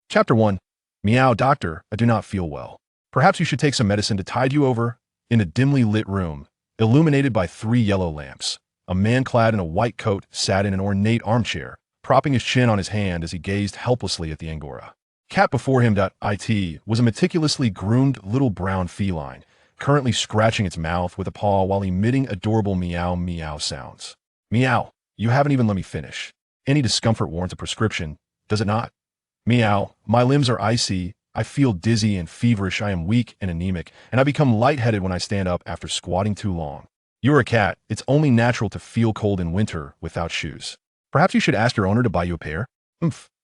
Chapter 1. Meow, doctor, I do not feel well. Perhaps you should take some medicine to tide you over. In a dimly lit room, illuminated by 3 yellow lamps, a man clad in a white coat sat in an ornate armchair, propping his chin on his hand as he gazed helplessly at the Angora. Cat before him. It was a meticulously groomed little brown feline, currently scratching its mouth with a paw while emitting adorable meow meow sounds. Meow, you haven't even let me finish. Any discomfort warrants a prescription, does it not? Meow, my limbs are icy, I feel dizzy and feverish, I am weak and anemic, and I become lightheaded when I stand up after squatting too long. You're a cat, it's only natural to feel cold in winter without shoes. Perhaps you should ask your owner to buy you a pair?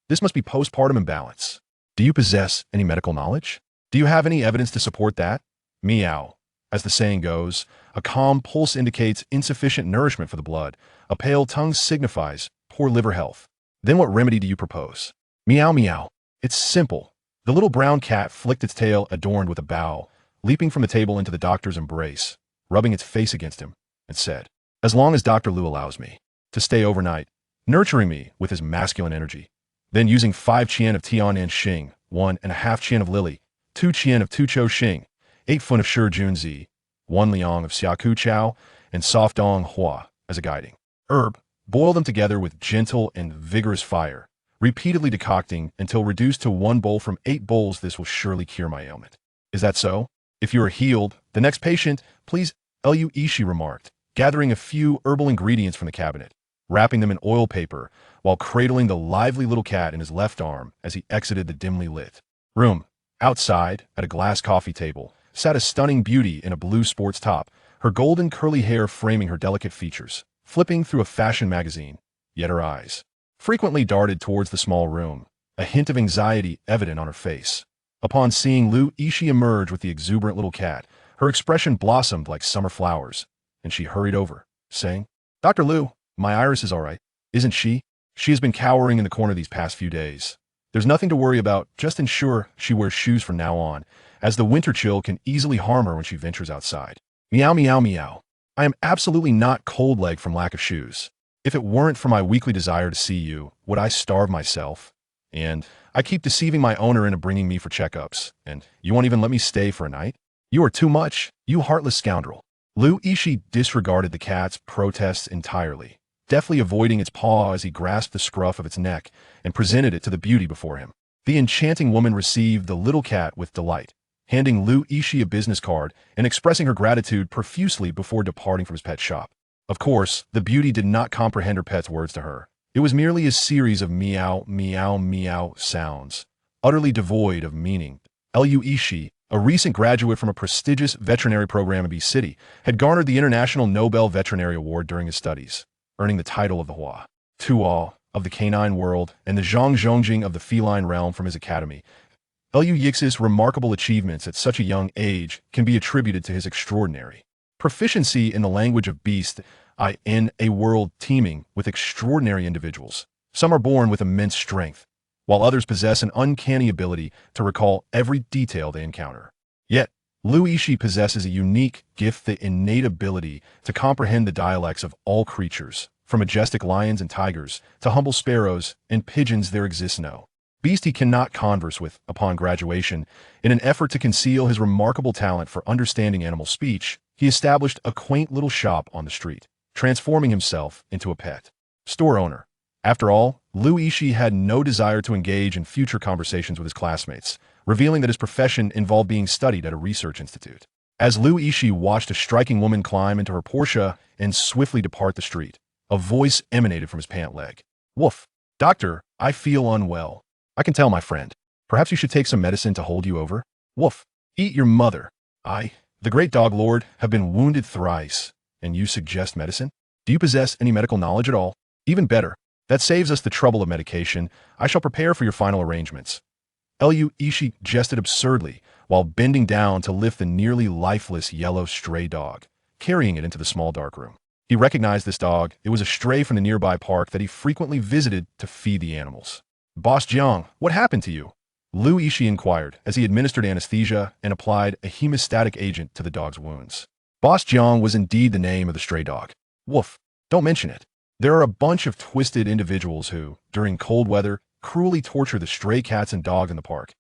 This must be postpartum imbalance. Do you possess any medical knowledge? Do you have any evidence to support that? Meow. As the saying goes, a calm pulse indicates insufficient nourishment for the blood. A pale tongue signifies poor liver health. Then what remedy do you propose? Meow meow. It's simple. The little brown cat flicked its tail adorned with a bow, leaping from the table into the doctor's embrace, rubbing its face against him, and said, as long as Dr. Lu allows me to stay overnight, nurturing me with his masculine energy. Then using 5 qian of Tianan Xing, 1.5 qian of Lily, 2 qian of Tucho Xing, 8 fun of Shi Junzi, 1 liang of Xiaku Chao, and soft dong hua as a guiding herb, boil them together with gentle and vigorous fire, repeatedly decocting until reduced to 1 bowl from 8 bowls. This will surely cure my ailment. Is that so? If you are healed, the next patient, please, Yixi remarked, gathering a few herbal ingredients from the cabinet, wrapping them in oil paper, while cradling the lively little cat in his left arm as he exited the dimly lit room. Outside, at a glass coffee table, sat a stunning beauty in a blue sports top, her golden curly hair framing her delicate features, flipping through a fashion magazine, yet her eyes frequently darted towards the small room, a hint of anxiety evident on her face. Upon seeing Lu Yixi emerge with the exuberant little cat, her expression blossomed like summer flowers, and she hurried over, saying, Dr. Lu, my Iris is all right, isn't she? She has been cowering in the corner these past few days. There's nothing to worry about, just ensure she wears shoes from now on, as the winter chill can easily harm her when she ventures outside. Meow meow meow. I am absolutely not cold-legged from lack of shoes. If it weren't for my weekly desire to see you, would I starve myself? And I keep deceiving my owner into bringing me for checkups, and you won't even let me stay for a night? You are too much, you heartless scoundrel. Lu Yixi disregarded the cat's protests entirely, deftly avoiding its paw as he grasped the scruff of its neck and presented it to the beauty before him. The enchanting woman received the little cat with delight, handing Lu Yixi a business card and expressing her gratitude profusely before departing from his pet shop. Of course, the beauty did not comprehend her pet's words to her. It was merely a series of meow, meow, meow sounds, utterly devoid of meaning. Lu Yixi, a recent graduate from a prestigious veterinary program in B City, had garnered the International Nobel Veterinary Award during his studies, earning the title of the Hua Tuo of the canine world and the Zhang Zhongjing of the feline realm from his academy. Lu Yixi's remarkable achievements at such a young age can be attributed to his extraordinary proficiency in the language of beasts in a world teeming with extraordinary individuals. Some are born with immense strength, while others possess an uncanny ability to recall every detail they encounter. Yet, Lu Yixi possesses a unique gift, the innate ability to comprehend the dialects of all creatures, from majestic lions and tigers to humble sparrows and pigeons. There exists no beast he cannot converse with. Upon graduation, in an effort to conceal his remarkable talent for understanding animal speech, he established a quaint little shop on the street, transforming himself into a pet store owner. After all, Lu Yixi had no desire to engage in future conversations with his classmates, revealing that his profession involved being studied at a research institute. As Lu Yixi watched a striking woman climb into her Porsche and swiftly depart the street, a voice emanated from his pant leg. Woof. Doctor, I feel unwell. I can tell, my friend. Perhaps you should take some medicine to hold you over? Woof. Eat your mother. I, the great dog lord, have been wounded thrice, and you suggest medicine? Do you possess any medical knowledge at all? Even better. That saves us the trouble of medication. I shall prepare for your final arrangements. Lu Yixi jested absurdly while bending down to lift the nearly lifeless yellow stray dog, carrying it into the small dark room. He recognized this dog. It was a stray from the nearby park that he frequently visited to feed the animals. Boss Jiang, what happened to you? Lu Yixi inquired as he administered anesthesia and applied a hemostatic agent to the dog's wounds. Boss Jiang was indeed the name of the stray dog. Woof. Don't mention it. There are a bunch of twisted individuals who, during cold weather, cruelly torture the stray cats and dogs in the park.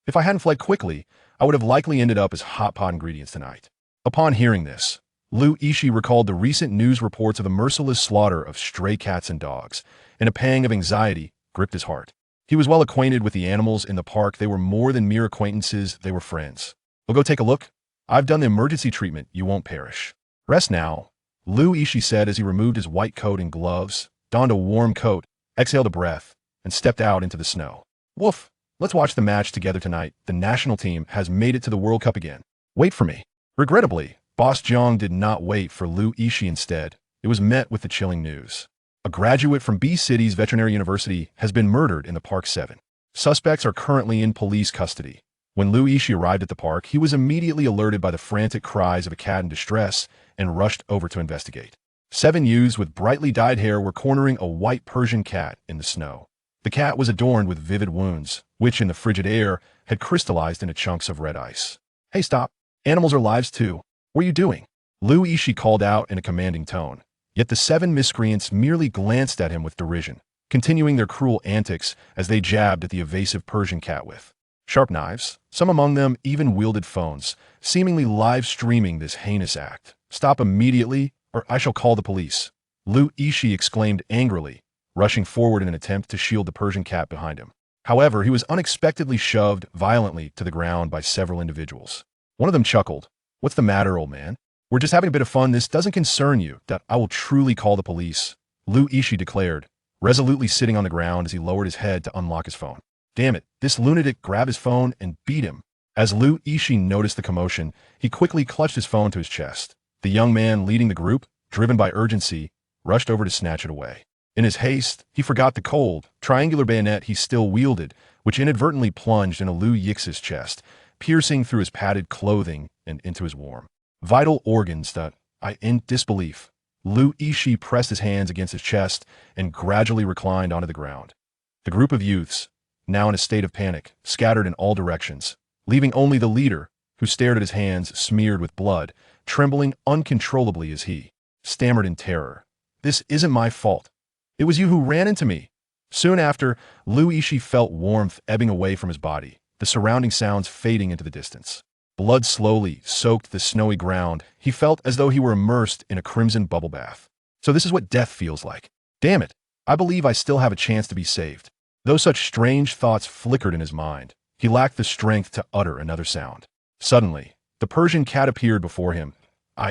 If I hadn't fled quickly, I would have likely ended up as hot pot ingredients tonight. Upon hearing this, Liu Yixi recalled the recent news reports of the merciless slaughter of stray cats and dogs, and a pang of anxiety gripped his heart. He was well acquainted with the animals in the park. They were more than mere acquaintances, they were friends. We'll go take a look. I've done the emergency treatment, you won't perish. Rest now, Liu Yixi said as he removed his white coat and gloves, donned a warm coat, exhaled a breath, and stepped out into the snow. Woof, let's watch the match together tonight. The national team has made it to the World Cup again. Wait for me. Regrettably, Boss Zhang did not wait for Liu Yixi instead. It was met with the chilling news. A graduate from B City's veterinary university has been murdered in the Park 7. Suspects are currently in police custody. When Liu Yixi arrived at the park, he was immediately alerted by the frantic cries of a cat in distress and rushed over to investigate. 7 youths with brightly dyed hair were cornering a white Persian cat in the snow. The cat was adorned with vivid wounds, which in the frigid air had crystallized into chunks of red ice. Hey, stop. Animals are lives too. What are you doing? Liu Yixi called out in a commanding tone. Yet the 7 miscreants merely glanced at him with derision, continuing their cruel antics as they jabbed at the evasive Persian cat with sharp knives. Some among them even wielded phones, seemingly live-streaming this heinous act. Stop immediately, or I shall call the police. Liu Yixi exclaimed angrily, rushing forward in an attempt to shield the Persian cat behind him. However, he was unexpectedly shoved violently to the ground by several individuals. One of them chuckled. What's the matter, old man? We're just having a bit of fun. This doesn't concern you. That I will truly call the police, Liu Yixi declared, resolutely sitting on the ground as he lowered his head to unlock his phone. Damn it, this lunatic grabbed his phone and beat him. As Liu Yixi noticed the commotion, he quickly clutched his phone to his chest. The young man leading the group, driven by urgency, rushed over to snatch it away. In his haste, he forgot the cold, triangular bayonet he still wielded, which inadvertently plunged into Liu Yixi's chest, piercing through his padded clothing and into his warm, vital organs. In disbelief, Liu Yixi pressed his hands against his chest and gradually reclined onto the ground. The group of youths, now in a state of panic, scattered in all directions, leaving only the leader, who stared at his hands smeared with blood, trembling uncontrollably as he stammered in terror. This isn't my fault. It was you who ran into me. Soon after, Liu Yixi felt warmth ebbing away from his body, the surrounding sounds fading into the distance. Blood slowly soaked the snowy ground. He felt as though he were immersed in a crimson bubble bath. So this is what death feels like. Damn it, I believe I still have a chance to be saved. Though such strange thoughts flickered in his mind, he lacked the strength to utter another sound. Suddenly, the Persian cat appeared before him.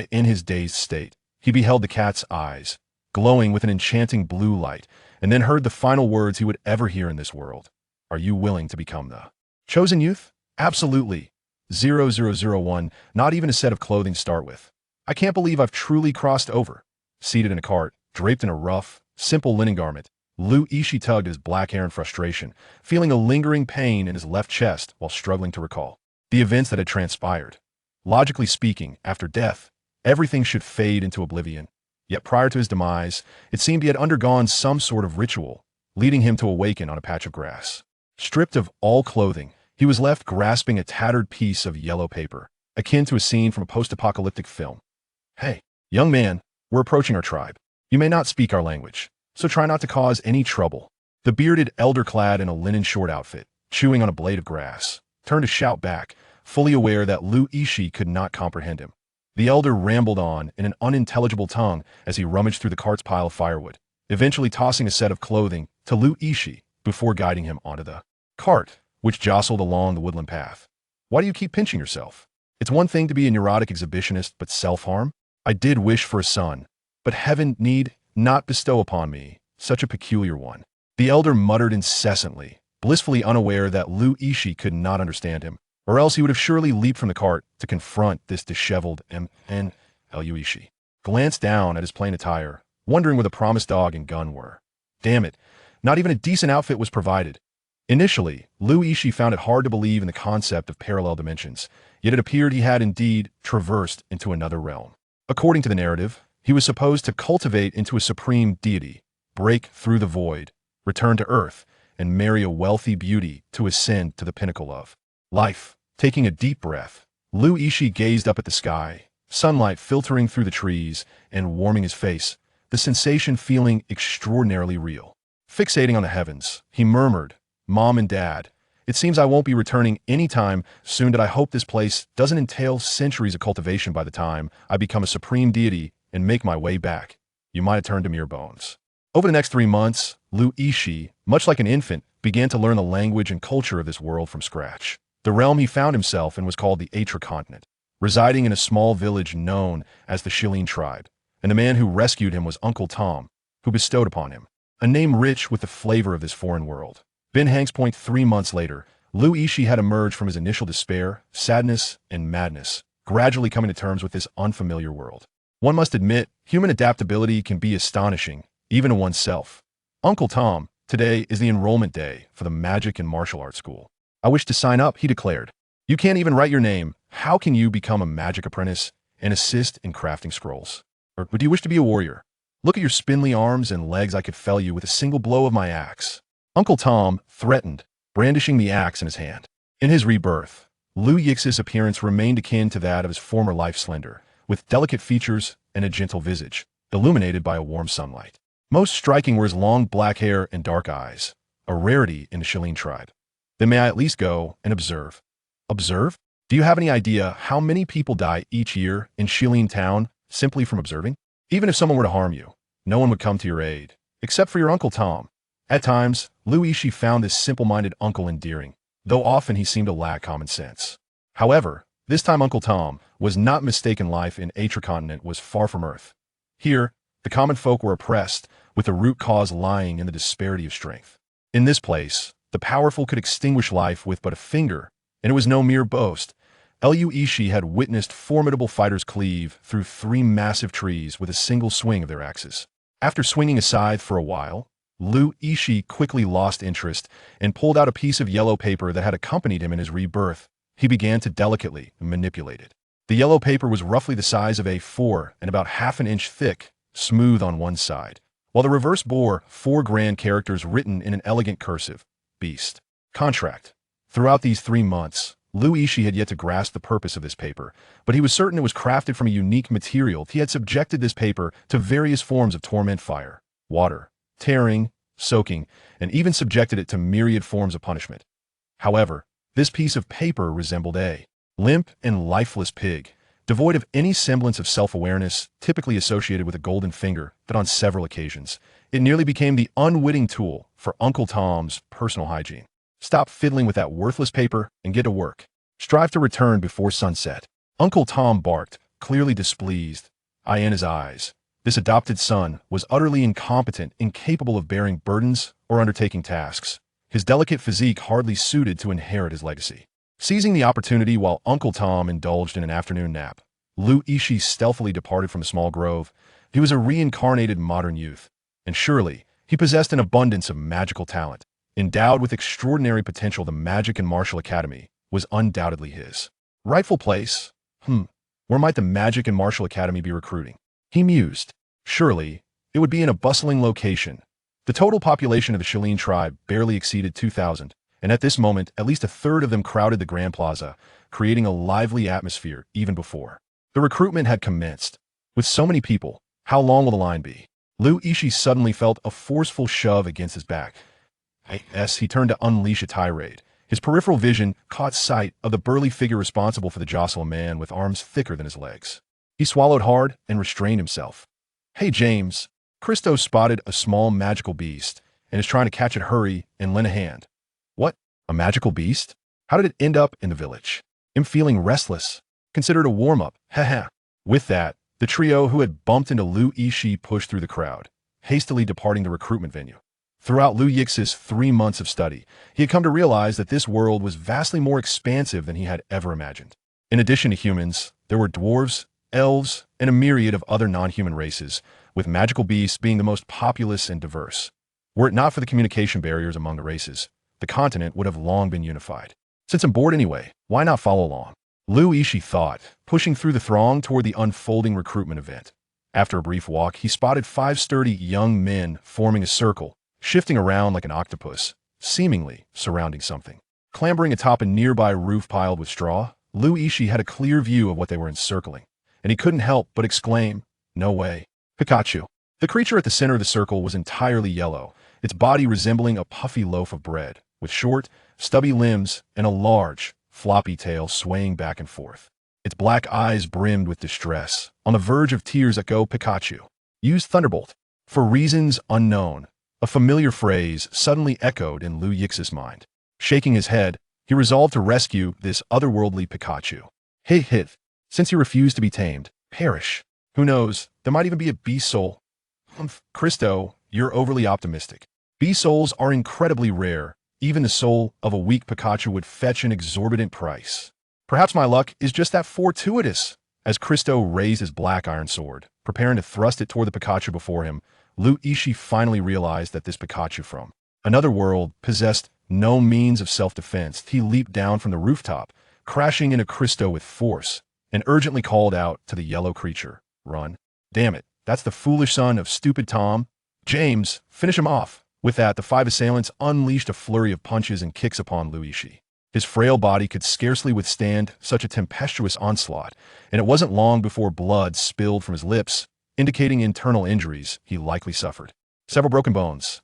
In his dazed state, he beheld the cat's eyes, glowing with an enchanting blue light, and then heard the final words he would ever hear in this world. Are you willing to become the chosen youth? Absolutely. 0001, not even a set of clothing to start with. I can't believe I've truly crossed over. Seated in a cart, draped in a rough, simple linen garment, Liu Yixi tugged his black hair in frustration, feeling a lingering pain in his left chest while struggling to recall the events that had transpired. Logically speaking, after death, everything should fade into oblivion. Yet prior to his demise, it seemed he had undergone some sort of ritual, leading him to awaken on a patch of grass. Stripped of all clothing, he was left grasping a tattered piece of yellow paper, akin to a scene from a post-apocalyptic film. Hey, young man, we're approaching our tribe. You may not speak our language, so try not to cause any trouble. The bearded elder clad in a linen short outfit, chewing on a blade of grass, turned to shout back, fully aware that Liu Yixi could not comprehend him. The elder rambled on in an unintelligible tongue as he rummaged through the cart's pile of firewood, eventually tossing a set of clothing to Liu Yixi before guiding him onto the cart, which jostled along the woodland path. Why do you keep pinching yourself? It's one thing to be a neurotic exhibitionist, but self-harm? I did wish for a son, but heaven need not bestow upon me such a peculiar one. The elder muttered incessantly, blissfully unaware that Liu Yixi could not understand him, or else he would have surely leaped from the cart to confront this disheveled Liu Yixi. Glanced down at his plain attire, wondering where the promised dog and gun were. Damn it, not even a decent outfit was provided. Initially, Liu Yixi found it hard to believe in the concept of parallel dimensions, yet it appeared he had indeed traversed into another realm. According to the narrative, he was supposed to cultivate into a supreme deity, break through the void, return to Earth, and marry a wealthy beauty to ascend to the pinnacle of life. Taking a deep breath, Liu Yixi gazed up at the sky, sunlight filtering through the trees and warming his face, the sensation feeling extraordinarily real. Fixating on the heavens, he murmured, Mom and Dad, it seems I won't be returning anytime soon, but I hope this place doesn't entail centuries of cultivation by the time I become a supreme deity and make my way back. You might have turned to mere bones. Over the next 3 months, Lu Yixi, much like an infant, began to learn the language and culture of this world from scratch. The realm he found himself in was called the Atra continent, residing in a small village known as the Shilin tribe, and the man who rescued him was Uncle Tom, who bestowed upon him a name rich with the flavor of this foreign world. Ben Hanks' point 3 months later, Lu Yixi had emerged from his initial despair, sadness, and madness, gradually coming to terms with this unfamiliar world. One must admit, human adaptability can be astonishing, even to oneself. Uncle Tom, today is the enrollment day for the Magic and Martial Arts School. I wish to sign up, he declared. You can't even write your name. How can you become a magic apprentice and assist in crafting scrolls? Or do you wish to be a warrior? Look at your spindly arms and legs. I could fell you with a single blow of my axe. Uncle Tom threatened, brandishing the axe in his hand. In his rebirth, Lu Yixi's appearance remained akin to that of his former life, slender, with delicate features and a gentle visage, illuminated by a warm sunlight. Most striking were his long black hair and dark eyes, a rarity in the Shilin tribe. Then may I at least go and observe? Observe? Do you have any idea how many people die each year in Shilin town simply from observing? Even if someone were to harm you, no one would come to your aid, except for your Uncle Tom. At times, Lu Yixi found this simple-minded uncle endearing, though often he seemed to lack common sense. However, this time Uncle Tom was not mistaken. Life in Atra continent was far from Earth. Here, the common folk were oppressed, with the root cause lying in the disparity of strength. In this place, the powerful could extinguish life with but a finger, and it was no mere boast. Lu Yixi had witnessed formidable fighters cleave through 3 massive trees with a single swing of their axes. After swinging a scythe for a while, Lu Yixi quickly lost interest and pulled out a piece of yellow paper that had accompanied him in his rebirth. He began to delicately manipulate it. The yellow paper was roughly the size of A4 and about half an inch thick, smooth on one side, while the reverse bore 4 grand characters written in an elegant cursive. Beast. Contract. Throughout these 3 months, Lu Yixi had yet to grasp the purpose of this paper, but he was certain it was crafted from a unique material. He had subjected this paper to various forms of torment: fire, water, tearing, soaking, and even subjected it to myriad forms of punishment. However, this piece of paper resembled a limp and lifeless pig, devoid of any semblance of self-awareness typically associated with a golden finger, that on several occasions, it nearly became the unwitting tool for Uncle Tom's personal hygiene. Stop fiddling with that worthless paper and get to work. Strive to return before sunset. Uncle Tom barked, clearly displeased. Eye in his eyes. This adopted son was utterly incompetent, incapable of bearing burdens or undertaking tasks. His delicate physique hardly suited to inherit his legacy. Seizing the opportunity while Uncle Tom indulged in an afternoon nap, Lu Yixi stealthily departed from a small grove. He was a reincarnated modern youth, and surely he possessed an abundance of magical talent. Endowed with extraordinary potential, the Magic and Martial Academy was undoubtedly his rightful place. Where might the Magic and Martial Academy be recruiting? He mused. Surely, it would be in a bustling location. The total population of the Shilin tribe barely exceeded 2,000, and at this moment, at least a third of them crowded the Grand Plaza, creating a lively atmosphere even before the recruitment had commenced. With so many people, how long will the line be? Lu Yixi suddenly felt a forceful shove against his back. He turned to unleash a tirade. His peripheral vision caught sight of the burly figure responsible for the jostle, a man with arms thicker than his legs. He swallowed hard and restrained himself. Hey, James. Christo spotted a small magical beast and is trying to catch it. Hurry and lend a hand. What? A magical beast? How did it end up in the village? I'm feeling restless. Consider it a warm-up. Haha. With that, the trio who had bumped into Lu Yixi pushed through the crowd, hastily departing the recruitment venue. Throughout Lu Yixi's 3 months of study, he had come to realize that this world was vastly more expansive than he had ever imagined. In addition to humans, there were dwarves, elves, and a myriad of other non-human races, with magical beasts being the most populous and diverse. Were it not for the communication barriers among the races, the continent would have long been unified. Since I'm bored anyway, why not follow along? Lu Yixi thought, pushing through the throng toward the unfolding recruitment event. After a brief walk, he spotted 5 sturdy young men forming a circle, shifting around like an octopus, seemingly surrounding something. Clambering atop a nearby roof piled with straw, Lu Yixi had a clear view of what they were encircling, and he couldn't help but exclaim, "No way." Pikachu. The creature at the center of the circle was entirely yellow, its body resembling a puffy loaf of bread, with short, stubby limbs and a large, floppy tail swaying back and forth. Its black eyes brimmed with distress, on the verge of tears. Echo Pikachu. Use Thunderbolt. For reasons unknown, a familiar phrase suddenly echoed in Liu Yixi's mind. Shaking his head, he resolved to rescue this otherworldly Pikachu. Hit. Since he refused to be tamed, perish. Who knows, there might even be a beast soul. Christo, you're overly optimistic. Beast souls are incredibly rare. Even the soul of a weak Pikachu would fetch an exorbitant price. Perhaps my luck is just that fortuitous. As Christo raised his black iron sword, preparing to thrust it toward the Pikachu before him, Liu Yixi finally realized that this Pikachu from another world possessed no means of self-defense. He leaped down from the rooftop, crashing into Christo with force, and urgently called out to the yellow creature, "Run." Damn it, that's the foolish son of stupid Tom. James, finish him off. With that, the five assailants unleashed a flurry of punches and kicks upon Liu Yixi. His frail body could scarcely withstand such a tempestuous onslaught, and it wasn't long before blood spilled from his lips, indicating internal injuries he likely suffered. Several broken bones.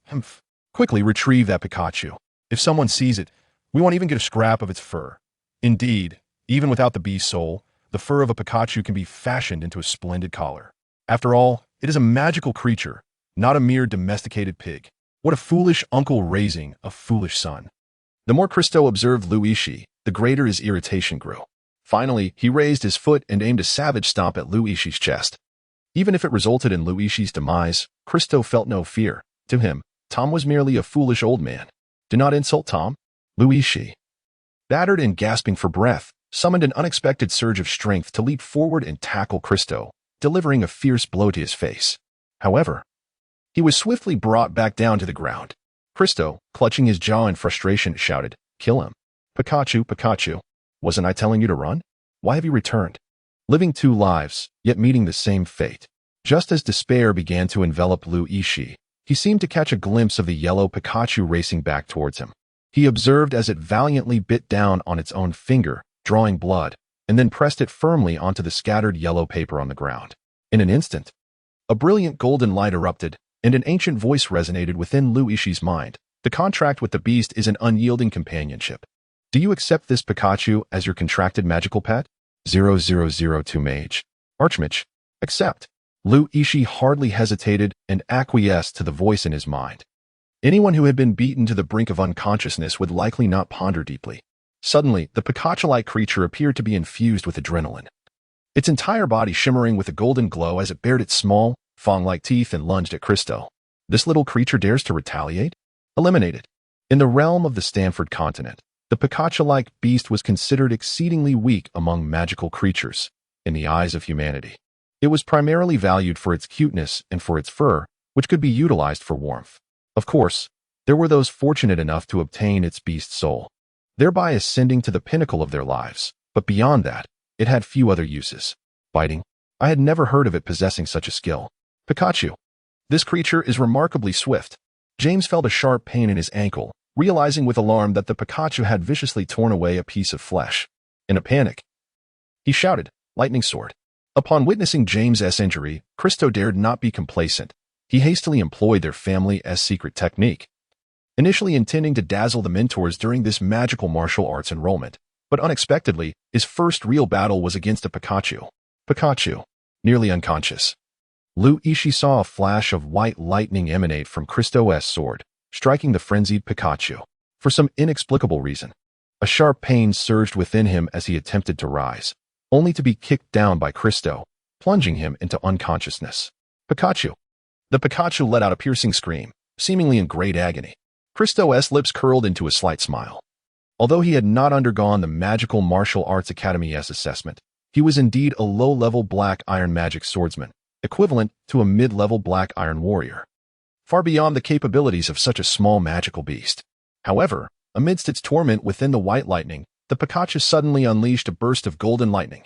Quickly retrieve that Pikachu. If someone sees it, we won't even get a scrap of its fur. Indeed, even without the beast soul, the fur of a Pikachu can be fashioned into a splendid collar. After all, it is a magical creature, not a mere domesticated pig. What a foolish uncle raising a foolish son. The more Christo observed Liu Yixi, the greater his irritation grew. Finally, he raised his foot and aimed a savage stomp at Liu Yixi's chest. Even if it resulted in Liu Yixi's demise, Christo felt no fear. To him, Tom was merely a foolish old man. Do not insult Tom. Liu Yixi, battered and gasping for breath, summoned an unexpected surge of strength to leap forward and tackle Christo, delivering a fierce blow to his face. However, he was swiftly brought back down to the ground. Christo, clutching his jaw in frustration, shouted, "Kill him. Pikachu, wasn't I telling you to run? Why have you returned?" Living two lives, yet meeting the same fate. Just as despair began to envelop Liu Yixi, he seemed to catch a glimpse of the yellow Pikachu racing back towards him. He observed as it valiantly bit down on its own finger, drawing blood, and then pressed it firmly onto the scattered yellow paper on the ground. In an instant, a brilliant golden light erupted, and an ancient voice resonated within Liu Yixi mind. The contract with the beast is an unyielding companionship. Do you accept this Pikachu as your contracted magical pet? 0002 Mage. Archmage. Accept. Liu Yixi hardly hesitated and acquiesced to the voice in his mind. Anyone who had been beaten to the brink of unconsciousness would likely not ponder deeply. Suddenly, the Pikachu-like creature appeared to be infused with adrenaline. Its entire body shimmering with a golden glow as it bared its small, fang-like teeth and lunged at Christo. This little creature dares to retaliate? Eliminated. In the realm of the Stanford continent, the Pikachu-like beast was considered exceedingly weak among magical creatures. In the eyes of humanity, it was primarily valued for its cuteness and for its fur, which could be utilized for warmth. Of course, there were those fortunate enough to obtain its beast soul, thereby ascending to the pinnacle of their lives. But beyond that, it had few other uses. Biting? I had never heard of it possessing such a skill. Pikachu. This creature is remarkably swift. James felt a sharp pain in his ankle, realizing with alarm that the Pikachu had viciously torn away a piece of flesh. In a panic, he shouted, "Lightning Sword." Upon witnessing James's injury, Christo dared not be complacent. He hastily employed their family's secret technique, initially intending to dazzle the mentors during this magical martial arts enrollment. But unexpectedly, his first real battle was against a Pikachu. Pikachu, nearly unconscious. Liu Yixi saw a flash of white lightning emanate from Christo's sword, striking the frenzied Pikachu. For some inexplicable reason, a sharp pain surged within him as he attempted to rise, only to be kicked down by Christo, plunging him into unconsciousness. Pikachu. The Pikachu let out a piercing scream, seemingly in great agony. Christo's lips curled into a slight smile. Although he had not undergone the Magical Martial Arts Academy's assessment, he was indeed a low-level black iron magic swordsman, equivalent to a mid-level black iron warrior, far beyond the capabilities of such a small magical beast. However, amidst its torment within the white lightning, the Pikachu suddenly unleashed a burst of golden lightning,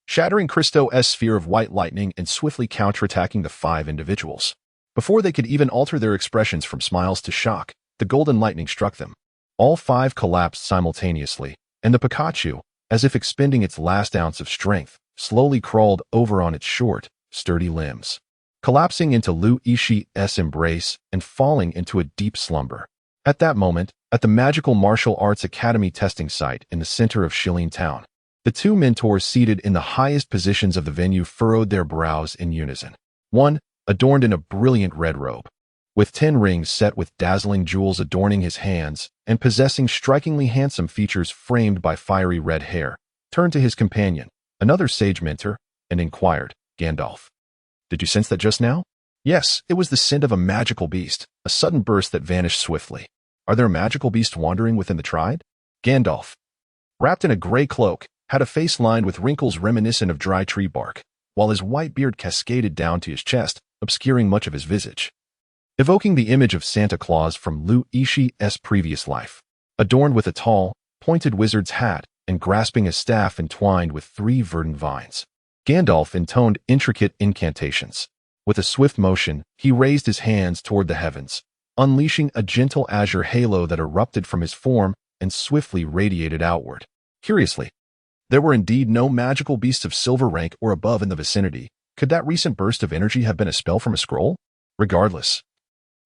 shattering Christo's sphere of white lightning and swiftly counterattacking the five individuals. Before they could even alter their expressions from smiles to shock, the golden lightning struck them. All five collapsed simultaneously, and the Pikachu, as if expending its last ounce of strength, slowly crawled over on its short, sturdy limbs, collapsing into Liu Yixi's embrace and falling into a deep slumber. At that moment, at the Magical Martial Arts Academy testing site in the center of Shilin Town, the two mentors seated in the highest positions of the venue furrowed their brows in unison. One, adorned in a brilliant red robe, with 10 rings set with dazzling jewels adorning his hands and possessing strikingly handsome features framed by fiery red hair, turned to his companion, another sage mentor, and inquired, "Gandalf, did you sense that just now?" "Yes, it was the scent of a magical beast, a sudden burst that vanished swiftly." "Are there magical beasts wandering within the tribe?" Gandalf, wrapped in a gray cloak, had a face lined with wrinkles reminiscent of dry tree bark, while his white beard cascaded down to his chest, obscuring much of his visage, evoking the image of Santa Claus from Lu Yixi previous life, adorned with a tall, pointed wizard's hat and grasping a staff entwined with 3 verdant vines. Gandalf intoned intricate incantations. With a swift motion, he raised his hands toward the heavens, unleashing a gentle azure halo that erupted from his form and swiftly radiated outward. Curiously, there were indeed no magical beasts of silver rank or above in the vicinity. Could that recent burst of energy have been a spell from a scroll? Regardless,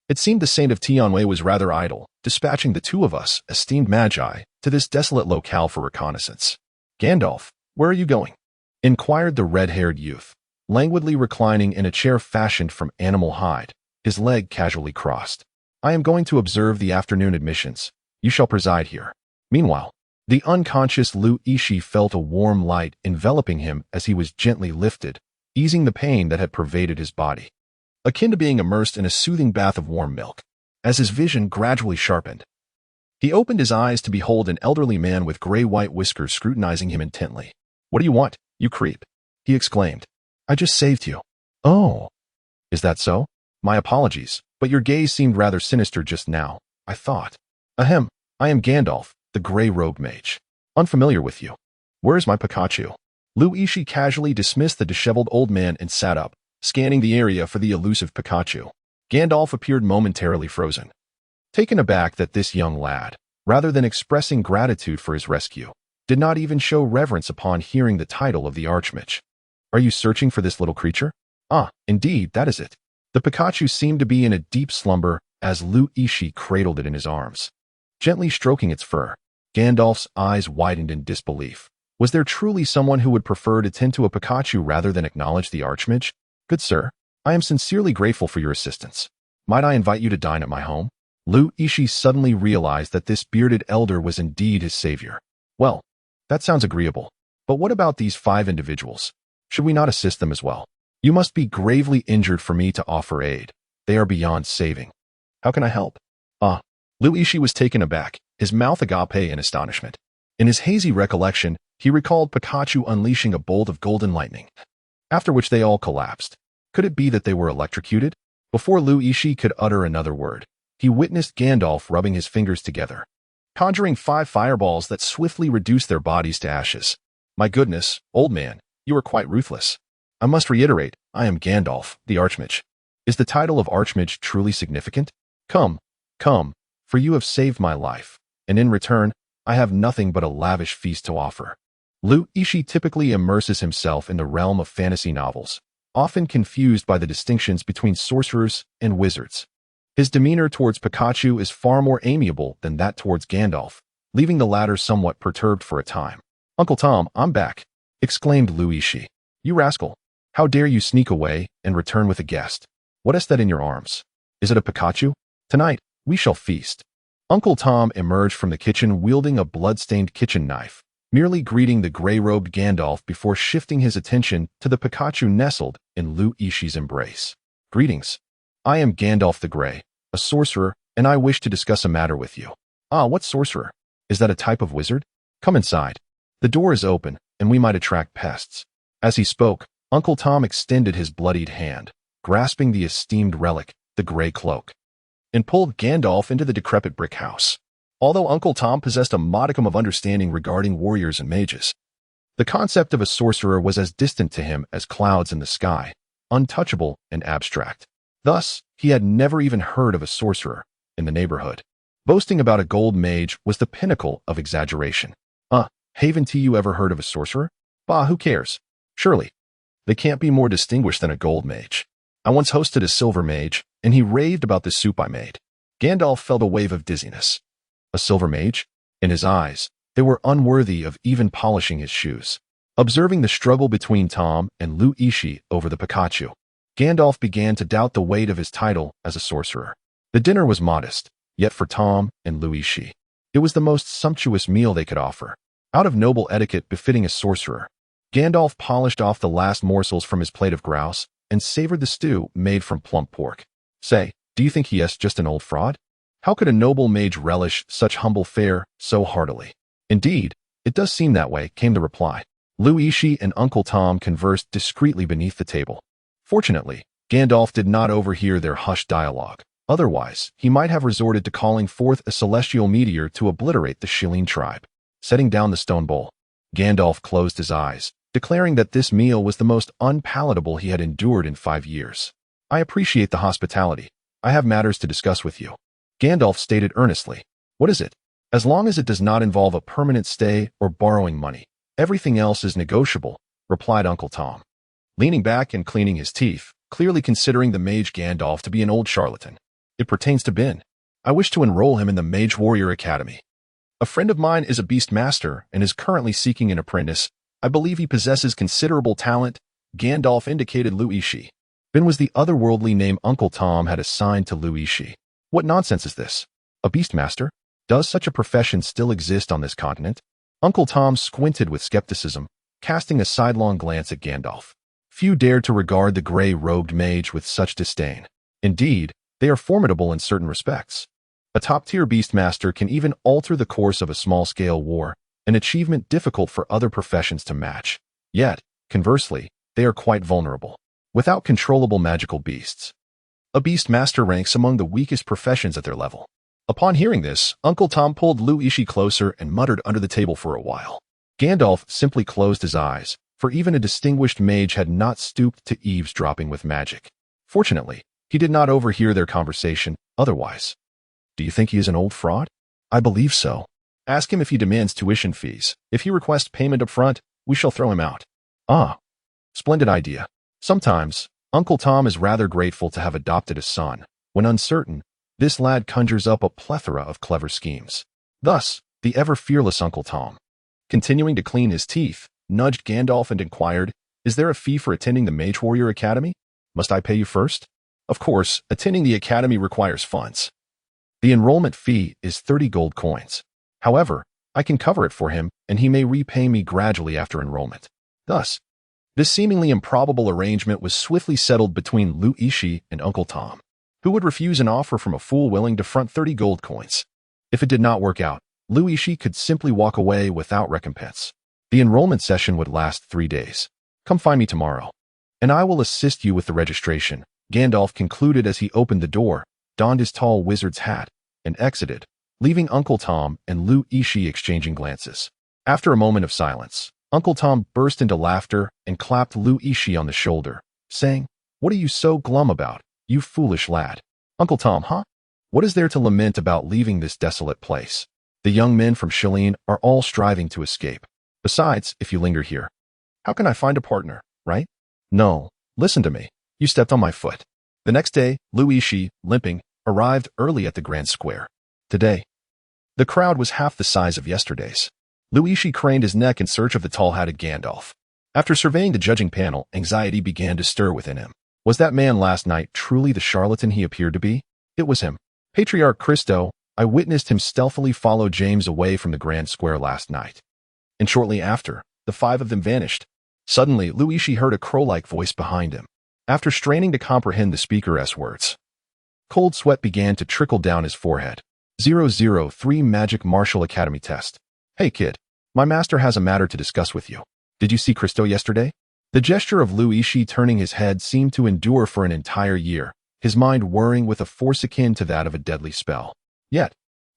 it seemed the Saint of Tianwei was rather idle, dispatching the 2 of us, esteemed magi, to this desolate locale for reconnaissance. "Gandalf, where are you going?" inquired the red-haired youth, languidly reclining in a chair fashioned from animal hide, his leg casually crossed. "I am going to observe the afternoon admissions. You shall preside here." Meanwhile, the unconscious Lu Yixi felt a warm light enveloping him as he was gently lifted, easing the pain that had pervaded his body, akin to being immersed in a soothing bath of warm milk. As his vision gradually sharpened, he opened his eyes to behold an elderly man with gray-white whiskers scrutinizing him intently. "What do you want, you creep?" he exclaimed. "I just saved you." "Oh, is that so? My apologies, but your gaze seemed rather sinister just now, I thought." "Ahem, I am Gandalf, the gray-robed mage. Unfamiliar with you. Where is my Pikachu?" Lu Yixi casually dismissed the disheveled old man and sat up, scanning the area for the elusive Pikachu. Gandalf appeared momentarily frozen, taken aback that this young lad, rather than expressing gratitude for his rescue, did not even show reverence upon hearing the title of the Archmage. "Are you searching for this little creature?" "Ah, indeed, that is it." The Pikachu seemed to be in a deep slumber as Lu Yixi cradled it in his arms, gently stroking its fur. Gandalf's eyes widened in disbelief. Was there truly someone who would prefer to tend to a Pikachu rather than acknowledge the Archmage? "Good sir, I am sincerely grateful for your assistance. Might I invite you to dine at my home?" Lu Yixi suddenly realized that this bearded elder was indeed his savior. "Well, that sounds agreeable. But what about these 5 individuals? Should we not assist them as well? You must be gravely injured for me to offer aid. They are beyond saving. How can I help?" "Ah." Lu Yixi was taken aback, his mouth agape in astonishment. In his hazy recollection, he recalled Pikachu unleashing a bolt of golden lightning, after which they all collapsed. Could it be that they were electrocuted? Before Lu Yixi could utter another word, he witnessed Gandalf rubbing his fingers together, conjuring 5 fireballs that swiftly reduced their bodies to ashes. "My goodness, old man, you are quite ruthless. I must reiterate, I am Gandalf, the Archmage. Is the title of Archmage truly significant? Come, come, for you have saved my life, and in return, I have nothing but a lavish feast to offer." Lu Yixi typically immerses himself in the realm of fantasy novels, often confused by the distinctions between sorcerers and wizards. His demeanor towards Pikachu is far more amiable than that towards Gandalf, leaving the latter somewhat perturbed for a time. "Uncle Tom, I'm back," exclaimed Lu Yixi. "You rascal, how dare you sneak away and return with a guest? What is that in your arms? Is it a Pikachu? Tonight, we shall feast." Uncle Tom emerged from the kitchen wielding a blood-stained kitchen knife, merely greeting the gray-robed Gandalf before shifting his attention to the Pikachu nestled in Lu Yixi's embrace. "Greetings. I am Gandalf the Grey, a sorcerer, and I wish to discuss a matter with you." "Ah, what sorcerer? Is that a type of wizard? Come inside. The door is open, and we might attract pests." As he spoke, Uncle Tom extended his bloodied hand, grasping the esteemed relic, the gray cloak, and pulled Gandalf into the decrepit brick house. Although Uncle Tom possessed a modicum of understanding regarding warriors and mages, the concept of a sorcerer was as distant to him as clouds in the sky, untouchable and abstract. Thus, he had never even heard of a sorcerer in the neighborhood. Boasting about a gold mage was the pinnacle of exaggeration. Haven't you ever heard of a sorcerer? Bah, who cares? Surely, they can't be more distinguished than a gold mage. I once hosted a silver mage, and he raved about the soup I made. Gandalf felt a wave of dizziness. A silver mage? In his eyes, they were unworthy of even polishing his shoes. Observing the struggle between Tom and Lu Yixi over the Pikachu, Gandalf began to doubt the weight of his title as a sorcerer. The dinner was modest, yet for Tom and Lu Yixi, it was the most sumptuous meal they could offer. Out of noble etiquette befitting a sorcerer, Gandalf polished off the last morsels from his plate of grouse and savored the stew made from plump pork. Say, do you think he is just an old fraud? How could a noble mage relish such humble fare so heartily? Indeed, it does seem that way, came the reply. Lu Yixi and Uncle Tom conversed discreetly beneath the table. Fortunately, Gandalf did not overhear their hushed dialogue. Otherwise, he might have resorted to calling forth a celestial meteor to obliterate the Shilin tribe. Setting down the stone bowl, Gandalf closed his eyes, declaring that this meal was the most unpalatable he had endured in 5 years. I appreciate the hospitality. I have matters to discuss with you, Gandalf stated earnestly. What is it? As long as it does not involve a permanent stay or borrowing money, everything else is negotiable, replied Uncle Tom, leaning back and cleaning his teeth, clearly considering the mage Gandalf to be an old charlatan. It pertains to Ben. I wish to enroll him in the Mage Warrior Academy. A friend of mine is a beast master and is currently seeking an apprentice. I believe he possesses considerable talent. Gandalf indicated Lu Yixi. Ben was the otherworldly name Uncle Tom had assigned to Lu Yixi. What nonsense is this? A beast master? Does such a profession still exist on this continent? Uncle Tom squinted with skepticism, casting a sidelong glance at Gandalf. Few dared to regard the gray-robed mage with such disdain. Indeed, they are formidable in certain respects. A top-tier beastmaster can even alter the course of a small-scale war, an achievement difficult for other professions to match. Yet, conversely, they are quite vulnerable. Without controllable magical beasts, a beastmaster ranks among the weakest professions at their level. Upon hearing this, Uncle Tom pulled Lu Yixi closer and muttered under the table for a while. Gandalf simply closed his eyes, for even a distinguished mage had not stooped to eavesdropping with magic. Fortunately, he did not overhear their conversation, otherwise. Do you think he is an old fraud? I believe so. Ask him if he demands tuition fees. If he requests payment up front, we shall throw him out. Ah, splendid idea. Sometimes, Uncle Tom is rather grateful to have adopted a son. When uncertain, this lad conjures up a plethora of clever schemes. Thus, the ever-fearless Uncle Tom, continuing to clean his teeth, nudged Gandalf and inquired, is there a fee for attending the Mage Warrior Academy? Must I pay you first? Of course, attending the academy requires funds. The enrollment fee is 30 gold coins. However, I can cover it for him, and he may repay me gradually after enrollment. Thus, this seemingly improbable arrangement was swiftly settled between Lu Yixi and Uncle Tom. Who would refuse an offer from a fool willing to front 30 gold coins? If it did not work out, Lu Yixi could simply walk away without recompense. The enrollment session would last 3 days. Come find me tomorrow, and I will assist you with the registration, Gandalf concluded as he opened the door, donned his tall wizard's hat, and exited, leaving Uncle Tom and Lu Yixi exchanging glances. After a moment of silence, Uncle Tom burst into laughter and clapped Lu Yixi on the shoulder, saying, "What are you so glum about, you foolish lad?" Uncle Tom, huh? What is there to lament about leaving this desolate place? The young men from Shilin are all striving to escape. Besides, if you linger here, how can I find a partner, right? No, listen to me. You stepped on my foot. The next day, Lu Yixi, limping, arrived early at the Grand Square. Today, the crowd was half the size of yesterday's. Lu Yixi craned his neck in search of the tall-hatted Gandalf. After surveying the judging panel, anxiety began to stir within him. Was that man last night truly the charlatan he appeared to be? It was him. Patriarch Christo, I witnessed him stealthily follow James away from the Grand Square last night. And shortly after, the 5 of them vanished. Suddenly, Lu Yixi heard a crow-like voice behind him. After straining to comprehend the speaker's words, cold sweat began to trickle down his forehead. 003 Magic Martial Academy Test. Hey kid, my master has a matter to discuss with you. Did you see Christo yesterday? The gesture of Lu Yixi turning his head seemed to endure for an entire year, his mind whirring with a force akin to that of a deadly spell. Yet,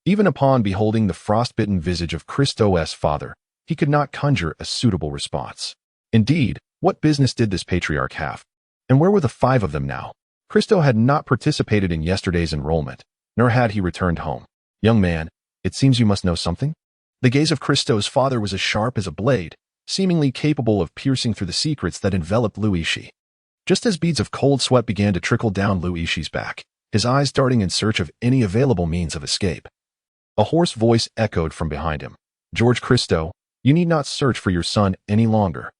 even upon beholding the frostbitten visage of Christo's father, he could not conjure a suitable response. Indeed, what business did this patriarch have? And where were the 5 of them now? Christo had not participated in yesterday's enrollment, nor had he returned home. Young man, it seems you must know something? The gaze of Christo's father was as sharp as a blade, seemingly capable of piercing through the secrets that enveloped Lu Yixi. Just as beads of cold sweat began to trickle down Lu Yixi's back, his eyes darting in search of any available means of escape. A hoarse voice echoed from behind him. George Christo, you need not search for your son any longer.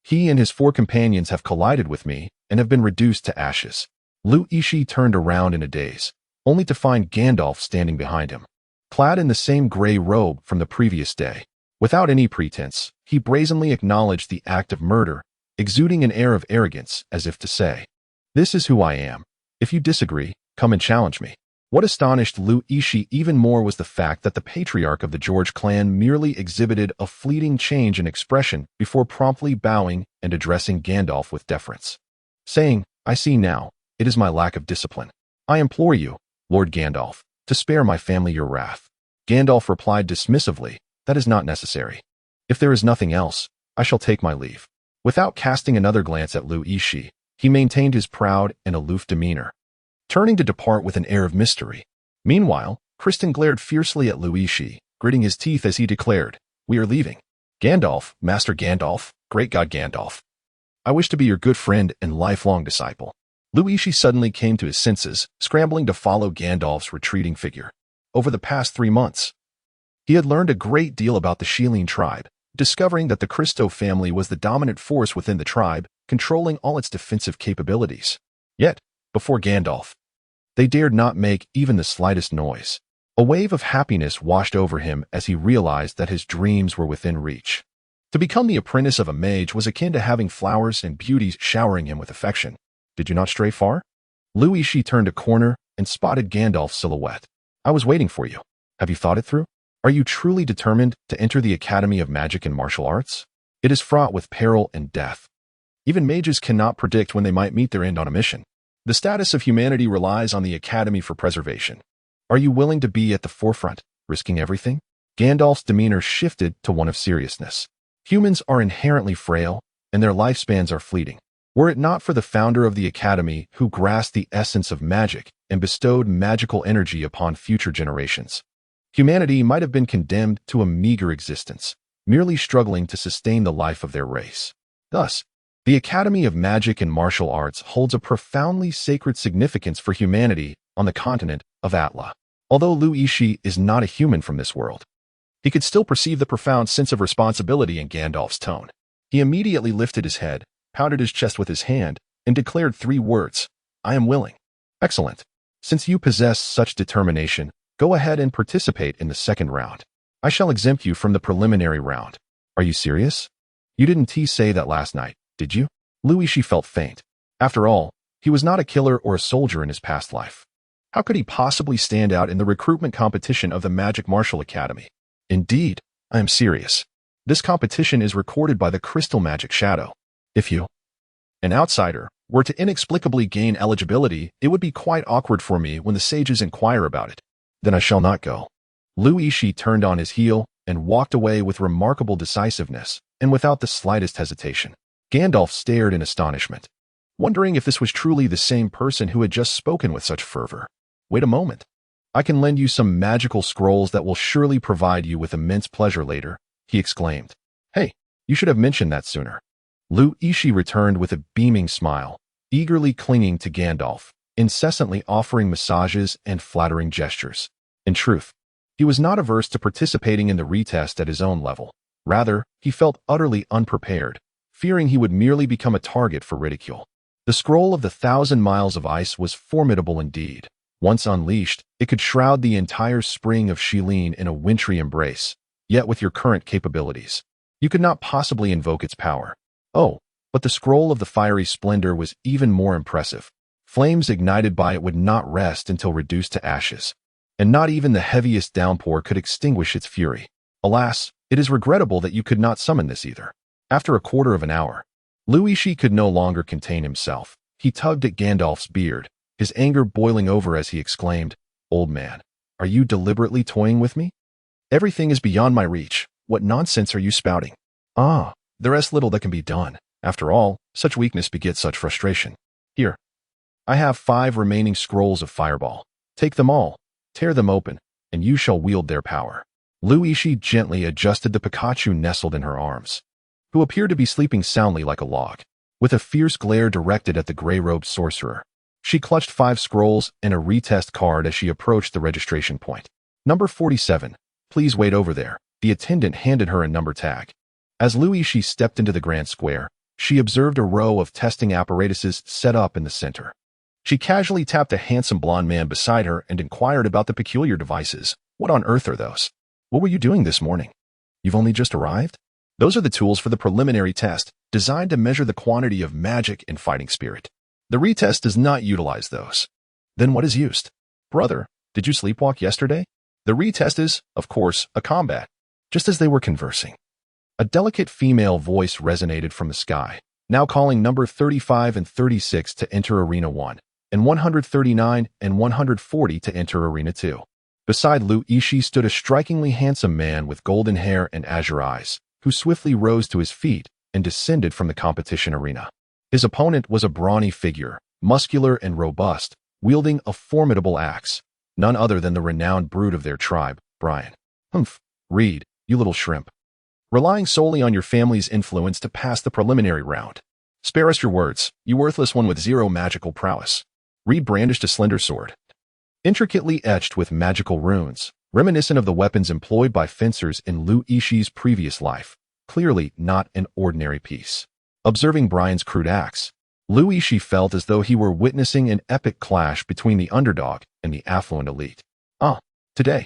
He and his 4 companions have collided with me and have been reduced to ashes. Yixi turned around in a daze, only to find Gandalf standing behind him, clad in the same gray robe from the previous day. Without any pretense, he brazenly acknowledged the act of murder, exuding an air of arrogance as if to say, "This is who I am. If you disagree, come and challenge me." What astonished Yixi even more was the fact that the patriarch of the George clan merely exhibited a fleeting change in expression before promptly bowing and addressing Gandalf with deference, saying, "I see now, it is my lack of discipline. I implore you, Lord Gandalf, to spare my family your wrath." Gandalf replied dismissively, "That is not necessary. If there is nothing else, I shall take my leave." Without casting another glance at Yixi, he maintained his proud and aloof demeanor, turning to depart with an air of mystery. Meanwhile, Kristen glared fiercely at Yixi, gritting his teeth as he declared, "We are leaving." "Gandalf, Master Gandalf, great God Gandalf. I wish to be your good friend and lifelong disciple." Yixi suddenly came to his senses, scrambling to follow Gandalf's retreating figure. Over the past 3 months, he had learned a great deal about the Shieling tribe, discovering that the Christo family was the dominant force within the tribe, controlling all its defensive capabilities. Yet, before Gandalf, they dared not make even the slightest noise. A wave of happiness washed over him as he realized that his dreams were within reach. To become the apprentice of a mage was akin to having flowers and beauties showering him with affection. Did you not stray far? Yixi turned a corner and spotted Gandalf's silhouette. "I was waiting for you. Have you thought it through? Are you truly determined to enter the Academy of Magic and Martial Arts? It is fraught with peril and death. Even mages cannot predict when they might meet their end on a mission. The status of humanity relies on the Academy for preservation. Are you willing to be at the forefront, risking everything?" Gandalf's demeanor shifted to one of seriousness. Humans are inherently frail, and their lifespans are fleeting. Were it not for the founder of the Academy who grasped the essence of magic and bestowed magical energy upon future generations, humanity might have been condemned to a meager existence, merely struggling to sustain the life of their race. Thus, the Academy of Magic and Martial Arts holds a profoundly sacred significance for humanity on the continent of Atla. Although Yixi is not a human from this world, he could still perceive the profound sense of responsibility in Gandalf's tone. He immediately lifted his head, pounded his chest with his hand, and declared 3 words, "I am willing." "Excellent. Since you possess such determination, go ahead and participate in the second round. I shall exempt you from the preliminary round." "Are you serious? You didn't say that last night, did you?" Yixi felt faint. After all, he was not a killer or a soldier in his past life. How could he possibly stand out in the recruitment competition of the Magic Martial Academy? "Indeed, I am serious. This competition is recorded by the Crystal Magic Shadow. If you, an outsider, were to inexplicably gain eligibility, it would be quite awkward for me when the sages inquire about it. Then I shall not go." Yixi turned on his heel and walked away with remarkable decisiveness and without the slightest hesitation. Gandalf stared in astonishment, wondering if this was truly the same person who had just spoken with such fervor. "Wait a moment. I can lend you some magical scrolls that will surely provide you with immense pleasure later," he exclaimed. "Hey, you should have mentioned that sooner." Yixi returned with a beaming smile, eagerly clinging to Gandalf, incessantly offering massages and flattering gestures. In truth, he was not averse to participating in the retest at his own level. Rather, he felt utterly unprepared, fearing he would merely become a target for ridicule. The scroll of the 1,000 miles of ice was formidable indeed. Once unleashed, it could shroud the entire spring of Shieling in a wintry embrace. Yet with your current capabilities, you could not possibly invoke its power. Oh, but the scroll of the fiery splendor was even more impressive. Flames ignited by it would not rest until reduced to ashes, and not even the heaviest downpour could extinguish its fury. Alas, it is regrettable that you could not summon this either. After a quarter of an hour, Yixi could no longer contain himself. He tugged at Gandalf's beard, his anger boiling over as he exclaimed, "Old man, are you deliberately toying with me? Everything is beyond my reach. What nonsense are you spouting? Ah, there is little that can be done. After all, such weakness begets such frustration. Here, I have 5 remaining scrolls of fireball. Take them all, tear them open, and you shall wield their power." Yixi gently adjusted the Pikachu nestled in her arms, who appeared to be sleeping soundly like a log. With a fierce glare directed at the gray-robed sorcerer, She clutched 5 scrolls and a retest card as she approached the registration point. Number 47. Please wait over there. The attendant handed her a number tag. As Yixi stepped into the grand square, she observed a row of testing apparatuses set up in the center. She casually tapped a handsome blonde man beside her and inquired about the peculiar devices. What on earth are those? What were you doing this morning? You've only just arrived? Those are the tools for the preliminary test, designed to measure the quantity of magic and fighting spirit. The retest does not utilize those. Then what is used? Brother, did you sleepwalk yesterday? The retest is, of course, a combat. Just as they were conversing, a delicate female voice resonated from the sky, now calling number 35 and 36 to enter Arena 1, and 139 and 140 to enter Arena 2. Beside Yixi stood a strikingly handsome man with golden hair and azure eyes, who swiftly rose to his feet and descended from the competition arena. His opponent was a brawny figure, muscular and robust, wielding a formidable axe, none other than the renowned brute of their tribe, Brian. Humph, Reed, you little shrimp. Relying solely on your family's influence to pass the preliminary round. Spare us your words, you worthless one with 0 magical prowess. Reed brandished a slender sword, intricately etched with magical runes, reminiscent of the weapons employed by fencers in Yixi's previous life, clearly not an ordinary piece. Observing Brian's crude axe, Yixi felt as though he were witnessing an epic clash between the underdog and the affluent elite. Today,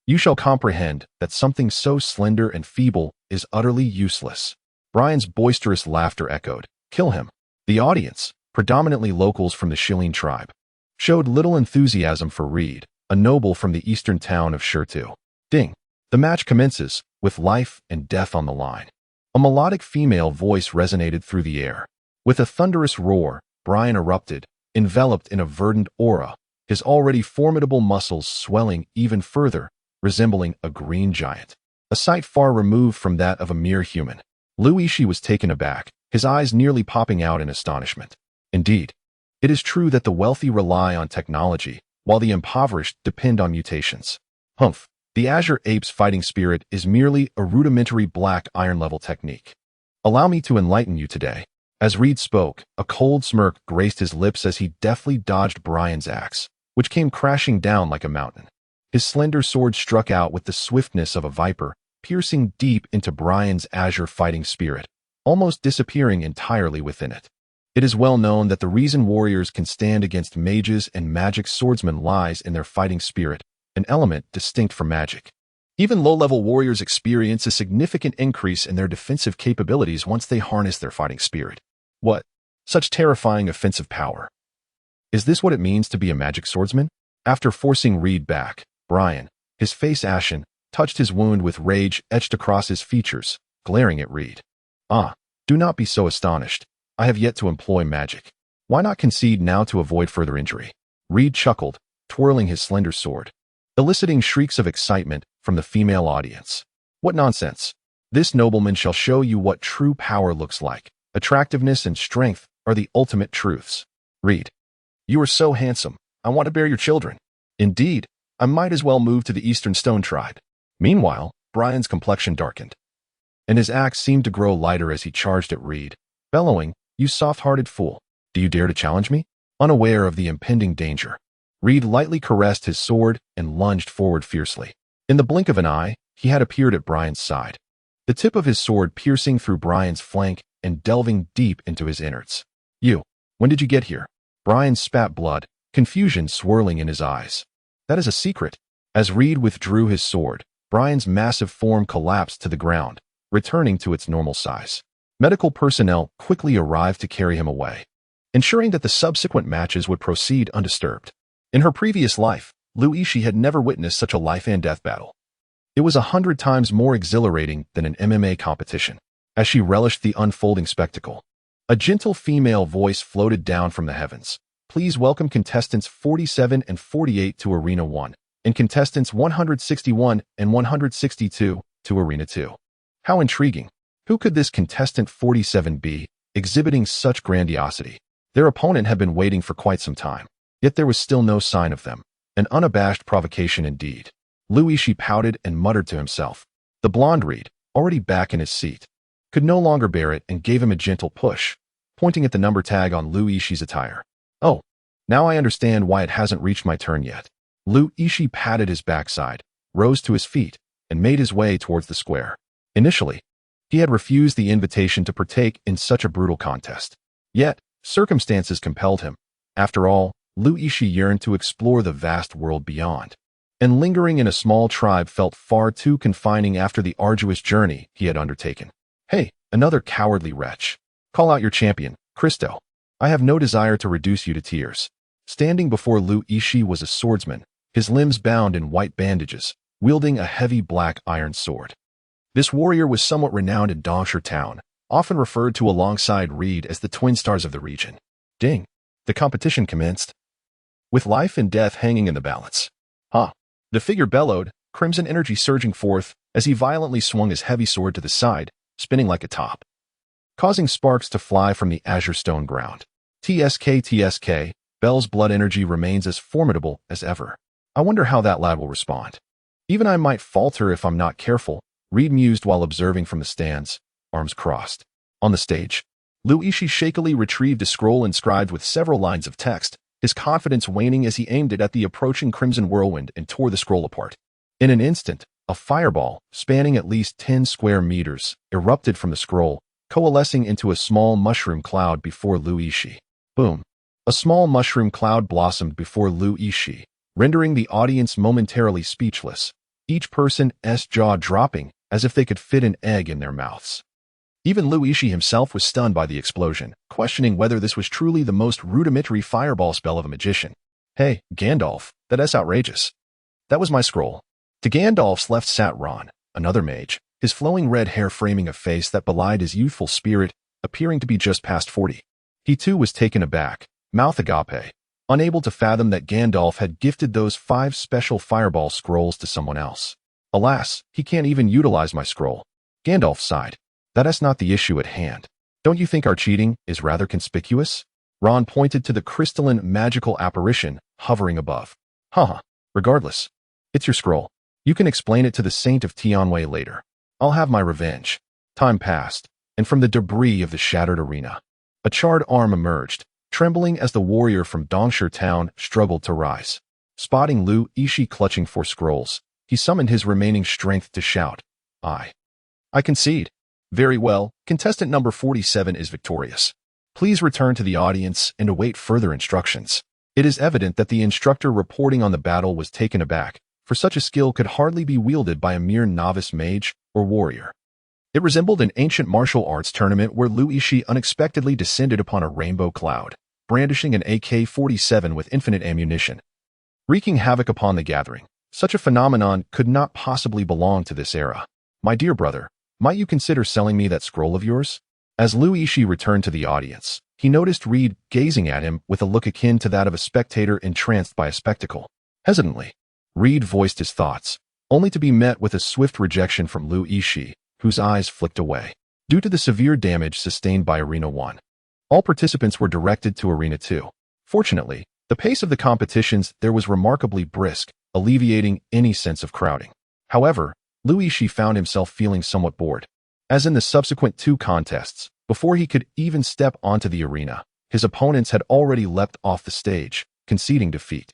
you shall comprehend that something so slender and feeble is utterly useless. Brian's boisterous laughter echoed. Kill him. The audience, predominantly locals from the Shilin tribe, showed little enthusiasm for Reed, a noble from the eastern town of Shirtu. Ding. The match commences, with life and death on the line. A melodic female voice resonated through the air. With a thunderous roar, Brian erupted, enveloped in a verdant aura, his already formidable muscles swelling even further, resembling a green giant, a sight far removed from that of a mere human. Yixi was taken aback, his eyes nearly popping out in astonishment. Indeed, it is true that the wealthy rely on technology, while the impoverished depend on mutations. Humph, the Azure Ape's fighting spirit is merely a rudimentary black iron-level technique. Allow me to enlighten you today. As Reed spoke, a cold smirk graced his lips as he deftly dodged Brian's axe, which came crashing down like a mountain. His slender sword struck out with the swiftness of a viper, piercing deep into Brian's azure fighting spirit, almost disappearing entirely within it. It is well known that the reason warriors can stand against mages and magic swordsmen lies in their fighting spirit, an element distinct from magic. Even low-level warriors experience a significant increase in their defensive capabilities once they harness their fighting spirit. What? Such terrifying offensive power. Is this what it means to be a magic swordsman? After forcing Reed back, Brian, his face ashen, touched his wound with rage etched across his features, glaring at Reed. Do not be so astonished. I have yet to employ magic. Why not concede now to avoid further injury? Reed chuckled, twirling his slender sword, eliciting shrieks of excitement from the female audience. What nonsense! This nobleman shall show you what true power looks like. Attractiveness and strength are the ultimate truths. Reed, you are so handsome. I want to bear your children. Indeed, I might as well move to the Eastern Stone tribe. Meanwhile, Brian's complexion darkened, and his axe seemed to grow lighter as he charged at Reed, bellowing, "You soft-hearted fool. Do you dare to challenge me?" Unaware of the impending danger, Reed lightly caressed his sword and lunged forward fiercely. In the blink of an eye, he had appeared at Brian's side, the tip of his sword piercing through Brian's flank and delving deep into his innards. When did you get here?" Brian spat blood, confusion swirling in his eyes. "That is a secret." As Reed withdrew his sword, Brian's massive form collapsed to the ground, returning to its normal size. Medical personnel quickly arrived to carry him away, ensuring that the subsequent matches would proceed undisturbed. In her previous life, Yixi had never witnessed such a life-and-death battle. It was 100 times more exhilarating than an MMA competition. As she relished the unfolding spectacle, a gentle female voice floated down from the heavens. "Please welcome contestants 47 and 48 to Arena 1, and contestants 161 and 162 to Arena 2. How intriguing. Who could this contestant 47 be, exhibiting such grandiosity?" Their opponent had been waiting for quite some time, yet there was still no sign of them. An unabashed provocation indeed. Yixi pouted and muttered to himself. The blonde Reed, already back in his seat, could no longer bear it and gave him a gentle push, pointing at the number tag on Yixi's attire. "Oh, Now I understand why it hasn't reached my turn yet. Yixi patted his backside, rose to his feet, and made his way towards the square. Initially, he had refused the invitation to partake in such a brutal contest. Yet, circumstances compelled him. After all, Yixi yearned to explore the vast world beyond. And lingering in a small tribe felt far too confining after the arduous journey he had undertaken. Hey, another cowardly wretch. Call out your champion, Christo. I have no desire to reduce you to tears. Standing before Yixi was a swordsman, his limbs bound in white bandages, wielding a heavy black iron sword. This warrior was somewhat renowned in Dongshi Town, often referred to alongside Reed as the twin stars of the region. Ding! The competition commenced. With life and death hanging in the balance. Ha! The figure bellowed, crimson energy surging forth as he violently swung his heavy sword to the side, spinning like a top, causing sparks to fly from the azure stone ground. TSK, Bell's blood energy remains as formidable as ever. I wonder how that lad will respond. Even I might falter if I'm not careful, Reed mused while observing from the stands, arms crossed. On the stage, Yixi shakily retrieved a scroll inscribed with several lines of text, his confidence waning as he aimed it at the approaching crimson whirlwind and tore the scroll apart. In an instant, a fireball, spanning at least 10 square meters, erupted from the scroll, coalescing into a small mushroom cloud before Yixi. Boom. A small mushroom cloud blossomed before Yixi, rendering the audience momentarily speechless, each person's jaw dropping as if they could fit an egg in their mouths. Even Yixi himself was stunned by the explosion, questioning whether this was truly the most rudimentary fireball spell of a magician. Hey, Gandalf, that's outrageous. That was my scroll. To Gandalf's left sat Ron, another mage, his flowing red hair framing a face that belied his youthful spirit, appearing to be just past 40. He too was taken aback, mouth agape, unable to fathom that Gandalf had gifted those 5 special fireball scrolls to someone else. Alas, he can't even utilize my scroll. Gandalf sighed. That's not the issue at hand. Don't you think our cheating is rather conspicuous? Ron pointed to the crystalline magical apparition hovering above. Regardless, it's your scroll. You can explain it to the Saint of Tianwei later. I'll have my revenge. Time passed, and from the debris of the shattered arena, a charred arm emerged, trembling as the warrior from Dongshi Town struggled to rise. Spotting Yixi clutching for scrolls, he summoned his remaining strength to shout, I concede. Very well, contestant number 47 is victorious. Please return to the audience and await further instructions. It is evident that the instructor reporting on the battle was taken aback, for such a skill could hardly be wielded by a mere novice mage or warrior. It resembled an ancient martial arts tournament where Yixi unexpectedly descended upon a rainbow cloud, brandishing an AK-47 with infinite ammunition, wreaking havoc upon the gathering. Such a phenomenon could not possibly belong to this era. My dear brother, might you consider selling me that scroll of yours? As Yixi returned to the audience, he noticed Reed gazing at him with a look akin to that of a spectator entranced by a spectacle. Hesitantly, Reed voiced his thoughts, only to be met with a swift rejection from Yixi, whose eyes flicked away. Due to the severe damage sustained by Arena 1, all participants were directed to Arena 2. Fortunately, the pace of the competitions there was remarkably brisk, alleviating any sense of crowding. However, Yixi found himself feeling somewhat bored. As in the subsequent 2 contests, before he could even step onto the arena, his opponents had already leapt off the stage, conceding defeat.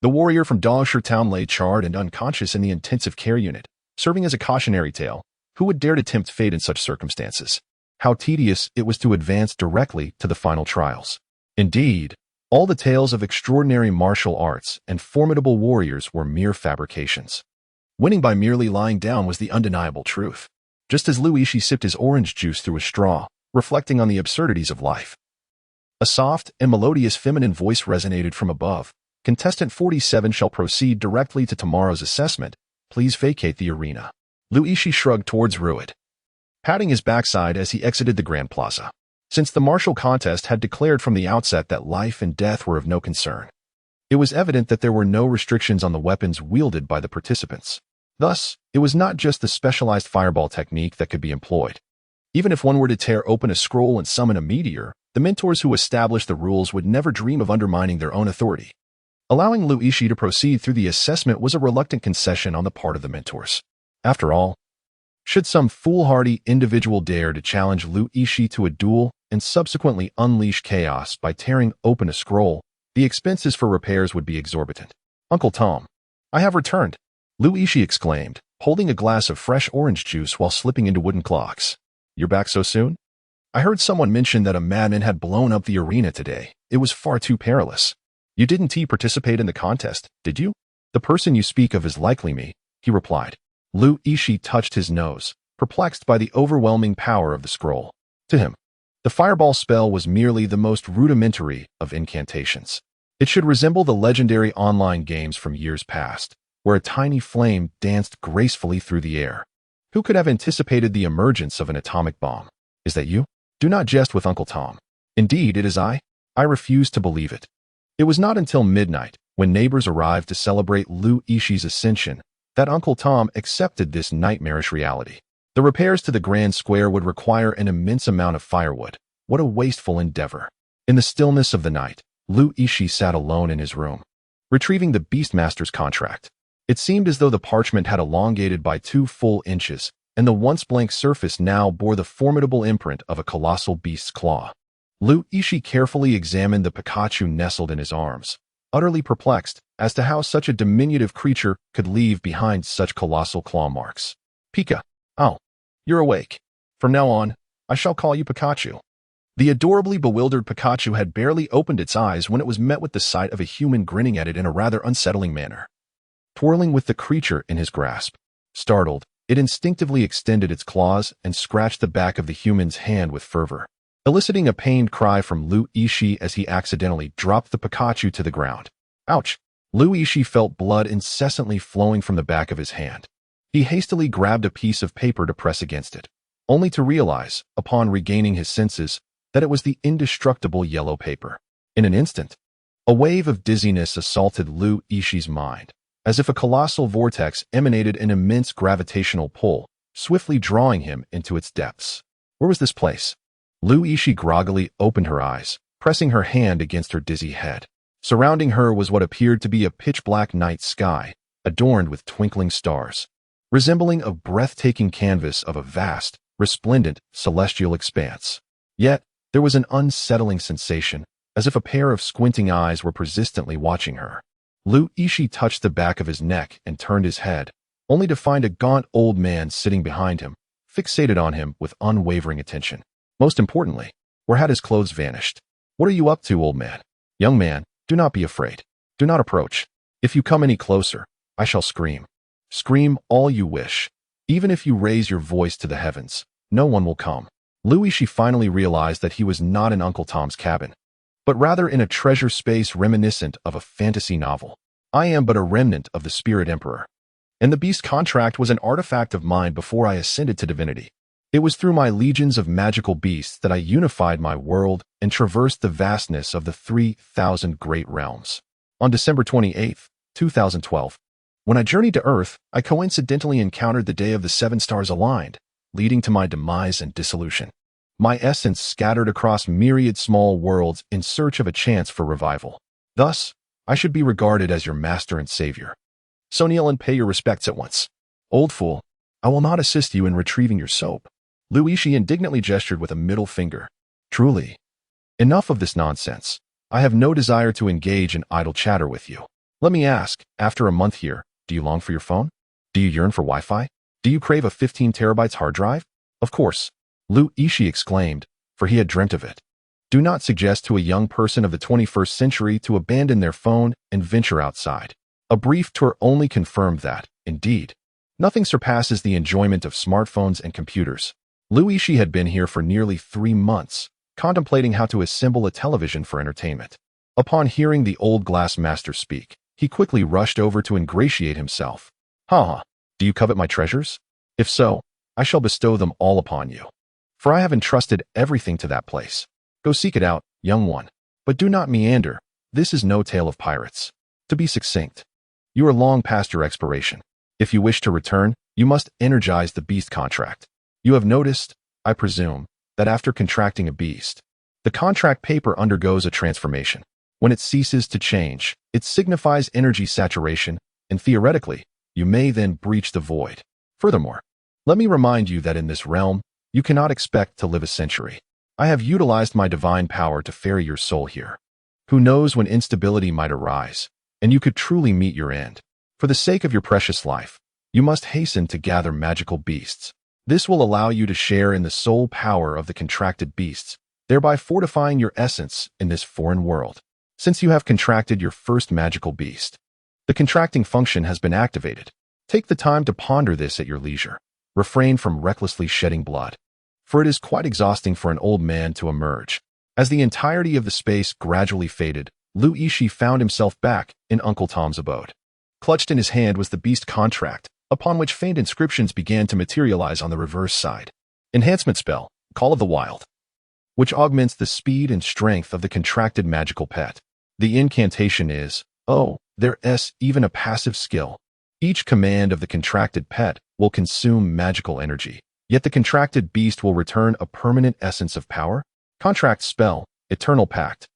The warrior from Dongshi Town lay charred and unconscious in the intensive care unit, serving as a cautionary tale. Who would dare to tempt fate in such circumstances? How tedious it was to advance directly to the final trials. Indeed, all the tales of extraordinary martial arts and formidable warriors were mere fabrications. Winning by merely lying down was the undeniable truth. Just as Yixi sipped his orange juice through a straw, reflecting on the absurdities of life. A soft and melodious feminine voice resonated from above. Contestant 47 shall proceed directly to tomorrow's assessment. Please vacate the arena. Yixi shrugged towards Rued, patting his backside as he exited the Grand Plaza. Since the martial contest had declared from the outset that life and death were of no concern, it was evident that there were no restrictions on the weapons wielded by the participants. Thus, it was not just the specialized fireball technique that could be employed. Even if one were to tear open a scroll and summon a meteor, the mentors who established the rules would never dream of undermining their own authority. Allowing Yixi to proceed through the assessment was a reluctant concession on the part of the mentors. After all, should some foolhardy individual dare to challenge Yixi to a duel and subsequently unleash chaos by tearing open a scroll, The expenses for repairs would be exorbitant. Uncle Tom, I have returned, Yixi exclaimed, holding a glass of fresh orange juice while slipping into wooden clocks. You're back so soon? I heard someone mention that a madman had blown up the arena today. It was far too perilous. You didn't participate in the contest, did you? The person you speak of is likely me, he replied. Yixi touched his nose, perplexed by the overwhelming power of the scroll. To him, the fireball spell was merely the most rudimentary of incantations. It should resemble the legendary online games from years past, where a tiny flame danced gracefully through the air. Who could have anticipated the emergence of an atomic bomb? Is that you? Do not jest with Uncle Tom. Indeed, it is I. I refuse to believe it. It was not until midnight, when neighbors arrived to celebrate Yixi's ascension, that Uncle Tom accepted this nightmarish reality. The repairs to the Grand Square would require an immense amount of firewood. What a wasteful endeavor. In the stillness of the night, Yixi sat alone in his room, retrieving the Beastmaster's contract. It seemed as though the parchment had elongated by 2 full inches, and the once blank surface now bore the formidable imprint of a colossal beast's claw. Yixi carefully examined the Pikachu nestled in his arms, utterly perplexed as to how such a diminutive creature could leave behind such colossal claw marks. Pika. Oh, you're awake. From now on, I shall call you Pikachu. The adorably bewildered Pikachu had barely opened its eyes when it was met with the sight of a human grinning at it in a rather unsettling manner. Twirling with the creature in his grasp, startled, it instinctively extended its claws and scratched the back of the human's hand with fervor, eliciting a pained cry from Yixi as he accidentally dropped the Pikachu to the ground. Ouch! Yixi felt blood incessantly flowing from the back of his hand. He hastily grabbed a piece of paper to press against it, only to realize, upon regaining his senses, that it was the indestructible yellow paper. In an instant, a wave of dizziness assaulted Yixi's mind, as if a colossal vortex emanated an immense gravitational pull, swiftly drawing him into its depths. Where was this place? Yixi groggily opened her eyes, pressing her hand against her dizzy head. Surrounding her was what appeared to be a pitch-black night sky, adorned with twinkling stars, resembling a breathtaking canvas of a vast, resplendent, celestial expanse. Yet, there was an unsettling sensation, as if a pair of squinting eyes were persistently watching her. Yixi touched the back of his neck and turned his head, only to find a gaunt old man sitting behind him, fixated on him with unwavering attention. Most importantly, where had his clothes vanished? What are you up to, old man? Young man, do not be afraid. Do not approach. If you come any closer, I shall scream. Scream all you wish. Even if you raise your voice to the heavens, no one will come. Yixi finally realized that he was not in Uncle Tom's cabin, but rather in a treasure space reminiscent of a fantasy novel. I am but a remnant of the Spirit Emperor, and the beast contract was an artifact of mine before I ascended to divinity. It was through my legions of magical beasts that I unified my world and traversed the vastness of the 3,000 great realms. On December 28, 2012, when I journeyed to Earth, I coincidentally encountered the day of the 7 stars aligned, leading to my demise and dissolution. My essence scattered across myriad small worlds in search of a chance for revival. Thus, I should be regarded as your master and savior. So kneel and pay your respects at once. Old fool, I will not assist you in retrieving your soap. Yixi indignantly gestured with a middle finger. Truly, enough of this nonsense. I have no desire to engage in idle chatter with you. Let me ask, after a month here, do you long for your phone? Do you yearn for Wi-Fi? Do you crave a 15 terabytes hard drive? Of course, Yixi exclaimed, for he had dreamt of it. Do not suggest to a young person of the 21st century to abandon their phone and venture outside. A brief tour only confirmed that, indeed, nothing surpasses the enjoyment of smartphones and computers. Yixi had been here for nearly 3 months, contemplating how to assemble a television for entertainment. Upon hearing the old glass master speak, he quickly rushed over to ingratiate himself. Ha! Do you covet my treasures? If so, I shall bestow them all upon you. For I have entrusted everything to that place. Go seek it out, young one. But do not meander. This is no tale of pirates. To be succinct, you are long past your expiration. If you wish to return, you must energize the beast contract. You have noticed, I presume, that after contracting a beast, the contract paper undergoes a transformation. When it ceases to change, it signifies energy saturation, and theoretically, you may then breach the void. Furthermore, let me remind you that in this realm, you cannot expect to live a century. I have utilized my divine power to ferry your soul here. Who knows when instability might arise, and you could truly meet your end. For the sake of your precious life, you must hasten to gather magical beasts. This will allow you to share in the soul power of the contracted beasts, thereby fortifying your essence in this foreign world. Since you have contracted your first magical beast, the contracting function has been activated. Take the time to ponder this at your leisure. Refrain from recklessly shedding blood, for it is quite exhausting for an old man to emerge. As the entirety of the space gradually faded, Yixi found himself back in Uncle Tom's abode. Clutched in his hand was the beast contract, upon which faint inscriptions began to materialize on the reverse side. Enhancement spell, Call of the Wild, which augments the speed and strength of the contracted magical pet. The incantation is, oh, there's even a passive skill. Each command of the contracted pet will consume magical energy, yet the contracted beast will return a permanent essence of power. Contract spell, Eternal Pact,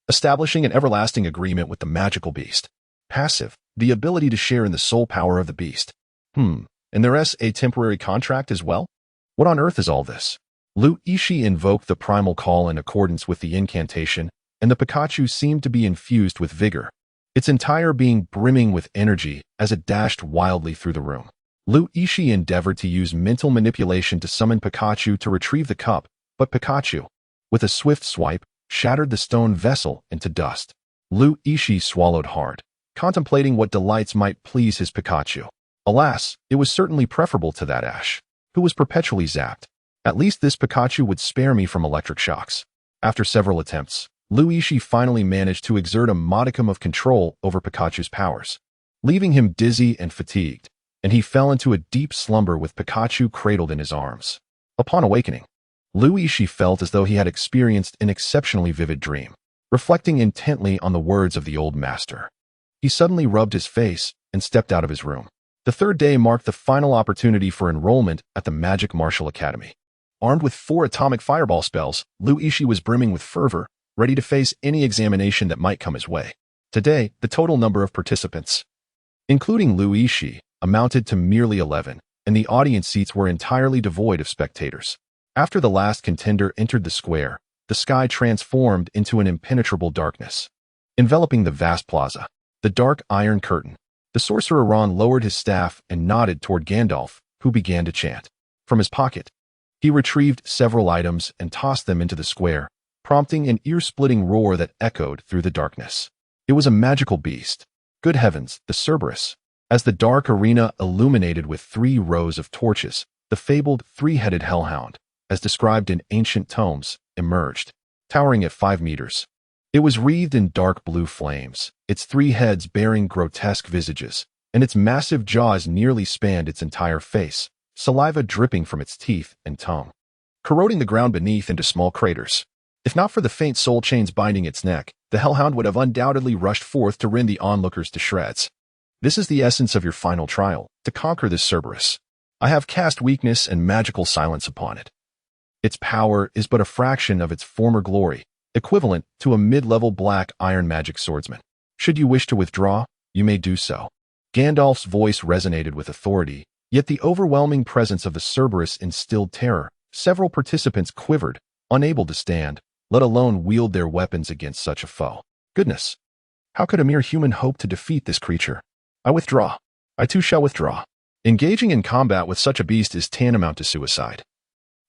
establishing an everlasting agreement with the magical beast. Passive, the ability to share in the soul power of the beast. And there's a temporary contract as well? What on earth is all this? Yixi invoked the primal call in accordance with the incantation, and the Pikachu seemed to be infused with vigor, its entire being brimming with energy as it dashed wildly through the room. Yixi endeavored to use mental manipulation to summon Pikachu to retrieve the cup, but Pikachu, with a swift swipe, shattered the stone vessel into dust. Yixi swallowed hard, contemplating what delights might please his Pikachu. Alas, it was certainly preferable to that Ash, who was perpetually zapped. At least this Pikachu would spare me from electric shocks. After several attempts, Yixi finally managed to exert a modicum of control over Pikachu's powers, leaving him dizzy and fatigued, and he fell into a deep slumber with Pikachu cradled in his arms. Upon awakening, Yixi felt as though he had experienced an exceptionally vivid dream. Reflecting intently on the words of the old master, he suddenly rubbed his face and stepped out of his room. The third day marked the final opportunity for enrollment at the Magic Martial Academy. Armed with 4 atomic fireball spells, Yixi was brimming with fervor, ready to face any examination that might come his way. Today, the total number of participants, including Yixi, amounted to merely 11, and the audience seats were entirely devoid of spectators. After the last contender entered the square, the sky transformed into an impenetrable darkness, enveloping the vast plaza. The dark iron curtain. The sorcerer Ron lowered his staff and nodded toward Gandalf, who began to chant. From his pocket, he retrieved several items and tossed them into the square, prompting an ear-splitting roar that echoed through the darkness. It was a magical beast. Good heavens, the Cerberus. As the dark arena illuminated with 3 rows of torches, the fabled 3-headed hellhound, as described in ancient tomes, emerged, towering at 5 meters. It was wreathed in dark blue flames, its 3 heads bearing grotesque visages, and its massive jaws nearly spanned its entire face, saliva dripping from its teeth and tongue, corroding the ground beneath into small craters. If not for the faint soul chains binding its neck, the hellhound would have undoubtedly rushed forth to rend the onlookers to shreds. This is the essence of your final trial, to conquer this Cerberus. I have cast weakness and magical silence upon it. Its power is but a fraction of its former glory, equivalent to a mid-level black iron magic swordsman. Should you wish to withdraw, you may do so. Gandalf's voice resonated with authority, yet the overwhelming presence of the Cerberus instilled terror. Several participants quivered, unable to stand, let alone wield their weapons against such a foe. Goodness! How could a mere human hope to defeat this creature? I withdraw. I too shall withdraw. Engaging in combat with such a beast is tantamount to suicide.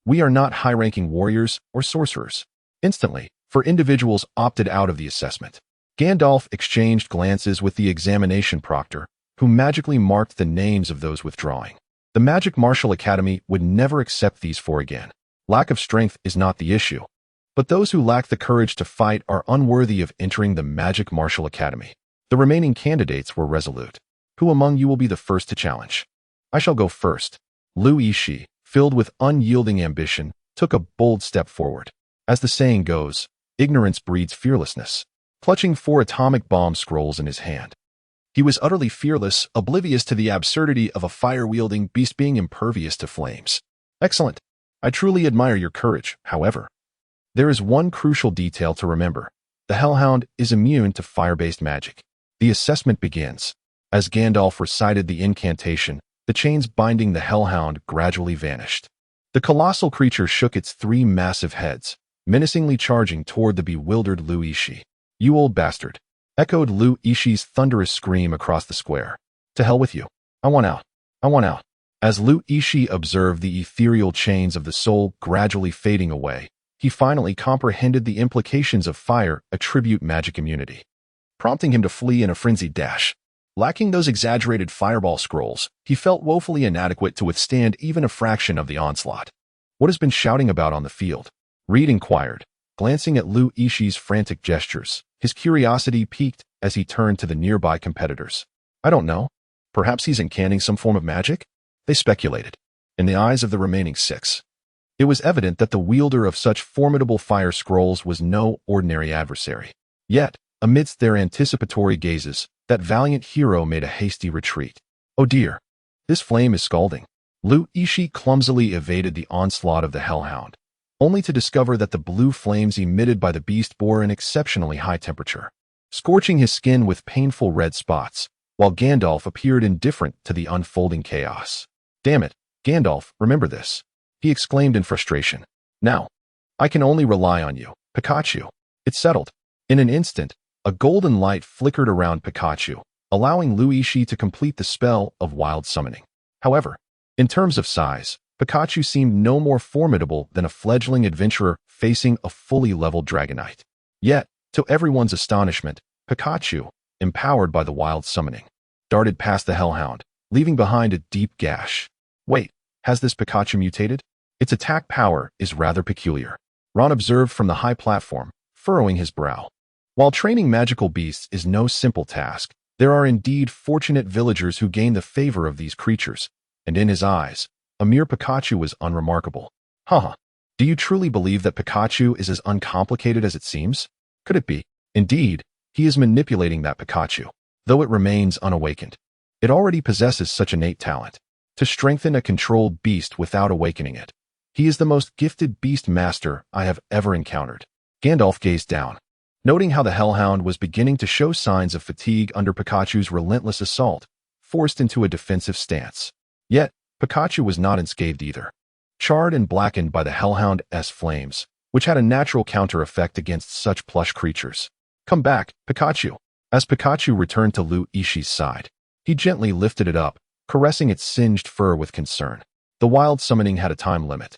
We are not high-ranking warriors or sorcerers. Instantly, for individuals opted out of the assessment, Gandalf exchanged glances with the examination proctor, who magically marked the names of those withdrawing. The Magic Martial Academy would never accept these 4 again. Lack of strength is not the issue, but those who lack the courage to fight are unworthy of entering the Magic Martial Academy. The remaining candidates were resolute. Who among you will be the first to challenge? I shall go first. Yixi, filled with unyielding ambition, took a bold step forward. As the saying goes, ignorance breeds fearlessness. Clutching 4 atomic bomb scrolls in his hand, he was utterly fearless, oblivious to the absurdity of a fire-wielding beast being impervious to flames. Excellent. I truly admire your courage, however. There is one crucial detail to remember. The Hellhound is immune to fire-based magic. The assessment begins. As Gandalf recited the incantation, the chains binding the Hellhound gradually vanished. The colossal creature shook its 3 massive heads, menacingly charging toward the bewildered Yixi. You old bastard, echoed Lu Ishi's thunderous scream across the square. To hell with you. I want out. I want out. As Lu Ishi observed the ethereal chains of the soul gradually fading away, he finally comprehended the implications of fire attribute magic immunity, prompting him to flee in a frenzied dash. Lacking those exaggerated fireball scrolls, he felt woefully inadequate to withstand even a fraction of the onslaught. What has been shouting about on the field? Reed inquired, glancing at Lu Ishi's frantic gestures. His curiosity piqued as he turned to the nearby competitors. I don't know. Perhaps he's incanting some form of magic? They speculated. In the eyes of the remaining 6, it was evident that the wielder of such formidable fire scrolls was no ordinary adversary. Yet, amidst their anticipatory gazes, that valiant hero made a hasty retreat. Oh dear, this flame is scalding. Lu Ishi clumsily evaded the onslaught of the hellhound, only to discover that the blue flames emitted by the beast bore an exceptionally high temperature, scorching his skin with painful red spots, while Gandalf appeared indifferent to the unfolding chaos. Damn it, Gandalf, remember this, he exclaimed in frustration. Now, I can only rely on you, Pikachu. It's settled. In an instant, a golden light flickered around Pikachu, allowing Lu Ishi to complete the spell of wild summoning. However, in terms of size, Pikachu seemed no more formidable than a fledgling adventurer facing a fully leveled Dragonite. Yet, to everyone's astonishment, Pikachu, empowered by the wild summoning, darted past the hellhound, leaving behind a deep gash. Wait, has this Pikachu mutated? Its attack power is rather peculiar, Ron observed from the high platform, furrowing his brow. While training magical beasts is no simple task, there are indeed fortunate villagers who gain the favor of these creatures, and in his eyes, a mere Pikachu was unremarkable. Haha, do you truly believe that Pikachu is as uncomplicated as it seems? Could it be? Indeed, he is manipulating that Pikachu, though it remains unawakened. It already possesses such innate talent to strengthen a controlled beast without awakening it. He is the most gifted beast master I have ever encountered. Gandalf gazed down, noting how the hellhound was beginning to show signs of fatigue under Pikachu's relentless assault, forced into a defensive stance. Yet, Pikachu was not unscathed either, charred and blackened by the hellhound's flames, which had a natural counter effect against such plush creatures. Come back, Pikachu. As Pikachu returned to Lu Ishi's side, he gently lifted it up, caressing its singed fur with concern. The wild summoning had a time limit,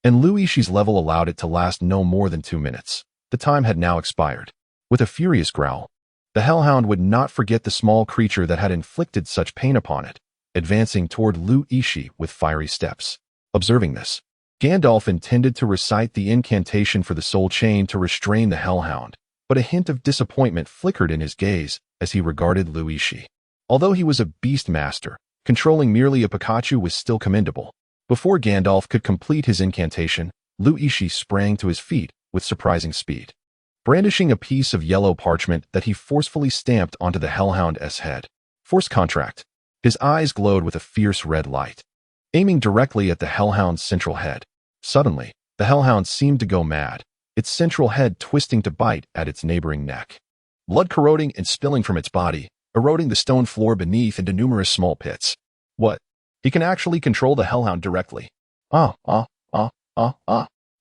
and Lu Ishi's level allowed it to last no more than 2 minutes. The time had now expired. With a furious growl, the hellhound would not forget the small creature that had inflicted such pain upon it, advancing toward Lu Ishi with fiery steps. Observing this, Gandalf intended to recite the incantation for the soul chain to restrain the hellhound, but a hint of disappointment flickered in his gaze as he regarded Lu Ishi. Although he was a beast master, controlling merely a Pikachu was still commendable. Before Gandalf could complete his incantation, Lu Ishi sprang to his feet with surprising speed, brandishing a piece of yellow parchment that he forcefully stamped onto the hellhound's head. Force contract. His eyes glowed with a fierce red light, aiming directly at the hellhound's central head. Suddenly, the hellhound seemed to go mad, its central head twisting to bite at its neighboring neck. Blood corroding and spilling from its body, eroding the stone floor beneath into numerous small pits. What? He can actually control the hellhound directly.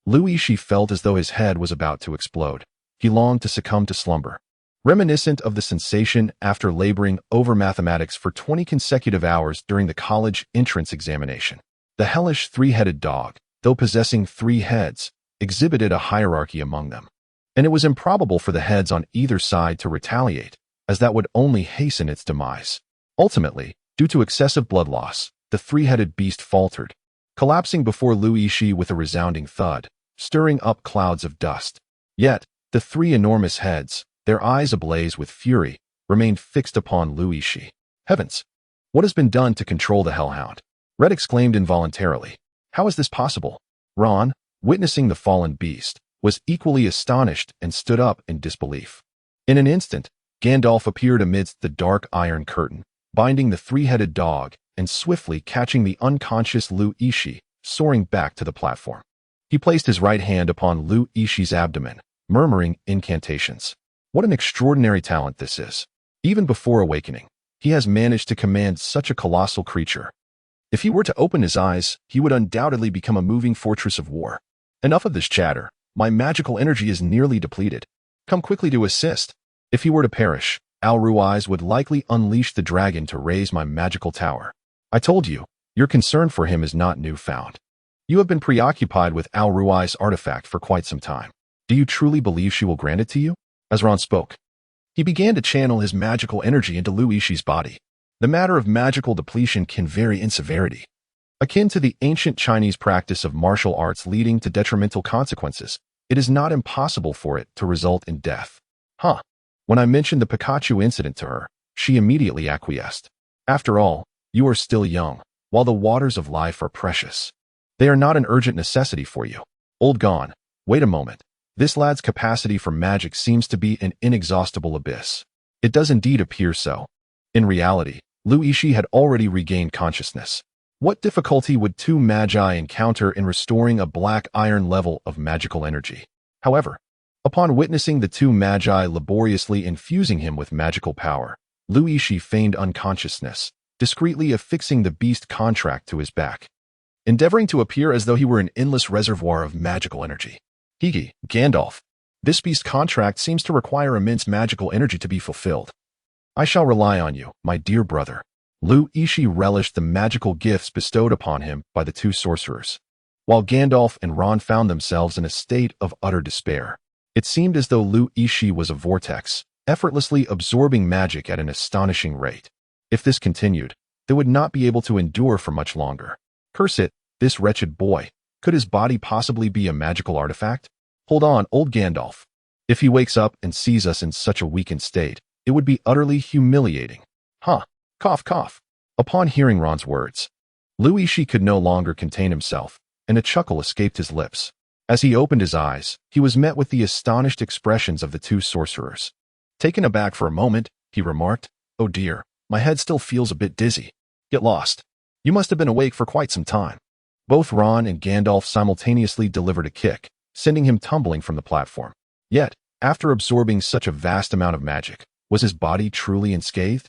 Lu Ishi felt as though his head was about to explode. He longed to succumb to slumber, reminiscent of the sensation after laboring over mathematics for 20 consecutive hours during the college entrance examination. The hellish three-headed dog, though possessing 3 heads, exhibited a hierarchy among them, and it was improbable for the heads on either side to retaliate, as that would only hasten its demise. Ultimately, due to excessive blood loss, the 3-headed beast faltered, collapsing before Lu Ishi with a resounding thud, stirring up clouds of dust. Yet, the 3 enormous heads, their eyes ablaze with fury, remained fixed upon Lu Ishi. Heavens! What has been done to control the hellhound? Red exclaimed involuntarily. How is this possible? Ron, witnessing the fallen beast, was equally astonished and stood up in disbelief. In an instant, Gandalf appeared amidst the dark iron curtain, binding the 3-headed dog and swiftly catching the unconscious Lu Ishi, soaring back to the platform. He placed his right hand upon Lu Ishi's abdomen, murmuring incantations. What an extraordinary talent this is. Even before awakening, he has managed to command such a colossal creature. If he were to open his eyes, he would undoubtedly become a moving fortress of war. Enough of this chatter. My magical energy is nearly depleted. Come quickly to assist. If he were to perish, Al-Ruiz would likely unleash the dragon to raise my magical tower. I told you, your concern for him is not newfound. You have been preoccupied with Al-Rui's artifact for quite some time. Do you truly believe she will grant it to you? As Ron spoke, he began to channel his magical energy into Lu Yixi's body. The matter of magical depletion can vary in severity. Akin to the ancient Chinese practice of martial arts leading to detrimental consequences, it is not impossible for it to result in death. When I mentioned the Pikachu incident to her, she immediately acquiesced. After all, you are still young, while the waters of life are precious. They are not an urgent necessity for you. Old gone. Wait a moment. This lad's capacity for magic seems to be an inexhaustible abyss. It does indeed appear so. In reality, Lu Yixi had already regained consciousness. What difficulty would two magi encounter in restoring a black iron level of magical energy? However, upon witnessing the two magi laboriously infusing him with magical power, Lu Yixi feigned unconsciousness, discreetly affixing the beast contract to his back, endeavoring to appear as though he were an endless reservoir of magical energy. Gandalf, this beast contract seems to require immense magical energy to be fulfilled. I shall rely on you, my dear brother. Lu Yixi relished the magical gifts bestowed upon him by the two sorcerers. While Gandalf and Ron found themselves in a state of utter despair, it seemed as though Lu Yixi was a vortex, effortlessly absorbing magic at an astonishing rate. If this continued, they would not be able to endure for much longer. Curse it, this wretched boy. Could his body possibly be a magical artifact? Hold on, old Gandalf. If he wakes up and sees us in such a weakened state, it would be utterly humiliating. Cough, cough. Upon hearing Ron's words, Lu Yixi could no longer contain himself, and a chuckle escaped his lips. As he opened his eyes, he was met with the astonished expressions of the two sorcerers. Taken aback for a moment, he remarked, "Oh dear, my head still feels a bit dizzy. Get lost. You must have been awake for quite some time." Both Ron and Gandalf simultaneously delivered a kick, sending him tumbling from the platform. Yet, after absorbing such a vast amount of magic, was his body truly unscathed?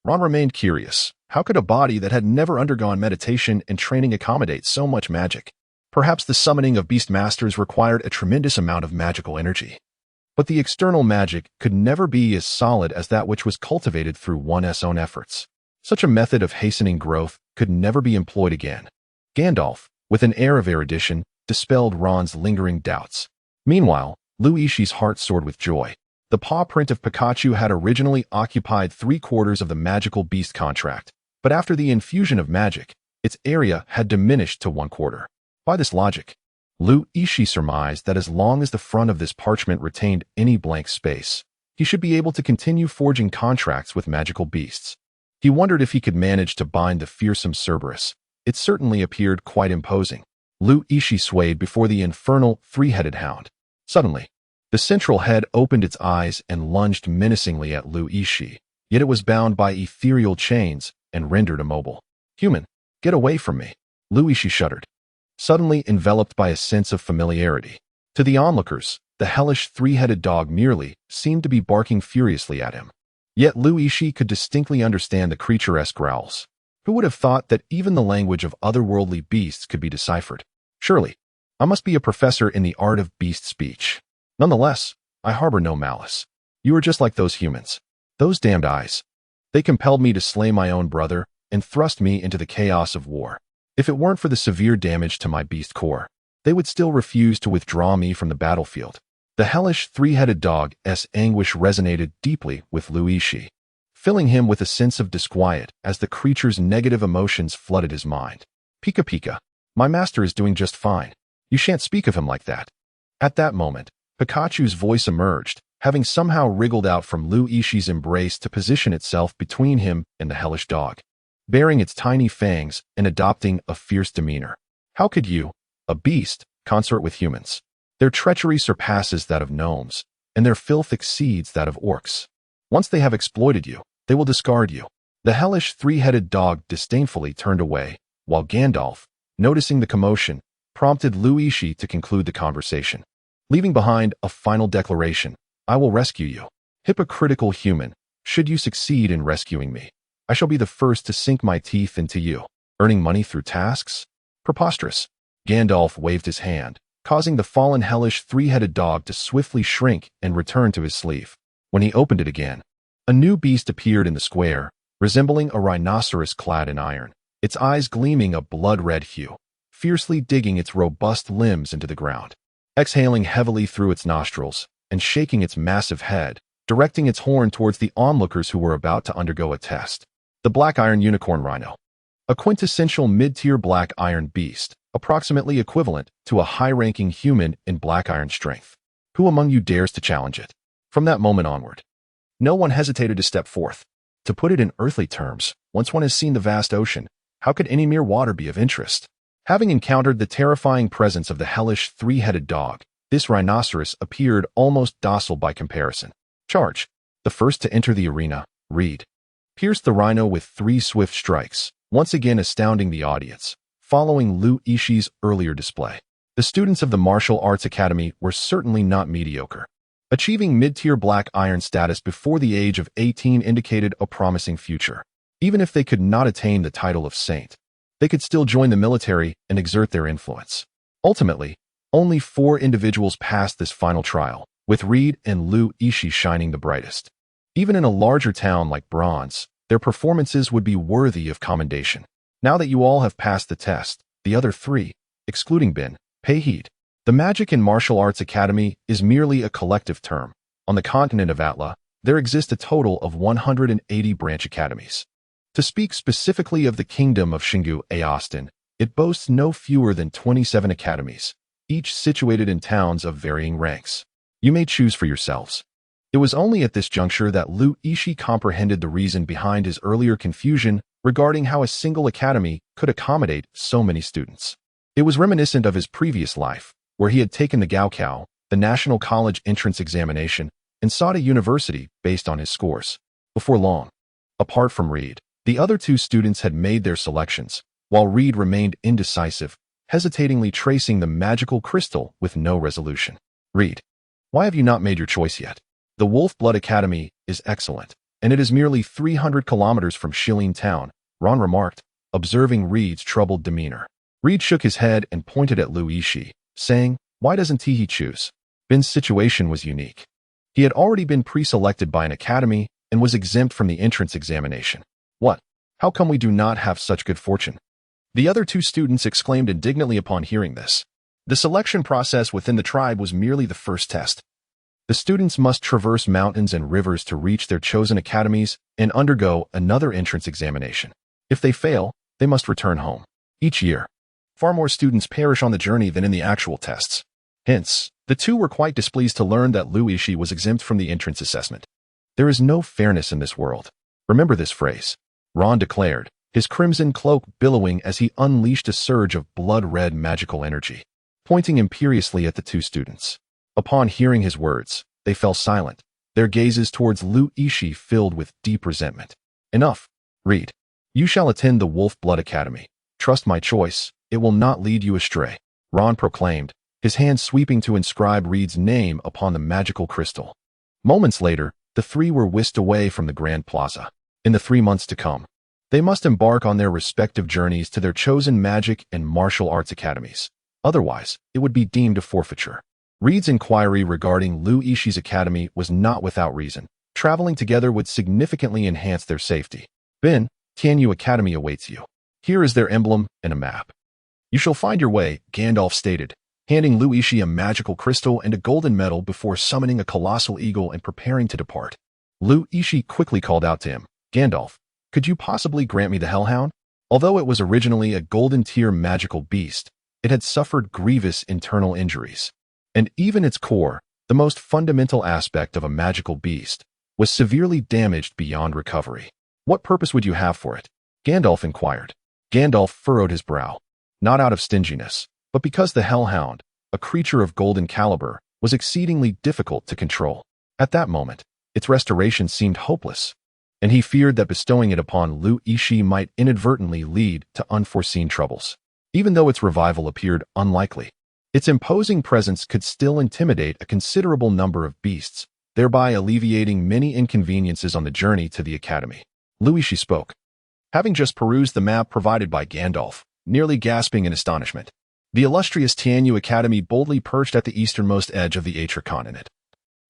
Ron remained curious. How could a body that had never undergone meditation and training accommodate so much magic? Perhaps the summoning of beast masters required a tremendous amount of magical energy. But the external magic could never be as solid as that which was cultivated through one's own efforts. Such a method of hastening growth could never be employed again. Gandalf, with an air of erudition, dispelled Ron's lingering doubts. Meanwhile, Lu Yixi's heart soared with joy. The paw print of Pikachu had originally occupied 3/4 of the magical beast contract, but after the infusion of magic, its area had diminished to 1/4. By this logic, Lu Yixi surmised that as long as the front of this parchment retained any blank space, he should be able to continue forging contracts with magical beasts. He wondered if he could manage to bind the fearsome Cerberus. It certainly appeared quite imposing. Lu Yixi swayed before the infernal three-headed hound. Suddenly, the central head opened its eyes and lunged menacingly at Lu Yixi, yet it was bound by ethereal chains and rendered immobile. "Human, get away from me." Lu Yixi shuddered, suddenly enveloped by a sense of familiarity. To the onlookers, the hellish three-headed dog merely seemed to be barking furiously at him. Yet Lu Yixi could distinctly understand the creaturesque growls. Who would have thought that even the language of otherworldly beasts could be deciphered? Surely, I must be a professor in the art of beast speech. Nonetheless, I harbor no malice. You are just like those humans. Those damned eyes. They compelled me to slay my own brother and thrust me into the chaos of war. If it weren't for the severe damage to my beast core, they would still refuse to withdraw me from the battlefield. The hellish three-headed dog's anguish resonated deeply with Lu Yixi, filling him with a sense of disquiet as the creature's negative emotions flooded his mind. "Pika Pika, my master is doing just fine. You shan't speak of him like that." At that moment, Pikachu's voice emerged, having somehow wriggled out from Lu Yixi's embrace to position itself between him and the hellish dog, baring its tiny fangs and adopting a fierce demeanor. "How could you, a beast, consort with humans? Their treachery surpasses that of gnomes, and their filth exceeds that of orcs. Once they have exploited you, they will discard you." The hellish three-headed dog disdainfully turned away, while Gandalf, noticing the commotion, prompted Lu Yixi to conclude the conversation. Leaving behind a final declaration, "I will rescue you. Hypocritical human, should you succeed in rescuing me, I shall be the first to sink my teeth into you. Earning money through tasks? Preposterous." Gandalf waved his hand, causing the fallen hellish three-headed dog to swiftly shrink and return to his sleeve. When he opened it again, a new beast appeared in the square, resembling a rhinoceros clad in iron, its eyes gleaming a blood-red hue, fiercely digging its robust limbs into the ground. Exhaling heavily through its nostrils and shaking its massive head, directing its horn towards the onlookers who were about to undergo a test. The Black Iron Unicorn Rhino. A quintessential mid-tier black iron beast, approximately equivalent to a high-ranking human in black iron strength. Who among you dares to challenge it? From that moment onward, no one hesitated to step forth. To put it in earthly terms, once one has seen the vast ocean, how could any mere water be of interest? Having encountered the terrifying presence of the hellish three-headed dog, this rhinoceros appeared almost docile by comparison. Charge. The first to enter the arena, Reed pierced the rhino with 3 swift strikes, once again astounding the audience. Following Liu Yixi's earlier display, the students of the Martial Arts Academy were certainly not mediocre. Achieving mid-tier black iron status before the age of 18 indicated a promising future. Even if they could not attain the title of saint, they could still join the military and exert their influence. Ultimately, only 4 individuals passed this final trial, with Reed and Liu Yixi shining the brightest. Even in a larger town like Bronze, their performances would be worthy of commendation. Now that you all have passed the test, the other 3, excluding Ben, pay heed. The Magic and Martial Arts Academy is merely a collective term. On the continent of Atla, there exist a total of 180 branch academies. To speak specifically of the Kingdom of Xingu Aostin, it boasts no fewer than 27 academies, each situated in towns of varying ranks. You may choose for yourselves. It was only at this juncture that Liu Yixi comprehended the reason behind his earlier confusion regarding how a single academy could accommodate so many students. It was reminiscent of his previous life, where he had taken the Gaokao, the National College Entrance Examination, and sought a university based on his scores. Before long, apart from Reed, the other 2 students had made their selections, while Reed remained indecisive, hesitatingly tracing the magical crystal with no resolution. Reed, why have you not made your choice yet? The Wolf Blood Academy is excellent, and it is merely 300 kilometers from Shilin town, Ron remarked, observing Reed's troubled demeanor. Reed shook his head and pointed at Liu Yixi, saying, why doesn't he choose? Ben's situation was unique. He had already been pre-selected by an academy and was exempt from the entrance examination. What? How come we do not have such good fortune? The other 2 students exclaimed indignantly upon hearing this. The selection process within the tribe was merely the first test. The students must traverse mountains and rivers to reach their chosen academies and undergo another entrance examination. If they fail, they must return home. Each year, far more students perish on the journey than in the actual tests. Hence, the 2 were quite displeased to learn that Liu Yixi was exempt from the entrance assessment. There is no fairness in this world. Remember this phrase, Ron declared, his crimson cloak billowing as he unleashed a surge of blood-red magical energy, pointing imperiously at the 2 students. Upon hearing his words, they fell silent, their gazes towards Liu Yixi filled with deep resentment. Enough, Reed. You shall attend the Wolf Blood Academy. Trust my choice, it will not lead you astray, Ron proclaimed, his hand sweeping to inscribe Reed's name upon the magical crystal. Moments later, the 3 were whisked away from the Grand Plaza. In the 3 months to come, they must embark on their respective journeys to their chosen magic and martial arts academies. Otherwise, it would be deemed a forfeiture. Reed's inquiry regarding Liu Yixi's academy was not without reason. Traveling together would significantly enhance their safety. Ben, Tianyu Academy awaits you. Here is their emblem and a map. You shall find your way, Gandalf stated, handing Liu Yixi a magical crystal and a golden medal before summoning a colossal eagle and preparing to depart. Liu Yixi quickly called out to him, Gandalf, could you possibly grant me the Hellhound? Although it was originally a golden-tier magical beast, it had suffered grievous internal injuries. And even its core, the most fundamental aspect of a magical beast, was severely damaged beyond recovery. What purpose would you have for it? Gandalf inquired. Gandalf furrowed his brow, not out of stinginess, but because the Hellhound, a creature of golden caliber, was exceedingly difficult to control. At that moment, its restoration seemed hopeless, and he feared that bestowing it upon Liu Yixi might inadvertently lead to unforeseen troubles. Even though its revival appeared unlikely, its imposing presence could still intimidate a considerable number of beasts, thereby alleviating many inconveniences on the journey to the academy. Liu Yixi spoke, having just perused the map provided by Gandalf, nearly gasping in astonishment. The illustrious Tianyu Academy boldly perched at the easternmost edge of the Aether continent.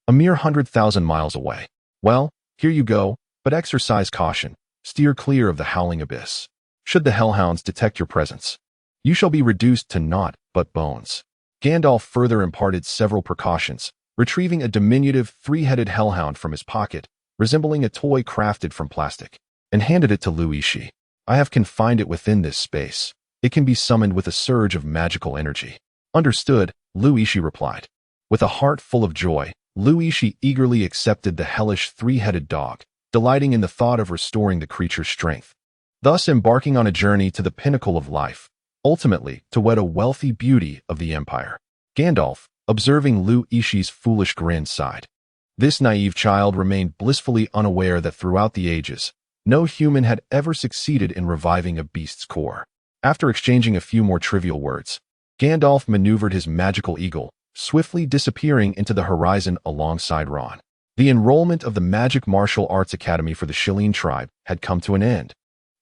a mere 100,000 miles away. Well, here you go, but exercise caution. Steer clear of the howling abyss. Should the hellhounds detect your presence, you shall be reduced to naught but bones. Gandalf further imparted several precautions, retrieving a diminutive three-headed hellhound from his pocket, resembling a toy crafted from plastic, and handed it to Yixi. I have confined it within this space. It can be summoned with a surge of magical energy. Understood, Yixi replied. With a heart full of joy, Yixi eagerly accepted the hellish three-headed dog, delighting in the thought of restoring the creature's strength, thus embarking on a journey to the pinnacle of life, ultimately to wed a wealthy beauty of the Empire. Gandalf, observing Yixi's foolish grin, sighed. This naive child remained blissfully unaware that throughout the ages, no human had ever succeeded in reviving a beast's core. After exchanging a few more trivial words, Gandalf maneuvered his magical eagle, swiftly disappearing into the horizon alongside Ron. The enrollment of the Magic Martial Arts Academy for the Shilleen tribe had come to an end,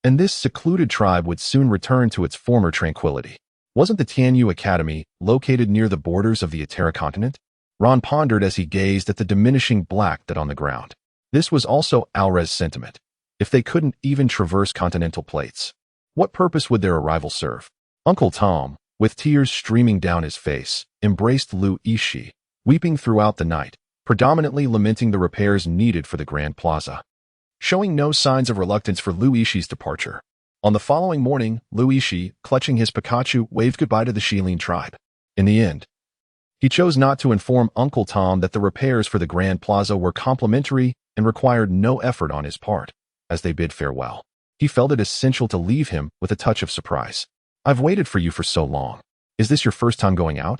and this secluded tribe would soon return to its former tranquility. Wasn't the Tianyu Academy located near the borders of the Atera continent? Ron pondered as he gazed at the diminishing black dot on the ground. This was also Alrez's sentiment. If they couldn't even traverse continental plates, what purpose would their arrival serve? Uncle Tom, with tears streaming down his face, embraced Yixi, weeping throughout the night, predominantly lamenting the repairs needed for the Grand Plaza, showing no signs of reluctance for Yixi's departure. On the following morning, Yixi, clutching his Pikachu, waved goodbye to the Shilleen tribe. In the end, he chose not to inform Uncle Tom that the repairs for the Grand Plaza were complimentary and required no effort on his part. As they bid farewell, he felt it essential to leave him with a touch of surprise. I've waited for you for so long. Is this your first time going out?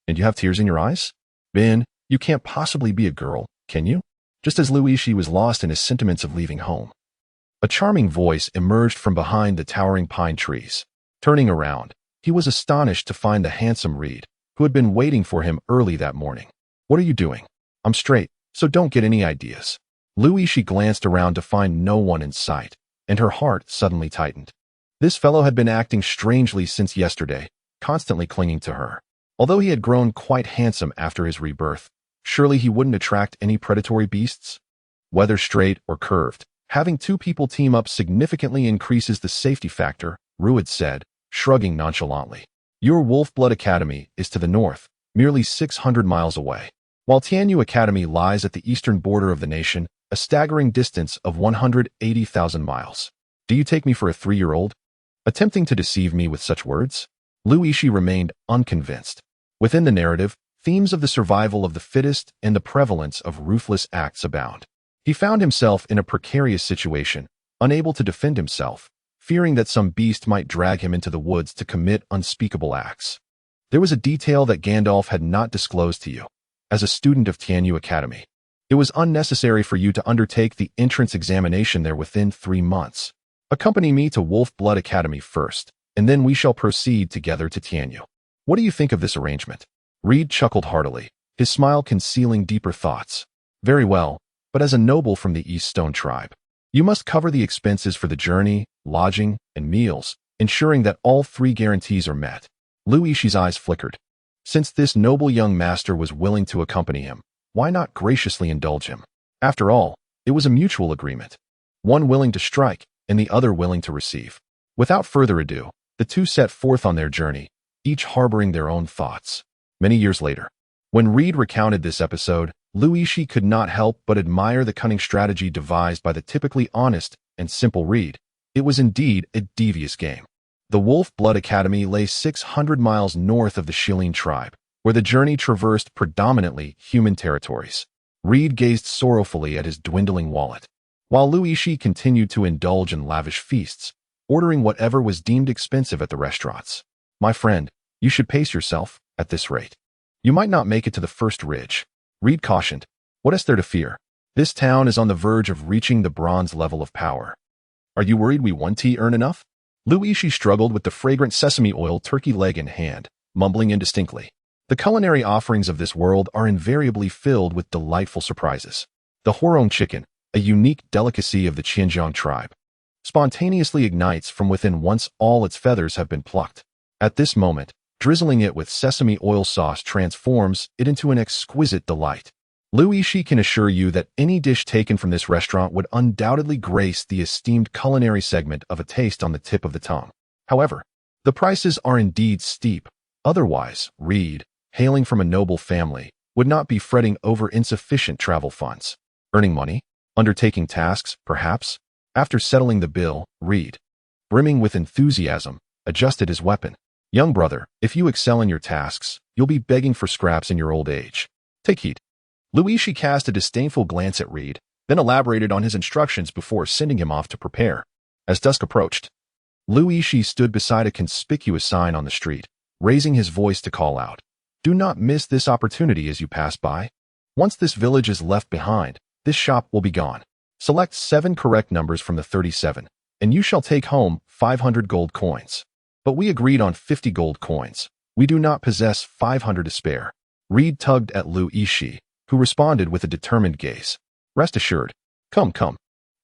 And you have tears in your eyes? Ben, you can't possibly be a girl, can you? Just as Yixi was lost in his sentiments of leaving home, a charming voice emerged from behind the towering pine trees. Turning around, he was astonished to find the handsome Reed, who had been waiting for him early that morning. What are you doing? I'm straight, so don't get any ideas. Yixi glanced around to find no one in sight, and her heart suddenly tightened. This fellow had been acting strangely since yesterday, constantly clinging to her. Although he had grown quite handsome after his rebirth, surely he wouldn't attract any predatory beasts? Whether straight or curved, having two people team up significantly increases the safety factor, Ruud said, shrugging nonchalantly. Your Wolfblood Academy is to the north, merely 600 miles away, while Tianyu Academy lies at the eastern border of the nation, a staggering distance of 180,000 miles. Do you take me for a 3-year-old? Attempting to deceive me with such words? Yixi remained unconvinced. Within the narrative, themes of the survival of the fittest and the prevalence of ruthless acts abound. He found himself in a precarious situation, unable to defend himself, fearing that some beast might drag him into the woods to commit unspeakable acts. There was a detail that Gandalf had not disclosed to you. As a student of Tianyu Academy, it was unnecessary for you to undertake the entrance examination there within 3 months. Accompany me to Wolfblood Academy first, and then we shall proceed together to Tianyu. What do you think of this arrangement? Reed chuckled heartily, his smile concealing deeper thoughts. Very well, but as a noble from the East Stone tribe, you must cover the expenses for the journey, lodging, and meals, ensuring that all 3 guarantees are met. Yixi's eyes flickered. Since this noble young master was willing to accompany him, why not graciously indulge him? After all, it was a mutual agreement, one willing to strike and the other willing to receive. Without further ado, the two set forth on their journey, each harboring their own thoughts. Many years later, when Reed recounted this episode, Yixi could not help but admire the cunning strategy devised by the typically honest and simple Reed. It was indeed a devious game. The Wolfblood Academy lay 600 miles north of the Shilleen tribe, where the journey traversed predominantly human territories. Reed gazed sorrowfully at his dwindling wallet, while Yixi continued to indulge in lavish feasts, ordering whatever was deemed expensive at the restaurants. My friend, you should pace yourself. At this rate, you might not make it to the first ridge. Reed cautioned. What is there to fear? This town is on the verge of reaching the bronze level of power. Are you worried we won't earn enough? Yixi struggled with the fragrant sesame oil turkey leg in hand, mumbling indistinctly. The culinary offerings of this world are invariably filled with delightful surprises. The Horong chicken, a unique delicacy of the Xinjiang tribe, spontaneously ignites from within once all its feathers have been plucked. At this moment, drizzling it with sesame oil sauce transforms it into an exquisite delight. Yixi can assure you that any dish taken from this restaurant would undoubtedly grace the esteemed culinary segment of a taste on the tip of the tongue. However, the prices are indeed steep. Otherwise, Reed, hailing from a noble family, would not be fretting over insufficient travel funds. Earning money? Undertaking tasks, perhaps? After settling the bill, Reed, brimming with enthusiasm, adjusted his weapon. Young brother, if you excel in your tasks, you'll be begging for scraps in your old age. Take heed. Yixi cast a disdainful glance at Reed, then elaborated on his instructions before sending him off to prepare. As dusk approached, Yixi stood beside a conspicuous sign on the street, raising his voice to call out, "Do not miss this opportunity as you pass by. Once this village is left behind, this shop will be gone. Select 7 correct numbers from the 37, and you shall take home 500 gold coins." But we agreed on 50 gold coins. We do not possess 500 to spare. Reed tugged at Yixi, who responded with a determined gaze. Rest assured. Come,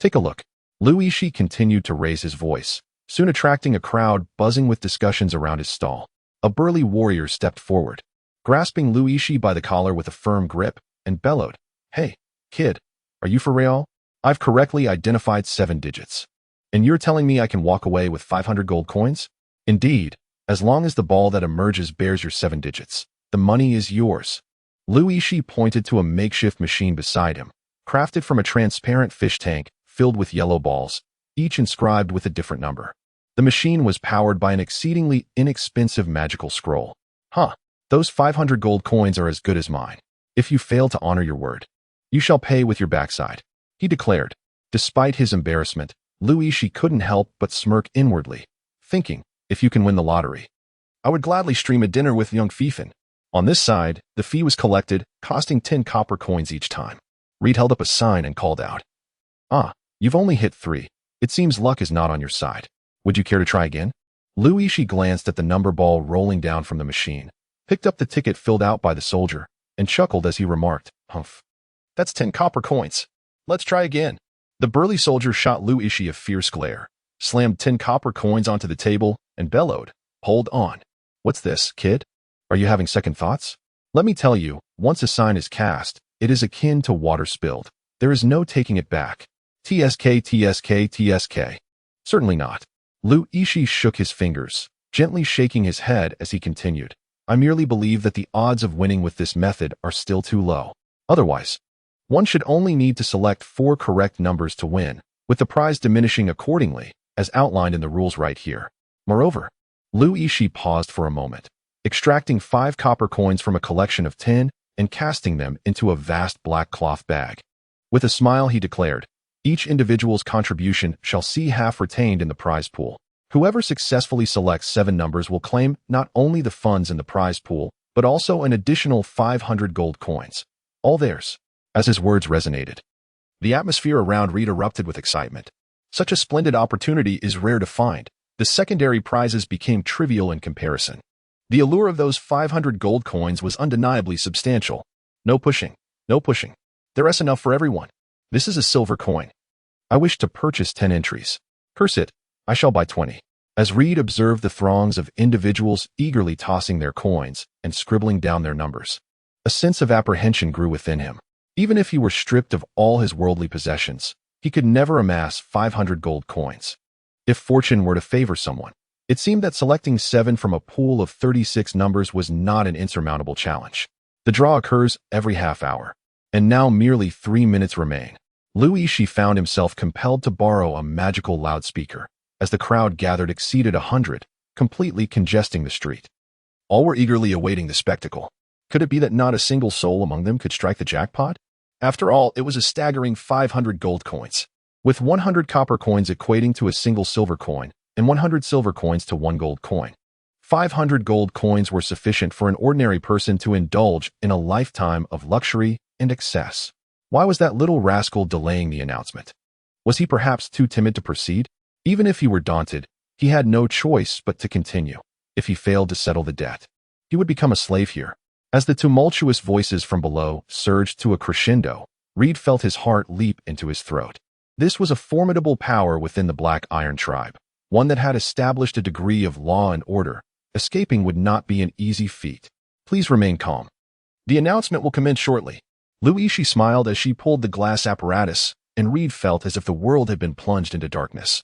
take a look. Yixi continued to raise his voice, soon attracting a crowd buzzing with discussions around his stall. A burly warrior stepped forward, grasping Yixi by the collar with a firm grip, and bellowed, "Hey, kid, are you for real? I've correctly identified 7 digits. And you're telling me I can walk away with 500 gold coins? Indeed, as long as the ball that emerges bears your 7 digits, the money is yours." Yixi pointed to a makeshift machine beside him, crafted from a transparent fish tank filled with yellow balls, each inscribed with a different number. The machine was powered by an exceedingly inexpensive magical scroll. Those 500 gold coins are as good as mine. If you fail to honor your word, you shall pay with your backside, he declared. Despite his embarrassment, Yixi couldn't help but smirk inwardly, thinking, if you can win the lottery, I would gladly stream a dinner with young Fiefin. On this side, the fee was collected, costing 10 copper coins each time. Reed held up a sign and called out, You've only hit 3. It seems luck is not on your side. Would you care to try again?" Yixi glanced at the number ball rolling down from the machine, picked up the ticket filled out by the soldier, and chuckled as he remarked, "Humph. That's 10 copper coins. Let's try again." The burly soldier shot Yixi a fierce glare, slammed 10 copper coins onto the table, and bellowed, "Hold on. What's this, kid? Are you having second thoughts? Let me tell you, once a sign is cast, it is akin to water spilled. There is no taking it back. TSK. Certainly not." Yixi shook his fingers, gently shaking his head as he continued, "I merely believe that the odds of winning with this method are still too low. Otherwise, one should only need to select 4 correct numbers to win, with the prize diminishing accordingly, as outlined in the rules right here. Moreover," Yixi paused for a moment, extracting 5 copper coins from a collection of 10 and casting them into a vast black cloth bag. With a smile, he declared, "Each individual's contribution shall see half retained in the prize pool. Whoever successfully selects 7 numbers will claim not only the funds in the prize pool, but also an additional 500 gold coins. All theirs." As his words resonated, the atmosphere around Reed erupted with excitement. Such a splendid opportunity is rare to find. The secondary prizes became trivial in comparison. The allure of those 500 gold coins was undeniably substantial. No pushing. There is enough for everyone. This is a silver coin. I wish to purchase 10 entries. Curse it, I shall buy 20. As Reed observed the throngs of individuals eagerly tossing their coins and scribbling down their numbers, a sense of apprehension grew within him. Even if he were stripped of all his worldly possessions, he could never amass 500 gold coins. If fortune were to favor someone, it seemed that selecting 7 from a pool of 36 numbers was not an insurmountable challenge. The draw occurs every half hour, and now merely 3 minutes remain. Yixi found himself compelled to borrow a magical loudspeaker, as the crowd gathered exceeded 100, completely congesting the street. All were eagerly awaiting the spectacle. Could it be that not a single soul among them could strike the jackpot? After all, it was a staggering 500 gold coins, with 100 copper coins equating to a single silver coin, and 100 silver coins to 1 gold coin. 500 gold coins were sufficient for an ordinary person to indulge in a lifetime of luxury and excess. Why was that little rascal delaying the announcement? Was he perhaps too timid to proceed? Even if he were daunted, he had no choice but to continue. If he failed to settle the debt, he would become a slave here. As the tumultuous voices from below surged to a crescendo, Reed felt his heart leap into his throat. This was a formidable power within the Black Iron tribe, one that had established a degree of law and order. Escaping would not be an easy feat. Please remain calm. The announcement will commence shortly. Yixi smiled as she pulled the glass apparatus, and Reed felt as if the world had been plunged into darkness.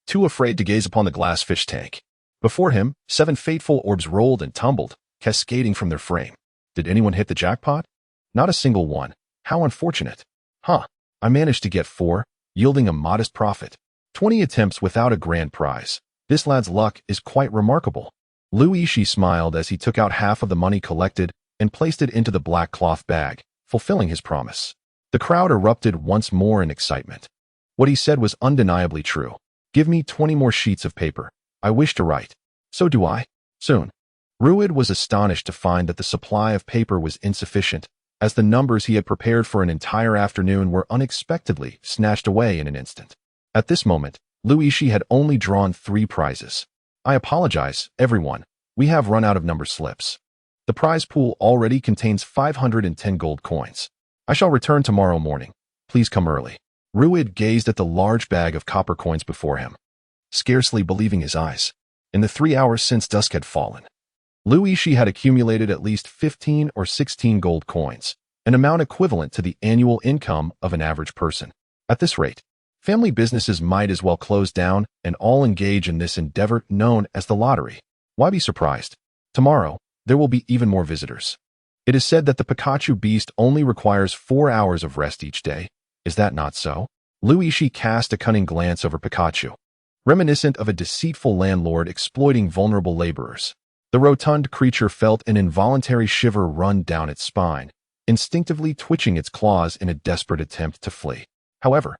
Too afraid to gaze upon the glass fish tank. Before him, 7 fateful orbs rolled and tumbled, cascading from their frame. Did anyone hit the jackpot? Not a single one. How unfortunate. Huh. I managed to get 4, yielding a modest profit. 20 attempts without a grand prize. This lad's luck is quite remarkable. Yixi smiled as he took out half of the money collected and placed it into the black cloth bag, fulfilling his promise. The crowd erupted once more in excitement. What he said was undeniably true. Give me 20 more sheets of paper. I wish to write. So do I. Soon. Rued was astonished to find that the supply of paper was insufficient, as the numbers he had prepared for an entire afternoon were unexpectedly snatched away in an instant. At this moment, Yixi had only drawn 3 prizes. I apologize, everyone. We have run out of number slips. The prize pool already contains 510 gold coins. I shall return tomorrow morning. Please come early. Rued gazed at the large bag of copper coins before him, scarcely believing his eyes. In the 3 hours since dusk had fallen, Yixi had accumulated at least 15 or 16 gold coins, an amount equivalent to the annual income of an average person. At this rate, family businesses might as well close down and all engage in this endeavor known as the lottery. Why be surprised? Tomorrow, there will be even more visitors. It is said that the Pikachu beast only requires 4 hours of rest each day. Is that not so? Yixi cast a cunning glance over Pikachu, reminiscent of a deceitful landlord exploiting vulnerable laborers. The rotund creature felt an involuntary shiver run down its spine, instinctively twitching its claws in a desperate attempt to flee. However,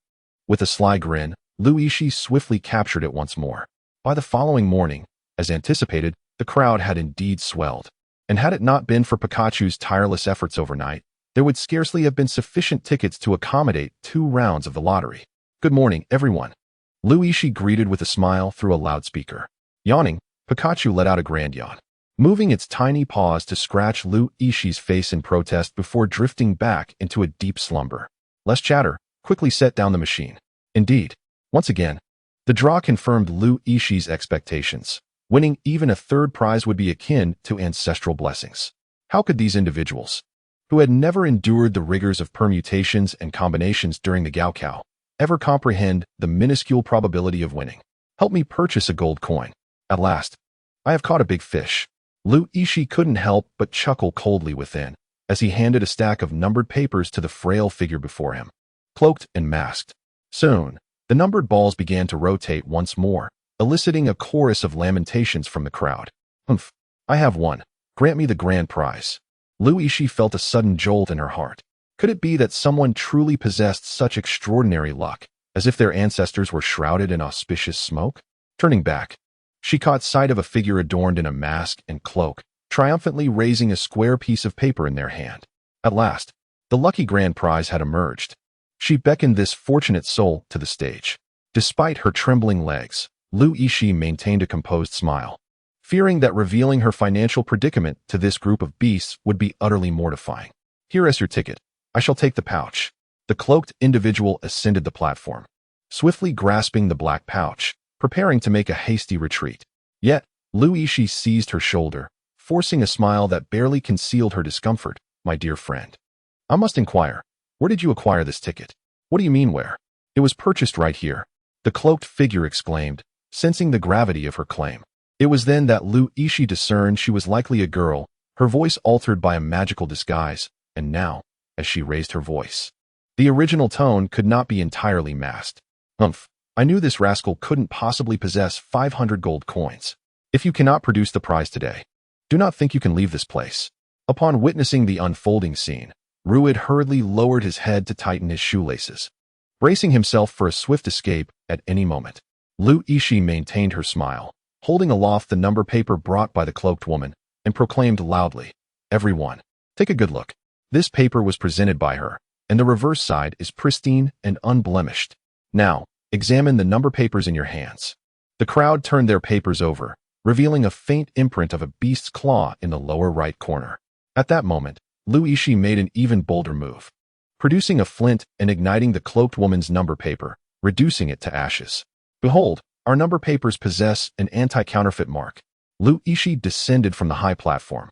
with a sly grin, Yixi swiftly captured it once more. By the following morning, as anticipated, the crowd had indeed swelled. And had it not been for Pikachu's tireless efforts overnight, there would scarcely have been sufficient tickets to accommodate 2 rounds of the lottery. Good morning, everyone. Yixi greeted with a smile through a loudspeaker. Yawning, Pikachu let out a grand yawn, moving its tiny paws to scratch Yixi's face in protest before drifting back into a deep slumber. Less chatter, quickly set down the machine. Indeed, once again, the draw confirmed Yixi's expectations. Winning even a 3rd prize would be akin to ancestral blessings. How could these individuals, who had never endured the rigors of permutations and combinations during the Gaokao, ever comprehend the minuscule probability of winning? Help me purchase a gold coin. At last, I have caught a big fish. Yixi couldn't help but chuckle coldly within, as he handed a stack of numbered papers to the frail figure before him, cloaked and masked. Soon, the numbered balls began to rotate once more, eliciting a chorus of lamentations from the crowd. Humph, I have won. Grant me the grand prize. Yixi felt a sudden jolt in her heart. Could it be that someone truly possessed such extraordinary luck, as if their ancestors were shrouded in auspicious smoke? Turning back, she caught sight of a figure adorned in a mask and cloak, triumphantly raising a square piece of paper in their hand. At last, the lucky grand prize had emerged. She beckoned this fortunate soul to the stage. Despite her trembling legs, Yixi maintained a composed smile, fearing that revealing her financial predicament to this group of beasts would be utterly mortifying. Here is your ticket. I shall take the pouch. The cloaked individual ascended the platform, swiftly grasping the black pouch, preparing to make a hasty retreat. Yet, Yixi seized her shoulder, forcing a smile that barely concealed her discomfort. My dear friend, I must inquire, where did you acquire this ticket? What do you mean where? It was purchased right here, the cloaked figure exclaimed, sensing the gravity of her claim. It was then that Yixi discerned she was likely a girl, her voice altered by a magical disguise, and now, as she raised her voice, the original tone could not be entirely masked. Humph. I knew this rascal couldn't possibly possess 500 gold coins. If you cannot produce the prize today, do not think you can leave this place. Upon witnessing the unfolding scene, Rued hurriedly lowered his head to tighten his shoelaces, bracing himself for a swift escape at any moment. Yixi maintained her smile, holding aloft the number paper brought by the cloaked woman, and proclaimed loudly, Everyone, take a good look. This paper was presented by her, and the reverse side is pristine and unblemished. Now, examine the number papers in your hands. The crowd turned their papers over, revealing a faint imprint of a beast's claw in the lower right corner. At that moment, Yixi made an even bolder move, producing a flint and igniting the cloaked woman's number paper, reducing it to ashes. Behold, our number papers possess an anti-counterfeit mark. Yixi descended from the high platform,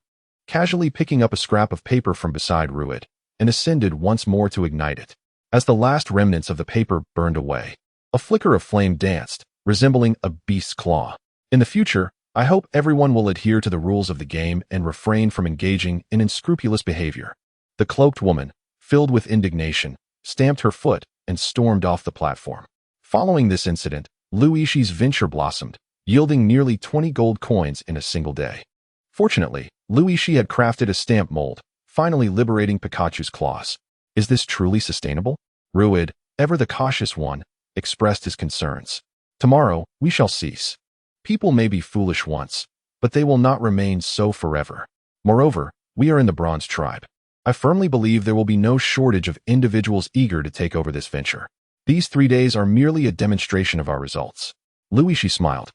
casually picking up a scrap of paper from beside Rued, and ascended once more to ignite it. As the last remnants of the paper burned away, a flicker of flame danced, resembling a beast's claw. In the future, I hope everyone will adhere to the rules of the game and refrain from engaging in unscrupulous behavior. The cloaked woman, filled with indignation, stamped her foot and stormed off the platform. Following this incident, Yixi's venture blossomed, yielding nearly 20 gold coins in a single day. Fortunately, Yixi had crafted a stamp mold, finally liberating Pikachu's claws. Is this truly sustainable? Ruid, ever the cautious one, expressed his concerns. Tomorrow, we shall cease. People may be foolish once, but they will not remain so forever. Moreover, we are in the Bronze Tribe. I firmly believe there will be no shortage of individuals eager to take over this venture. These 3 days are merely a demonstration of our results. Yixi smiled,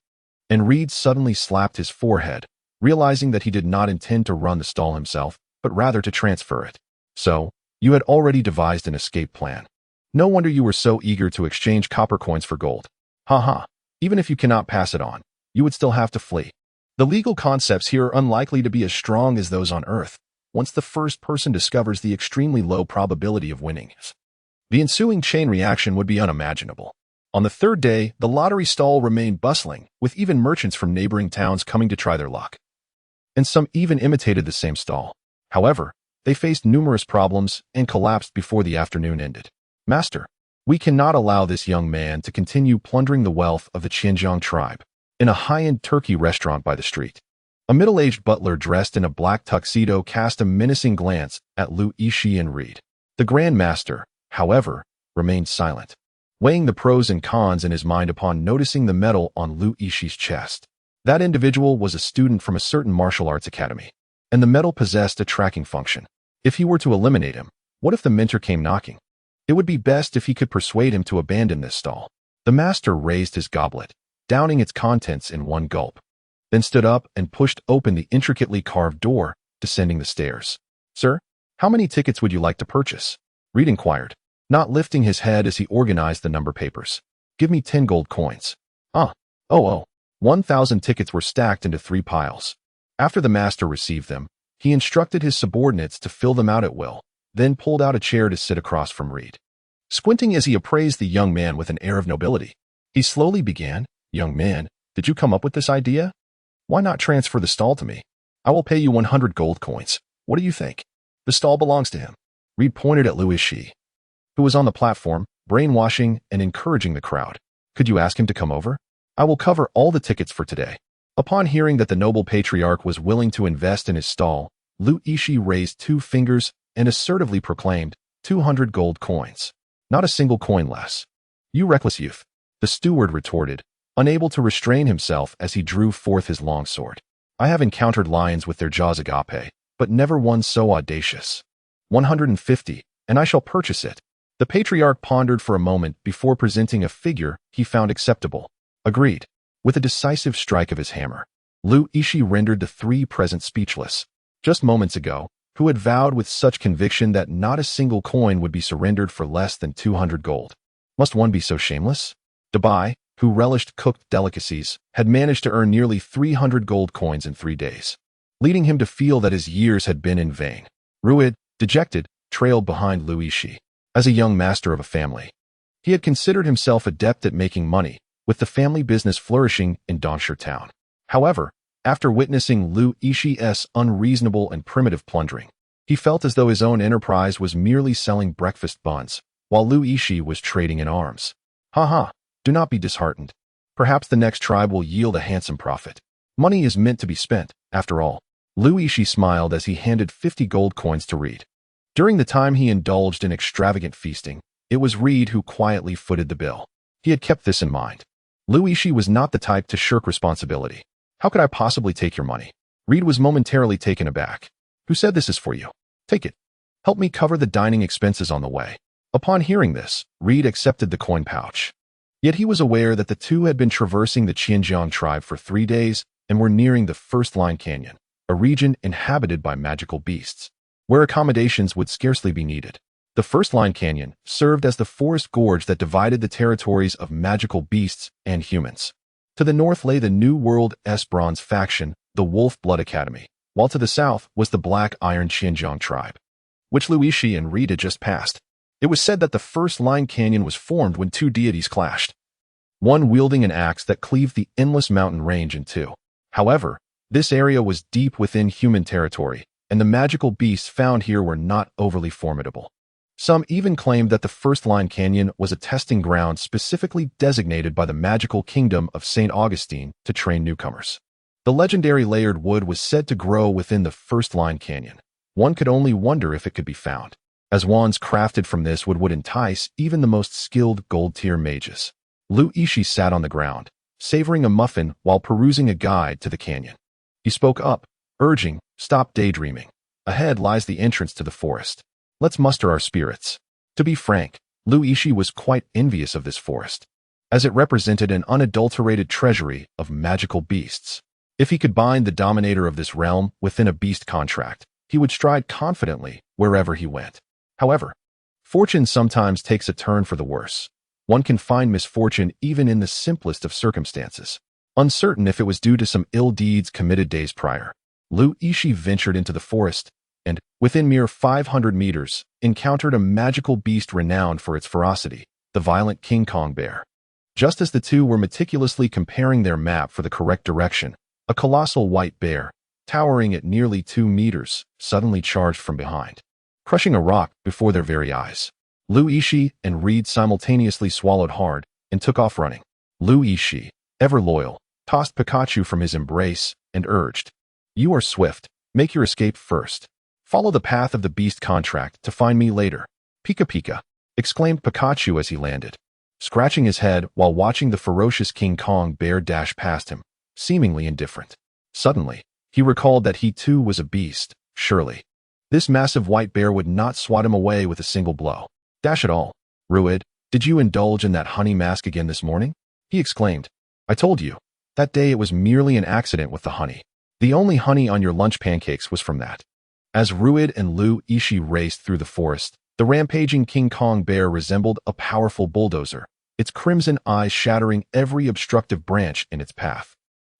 and Reed suddenly slapped his forehead, realizing that he did not intend to run the stall himself, but rather to transfer it. So, you had already devised an escape plan. No wonder you were so eager to exchange copper coins for gold. Haha, even if you cannot pass it on, you would still have to flee. The legal concepts here are unlikely to be as strong as those on Earth, once the first person discovers the extremely low probability of winning. The ensuing chain reaction would be unimaginable. On the third day, the lottery stall remained bustling, with even merchants from neighboring towns coming to try their luck. And some even imitated the same stall. However, they faced numerous problems and collapsed before the afternoon ended. Master, we cannot allow this young man to continue plundering the wealth of the Qianjiang tribe. In a high-end turkey restaurant by the street, a middle-aged butler dressed in a black tuxedo cast a menacing glance at Yixi and Reed. The Grand Master, however, remained silent, weighing the pros and cons in his mind upon noticing the medal on Yixi's chest. That individual was a student from a certain martial arts academy, and the medal possessed a tracking function. If he were to eliminate him, what if the mentor came knocking? It would be best if he could persuade him to abandon this stall. The master raised his goblet, downing its contents in one gulp, then stood up and pushed open the intricately carved door, descending the stairs. Sir, how many tickets would you like to purchase? Reed inquired, not lifting his head as he organized the number papers. Give me 10 gold coins. 1,000 tickets were stacked into 3 piles. After the master received them, he instructed his subordinates to fill them out at will, then pulled out a chair to sit across from Reed. Squinting as he appraised the young man with an air of nobility, he slowly began, Young man, did you come up with this idea? Why not transfer the stall to me? I will pay you 100 gold coins. What do you think? The stall belongs to him. Reed pointed at Yixi, who was on the platform, brainwashing and encouraging the crowd. Could you ask him to come over? I will cover all the tickets for today. Upon hearing that the noble patriarch was willing to invest in his stall, Yixi raised 2 fingers and assertively proclaimed, 200 gold coins. Not a single coin less. You reckless youth, the steward retorted, unable to restrain himself as he drew forth his longsword. I have encountered lions with their jaws agape, but never one so audacious. 150, and I shall purchase it. The patriarch pondered for a moment before presenting a figure he found acceptable. Agreed. With a decisive strike of his hammer, Yixi rendered the 3 present speechless. Just moments ago, who had vowed with such conviction that not a single coin would be surrendered for less than 200 gold. Must one be so shameless? Demise, who relished cooked delicacies, had managed to earn nearly 300 gold coins in 3 days, leading him to feel that his years had been in vain. Ruid, dejected, trailed behind Yixi. As a young master of a family, he had considered himself adept at making money, with the family business flourishing in Donshire town. However, after witnessing Yixi unreasonable and primitive plundering, he felt as though his own enterprise was merely selling breakfast buns, while Yixi was trading in arms. Do not be disheartened. Perhaps the next tribe will yield a handsome profit. Money is meant to be spent, after all. Yixi smiled as he handed 50 gold coins to Reed. During the time he indulged in extravagant feasting, it was Reed who quietly footed the bill. He had kept this in mind. Yixi was not the type to shirk responsibility. How could I possibly take your money? Reed was momentarily taken aback. Who said this is for you? Take it. Help me cover the dining expenses on the way. Upon hearing this, Reed accepted the coin pouch. Yet he was aware that the two had been traversing the Qianjiang tribe for 3 days and were nearing the First Line Canyon, a region inhabited by magical beasts, where accommodations would scarcely be needed. The First Line Canyon served as the forest gorge that divided the territories of magical beasts and humans. To the north lay the New World's Bronze faction, the Wolf Blood Academy, while to the south was the Black Iron Qianjiang tribe. which Yixi and Reed had just passed. It was said that the first line canyon was formed when two deities clashed, one wielding an axe that cleaved the endless mountain range in two. However, this area was deep within human territory, and the magical beasts found here were not overly formidable. Some even claimed that the first line canyon was a testing ground specifically designated by the magical kingdom of St. Augustine to train newcomers. The legendary layered wood was said to grow within the first line canyon. One could only wonder if it could be found, as wands crafted from this wood would entice even the most skilled gold-tier mages. Yixi sat on the ground, savoring a muffin while perusing a guide to the canyon. He spoke up, urging, "Stop daydreaming. Ahead lies the entrance to the forest. Let's muster our spirits." To be frank, Yixi was quite envious of this forest, as it represented an unadulterated treasury of magical beasts. If he could bind the dominator of this realm within a beast contract, he would stride confidently wherever he went. However, fortune sometimes takes a turn for the worse. One can find misfortune even in the simplest of circumstances. Uncertain if it was due to some ill deeds committed days prior, Yixi ventured into the forest and, within mere 500 meters, encountered a magical beast renowned for its ferocity, the violent King Kong bear. Just as the two were meticulously comparing their map for the correct direction, a colossal white bear, towering at nearly 2 meters, suddenly charged from behind, crushing a rock before their very eyes. Yixi and Reed simultaneously swallowed hard and took off running. Yixi, ever loyal, tossed Pikachu from his embrace and urged, "You are swift, make your escape first. Follow the path of the beast contract to find me later." "Pika Pika," exclaimed Pikachu as he landed, scratching his head while watching the ferocious King Kong bear dash past him, seemingly indifferent. Suddenly, he recalled that he too was a beast. Surely, this massive white bear would not swat him away with a single blow. "Dash it all, Ruid, did you indulge in that honey mask again this morning?" he exclaimed. "I told you, that day it was merely an accident with the honey. The only honey on your lunch pancakes was from that." As Ruid and Yixi raced through the forest, the rampaging King Kong bear resembled a powerful bulldozer, its crimson eyes shattering every obstructive branch in its path.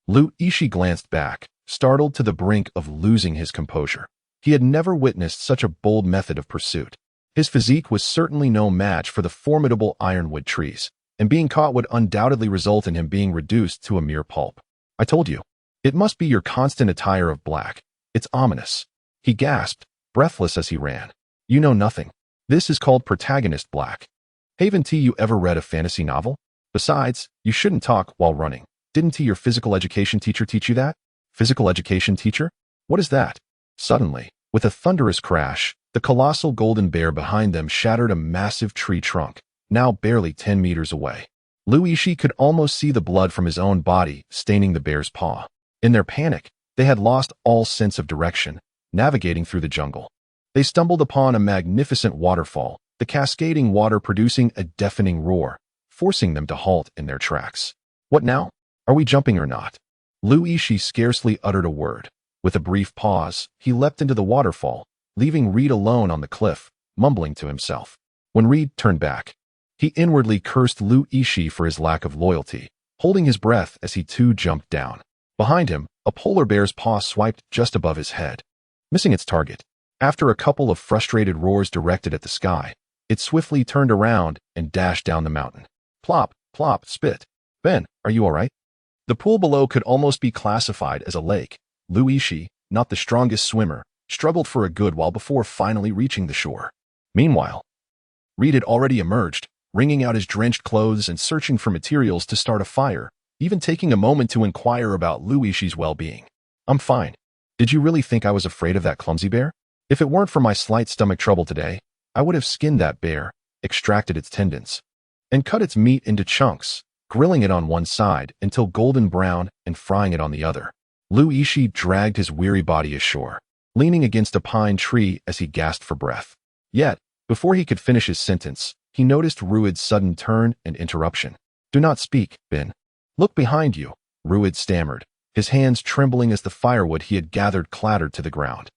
Yixi glanced back, startled to the brink of losing his composure. He had never witnessed such a bold method of pursuit. His physique was certainly no match for the formidable ironwood trees, and being caught would undoubtedly result in him being reduced to a mere pulp. "I told you. It must be your constant attire of black. It's ominous," he gasped, breathless as he ran. "You know nothing. This is called protagonist black. Haven't you ever read a fantasy novel? Besides, you shouldn't talk while running. Didn't your physical education teacher teach you that?" "Physical education teacher? What is that?" Suddenly, with a thunderous crash, the colossal golden bear behind them shattered a massive tree trunk, now barely 10 meters away. Yixi could almost see the blood from his own body staining the bear's paw. In their panic, they had lost all sense of direction, navigating through the jungle. They stumbled upon a magnificent waterfall, the cascading water producing a deafening roar, forcing them to halt in their tracks. "What now? Are we jumping or not?" Yixi scarcely uttered a word. With a brief pause, he leapt into the waterfall, leaving Reed alone on the cliff, mumbling to himself. When Reed turned back, he inwardly cursed Yixi for his lack of loyalty, holding his breath as he too jumped down. Behind him, a polar bear's paw swiped just above his head, missing its target. After a couple of frustrated roars directed at the sky, it swiftly turned around and dashed down the mountain. Plop, plop, spit. "Ben, are you all right?" The pool below could almost be classified as a lake. Yixi, not the strongest swimmer, struggled for a good while before finally reaching the shore. Meanwhile, Reed had already emerged, wringing out his drenched clothes and searching for materials to start a fire, even taking a moment to inquire about Yixi's well-being. "I'm fine. Did you really think I was afraid of that clumsy bear? If it weren't for my slight stomach trouble today, I would have skinned that bear, extracted its tendons, and cut its meat into chunks, grilling it on one side until golden brown and frying it on the other." Yixi dragged his weary body ashore, leaning against a pine tree as he gasped for breath. Yet, before he could finish his sentence, he noticed Ruid's sudden turn and interruption. "Do not speak, Ben. Look behind you," Ruid stammered, his hands trembling as the firewood he had gathered clattered to the ground.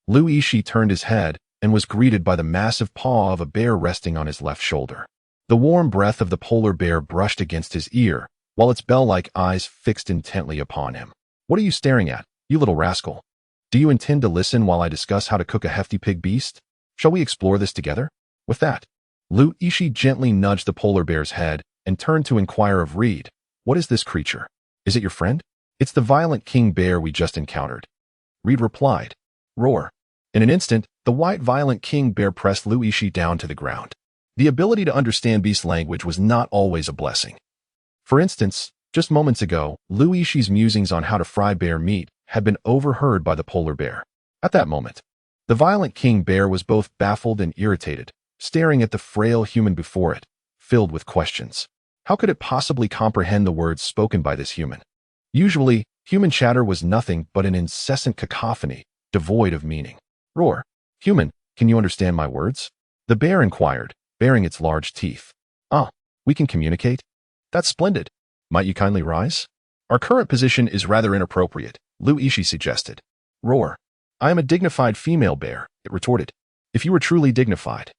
Yixi turned his head and was greeted by the massive paw of a bear resting on his left shoulder. The warm breath of the polar bear brushed against his ear, while its bell-like eyes fixed intently upon him. "What are you staring at, you little rascal? Do you intend to listen while I discuss how to cook a hefty pig beast?" Shall we explore this together? With that, Lu Yixi gently nudged the polar bear's head and turned to inquire of Reed, "What is this creature? Is it your friend?" "It's the violent king bear we just encountered," Reed replied. "Roar." In an instant, the white violent king bear pressed Lu Yixi down to the ground. The ability to understand beast language was not always a blessing. For instance, just moments ago, Lu Yixi's musings on how to fry bear meat had been overheard by the polar bear. At that moment, the violent king bear was both baffled and irritated, staring at the frail human before it, filled with questions. How could it possibly comprehend the words spoken by this human? Usually, human chatter was nothing but an incessant cacophony, devoid of meaning. "Roar. Human, can you understand my words?" the bear inquired, baring its large teeth. "Ah, we can communicate? That's splendid. Might you kindly rise?" "Our current position is rather inappropriate," Lu Yixi suggested. "Roar. I am a dignified female bear," it retorted. "If you were truly dignified,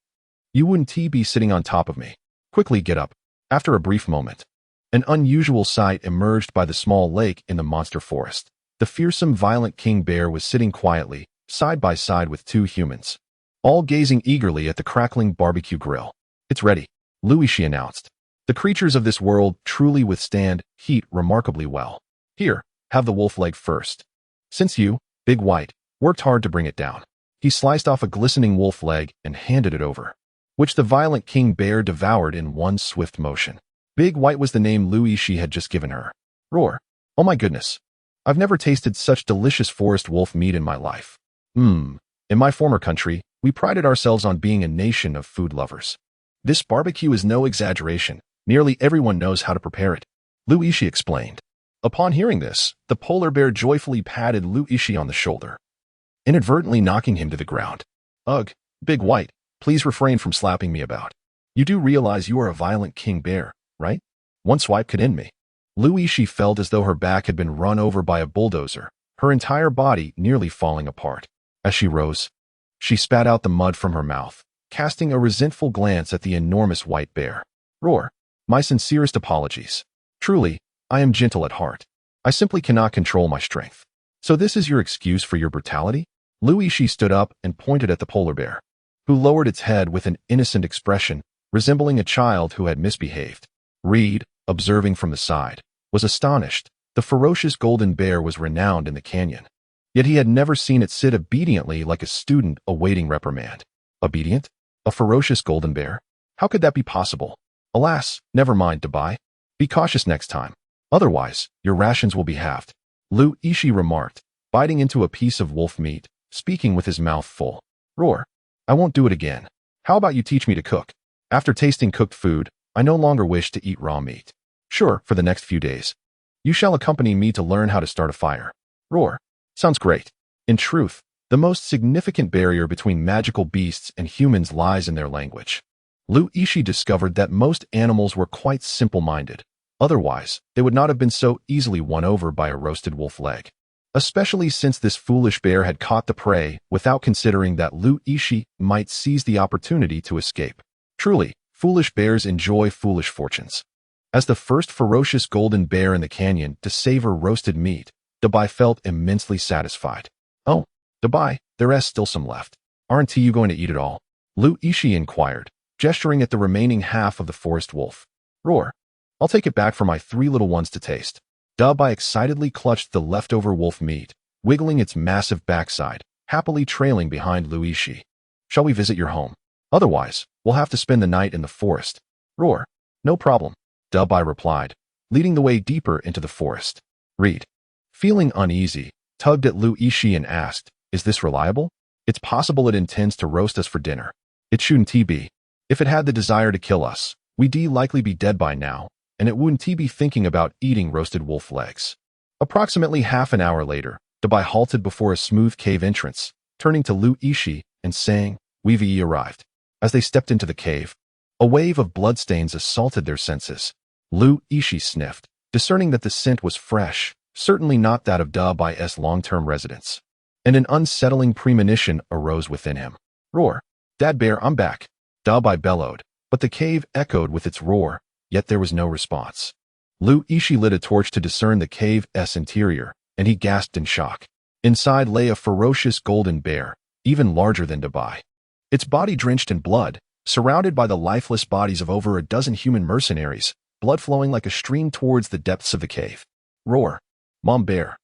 you wouldn't be sitting on top of me. Quickly get up." After a brief moment, an unusual sight emerged by the small lake in the monster forest. The fearsome violent king bear was sitting quietly, side by side with two humans, all gazing eagerly at the crackling barbecue grill. "It's ready," Lu Yixi announced. "The creatures of this world truly withstand heat remarkably well. Here, have the wolf leg first. Since you, Big White, worked hard to bring it down." He sliced off a glistening wolf leg and handed it over, which the violent king bear devoured in one swift motion. Big White was the name Lu Yixi had just given her. "Roar. Oh my goodness. I've never tasted such delicious forest wolf meat in my life. In my former country, we prided ourselves on being a nation of food lovers. This barbecue is no exaggeration. Nearly everyone knows how to prepare it," Lu Yixi explained. Upon hearing this, the polar bear joyfully patted Lu Yixi on the shoulder, inadvertently knocking him to the ground. "Ugh, Big White, please refrain from slapping me about. You do realize you are a violent king bear, right? One swipe could end me." Lu Yixi felt as though her back had been run over by a bulldozer, her entire body nearly falling apart. As she rose, she spat out the mud from her mouth, casting a resentful glance at the enormous white bear. "Roar. My sincerest apologies. Truly, I am gentle at heart. I simply cannot control my strength." "So this is your excuse for your brutality?" Lu Yixi stood up and pointed at the polar bear, who lowered its head with an innocent expression, resembling a child who had misbehaved. Reed, observing from the side, was astonished. The ferocious golden bear was renowned in the canyon, yet he had never seen it sit obediently like a student awaiting reprimand. Obedient? A ferocious golden bear? How could that be possible? "Alas, never mind, Debai. Be cautious next time. Otherwise, your rations will be halved," Lu Yixi remarked, biting into a piece of wolf meat, speaking with his mouth full. "Roar. I won't do it again. How about you teach me to cook? After tasting cooked food, I no longer wish to eat raw meat." "Sure, for the next few days. You shall accompany me to learn how to start a fire." "Roar. Sounds great." In truth, the most significant barrier between magical beasts and humans lies in their language. Lu Yixi discovered that most animals were quite simple-minded. Otherwise, they would not have been so easily won over by a roasted wolf leg. Especially since this foolish bear had caught the prey without considering that Lu Yixi might seize the opportunity to escape. Truly, foolish bears enjoy foolish fortunes. As the first ferocious golden bear in the canyon to savor roasted meat, Debai felt immensely satisfied. "Oh, Debai, there's still some left. Aren't you going to eat it all?" Lu Yixi inquired, gesturing at the remaining half of the forest wolf. "Roar. I'll take it back for my three little ones to taste." Debai excitedly clutched the leftover wolf meat, wiggling its massive backside, happily trailing behind Lu Yixi. "Shall we visit your home? Otherwise, we'll have to spend the night in the forest." "Roar. No problem," Debai replied, leading the way deeper into the forest. Reed, feeling uneasy, tugged at Lu Yixi and asked, "Is this reliable? It's possible it intends to roast us for dinner." "It shouldn't be. If it had the desire to kill us, we'd likely be dead by now, and it wouldn't be thinking about eating roasted wolf legs." Approximately half an hour later, Debai halted before a smooth cave entrance, turning to Lu Yixi and saying, "We've arrived." As they stepped into the cave, a wave of bloodstains assaulted their senses. Lu Yixi sniffed, discerning that the scent was fresh, certainly not that of Debai's long-term residence. And an unsettling premonition arose within him. "Roar. Dad Bear, I'm back," Debai bellowed, but the cave echoed with its roar, yet there was no response. Lu Yixi lit a torch to discern the cave's interior, and he gasped in shock. Inside lay a ferocious golden bear, even larger than Debai. its body drenched in blood, surrounded by the lifeless bodies of over a dozen human mercenaries, blood flowing like a stream towards the depths of the cave. Roar. Mom Bear.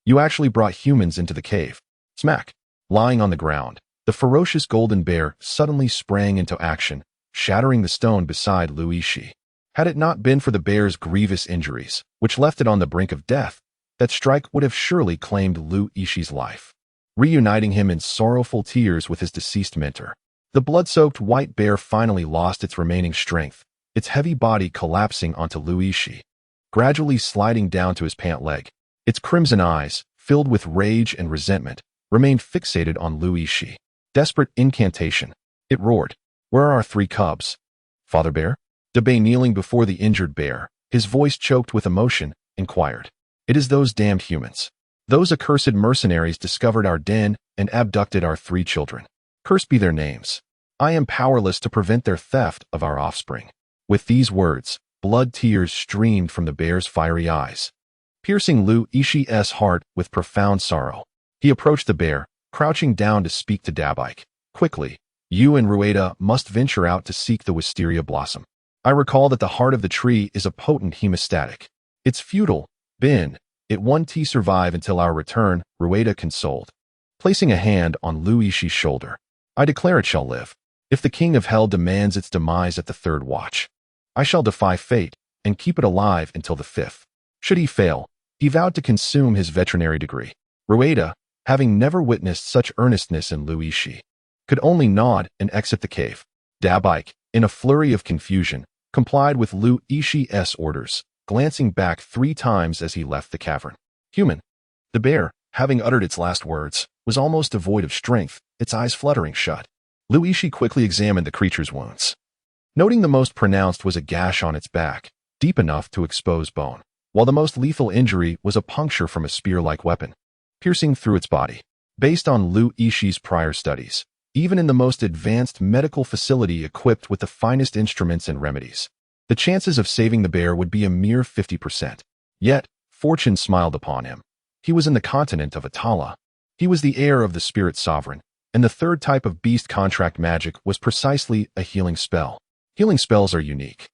You actually brought humans into the cave. Smack. Lying on the ground, the ferocious golden bear suddenly sprang into action, shattering the stone beside Yixi. Had it not been for the bear's grievous injuries, which left it on the brink of death, that strike would have surely claimed Yixi's life, reuniting him in sorrowful tears with his deceased mentor. The blood-soaked white bear finally lost its remaining strength, its heavy body collapsing onto Yixi, gradually sliding down to his pant leg. Its crimson eyes, filled with rage and resentment, remained fixated on Yixi. Desperate incantation. It roared. Where are our 3 cubs? Father Bear? Debay, kneeling before the injured bear, his voice choked with emotion, inquired. It is those damned humans. Those accursed mercenaries discovered our den and abducted our 3 children. Cursed be their names. I am powerless to prevent their theft of our offspring. With these words, blood tears streamed from the bear's fiery eyes, piercing Yixi heart with profound sorrow. He approached the bear, crouching down to speak to Dabike. Quickly, you and Rueda must venture out to seek the wisteria blossom. I recall that the heart of the tree is a potent hemostatic. It's futile, Ben. It won't survive until our return, Rueda consoled, placing a hand on Yixi's shoulder. I declare it shall live. If the king of hell demands its demise at the 3rd watch, I shall defy fate and keep it alive until the 5th. Should he fail, he vowed to consume his veterinary degree. Rueda, having never witnessed such earnestness in Yixi, could only nod and exit the cave. Dabike, in a flurry of confusion, complied with Yixi's orders, glancing back 3 times as he left the cavern. Human. The bear, having uttered its last words, was almost devoid of strength, its eyes fluttering shut. Yixi quickly examined the creature's wounds, noting the most pronounced was a gash on its back, deep enough to expose bone, while the most lethal injury was a puncture from a spear-like weapon, piercing through its body. Based on Yixi's prior studies, even in the most advanced medical facility equipped with the finest instruments and remedies, the chances of saving the bear would be a mere 50%. Yet, fortune smiled upon him. He was in the continent of Atala. He was the heir of the spirit sovereign, and the 3rd type of beast contract magic was precisely a healing spell. Healing spells are unique,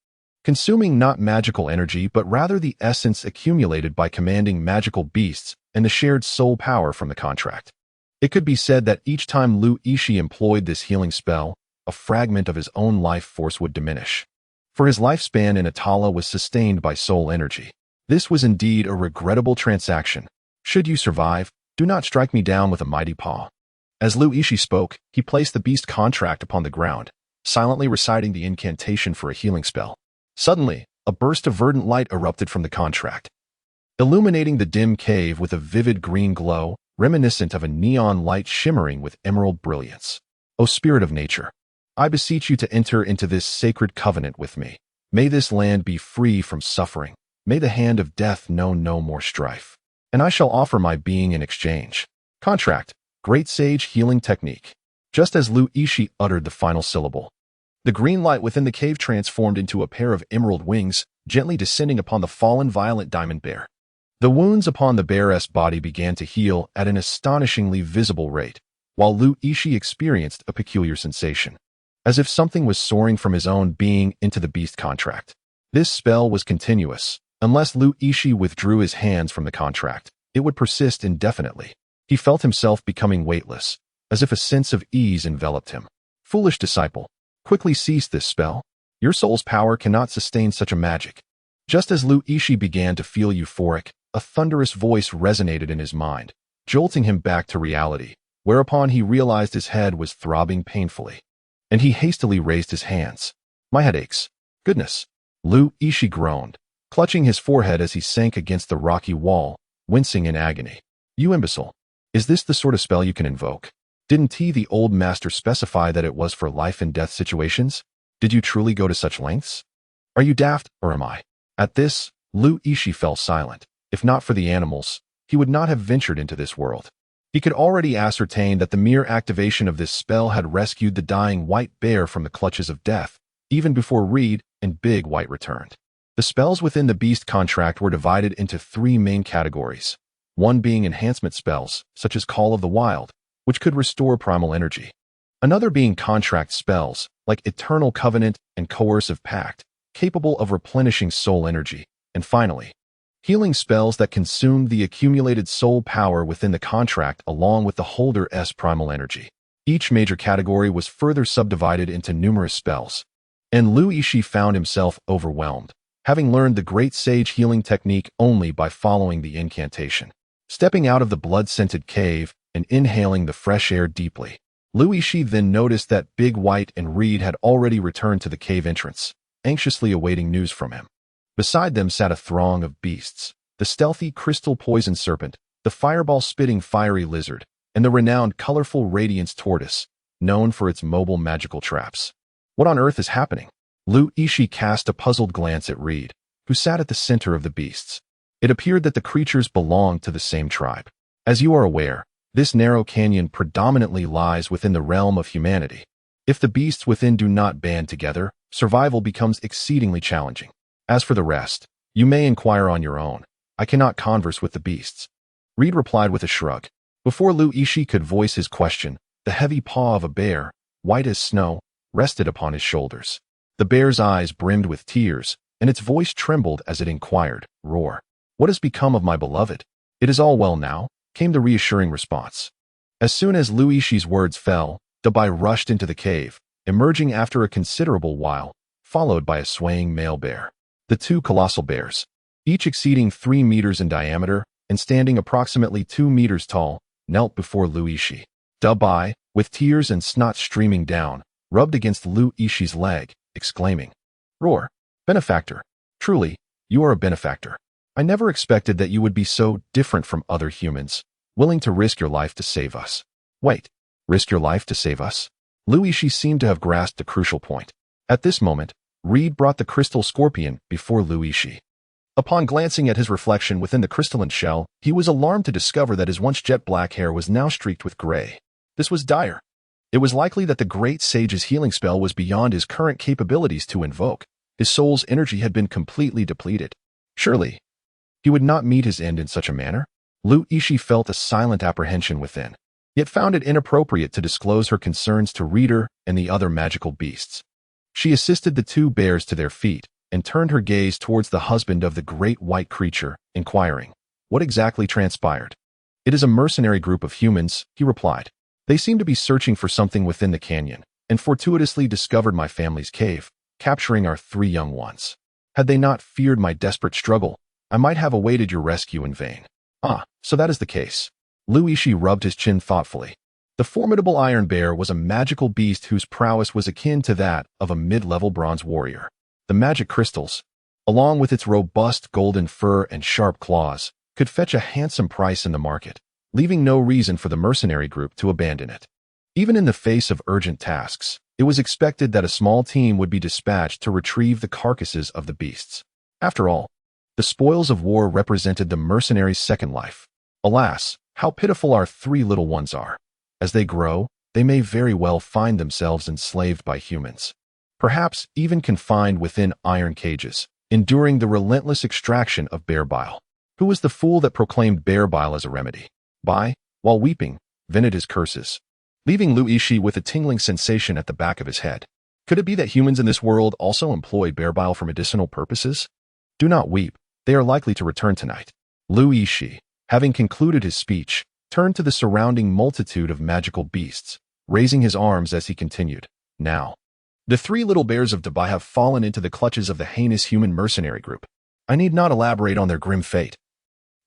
consuming not magical energy but rather the essence accumulated by commanding magical beasts and the shared soul power from the contract. It could be said that each time Yixi employed this healing spell, a fragment of his own life force would diminish, for his lifespan in Atala was sustained by soul energy. This was indeed a regrettable transaction. Should you survive, do not strike me down with a mighty paw. As Yixi spoke, he placed the beast contract upon the ground, silently reciting the incantation for a healing spell. Suddenly, a burst of verdant light erupted from the contract, illuminating the dim cave with a vivid green glow, reminiscent of a neon light shimmering with emerald brilliance. O spirit of nature, I beseech you to enter into this sacred covenant with me. May this land be free from suffering. May the hand of death know no more strife. And I shall offer my being in exchange. Contract. Great sage healing technique. Just as Yixi uttered the final syllable, the green light within the cave transformed into a pair of emerald wings, gently descending upon the fallen violent diamond bear. The wounds upon the bear's body began to heal at an astonishingly visible rate, while Yixi experienced a peculiar sensation, as if something was soaring from his own being into the beast contract. This spell was continuous. Unless Yixi withdrew his hands from the contract, it would persist indefinitely. He felt himself becoming weightless, as if a sense of ease enveloped him. Foolish disciple, quickly cease this spell. Your soul's power cannot sustain such a magic. Just as Yixi began to feel euphoric, a thunderous voice resonated in his mind, jolting him back to reality, whereupon he realized his head was throbbing painfully, and he hastily raised his hands. My head aches. Goodness. Yixi groaned, clutching his forehead as he sank against the rocky wall, wincing in agony. You imbecile. Is this the sort of spell you can invoke? Didn't the old master specify that it was for life and death situations? Did you truly go to such lengths? Are you daft, or am I? At this, Yixi fell silent. If not for the animals, he would not have ventured into this world. He could already ascertain that the mere activation of this spell had rescued the dying white bear from the clutches of death, even before Reed and Big White returned. The spells within the beast contract were divided into 3 main categories, one being enhancement spells, such as Call of the Wild, which could restore primal energy. Another being contract spells, like Eternal Covenant and Coercive Pact, capable of replenishing soul energy. And finally, healing spells that consumed the accumulated soul power within the contract along with the holder's primal energy. Each major category was further subdivided into numerous spells, and Lu Yixi found himself overwhelmed, having learned the great sage healing technique only by following the incantation. Stepping out of the blood-scented cave and inhaling the fresh air deeply, Lu Yixi then noticed that Big White and Reed had already returned to the cave entrance, anxiously awaiting news from him. Beside them sat a throng of beasts, the stealthy crystal poison serpent, the fireball-spitting fiery lizard, and the renowned colorful radiance tortoise, known for its mobile magical traps. What on earth is happening? Lu Yixi cast a puzzled glance at Reed, who sat at the center of the beasts. It appeared that the creatures belonged to the same tribe. As you are aware, this narrow canyon predominantly lies within the realm of humanity. If the beasts within do not band together, survival becomes exceedingly challenging. As for the rest, you may inquire on your own. I cannot converse with the beasts. Reed replied with a shrug. Before Lu Yixi could voice his question, the heavy paw of a bear, white as snow, rested upon his shoulders. The bear's eyes brimmed with tears, and its voice trembled as it inquired, "Roar, what has become of my beloved?" "It is all well now," came the reassuring response. As soon as Lu Yixi words fell, Dabai rushed into the cave, emerging after a considerable while, followed by a swaying male bear. The two colossal bears, each exceeding 3 meters in diameter and standing approximately 2 meters tall, knelt before Lu Yixi. Dabai, with tears and snot streaming down, rubbed against Lu Yixi's leg, exclaiming, "Roar, benefactor, truly, you are a benefactor. I never expected that you would be so different from other humans, willing to risk your life to save us." "Wait, risk your life to save us?" Lu Yixi seemed to have grasped the crucial point. At this moment, Reed brought the crystal scorpion before Lu Yixi. Upon glancing at his reflection within the crystalline shell, he was alarmed to discover that his once jet-black hair was now streaked with gray. This was dire. It was likely that the great sage's healing spell was beyond his current capabilities to invoke. His soul's energy had been completely depleted. Surely, he would not meet his end in such a manner. Lu Yixi felt a silent apprehension within, yet found it inappropriate to disclose her concerns to Reader and the other magical beasts. She assisted the two bears to their feet and turned her gaze towards the husband of the great white creature, inquiring, "What exactly transpired?" "It is a mercenary group of humans," he replied. "They seem to be searching for something within the canyon, and fortuitously discovered my family's cave, capturing our 3 young ones. Had they not feared my desperate struggle, I might have awaited your rescue in vain." "Ah, so that is the case." Lu Yixi rubbed his chin thoughtfully. The formidable Iron Bear was a magical beast whose prowess was akin to that of a mid-level bronze warrior. The magic crystals, along with its robust golden fur and sharp claws, could fetch a handsome price in the market, leaving no reason for the mercenary group to abandon it. Even in the face of urgent tasks, it was expected that a small team would be dispatched to retrieve the carcasses of the beasts. After all, the spoils of war represented the mercenaries' second life. Alas, how pitiful our 3 little ones are. As they grow, they may very well find themselves enslaved by humans, perhaps even confined within iron cages, enduring the relentless extraction of bear bile. Who was the fool that proclaimed bear bile as a remedy? While weeping, vented his curses, leaving Lu Yixi with a tingling sensation at the back of his head. Could it be that humans in this world also employ bear bile for medicinal purposes? "Do not weep, they are likely to return tonight." Lu Yixi, having concluded his speech, turned to the surrounding multitude of magical beasts, raising his arms as he continued, "Now, the 3 little bears of Dubai have fallen into the clutches of the heinous human mercenary group. I need not elaborate on their grim fate.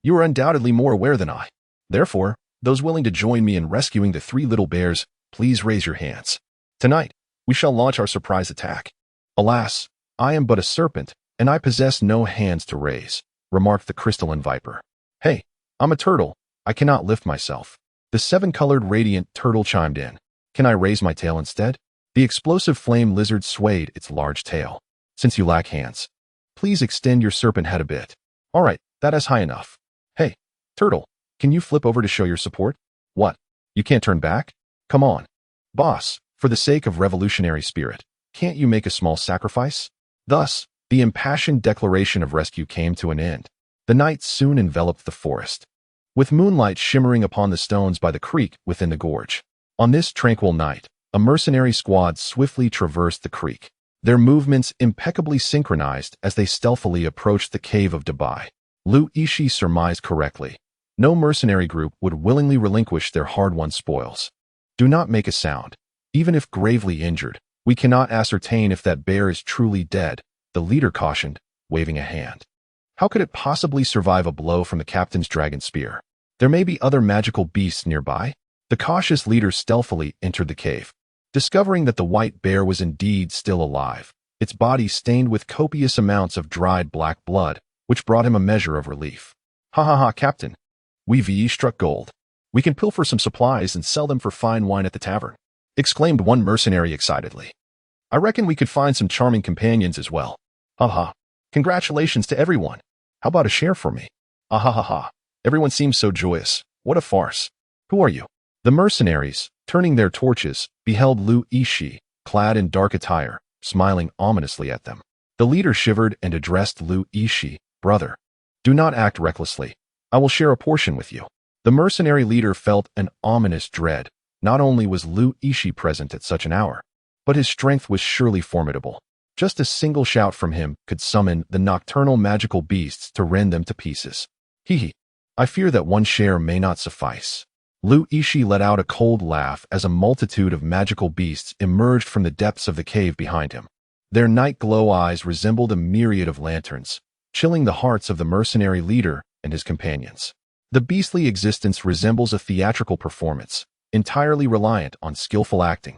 You are undoubtedly more aware than I. Therefore, those willing to join me in rescuing the 3 little bears, please raise your hands. Tonight, we shall launch our surprise attack." "Alas, I am but a serpent, and I possess no hands to raise," remarked the crystalline viper. "Hey, I'm a turtle. I cannot lift myself." The 7-colored radiant turtle chimed in. "Can I raise my tail instead?" The explosive flame lizard swayed its large tail. "Since you lack hands, please extend your serpent head a bit." "All right, that is high enough." "Hey, turtle, can you flip over to show your support?" "What? You can't turn back? Come on. Boss, for the sake of revolutionary spirit, can't you make a small sacrifice?" Thus, the impassioned declaration of rescue came to an end. The night soon enveloped the forest, with moonlight shimmering upon the stones by the creek within the gorge. On this tranquil night, A mercenary squad swiftly traversed the creek, their movements impeccably synchronized as they stealthily approached the cave of demise. Yixi surmised correctly. No mercenary group would willingly relinquish their hard-won spoils. Do not make a sound. Even if gravely injured, we cannot ascertain if that bear is truly dead, the leader cautioned, waving a hand. How could it possibly survive a blow from the captain's dragon spear? There may be other magical beasts nearby. The cautious leader stealthily entered the cave, discovering that the white bear was indeed still alive, its body stained with copious amounts of dried black blood, which brought him a measure of relief. Ha ha ha, Captain. We've struck gold. We can pilfer some supplies and sell them for fine wine at the tavern, exclaimed one mercenary excitedly. I reckon we could find some charming companions as well. Ha ha. Congratulations to everyone. How about a share for me? Ah ha ha ha. Everyone seems so joyous. What a farce. Who are you? The mercenaries, turning their torches, beheld Yixi, clad in dark attire, smiling ominously at them. The leader shivered and addressed Yixi, brother. Do not act recklessly. I will share a portion with you. The mercenary leader felt an ominous dread. Not only was Yixi present at such an hour, but his strength was surely formidable. Just a single shout from him could summon the nocturnal magical beasts to rend them to pieces. Hee. I fear that one share may not suffice. Yixi let out a cold laugh as a multitude of magical beasts emerged from the depths of the cave behind him. Their night-glow eyes resembled a myriad of lanterns, chilling the hearts of the mercenary leader and his companions. The beastly existence resembles a theatrical performance, entirely reliant on skillful acting.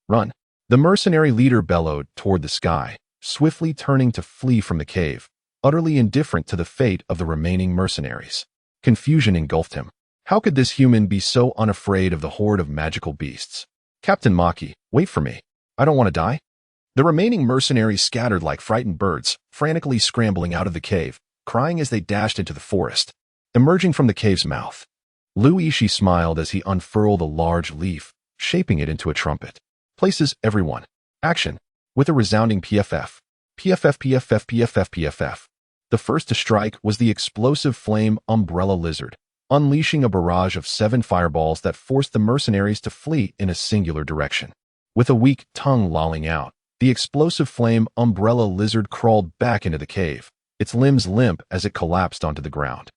Run! The mercenary leader bellowed toward the sky, swiftly turning to flee from the cave, utterly indifferent to the fate of the remaining mercenaries. Confusion engulfed him. How could this human be so unafraid of the horde of magical beasts? Captain Maki, wait for me. I don't want to die. The remaining mercenaries scattered like frightened birds, frantically scrambling out of the cave, crying as they dashed into the forest. Emerging from the cave's mouth, Yixi smiled as he unfurled a large leaf, shaping it into a trumpet. Places everyone. Action. With a resounding PFF. PFF, PFF, PFF, PFF. The first to strike was the explosive flame umbrella lizard, unleashing a barrage of 7 fireballs that forced the mercenaries to flee in a singular direction. With a weak tongue lolling out, the explosive flame umbrella lizard crawled back into the cave, its limbs limp as it collapsed onto the ground.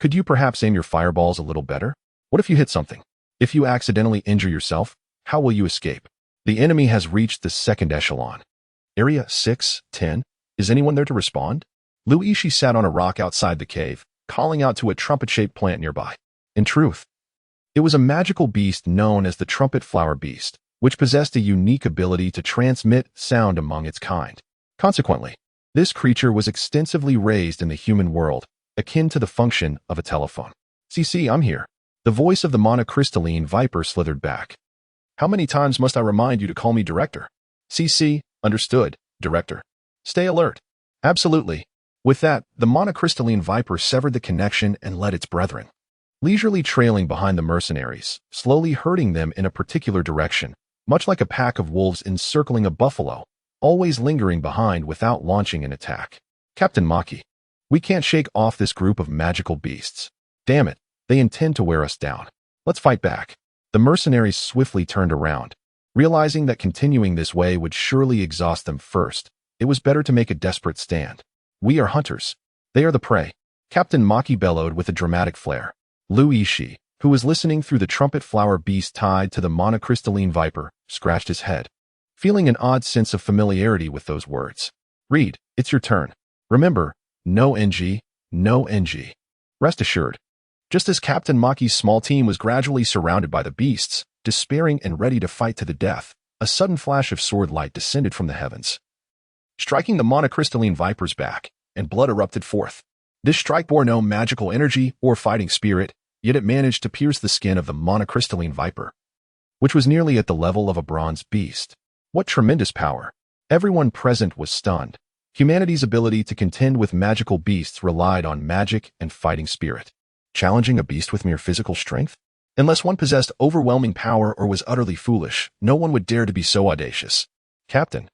Could you perhaps aim your fireballs a little better? What if you hit something? If you accidentally injure yourself, how will you escape? The enemy has reached the second echelon. Area 610. Is anyone there to respond? Yixi sat on a rock outside the cave, calling out to a trumpet-shaped plant nearby. In truth, it was a magical beast known as the trumpet flower beast, which possessed a unique ability to transmit sound among its kind. Consequently, this creature was extensively raised in the human world, akin to the function of a telephone. CC, I'm here. The voice of the monocrystalline viper slithered back. How many times must I remind you to call me Director? CC, understood, Director. Stay alert. Absolutely. With that, the monocrystalline viper severed the connection and led its brethren, leisurely trailing behind the mercenaries, slowly herding them in a particular direction, much like a pack of wolves encircling a buffalo, always lingering behind without launching an attack. Captain Maki, we can't shake off this group of magical beasts. Damn it, they intend to wear us down. Let's fight back. The mercenaries swiftly turned around. Realizing that continuing this way would surely exhaust them first, it was better to make a desperate stand. We are hunters. They are the prey. Captain Maki bellowed with a dramatic flair. Yixi, who was listening through the trumpet flower beast tied to the monocrystalline viper, scratched his head, feeling an odd sense of familiarity with those words. Reed, it's your turn. Remember, no NG, no NG. Rest assured. Just as Captain Maki's small team was gradually surrounded by the beasts, despairing and ready to fight to the death, a sudden flash of sword light descended from the heavens, striking the monocrystalline viper's back, and blood erupted forth. This strike bore no magical energy or fighting spirit, yet it managed to pierce the skin of the monocrystalline viper, which was nearly at the level of a bronze beast. What tremendous power! Everyone present was stunned. Humanity's ability to contend with magical beasts relied on magic and fighting spirit. Challenging a beast with mere physical strength? Unless one possessed overwhelming power or was utterly foolish, no one would dare to be so audacious. Captain,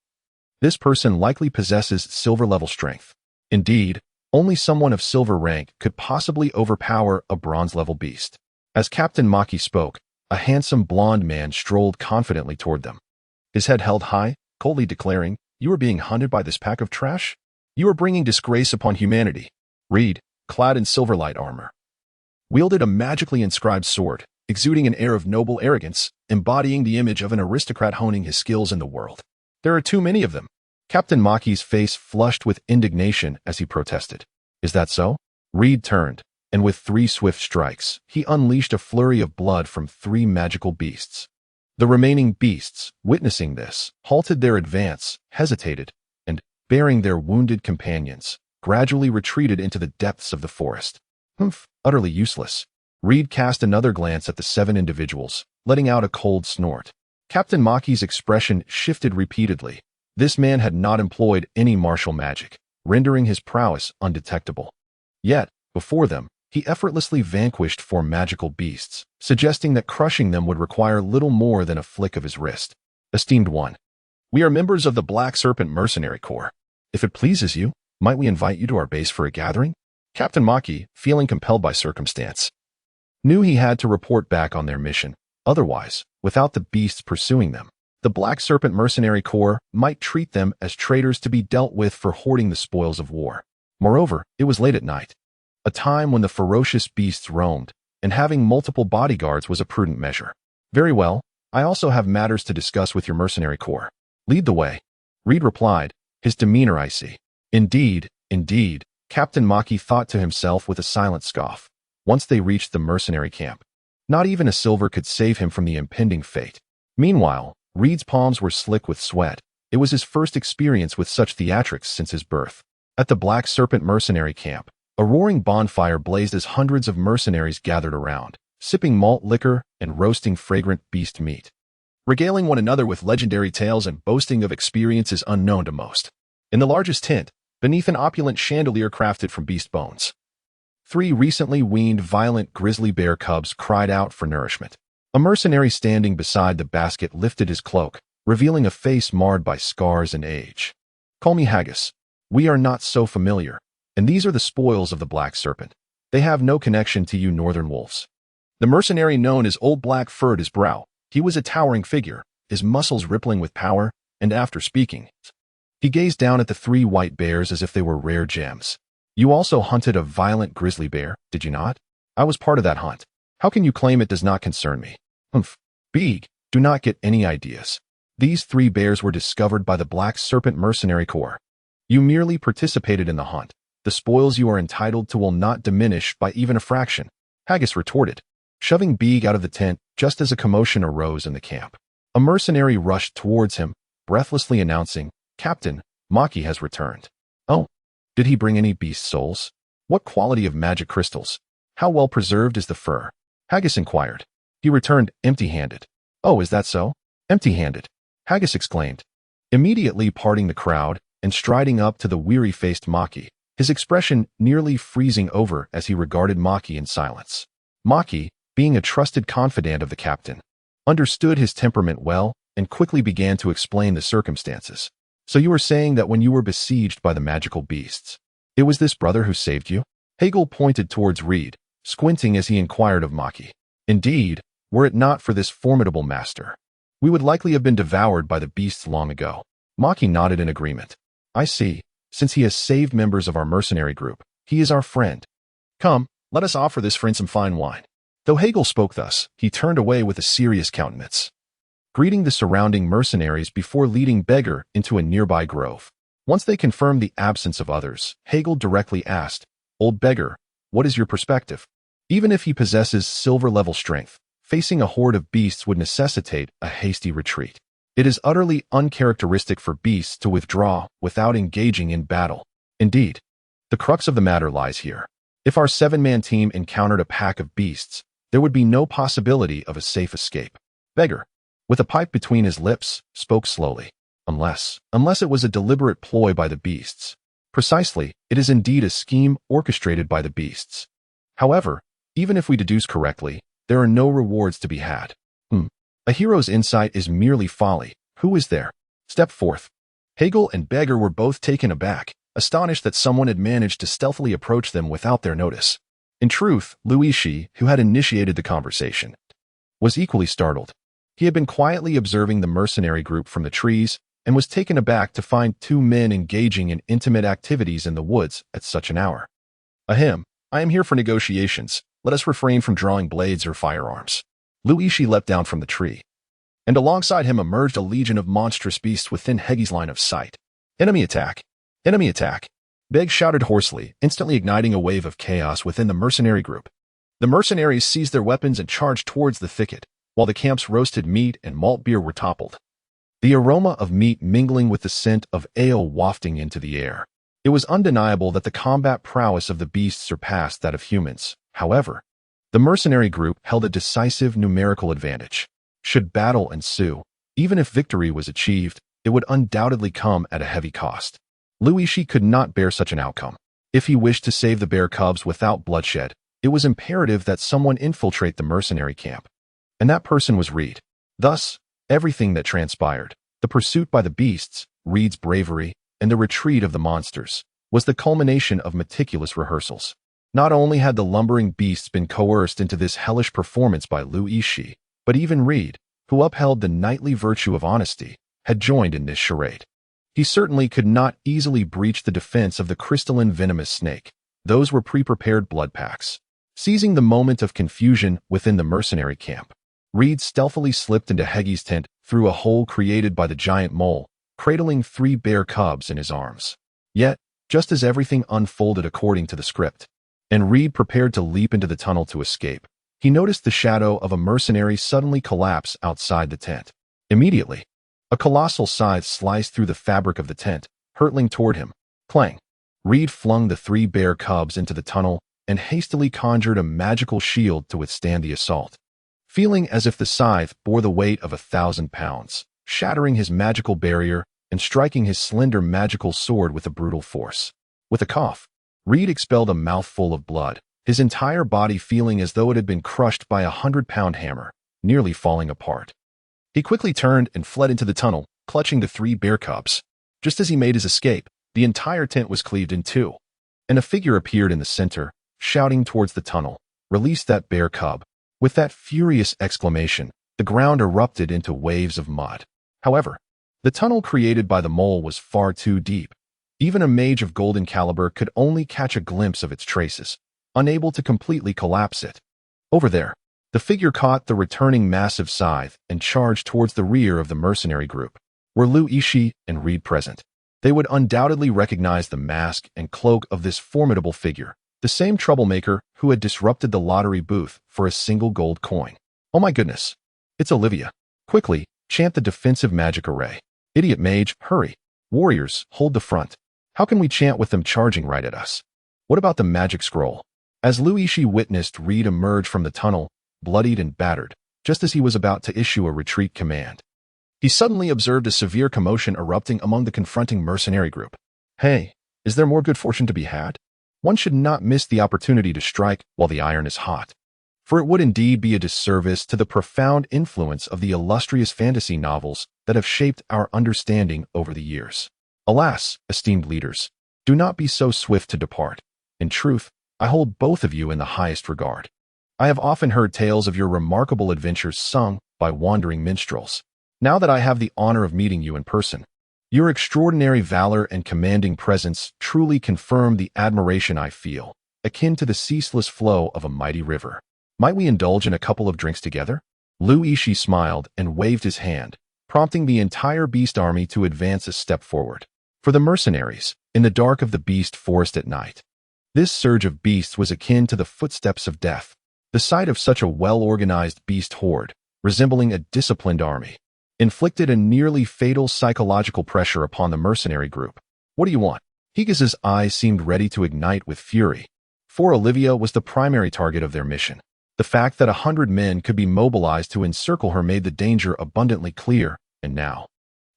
this person likely possesses silver-level strength. Indeed, only someone of silver rank could possibly overpower a bronze-level beast. As Captain Maki spoke, a handsome blonde man strolled confidently toward them. his head held high, coldly declaring, "You are being hunted by this pack of trash? You are bringing disgrace upon humanity." Reed, clad in silver light armor, wielded a magically inscribed sword, exuding an air of noble arrogance, embodying the image of an aristocrat honing his skills in the world. "There are too many of them." Captain Maki's face flushed with indignation as he protested. "Is that so?" Reed turned, and with 3 swift strikes, he unleashed a flurry of blood from 3 magical beasts. The remaining beasts, witnessing this, halted their advance, hesitated, and, bearing their wounded companions, gradually retreated into the depths of the forest. "Humph, utterly useless." Reed cast another glance at the 7 individuals, letting out a cold snort. Captain Maki's expression shifted repeatedly. This man had not employed any martial magic, rendering his prowess undetectable. Yet, before them, he effortlessly vanquished 4 magical beasts, suggesting that crushing them would require little more than a flick of his wrist. "Esteemed one, we are members of the Black Serpent Mercenary Corps. If it pleases you, might we invite you to our base for a gathering?" Captain Maki, feeling compelled by circumstance, knew he had to report back on their mission. Otherwise, without the beasts pursuing them, the Black Serpent Mercenary Corps might treat them as traitors to be dealt with for hoarding the spoils of war. Moreover, it was late at night, a time when the ferocious beasts roamed, and having multiple bodyguards was a prudent measure. "Very well, I also have matters to discuss with your mercenary corps. Lead the way." Reed replied, his demeanor icy. Indeed, Captain Maki thought to himself with a silent scoff. Once they reached the mercenary camp, not even a silver could save him from the impending fate. Meanwhile, Reed's palms were slick with sweat. It was his first experience with such theatrics since his birth. At the Black Serpent mercenary camp, a roaring bonfire blazed as hundreds of mercenaries gathered around, sipping malt liquor and roasting fragrant beast meat, regaling one another with legendary tales and boasting of experiences unknown to most. In the largest tent, beneath an opulent chandelier crafted from beast bones, 3 recently weaned violent grizzly bear cubs cried out for nourishment. A mercenary standing beside the basket lifted his cloak, revealing a face marred by scars and age. "Call me Haggis. We are not so familiar, and these are the spoils of the Black Serpent. They have no connection to you northern wolves." The mercenary known as Old Black furrowed his brow. He was a towering figure, his muscles rippling with power, and after speaking, he gazed down at the 3 white bears as if they were rare gems. "You also hunted a violent grizzly bear, did you not?" "I was part of that hunt. How can you claim it does not concern me?" "Humph. Big, do not get any ideas. These 3 bears were discovered by the Black Serpent Mercenary Corps. You merely participated in the hunt. The spoils you are entitled to will not diminish by even a fraction," Haggis retorted, shoving Big out of the tent just as a commotion arose in the camp. A mercenary rushed towards him, breathlessly announcing, "Captain, Maki has returned." "Oh, did he bring any beast souls? What quality of magic crystals? How well preserved is the fur?" Haggis inquired. "He returned empty-handed." "Oh, is that so? Empty-handed?" Haggis exclaimed, immediately parting the crowd and striding up to the weary-faced Maki, his expression nearly freezing over as he regarded Maki in silence. Maki, being a trusted confidant of the captain, understood his temperament well and quickly began to explain the circumstances. "So you were saying that when you were besieged by the magical beasts, it was this brother who saved you?" Hegel pointed towards Reed, squinting as he inquired of Maki. "Indeed, were it not for this formidable master, we would likely have been devoured by the beasts long ago." Maki nodded in agreement. "I see. Since he has saved members of our mercenary group, he is our friend. Come, let us offer this friend some fine wine." Though Hegel spoke thus, he turned away with a serious countenance, greeting the surrounding mercenaries before leading Beggar into a nearby grove. Once they confirmed the absence of others, Hegel directly asked, "Old Beggar, what is your perspective?" Even if he possesses silver-level strength, facing a horde of beasts would necessitate a hasty retreat. It is utterly uncharacteristic for beasts to withdraw without engaging in battle. Indeed, the crux of the matter lies here. If our 7-man team encountered a pack of beasts, there would be no possibility of a safe escape. Beggar, with a pipe between his lips, spoke slowly. Unless it was a deliberate ploy by the beasts. Precisely, it is indeed a scheme orchestrated by the beasts. However, even if we deduce correctly, there are no rewards to be had. A hero's insight is merely folly. Who is there? Step forth. Hegel and Beggar were both taken aback, astonished that someone had managed to stealthily approach them without their notice. In truth, Yixi, who had initiated the conversation, was equally startled. He had been quietly observing the mercenary group from the trees and was taken aback to find two men engaging in intimate activities in the woods at such an hour. Ahem, I am here for negotiations. Let us refrain from drawing blades or firearms. Yixi leapt down from the tree, and alongside him emerged a legion of monstrous beasts within Hegi's line of sight. Enemy attack! Enemy attack! Beg shouted hoarsely, instantly igniting a wave of chaos within the mercenary group. The mercenaries seized their weapons and charged towards the thicket, while the camp's roasted meat and malt beer were toppled. The aroma of meat mingling with the scent of ale wafting into the air. It was undeniable that the combat prowess of the beasts surpassed that of humans. However, the mercenary group held a decisive numerical advantage. Should battle ensue, even if victory was achieved, it would undoubtedly come at a heavy cost. Yixi could not bear such an outcome. If he wished to save the bear cubs without bloodshed, it was imperative that someone infiltrate the mercenary camp. And that person was Reed. Thus, everything that transpired, the pursuit by the beasts, Reed's bravery, and the retreat of the monsters, was the culmination of meticulous rehearsals. Not only had the lumbering beasts been coerced into this hellish performance by Yixi, but even Reed, who upheld the knightly virtue of honesty, had joined in this charade. He certainly could not easily breach the defense of the crystalline venomous snake. Those were pre-prepared blood packs. Seizing the moment of confusion within the mercenary camp, Reed stealthily slipped into Hegi's tent through a hole created by the giant mole, cradling 3 bear cubs in his arms. Yet, just as everything unfolded according to the script, and Reed prepared to leap into the tunnel to escape, he noticed the shadow of a mercenary suddenly collapse outside the tent. Immediately, a colossal scythe sliced through the fabric of the tent, hurtling toward him. Clang! Reed flung the 3 bear cubs into the tunnel and hastily conjured a magical shield to withstand the assault. Feeling as if the scythe bore the weight of 1,000 pounds, shattering his magical barrier and striking his slender magical sword with a brutal force. With a cough, Reed expelled a mouthful of blood, his entire body feeling as though it had been crushed by a 100-pound hammer, nearly falling apart. He quickly turned and fled into the tunnel, clutching the 3 bear cubs. Just as he made his escape, the entire tent was cleaved in two, and a figure appeared in the center, shouting towards the tunnel, "Release that bear cub." With that furious exclamation, the ground erupted into waves of mud. However, the tunnel created by the mole was far too deep. Even a mage of golden caliber could only catch a glimpse of its traces, unable to completely collapse it. Over there, the figure caught the returning massive scythe and charged towards the rear of the mercenary group. Were Yixi and Reed present, they would undoubtedly recognize the mask and cloak of this formidable figure, the same troublemaker who had disrupted the lottery booth for a single gold coin. Oh my goodness! It's Olivia. Quickly, chant the defensive magic array. Idiot mage, hurry. Warriors, hold the front. How can we chant with them charging right at us? What about the magic scroll? As Yixi witnessed Reed emerge from the tunnel, bloodied and battered, just as he was about to issue a retreat command, he suddenly observed a severe commotion erupting among the confronting mercenary group. Hey, is there more good fortune to be had? One should not miss the opportunity to strike while the iron is hot, for it would indeed be a disservice to the profound influence of the illustrious fantasy novels that have shaped our understanding over the years. Alas, esteemed leaders, do not be so swift to depart. In truth, I hold both of you in the highest regard. I have often heard tales of your remarkable adventures sung by wandering minstrels. Now that I have the honor of meeting you in person, your extraordinary valor and commanding presence truly confirm the admiration I feel, akin to the ceaseless flow of a mighty river. Might we indulge in a couple of drinks together? Yixi smiled and waved his hand, prompting the entire beast army to advance a step forward. For the mercenaries, in the dark of the beast forest at night, this surge of beasts was akin to the footsteps of death. The sight of such a well-organized beast horde, resembling a disciplined army, inflicted a nearly fatal psychological pressure upon the mercenary group. What do you want? Higas's eyes seemed ready to ignite with fury, for Olivia was the primary target of their mission. The fact that 100 men could be mobilized to encircle her made the danger abundantly clear, and now,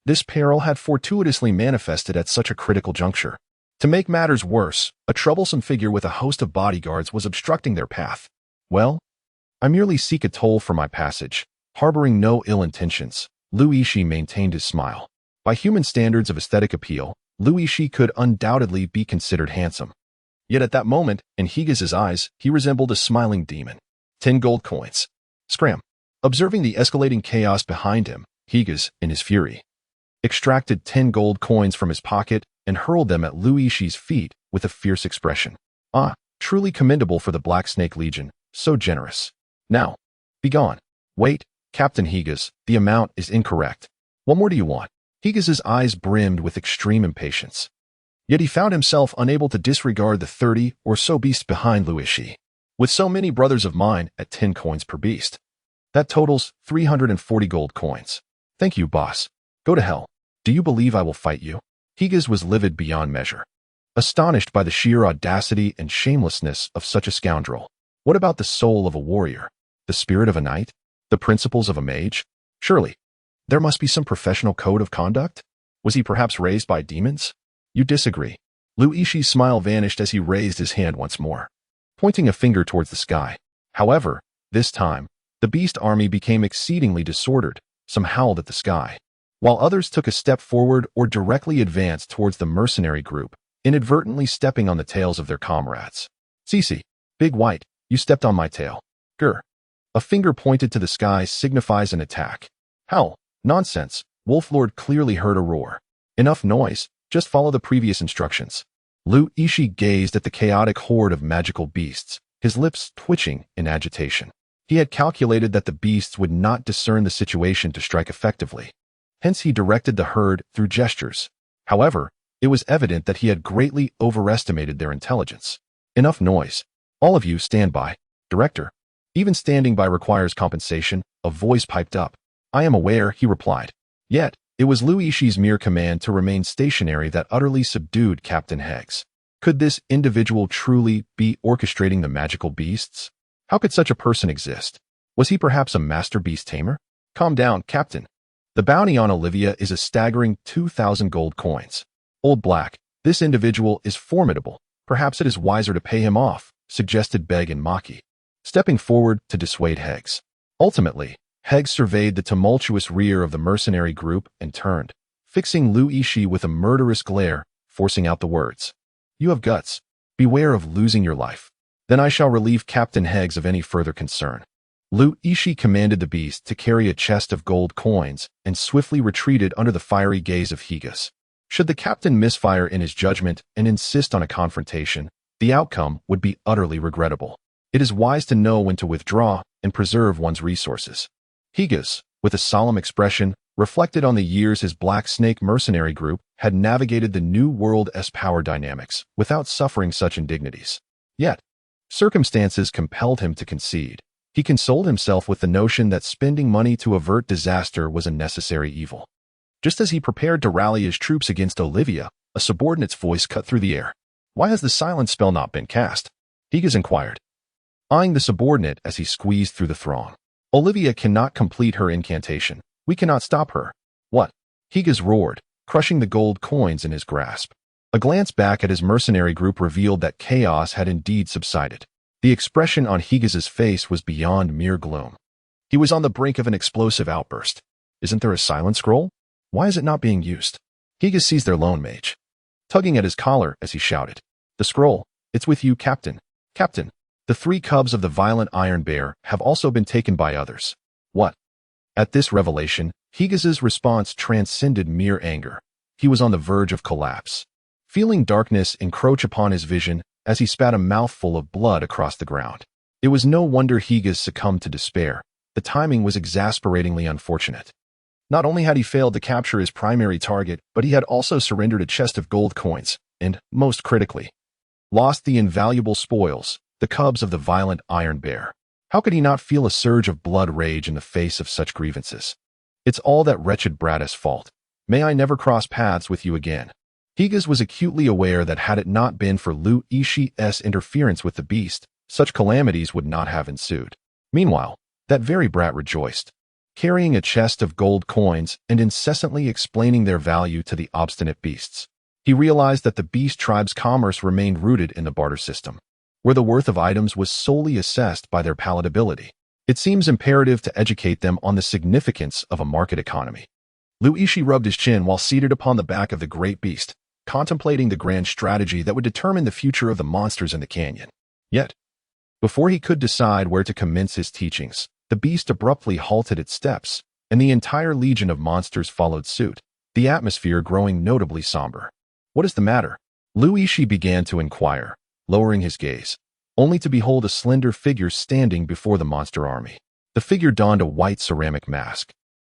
this peril had fortuitously manifested at such a critical juncture. To make matters worse, a troublesome figure with a host of bodyguards was obstructing their path. Well, I merely seek a toll for my passage, harboring no ill intentions. Yixi maintained his smile. By human standards of aesthetic appeal, Yixi could undoubtedly be considered handsome. Yet at that moment, in Higas's eyes, he resembled a smiling demon. 10 gold coins. Scram. Observing the escalating chaos behind him, Higas, in his fury, extracted 10 gold coins from his pocket and hurled them at Yixi's feet with a fierce expression. Ah, truly commendable for the Black Snake Legion, so generous. Now, be gone. Wait, Captain Higas, the amount is incorrect. What more do you want? Higas's eyes brimmed with extreme impatience. Yet he found himself unable to disregard the 30 or so beasts behind Yixi. With so many brothers of mine at 10 coins per beast. That totals 340 gold coins. Thank you, boss. Go to hell. Do you believe I will fight you? Higas was livid beyond measure, astonished by the sheer audacity and shamelessness of such a scoundrel. What about the soul of a warrior? The spirit of a knight? The principles of a mage? Surely, there must be some professional code of conduct? Was he perhaps raised by demons? You disagree. Yixi's smile vanished as he raised his hand once more, pointing a finger towards the sky. However, this time, the beast army became exceedingly disordered. Some howled at the sky, while others took a step forward or directly advanced towards the mercenary group, inadvertently stepping on the tails of their comrades. Yixi, Big White, you stepped on my tail. Grr. A finger pointed to the sky signifies an attack. Howl. Nonsense. Wolflord clearly heard a roar. Enough noise. Just follow the previous instructions. Yixi gazed at the chaotic horde of magical beasts, his lips twitching in agitation. He had calculated that the beasts would not discern the situation to strike effectively. Hence he directed the herd through gestures. However, it was evident that he had greatly overestimated their intelligence. Enough noise. All of you stand by. Director. Even standing by requires compensation, a voice piped up. I am aware, he replied. Yet, it was Yixi's mere command to remain stationary that utterly subdued Captain Heggs. Could this individual truly be orchestrating the magical beasts? How could such a person exist? Was he perhaps a master beast tamer? Calm down, Captain. The bounty on Olivia is a staggering 2,000 gold coins. Old Black, this individual is formidable. Perhaps it is wiser to pay him off, suggested Beg and Maki, stepping forward to dissuade Heggs. Ultimately, Heggs surveyed the tumultuous rear of the mercenary group and turned, fixing Yixi with a murderous glare, forcing out the words. You have guts. Beware of losing your life. Then I shall relieve Captain Heggs of any further concern. Yixi commanded the beast to carry a chest of gold coins and swiftly retreated under the fiery gaze of Higas. Should the captain misfire in his judgment and insist on a confrontation, the outcome would be utterly regrettable. It is wise to know when to withdraw and preserve one's resources. Higas, with a solemn expression, reflected on the years his Black Snake mercenary group had navigated the New World's power dynamics without suffering such indignities. Yet, circumstances compelled him to concede. He consoled himself with the notion that spending money to avert disaster was a necessary evil. Just as he prepared to rally his troops against Olivia, a subordinate's voice cut through the air. Why has the silence spell not been cast? Higas inquired, eyeing the subordinate as he squeezed through the throng. Olivia cannot complete her incantation. We cannot stop her. What? Higas roared, crushing the gold coins in his grasp. A glance back at his mercenary group revealed that chaos had indeed subsided. The expression on Higas's face was beyond mere gloom. He was on the brink of an explosive outburst. Isn't there a silent scroll? Why is it not being used? Higas seized their lone mage, tugging at his collar as he shouted. The scroll, it's with you, Captain. Captain, the 3 cubs of the violent Iron Bear have also been taken by others. What? At this revelation, Higas's response transcended mere anger. He was on the verge of collapse, feeling darkness encroach upon his vision as he spat a mouthful of blood across the ground. It was no wonder Higas succumbed to despair. The timing was exasperatingly unfortunate. Not only had he failed to capture his primary target, but he had also surrendered a chest of gold coins, and, most critically, lost the invaluable spoils, the cubs of the violent Iron Bear. How could he not feel a surge of blood rage in the face of such grievances? It's all that wretched Brad's fault. May I never cross paths with you again. Higas was acutely aware that had it not been for Yixi interference with the beast, such calamities would not have ensued. Meanwhile, that very brat rejoiced, carrying a chest of gold coins and incessantly explaining their value to the obstinate beasts. He realized that the beast tribe's commerce remained rooted in the barter system, where the worth of items was solely assessed by their palatability. It seems imperative to educate them on the significance of a market economy. Yixi rubbed his chin while seated upon the back of the great beast, contemplating the grand strategy that would determine the future of the monsters in the canyon. Yet, before he could decide where to commence his teachings, The beast abruptly halted its steps, and the entire legion of monsters followed suit, the atmosphere growing notably somber. "What is the matter?" Yixi began to inquire, lowering his gaze, only to behold a slender figure standing before the monster army. The figure donned a white ceramic mask,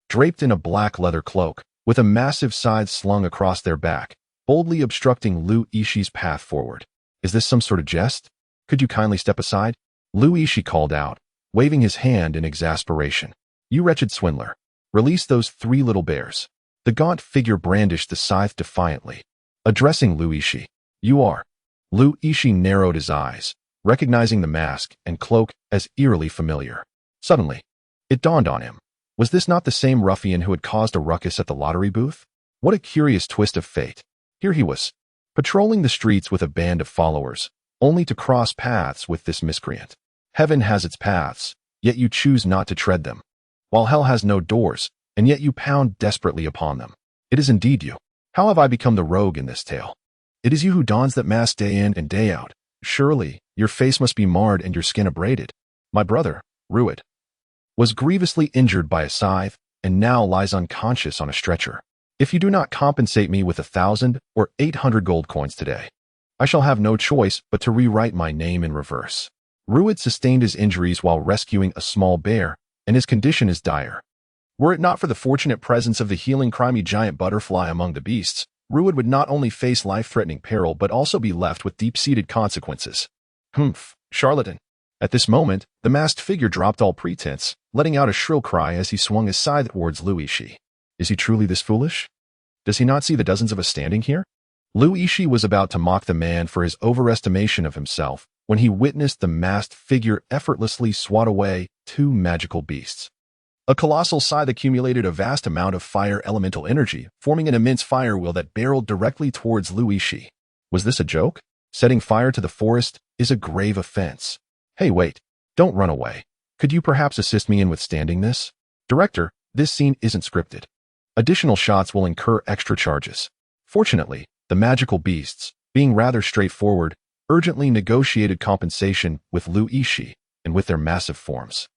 draped in a black leather cloak, with a massive scythe slung across their back, boldly obstructing Yixi's path forward. "Is this some sort of jest? Could you kindly step aside?" Yixi called out, waving his hand in exasperation. "You wretched swindler! Release those 3 little bears." The gaunt figure brandished the scythe defiantly, addressing Yixi. "You are." Yixi narrowed his eyes, recognizing the mask and cloak as eerily familiar. Suddenly, it dawned on him. Was this not the same ruffian who had caused a ruckus at the lottery booth? What a curious twist of fate. Here he was, patrolling the streets with a band of followers, only to cross paths with this miscreant. Heaven has its paths, yet you choose not to tread them, while hell has no doors, and yet you pound desperately upon them. It is indeed you. How have I become the rogue in this tale? It is you who dons that mask day in and day out. Surely, your face must be marred and your skin abraded. My brother, Rued, was grievously injured by a scythe, and now lies unconscious on a stretcher. If you do not compensate me with 1,000 or 800 gold coins today, I shall have no choice but to rewrite my name in reverse. Rued sustained his injuries while rescuing a small bear, and his condition is dire. Were it not for the fortunate presence of the healing crimey giant butterfly among the beasts, Rued would not only face life-threatening peril but also be left with deep-seated consequences. Humph, charlatan. At this moment, the masked figure dropped all pretense, letting out a shrill cry as he swung his scythe towards Yixi. Is he truly this foolish? Does he not see the dozens of us standing here? Yixi was about to mock the man for his overestimation of himself when he witnessed the masked figure effortlessly swat away 2 magical beasts. A colossal scythe accumulated a vast amount of fire elemental energy, forming an immense fire wheel that barreled directly towards Yixi. Was this a joke? Setting fire to the forest is a grave offense. Hey, wait. Don't run away. Could you perhaps assist me in withstanding this? Director, this scene isn't scripted. Additional shots will incur extra charges. Fortunately, the magical beasts, being rather straightforward, urgently negotiated compensation with Yixi, and with their massive forms,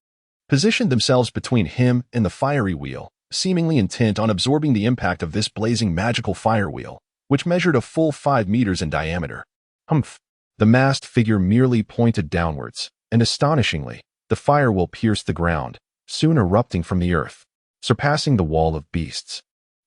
positioned themselves between him and the fiery wheel, seemingly intent on absorbing the impact of this blazing magical fire wheel, which measured a full 5 meters in diameter. Humph! The masked figure merely pointed downwards, and astonishingly, the fire wheel pierced the ground, soon erupting from the earth, surpassing the wall of beasts.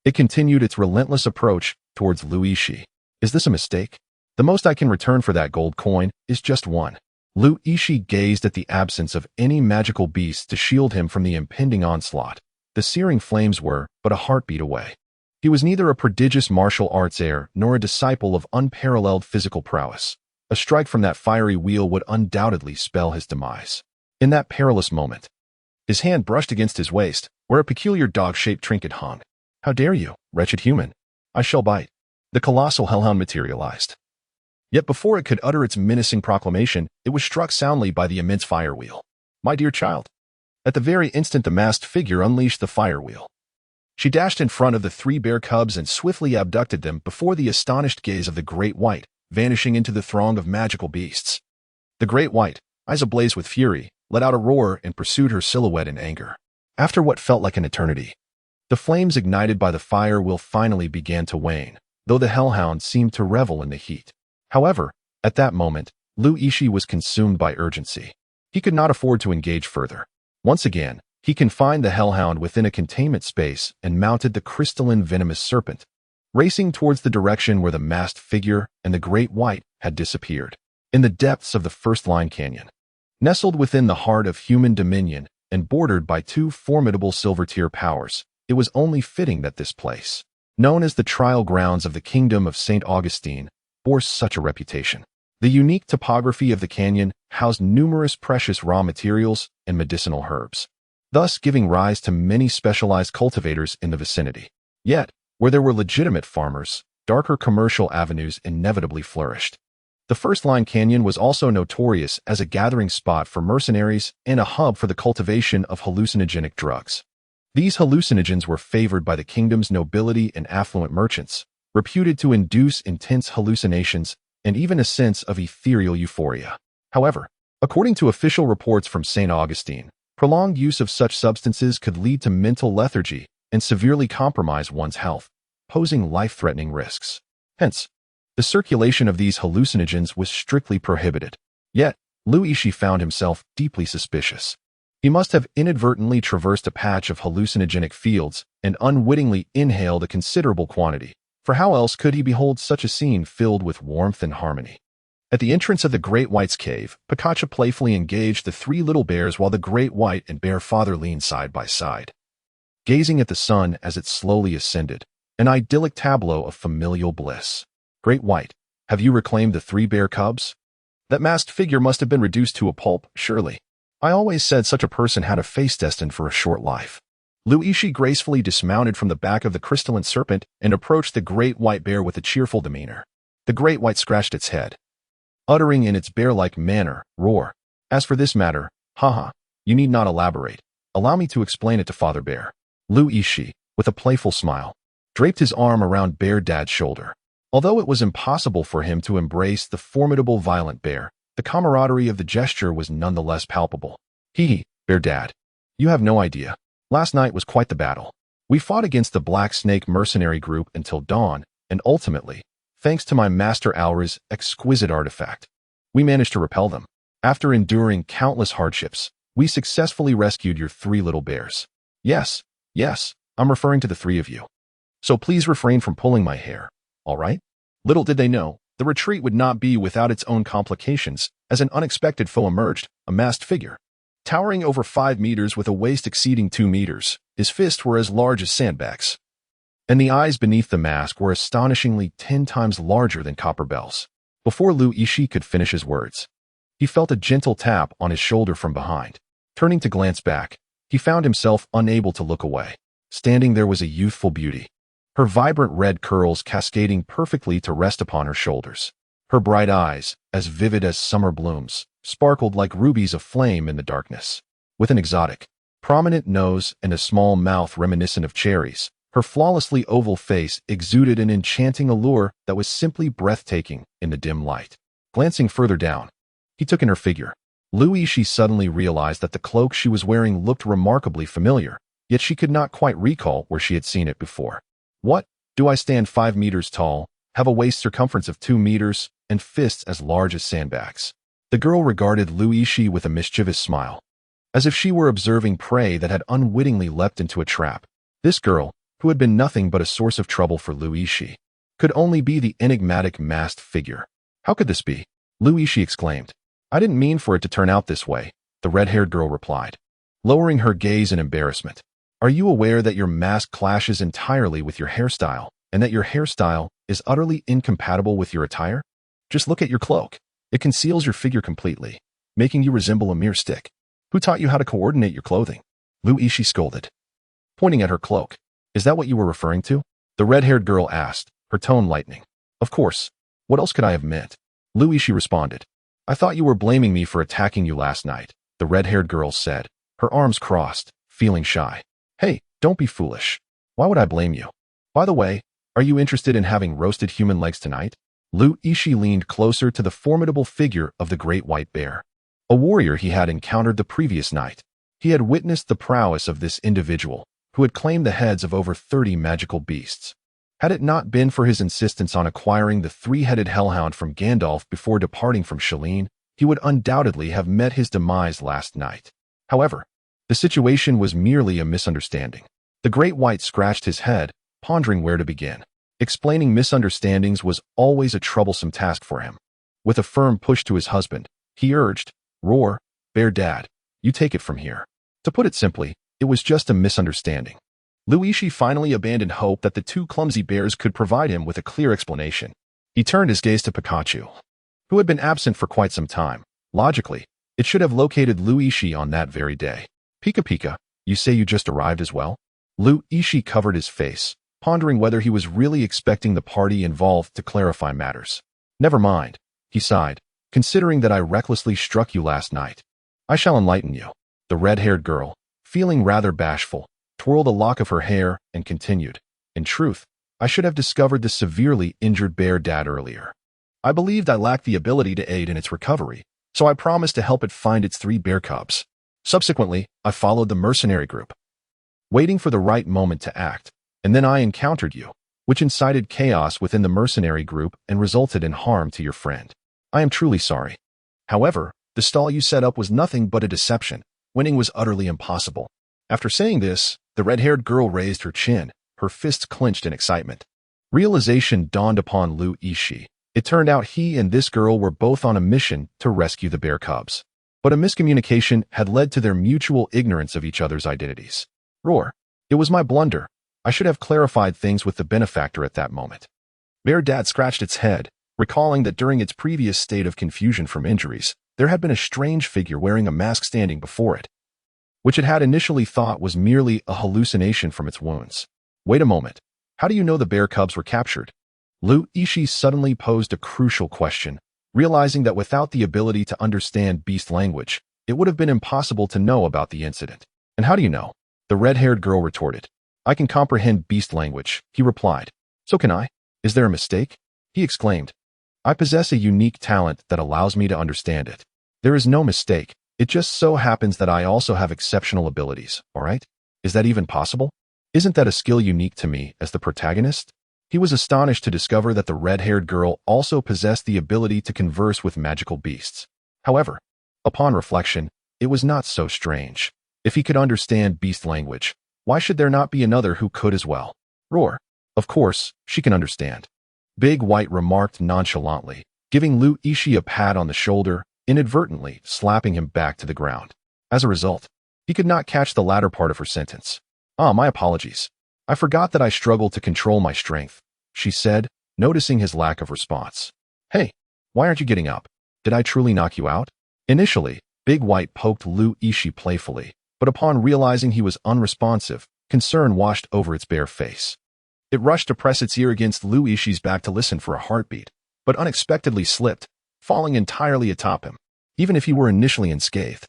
It continued its relentless approach towards Yixi. Is this a mistake? The most I can return for that gold coin is just 1. Yixi gazed at the absence of any magical beasts to shield him from the impending onslaught. The searing flames were but a heartbeat away. He was neither a prodigious martial arts heir nor a disciple of unparalleled physical prowess. A strike from that fiery wheel would undoubtedly spell his demise. In that perilous moment, his hand brushed against his waist, where a peculiar dog-shaped trinket hung. How dare you, wretched human? I shall bite. The colossal hellhound materialized. Yet before it could utter its menacing proclamation, it was struck soundly by the immense fire wheel. My dear child. At the very instant the masked figure unleashed the fire wheel, she dashed in front of the 3 bear cubs and swiftly abducted them before the astonished gaze of the Great White, vanishing into the throng of magical beasts. The Great White, eyes ablaze with fury, let out a roar and pursued her silhouette in anger. After what felt like an eternity, the flames ignited by the fire wheel finally began to wane, though the hellhound seemed to revel in the heat. However, at that moment, Yixi was consumed by urgency. He could not afford to engage further. Once again, he confined the hellhound within a containment space and mounted the crystalline venomous serpent, racing towards the direction where the masked figure and the Great White had disappeared. In the depths of the first-line canyon, nestled within the heart of human dominion and bordered by 2 formidable silver-tier powers, it was only fitting that this place, known as the trial grounds of the kingdom of St. Augustine, bore such a reputation. The unique topography of the canyon housed numerous precious raw materials and medicinal herbs, thus giving rise to many specialized cultivators in the vicinity. Yet, where there were legitimate farmers, darker commercial avenues inevitably flourished. The first-line canyon was also notorious as a gathering spot for mercenaries and a hub for the cultivation of hallucinogenic drugs. These hallucinogens were favored by the kingdom's nobility and affluent merchants, reputed to induce intense hallucinations and even a sense of ethereal euphoria. However, according to official reports from St. Augustine, Prolonged use of such substances could lead to mental lethargy and severely compromise one's health, posing life-threatening risks. Hence, the circulation of these hallucinogens was strictly prohibited. Yet, Yixi found himself deeply suspicious. He must have inadvertently traversed a patch of hallucinogenic fields and unwittingly inhaled a considerable quantity, for how else could he behold such a scene filled with warmth and harmony? At the entrance of the Great White's cave, Pikachu playfully engaged the three little bears while the Great White and Bear Father leaned side by side, gazing at the sun as it slowly ascended, an idyllic tableau of familial bliss. Great White, have you reclaimed the three bear cubs? That masked figure must have been reduced to a pulp, surely. I always said such a person had a face destined for a short life. Yixi gracefully dismounted from the back of the crystalline serpent and approached the Great White Bear with a cheerful demeanor. The Great White scratched its head, uttering in its bear-like manner, "Roar. As for this matter, haha, you need not elaborate. Allow me to explain it to Father Bear." Yixi, with a playful smile, draped his arm around Bear Dad's shoulder. Although it was impossible for him to embrace the formidable violent bear, the camaraderie of the gesture was nonetheless palpable. Hee, Bear Dad. You have no idea. Last night was quite the battle. We fought against the Black Snake mercenary group until dawn, and ultimately, thanks to my Master Alra's exquisite artifact, we managed to repel them. After enduring countless hardships, we successfully rescued your three little bears. Yes, I'm referring to the three of you. So please refrain from pulling my hair, all right? Little did they know, the retreat would not be without its own complications, as an unexpected foe emerged, a masked figure. Towering over 5 meters with a waist exceeding 2 meters, his fists were as large as sandbags, and the eyes beneath the mask were astonishingly 10 times larger than copper bells. Before Yixi could finish his words, he felt a gentle tap on his shoulder from behind. Turning to glance back, he found himself unable to look away. Standing there was a youthful beauty, her vibrant red curls cascading perfectly to rest upon her shoulders. Her bright eyes, as vivid as summer blooms, sparkled like rubies of flame in the darkness. With an exotic, prominent nose and a small mouth reminiscent of cherries, her flawlessly oval face exuded an enchanting allure that was simply breathtaking in the dim light. Glancing further down, he took in her figure. Yixi suddenly realized that the cloak she was wearing looked remarkably familiar, yet she could not quite recall where she had seen it before. What? Do I stand 5 meters tall, have a waist circumference of 2 meters, and fists as large as sandbags? The girl regarded Yixi with a mischievous smile, as if she were observing prey that had unwittingly leapt into a trap. This girl, who had been nothing but a source of trouble for Yixi, could only be the enigmatic masked figure. How could this be? Yixi exclaimed. I didn't mean for it to turn out this way, the red-haired girl replied, lowering her gaze in embarrassment. Are you aware that your mask clashes entirely with your hairstyle, and that your hairstyle is utterly incompatible with your attire? Just look at your cloak. It conceals your figure completely, making you resemble a mere stick. Who taught you how to coordinate your clothing? Yixi scolded, pointing at her cloak. Is that what you were referring to? The red-haired girl asked, her tone lightening. Of course. What else could I have meant? Yixi responded. I thought you were blaming me for attacking you last night, the red-haired girl said, her arms crossed, feeling shy. Hey, don't be foolish. Why would I blame you? By the way, are you interested in having roasted human legs tonight? Yixi leaned closer to the formidable figure of the Great White Bear, a warrior he had encountered the previous night. He had witnessed the prowess of this individual, who had claimed the heads of over 30 magical beasts. Had it not been for his insistence on acquiring the three-headed hellhound from Gandalf before departing from Shalene, he would undoubtedly have met his demise last night. However, the situation was merely a misunderstanding. The Great White scratched his head, pondering where to begin. Explaining misunderstandings was always a troublesome task for him. With a firm push to his husband, he urged, Roar, Bear Dad, you take it from here. To put it simply, it was just a misunderstanding. Yixi finally abandoned hope that the two clumsy bears could provide him with a clear explanation. He turned his gaze to Pikachu, who had been absent for quite some time. Logically, it should have located Yixi on that very day. Pika, you say you just arrived as well? Yixi covered his face, pondering whether he was really expecting the party involved to clarify matters. Never mind, he sighed, considering that I recklessly struck you last night. I shall enlighten you. The red-haired girl, feeling rather bashful, twirled a lock of her hair and continued. In truth, I should have discovered the severely injured Bear Dad earlier. I believed I lacked the ability to aid in its recovery, so I promised to help it find its 3 bear cubs. Subsequently, I followed the mercenary group, waiting for the right moment to act, and then I encountered you, which incited chaos within the mercenary group and resulted in harm to your friend. I am truly sorry. However, the stall you set up was nothing but a deception. Winning was utterly impossible. After saying this, the red-haired girl raised her chin, her fists clenched in excitement. Realization dawned upon Lu Yixi. It turned out he and this girl were both on a mission to rescue the bear cubs. But a miscommunication had led to their mutual ignorance of each other's identities. Roar. It was my blunder. I should have clarified things with the benefactor at that moment. Bear Dad scratched its head, recalling that during its previous state of confusion from injuries, there had been a strange figure wearing a mask standing before it, which it had initially thought was merely a hallucination from its wounds. Wait a moment. How do you know the bear cubs were captured? Lu Yixi suddenly posed a crucial question, realizing that without the ability to understand beast language, it would have been impossible to know about the incident. And how do you know? The red-haired girl retorted. I can comprehend beast language, he replied. So can I. Is there a mistake? He exclaimed. I possess a unique talent that allows me to understand it. There is no mistake. It just so happens that I also have exceptional abilities, all right? Is that even possible? Isn't that a skill unique to me as the protagonist? He was astonished to discover that the red-haired girl also possessed the ability to converse with magical beasts. However, upon reflection, it was not so strange. If he could understand beast language, why should there not be another who could as well? Roar. Of course, she can understand. Big White remarked nonchalantly, giving Lu Yixi a pat on the shoulder, inadvertently slapping him back to the ground. As a result, he could not catch the latter part of her sentence. My apologies. I forgot that I struggle to control my strength, she said, noticing his lack of response. Hey, why aren't you getting up? Did I truly knock you out? Initially, Big White poked Lu Yixi playfully, but upon realizing he was unresponsive, concern washed over its bare face. It rushed to press its ear against Lu Yixi's back to listen for a heartbeat, but unexpectedly slipped, falling entirely atop him, even if he were initially unscathed.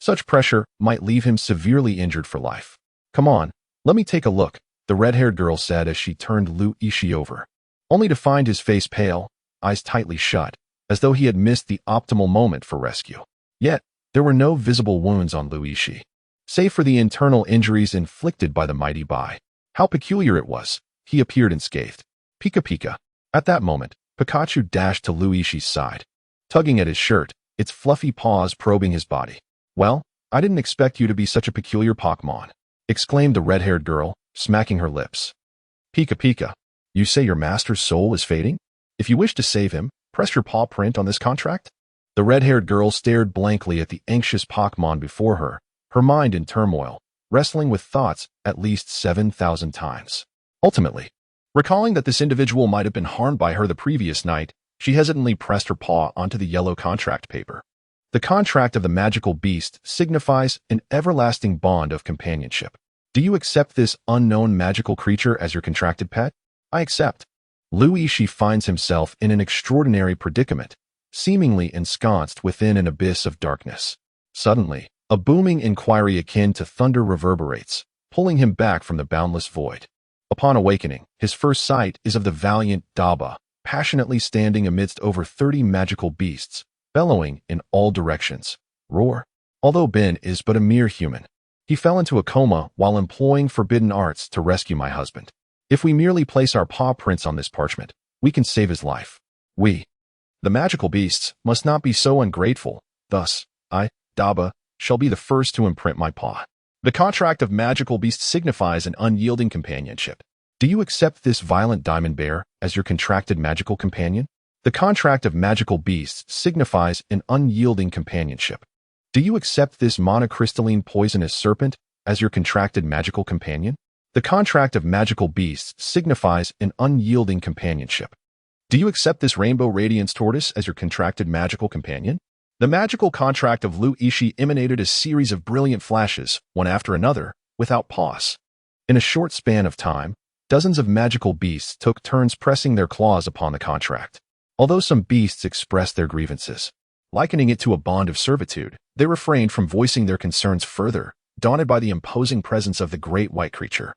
Such pressure might leave him severely injured for life. Come on, let me take a look, the red-haired girl said as she turned Lu Yixi over, only to find his face pale, eyes tightly shut, as though he had missed the optimal moment for rescue. Yet, there were no visible wounds on Lu Yixi, save for the internal injuries inflicted by the mighty Bai. How peculiar it was. He appeared unscathed. Pika Pika. At that moment, Pikachu dashed to Lu Yixi's side, tugging at his shirt, its fluffy paws probing his body. Well, I didn't expect you to be such a peculiar Pokemon, exclaimed the red-haired girl, smacking her lips. Pika Pika, you say your master's soul is fading? If you wish to save him, press your paw print on this contract? The red-haired girl stared blankly at the anxious Pokemon before her, her mind in turmoil, wrestling with thoughts at least 7,000 times. Ultimately, recalling that this individual might have been harmed by her the previous night, she hesitantly pressed her paw onto the yellow contract paper. The contract of the magical beast signifies an everlasting bond of companionship. Do you accept this unknown magical creature as your contracted pet? I accept. Lu Yixi finds himself in an extraordinary predicament, seemingly ensconced within an abyss of darkness. Suddenly, a booming inquiry akin to thunder reverberates, pulling him back from the boundless void. Upon awakening, his first sight is of the valiant Daba, passionately standing amidst over 30 magical beasts, bellowing in all directions. Roar. Although Ben is but a mere human, he fell into a coma while employing forbidden arts to rescue my husband. If we merely place our paw prints on this parchment, we can save his life. We, the magical beasts, must not be so ungrateful. Thus, I, Daba, shall be the first to imprint my paw. The contract of magical beasts signifies an unyielding companionship. Do you accept this violent diamond bear as your contracted magical companion? The contract of magical beasts signifies an unyielding companionship. Do you accept this monocrystalline poisonous serpent as your contracted magical companion? The contract of magical beasts signifies an unyielding companionship. Do you accept this rainbow radiance tortoise as your contracted magical companion? The magical contract of Lu Yixi emanated a series of brilliant flashes, one after another, without pause. In a short span of time, dozens of magical beasts took turns pressing their claws upon the contract. Although some beasts expressed their grievances, likening it to a bond of servitude, they refrained from voicing their concerns further, daunted by the imposing presence of the great white creature.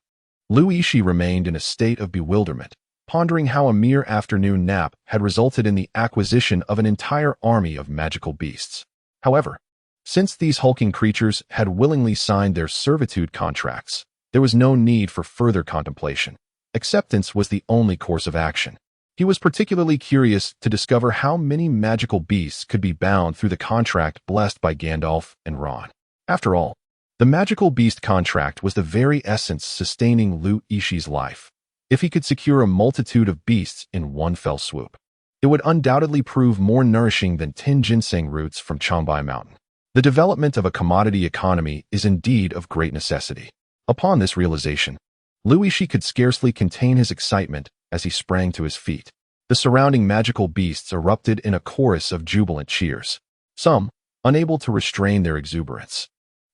Lu Yixi remained in a state of bewilderment, pondering how a mere afternoon nap had resulted in the acquisition of an entire army of magical beasts. However, Since these hulking creatures had willingly signed their servitude contracts, there was no need for further contemplation. Acceptance was the only course of action. He was particularly curious to discover how many magical beasts could be bound through the contract blessed by Gandalf and Ron. After all, the magical beast contract was the very essence sustaining Lu Yixi's life. If he could secure a multitude of beasts in one fell swoop, it would undoubtedly prove more nourishing than 10 ginseng roots from Changbai Mountain. The development of a commodity economy is indeed of great necessity. Upon this realization, Lu Yixi could scarcely contain his excitement as he sprang to his feet. The surrounding magical beasts erupted in a chorus of jubilant cheers. Some, unable to restrain their exuberance,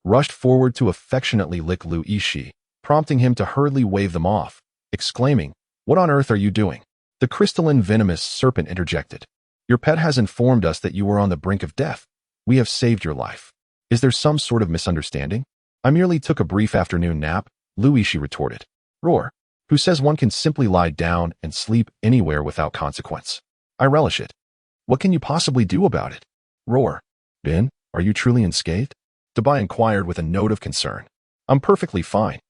rushed forward to affectionately lick Lu Yixi, prompting him to hurriedly wave them off, exclaiming, "What on earth are you doing?" The crystalline venomous serpent interjected, "Your pet has informed us that you were on the brink of death. We have saved your life. Is there some sort of misunderstanding?" "I merely took a brief afternoon nap," Lu Yixi retorted. "Roar. Who says one can simply lie down and sleep anywhere without consequence? I relish it. What can you possibly do about it?" "Roar. Ben, are you truly unscathed?" Dabai inquired with a note of concern. "I'm perfectly fine."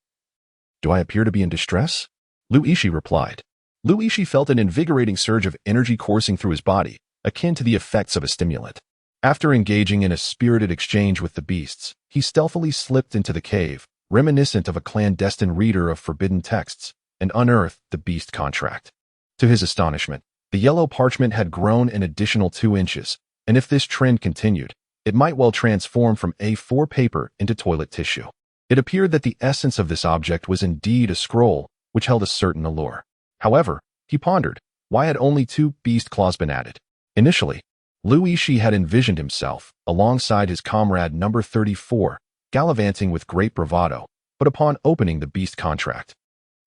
"Do I appear to be in distress?" Lu Yixi replied. Lu Yixi felt an invigorating surge of energy coursing through his body, akin to the effects of a stimulant. After engaging in a spirited exchange with the beasts, he stealthily slipped into the cave, reminiscent of a clandestine reader of forbidden texts, and unearthed the beast contract. To his astonishment, the yellow parchment had grown an additional 2 inches, and if this trend continued, it might well transform from A4 paper into toilet tissue. It appeared that the essence of this object was indeed a scroll, which held a certain allure. However, he pondered, why had only 2 beast claws been added? Initially, Lu Yixi had envisioned himself, alongside his comrade number 34, gallivanting with great bravado, but upon opening the beast contract,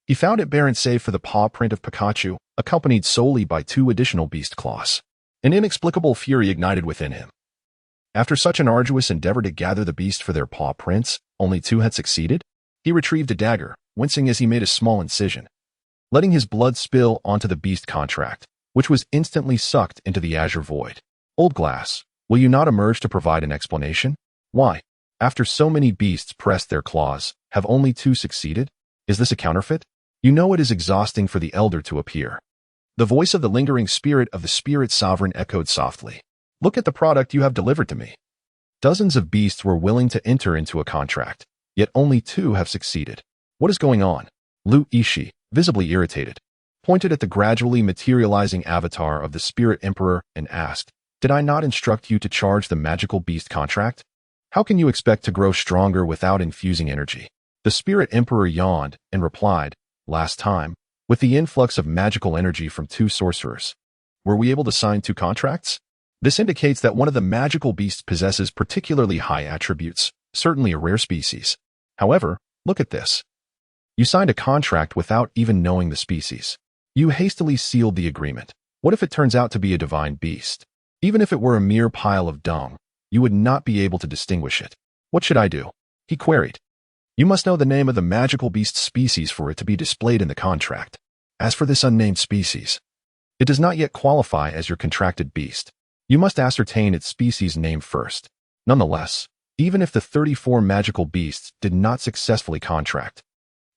he found it barren save for the paw print of Pikachu, accompanied solely by 2 additional beast claws. An inexplicable fury ignited within him. After such an arduous endeavor to gather the beast for their paw prints, only 2 had succeeded? He retrieved a dagger, wincing as he made a small incision, letting his blood spill onto the beast contract, which was instantly sucked into the azure void. "Old glass, will you not emerge to provide an explanation? Why, after so many beasts pressed their claws, have only 2 succeeded? Is this a counterfeit? You know it is exhausting for the elder to appear." The voice of the lingering spirit of the spirit sovereign echoed softly. "Look at the product you have delivered to me. Dozens of beasts were willing to enter into a contract, yet only 2 have succeeded. What is going on?" Lu Yixi, visibly irritated, pointed at the gradually materializing avatar of the spirit emperor and asked, "Did I not instruct you to charge the magical beast contract? How can you expect to grow stronger without infusing energy?" The spirit emperor yawned and replied, "Last time, with the influx of magical energy from 2 sorcerers, were we able to sign 2 contracts? This indicates that one of the magical beasts possesses particularly high attributes, certainly a rare species. However, look at this. You signed a contract without even knowing the species. You hastily sealed the agreement. What if it turns out to be a divine beast? Even if it were a mere pile of dung, you would not be able to distinguish it. What should I do?" he queried. "You must know the name of the magical beast species for it to be displayed in the contract. As for this unnamed species, it does not yet qualify as your contracted beast. You must ascertain its species name first. Nonetheless, even if the 34 magical beasts did not successfully contract,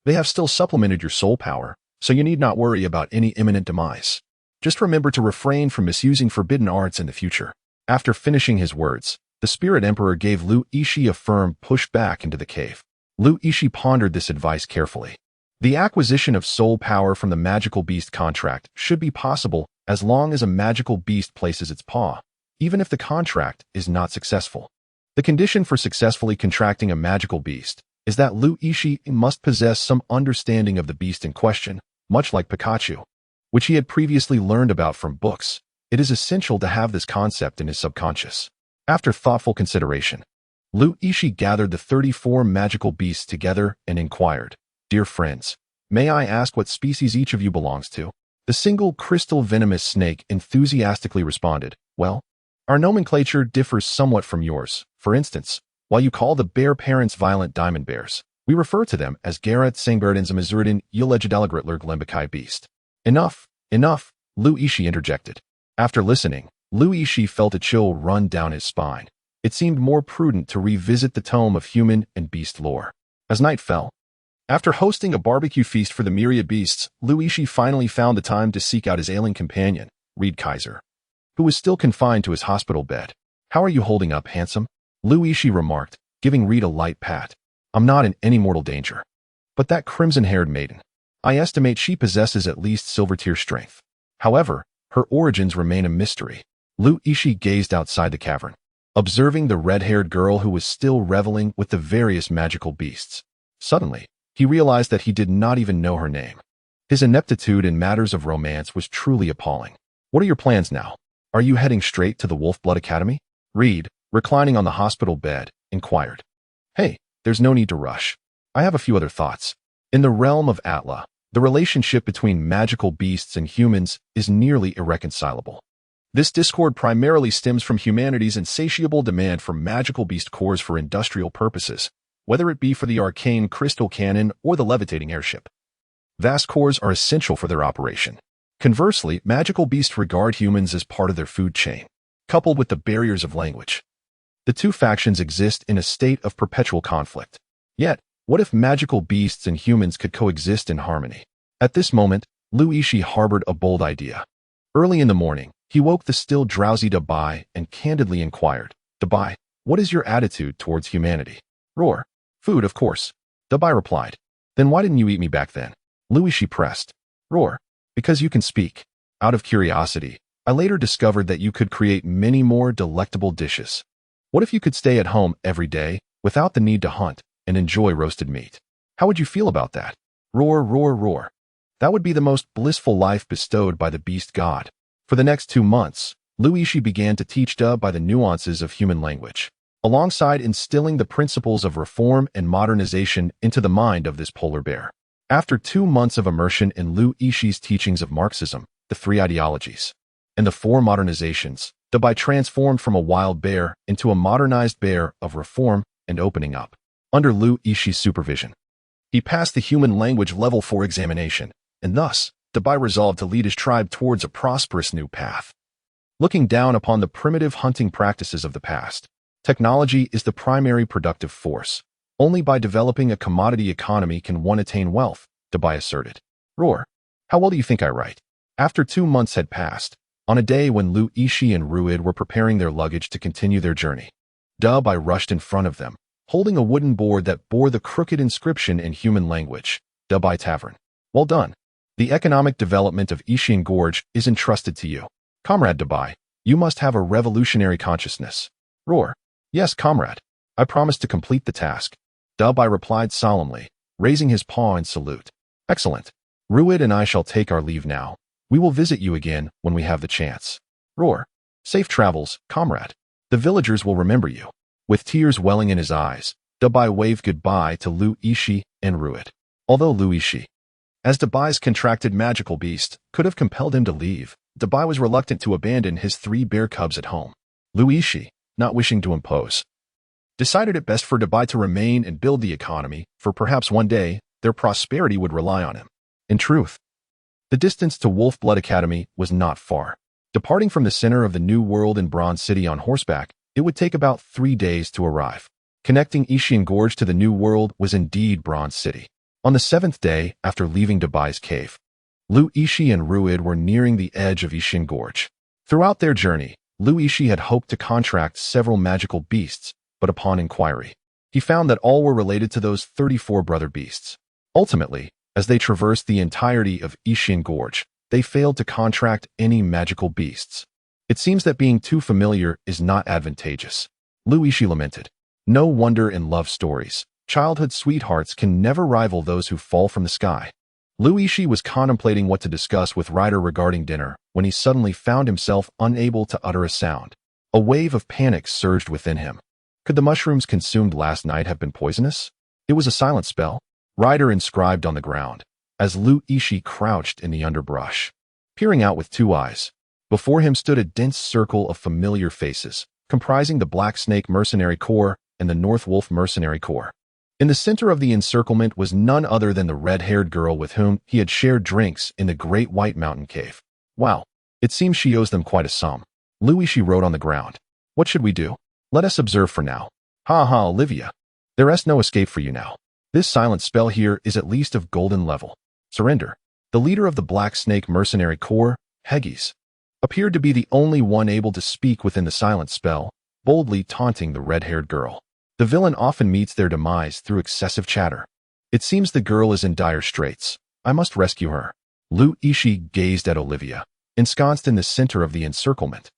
they have still supplemented your soul power, so you need not worry about any imminent demise. Just remember to refrain from misusing forbidden arts in the future." After finishing his words, the spirit emperor gave Lu Yixi a firm push back into the cave. Lu Yixi pondered this advice carefully. The acquisition of soul power from the magical beast contract should be possible as long as a magical beast places its paw, even if the contract is not successful. The condition for successfully contracting a magical beast is that Lu Yixi must possess some understanding of the beast in question, much like Pikachu, which he had previously learned about from books. It is essential to have this concept in his subconscious. After thoughtful consideration, Lu Yixi gathered the 34 magical beasts together and inquired, "Dear friends, may I ask what species each of you belongs to?" The single crystal venomous snake enthusiastically responded, "Well, our nomenclature differs somewhat from yours. For instance, while you call the bear parents violent diamond bears, we refer to them as Garrett Sangberdens and Mazurdin Ulegedelegrutler Glembakai beast." Enough, Lu Yixi interjected. After listening, Lu Yixi felt a chill run down his spine. it seemed more prudent to revisit the tome of human and beast lore. As night fell, after hosting a barbecue feast for the myriad beasts, Yixi finally found the time to seek out his ailing companion, Reed Kaiser, who was still confined to his hospital bed. "How are you holding up, handsome?" Yixi remarked, giving Reed a light pat. "I'm not in any mortal danger. But that crimson-haired maiden, I estimate she possesses at least silver-tier strength. However, her origins remain a mystery." Yixi gazed outside the cavern, observing the red-haired girl who was still reveling with the various magical beasts. Suddenly, he realized that he did not even know her name. His ineptitude in matters of romance was truly appalling. "What are your plans now? Are you heading straight to the Wolfblood Academy?" Reed, reclining on the hospital bed, inquired. "Hey, there's no need to rush. I have a few other thoughts. In the realm of Atla, the relationship between magical beasts and humans is nearly irreconcilable. This discord primarily stems from humanity's insatiable demand for magical beast cores for industrial purposes, whether it be for the arcane crystal cannon or the levitating airship. Vast cores are essential for their operation. Conversely, magical beasts regard humans as part of their food chain, coupled with the barriers of language. The two factions exist in a state of perpetual conflict. Yet, what if magical beasts and humans could coexist in harmony? At this moment, Yixi harbored a bold idea. Early in the morning, he woke the still drowsy Debai and candidly inquired, "Debai, what is your attitude towards humanity?" "Roar. Food, of course," Debai replied. "Then why didn't you eat me back then?" Yixi pressed. "Roar. Because you can speak. Out of curiosity, I later discovered that you could create many more delectable dishes. What if you could stay at home every day, without the need to hunt, and enjoy roasted meat? How would you feel about that?" "Roar, roar, roar. That would be the most blissful life bestowed by the beast god." For the next 2 months, Yixi began to teach Debai the nuances of human language, alongside instilling the principles of reform and modernization into the mind of this polar bear. After 2 months of immersion in Yixi's teachings of Marxism, the 3 ideologies, and the 4 modernizations, Debai transformed from a wild bear into a modernized bear of reform and opening up. Under Yixi's supervision, he passed the human language level 4 examination, and thus, Debai resolved to lead his tribe towards a prosperous new path. Looking down upon the primitive hunting practices of the past, technology is the primary productive force. Only by developing a commodity economy can one attain wealth, Debai asserted. "Roar. How well do you think I write?" After 2 months had passed, on a day when Yixi and Ruid were preparing their luggage to continue their journey, Debai rushed in front of them, holding a wooden board that bore the crooked inscription in human language, "Debai Tavern. Well done. The economic development of Ishian Gorge is entrusted to you. Comrade Debai, you must have a revolutionary consciousness." "Roar. Yes, comrade. I promise to complete the task," Debai replied solemnly, raising his paw in salute. "Excellent. Ruid and I shall take our leave now. We will visit you again when we have the chance." "Roar. Safe travels, comrade. The villagers will remember you." With tears welling in his eyes, Debai waved goodbye to Yixi and Ruid. Although Yixi, as Debai's contracted magical beast, could have compelled him to leave, Debai was reluctant to abandon his 3 bear cubs at home. Yixi, not wishing to impose, decided it best for Debai to remain and build the economy, for perhaps one day, their prosperity would rely on him. In truth, the distance to Wolfblood Academy was not far. Departing from the center of the New World in Bronze City on horseback, it would take about 3 days to arrive. Connecting Ishian Gorge to the New World was indeed Bronze City. On the 7th day after leaving Debai's cave, Yixi and Ruid were nearing the edge of Ishian Gorge. Throughout their journey, Yixi had hoped to contract several magical beasts, but upon inquiry, he found that all were related to those 34 brother beasts. Ultimately, as they traversed the entirety of Ishian Gorge, they failed to contract any magical beasts. It seems that being too familiar is not advantageous, Yixi lamented. No wonder in love stories, childhood sweethearts can never rival those who fall from the sky. Yixi was contemplating what to discuss with Ryder regarding dinner when he suddenly found himself unable to utter a sound. A wave of panic surged within him. Could the mushrooms consumed last night have been poisonous? It was a silent spell, Ryder inscribed on the ground, as Yixi crouched in the underbrush, peering out with 2 eyes. Before him stood a dense circle of familiar faces, comprising the Black Snake Mercenary Corps and the North Wolf Mercenary Corps. In the center of the encirclement was none other than the red-haired girl with whom he had shared drinks in the Great White Mountain Cave. "Wow, it seems she owes them quite a sum," Yixi wrote on the ground. "What should we do?" Let us observe for now. Ha ha, Olivia. There is no escape for you now. This silent spell here is at least of golden level. Surrender. The leader of the Black Snake Mercenary Corps, Hegis, appeared to be the only one able to speak within the silent spell, boldly taunting the red-haired girl. The villain often meets their demise through excessive chatter. It seems the girl is in dire straits. I must rescue her. Lu Yixi gazed at Olivia, ensconced in the center of the encirclement,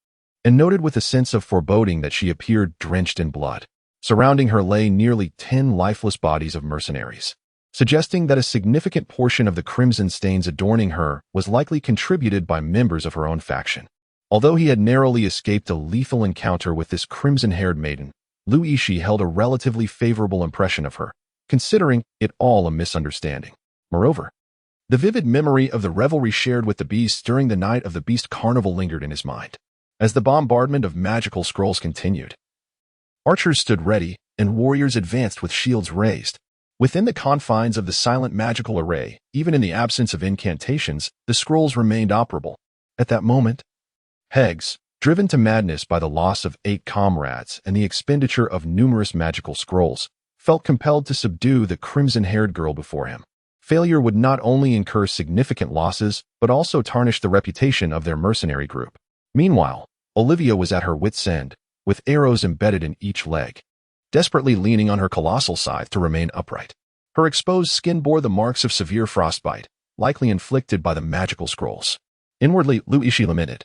and noted with a sense of foreboding that she appeared drenched in blood. Surrounding her lay nearly 10 lifeless bodies of mercenaries, suggesting that a significant portion of the crimson stains adorning her was likely contributed by members of her own faction. Although he had narrowly escaped a lethal encounter with this crimson-haired maiden, Lu Yixi held a relatively favorable impression of her, considering it all a misunderstanding. Moreover, the vivid memory of the revelry shared with the beasts during the night of the Beast Carnival lingered in his mind. As the bombardment of magical scrolls continued, archers stood ready, and warriors advanced with shields raised. Within the confines of the silent magical array, even in the absence of incantations, the scrolls remained operable. At that moment, Hegs, driven to madness by the loss of 8 comrades and the expenditure of numerous magical scrolls, felt compelled to subdue the crimson-haired girl before him. Failure would not only incur significant losses, but also tarnish the reputation of their mercenary group. Meanwhile, Olivia was at her wit's end, with arrows embedded in each leg, desperately leaning on her colossal scythe to remain upright. Her exposed skin bore the marks of severe frostbite, likely inflicted by the magical scrolls. Inwardly, Lu Yixi lamented.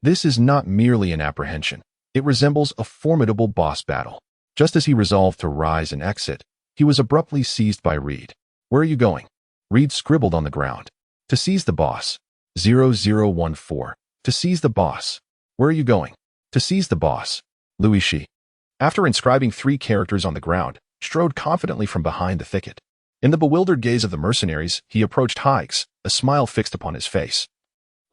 This is not merely an apprehension. It resembles a formidable boss battle. Just as he resolved to rise and exit, he was abruptly seized by Reed. Where are you going? Reed scribbled on the ground. To seize the boss. 0014. To seize the boss. Where are you going? To seize the boss. Lu Yixi, after inscribing 3 characters on the ground, strode confidently from behind the thicket. In the bewildered gaze of the mercenaries, he approached Hikes, a smile fixed upon his face.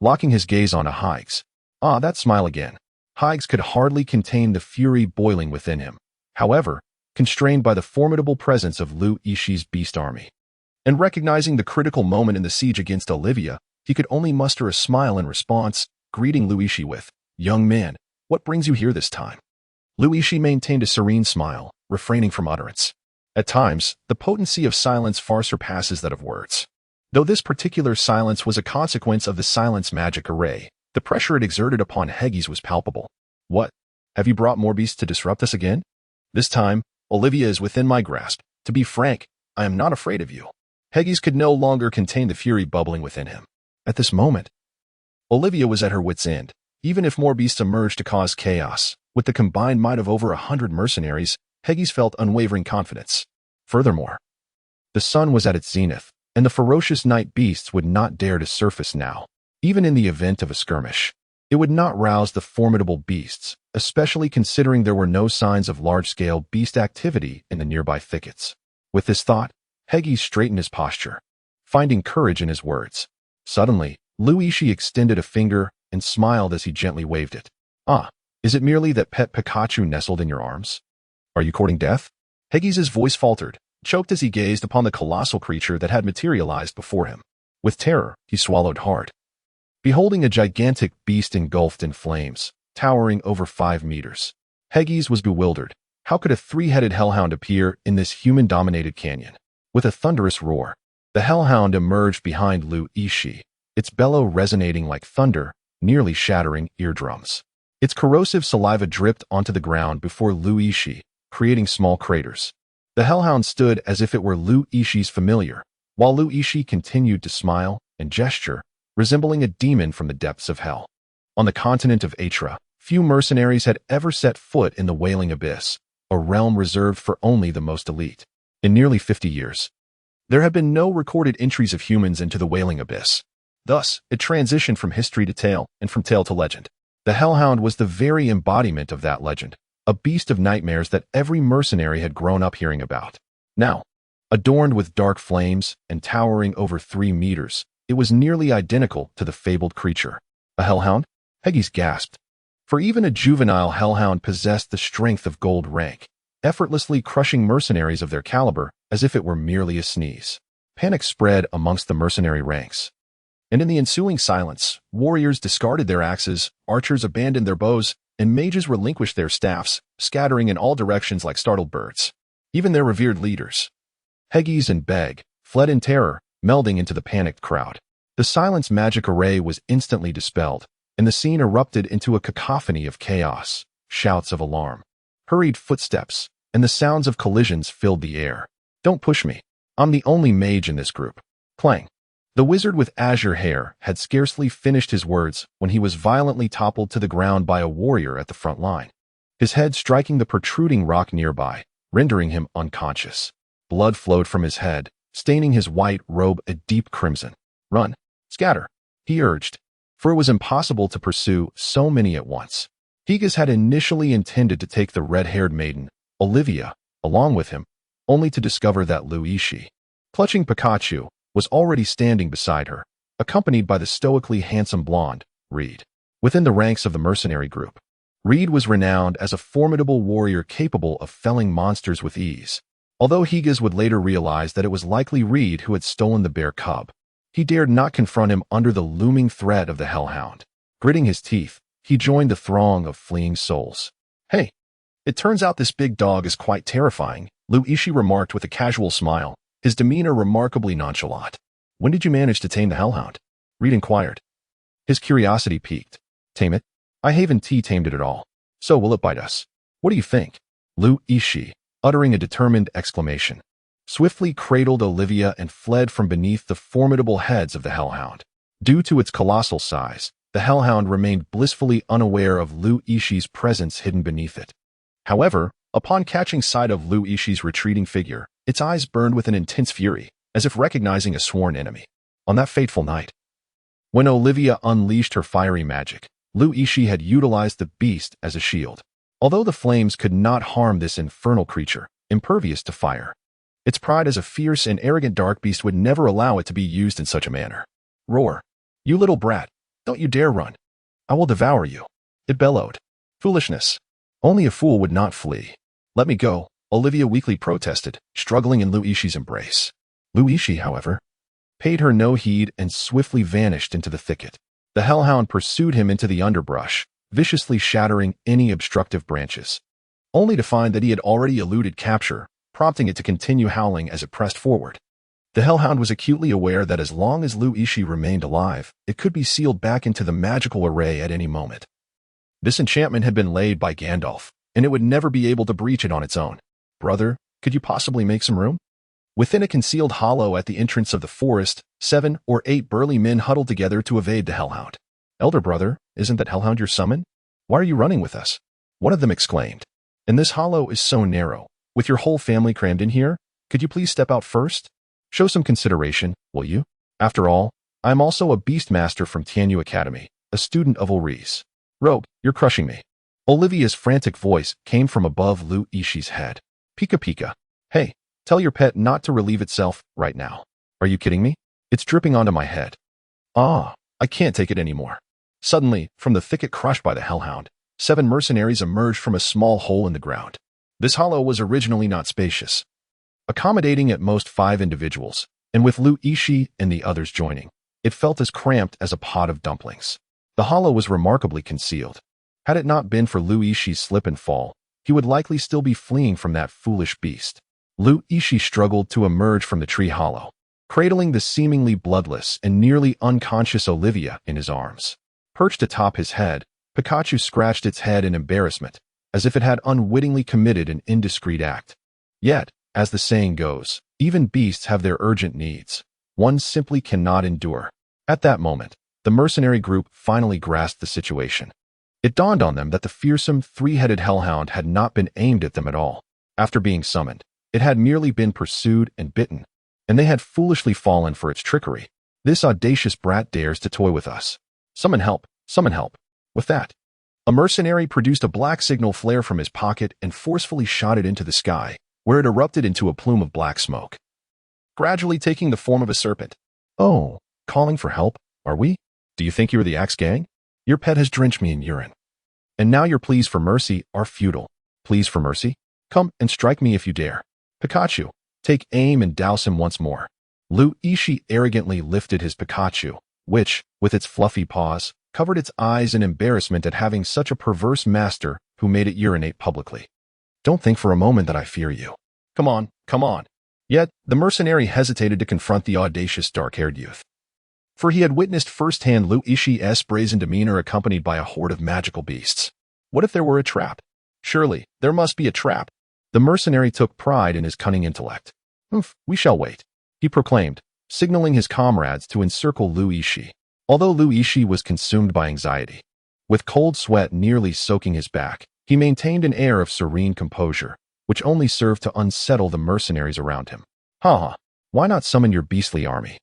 Locking his gaze on Hikes. Ah, that smile again. Hikes could hardly contain the fury boiling within him. However, constrained by the formidable presence of Lu Yixi beast army, and recognizing the critical moment in the siege against Olivia, he could only muster a smile in response, greeting Lu Yixi with, "Young man, what brings you here this time?" Lu Yixi maintained a serene smile, refraining from utterance. At times, the potency of silence far surpasses that of words. Though this particular silence was a consequence of the silence magic array, the pressure it exerted upon Hegis was palpable. What? Have you brought more beasts to disrupt us again? This time, Olivia is within my grasp. To be frank, I am not afraid of you. Hegis could no longer contain the fury bubbling within him. At this moment, Olivia was at her wit's end. Even if more beasts emerged to cause chaos, with the combined might of over 100 mercenaries, Hegis felt unwavering confidence. Furthermore, the sun was at its zenith, and the ferocious night beasts would not dare to surface now. Even in the event of a skirmish, it would not rouse the formidable beasts, especially considering there were no signs of large-scale beast activity in the nearby thickets. With this thought, Hegis straightened his posture, finding courage in his words. Suddenly, Lu Yixi extended a finger and smiled as he gently waved it. Ah, is it merely that pet Pikachu nestled in your arms? Are you courting death? Hegis's voice faltered, choked as he gazed upon the colossal creature that had materialized before him. With terror, he swallowed hard, beholding a gigantic beast engulfed in flames, towering over 5 meters. Hegis was bewildered. How could a 3-headed hellhound appear in this human-dominated canyon? With a thunderous roar, the hellhound emerged behind Lu Yixi, its bellow resonating like thunder, nearly shattering eardrums. Its corrosive saliva dripped onto the ground before Lu Yixi, creating small craters. The hellhound stood as if it were Lu Yixi's familiar, while Lu Yixi continued to smile and gesture, resembling a demon from the depths of hell. On the continent of Atra, few mercenaries had ever set foot in the Wailing Abyss, a realm reserved for only the most elite. In nearly 50 years, there had been no recorded entries of humans into the Wailing Abyss. Thus, it transitioned from history to tale and from tale to legend. The hellhound was the very embodiment of that legend, a beast of nightmares that every mercenary had grown up hearing about. Now, adorned with dark flames and towering over 3 meters, it was nearly identical to the fabled creature. A hellhound? Hegis gasped. For even a juvenile hellhound possessed the strength of gold rank, effortlessly crushing mercenaries of their caliber as if it were merely a sneeze. Panic spread amongst the mercenary ranks, and in the ensuing silence, warriors discarded their axes, archers abandoned their bows, and mages relinquished their staffs, scattering in all directions like startled birds. Even their revered leaders, Hegis and Beg, fled in terror, melding into the panicked crowd. The silence magic array was instantly dispelled, and the scene erupted into a cacophony of chaos, shouts of alarm, hurried footsteps, and the sounds of collisions filled the air. Don't push me. I'm the only mage in this group. Clang. The wizard with azure hair had scarcely finished his words when he was violently toppled to the ground by a warrior at the front line, his head striking the protruding rock nearby, rendering him unconscious. Blood flowed from his head, staining his white robe a deep crimson. Run. Scatter, he urged, for it was impossible to pursue so many at once. Higas had initially intended to take the red-haired maiden, Olivia, along with him, only to discover that Yixi, clutching Pikachu, was already standing beside her, accompanied by the stoically handsome blonde, Reed. Within the ranks of the mercenary group, Reed was renowned as a formidable warrior capable of felling monsters with ease. Although Higas would later realize that it was likely Reed who had stolen the bear cub, he dared not confront him under the looming threat of the hellhound. Gritting his teeth, he joined the throng of fleeing souls. Hey, it turns out this big dog is quite terrifying, Yixi remarked with a casual smile, his demeanor remarkably nonchalant. When did you manage to tame the hellhound? Reed inquired. His curiosity piqued. Tame it? I haven't tamed it at all. So will it bite us? What do you think? Yixi, uttering a determined exclamation, swiftly cradled Olivia and fled from beneath the formidable heads of the hellhound. Due to its colossal size, the hellhound remained blissfully unaware of Yixi's presence hidden beneath it. However, upon catching sight of Yixi's retreating figure, its eyes burned with an intense fury, as if recognizing a sworn enemy. On that fateful night, when Olivia unleashed her fiery magic, Yixi had utilized the beast as a shield. Although the flames could not harm this infernal creature, impervious to fire, its pride as a fierce and arrogant dark beast would never allow it to be used in such a manner. Roar. You little brat, don't you dare run. I will devour you. It bellowed. Foolishness. Only a fool would not flee. Let me go, Olivia weakly protested, struggling in Yixi's embrace. Yixi, however, paid her no heed and swiftly vanished into the thicket. The hellhound pursued him into the underbrush, viciously shattering any obstructive branches, only to find that he had already eluded capture, prompting it to continue howling as it pressed forward. The hellhound was acutely aware that as long as Yixi remained alive, it could be sealed back into the magical array at any moment. This enchantment had been laid by Gandalf, and it would never be able to breach it on its own. Brother, could you possibly make some room? Within a concealed hollow at the entrance of the forest, 7 or 8 burly men huddled together to evade the hellhound. Elder brother, isn't that hellhound your summon? Why are you running with us? One of them exclaimed. And this hollow is so narrow. With your whole family crammed in here, could you please step out first? Show some consideration, will you? After all, I am also a beastmaster from Tianyu Academy, a student of Ulri's. Rogue, you're crushing me. Olivia's frantic voice came from above Yixi's head. Pika pika. Hey, tell your pet not to relieve itself right now. Are you kidding me? It's dripping onto my head. Ah, I can't take it anymore. Suddenly, from the thicket crushed by the hellhound, 7 mercenaries emerged from a small hole in the ground. This hollow was originally not spacious, accommodating at most 5 individuals, and with Yixi and the others joining, it felt as cramped as a pot of dumplings. The hollow was remarkably concealed. Had it not been for Yixi's slip and fall, he would likely still be fleeing from that foolish beast. Yixi struggled to emerge from the tree hollow, cradling the seemingly bloodless and nearly unconscious Olivia in his arms. Perched atop his head, Pikachu scratched its head in embarrassment, as if it had unwittingly committed an indiscreet act. Yet, as the saying goes, even beasts have their urgent needs. One simply cannot endure. At that moment, the mercenary group finally grasped the situation. It dawned on them that the fearsome, 3-headed hellhound had not been aimed at them at all. After being summoned, it had merely been pursued and bitten, and they had foolishly fallen for its trickery. This audacious brat dares to toy with us. Summon help, summon help. With that, a mercenary produced a black signal flare from his pocket and forcefully shot it into the sky, where it erupted into a plume of black smoke, gradually taking the form of a serpent. Oh, calling for help, are we? Do you think you're the Axe Gang? Your pet has drenched me in urine. And now your pleas for mercy are futile. Pleas for mercy? Come and strike me if you dare. Pikachu, take aim and douse him once more. Yixi arrogantly lifted his Pikachu, which, with its fluffy paws, covered its eyes in embarrassment at having such a perverse master who made it urinate publicly. Don't think for a moment that I fear you. Come on, come on. Yet, the mercenary hesitated to confront the audacious dark-haired youth. For he had witnessed firsthand Lu Yixi brazen demeanor accompanied by a horde of magical beasts. What if there were a trap? Surely, there must be a trap. The mercenary took pride in his cunning intellect. We shall wait, he proclaimed, signaling his comrades to encircle Lu Yixi. Although Lu Yixi was consumed by anxiety, with cold sweat nearly soaking his back, he maintained an air of serene composure, which only served to unsettle the mercenaries around him. Why not summon your beastly army?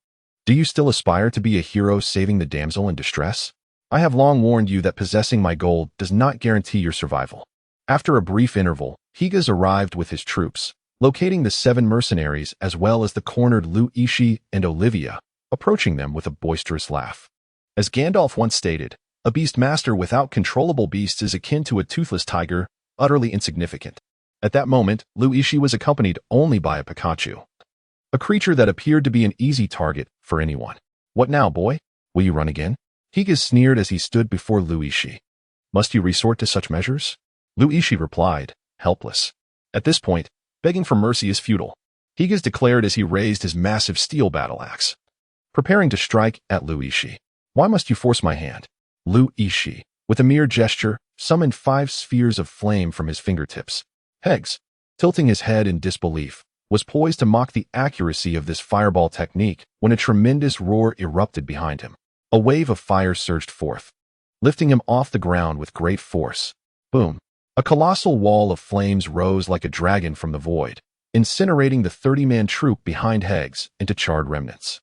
Do you still aspire to be a hero saving the damsel in distress? I have long warned you that possessing my gold does not guarantee your survival. After a brief interval, Higas arrived with his troops, locating the 7 mercenaries as well as the cornered Lu Yixi and Olivia, approaching them with a boisterous laugh. As Gandalf once stated, a beast master without controllable beasts is akin to a toothless tiger, utterly insignificant. At that moment, Lu Yixi was accompanied only by a Pikachu, a creature that appeared to be an easy target for anyone. What now, boy? Will you run again? Higas sneered as he stood before Lu Yixi. Must you resort to such measures? Lu Yixi replied, helpless. At this point, begging for mercy is futile, Higas declared as he raised his massive steel battle axe, preparing to strike at Lu Yixi. Why must you force my hand? Lu Yixi, with a mere gesture, summoned 5 spheres of flame from his fingertips. Higas, tilting his head in disbelief, was poised to mock the accuracy of this fireball technique when a tremendous roar erupted behind him. A wave of fire surged forth, lifting him off the ground with great force. Boom! A colossal wall of flames rose like a dragon from the void, incinerating the 30-man troop behind Higas into charred remnants,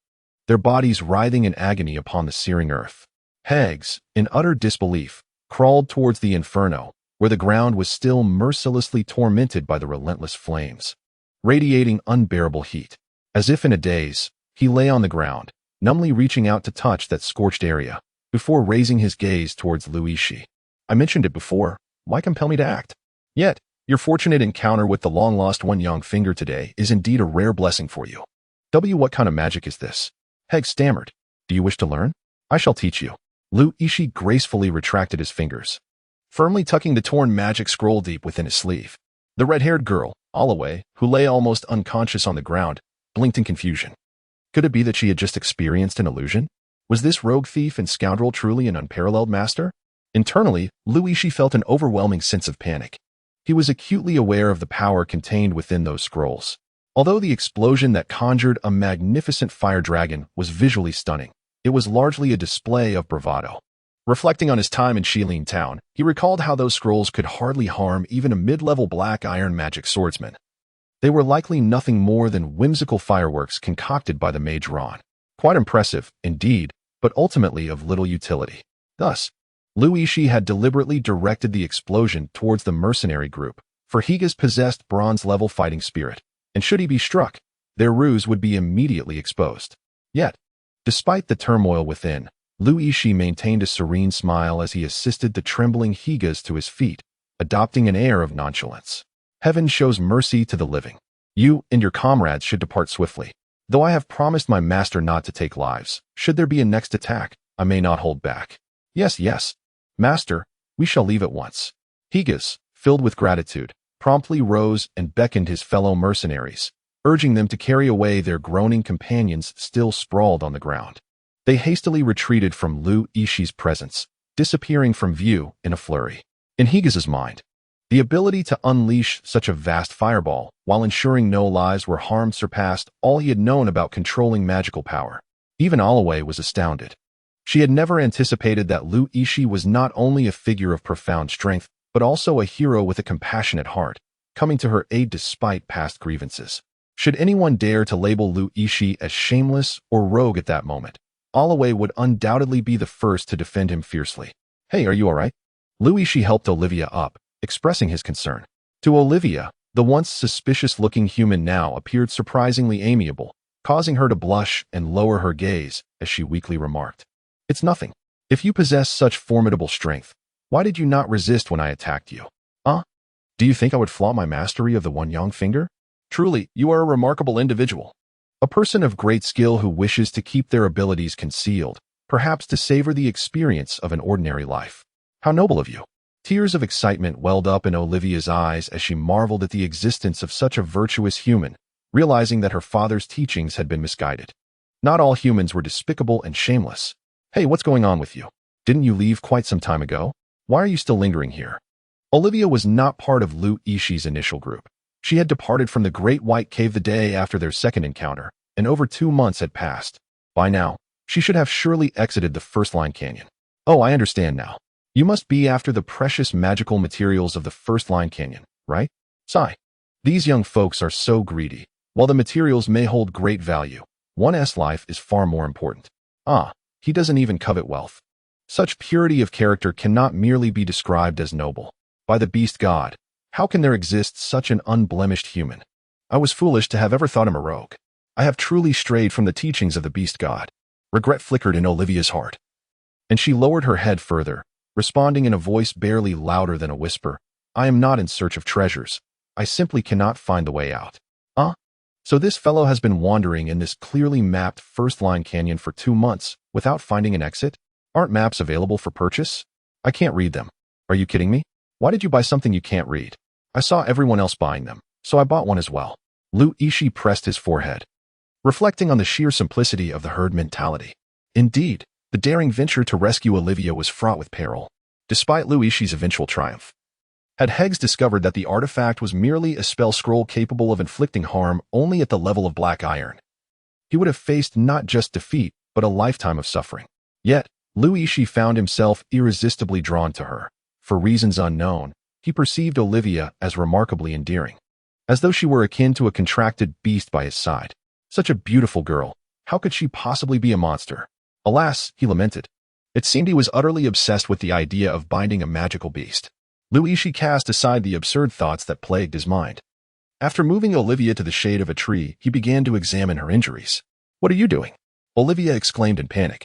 their bodies writhing in agony upon the searing earth. Higas, in utter disbelief, crawled towards the inferno, where the ground was still mercilessly tormented by the relentless flames, radiating unbearable heat. As if in a daze, he lay on the ground, numbly reaching out to touch that scorched area, before raising his gaze towards Lu Yixi. I mentioned it before. Why compel me to act? Yet, your fortunate encounter with the long-lost one young finger today is indeed a rare blessing for you. What kind of magic is this? Higas stammered. Do you wish to learn? I shall teach you. Lu Yixi gracefully retracted his fingers, firmly tucking the torn magic scroll deep within his sleeve. The red-haired girl, Alaway, who lay almost unconscious on the ground, blinked in confusion. Could it be that she had just experienced an illusion? Was this rogue thief and scoundrel truly an unparalleled master? Internally, Lu Yixi felt an overwhelming sense of panic. He was acutely aware of the power contained within those scrolls. Although the explosion that conjured a magnificent fire dragon was visually stunning, it was largely a display of bravado. Reflecting on his time in Shilin Town, he recalled how those scrolls could hardly harm even a mid-level black iron magic swordsman. They were likely nothing more than whimsical fireworks concocted by the mage Ron. Quite impressive, indeed, but ultimately of little utility. Thus, Lu Yixi had deliberately directed the explosion towards the mercenary group, for Higas possessed bronze-level fighting spirit, and should he be struck, their ruse would be immediately exposed. Yet, despite the turmoil within, Lu Yixi maintained a serene smile as he assisted the trembling Higas to his feet, adopting an air of nonchalance. Heaven shows mercy to the living. You and your comrades should depart swiftly. Though I have promised my master not to take lives, should there be a next attack, I may not hold back. Yes, master, we shall leave at once. Higas, filled with gratitude, promptly rose and beckoned his fellow mercenaries, urging them to carry away their groaning companions still sprawled on the ground. They hastily retreated from Lu Yixi's presence, disappearing from view in a flurry. In Higas's mind, the ability to unleash such a vast fireball while ensuring no lives were harmed surpassed all he had known about controlling magical power. Even Alaway was astounded. She had never anticipated that Lu Yixi was not only a figure of profound strength, but also a hero with a compassionate heart, coming to her aid despite past grievances. Should anyone dare to label Lu Yixi as shameless or rogue at that moment, Alaway would undoubtedly be the first to defend him fiercely. Hey, are you alright? Lu Yixi helped Olivia up, expressing his concern. To Olivia, the once suspicious-looking human now appeared surprisingly amiable, causing her to blush and lower her gaze as she weakly remarked. It's nothing. If you possess such formidable strength, why did you not resist when I attacked you? Do you think I would flaunt my mastery of the one young finger? Truly, you are a remarkable individual. A person of great skill who wishes to keep their abilities concealed, perhaps to savor the experience of an ordinary life. How noble of you. Tears of excitement welled up in Olivia's eyes as she marveled at the existence of such a virtuous human, realizing that her father's teachings had been misguided. Not all humans were despicable and shameless. Hey, what's going on with you? Didn't you leave quite some time ago? Why are you still lingering here? Olivia was not part of Lu Yixi's initial group. She had departed from the Great White Cave the day after their second encounter, and over 2 months had passed. By now, she should have surely exited the First Line Canyon. Oh, I understand now. You must be after the precious magical materials of the First Line Canyon, right? Sigh. These young folks are so greedy. While the materials may hold great value, one's life is far more important. Ah, he doesn't even covet wealth. Such purity of character cannot merely be described as noble. By the beast god, how can there exist such an unblemished human? I was foolish to have ever thought him a rogue. I have truly strayed from the teachings of the beast god. Regret flickered in Olivia's heart. And she lowered her head further, responding in a voice barely louder than a whisper. I am not in search of treasures. I simply cannot find the way out. So this fellow has been wandering in this clearly mapped First Line Canyon for 2 months without finding an exit? Aren't maps available for purchase? I can't read them. Are you kidding me? Why did you buy something you can't read? I saw everyone else buying them, so I bought one as well. Lu Yixi pressed his forehead, reflecting on the sheer simplicity of the herd mentality. Indeed, the daring venture to rescue Olivia was fraught with peril. Despite Lu Yixi's eventual triumph, had Heggs discovered that the artifact was merely a spell scroll capable of inflicting harm only at the level of black iron, he would have faced not just defeat, but a lifetime of suffering. Yet, Lu Yixi found himself irresistibly drawn to her. For reasons unknown, he perceived Olivia as remarkably endearing, as though she were akin to a contracted beast by his side. Such a beautiful girl, how could she possibly be a monster? Alas, he lamented. It seemed he was utterly obsessed with the idea of binding a magical beast. Lu Yixi cast aside the absurd thoughts that plagued his mind. After moving Olivia to the shade of a tree, he began to examine her injuries. What are you doing? Olivia exclaimed in panic,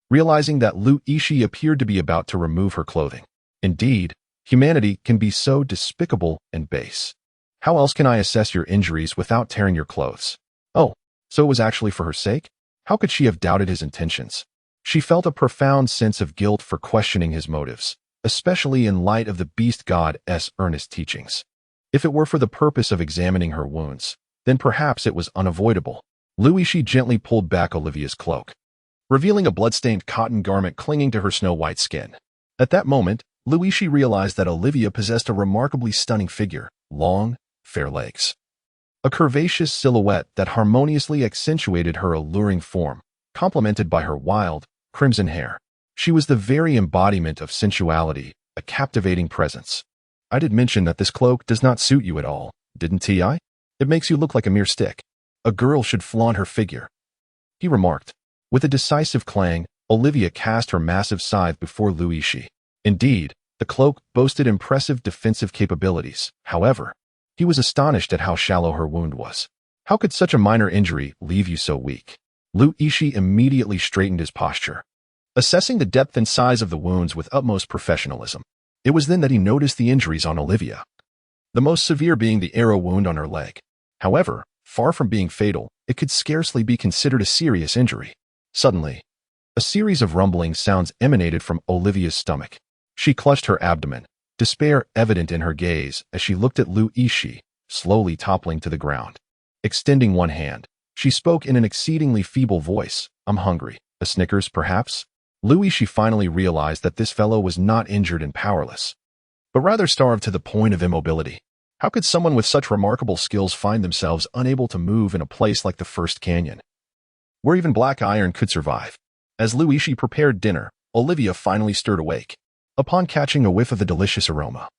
realizing that Lu Yixi appeared to be about to remove her clothing. Indeed, humanity can be so despicable and base. How else can I assess your injuries without tearing your clothes? Oh, so it was actually for her sake? How could she have doubted his intentions? She felt a profound sense of guilt for questioning his motives, especially in light of the beast god's earnest teachings. If it were for the purpose of examining her wounds, then perhaps it was unavoidable. Lu Yixi gently pulled back Olivia's cloak, revealing a blood-stained cotton garment clinging to her snow-white skin. At that moment, Lu Yixi realized that Olivia possessed a remarkably stunning figure, long, fair legs, a curvaceous silhouette that harmoniously accentuated her alluring form, complemented by her wild, crimson hair. She was the very embodiment of sensuality, a captivating presence. I did mention that this cloak does not suit you at all, didn't I? It makes you look like a mere stick. A girl should flaunt her figure, he remarked. With a decisive clang, Olivia cast her massive scythe before Lu Yixi. Indeed, the cloak boasted impressive defensive capabilities. However, he was astonished at how shallow her wound was. How could such a minor injury leave you so weak? Lu Yixi immediately straightened his posture, assessing the depth and size of the wounds with utmost professionalism. It was then that he noticed the injuries on Olivia, the most severe being the arrow wound on her leg. However, far from being fatal, it could scarcely be considered a serious injury. Suddenly, a series of rumbling sounds emanated from Olivia's stomach. She clutched her abdomen, despair evident in her gaze as she looked at Lu Yixi, slowly toppling to the ground. Extending one hand, she spoke in an exceedingly feeble voice. I'm hungry. A Snickers, perhaps? Lu Yixi finally realized that this fellow was not injured and powerless, but rather starved to the point of immobility. How could someone with such remarkable skills find themselves unable to move in a place like the First Canyon, where even black iron could survive? As Lu Yixi prepared dinner, Olivia finally stirred awake. Upon catching a whiff of the delicious aroma,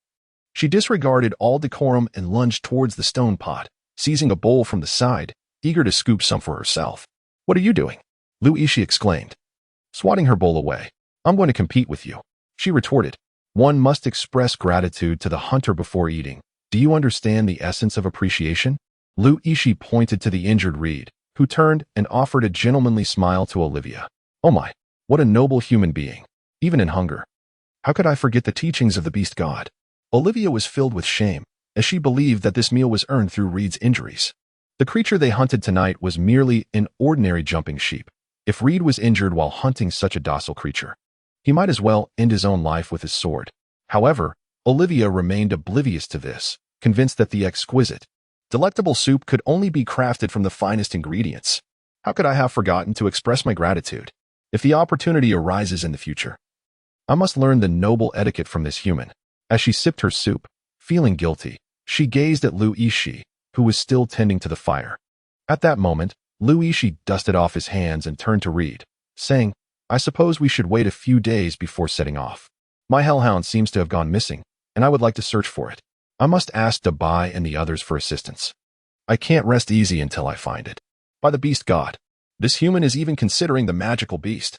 she disregarded all decorum and lunged towards the stone pot, seizing a bowl from the side, eager to scoop some for herself. What are you doing? Lu Yixi exclaimed, swatting her bowl away. I'm going to compete with you, she retorted. One must express gratitude to the hunter before eating. Do you understand the essence of appreciation? Lu Yixi pointed to the injured reed, who turned and offered a gentlemanly smile to Olivia. Oh my, what a noble human being, even in hunger. How could I forget the teachings of the beast god? Olivia was filled with shame, as she believed that this meal was earned through Reed's injuries. The creature they hunted tonight was merely an ordinary jumping sheep. If Reed was injured while hunting such a docile creature, he might as well end his own life with his sword. However, Olivia remained oblivious to this, convinced that the exquisite, delectable soup could only be crafted from the finest ingredients. How could I have forgotten to express my gratitude? If the opportunity arises in the future, I must learn the noble etiquette from this human. As she sipped her soup, feeling guilty, she gazed at Lu Yixi, who was still tending to the fire. At that moment, Lu Yixi dusted off his hands and turned to Reed, saying, I suppose we should wait a few days before setting off. My hellhound seems to have gone missing, and I would like to search for it. I must ask Debai and the others for assistance. I can't rest easy until I find it. By the beast god, this human is even considering the magical beast.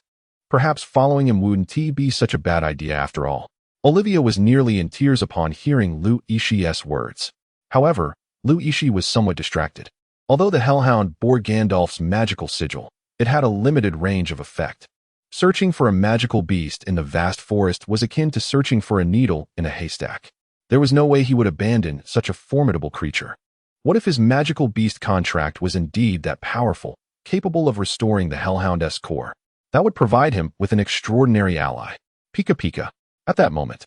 Perhaps following him wouldn't be such a bad idea after all. Olivia was nearly in tears upon hearing Lu Yixi's words. However, Lu Yixi was somewhat distracted. Although the hellhound bore Gandalf's magical sigil, it had a limited range of effect. Searching for a magical beast in the vast forest was akin to searching for a needle in a haystack. There was no way he would abandon such a formidable creature. What if his magical beast contract was indeed that powerful, capable of restoring the hellhound's core? That would provide him with an extraordinary ally. Pika Pika. At that moment,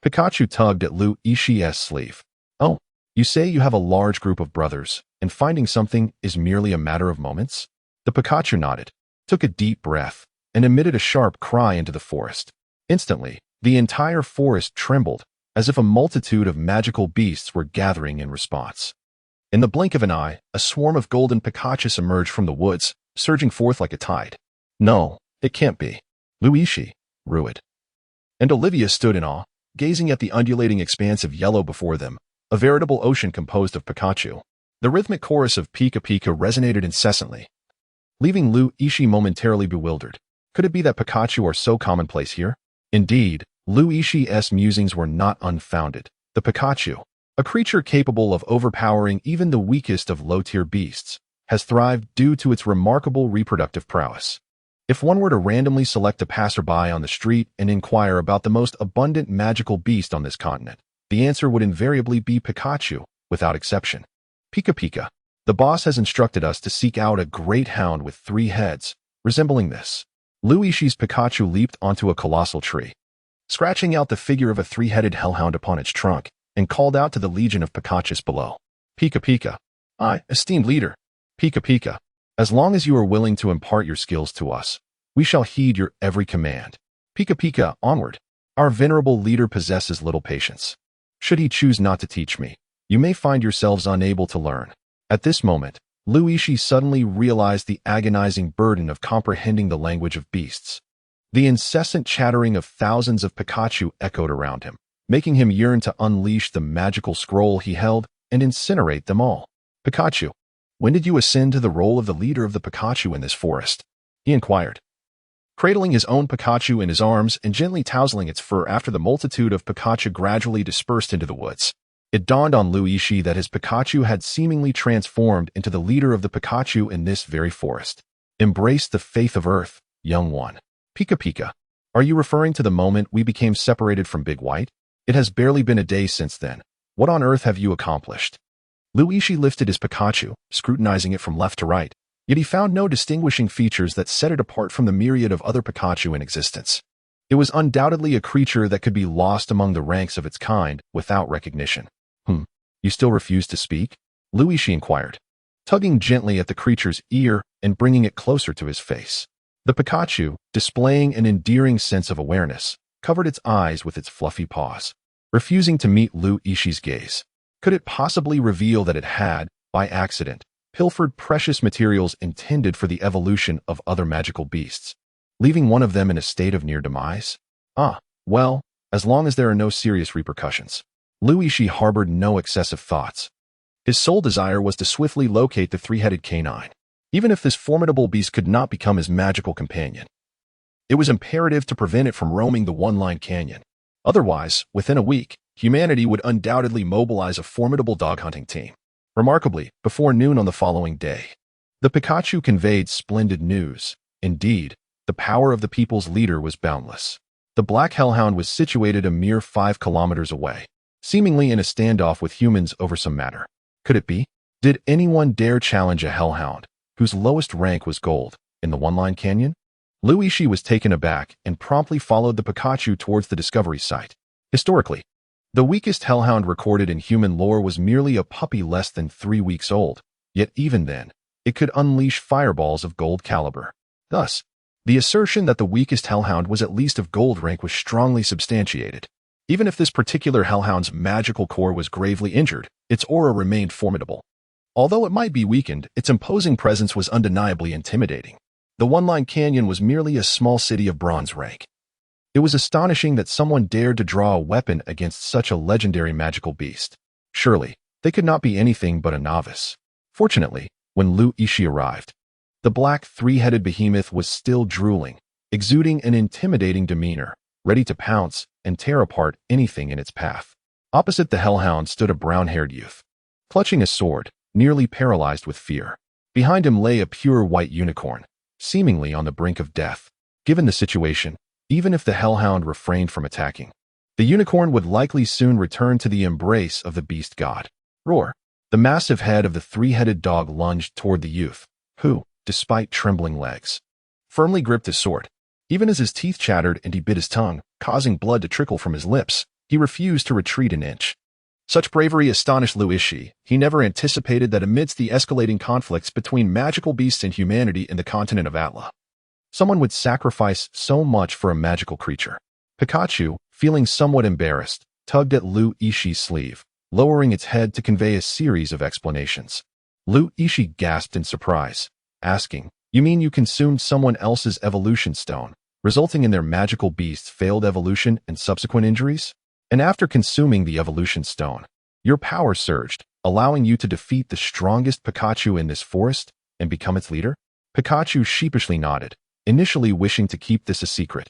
Pikachu tugged at Lu Yixi's sleeve. Oh, you say you have a large group of brothers, and finding something is merely a matter of moments? The Pikachu nodded, took a deep breath, and emitted a sharp cry into the forest. Instantly, the entire forest trembled, as if a multitude of magical beasts were gathering in response. In the blink of an eye, a swarm of golden Pikachus emerged from the woods, surging forth like a tide. No, it can't be. Lu Yixi, Rued. And Olivia stood in awe, gazing at the undulating expanse of yellow before them, a veritable ocean composed of Pikachu. The rhythmic chorus of Pika Pika resonated incessantly, leaving Lu Yixi momentarily bewildered. Could it be that Pikachu are so commonplace here? Indeed, Lu Yixi's musings were not unfounded. The Pikachu, a creature capable of overpowering even the weakest of low-tier beasts, has thrived due to its remarkable reproductive prowess. If one were to randomly select a passerby on the street and inquire about the most abundant magical beast on this continent, the answer would invariably be Pikachu, without exception. Pika Pika. The boss has instructed us to seek out a great hound with 3 heads, resembling this. Lu Yixi's Pikachu leaped onto a colossal tree, scratching out the figure of a 3-headed hellhound upon its trunk, and called out to the legion of Pikachus below. Pika Pika. I, esteemed leader. Pika Pika. As long as you are willing to impart your skills to us, we shall heed your every command. Pika Pika, onward. Our venerable leader possesses little patience. Should he choose not to teach me, you may find yourselves unable to learn. At this moment, Lu Yixi suddenly realized the agonizing burden of comprehending the language of beasts. The incessant chattering of thousands of Pikachu echoed around him, making him yearn to unleash the magical scroll he held and incinerate them all. Pikachu, when did you ascend to the role of the leader of the Pikachu in this forest? He inquired, cradling his own Pikachu in his arms and gently tousling its fur after the multitude of Pikachu gradually dispersed into the woods. It dawned on Lu Yixi that his Pikachu had seemingly transformed into the leader of the Pikachu in this very forest. Embrace the faith of Earth, young one. Pika Pika. Are you referring to the moment we became separated from Big White? It has barely been a day since then. What on earth have you accomplished? Lu Yixi lifted his Pikachu, scrutinizing it from left to right, yet he found no distinguishing features that set it apart from the myriad of other Pikachu in existence. It was undoubtedly a creature that could be lost among the ranks of its kind without recognition. You still refuse to speak? Lu Yixi inquired, tugging gently at the creature's ear and bringing it closer to his face. The Pikachu, displaying an endearing sense of awareness, covered its eyes with its fluffy paws, refusing to meet Lu Yixi's gaze. Could it possibly reveal that it had, by accident, pilfered precious materials intended for the evolution of other magical beasts, leaving one of them in a state of near demise? Well, as long as there are no serious repercussions. Lu Yixi harbored no excessive thoughts. His sole desire was to swiftly locate the 3-headed canine. Even if this formidable beast could not become his magical companion, it was imperative to prevent it from roaming the One-Line Canyon. Otherwise, within a week, humanity would undoubtedly mobilize a formidable dog-hunting team. Remarkably, before noon on the following day, the Pikachu conveyed splendid news. Indeed, the power of the people's leader was boundless. The Black Hellhound was situated a mere 5 kilometers away, seemingly in a standoff with humans over some matter. Could it be? Did anyone dare challenge a Hellhound, whose lowest rank was gold, In the one-line canyon? Yixi was taken aback and promptly followed the Pikachu towards the discovery site. Historically, the weakest hellhound recorded in human lore was merely a puppy less than 3 weeks old, yet even then, it could unleash fireballs of gold caliber. Thus, the assertion that the weakest hellhound was at least of gold rank was strongly substantiated. Even if this particular hellhound's magical core was gravely injured, its aura remained formidable. Although it might be weakened, its imposing presence was undeniably intimidating. The one-line canyon was merely a small city of bronze rank. It was astonishing that someone dared to draw a weapon against such a legendary magical beast. Surely, they could not be anything but a novice. Fortunately, when Yixi arrived, the black three-headed behemoth was still drooling, exuding an intimidating demeanor, ready to pounce and tear apart anything in its path. Opposite the hellhound stood a brown-haired youth, clutching a sword, nearly paralyzed with fear. Behind him lay a pure white unicorn, seemingly on the brink of death. Given the situation, even if the hellhound refrained from attacking, the unicorn would likely soon return to the embrace of the beast god. Roar! The massive head of the three-headed dog lunged toward the youth, who, despite trembling legs, firmly gripped his sword. Even as his teeth chattered and he bit his tongue, causing blood to trickle from his lips, he refused to retreat an inch. Such bravery astonished Yixi. He never anticipated that amidst the escalating conflicts between magical beasts and humanity in the continent of Atla, someone would sacrifice so much for a magical creature. Pikachu, feeling somewhat embarrassed, tugged at Yixi's sleeve, lowering its head to convey a series of explanations. Yixi gasped in surprise, asking, "You mean you consumed someone else's evolution stone, resulting in their magical beast's failed evolution and subsequent injuries? And after consuming the evolution stone, your power surged, allowing you to defeat the strongest Pikachu in this forest and become its leader?" Pikachu sheepishly nodded, initially wishing to keep this a secret,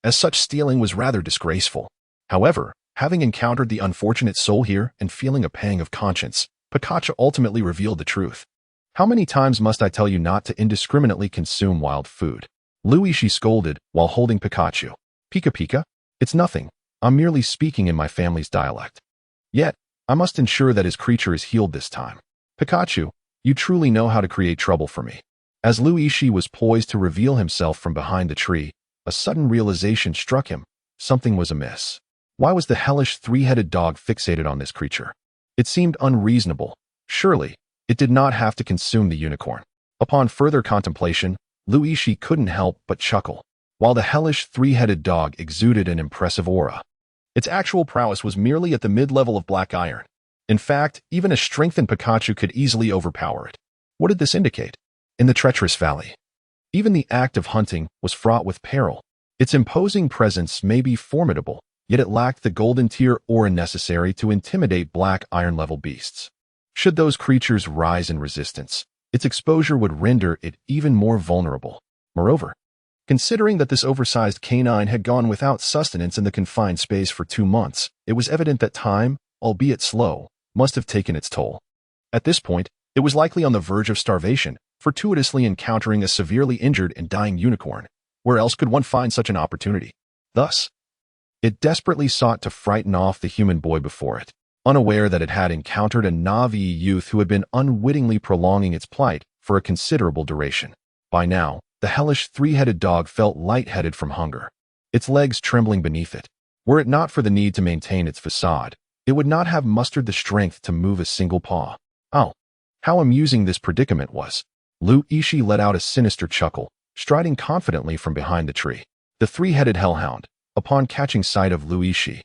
as such stealing was rather disgraceful. However, having encountered the unfortunate soul here and feeling a pang of conscience, Pikachu ultimately revealed the truth. "How many times must I tell you not to indiscriminately consume wild food?" Yixi scolded while holding Pikachu. "Pika Pika? It's nothing. I'm merely speaking in my family's dialect. Yet, I must ensure that his creature is healed this time. Pikachu, you truly know how to create trouble for me." As Yixi was poised to reveal himself from behind the tree, a sudden realization struck him. Something was amiss. Why was the hellish three-headed dog fixated on this creature? It seemed unreasonable. Surely, it did not have to consume the unicorn. Upon further contemplation, Yixi couldn't help but chuckle. While the hellish three-headed dog exuded an impressive aura, its actual prowess was merely at the mid-level of black iron. In fact, even a strengthened Pikachu could easily overpower it. What did this indicate? In the treacherous valley, even the act of hunting was fraught with peril. Its imposing presence may be formidable, yet it lacked the golden tier aura necessary to intimidate black iron-level beasts. Should those creatures rise in resistance, its exposure would render it even more vulnerable. Moreover, considering that this oversized canine had gone without sustenance in the confined space for 2 months, it was evident that time, albeit slow, must have taken its toll. At this point, it was likely on the verge of starvation, fortuitously encountering a severely injured and dying unicorn. Where else could one find such an opportunity? Thus, it desperately sought to frighten off the human boy before it, unaware that it had encountered a Navi youth who had been unwittingly prolonging its plight for a considerable duration. By now, the hellish three-headed dog felt lightheaded from hunger, its legs trembling beneath it. Were it not for the need to maintain its facade, it would not have mustered the strength to move a single paw. Oh, how amusing this predicament was. Yixi let out a sinister chuckle, striding confidently from behind the tree. The three-headed hellhound, upon catching sight of Yixi,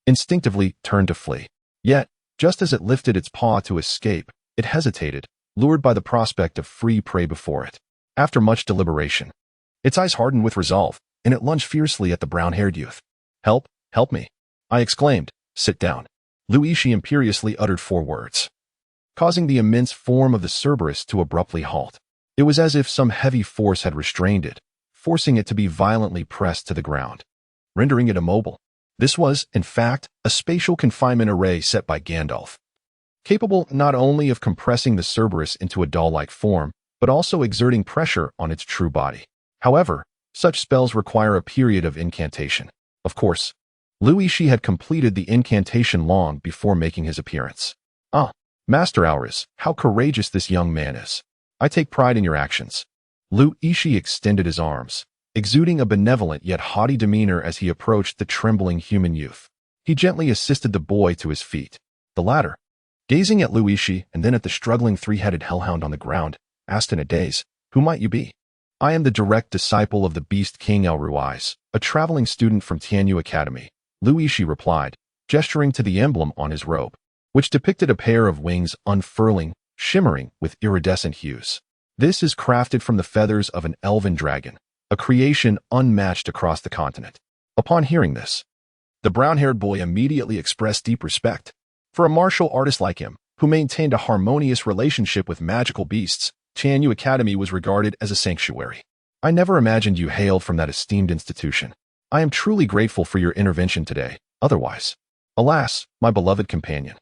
instinctively turned to flee. Yet, just as it lifted its paw to escape, it hesitated, lured by the prospect of free prey before it. After much deliberation, its eyes hardened with resolve, and it lunged fiercely at the brown-haired youth. "Help, help me," I exclaimed. "Sit down." Yixi imperiously uttered 4 words, causing the immense form of the Cerberus to abruptly halt. It was as if some heavy force had restrained it, forcing it to be violently pressed to the ground, rendering it immobile. This was, in fact, a spatial confinement array set by Gandalf, capable not only of compressing the Cerberus into a doll-like form, but also exerting pressure on its true body. However, such spells require a period of incantation. Of course, Yixi had completed the incantation long before making his appearance. "Ah, Master Auris, how courageous this young man is. I take pride in your actions." Yixi extended his arms, exuding a benevolent yet haughty demeanor as he approached the trembling human youth. He gently assisted the boy to his feet. The latter, gazing at Yixi and then at the struggling three-headed hellhound on the ground, asked in a daze, "Who might you be?" "I am the direct disciple of the Beast King El Ruiz, a traveling student from Tianyu Academy," Yixi replied, gesturing to the emblem on his robe, which depicted a pair of wings unfurling, shimmering with iridescent hues. "This is crafted from the feathers of an elven dragon, a creation unmatched across the continent." Upon hearing this, the brown-haired boy immediately expressed deep respect. For a martial artist like him, who maintained a harmonious relationship with magical beasts, Tianyu Academy was regarded as a sanctuary. "I never imagined you hailed from that esteemed institution. I am truly grateful for your intervention today. Otherwise, alas, my beloved companion,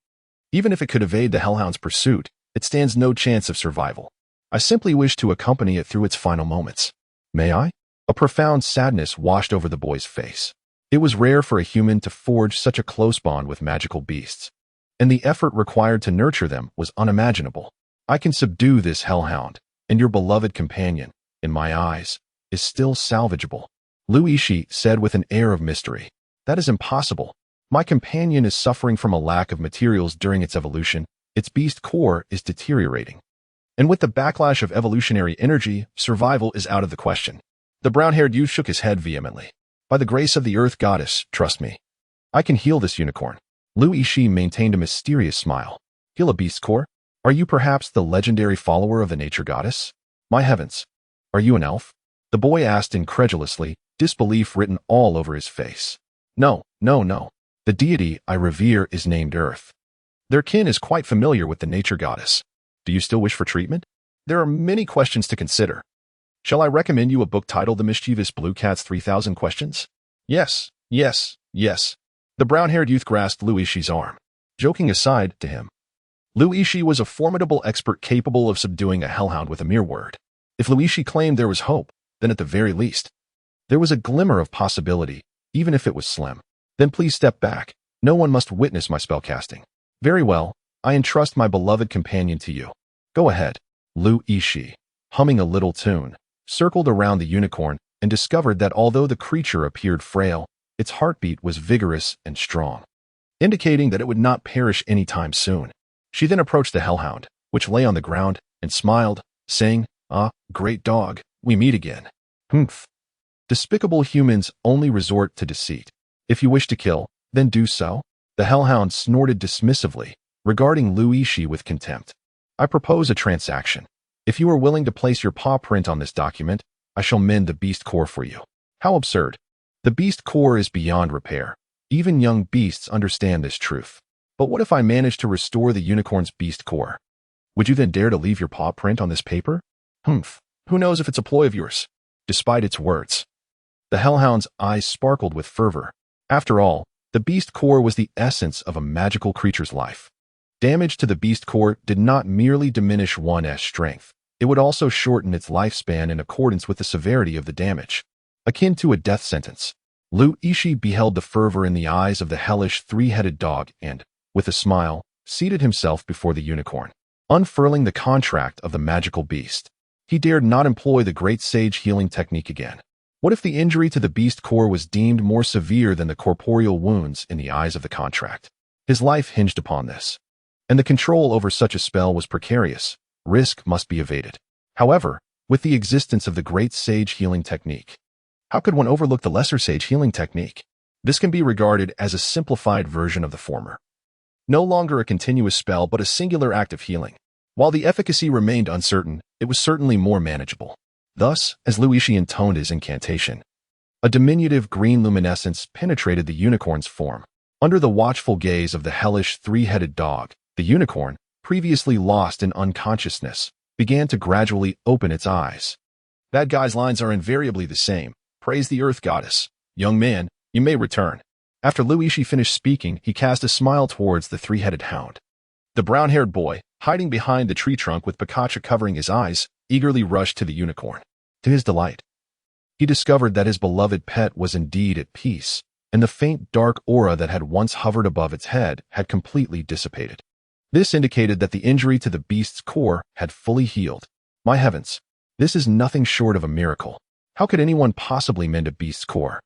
even if it could evade the hellhound's pursuit, it stands no chance of survival. I simply wish to accompany it through its final moments. May I?" A profound sadness washed over the boy's face. It was rare for a human to forge such a close bond with magical beasts, and the effort required to nurture them was unimaginable. "I can subdue this hellhound, and your beloved companion, in my eyes, is still salvageable," Yixi said with an air of mystery. "That is impossible. My companion is suffering from a lack of materials during its evolution. Its beast core is deteriorating. And with the backlash of evolutionary energy, survival is out of the question." The brown-haired youth shook his head vehemently. "By the grace of the Earth Goddess, trust me. I can heal this unicorn." Yixi maintained a mysterious smile. "Heal a beast core? Are you perhaps the legendary follower of the nature goddess? My heavens, are you an elf?" The boy asked incredulously, disbelief written all over his face. No. The deity I revere is named Earth. Their kin is quite familiar with the nature goddess. Do you still wish for treatment? There are many questions to consider. Shall I recommend you a book titled The Mischievous Blue Cat's 3,000 Questions? Yes. The brown-haired youth grasped Yixi's arm. Joking aside to him, Yixi was a formidable expert capable of subduing a hellhound with a mere word. If Yixi claimed there was hope, then at the very least, there was a glimmer of possibility, even if it was slim. "Then please step back. No one must witness my spellcasting." "Very well, I entrust my beloved companion to you. Go ahead." Yixi, humming a little tune, circled around the unicorn and discovered that although the creature appeared frail, its heartbeat was vigorous and strong, indicating that it would not perish any time soon. She then approached the hellhound, which lay on the ground, and smiled, saying, "Ah, great dog, we meet again." "Humph. Despicable humans only resort to deceit. If you wish to kill, then do so." The hellhound snorted dismissively, regarding Yixi with contempt. "I propose a transaction. If you are willing to place your paw print on this document, I shall mend the beast core for you." How absurd. The beast core is beyond repair. Even young beasts understand this truth. But what if I manage to restore the unicorn's beast core? Would you then dare to leave your paw print on this paper? Humph. Who knows if it's a ploy of yours? Despite its words, the hellhound's eyes sparkled with fervor. After all, the beast core was the essence of a magical creature's life. Damage to the beast core did not merely diminish one's strength. It would also shorten its lifespan in accordance with the severity of the damage, akin to a death sentence. Yixi beheld the fervor in the eyes of the hellish three-headed dog and, with a smile, seated himself before the unicorn. Unfurling the contract of the magical beast, he dared not employ the great sage healing technique again. What if the injury to the beast core was deemed more severe than the corporeal wounds in the eyes of the contract? His life hinged upon this, and the control over such a spell was precarious. Risk must be evaded. However, with the existence of the great sage healing technique, how could one overlook the lesser sage healing technique? This can be regarded as a simplified version of the former. No longer a continuous spell, but a singular act of healing. While the efficacy remained uncertain, it was certainly more manageable. Thus, as Yixi intoned his incantation, a diminutive green luminescence penetrated the unicorn's form. Under the watchful gaze of the hellish three-headed dog, the unicorn, previously lost in unconsciousness, began to gradually open its eyes. "Bad guys' lines are invariably the same. Praise the Earth Goddess. Young man, you may return." After Yixi finished speaking, he cast a smile towards the three-headed hound. The brown-haired boy, hiding behind the tree trunk with Pikachu covering his eyes, eagerly rushed to the unicorn. To his delight, he discovered that his beloved pet was indeed at peace, and the faint dark aura that had once hovered above its head had completely dissipated. This indicated that the injury to the beast's core had fully healed. My heavens, This is nothing short of a miracle. How could anyone possibly mend a beast's core?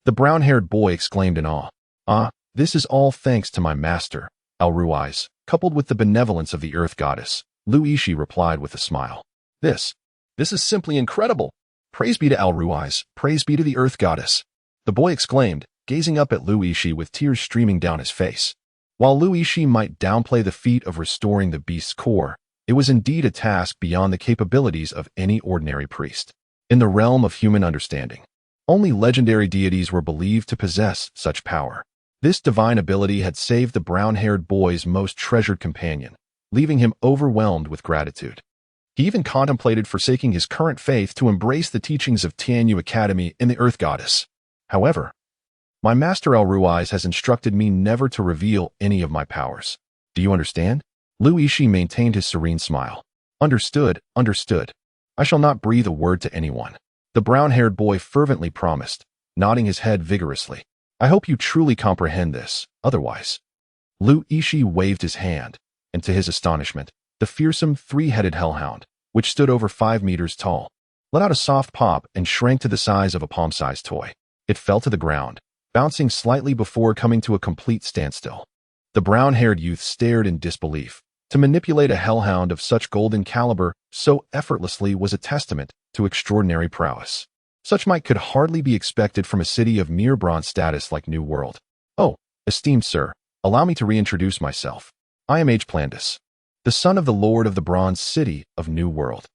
The brown-haired boy exclaimed in awe. Ah, this is all thanks to my master, Al-Ruwais, coupled with the benevolence of the earth goddess. Yixi replied with a smile. This is simply incredible. Praise be to Al-Ruwais, praise be to the earth goddess. The boy exclaimed, gazing up at Yixi with tears streaming down his face. While Yixi might downplay the feat of restoring the beast's core, it was indeed a task beyond the capabilities of any ordinary priest. In the realm of human understanding, only legendary deities were believed to possess such power. This divine ability had saved the brown-haired boy's most treasured companion, leaving him overwhelmed with gratitude. He even contemplated forsaking his current faith to embrace the teachings of Tianyu Academy and the Earth Goddess. However, my master Al-Ruwais has instructed me never to reveal any of my powers. Do you understand? Yixi maintained his serene smile. Understood, understood. I shall not breathe a word to anyone. The brown-haired boy fervently promised, nodding his head vigorously. I hope you truly comprehend this, otherwise. Yixi waved his hand, and to his astonishment, the fearsome three-headed hellhound, which stood over 5 meters tall, let out a soft pop and shrank to the size of a palm-sized toy. It fell to the ground, bouncing slightly before coming to a complete standstill. The brown-haired youth stared in disbelief. To manipulate a hellhound of such golden caliber so effortlessly was a testament to extraordinary prowess. Such might could hardly be expected from a city of mere bronze status like New World. Oh, esteemed sir, allow me to reintroduce myself. I am Age Plandus, the son of the Lord of the Bronze City of New World.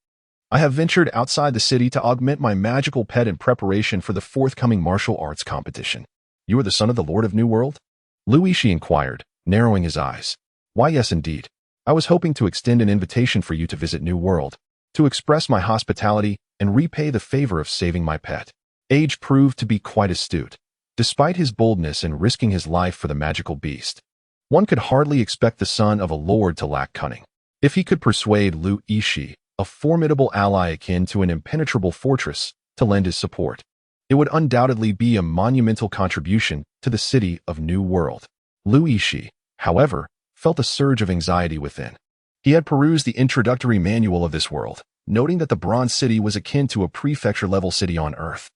I have ventured outside the city to augment my magical pet in preparation for the forthcoming martial arts competition. You are the son of the Lord of New World? Yixi inquired, narrowing his eyes. Why, yes, indeed. I was hoping to extend an invitation for you to visit New World, to express my hospitality and repay the favor of saving my pet. Age proved to be quite astute. Despite his boldness in risking his life for the magical beast, one could hardly expect the son of a lord to lack cunning. If he could persuade Yixi, a formidable ally akin to an impenetrable fortress, to lend his support, it would undoubtedly be a monumental contribution to the city of New World. Yixi, however, felt a surge of anxiety within. He had perused the introductory manual of this world, noting that the Bronze City was akin to a prefecture-level city on Earth,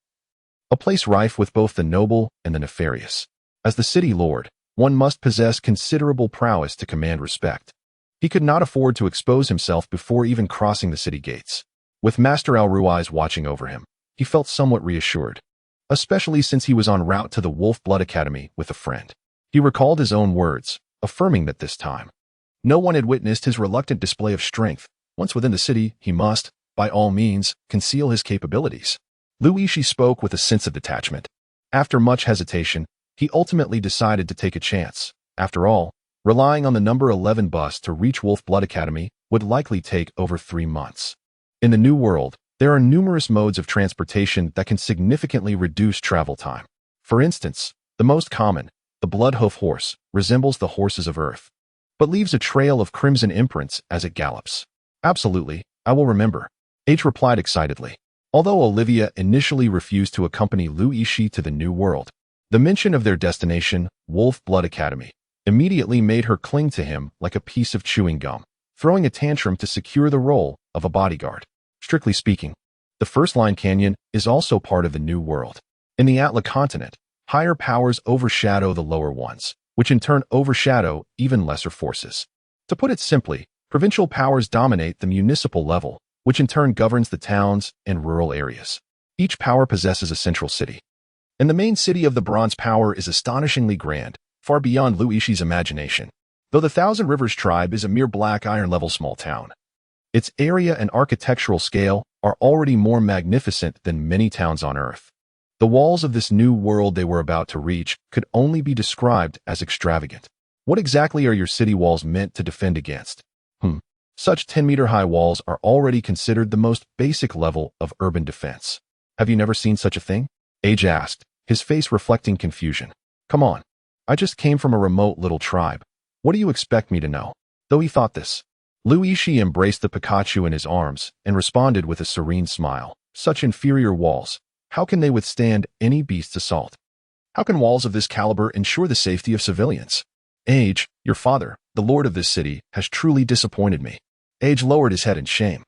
a place rife with both the noble and the nefarious. As the city lord, one must possess considerable prowess to command respect. He could not afford to expose himself before even crossing the city gates. With Master Al-Ruwais watching over him, he felt somewhat reassured, especially since he was en route to the Wolf Blood Academy with a friend. He recalled his own words, affirming that this time, no one had witnessed his reluctant display of strength. Once within the city, he must, by all means, conceal his capabilities. Yixi spoke with a sense of detachment. After much hesitation, he ultimately decided to take a chance. After all, relying on the number 11 bus to reach Wolf Blood Academy would likely take over 3 months. In the New World, there are numerous modes of transportation that can significantly reduce travel time. For instance, the most common, the Bloodhoof horse, resembles the horses of Earth, but leaves a trail of crimson imprints as it gallops. Absolutely, I will remember, H replied excitedly. Although Olivia initially refused to accompany Yixi to the New World, the mention of their destination, Wolf Blood Academy, immediately made her cling to him like a piece of chewing gum, throwing a tantrum to secure the role of a bodyguard. Strictly speaking, the First Line Canyon is also part of the New World. In the Atla continent, higher powers overshadow the lower ones, which in turn overshadow even lesser forces. To put it simply, provincial powers dominate the municipal level, which in turn governs the towns and rural areas. Each power possesses a central city, and the main city of the Bronze Power is astonishingly grand, far beyond Yixi's imagination. Though the Thousand Rivers tribe is a mere black iron-level small town, its area and architectural scale are already more magnificent than many towns on Earth. The walls of this new world they were about to reach could only be described as extravagant. What exactly are your city walls meant to defend against? Such 10-meter-high walls are already considered the most basic level of urban defense. Have you never seen such a thing? Age asked, his face reflecting confusion. Come on. I just came from a remote little tribe. What do you expect me to know? Though he thought this, Yixi embraced the Pikachu in his arms and responded with a serene smile. Such inferior walls. How can they withstand any beast's assault? How can walls of this caliber ensure the safety of civilians? Age, your father, the lord of this city, has truly disappointed me. Age lowered his head in shame.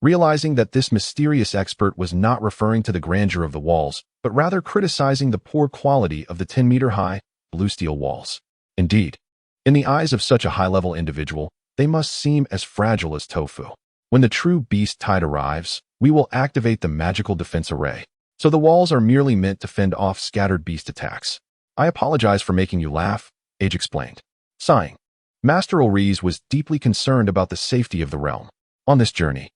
Realizing that this mysterious expert was not referring to the grandeur of the walls, but rather criticizing the poor quality of the 10-meter-high, blue steel walls. Indeed, in the eyes of such a high-level individual, they must seem as fragile as tofu. When the true beast tide arrives, we will activate the magical defense array. So the walls are merely meant to fend off scattered beast attacks. I apologize for making you laugh, Age explained. Sighing, Master Ulriz was deeply concerned about the safety of the realm. On this journey,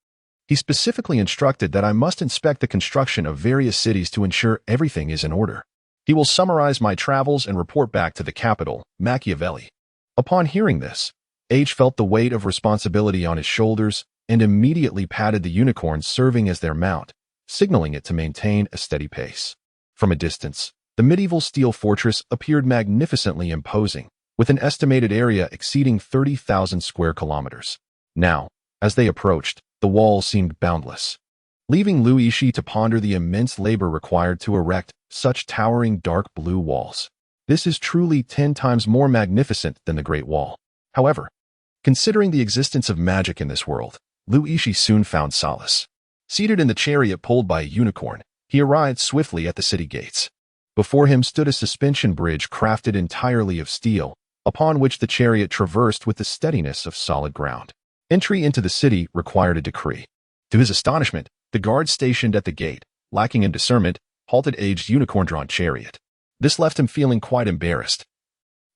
he specifically instructed that I must inspect the construction of various cities to ensure everything is in order. He will summarize my travels and report back to the capital, Machiavelli. Upon hearing this, Age felt the weight of responsibility on his shoulders and immediately patted the unicorn serving as their mount, signaling it to maintain a steady pace. From a distance, the medieval steel fortress appeared magnificently imposing, with an estimated area exceeding 30,000 square kilometers. Now, as they approached, the walls seemed boundless, leaving Yixi to ponder the immense labor required to erect such towering dark blue walls. This is truly 10 times more magnificent than the Great Wall. However, considering the existence of magic in this world, Yixi soon found solace. Seated in the chariot pulled by a unicorn, he arrived swiftly at the city gates. Before him stood a suspension bridge crafted entirely of steel, upon which the chariot traversed with the steadiness of solid ground. Entry into the city required a decree. To his astonishment, the guards stationed at the gate, lacking in discernment, halted Age's unicorn-drawn chariot. This left him feeling quite embarrassed,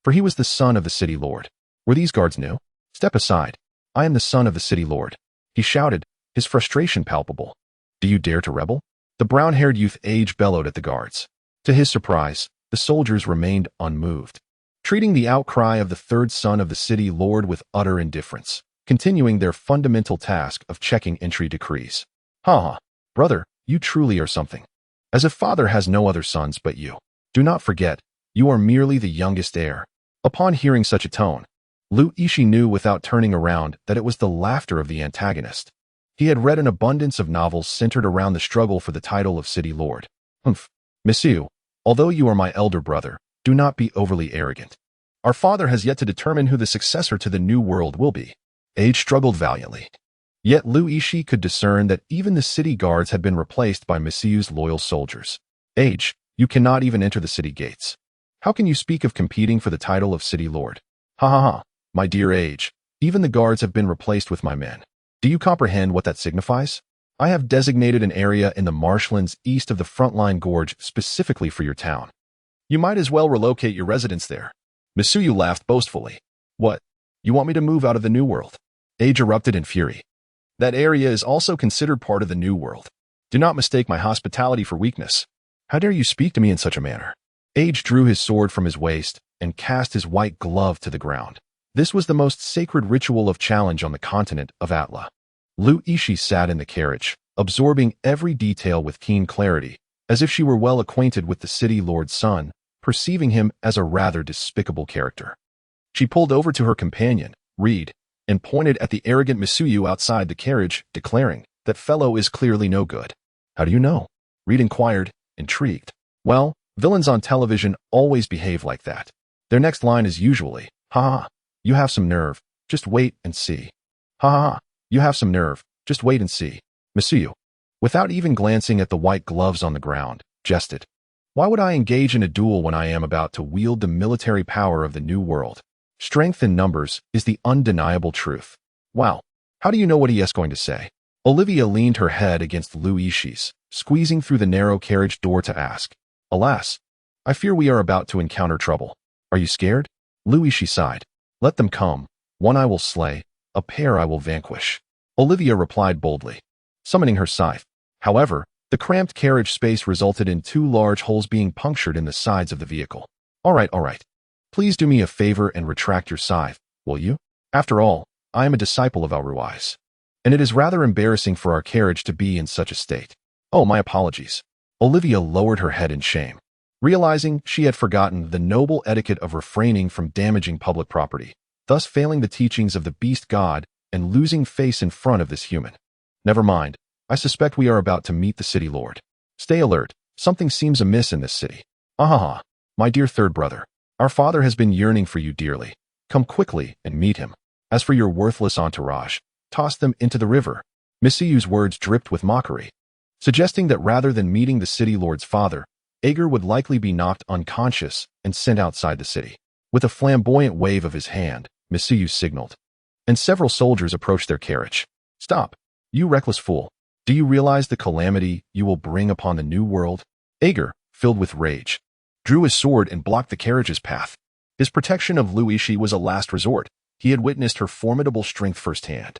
for he was the son of the city lord. Were these guards new? Step aside. I am the son of the city lord, he shouted, his frustration palpable. Do you dare to rebel? The brown-haired youth Age bellowed at the guards. To his surprise, the soldiers remained unmoved, treating the outcry of the third son of the city lord with utter indifference, continuing their fundamental task of checking entry decrees. Ha! Brother, you truly are something. As if father has no other sons but you. Do not forget, you are merely the youngest heir. Upon hearing such a tone, Yixi knew without turning around that it was the laughter of the antagonist. He had read an abundance of novels centered around the struggle for the title of city lord. Humph. Monsieur, although you are my elder brother, do not be overly arrogant. Our father has yet to determine who the successor to the new world will be. Age struggled valiantly. Yet Yixi could discern that even the city guards had been replaced by Monsieur's loyal soldiers. Age, you cannot even enter the city gates. How can you speak of competing for the title of city lord? Ha ha ha, my dear Age, even the guards have been replaced with my men. Do you comprehend what that signifies? I have designated an area in the marshlands east of the Frontline Gorge specifically for your town. You might as well relocate your residence there. Monsieur laughed boastfully. What? You want me to move out of the New World? Age erupted in fury. That area is also considered part of the New World. Do not mistake my hospitality for weakness. How dare you speak to me in such a manner? Age drew his sword from his waist and cast his white glove to the ground. This was the most sacred ritual of challenge on the continent of Atla. Yixi sat in the carriage, absorbing every detail with keen clarity, as if she were well acquainted with the city lord's son, perceiving him as a rather despicable character. She pulled over to her companion, Reed, and pointed at the arrogant Misuyu outside the carriage, declaring, "That fellow is clearly no good." How do you know? Reed inquired, intrigued. Well, villains on television always behave like that. Their next line is usually, "Ha ha, you have some nerve, just wait and see. Ha ha, you have some nerve, just wait and see." Misuyu, without even glancing at the white gloves on the ground, jested. Why would I engage in a duel when I am about to wield the military power of the New World? Strength in numbers is the undeniable truth. Wow, how do you know what he is going to say? Olivia leaned her head against Yixi, squeezing through the narrow carriage door to ask. Alas, I fear we are about to encounter trouble. Are you scared? Yixi sighed. Let them come. One I will slay, a pair I will vanquish. Olivia replied boldly, summoning her scythe. However, the cramped carriage space resulted in 2 large holes being punctured in the sides of the vehicle. All right. Please do me a favor and retract your scythe, will you? After all, I am a disciple of Ruiz, and it is rather embarrassing for our carriage to be in such a state. Oh, my apologies. Olivia lowered her head in shame, realizing she had forgotten the noble etiquette of refraining from damaging public property, thus failing the teachings of the beast god and losing face in front of this human. Never mind. I suspect we are about to meet the city lord. Stay alert. Something seems amiss in this city. Ahaha, my dear third brother. Our father has been yearning for you dearly. Come quickly and meet him. As for your worthless entourage, toss them into the river. Misiyu's words dripped with mockery, suggesting that rather than meeting the city lord's father, Ager would likely be knocked unconscious and sent outside the city. With a flamboyant wave of his hand, Misiyu signaled, and several soldiers approached their carriage. "Stop, you reckless fool. Do you realize the calamity you will bring upon the new world?" Ager, filled with rage, drew his sword and blocked the carriage's path. His protection of Yixi was a last resort. He had witnessed her formidable strength firsthand.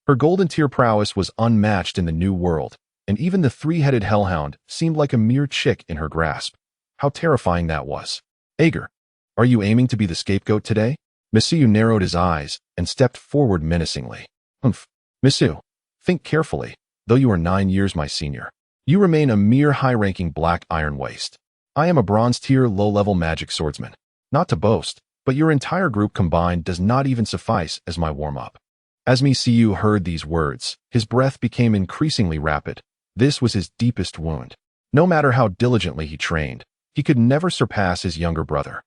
Her golden tier prowess was unmatched in the new world, and even the three-headed hellhound seemed like a mere chick in her grasp. How terrifying that was. "Ager, are you aiming to be the scapegoat today?" Misiyu narrowed his eyes and stepped forward menacingly. "Humph. Misiyu, think carefully. Though you are 9 years my senior, you remain a mere high-ranking black iron waste. I am a bronze-tier low-level magic swordsman. Not to boast, but your entire group combined does not even suffice as my warm-up." As Misiyu heard these words, his breath became increasingly rapid. This was his deepest wound. No matter how diligently he trained, he could never surpass his younger brother.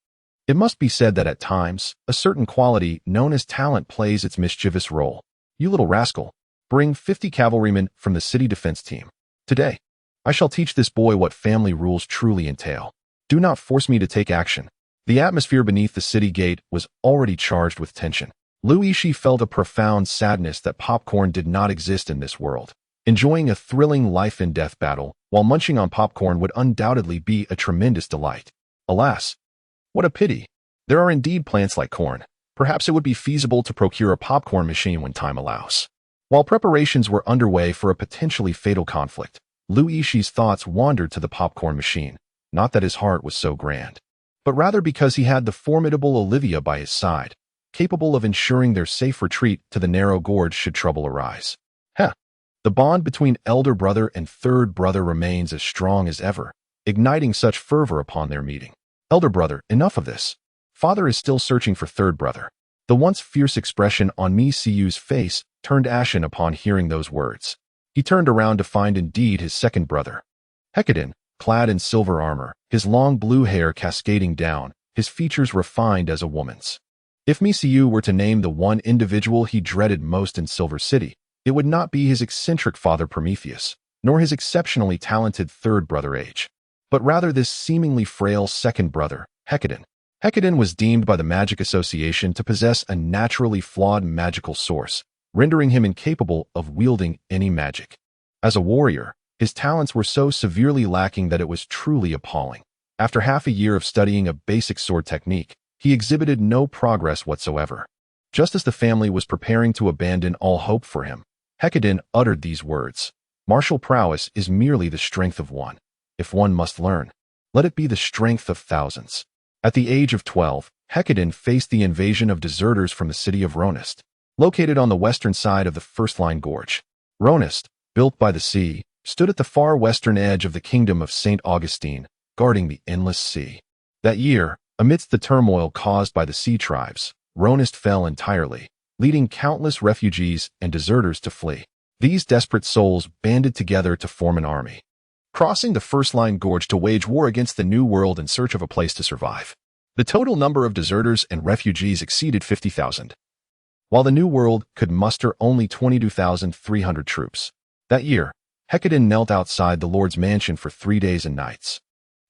It must be said that at times, a certain quality known as talent plays its mischievous role. "You little rascal, bring 50 cavalrymen from the city defense team. Today, I shall teach this boy what family rules truly entail. Do not force me to take action." The atmosphere beneath the city gate was already charged with tension. Yixi felt a profound sadness that popcorn did not exist in this world. Enjoying a thrilling life-and-death battle while munching on popcorn would undoubtedly be a tremendous delight. Alas, what a pity. There are indeed plants like corn. Perhaps it would be feasible to procure a popcorn machine when time allows. While preparations were underway for a potentially fatal conflict, Yixi's thoughts wandered to the popcorn machine. Not that his heart was so grand, but rather because he had the formidable Olivia by his side, capable of ensuring their safe retreat to the narrow gorge should trouble arise. The bond between elder brother and third brother remains as strong as ever, igniting such fervor upon their meeting. "Elder brother, enough of this. Father is still searching for third brother." The once fierce expression on Misiyu's face turned ashen upon hearing those words. He turned around to find indeed his second brother. Hecadin, clad in silver armor, his long blue hair cascading down, his features refined as a woman's. If Misiyu were to name the one individual he dreaded most in Silver City, it would not be his eccentric father Prometheus, nor his exceptionally talented third brother Age, but rather this seemingly frail second brother, Hecadin. Hecadin was deemed by the Magic Association to possess a naturally flawed magical source, rendering him incapable of wielding any magic. As a warrior, his talents were so severely lacking that it was truly appalling. After half a year of studying a basic sword technique, he exhibited no progress whatsoever. Just as the family was preparing to abandon all hope for him, Hecadin uttered these words: "Martial prowess is merely the strength of one. If one must learn, let it be the strength of thousands." At the age of 12, Hecadin faced the invasion of deserters from the city of Ronest, located on the western side of the First-Line Gorge. Ronest, built by the sea, stood at the far western edge of the kingdom of St. Augustine, guarding the endless sea. That year, amidst the turmoil caused by the sea tribes, Ronest fell entirely, leading countless refugees and deserters to flee. These desperate souls banded together to form an army, crossing the First-Line Gorge to wage war against the New World in search of a place to survive. The total number of deserters and refugees exceeded 50,000, while the New World could muster only 22,300 troops. That year, Hecadin knelt outside the Lord's mansion for 3 days and nights,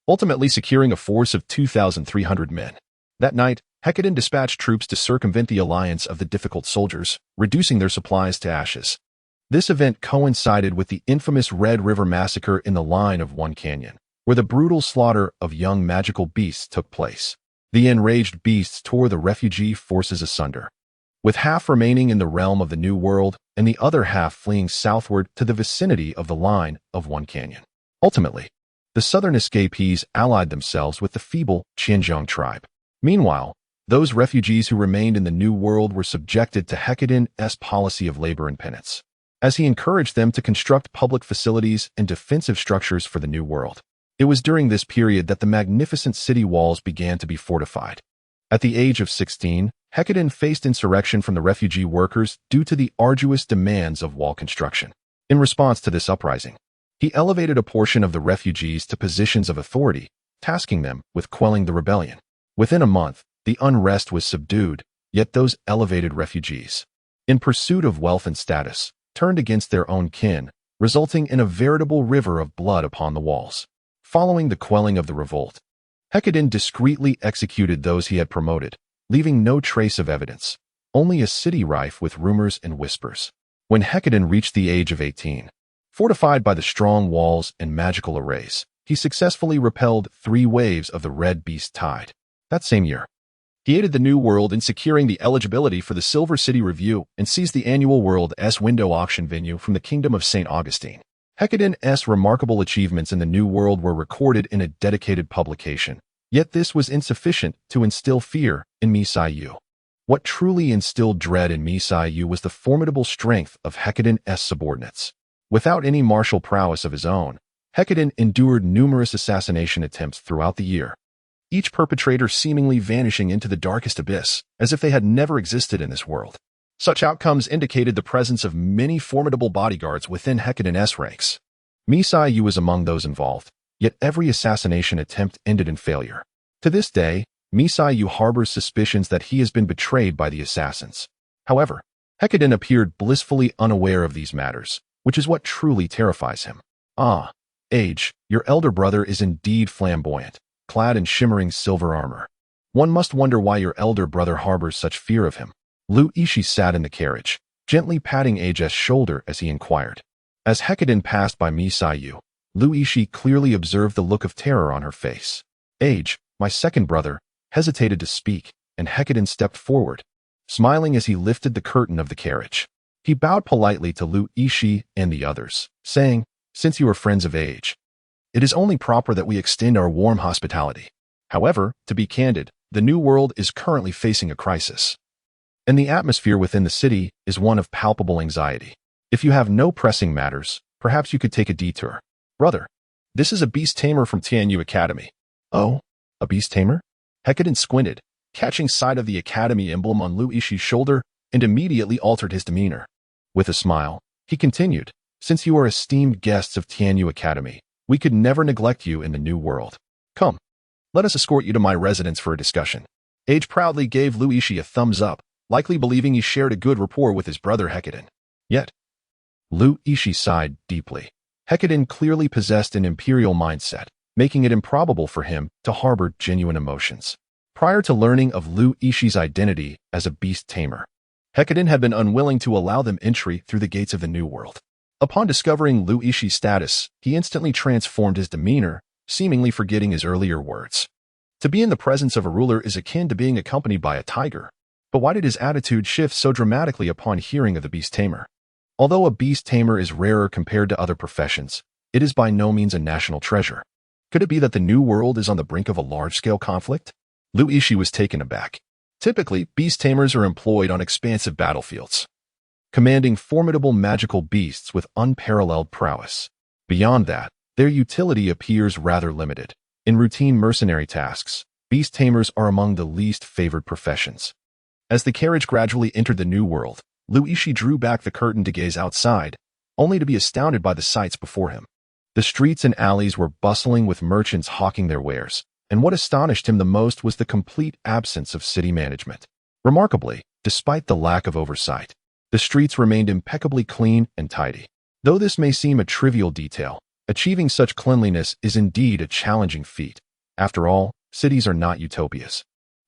ultimately securing a force of 2,300 men. That night, Hecadin dispatched troops to circumvent the alliance of the difficult soldiers, reducing their supplies to ashes. This event coincided with the infamous Red River Massacre in the line of One Canyon, where the brutal slaughter of young magical beasts took place. The enraged beasts tore the refugee forces asunder, with half remaining in the realm of the New World and the other half fleeing southward to the vicinity of the line of One Canyon. Ultimately, the southern escapees allied themselves with the feeble Qianzhong tribe. Meanwhile, those refugees who remained in the New World were subjected to Hecadin's policy of labor and penance, as he encouraged them to construct public facilities and defensive structures for the New World. It was during this period that the magnificent city walls began to be fortified. At the age of 16, Hecadin faced insurrection from the refugee workers due to the arduous demands of wall construction. In response to this uprising, he elevated a portion of the refugees to positions of authority, tasking them with quelling the rebellion. Within a month, the unrest was subdued, yet those elevated refugees, in pursuit of wealth and status, turned against their own kin, resulting in a veritable river of blood upon the walls. Following the quelling of the revolt, Hecadin discreetly executed those he had promoted, leaving no trace of evidence, only a city rife with rumors and whispers. When Hecadin reached the age of 18, fortified by the strong walls and magical arrays, he successfully repelled 3 waves of the Red Beast Tide. That same year, he aided the New World in securing the eligibility for the Silver City Review and seized the annual World S window auction venue from the Kingdom of St. Augustine. Hecadin's remarkable achievements in the New World were recorded in a dedicated publication, yet this was insufficient to instill fear in Yixi. What truly instilled dread in Yixi was the formidable strength of Hecadin's subordinates. Without any martial prowess of his own, Hecadin endured numerous assassination attempts throughout the year, each perpetrator seemingly vanishing into the darkest abyss, as if they had never existed in this world. Such outcomes indicated the presence of many formidable bodyguards within Hecadin's ranks. Yixi was among those involved, yet every assassination attempt ended in failure. To this day, Yixi harbors suspicions that he has been betrayed by the assassins. However, Hecadin appeared blissfully unaware of these matters, which is what truly terrifies him. Ah, Age, your elder brother is indeed flamboyant, clad in shimmering silver armor. One must wonder why your elder brother harbors such fear of him. Yixi sat in the carriage, gently patting Age's shoulder as he inquired. As Hecadin passed by Yixi, Yixi clearly observed the look of terror on her face. Age, my second brother, hesitated to speak, and Hecadin stepped forward, smiling as he lifted the curtain of the carriage. He bowed politely to Yixi and the others, saying, "Since you are friends of Age, it is only proper that we extend our warm hospitality. However, to be candid, the New World is currently facing a crisis, and the atmosphere within the city is one of palpable anxiety. If you have no pressing matters, perhaps you could take a detour." "Brother, this is a beast tamer from Tianyu Academy." "Oh, a beast tamer?" Hecadin squinted, catching sight of the Academy emblem on Yixi's shoulder, and immediately altered his demeanor. With a smile, he continued, "Since you are esteemed guests of Tianyu Academy, we could never neglect you in the New World. Come, let us escort you to my residence for a discussion." Age proudly gave Yixi a thumbs up, likely believing he shared a good rapport with his brother Hecadin. Yet, Yixi sighed deeply. Hecadin clearly possessed an imperial mindset, making it improbable for him to harbor genuine emotions. Prior to learning of Yixi's identity as a beast tamer, Hecadin had been unwilling to allow them entry through the gates of the New World. Upon discovering Yixi's status, he instantly transformed his demeanor, seemingly forgetting his earlier words. To be in the presence of a ruler is akin to being accompanied by a tiger. But why did his attitude shift so dramatically upon hearing of the beast tamer? Although a beast tamer is rarer compared to other professions, it is by no means a national treasure. Could it be that the New World is on the brink of a large-scale conflict? Yixi was taken aback. Typically, beast tamers are employed on expansive battlefields, commanding formidable magical beasts with unparalleled prowess. Beyond that, their utility appears rather limited. In routine mercenary tasks, beast tamers are among the least favored professions. As the carriage gradually entered the New World, Yixi drew back the curtain to gaze outside, only to be astounded by the sights before him. The streets and alleys were bustling with merchants hawking their wares, and what astonished him the most was the complete absence of city management. Remarkably, despite the lack of oversight, the streets remained impeccably clean and tidy. Though this may seem a trivial detail, achieving such cleanliness is indeed a challenging feat. After all, cities are not utopias,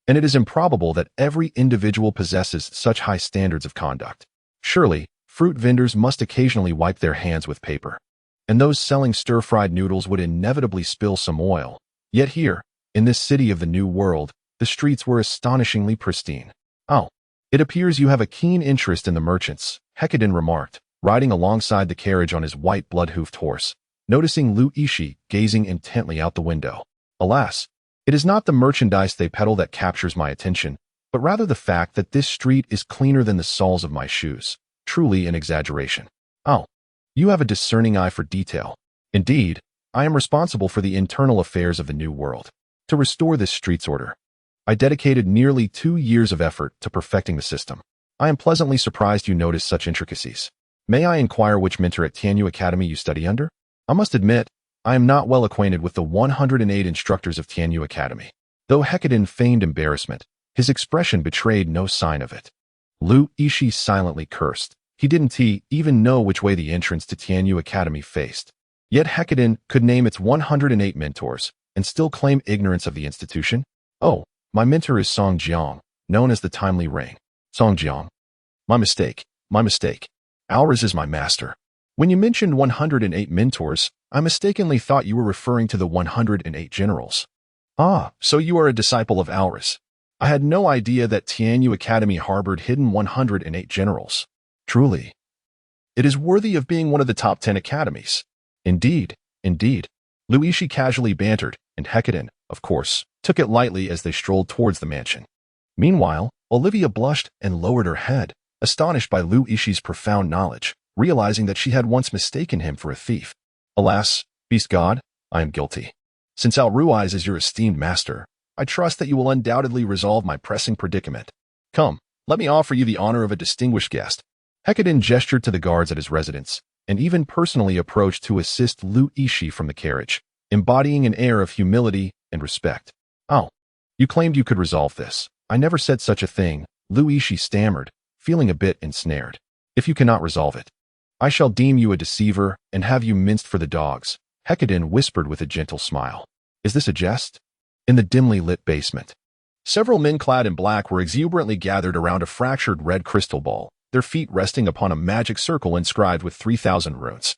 and it is improbable that every individual possesses such high standards of conduct. Surely, fruit vendors must occasionally wipe their hands with paper, and those selling stir-fried noodles would inevitably spill some oil. Yet here, in this city of the New World, the streets were astonishingly pristine. "Oh, it appears you have a keen interest in the merchants," Hecadin remarked, riding alongside the carriage on his white blood-hoofed horse, noticing Yixi gazing intently out the window. "Alas, it is not the merchandise they peddle that captures my attention, but rather the fact that this street is cleaner than the soles of my shoes. Truly an exaggeration." "Oh, you have a discerning eye for detail. Indeed, I am responsible for the internal affairs of the New World. To restore this street's order, I dedicated nearly 2 years of effort to perfecting the system. I am pleasantly surprised you noticed such intricacies. May I inquire which mentor at Tianyu Academy you study under?" "I must admit, I am not well acquainted with the 108 instructors of Tianyu Academy." Though Hecadin feigned embarrassment, his expression betrayed no sign of it. Yixi silently cursed, He didn't even know which way the entrance to Tianyu Academy faced. Yet Hecadin could name its 108 mentors and still claim ignorance of the institution? Oh, my mentor is Song Jiang, known as the Timely Ring. Song Jiang. My mistake. My mistake. Alras is my master. When you mentioned 108 mentors, I mistakenly thought you were referring to the 108 generals. Ah, so you are a disciple of Alras. I had no idea that Tianyu Academy harbored hidden 108 generals. Truly. It is worthy of being one of the top 10 academies. Indeed, indeed. Yixi casually bantered, and Hecadin, of course, took it lightly as they strolled towards the mansion. Meanwhile, Olivia blushed and lowered her head, astonished by Yixi's profound knowledge, realizing that she had once mistaken him for a thief. Alas, beast god, I am guilty. Since Al Ruiz is your esteemed master, I trust that you will undoubtedly resolve my pressing predicament. Come, let me offer you the honor of a distinguished guest. Hecadin gestured to the guards at his residence, and even personally approached to assist Yixi from the carriage, embodying an air of humility and respect. Oh, you claimed you could resolve this. I never said such a thing, Yixi stammered, feeling a bit ensnared. If you cannot resolve it, I shall deem you a deceiver and have you minced for the dogs, Hecadin whispered with a gentle smile. Is this a jest? In the dimly lit basement, several men clad in black were exuberantly gathered around a fractured red crystal ball, their feet resting upon a magic circle inscribed with 3,000 runes.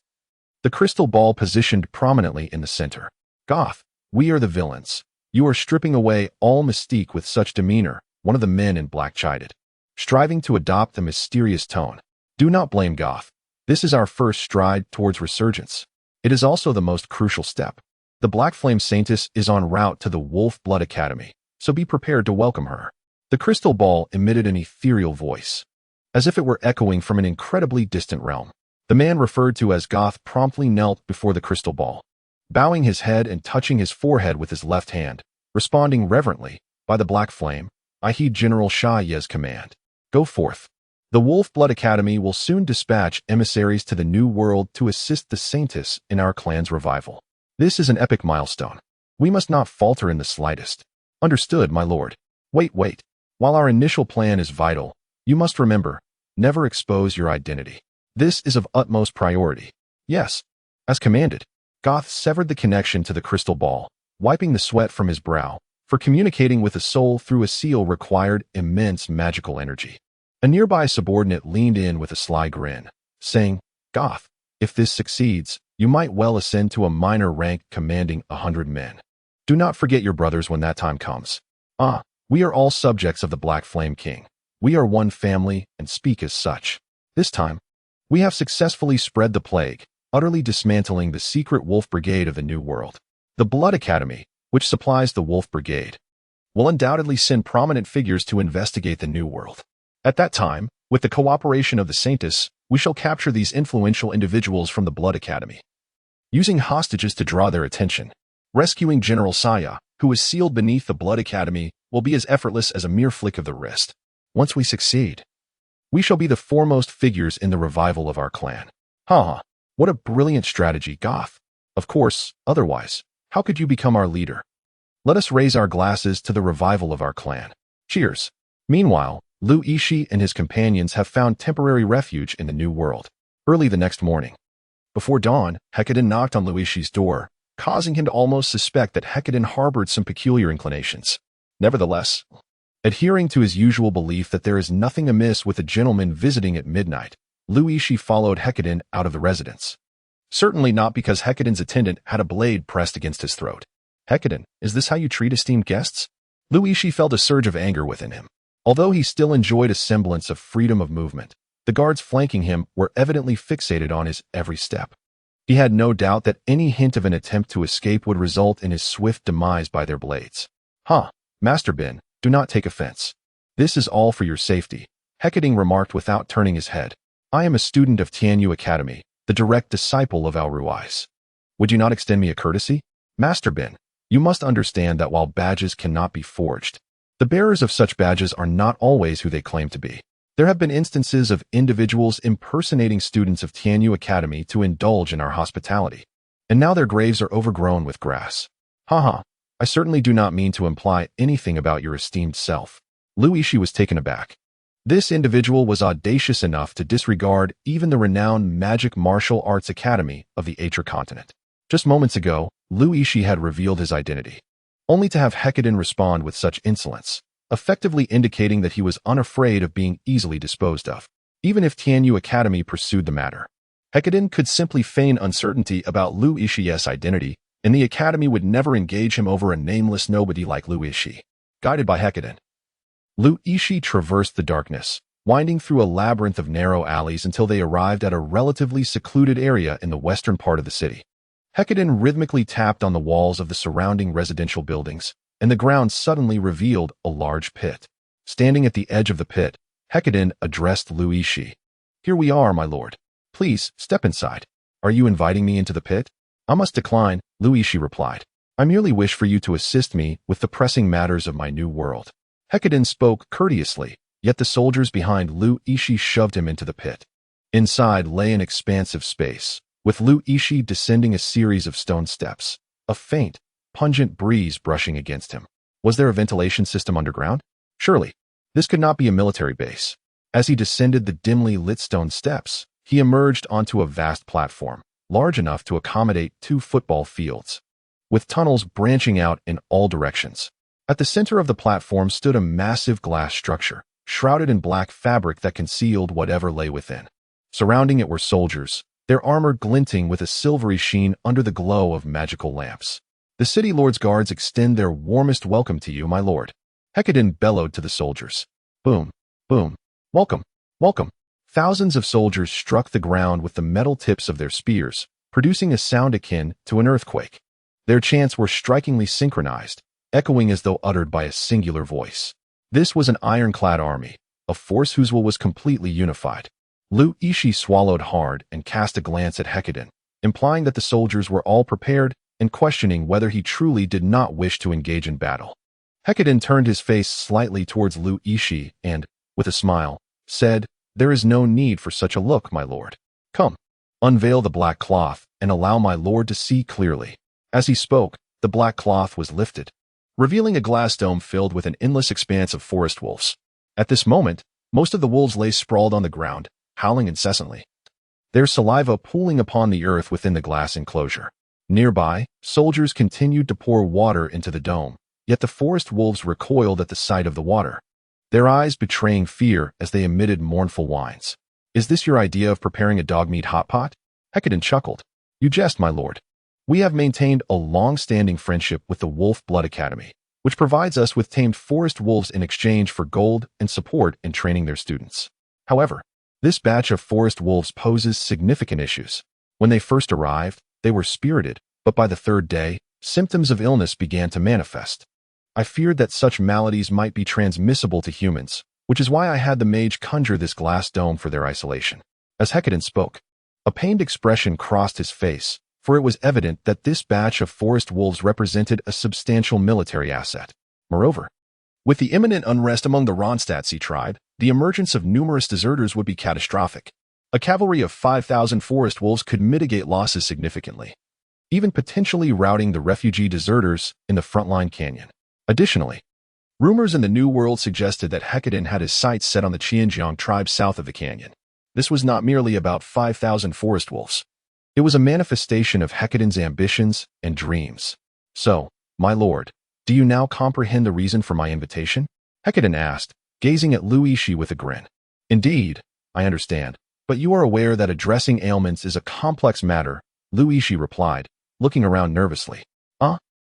The crystal ball positioned prominently in the center. Goth, we are the villains. You are stripping away all mystique with such demeanor, one of the men in black chided, striving to adopt a mysterious tone. Do not blame Goth. This is our first stride towards resurgence. It is also the most crucial step. The Black Flame Saintess is en route to the Wolf Blood Academy, so be prepared to welcome her. The crystal ball emitted an ethereal voice, as if it were echoing from an incredibly distant realm. The man referred to as Goth promptly knelt before the crystal ball, bowing his head and touching his forehead with his left hand, responding reverently, by the Black Flame, I heed General Sha Ye's command. Go forth. The Wolf Blood Academy will soon dispatch emissaries to the New World to assist the Saintess in our clan's revival. This is an epic milestone. We must not falter in the slightest. Understood, my lord. Wait. While our initial plan is vital, you must remember, never expose your identity. This is of utmost priority. Yes, as commanded. Goth severed the connection to the crystal ball, wiping the sweat from his brow, for communicating with a soul through a seal required immense magical energy. A nearby subordinate leaned in with a sly grin, saying, Goth, if this succeeds, you might well ascend to a minor rank commanding 100 men. Do not forget your brothers when that time comes. We are all subjects of the Black Flame King. We are one family and speak as such. This time, we have successfully spread the plague, utterly dismantling the secret Wolf Brigade of the New World. The Blood Academy, which supplies the Wolf Brigade, will undoubtedly send prominent figures to investigate the New World. At that time, with the cooperation of the Saintess, we shall capture these influential individuals from the Blood Academy, using hostages to draw their attention. Rescuing General Saya, who is sealed beneath the Blood Academy, will be as effortless as a mere flick of the wrist. Once we succeed, we shall be the foremost figures in the revival of our clan. What a brilliant strategy, Goth. Of course, otherwise, how could you become our leader? Let us raise our glasses to the revival of our clan. Cheers. Meanwhile, Yixi and his companions have found temporary refuge in the New World. Early the next morning, before dawn, Hecadin knocked on Yixi's door, causing him to almost suspect that Hecadin harbored some peculiar inclinations. Nevertheless, adhering to his usual belief that there is nothing amiss with a gentleman visiting at midnight, Yixi followed Hecadin out of the residence. Certainly not because Hecadin's attendant had a blade pressed against his throat. Hecadin, is this how you treat esteemed guests? Yixi felt a surge of anger within him. Although he still enjoyed a semblance of freedom of movement, the guards flanking him were evidently fixated on his every step. He had no doubt that any hint of an attempt to escape would result in his swift demise by their blades. Master Bin, do not take offense. This is all for your safety, Hecadin remarked without turning his head. I am a student of Tianyu Academy, the direct disciple of Al Ruiz. Would you not extend me a courtesy? Master Bin, you must understand that while badges cannot be forged, the bearers of such badges are not always who they claim to be. There have been instances of individuals impersonating students of Tianyu Academy to indulge in our hospitality, and now their graves are overgrown with grass. I certainly do not mean to imply anything about your esteemed self. Yixi was taken aback. This individual was audacious enough to disregard even the renowned Magic Martial Arts Academy of the Aether continent. Just moments ago, Lu Yixi had revealed his identity, only to have Hecadin respond with such insolence, effectively indicating that he was unafraid of being easily disposed of. Even if Tianyu Academy pursued the matter, Hecadin could simply feign uncertainty about Lu Yixi's identity, and the academy would never engage him over a nameless nobody like Lu Yixi. Guided by Hecadin, Lu Yixi traversed the darkness, winding through a labyrinth of narrow alleys until they arrived at a relatively secluded area in the western part of the city. Hecadin rhythmically tapped on the walls of the surrounding residential buildings, and the ground suddenly revealed a large pit. Standing at the edge of the pit, Hecadin addressed Lu Yixi. "Here we are, my lord. Please, step inside. Are you inviting me into the pit?" "I must decline," Lu Yixi replied. "I merely wish for you to assist me with the pressing matters of my new world." Hecadin spoke courteously, yet the soldiers behind Lu Yixi shoved him into the pit. Inside lay an expansive space, with Lu Yixi descending a series of stone steps, a faint, pungent breeze brushing against him. Was there a ventilation system underground? Surely, this could not be a military base. As he descended the dimly lit stone steps, he emerged onto a vast platform, large enough to accommodate 2 football fields, with tunnels branching out in all directions. At the center of the platform stood a massive glass structure, shrouded in black fabric that concealed whatever lay within. Surrounding it were soldiers, their armor glinting with a silvery sheen under the glow of magical lamps. "The city lord's guards extend their warmest welcome to you, my lord," Hecadin bellowed to the soldiers. Boom, boom, welcome, welcome. Thousands of soldiers struck the ground with the metal tips of their spears, producing a sound akin to an earthquake. Their chants were strikingly synchronized, echoing as though uttered by a singular voice. This was an ironclad army, a force whose will was completely unified. Lu Yixi swallowed hard and cast a glance at Hecadin, implying that the soldiers were all prepared and questioning whether he truly did not wish to engage in battle. Hecadin turned his face slightly towards Lu Yixi and, with a smile, said, "There is no need for such a look, my lord. Come, unveil the black cloth and allow my lord to see clearly." As he spoke, the black cloth was lifted, revealing a glass dome filled with an endless expanse of forest wolves. At this moment, most of the wolves lay sprawled on the ground, howling incessantly, their saliva pooling upon the earth within the glass enclosure. Nearby, soldiers continued to pour water into the dome, yet the forest wolves recoiled at the sight of the water, their eyes betraying fear as they emitted mournful whines. "Is this your idea of preparing a dog-meat hot pot?" Hecadin chuckled. "You jest, my lord. We have maintained a long-standing friendship with the Wolf Blood Academy, which provides us with tamed forest wolves in exchange for gold and support in training their students. However, this batch of forest wolves poses significant issues. When they first arrived, they were spirited, but by the 3rd day, symptoms of illness began to manifest. I feared that such maladies might be transmissible to humans, which is why I had the mage conjure this glass dome for their isolation." As Hecadin spoke, a pained expression crossed his face, for it was evident that this batch of forest wolves represented a substantial military asset. Moreover, with the imminent unrest among the Ronstatsi tribe, the emergence of numerous deserters would be catastrophic. A cavalry of 5,000 forest wolves could mitigate losses significantly, even potentially routing the refugee deserters in the frontline canyon. Additionally, rumors in the New World suggested that Hecadin had his sights set on the Qianjiang tribe south of the canyon. This was not merely about 5,000 forest wolves. It was a manifestation of Hecadin's ambitions and dreams. "So, my lord, do you now comprehend the reason for my invitation?" Hecadin asked, gazing at Lu Yixi with a grin. "Indeed, I understand, but you are aware that addressing ailments is a complex matter," Lu Yixi replied, looking around nervously.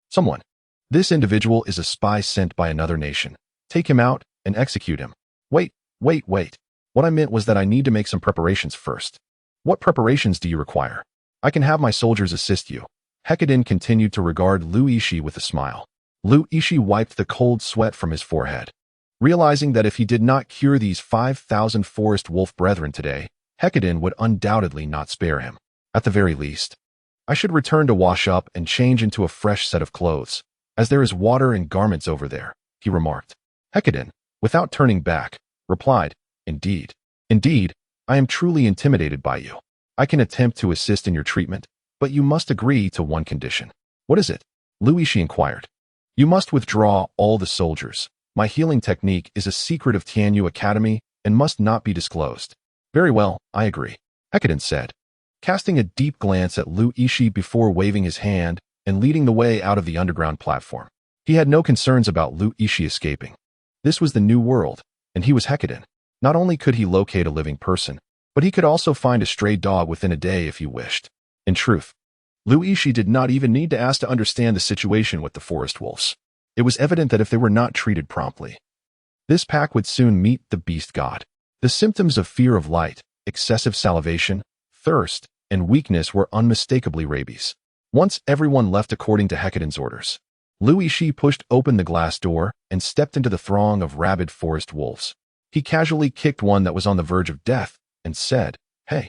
Someone. This individual is a spy sent by another nation. Take him out and execute him." Wait. What I meant was that I need to make some preparations first." "What preparations do you require?" "I can have my soldiers assist you." Hecadin continued to regard Lu Yixi with a smile. Lu Yixi wiped the cold sweat from his forehead, realizing that if he did not cure these 5,000 forest wolf brethren today, Hecadin would undoubtedly not spare him. At the very least, I should return to wash up and change into a fresh set of clothes, as there is water and garments over there, he remarked. Hecadin, without turning back, replied, Indeed, I am truly intimidated by you. I can attempt to assist in your treatment, but you must agree to one condition." "What is it?" Lu Yixi inquired. "You must withdraw all the soldiers. My healing technique is a secret of Tianyu Academy, and must not be disclosed. Very well, I agree, Hecadin said, casting a deep glance at Lu Yixi before waving his hand and leading the way out of the underground platform. He had no concerns about Lu Yixi escaping. This was the new world, and he was Hecadin. Not only could he locate a living person, but he could also find a stray dog within a day if he wished. In truth, Lu Yixi did not even need to ask to understand the situation with the forest wolves. It was evident that if they were not treated promptly, this pack would soon meet the beast god. The symptoms of fear of light, excessive salivation, thirst, and weakness were unmistakably rabies. Once everyone left according to Hecadin's orders, Lu Yixi pushed open the glass door and stepped into the throng of rabid forest wolves. He casually kicked one that was on the verge of death and said, Hey,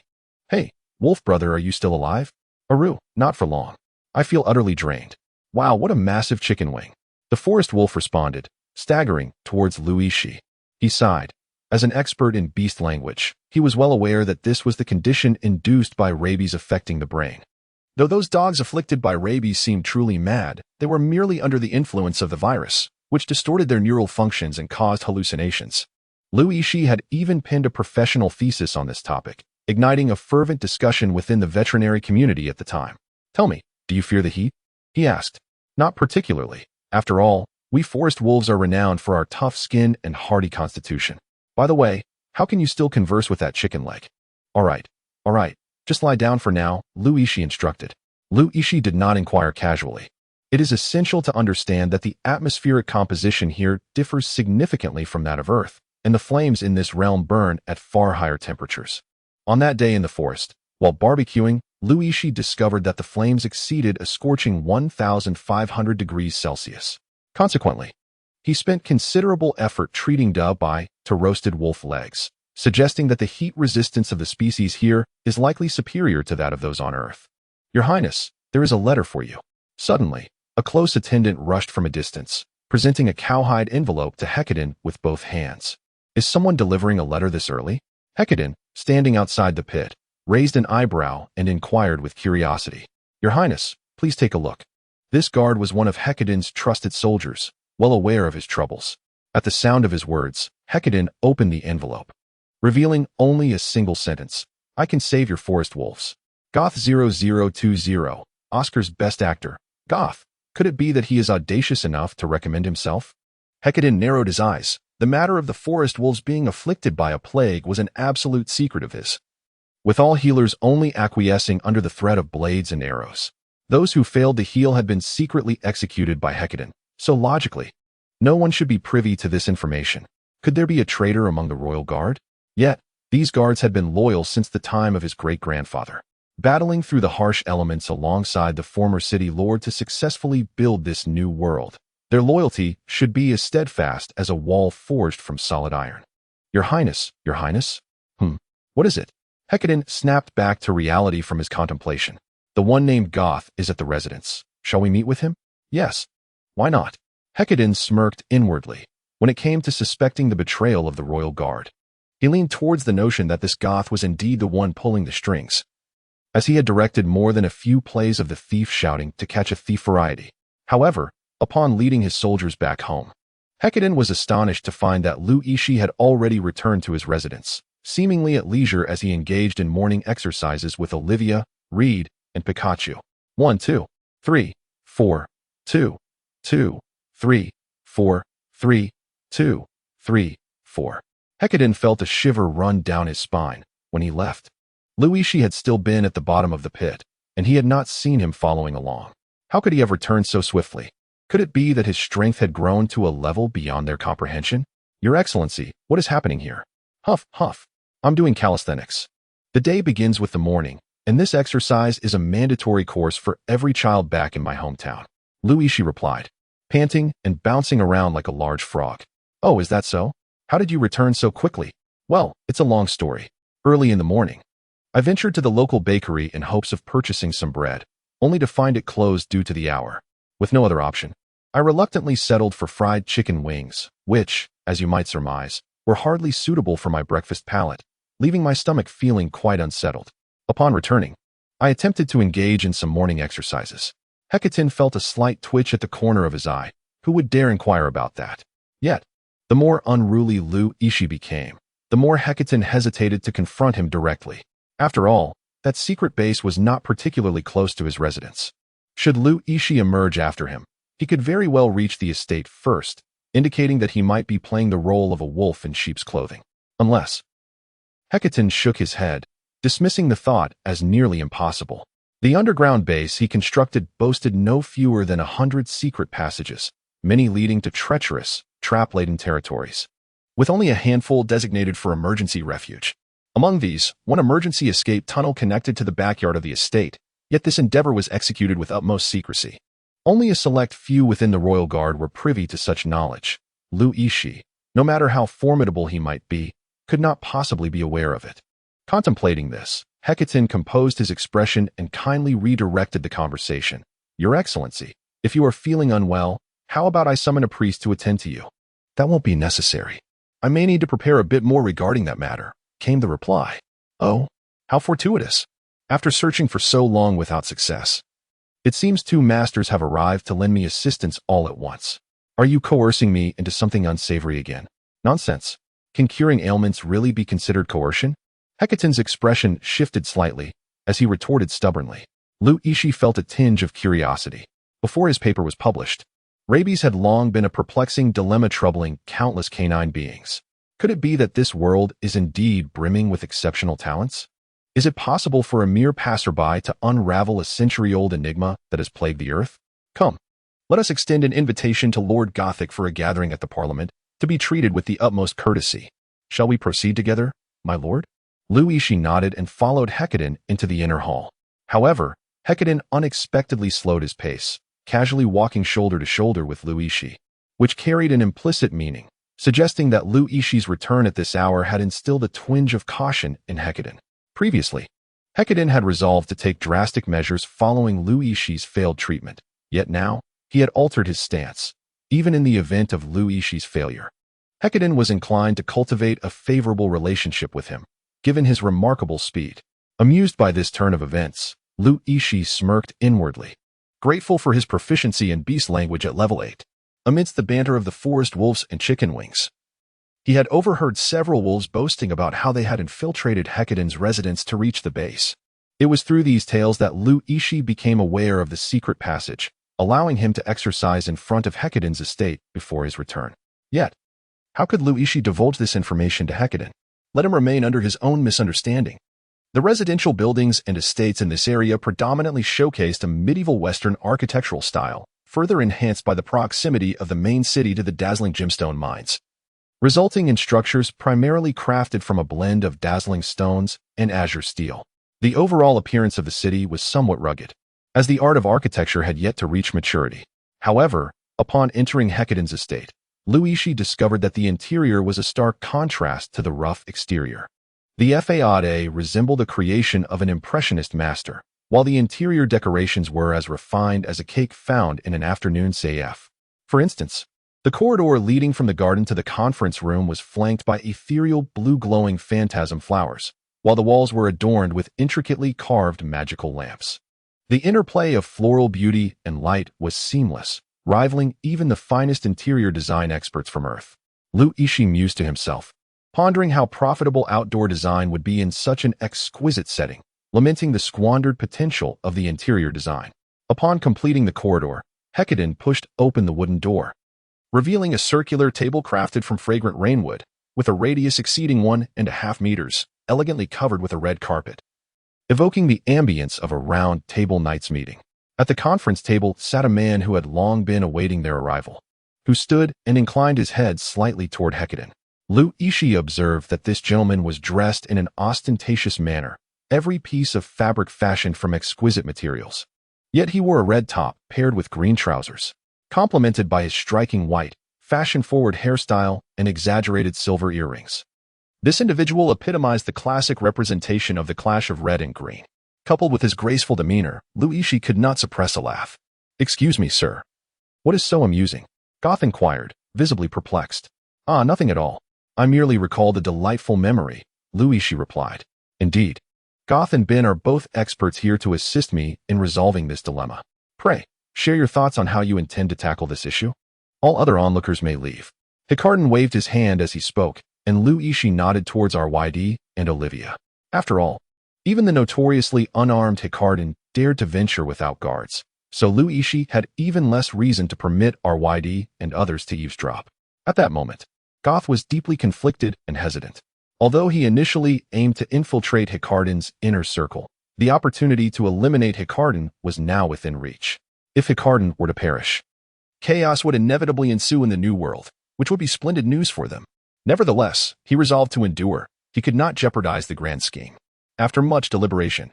wolf brother, are you still alive? Aru, not for long. I feel utterly drained. Wow, what a massive chicken wing. The forest wolf responded, staggering towards Lu Yixi. He sighed. As an expert in beast language, he was well aware that this was the condition induced by rabies affecting the brain. Though those dogs afflicted by rabies seemed truly mad, they were merely under the influence of the virus, which distorted their neural functions and caused hallucinations. Lu Yixi had even penned a professional thesis on this topic, igniting a fervent discussion within the veterinary community at the time. Tell me, do you fear the heat? He asked. Not particularly. After all, we forest wolves are renowned for our tough skin and hardy constitution. By the way, how can you still converse with that chicken leg? All right, just lie down for now, Lu Yixi instructed. Lu Yixi did not inquire casually. It is essential to understand that the atmospheric composition here differs significantly from that of Earth, and the flames in this realm burn at far higher temperatures. On that day in the forest, while barbecuing, Lu Yixi discovered that the flames exceeded a scorching 1,500 degrees Celsius. Consequently, he spent considerable effort treating to roasted wolf legs, suggesting that the heat resistance of the species here is likely superior to that of those on Earth. Your Highness, there is a letter for you. Suddenly, a close attendant rushed from a distance, presenting a cowhide envelope to Hecadin with both hands. Is someone delivering a letter this early? Hecadin, standing outside the pit, raised an eyebrow and inquired with curiosity. Your Highness, please take a look. This guard was one of Hecadin's trusted soldiers, well aware of his troubles. At the sound of his words, Hecadin opened the envelope, revealing only a single sentence. I can save your forest wolves. Goth 0020, Oscar's best actor. Goth, could it be that he is audacious enough to recommend himself? Hecadin narrowed his eyes. The matter of the forest wolves being afflicted by a plague was an absolute secret of his, with all healers only acquiescing under the threat of blades and arrows. Those who failed to heal had been secretly executed by Hecadin, so logically, no one should be privy to this information. Could there be a traitor among the royal guard? Yet, these guards had been loyal since the time of his great-grandfather, battling through the harsh elements alongside the former city lord to successfully build this new world. Their loyalty should be as steadfast as a wall forged from solid iron. Your Highness. What is it? Hecadin snapped back to reality from his contemplation. The one named Goth is at the residence. Shall we meet with him? Yes. Why not? Hecadin smirked inwardly when it came to suspecting the betrayal of the royal guard. He leaned towards the notion that this Goth was indeed the one pulling the strings, as he had directed more than a few plays of the thief shouting to catch a thief variety. However, upon leading his soldiers back home, Hecadin was astonished to find that Lu Yixi had already returned to his residence, seemingly at leisure as he engaged in morning exercises with Olivia, Reed, and Pikachu. 1, 2, 3, 4, 2, 2, 3, 4, 3, 2, 3, 4. Hecadin felt a shiver run down his spine when he left. Lu Yixi had still been at the bottom of the pit, and he had not seen him following along. How could he have returned so swiftly? Could it be that his strength had grown to a level beyond their comprehension? Your Excellency, what is happening here? Huff, huff. I'm doing calisthenics. The day begins with the morning, and this exercise is a mandatory course for every child back in my hometown. Lu Yixi replied, panting and bouncing around like a large frog. Oh, is that so? How did you return so quickly? Well, it's a long story. Early in the morning, I ventured to the local bakery in hopes of purchasing some bread, only to find it closed due to the hour. With no other option, I reluctantly settled for fried chicken wings, which, as you might surmise, were hardly suitable for my breakfast palate, leaving my stomach feeling quite unsettled. Upon returning, I attempted to engage in some morning exercises. Hecadin felt a slight twitch at the corner of his eye. Who would dare inquire about that? Yet, the more unruly Lu Yixi became, the more Hecaton hesitated to confront him directly. After all, that secret base was not particularly close to his residence. Should Lu Yixi emerge after him, he could very well reach the estate first, indicating that he might be playing the role of a wolf in sheep's clothing. Unless... Hecaton shook his head, dismissing the thought as nearly impossible. The underground base he constructed boasted no fewer than 100 secret passages, many leading to treacherous, trap-laden territories, with only a handful designated for emergency refuge. Among these, one emergency escape tunnel connected to the backyard of the estate, yet this endeavor was executed with utmost secrecy. Only a select few within the royal guard were privy to such knowledge. Lu Yixi, no matter how formidable he might be, could not possibly be aware of it. Contemplating this, Hecaton composed his expression and kindly redirected the conversation. Your Excellency, if you are feeling unwell, how about I summon a priest to attend to you? That won't be necessary. I may need to prepare a bit more regarding that matter, came the reply. Oh, how fortuitous. After searching for so long without success, it seems 2 masters have arrived to lend me assistance all at once. Are you coercing me into something unsavory again? Nonsense. Can curing ailments really be considered coercion? Hecaton's expression shifted slightly as he retorted stubbornly. Lu Yixi felt a tinge of curiosity. Before his paper was published, rabies had long been a perplexing dilemma troubling countless canine beings. Could it be that this world is indeed brimming with exceptional talents? Is it possible for a mere passerby to unravel a century-old enigma that has plagued the earth? Come, let us extend an invitation to Lord Gothic for a gathering at the Parliament, to be treated with the utmost courtesy. Shall we proceed together, my lord? Lu Yixi nodded and followed Hecaton into the inner hall. However, Hecaton unexpectedly slowed his pace, casually walking shoulder to shoulder with Lu Yixi, which carried an implicit meaning, suggesting that Lu Yixi's return at this hour had instilled a twinge of caution in Hecaton. Previously, Hecaton had resolved to take drastic measures following Lu Yixi's failed treatment, yet now, he had altered his stance. Even in the event of Lu Yixi's failure, Hecaton was inclined to cultivate a favorable relationship with him, given his remarkable speed. Amused by this turn of events, Lu Yixi smirked inwardly, grateful for his proficiency in beast language at level 8. Amidst the banter of the forest wolves and chicken wings, he had overheard several wolves boasting about how they had infiltrated Hecaton's residence to reach the base. It was through these tales that Lu Yixi became aware of the secret passage, allowing him to exercise in front of Hecaton's estate before his return. Yet, how could Lu Yixi divulge this information to Hecaton? Let him remain under his own misunderstanding. The residential buildings and estates in this area predominantly showcased a medieval Western architectural style, further enhanced by the proximity of the main city to the dazzling gemstone mines, resulting in structures primarily crafted from a blend of dazzling stones and azure steel. The overall appearance of the city was somewhat rugged, as the art of architecture had yet to reach maturity. However, upon entering Hecaton's estate, Lu Yixi discovered that the interior was a stark contrast to the rough exterior. The faade resembled the creation of an impressionist master, while the interior decorations were as refined as a cake found in an afternoon CF. For instance, the corridor leading from the garden to the conference room was flanked by ethereal blue-glowing phantasm flowers, while the walls were adorned with intricately carved magical lamps. The interplay of floral beauty and light was seamless, rivaling even the finest interior design experts from Earth. Lu Yixi mused to himself, pondering how profitable outdoor design would be in such an exquisite setting, lamenting the squandered potential of the interior design. Upon completing the corridor, Hecaton pushed open the wooden door, revealing a circular table crafted from fragrant rainwood, with a radius exceeding 1.5 meters, elegantly covered with a red carpet, evoking the ambience of a round table night's meeting. At the conference table sat a man who had long been awaiting their arrival, who stood and inclined his head slightly toward Hecaton. Lu Yixi observed that this gentleman was dressed in an ostentatious manner, every piece of fabric fashioned from exquisite materials. Yet he wore a red top paired with green trousers, complemented by his striking white, fashion-forward hairstyle and exaggerated silver earrings. This individual epitomized the classic representation of the clash of red and green. Coupled with his graceful demeanor, Lu Yixi could not suppress a laugh. "Excuse me, sir. What is so amusing?" Goth inquired, visibly perplexed. "Ah, nothing at all. I merely recalled a delightful memory," Lu Yixi replied. "Indeed. Goth and Ben are both experts here to assist me in resolving this dilemma. Pray, share your thoughts on how you intend to tackle this issue. All other onlookers may leave." Hecaton waved his hand as he spoke, and Lu Yixi nodded towards RYD and Olivia. After all, even the notoriously unarmed Hikardin dared to venture without guards, so Lu Yixi had even less reason to permit RYD and others to eavesdrop. At that moment, Goth was deeply conflicted and hesitant. Although he initially aimed to infiltrate Hikardin's inner circle, the opportunity to eliminate Hikardin was now within reach. If Hikardin were to perish, chaos would inevitably ensue in the New World, which would be splendid news for them. Nevertheless, he resolved to endure. He could not jeopardize the grand scheme. After much deliberation,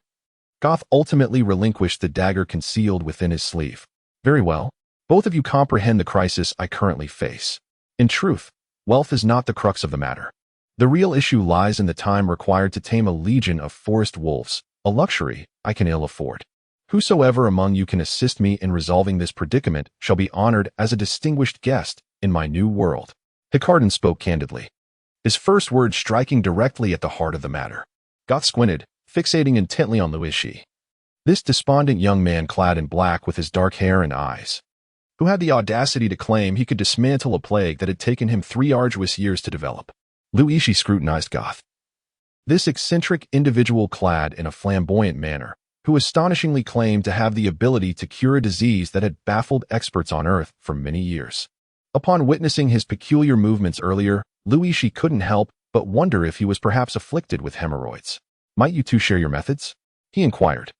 Goth ultimately relinquished the dagger concealed within his sleeve. Very well. Both of you comprehend the crisis I currently face. In truth, wealth is not the crux of the matter. The real issue lies in the time required to tame a legion of forest wolves, a luxury I can ill afford. Whosoever among you can assist me in resolving this predicament shall be honored as a distinguished guest in my new world. Hikardin spoke candidly, his first words striking directly at the heart of the matter. Goth squinted, fixating intently on Lu Yixi. This despondent young man clad in black with his dark hair and eyes, who had the audacity to claim he could dismantle a plague that had taken him 3 arduous years to develop. Lu Yixi scrutinized Goth. This eccentric individual clad in a flamboyant manner, who astonishingly claimed to have the ability to cure a disease that had baffled experts on Earth for many years. Upon witnessing his peculiar movements earlier, Lu Yixi couldn't help but wonder if he was perhaps afflicted with hemorrhoids. Might you two share your methods? He inquired.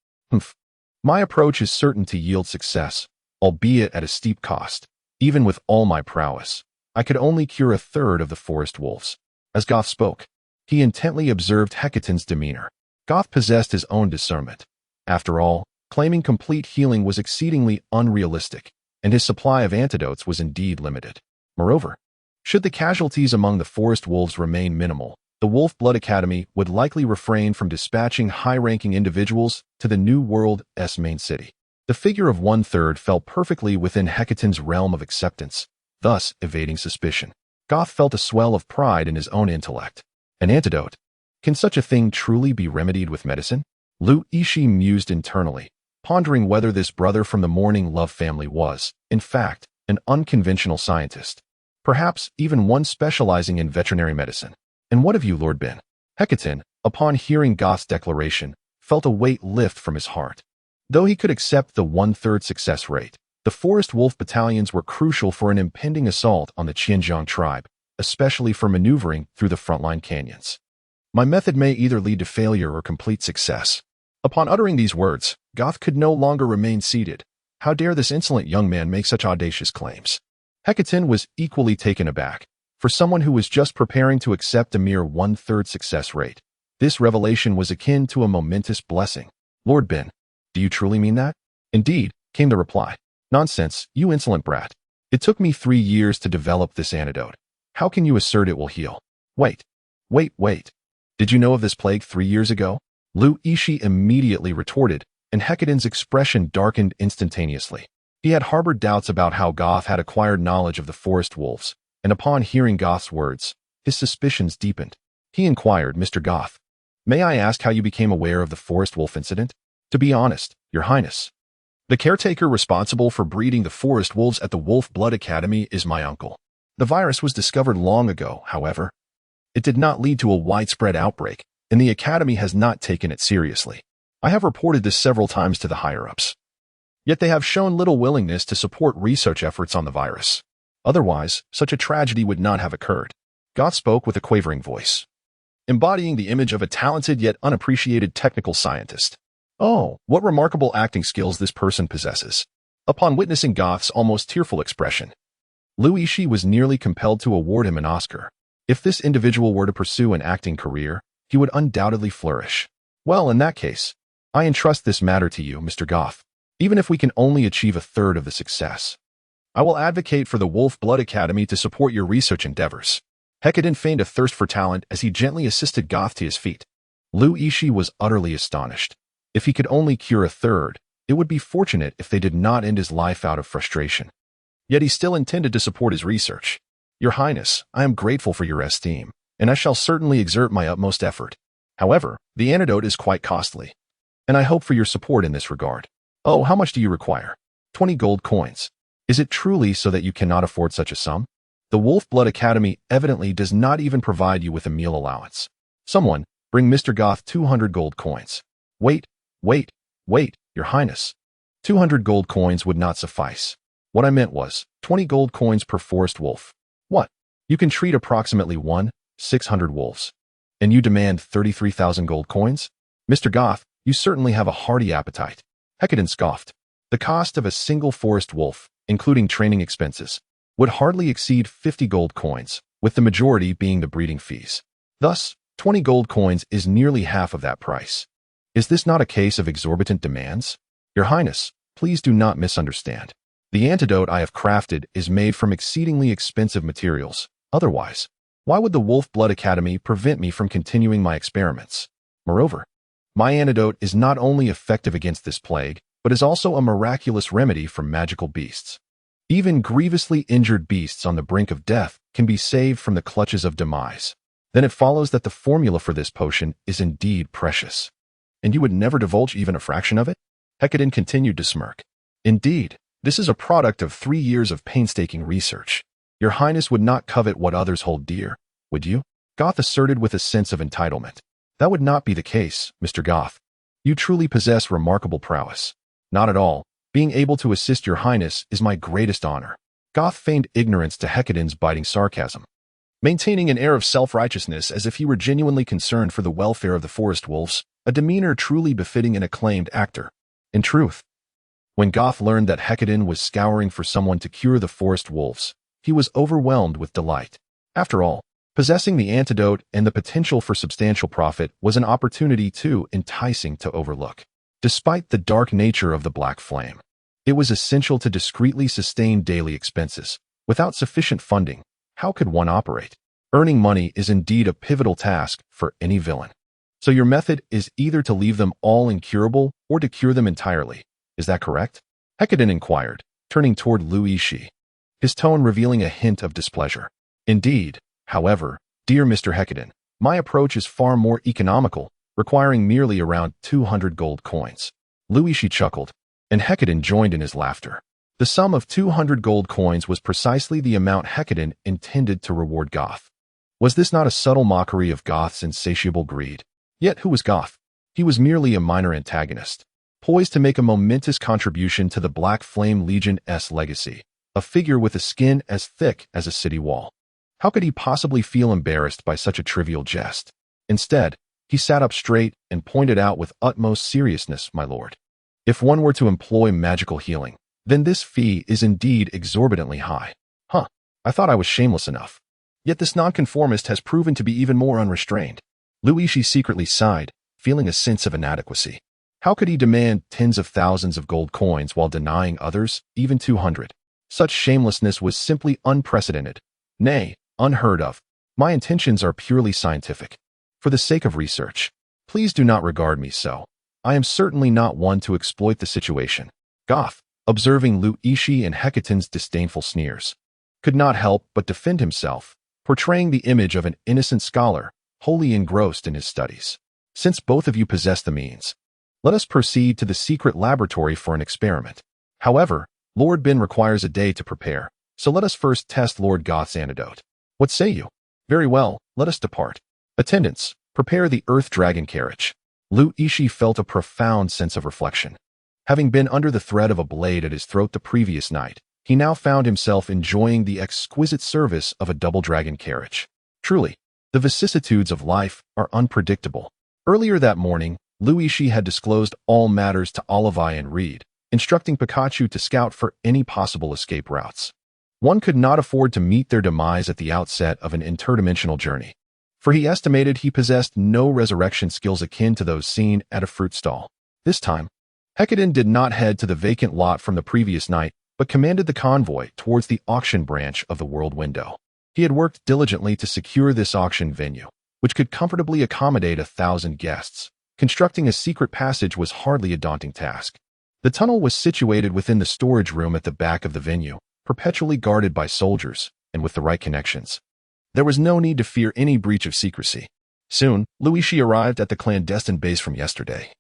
My approach is certain to yield success, albeit at a steep cost. Even with all my prowess, I could only cure 1/3 of the forest wolves. As Goth spoke, he intently observed Hecaton's demeanor. Goth possessed his own discernment. After all, claiming complete healing was exceedingly unrealistic, and his supply of antidotes was indeed limited. Moreover, should the casualties among the forest wolves remain minimal, the Wolf Blood Academy would likely refrain from dispatching high-ranking individuals to the New World's main city. The figure of 1/3 fell perfectly within Hecaton's realm of acceptance, thus evading suspicion. Goth felt a swell of pride in his own intellect. An antidote? Can such a thing truly be remedied with medicine? Lu Yixi mused internally, pondering whether this brother from the Morning Love family was, in fact, an unconventional scientist. Perhaps even one specializing in veterinary medicine. And what of you, Lord Ben? Hecaton, upon hearing Goth's declaration, felt a weight lift from his heart. Though he could accept the 1/3 success rate, the forest wolf battalions were crucial for an impending assault on the Qianzhang tribe, especially for maneuvering through the frontline canyons. My method may either lead to failure or complete success. Upon uttering these words, Goth could no longer remain seated. How dare this insolent young man make such audacious claims? Hecaton was equally taken aback. For someone who was just preparing to accept a mere 1/3 success rate, this revelation was akin to a momentous blessing. Lord Ben, do you truly mean that? Indeed, came the reply. Nonsense, you insolent brat. It took me 3 years to develop this antidote. How can you assert it will heal? Wait. Did you know of this plague 3 years ago? Lu Yixi immediately retorted, and Hecaton's expression darkened instantaneously. He had harbored doubts about how Goth had acquired knowledge of the forest wolves, and upon hearing Goth's words, his suspicions deepened. He inquired, Mr. Goth, may I ask how you became aware of the forest wolf incident? To be honest, Your Highness, the caretaker responsible for breeding the forest wolves at the Wolf Blood Academy is my uncle. The virus was discovered long ago, however. It did not lead to a widespread outbreak, and the Academy has not taken it seriously. I have reported this several times to the higher-ups. Yet they have shown little willingness to support research efforts on the virus. Otherwise, such a tragedy would not have occurred. Goth spoke with a quavering voice, embodying the image of a talented yet unappreciated technical scientist. Oh, what remarkable acting skills this person possesses. Upon witnessing Goth's almost tearful expression, Lu Yixi was nearly compelled to award him an Oscar. If this individual were to pursue an acting career, he would undoubtedly flourish. Well, in that case, I entrust this matter to you, Mr. Goth. Even if we can only achieve 1/3 of the success, I will advocate for the Wolf Blood Academy to support your research endeavors. Hecaton feigned a thirst for talent as he gently assisted Goth to his feet. Lu Yixi was utterly astonished. If he could only cure 1/3, it would be fortunate if they did not end his life out of frustration. Yet he still intended to support his research. Your Highness, I am grateful for your esteem, and I shall certainly exert my utmost effort. However, the antidote is quite costly, and I hope for your support in this regard. Oh, how much do you require? 20 gold coins. Is it truly so that you cannot afford such a sum? The Wolf Blood Academy evidently does not even provide you with a meal allowance. Someone, bring Mr. Goth 200 gold coins. Wait, wait, wait, Your Highness. 200 gold coins would not suffice. What I meant was 20 gold coins per forest wolf. What? You can treat approximately 600 wolves. And you demand 33,000 gold coins? Mr. Goth, you certainly have a hearty appetite. Hecadin scoffed. The cost of a single forest wolf, including training expenses, would hardly exceed 50 gold coins, with the majority being the breeding fees. Thus, 20 gold coins is nearly half of that price. Is this not a case of exorbitant demands? Your Highness, please do not misunderstand. The antidote I have crafted is made from exceedingly expensive materials. Otherwise, why would the Wolf Blood Academy prevent me from continuing my experiments? Moreover, my antidote is not only effective against this plague, but is also a miraculous remedy for magical beasts. Even grievously injured beasts on the brink of death can be saved from the clutches of demise. Then it follows that the formula for this potion is indeed precious. And you would never divulge even a fraction of it? Hecadin continued to smirk. Indeed, this is a product of 3 years of painstaking research. Your Highness would not covet what others hold dear, would you? Goth asserted with a sense of entitlement. That would not be the case, Mr. Goth. You truly possess remarkable prowess. Not at all. Being able to assist Your Highness is my greatest honor. Goth feigned ignorance to Hecadin's biting sarcasm, maintaining an air of self-righteousness as if he were genuinely concerned for the welfare of the forest wolves, a demeanor truly befitting an acclaimed actor. In truth, when Goth learned that Hecadin was scouring for someone to cure the forest wolves, he was overwhelmed with delight. After all, possessing the antidote and the potential for substantial profit was an opportunity too enticing to overlook. Despite the dark nature of the black flame, it was essential to discreetly sustain daily expenses. Without sufficient funding, how could one operate? Earning money is indeed a pivotal task for any villain. So your method is either to leave them all incurable or to cure them entirely. Is that correct? Hecadin inquired, turning toward Yixi, his tone revealing a hint of displeasure. Indeed, however, dear Mr. Hecadin, my approach is far more economical, requiring merely around 200 gold coins. Yixi chuckled, and Hecadin joined in his laughter. The sum of 200 gold coins was precisely the amount Hecadin intended to reward Goth. Was this not a subtle mockery of Goth's insatiable greed? Yet who was Goth? He was merely a minor antagonist, poised to make a momentous contribution to the Black Flame Legion's legacy, a figure with a skin as thick as a city wall. How could he possibly feel embarrassed by such a trivial jest? Instead, he sat up straight and pointed out with utmost seriousness, my lord. If one were to employ magical healing, then this fee is indeed exorbitantly high. I thought I was shameless enough. Yet this nonconformist has proven to be even more unrestrained. Yixi secretly sighed, feeling a sense of inadequacy. How could he demand tens of thousands of gold coins while denying others, even 200? Such shamelessness was simply unprecedented. Nay, unheard of. My intentions are purely scientific. For the sake of research, please do not regard me so. I am certainly not one to exploit the situation. Goth, observing Yixi and Hecadin's disdainful sneers, could not help but defend himself, portraying the image of an innocent scholar, wholly engrossed in his studies. Since both of you possess the means, let us proceed to the secret laboratory for an experiment. However, Lord Ben requires a day to prepare, so let us first test Lord Goth's antidote. What say you? Very well, let us depart. Attendants, prepare the Earth Dragon carriage. Yixi felt a profound sense of reflection. Having been under the threat of a blade at his throat the previous night, he now found himself enjoying the exquisite service of a double dragon carriage. Truly, the vicissitudes of life are unpredictable. Earlier that morning, Yixi had disclosed all matters to Olivia and Reed, instructing Pikachu to scout for any possible escape routes. One could not afford to meet their demise at the outset of an interdimensional journey, for he estimated he possessed no resurrection skills akin to those seen at a fruit stall. This time, Hecadin did not head to the vacant lot from the previous night, but commanded the convoy towards the auction branch of the World Window. He had worked diligently to secure this auction venue, which could comfortably accommodate 1,000 guests. Constructing a secret passage was hardly a daunting task. The tunnel was situated within the storage room at the back of the venue, perpetually guarded by soldiers, and with the right connections, there was no need to fear any breach of secrecy. Soon, Yixi arrived at the clandestine base from yesterday,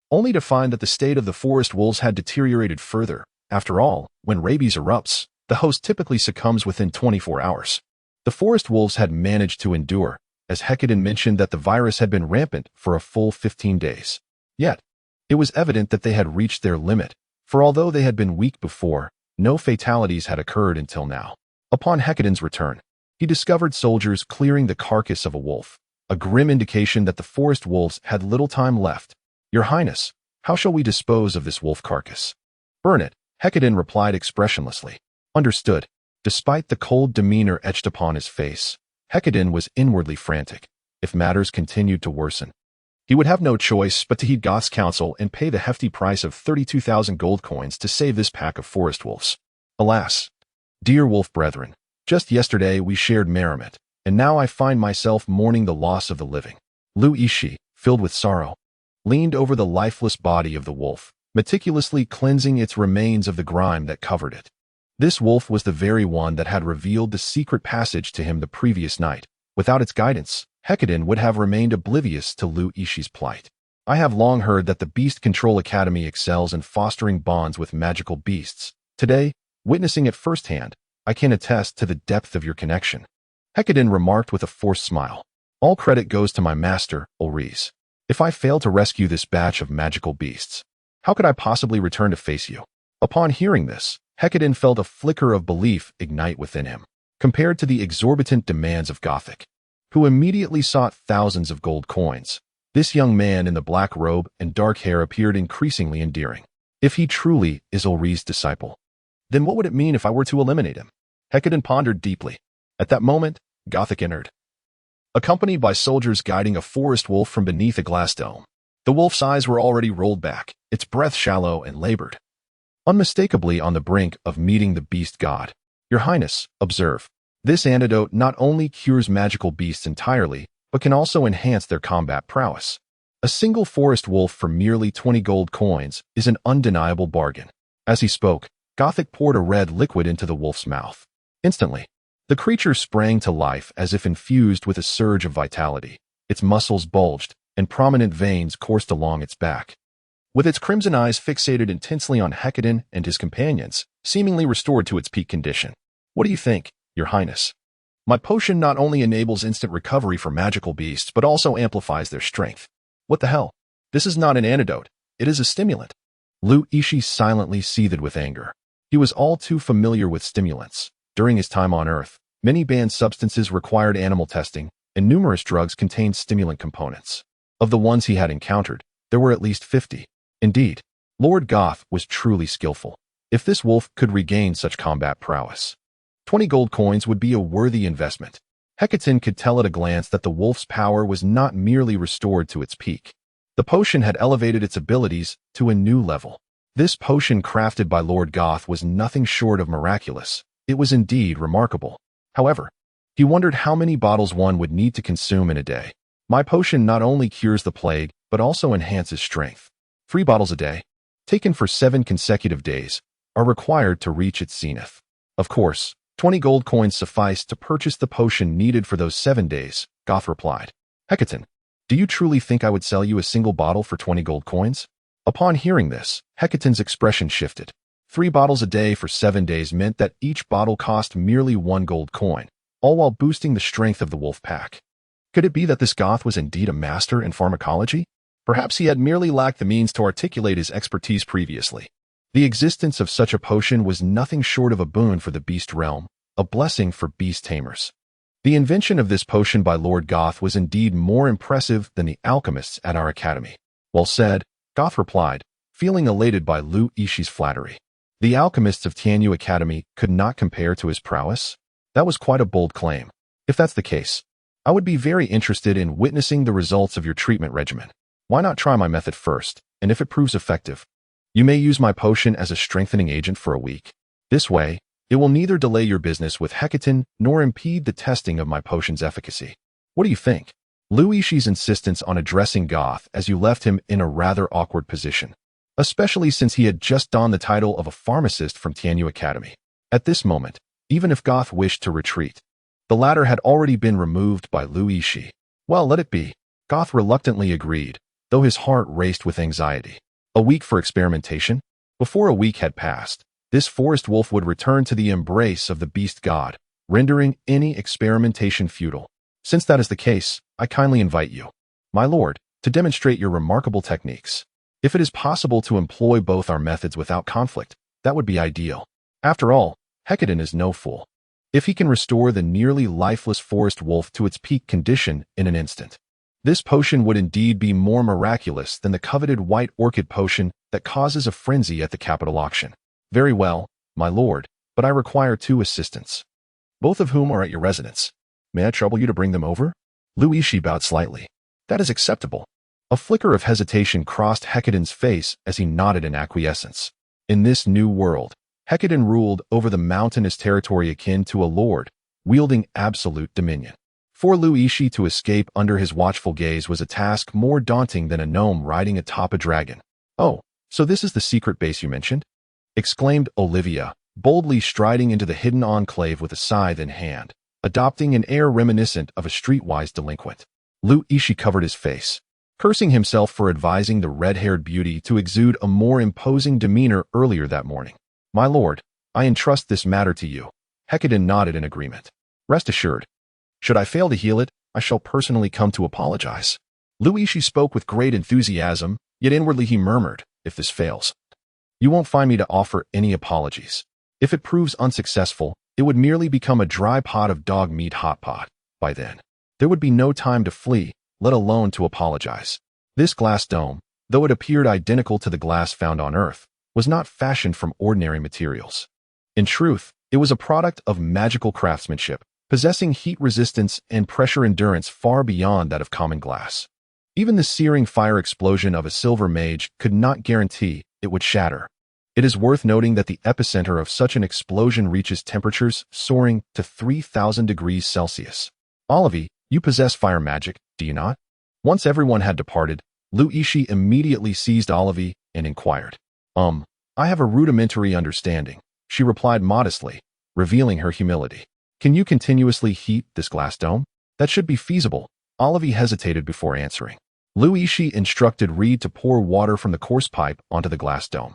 only to find that the state of the forest wolves had deteriorated further. After all, when rabies erupts, the host typically succumbs within 24 hours. The forest wolves had managed to endure, as Hecate mentioned that the virus had been rampant for a full 15 days. Yet, it was evident that they had reached their limit, for although they had been weak before, no fatalities had occurred until now. Upon Hecate's return, he discovered soldiers clearing the carcass of a wolf, a grim indication that the forest wolves had little time left. "Your Highness, how shall we dispose of this wolf carcass?" "Burn it," Hecate replied expressionlessly. "Understood." Despite the cold demeanor etched upon his face, Hecate was inwardly frantic. If matters continued to worsen, he would have no choice but to heed Goth's counsel and pay the hefty price of 32,000 gold coins to save this pack of forest wolves. Alas, dear wolf brethren, just yesterday we shared merriment, and now I find myself mourning the loss of the living. Yixi, filled with sorrow, leaned over the lifeless body of the wolf, meticulously cleansing its remains of the grime that covered it. This wolf was the very one that had revealed the secret passage to him the previous night. Without its guidance, Hecate would have remained oblivious to Yixi's plight. I have long heard that the Beast Control Academy excels in fostering bonds with magical beasts. Today, witnessing it firsthand, I can attest to the depth of your connection. Hecate remarked with a forced smile. All credit goes to my master, Ulrys. If I fail to rescue this batch of magical beasts, how could I possibly return to face you? Upon hearing this, Hecate felt a flicker of belief ignite within him, compared to the exorbitant demands of Gothic, who immediately sought thousands of gold coins. This young man in the black robe and dark hair appeared increasingly endearing. If he truly is Ulrys' disciple, then what would it mean if I were to eliminate him? Hecate pondered deeply. At that moment, Gothic entered, accompanied by soldiers guiding a forest wolf from beneath a glass dome. The wolf's eyes were already rolled back, its breath shallow and labored, unmistakably on the brink of meeting the beast god. "Your Highness, observe. This antidote not only cures magical beasts entirely, but can also enhance their combat prowess. A single forest wolf for merely 20 gold coins is an undeniable bargain." As he spoke, Gothic poured a red liquid into the wolf's mouth. Instantly, the creature sprang to life as if infused with a surge of vitality. Its muscles bulged, and prominent veins coursed along its back. With its crimson eyes fixated intensely on Hecate and his companions, seemingly restored to its peak condition. "What do you think, Your Highness? My potion not only enables instant recovery for magical beasts, but also amplifies their strength." "What the hell? This is not an antidote. It is a stimulant." Yixi silently seethed with anger. He was all too familiar with stimulants. During his time on Earth, many banned substances required animal testing, and numerous drugs contained stimulant components. Of the ones he had encountered, there were at least 50. Indeed, Lord Goth was truly skillful. If this wolf could regain such combat prowess, 20 gold coins would be a worthy investment. Hecate could tell at a glance that the wolf's power was not merely restored to its peak. The potion had elevated its abilities to a new level. This potion crafted by Lord Goth was nothing short of miraculous. It was indeed remarkable. However, he wondered how many bottles one would need to consume in a day. "My potion not only cures the plague, but also enhances strength. 3 bottles a day, taken for 7 consecutive days, are required to reach its zenith. Of course, 20 gold coins suffice to purchase the potion needed for those 7 days, Goth replied. "Hecate, do you truly think I would sell you a single bottle for 20 gold coins?" Upon hearing this, Hecate's expression shifted. 3 bottles a day for 7 days meant that each bottle cost merely 1 gold coin, all while boosting the strength of the wolf pack. Could it be that this Goth was indeed a master in pharmacology? Perhaps he had merely lacked the means to articulate his expertise previously. The existence of such a potion was nothing short of a boon for the beast realm, a blessing for beast tamers. The invention of this potion by Lord Goth was indeed more impressive than the alchemists at our academy. "Well said," Goth replied, feeling elated by Yixi's flattery. The alchemists of Tianyu Academy could not compare to his prowess? That was quite a bold claim. If that's the case, I would be very interested in witnessing the results of your treatment regimen. Why not try my method first, and if it proves effective, you may use my potion as a strengthening agent for a week. This way, it will neither delay your business with Hecate nor impede the testing of my potion's efficacy. What do you think?" Yixi's insistence on addressing Goth as you left him in a rather awkward position, especially since he had just donned the title of a pharmacist from Tianyu Academy. At this moment, even if Goth wished to retreat, the latter had already been removed by Yixi. "Well, let it be," Goth reluctantly agreed, though his heart raced with anxiety. A week for experimentation? Before a week had passed, this forest wolf would return to the embrace of the beast god, rendering any experimentation futile. Since that is the case, I kindly invite you, my lord, to demonstrate your remarkable techniques. If it is possible to employ both our methods without conflict, that would be ideal. After all, Hecadon is no fool. If he can restore the nearly lifeless forest wolf to its peak condition in an instant, this potion would indeed be more miraculous than the coveted white orchid potion that causes a frenzy at the capital auction. Very well, my lord, but I require 2 assistants, both of whom are at your residence. May I trouble you to bring them over? Yixi bowed slightly. That is acceptable. A flicker of hesitation crossed Hecadon's face as he nodded in acquiescence. In this new world, Hecadon ruled over the mountainous territory akin to a lord, wielding absolute dominion. For Yixi to escape under his watchful gaze was a task more daunting than a gnome riding atop a dragon. Oh, so this is the secret base you mentioned? Exclaimed Olivia, boldly striding into the hidden enclave with a scythe in hand, adopting an air reminiscent of a streetwise delinquent. Yixi covered his face, cursing himself for advising the red-haired beauty to exude a more imposing demeanor earlier that morning. My lord, I entrust this matter to you. Hecadon nodded in agreement. Rest assured, should I fail to heal it, I shall personally come to apologize. Yixi spoke with great enthusiasm, yet inwardly he murmured, if this fails, you won't find me to offer any apologies. If it proves unsuccessful, it would merely become a dry pot of dog meat hot pot. By then, there would be no time to flee, let alone to apologize. This glass dome, though it appeared identical to the glass found on Earth, was not fashioned from ordinary materials. In truth, it was a product of magical craftsmanship, possessing heat resistance and pressure endurance far beyond that of common glass. Even the searing fire explosion of a silver mage could not guarantee it would shatter. It is worth noting that the epicenter of such an explosion reaches temperatures soaring to 3,000 degrees Celsius. Olive, you possess fire magic, do you not? Once everyone had departed, Yixi immediately seized Olive and inquired. I have a rudimentary understanding, she replied modestly, revealing her humility. Can you continuously heat this glass dome? That should be feasible. Olive hesitated before answering. Yixi instructed Reed to pour water from the coarse pipe onto the glass dome.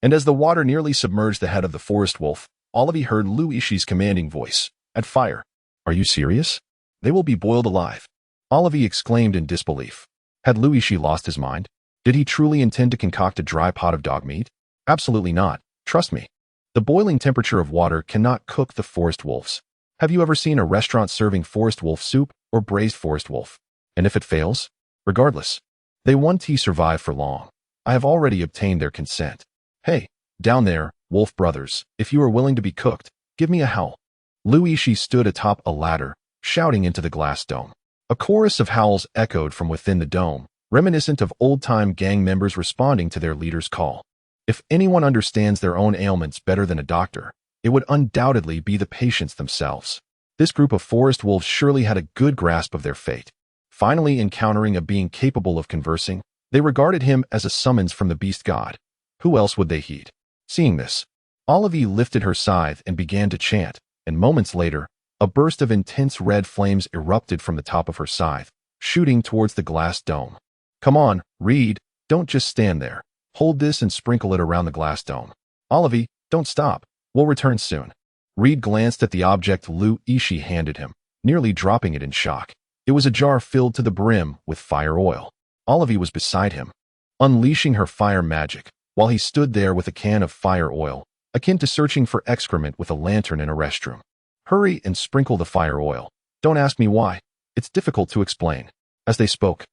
And as the water nearly submerged the head of the forest wolf, Olive heard Yixi's commanding voice. Add fire. Are you serious? They will be boiled alive. Olive exclaimed in disbelief. Had Yixi lost his mind? Did he truly intend to concoct a dry pot of dog meat? Absolutely not. Trust me. The boiling temperature of water cannot cook the forest wolves. Have you ever seen a restaurant serving forest wolf soup or braised forest wolf? And if it fails? Regardless, they won't survive for long. I have already obtained their consent. Hey, down there, wolf brothers, if you are willing to be cooked, give me a howl. Yixi stood atop a ladder, shouting into the glass dome. A chorus of howls echoed from within the dome, reminiscent of old-time gang members responding to their leader's call. If anyone understands their own ailments better than a doctor, it would undoubtedly be the patients themselves. This group of forest wolves surely had a good grasp of their fate. Finally encountering a being capable of conversing, they regarded him as a summons from the beast god. Who else would they heed? Seeing this, Olive lifted her scythe and began to chant, and moments later, a burst of intense red flames erupted from the top of her scythe, shooting towards the glass dome. Come on, Reed, don't just stand there. Hold this and sprinkle it around the glass dome. Olive, don't stop. We'll return soon. Reed glanced at the object Yixi handed him, nearly dropping it in shock. It was a jar filled to the brim with fire oil. Olive was beside him, unleashing her fire magic, while he stood there with a can of fire oil, akin to searching for excrement with a lantern in a restroom. Hurry and sprinkle the fire oil. Don't ask me why. It's difficult to explain. As they spoke,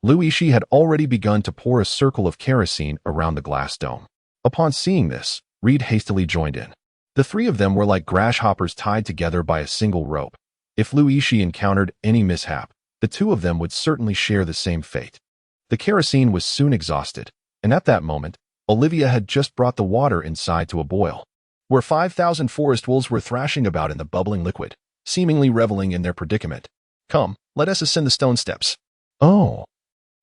Yixi had already begun to pour a circle of kerosene around the glass dome. Upon seeing this, Reed hastily joined in. The three of them were like grasshoppers tied together by a single rope. If Yixi encountered any mishap, the two of them would certainly share the same fate. The kerosene was soon exhausted, and at that moment, Olivia had just brought the water inside to a boil, where 5,000 forest wolves were thrashing about in the bubbling liquid, seemingly reveling in their predicament. Come, let us ascend the stone steps. Oh,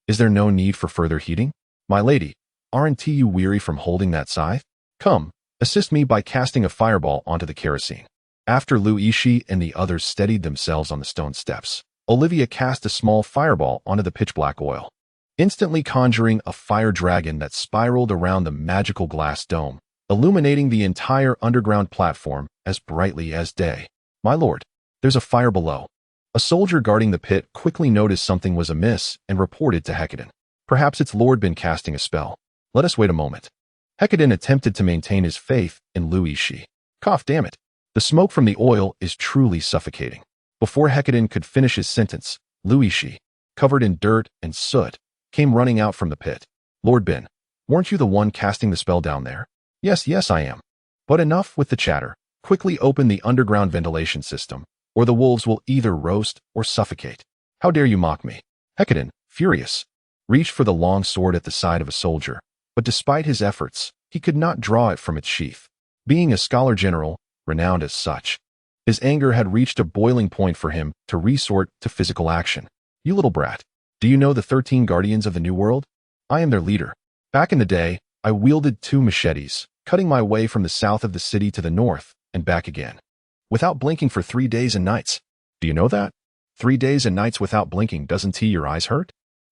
is there no need for further heating? My lady, aren't you weary from holding that scythe? Come, assist me by casting a fireball onto the kerosene. After Yixi and the others steadied themselves on the stone steps, Olivia cast a small fireball onto the pitch-black oil, instantly conjuring a fire dragon that spiraled around the magical glass dome, illuminating the entire underground platform as brightly as day. My lord, there's a fire below. A soldier guarding the pit quickly noticed something was amiss and reported to Hecadin. Perhaps its lord been casting a spell. Let us wait a moment. Hecadin attempted to maintain his faith in Yixi. Cough, damn it. The smoke from the oil is truly suffocating. Before Hecadin could finish his sentence, Yixi, covered in dirt and soot, came running out from the pit. Lord Ben, weren't you the one casting the spell down there? Yes, I am. But enough with the chatter. Quickly open the underground ventilation system, or the wolves will either roast or suffocate. How dare you mock me? Hecadin, furious, reached for the long sword at the side of a soldier, but despite his efforts, he could not draw it from its sheath. Being a scholar general, renowned as such, his anger had reached a boiling point for him to resort to physical action. You little brat, do you know the 13 Guardians of the New World? I am their leader. Back in the day, I wielded 2 machetes, cutting my way from the south of the city to the north and back again, without blinking for 3 days and nights. Do you know that? 3 days and nights without blinking doesn't your eyes hurt?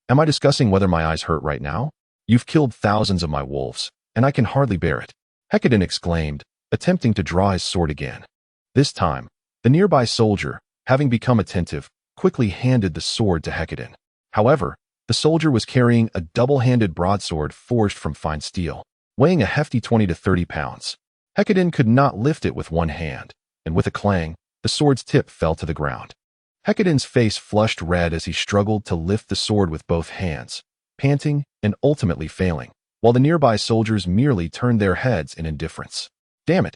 Am I discussing whether my eyes hurt right now? You've killed thousands of my wolves, and I can hardly bear it. Hecadin exclaimed, attempting to draw his sword again. This time, the nearby soldier, having become attentive, quickly handed the sword to Hecadin. However, the soldier was carrying a double-handed broadsword forged from fine steel, weighing a hefty 20 to 30 pounds. Hecadin could not lift it with one hand, and with a clang, the sword's tip fell to the ground. Hecadin's face flushed red as he struggled to lift the sword with both hands, panting and ultimately failing, while the nearby soldiers merely turned their heads in indifference. Damn it!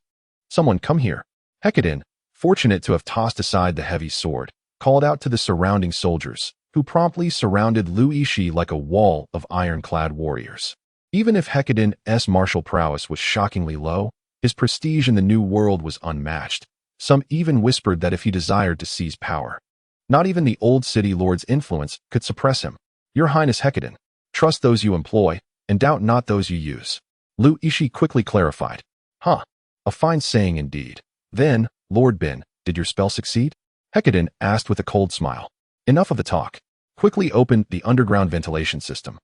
Someone come here! Hecadin, fortunate to have tossed aside the heavy sword, called out to the surrounding soldiers, who promptly surrounded Yixi like a wall of ironclad warriors. Even if Hecadin's martial prowess was shockingly low, his prestige in the New World was unmatched. Some even whispered that if he desired to seize power, not even the old city lord's influence could suppress him. Your Highness Hecadin, trust those you employ, and doubt not those you use. Yixi quickly clarified. Huh, a fine saying indeed. Then, Lord Ben, did your spell succeed? Hecadin asked with a cold smile. Enough of the talk. Quickly open the underground ventilation system,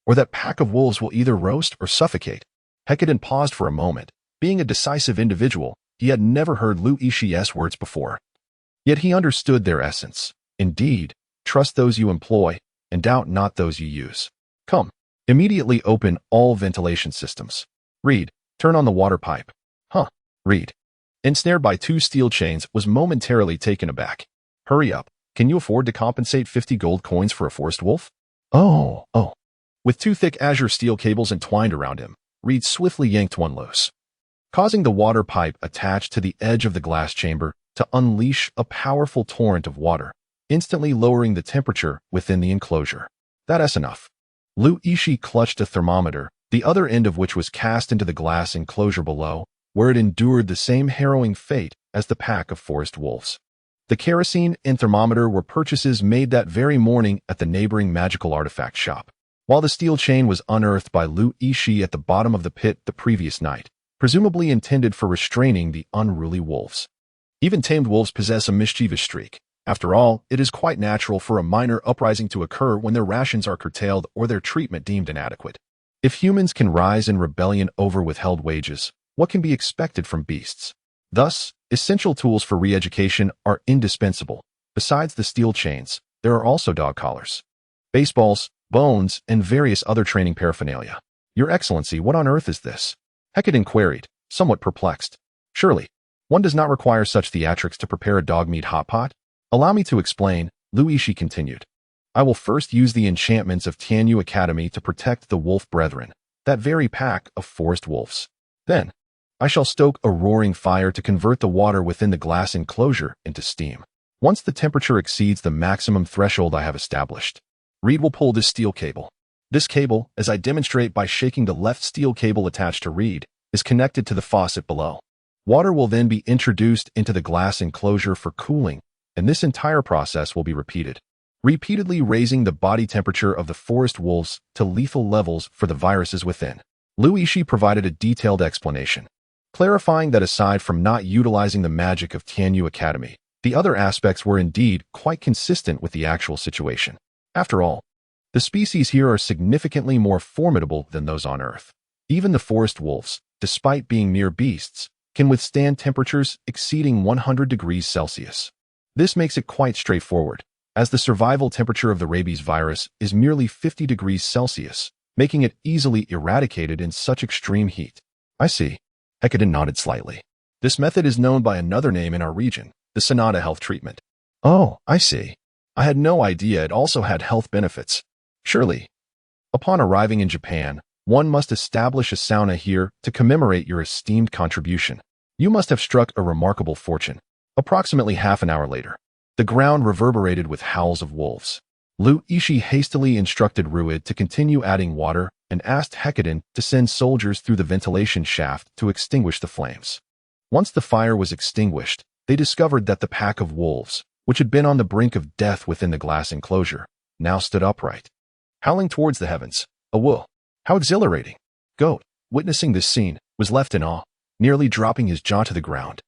or that pack of wolves will either roast or suffocate. Hecadin paused for a moment. Being a decisive individual, he had never heard Yixi words before. Yet he understood their essence. Indeed, trust those you employ, and doubt not those you use. Come, immediately open all ventilation systems. Reed, turn on the water pipe. Huh, Reed, ensnared by 2 steel chains, was momentarily taken aback. Hurry up, can you afford to compensate 50 gold coins for a forest wolf? Oh. With 2 thick azure steel cables entwined around him, Reed swiftly yanked one loose, causing the water pipe attached to the edge of the glass chamber to unleash a powerful torrent of water, instantly lowering the temperature within the enclosure. That's enough. Yixi clutched a thermometer, the other end of which was cast into the glass enclosure below, where it endured the same harrowing fate as the pack of forest wolves. The kerosene and thermometer were purchases made that very morning at the neighboring magical artifact shop, while the steel chain was unearthed by Yixi at the bottom of the pit the previous night, presumably intended for restraining the unruly wolves. Even tamed wolves possess a mischievous streak. After all, it is quite natural for a minor uprising to occur when their rations are curtailed or their treatment deemed inadequate. If humans can rise in rebellion over withheld wages, what can be expected from beasts? Thus, essential tools for re-education are indispensable. Besides the steel chains, there are also dog collars, baseballs, bones, and various other training paraphernalia. Your Excellency, what on earth is this? Hecadin queried, somewhat perplexed. Surely, one does not require such theatrics to prepare a dog meat hot pot? Allow me to explain, Yixi continued. I will first use the enchantments of Tianyu Academy to protect the wolf brethren, that very pack of forest wolves. Then, I shall stoke a roaring fire to convert the water within the glass enclosure into steam. Once the temperature exceeds the maximum threshold I have established, Reed will pull this steel cable. This cable, as I demonstrate by shaking the left steel cable attached to Reed, is connected to the faucet below. Water will then be introduced into the glass enclosure for cooling, and this entire process will be repeated, repeatedly raising the body temperature of the forest wolves to lethal levels for the viruses within. Yixi provided a detailed explanation, clarifying that aside from not utilizing the magic of Tianyu Academy, the other aspects were indeed quite consistent with the actual situation. After all, the species here are significantly more formidable than those on Earth. Even the forest wolves, despite being mere beasts, can withstand temperatures exceeding 100 degrees Celsius. This makes it quite straightforward, as the survival temperature of the rabies virus is merely 50 degrees Celsius, making it easily eradicated in such extreme heat. I see. Hecadin nodded slightly. This method is known by another name in our region, the Sonata health treatment. Oh, I see. I had no idea it also had health benefits. Surely. Upon arriving in Japan, one must establish a sauna here to commemorate your esteemed contribution. You must have struck a remarkable fortune. Approximately half an hour later, the ground reverberated with howls of wolves. Yixi hastily instructed Ruid to continue adding water and asked Hecadin to send soldiers through the ventilation shaft to extinguish the flames. Once the fire was extinguished, they discovered that the pack of wolves, which had been on the brink of death within the glass enclosure, now stood upright, howling towards the heavens. A wool. How exhilarating! Goat, witnessing this scene, was left in awe, nearly dropping his jaw to the ground.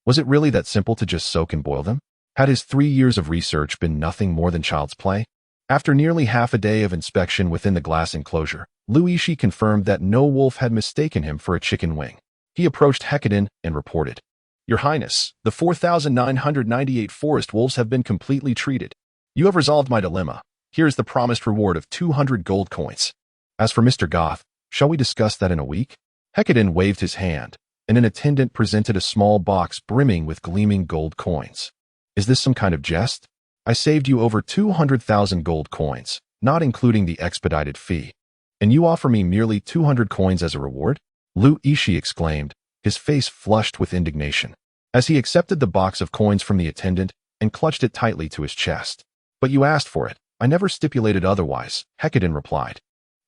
Was it really that simple to just soak and boil them? Had his 3 years of research been nothing more than child's play? After nearly half a day of inspection within the glass enclosure, Yixi confirmed that no wolf had mistaken him for a chicken wing. He approached Hecadin and reported, "Your Highness, the 4,998 forest wolves have been completely treated. You have resolved my dilemma. Here is the promised reward of 200 gold coins. As for Mr. Goth, shall we discuss that in a week?" Hecadin waved his hand, and an attendant presented a small box brimming with gleaming gold coins. Is this some kind of jest? I saved you over 200,000 gold coins, not including the expedited fee. And you offer me merely 200 coins as a reward? Yixi exclaimed, his face flushed with indignation, as he accepted the box of coins from the attendant and clutched it tightly to his chest. But you asked for it. I never stipulated otherwise, Hecadin replied,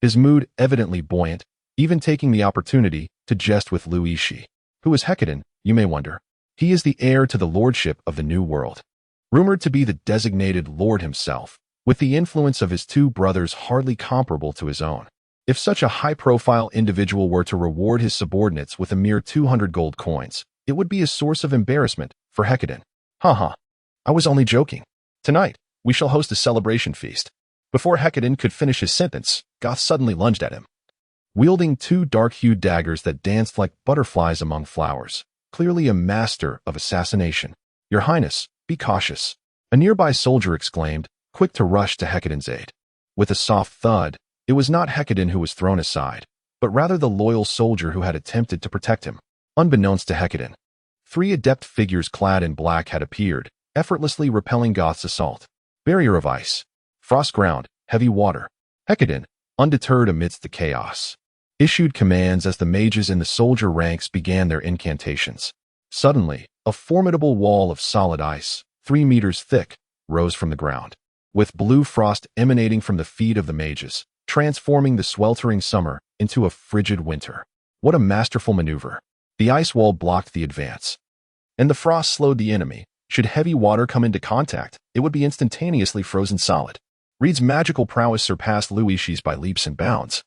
his mood evidently buoyant, even taking the opportunity to jest with Yixi. Who is Hecadin, you may wonder? He is the heir to the lordship of the New World, rumored to be the designated lord himself, with the influence of his 2 brothers hardly comparable to his own. If such a high-profile individual were to reward his subordinates with a mere 200 gold coins, it would be a source of embarrassment for Hecadin. Haha, I was only joking. Tonight, we shall host a celebration feast. Before Hecadin could finish his sentence, Goth suddenly lunged at him, wielding 2 dark-hued daggers that danced like butterflies among flowers, clearly a master of assassination. Your Highness, be cautious, a nearby soldier exclaimed, quick to rush to Hecadin's aid. With a soft thud, it was not Hecadin who was thrown aside, but rather the loyal soldier who had attempted to protect him. Unbeknownst to Hecadin, 3 adept figures clad in black had appeared, effortlessly repelling Goth's assault. Barrier of ice, frost ground, heavy water. Hecadin, undeterred amidst the chaos, issued commands as the mages in the soldier ranks began their incantations. Suddenly, a formidable wall of solid ice, 3 meters thick, rose from the ground, with blue frost emanating from the feet of the mages, transforming the sweltering summer into a frigid winter. What a masterful maneuver! The ice wall blocked the advance, and the frost slowed the enemy. Should heavy water come into contact, it would be instantaneously frozen solid. Reed's magical prowess surpassed Yixi's by leaps and bounds,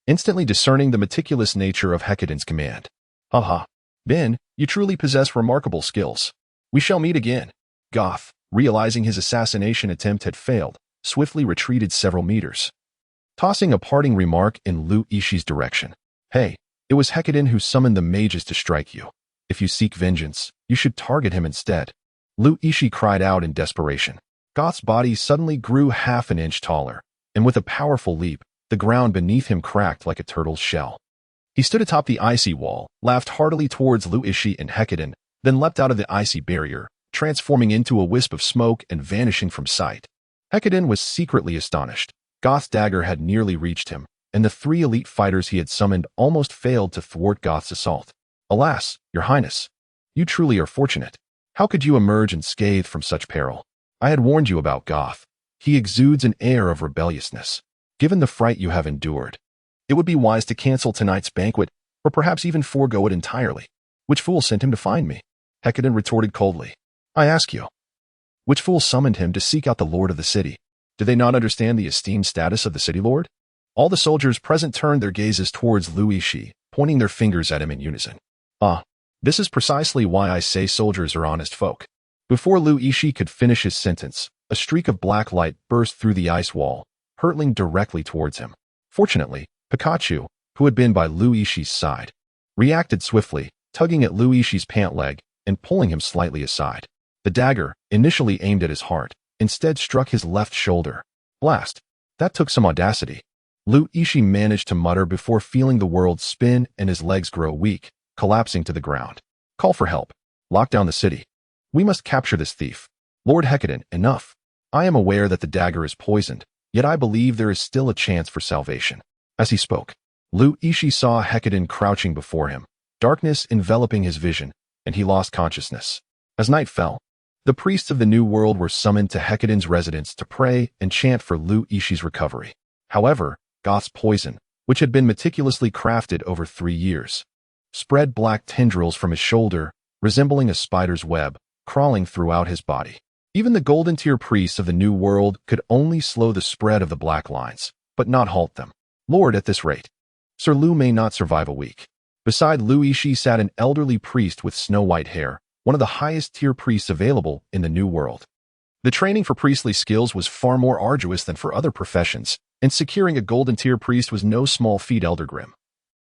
instantly discerning the meticulous nature of Hecadin's command. Haha, Ben, you truly possess remarkable skills. We shall meet again. Goth, realizing his assassination attempt had failed, swiftly retreated several meters, tossing a parting remark in Yixi's direction. Hey, it was Hecadin who summoned the mages to strike you. If you seek vengeance, you should target him instead. Yixi cried out in desperation. Goth's body suddenly grew half an inch taller, and with a powerful leap, the ground beneath him cracked like a turtle's shell. He stood atop the icy wall, laughed heartily towards Yixi and Hecadin, then leapt out of the icy barrier, transforming into a wisp of smoke and vanishing from sight. Hecadin was secretly astonished. Goth's dagger had nearly reached him, and the 3 elite fighters he had summoned almost failed to thwart Goth's assault. Alas, your Highness, you truly are fortunate. How could you emerge unscathed from such peril? I had warned you about Goth. He exudes an air of rebelliousness. Given the fright you have endured, it would be wise to cancel tonight's banquet, or perhaps even forego it entirely. Which fool sent him to find me? Hecadin retorted coldly. I ask you, which fool summoned him to seek out the lord of the city? Do they not understand the esteemed status of the city lord? All the soldiers present turned their gazes towards Yixi, pointing their fingers at him in unison. This is precisely why I say soldiers are honest folk. Before Yixi could finish his sentence, a streak of black light burst through the ice wall, hurtling directly towards him. Fortunately, Pikachu, who had been by Yixi's side, reacted swiftly, tugging at Lu Yishi's pant leg and pulling him slightly aside. The dagger, initially aimed at his heart, instead struck his left shoulder. Blast! That took some audacity. Lu Yishi managed to mutter before feeling the world spin and his legs grow weak, collapsing to the ground. Call for help. Lock down the city. We must capture this thief. Lord Hecadin, enough. I am aware that the dagger is poisoned, yet I believe there is still a chance for salvation. As he spoke, Lu Yishi saw Hecadin crouching before him, darkness enveloping his vision, and he lost consciousness. As night fell, the priests of the New World were summoned to Hecadin's residence to pray and chant for Lu Yishi's recovery. However, Goth's poison, which had been meticulously crafted over 3 years, spread black tendrils from his shoulder, resembling a spider's web, crawling throughout his body. Even the golden tier priests of the New World could only slow the spread of the black lines, but not halt them. Lord, at this rate, Sir Lu may not survive a week. Beside Lu Yishi sat an elderly priest with snow-white hair, one of the highest tier priests available in the New World. The training for priestly skills was far more arduous than for other professions, and securing a golden tier priest was no small feat, Elder Grimm.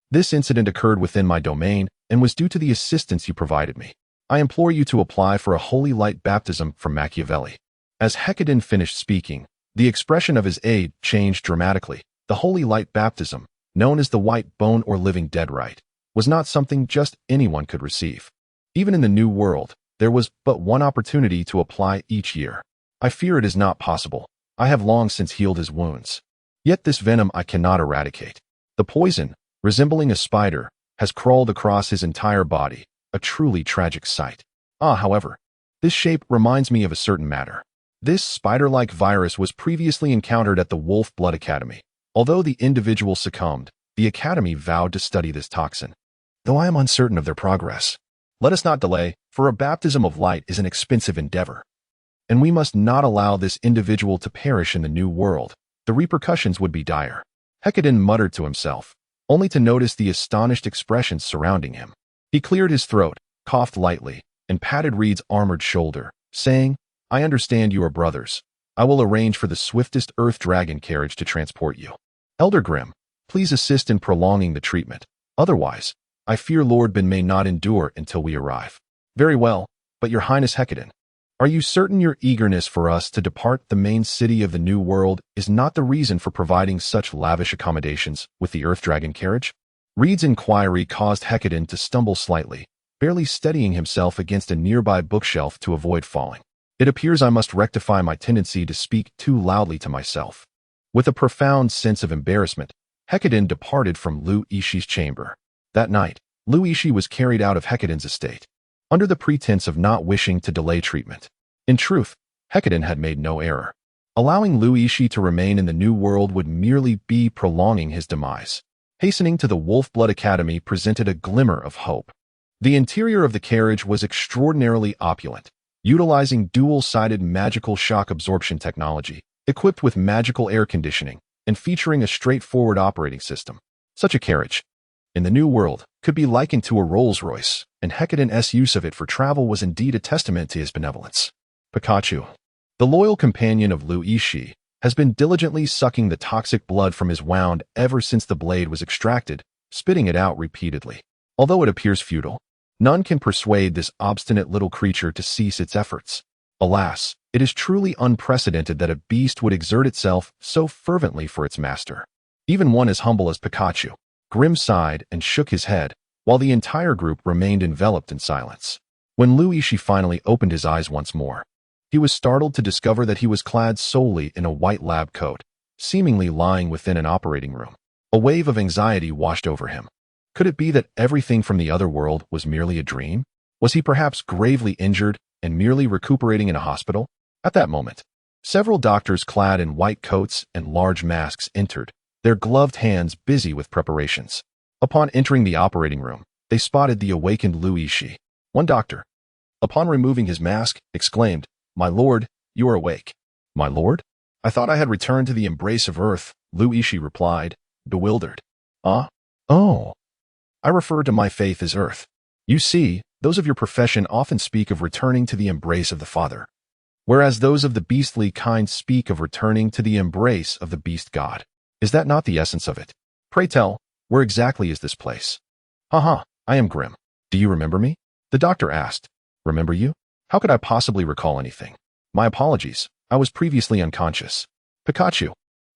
This incident occurred within my domain and was due to the assistance you provided me. I implore you to apply for a holy light baptism from Machiavelli. As Hecadin finished speaking, the expression of his aide changed dramatically. The holy light baptism, known as the white bone or living dead rite, was not something just anyone could receive. Even in the New World, there was but one opportunity to apply each year. I fear it is not possible. I have long since healed his wounds. Yet this venom I cannot eradicate. The poison, resembling a spider, has crawled across his entire body, a truly tragic sight. However, this shape reminds me of a certain matter. This spider-like virus was previously encountered at the Wolf Blood Academy. Although the individual succumbed, the Academy vowed to study this toxin. Though I am uncertain of their progress, let us not delay, for a baptism of light is an expensive endeavor. And we must not allow this individual to perish in the New World. The repercussions would be dire. Hecadin muttered to himself, only to notice the astonished expressions surrounding him. He cleared his throat, coughed lightly, and patted Reed's armored shoulder, saying, I understand you are brothers. I will arrange for the swiftest Earth Dragon carriage to transport you. Elder Grimm, please assist in prolonging the treatment. Otherwise, I fear Lord Ben may not endure until we arrive. Very well, but Your Highness Hecadin, are you certain your eagerness for us to depart the main city of the New World is not the reason for providing such lavish accommodations with the Earth Dragon carriage? Reed's inquiry caused Hecadin to stumble slightly, barely steadying himself against a nearby bookshelf to avoid falling. It appears I must rectify my tendency to speak too loudly to myself. With a profound sense of embarrassment, Hecadin departed from Lu Yishi's chamber. That night, Lu Yishi was carried out of Hecadin's estate, under the pretense of not wishing to delay treatment. In truth, Hecadin had made no error. Allowing Lu Yishi to remain in the New World would merely be prolonging his demise. Hastening to the Wolf Blood Academy presented a glimmer of hope. The interior of the carriage was extraordinarily opulent, utilizing dual-sided magical shock absorption technology, equipped with magical air conditioning, and featuring a straightforward operating system. Such a carriage, in the New World, could be likened to a Rolls-Royce, and Hecadin's use of it for travel was indeed a testament to his benevolence. Pikachu, the loyal companion of Lu Yishi, has been diligently sucking the toxic blood from his wound ever since the blade was extracted, spitting it out repeatedly. Although it appears futile, none can persuade this obstinate little creature to cease its efforts. Alas, it is truly unprecedented that a beast would exert itself so fervently for its master. Even one as humble as Pikachu. Grimm sighed and shook his head, while the entire group remained enveloped in silence. When Lu Yishi finally opened his eyes once more, he was startled to discover that he was clad solely in a white lab coat, seemingly lying within an operating room. A wave of anxiety washed over him. Could it be that everything from the other world was merely a dream? Was he perhaps gravely injured and merely recuperating in a hospital? At that moment, several doctors clad in white coats and large masks entered, their gloved hands busy with preparations. Upon entering the operating room, they spotted the awakened Lu Yishi. One doctor, upon removing his mask, exclaimed, "My lord, you are awake." "My lord? I thought I had returned to the embrace of earth," Lu Yishi replied, bewildered. Oh. I refer to my faith as earth. You see, those of your profession often speak of returning to the embrace of the Father, whereas those of the beastly kind speak of returning to the embrace of the beast god. Is that not the essence of it? Pray tell, where exactly is this place? Haha, I am Grim. Do you remember me? The doctor asked. Remember you? How could I possibly recall anything? My apologies. I was previously unconscious. Pikachu.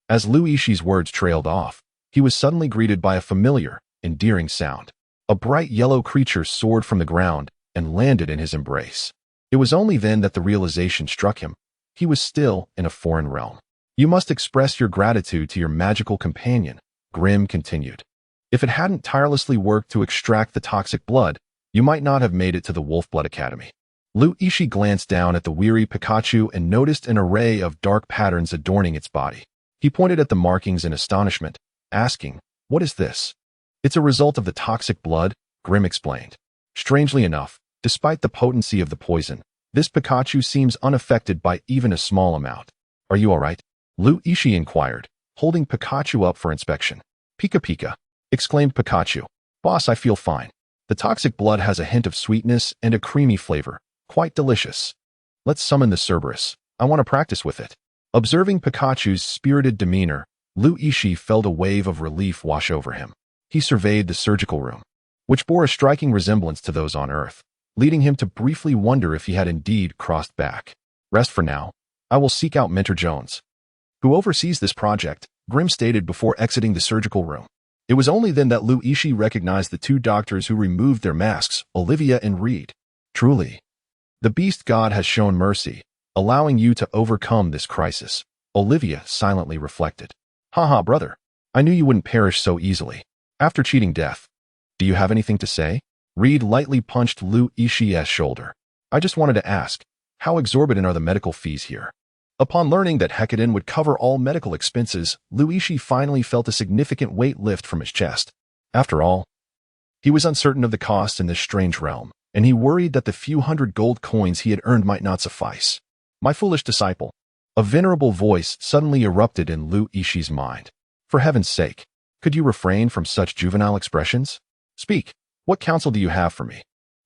As Lu Yixi's words trailed off, he was suddenly greeted by a familiar, endearing sound. A bright yellow creature soared from the ground and landed in his embrace. It was only then that the realization struck him. He was still in a foreign realm. You must express your gratitude to your magical companion, Grim continued. If it hadn't tirelessly worked to extract the toxic blood, you might not have made it to the Wolfblood Academy. Lu Yixi glanced down at the weary Pikachu and noticed an array of dark patterns adorning its body. He pointed at the markings in astonishment, asking, "What is this?" It's a result of the toxic blood, Grim explained. Strangely enough, despite the potency of the poison, this Pikachu seems unaffected by even a small amount. Are you all right? Lu Yixi inquired, holding Pikachu up for inspection. Pika Pika, exclaimed Pikachu. Boss, I feel fine. The toxic blood has a hint of sweetness and a creamy flavor. Quite delicious. Let's summon the Cerberus. I want to practice with it. Observing Pikachu's spirited demeanor, Lu Yixi felt a wave of relief wash over him. He surveyed the surgical room, which bore a striking resemblance to those on Earth, leading him to briefly wonder if he had indeed crossed back. Rest for now. I will seek out Mentor Jones, who oversees this project, Grim stated before exiting the surgical room. It was only then that Lu Yixi recognized the two doctors who removed their masks, Olivia and Reed. Truly, the beast god has shown mercy, allowing you to overcome this crisis, Olivia silently reflected. Haha, brother. I knew you wouldn't perish so easily. After cheating death. Do you have anything to say? Reed lightly punched Lu Yixi's shoulder. I just wanted to ask, how exorbitant are the medical fees here? Upon learning that Hecadin would cover all medical expenses, Lu Yixi finally felt a significant weight lift from his chest. After all, he was uncertain of the costs in this strange realm, and he worried that the few hundred gold coins he had earned might not suffice. My foolish disciple. A venerable voice suddenly erupted in Lu Yixi's mind. For heaven's sake, could you refrain from such juvenile expressions? Speak. What counsel do you have for me?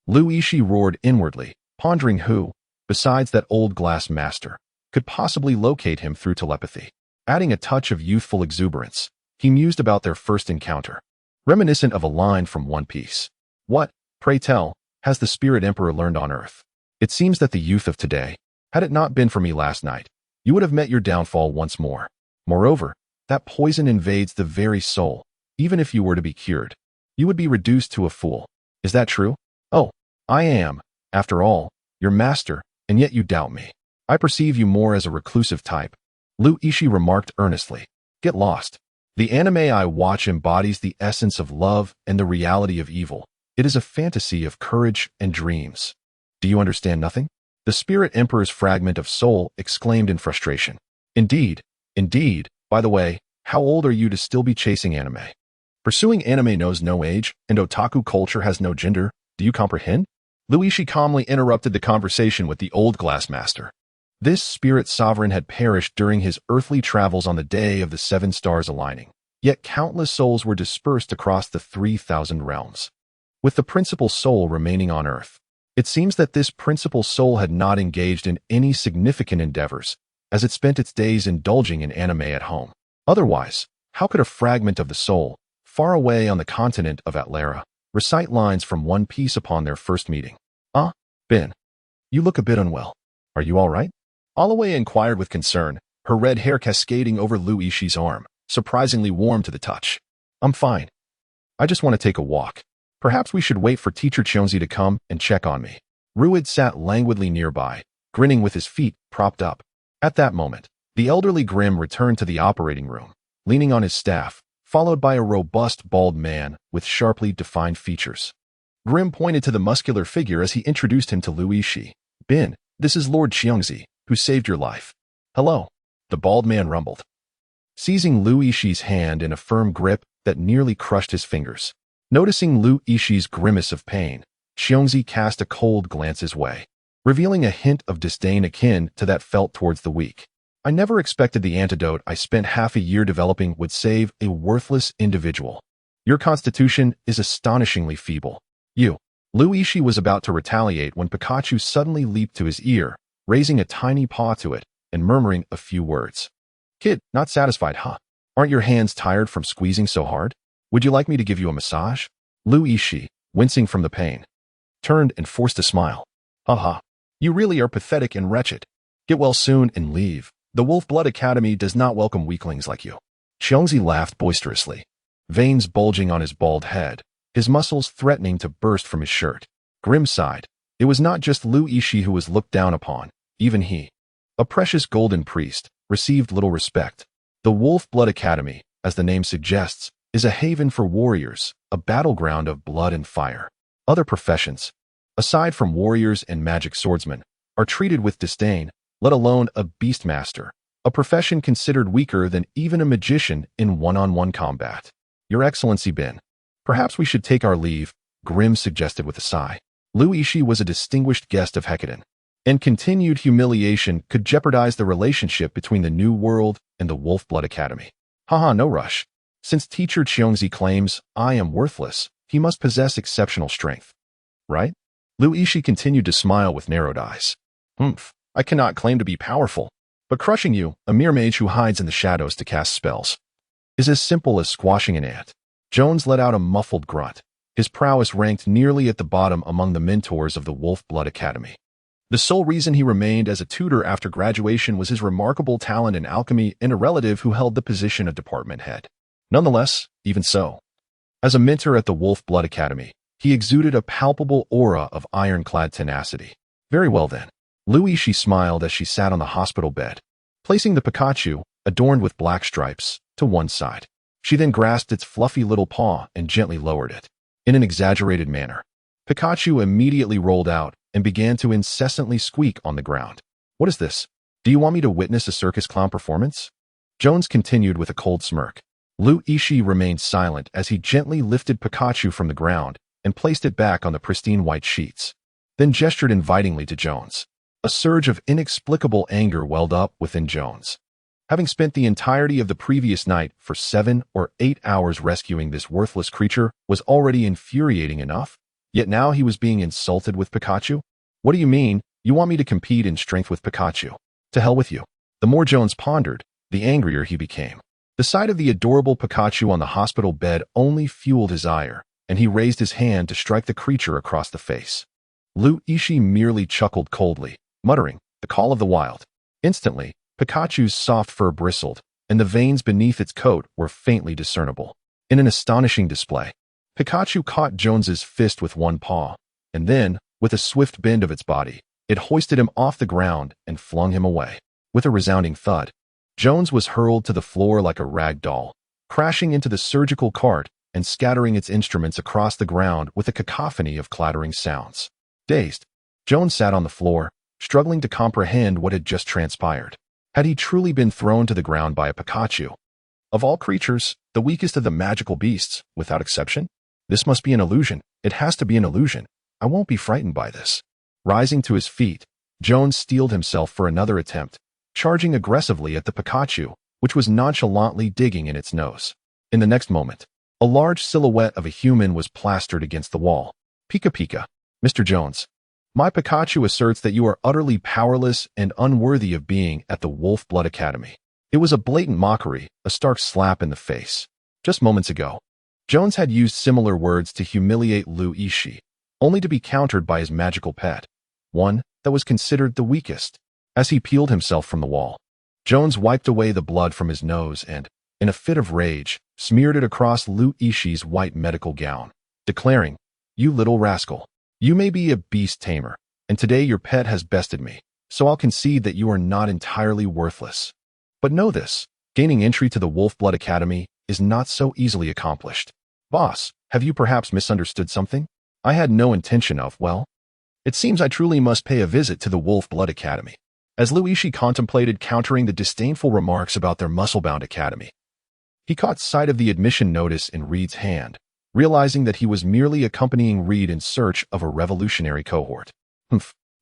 Lu Yixi roared inwardly, pondering who, besides that old glass master, could possibly locate him through telepathy. Adding a touch of youthful exuberance, he mused about their first encounter, reminiscent of a line from One Piece. What, pray tell, has the Spirit Emperor learned on Earth? It seems that the youth of today, had it not been for me last night, you would have met your downfall once more. Moreover, that poison invades the very soul. Even if you were to be cured, you would be reduced to a fool. Is that true? Oh, I am, after all, your master, and yet you doubt me. I perceive you more as a reclusive type. Lu Yixi remarked earnestly. Get lost. The anime I watch embodies the essence of love and the reality of evil. It is a fantasy of courage and dreams. Do you understand nothing? The Spirit Emperor's fragment of soul exclaimed in frustration. Indeed, indeed. By the way, how old are you to still be chasing anime? Pursuing anime knows no age, and otaku culture has no gender. Do you comprehend? Lu Yixi calmly interrupted the conversation with the old glass master. This spirit sovereign had perished during his earthly travels on the day of the 7 stars aligning, yet countless souls were dispersed across the 3,000 realms, with the principal soul remaining on Earth. It seems that this principal soul had not engaged in any significant endeavors, as it spent its days indulging in anime at home. Otherwise, how could a fragment of the soul, far away on the continent of Atlara, recite lines from One Piece upon their first meeting? Ben, you look a bit unwell. Are you all right? Alaway inquired with concern, her red hair cascading over Lu Yixi's arm, surprisingly warm to the touch. I'm fine. I just want to take a walk. Perhaps we should wait for Teacher Chionzi to come and check on me. Ruid sat languidly nearby, grinning with his feet propped up. At that moment, the elderly Grim returned to the operating room, leaning on his staff, followed by a robust bald man with sharply defined features. Grim pointed to the muscular figure as he introduced him to Lu Yixi. Ben, this is Lord Chionzi, who saved your life. Hello, the bald man rumbled, seizing Lu Yixi's hand in a firm grip that nearly crushed his fingers. Noticing Lu Yixi's grimace of pain, Chionzi cast a cold glance his way, revealing a hint of disdain akin to that felt towards the weak. I never expected the antidote I spent half a year developing would save a worthless individual. Your constitution is astonishingly feeble. Lu Yixi was about to retaliate when Pikachu suddenly leaped to his ear, raising a tiny paw to it and murmuring a few words. Kid, not satisfied, huh? Aren't your hands tired from squeezing so hard? Would you like me to give you a massage? Lu Yixi, wincing from the pain, turned and forced a smile. Haha, you really are pathetic and wretched. Get well soon and leave. The Wolf Blood Academy does not welcome weaklings like you. Xiongzi laughed boisterously, veins bulging on his bald head, his muscles threatening to burst from his shirt. Grim sighed. It was not just Lu Yixi who was looked down upon, even he, a precious golden priest, received little respect. The Wolf Blood Academy, as the name suggests, is a haven for warriors, a battleground of blood and fire. Other professions, aside from warriors and magic swordsmen, are treated with disdain, let alone a beastmaster, a profession considered weaker than even a magician in one-on-one combat. Your Excellency Bin, perhaps we should take our leave, Grim suggested with a sigh. Lu Yixi was a distinguished guest of Hecatan, and continued humiliation could jeopardize the relationship between the New World and the Wolf Blood Academy. Haha, no rush. Since Teacher Xiongzi claims I am worthless, he must possess exceptional strength. Right? Lu Yixi continued to smile with narrowed eyes. I cannot claim to be powerful, but crushing you, a mere mage who hides in the shadows to cast spells, is as simple as squashing an ant. Jones let out a muffled grunt. His prowess ranked nearly at the bottom among the mentors of the Wolf Blood Academy. The sole reason he remained as a tutor after graduation was his remarkable talent in alchemy and a relative who held the position of department head. Nonetheless, even so, as a mentor at the Wolf Blood Academy, he exuded a palpable aura of ironclad tenacity. Very well then. Lu Yixi smiled as she sat on the hospital bed, placing the Pikachu, adorned with black stripes, to one side. She then grasped its fluffy little paw and gently lowered it. In an exaggerated manner, Pikachu immediately rolled out and began to incessantly squeak on the ground. What is this? Do you want me to witness a circus clown performance? Jones continued with a cold smirk. Lu Yixi remained silent as he gently lifted Pikachu from the ground and placed it back on the pristine white sheets, then gestured invitingly to Jones. A surge of inexplicable anger welled up within Jones. Having spent the entirety of the previous night for 7 or 8 hours rescuing this worthless creature was already infuriating enough, yet now he was being insulted with Pikachu? What do you mean, you want me to compete in strength with Pikachu? To hell with you. The more Jones pondered, the angrier he became. The sight of the adorable Pikachu on the hospital bed only fueled his ire, and he raised his hand to strike the creature across the face. Lu Yixi merely chuckled coldly, muttering, "The call of the wild." Instantly, Pikachu's soft fur bristled, and the veins beneath its coat were faintly discernible. In an astonishing display, Pikachu caught Jones's fist with one paw, and then, with a swift bend of its body, it hoisted him off the ground and flung him away. With a resounding thud, Jones was hurled to the floor like a rag doll, crashing into the surgical cart and scattering its instruments across the ground with a cacophony of clattering sounds. Dazed, Jones sat on the floor, struggling to comprehend what had just transpired. Had he truly been thrown to the ground by a Pikachu? Of all creatures, the weakest of the magical beasts, without exception? This must be an illusion. It has to be an illusion. I won't be frightened by this. Rising to his feet, Jones steeled himself for another attempt, charging aggressively at the Pikachu, which was nonchalantly digging in its nose. In the next moment, a large silhouette of a human was plastered against the wall. Pika Pika, Mr. Jones. My Pikachu asserts that you are utterly powerless and unworthy of being at the Wolf Blood Academy. It was a blatant mockery, a stark slap in the face. Just moments ago, Jones had used similar words to humiliate Lu Yixi, only to be countered by his magical pet, one that was considered the weakest. As he peeled himself from the wall, Jones wiped away the blood from his nose and, in a fit of rage, smeared it across Lu Yixi's white medical gown, declaring, "You little rascal. You may be a beast tamer, and today your pet has bested me, so I'll concede that you are not entirely worthless. But know this, gaining entry to the Wolf Blood Academy is not so easily accomplished. Boss, have you perhaps misunderstood something? I had no intention of, well, it seems I truly must pay a visit to the Wolf Blood Academy." As Lu Yixi contemplated countering the disdainful remarks about their muscle-bound academy, he caught sight of the admission notice in Reed's hand, realizing that he was merely accompanying Reed in search of a revolutionary cohort.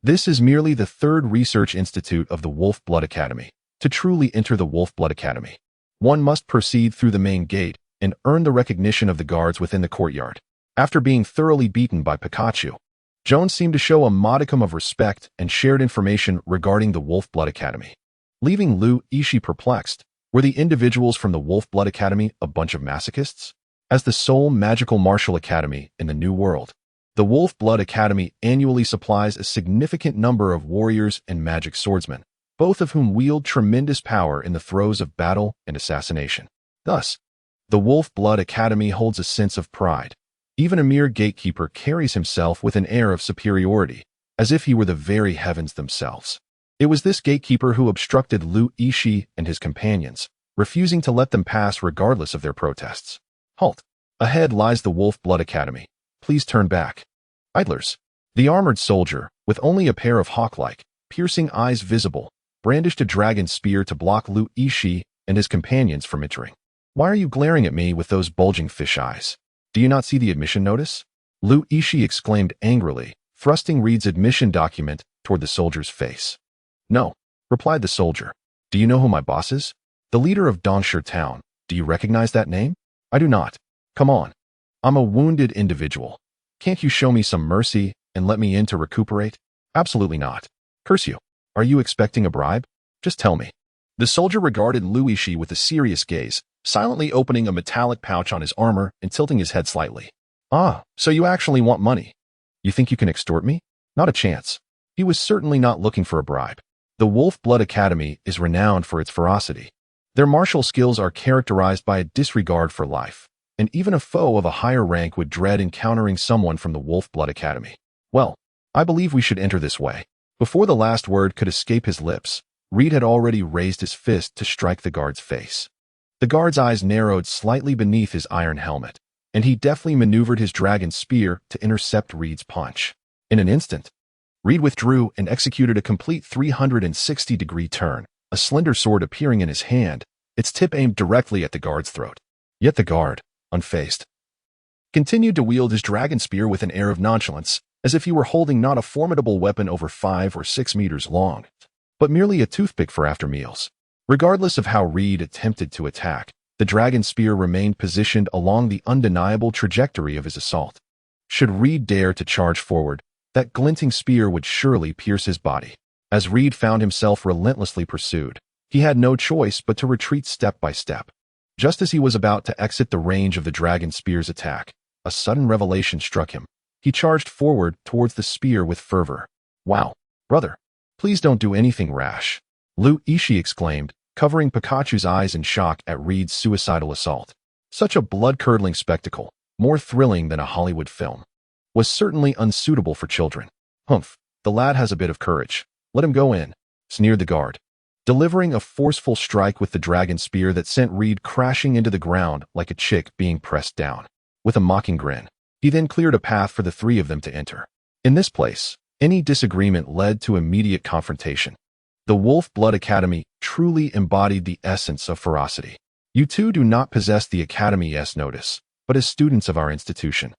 This is merely the third research institute of the Wolf Blood Academy. To truly enter the Wolf Blood Academy, one must proceed through the main gate and earn the recognition of the guards within the courtyard. After being thoroughly beaten by Pikachu, Jones seemed to show a modicum of respect and shared information regarding the Wolf Blood Academy. Leaving Lu Yixi perplexed, were the individuals from the Wolf Blood Academy a bunch of masochists? As the sole magical martial academy in the New World, The Wolf Blood Academy annually supplies a significant number of warriors and magic swordsmen, both of whom wield tremendous power in the throes of battle and assassination. Thus, the Wolf Blood Academy holds a sense of pride. Even a mere gatekeeper carries himself with an air of superiority, as if he were the very heavens themselves. It was this gatekeeper who obstructed Lu Yixi and his companions, refusing to let them pass regardless of their protests. Halt! Ahead lies the Wolf Blood Academy. Please turn back. Idlers. The armored soldier, with only a pair of hawk-like, piercing eyes visible, brandished a dragon spear to block Lu Yixi and his companions from entering. Why are you glaring at me with those bulging fish eyes? Do you not see the admission notice? Lu Yixi exclaimed angrily, thrusting Reed's admission document toward the soldier's face. No, replied the soldier. Do you know who my boss is? The leader of Dongshi Town. Do you recognize that name? I do not. Come on. I'm a wounded individual. Can't you show me some mercy and let me in to recuperate? Absolutely not. Curse you. Are you expecting a bribe? Just tell me. The soldier regarded Lu Yixi with a serious gaze, silently opening a metallic pouch on his armor and tilting his head slightly. Ah, so you actually want money. You think you can extort me? Not a chance. He was certainly not looking for a bribe. The Wolf Blood Academy is renowned for its ferocity. Their martial skills are characterized by a disregard for life, and even a foe of a higher rank would dread encountering someone from the Wolf Blood Academy. Well, I believe we should enter this way. Before the last word could escape his lips, Reed had already raised his fist to strike the guard's face. The guard's eyes narrowed slightly beneath his iron helmet, and he deftly maneuvered his dragon spear to intercept Reed's punch. In an instant, Reed withdrew and executed a complete 360-degree turn, a slender sword appearing in his hand, its tip aimed directly at the guard's throat. Yet the guard, unfazed, continued to wield his dragon spear with an air of nonchalance, as if he were holding not a formidable weapon over 5 or 6 meters long, but merely a toothpick for after meals. Regardless of how Reed attempted to attack, the dragon spear remained positioned along the undeniable trajectory of his assault. Should Reed dare to charge forward, that glinting spear would surely pierce his body. As Reed found himself relentlessly pursued, he had no choice but to retreat step by step. Just as he was about to exit the range of the dragon spear's attack, a sudden revelation struck him. He charged forward towards the spear with fervor. Wow, brother, please don't do anything rash. Lu Yixi exclaimed, covering Pikachu's eyes in shock at Reed's suicidal assault. Such a blood-curdling spectacle, more thrilling than a Hollywood film, was certainly unsuitable for children. Humph, the lad has a bit of courage. Let him go in, sneered the guard, delivering a forceful strike with the dragon spear that sent Reed crashing into the ground like a chick being pressed down. With a mocking grin, he then cleared a path for the three of them to enter. In this place, any disagreement led to immediate confrontation. The Wolf Blood Academy truly embodied the essence of ferocity. You two do not possess the Academy's notice, but as students of our institution,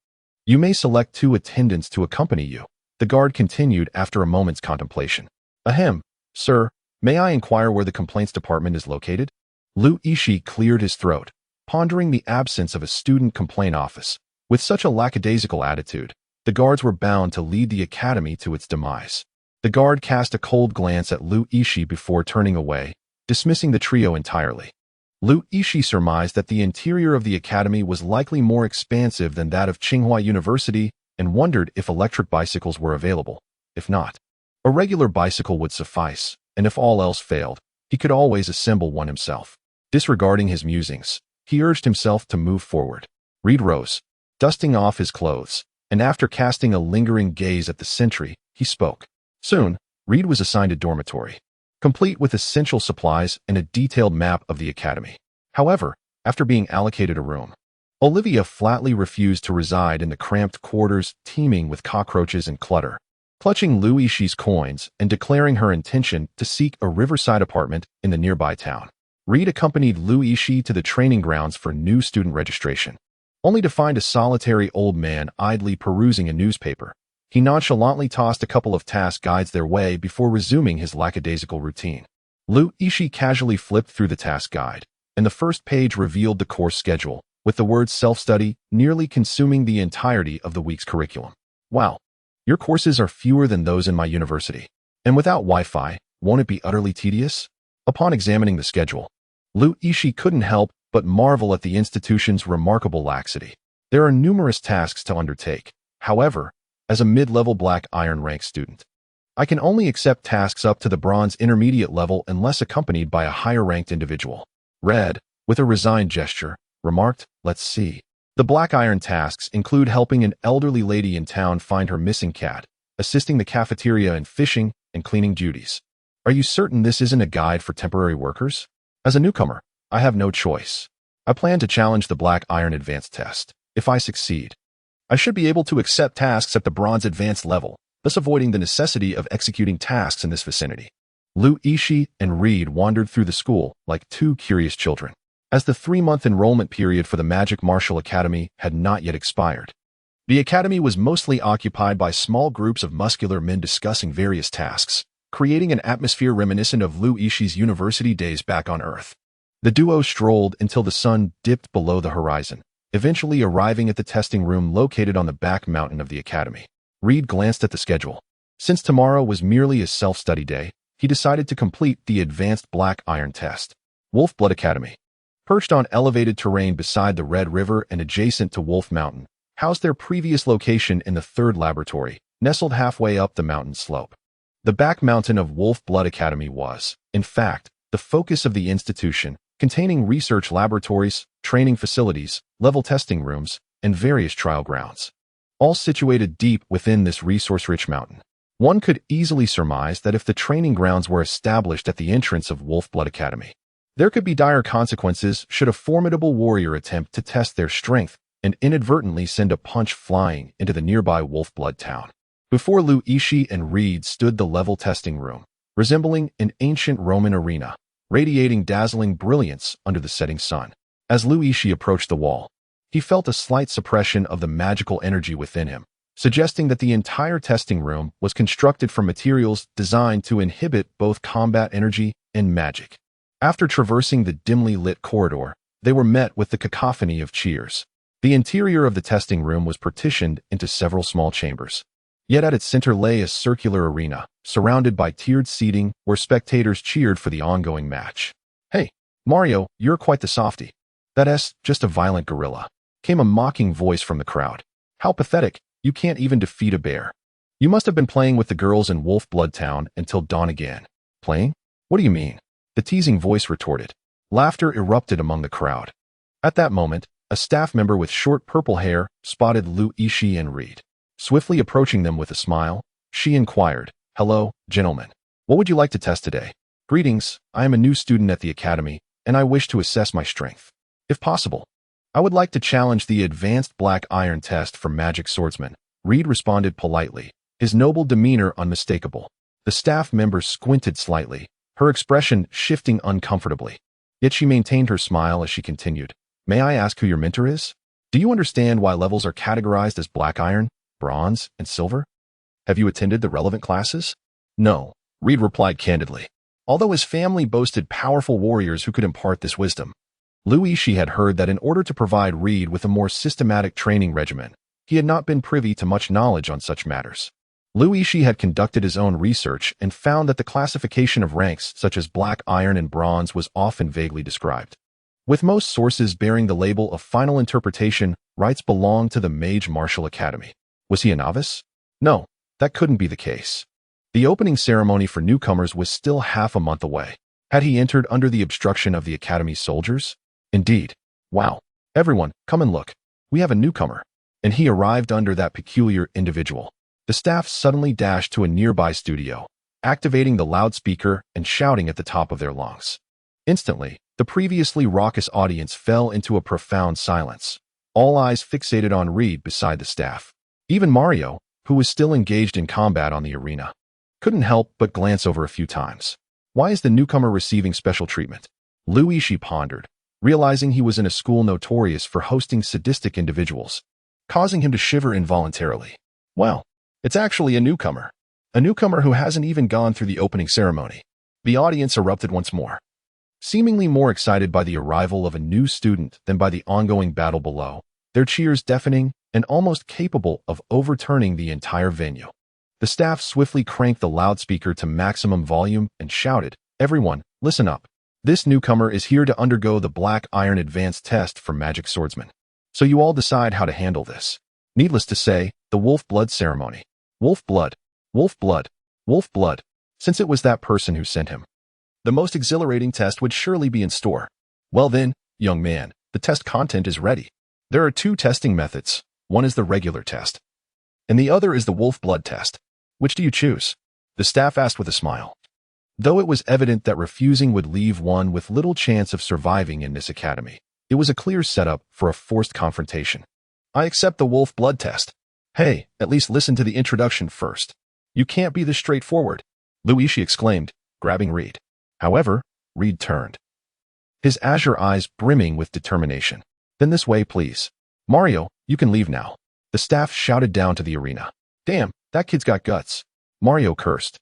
you may select 2 attendants to accompany you, the guard continued after a moment's contemplation. Ahem, sir, may I inquire where the complaints department is located? Lu Yixi cleared his throat, pondering the absence of a student complaint office. With such a lackadaisical attitude, the guards were bound to lead the academy to its demise. The guard cast a cold glance at Lu Yixi before turning away, dismissing the trio entirely. Lu Yixi surmised that the interior of the academy was likely more expansive than that of Tsinghua University and wondered if electric bicycles were available. If not, a regular bicycle would suffice, and if all else failed, he could always assemble one himself. Disregarding his musings, he urged himself to move forward. Reed rose, dusting off his clothes, and after casting a lingering gaze at the sentry, he spoke. Soon, Reed was assigned a dormitory, complete with essential supplies and a detailed map of the academy. However, after being allocated a room, Olivia flatly refused to reside in the cramped quarters teeming with cockroaches and clutter. Clutching Lu Yixi coins and declaring her intention to seek a riverside apartment in the nearby town, Reed accompanied Lu Yixi to the training grounds for new student registration, only to find a solitary old man idly perusing a newspaper. He nonchalantly tossed a couple of task guides their way before resuming his lackadaisical routine. Lu Yixi casually flipped through the task guide, and the first page revealed the course schedule, with the word self-study nearly consuming the entirety of the week's curriculum. Wow, your courses are fewer than those in my university. And without Wi-Fi, won't it be utterly tedious? Upon examining the schedule, Lu Yixi couldn't help but marvel at the institution's remarkable laxity. There are numerous tasks to undertake. However, as a mid-level Black Iron rank student. I can only accept tasks up to the Bronze Intermediate level unless accompanied by a higher-ranked individual. Red, with a resigned gesture, remarked, "Let's see." The Black Iron tasks include helping an elderly lady in town find her missing cat, assisting the cafeteria in fishing and cleaning duties. Are you certain this isn't a guide for temporary workers? As a newcomer, I have no choice. I plan to challenge the Black Iron Advanced test. If I succeed, I should be able to accept tasks at the Bronze Advanced level, thus avoiding the necessity of executing tasks in this vicinity. Yixi and Reed wandered through the school like two curious children, as the 3-month enrollment period for the Magic Martial Academy had not yet expired. The academy was mostly occupied by small groups of muscular men discussing various tasks, creating an atmosphere reminiscent of Yixi's university days back on Earth. The duo strolled until the sun dipped below the horizon, eventually arriving at the testing room located on the back mountain of the academy. Reed glanced at the schedule. Since tomorrow was merely a self-study day, he decided to complete the Advanced Black Iron test. Wolfblood Academy, perched on elevated terrain beside the Red River and adjacent to Wolf Mountain, housed their previous location in the third laboratory, nestled halfway up the mountain slope. The back mountain of Wolfblood Academy was, in fact, the focus of the institution, containing research laboratories, training facilities, level testing rooms, and various trial grounds, all situated deep within this resource-rich mountain. One could easily surmise that if the training grounds were established at the entrance of Wolfblood Academy, there could be dire consequences should a formidable warrior attempt to test their strength and inadvertently send a punch flying into the nearby Wolfblood town. Before Yixi and Reed stood the level testing room, resembling an ancient Roman arena, radiating dazzling brilliance under the setting sun. As Yixi approached the wall, he felt a slight suppression of the magical energy within him, suggesting that the entire testing room was constructed from materials designed to inhibit both combat energy and magic. After traversing the dimly lit corridor, they were met with the cacophony of cheers. The interior of the testing room was partitioned into several small chambers. Yet at its center lay a circular arena, surrounded by tiered seating where spectators cheered for the ongoing match. "Hey, Mario, you're quite the softy. That's just a violent gorilla," came a mocking voice from the crowd. "How pathetic, you can't even defeat a bear. You must have been playing with the girls in Wolfblood Town until dawn again." "Playing? What do you mean?" the teasing voice retorted. Laughter erupted among the crowd. At that moment, a staff member with short purple hair spotted Yixi and Reed. Swiftly approaching them with a smile, she inquired, "Hello, gentlemen. What would you like to test today?" "Greetings, I am a new student at the academy, and I wish to assess my strength. If possible, I would like to challenge the Advanced Black Iron test for Magic Swordsman," Reed responded politely, his noble demeanor unmistakable. The staff member squinted slightly, her expression shifting uncomfortably. Yet she maintained her smile as she continued, "May I ask who your mentor is? Do you understand why levels are categorized as Black Iron, Bronze, and Silver? Have you attended the relevant classes?" "No," Reed replied candidly, although his family boasted powerful warriors who could impart this wisdom. Yixi had heard that in order to provide Reed with a more systematic training regimen, he had not been privy to much knowledge on such matters. Yixi had conducted his own research and found that the classification of ranks such as Black Iron and Bronze was often vaguely described, with most sources bearing the label of final interpretation. Rights belonged to the Mage Martial Academy. Was he a novice? No, that couldn't be the case. The opening ceremony for newcomers was still half a month away. Had he entered under the obstruction of the Academy's soldiers? Indeed. "Wow. Everyone, come and look. We have a newcomer." And he arrived under that peculiar individual. The staff suddenly dashed to a nearby studio, activating the loudspeaker and shouting at the top of their lungs. Instantly, the previously raucous audience fell into a profound silence, all eyes fixated on Reed beside the staff. Even Mario, who was still engaged in combat on the arena, couldn't help but glance over a few times. Why is the newcomer receiving special treatment? Yixi pondered, realizing he was in a school notorious for hosting sadistic individuals, causing him to shiver involuntarily. Well, it's actually a newcomer who hasn't even gone through the opening ceremony. The audience erupted once more, seemingly more excited by the arrival of a new student than by the ongoing battle below, their cheers deafening and almost capable of overturning the entire venue. The staff swiftly cranked the loudspeaker to maximum volume and shouted, "Everyone, listen up. This newcomer is here to undergo the Black Iron Advanced test for Magic Swordsman. So you all decide how to handle this." Needless to say, The wolf blood ceremony. Wolf blood. Wolf blood. Wolf blood. Since it was that person who sent him, the most exhilarating test would surely be in store. Well then, young man, the test content is ready. There are two testing methods. One is the regular test, and the other is the wolf blood test. Which do you choose? The staff asked with a smile. Though it was evident that refusing would leave one with little chance of surviving in this academy, it was a clear setup for a forced confrontation. I accept the wolf blood test. Hey, at least listen to the introduction first. You can't be this straightforward, Yixi exclaimed, grabbing Reed. However, Reed turned, his azure eyes brimming with determination. Then this way, please. Mario, you can leave now. The staff shouted down to the arena. Damn, that kid's got guts. Mario cursed,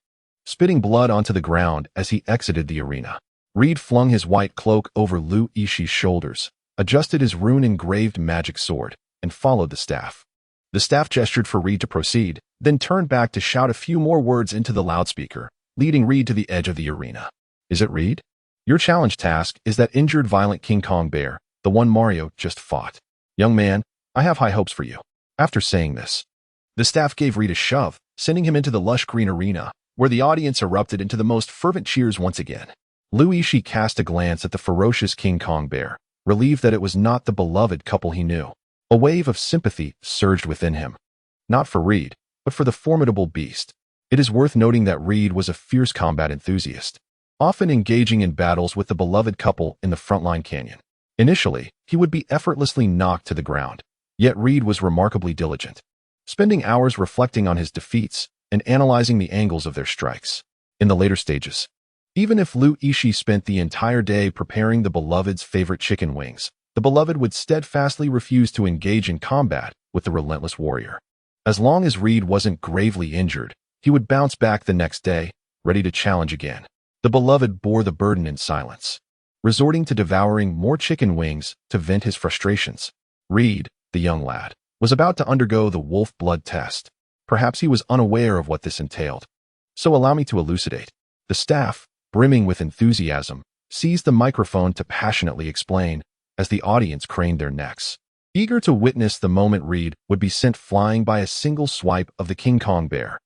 spitting blood onto the ground as he exited the arena. Reed flung his white cloak over Yixi's shoulders, adjusted his rune-engraved magic sword, and followed the staff. The staff gestured for Reed to proceed, then turned back to shout a few more words into the loudspeaker, leading Reed to the edge of the arena. Is it Reed? Your challenge task is that injured violent King Kong bear, the one Mario just fought. Young man, I have high hopes for you. After saying this, the staff gave Reed a shove, sending him into the lush green arena, where the audience erupted into the most fervent cheers once again. Yixi cast a glance at the ferocious King Kong bear, relieved that it was not the beloved couple he knew. A wave of sympathy surged within him. Not for Reed, but for the formidable beast. It is worth noting that Reed was a fierce combat enthusiast, often engaging in battles with the beloved couple in the frontline canyon. Initially, he would be effortlessly knocked to the ground, yet Reed was remarkably diligent, spending hours reflecting on his defeats and analyzing the angles of their strikes. In the later stages, even if Yixi spent the entire day preparing the beloved's favorite chicken wings, the beloved would steadfastly refuse to engage in combat with the relentless warrior. As long as Reed wasn't gravely injured, he would bounce back the next day, ready to challenge again. The beloved bore the burden in silence, resorting to devouring more chicken wings to vent his frustrations. Reed, the young lad, was about to undergo the wolf blood test. Perhaps he was unaware of what this entailed. So allow me to elucidate. The staff, brimming with enthusiasm, seized the microphone to passionately explain, as the audience craned their necks, eager to witness the moment Reed would be sent flying by a single swipe of the King Kong bear.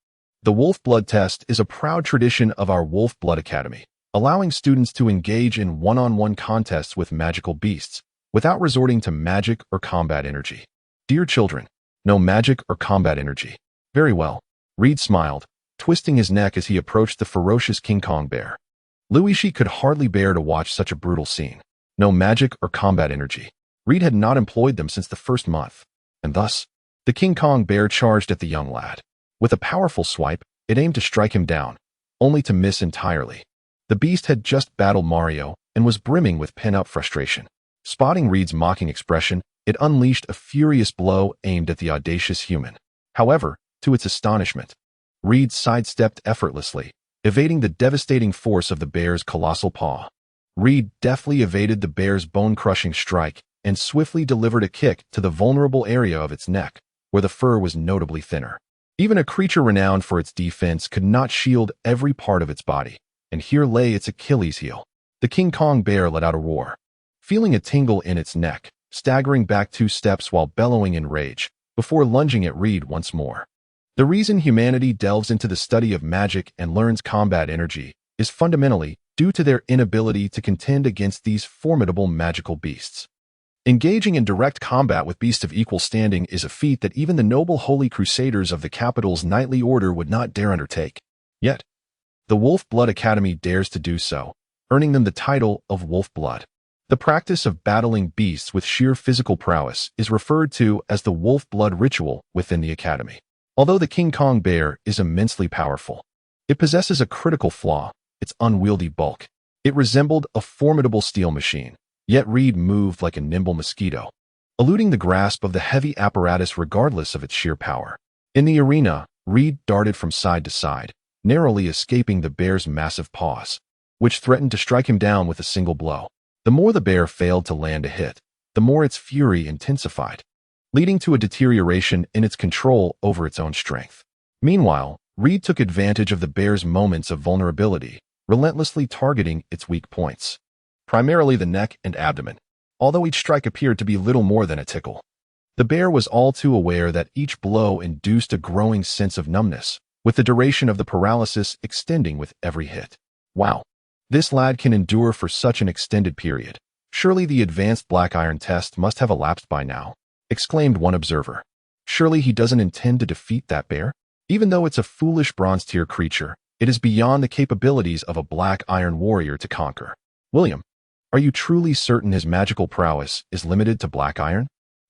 The wolf blood test is a proud tradition of our Wolf Blood Academy, allowing students to engage in one-on-one contests with magical beasts, without resorting to magic or combat energy. Dear children, no magic or combat energy. Very well. Reed smiled, twisting his neck as he approached the ferocious King Kong bear. Yixi could hardly bear to watch such a brutal scene. No magic or combat energy. Reed had not employed them since the first month, and thus, the King Kong bear charged at the young lad. With a powerful swipe, it aimed to strike him down, only to miss entirely. The beast had just battled Mario and was brimming with pent-up frustration. Spotting Reed's mocking expression, it unleashed a furious blow aimed at the audacious human. However, to its astonishment, Reed sidestepped effortlessly, evading the devastating force of the bear's colossal paw. Reed deftly evaded the bear's bone-crushing strike and swiftly delivered a kick to the vulnerable area of its neck, where the fur was notably thinner. Even a creature renowned for its defense could not shield every part of its body, and here lay its Achilles heel. The King Kong bear let out a roar, feeling a tingle in its neck, staggering back 2 steps while bellowing in rage, before lunging at Reed once more. The reason humanity delves into the study of magic and learns combat energy is fundamentally due to their inability to contend against these formidable magical beasts. Engaging in direct combat with beasts of equal standing is a feat that even the noble holy crusaders of the capital's knightly order would not dare undertake. Yet, the Wolf Blood Academy dares to do so, earning them the title of Wolf Blood. The practice of battling beasts with sheer physical prowess is referred to as the Wolf Blood ritual within the academy. Although the King Kong bear is immensely powerful, it possesses a critical flaw: its unwieldy bulk. It resembled a formidable steel machine, yet Reed moved like a nimble mosquito, eluding the grasp of the heavy apparatus regardless of its sheer power. In the arena, Reed darted from side to side, narrowly escaping the bear's massive paws, which threatened to strike him down with a single blow. The more the bear failed to land a hit, the more its fury intensified, leading to a deterioration in its control over its own strength. Meanwhile, Reed took advantage of the bear's moments of vulnerability, relentlessly targeting its weak points, primarily the neck and abdomen, although each strike appeared to be little more than a tickle. The bear was all too aware that each blow induced a growing sense of numbness, with the duration of the paralysis extending with every hit. Wow, this lad can endure for such an extended period. Surely the advanced black iron test must have elapsed by now, exclaimed one observer. Surely he doesn't intend to defeat that bear? Even though it's a foolish bronze-tier creature, it is beyond the capabilities of a black iron warrior to conquer. William, are you truly certain his magical prowess is limited to black iron?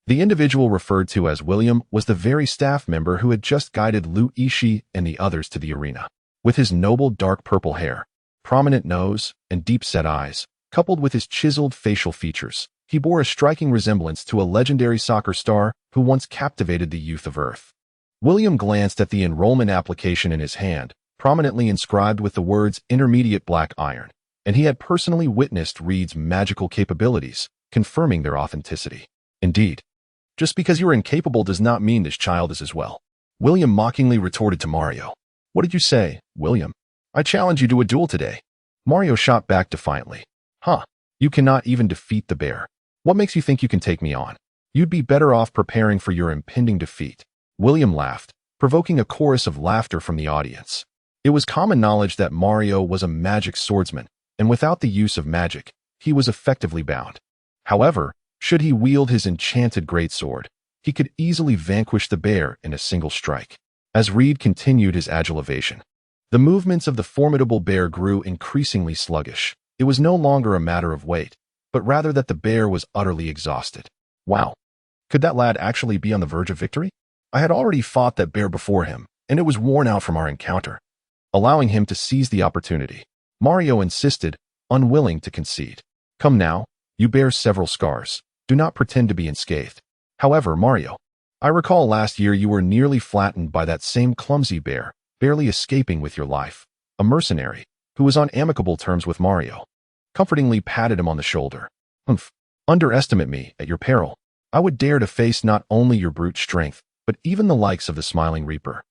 The individual referred to as William was the very staff member who had just guided Yixi and the others to the arena. With his noble dark purple hair, prominent nose, and deep-set eyes, coupled with his chiseled facial features, he bore a striking resemblance to a legendary soccer star who once captivated the youth of Earth. William glanced at the enrollment application in his hand, prominently inscribed with the words Intermediate Black Iron, and he had personally witnessed Reed's magical capabilities, confirming their authenticity. Indeed, just because you are incapable does not mean this child is as well. William mockingly retorted to Mario. What did you say, William? I challenge you to a duel today. Mario shot back defiantly. Huh, you cannot even defeat the bear. What makes you think you can take me on? You'd be better off preparing for your impending defeat. William laughed, provoking a chorus of laughter from the audience. It was common knowledge that Mario was a magic swordsman, and without the use of magic, he was effectively bound. However, should he wield his enchanted greatsword, he could easily vanquish the bear in a single strike. As Reed continued his agile evasion, the movements of the formidable bear grew increasingly sluggish. It was no longer a matter of weight, but rather that the bear was utterly exhausted. Wow, could that lad actually be on the verge of victory? I had already fought that bear before him, and it was worn out from our encounter. Allowing him to seize the opportunity, Mario insisted, unwilling to concede. Come now, you bear several scars. Do not pretend to be unscathed. However, Mario, I recall last year you were nearly flattened by that same clumsy bear, barely escaping with your life. A mercenary, who was on amicable terms with Mario, comfortingly patted him on the shoulder. Humph, underestimate me at your peril. I would dare to face not only your brute strength, but even the likes of the Smiling Reaper.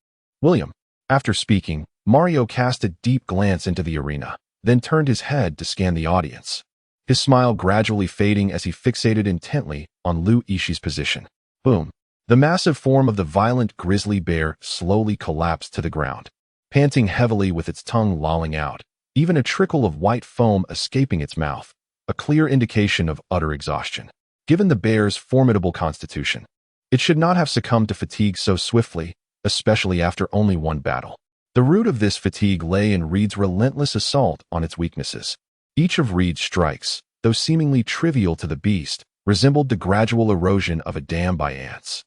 William, after speaking, Mario cast a deep glance into the arena, then turned his head to scan the audience. His smile gradually fading as he fixated intently on Yixi's position. Boom. The massive form of the violent grizzly bear slowly collapsed to the ground, panting heavily with its tongue lolling out, even a trickle of white foam escaping its mouth, a clear indication of utter exhaustion. Given the bear's formidable constitution, it should not have succumbed to fatigue so swiftly, especially after only one battle. The root of this fatigue lay in Reed's relentless assault on its weaknesses. Each of Reed's strikes, though seemingly trivial to the beast, resembled the gradual erosion of a dam by ants.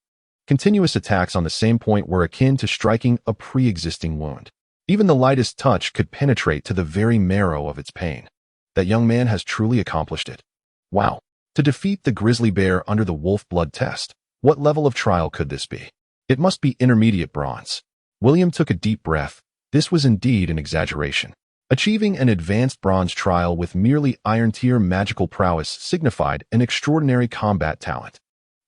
Continuous attacks on the same point were akin to striking a pre-existing wound. Even the lightest touch could penetrate to the very marrow of its pain. That young man has truly accomplished it. Wow. To defeat the grizzly bear under the wolf blood test, what level of trial could this be? It must be intermediate bronze. William took a deep breath. This was indeed an exaggeration. Achieving an advanced bronze trial with merely iron-tier magical prowess signified an extraordinary combat talent.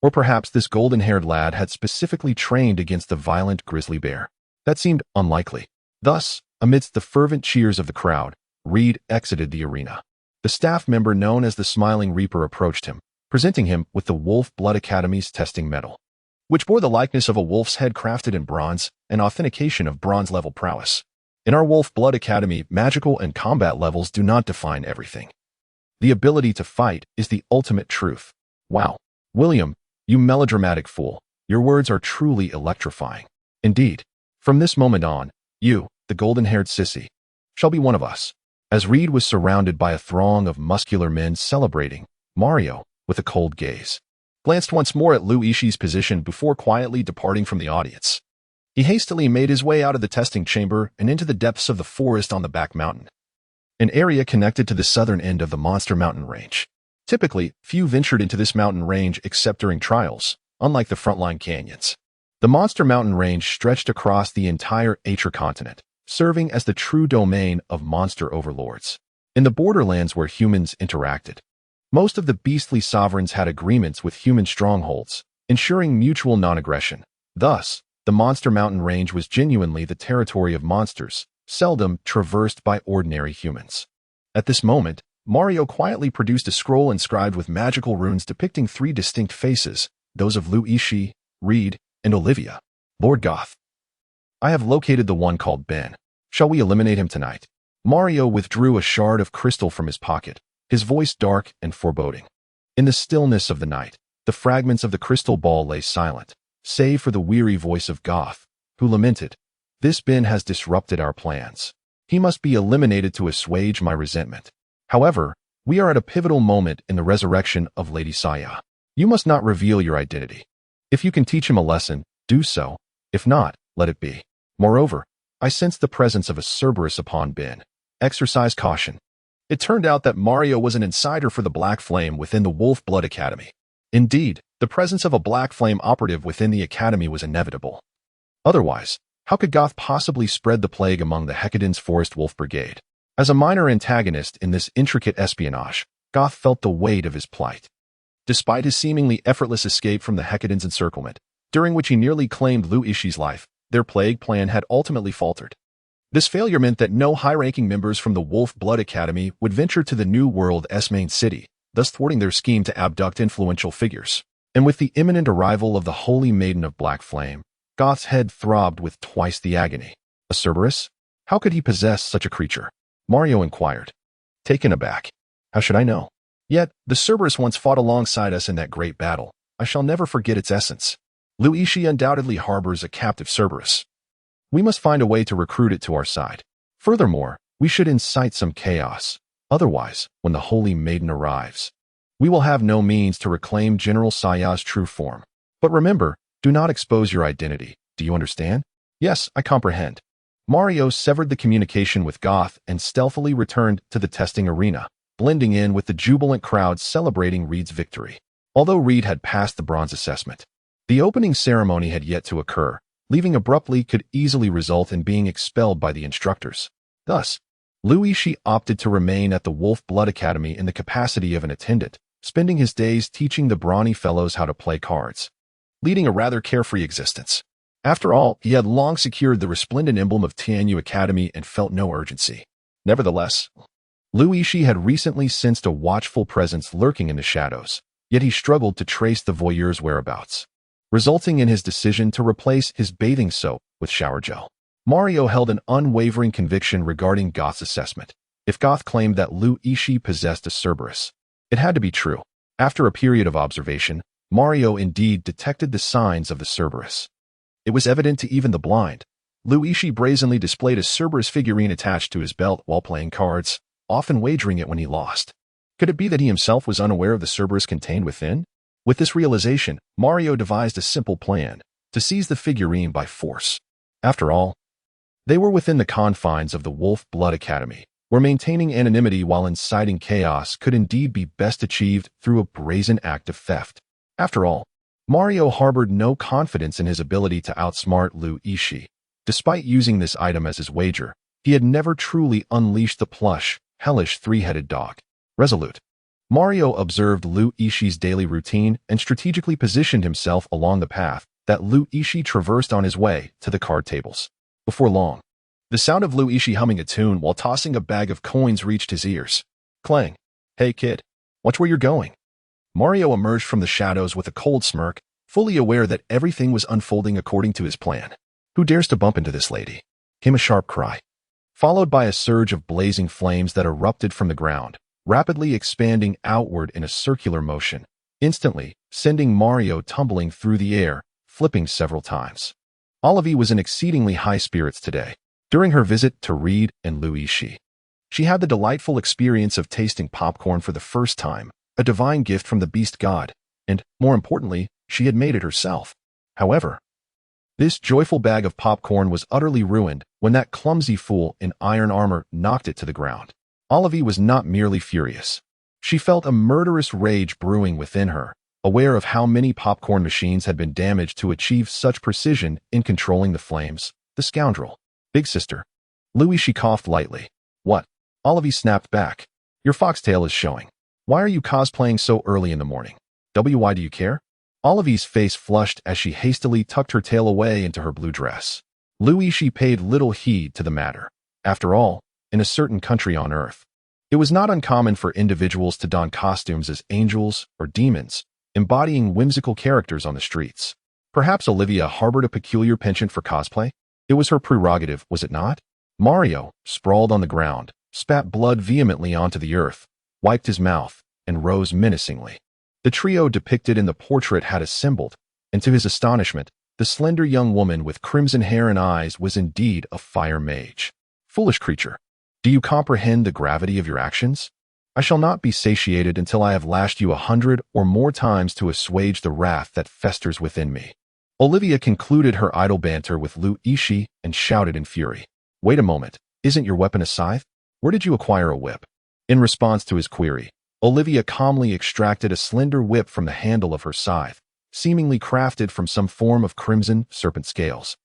Or perhaps this golden-haired lad had specifically trained against the violent grizzly bear. That seemed unlikely. Thus, amidst the fervent cheers of the crowd, Reed exited the arena. The staff member known as the Smiling Reaper approached him, presenting him with the Wolf Blood Academy's testing medal, which bore the likeness of a wolf's head crafted in bronze, an authentication of bronze-level prowess. In our Wolf Blood Academy, magical and combat levels do not define everything. The ability to fight is the ultimate truth. Wow. William, you melodramatic fool, your words are truly electrifying. Indeed, from this moment on, you, the golden-haired sissy, shall be one of us. As Reed was surrounded by a throng of muscular men celebrating, Mario, with a cold gaze, glanced once more at Yixi's position before quietly departing from the audience. He hastily made his way out of the testing chamber and into the depths of the forest on the back mountain, an area connected to the southern end of the Monster Mountain Range. Typically, few ventured into this mountain range except during trials, unlike the frontline canyons. The Monster Mountain Range stretched across the entire Aether continent, serving as the true domain of monster overlords. In the borderlands where humans interacted, most of the beastly sovereigns had agreements with human strongholds, ensuring mutual non-aggression. Thus, the Monster Mountain Range was genuinely the territory of monsters, seldom traversed by ordinary humans. At this moment, Mario quietly produced a scroll inscribed with magical runes depicting 3 distinct faces, those of Lu Yixi, Reed, and Olivia. Lord Goth. I have located the one called Ben. Shall we eliminate him tonight? Mario withdrew a shard of crystal from his pocket, his voice dark and foreboding. In the stillness of the night, the fragments of the crystal ball lay silent, save for the weary voice of Goth, who lamented, "This Ben has disrupted our plans. He must be eliminated to assuage my resentment." However, we are at a pivotal moment in the resurrection of Lady Saya. You must not reveal your identity. If you can teach him a lesson, do so. If not, let it be. Moreover, I sensed the presence of a Cerberus upon Ben. Exercise caution. It turned out that Mario was an insider for the Black Flame within the Wolf Blood Academy. Indeed, the presence of a Black Flame operative within the Academy was inevitable. Otherwise, how could Goth possibly spread the plague among the Hecaton's Forest Wolf Brigade? As a minor antagonist in this intricate espionage, Goth felt the weight of his plight. Despite his seemingly effortless escape from the Hecaton's encirclement, during which he nearly claimed Lu Yishi's life, their plague plan had ultimately faltered. This failure meant that no high-ranking members from the Wolf Blood Academy would venture to the New World's main city, thus thwarting their scheme to abduct influential figures. And with the imminent arrival of the Holy Maiden of Black Flame, Goth's head throbbed with twice the agony. A Cerberus? How could he possess such a creature? Mario inquired. Taken aback. How should I know? Yet, the Cerberus once fought alongside us in that great battle. I shall never forget its essence. Lu Yixi undoubtedly harbors a captive Cerberus. We must find a way to recruit it to our side. Furthermore, we should incite some chaos. Otherwise, when the Holy Maiden arrives, we will have no means to reclaim General Saya's true form. But remember, do not expose your identity. Do you understand? Yes, I comprehend. Mario severed the communication with Goth and stealthily returned to the testing arena, blending in with the jubilant crowd celebrating Reed's victory. Although Reed had passed the bronze assessment, the opening ceremony had yet to occur. Leaving abruptly could easily result in being expelled by the instructors. Thus, Lu Yixi opted to remain at the Wolf Blood Academy in the capacity of an attendant, spending his days teaching the brawny fellows how to play cards, leading a rather carefree existence. After all, he had long secured the resplendent emblem of Tianyu Academy and felt no urgency. Nevertheless, Lu Yixi had recently sensed a watchful presence lurking in the shadows, yet he struggled to trace the voyeur's whereabouts, resulting in his decision to replace his bathing soap with shower gel. Mario held an unwavering conviction regarding Goth's assessment. If Goth claimed that Lu Yixi possessed a Cerberus, it had to be true. After a period of observation, Mario indeed detected the signs of the Cerberus. It was evident to even the blind. Lu Yixi brazenly displayed a Cerberus figurine attached to his belt while playing cards, often wagering it when he lost. Could it be that he himself was unaware of the Cerberus contained within? With this realization, Mario devised a simple plan to seize the figurine by force. After all, they were within the confines of the Wolf Blood Academy, where maintaining anonymity while inciting chaos could indeed be best achieved through a brazen act of theft. After all, Mario harbored no confidence in his ability to outsmart Lu Yixi. Despite using this item as his wager, he had never truly unleashed the plush, hellish three-headed dog. Resolute, Mario observed Lu Yishi's daily routine and strategically positioned himself along the path that Lu Yixi traversed on his way to the card tables. Before long, the sound of Lu Yixi humming a tune while tossing a bag of coins reached his ears. Clang. Hey kid, watch where you're going. Mario emerged from the shadows with a cold smirk, fully aware that everything was unfolding according to his plan. Who dares to bump into this lady? Came a sharp cry, followed by a surge of blazing flames that erupted from the ground, rapidly expanding outward in a circular motion, instantly sending Mario tumbling through the air, flipping several times. Olivia was in exceedingly high spirits today. During her visit to Reed and Lu Yixi, she had the delightful experience of tasting popcorn for the first time, a divine gift from the beast god, and, more importantly, she had made it herself. However, this joyful bag of popcorn was utterly ruined when that clumsy fool in iron armor knocked it to the ground. Olivia was not merely furious. She felt a murderous rage brewing within her, aware of how many popcorn machines had been damaged to achieve such precision in controlling the flames. The scoundrel. Big sister. Lu Yixi coughed lightly. What? Olivia snapped back. Your foxtail is showing. Why are you cosplaying so early in the morning? Why do you care? Olivia's face flushed as she hastily tucked her tail away into her blue dress. Lu Yixi paid little heed to the matter. After all, in a certain country on Earth, it was not uncommon for individuals to don costumes as angels or demons, embodying whimsical characters on the streets. Perhaps Olivia harbored a peculiar penchant for cosplay? It was her prerogative, was it not? Mario, sprawled on the ground, spat blood vehemently onto the earth, wiped his mouth, and rose menacingly. The trio depicted in the portrait had assembled, and to his astonishment, the slender young woman with crimson hair and eyes was indeed a fire mage. Foolish creature, do you comprehend the gravity of your actions? I shall not be satiated until I have lashed you 100 or more times to assuage the wrath that festers within me. Olivia concluded her idle banter with Yixi and shouted in fury. Wait a moment, isn't your weapon a scythe? Where did you acquire a whip? In response to his query, Olivia calmly extracted a slender whip from the handle of her scythe, seemingly crafted from some form of crimson serpent scales,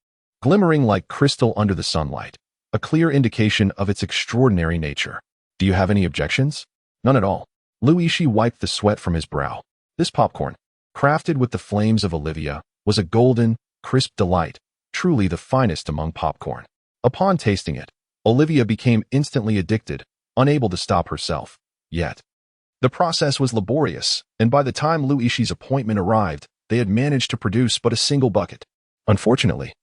glimmering like crystal under the sunlight, a clear indication of its extraordinary nature. Do you have any objections? None at all. Yixi wiped the sweat from his brow. This popcorn, crafted with the flames of Olivia, was a golden, crisp delight, truly the finest among popcorn. Upon tasting it, Olivia became instantly addicted, unable to stop herself. Yet, the process was laborious, and by the time Yixi's appointment arrived, they had managed to produce but a single bucket. Unfortunately,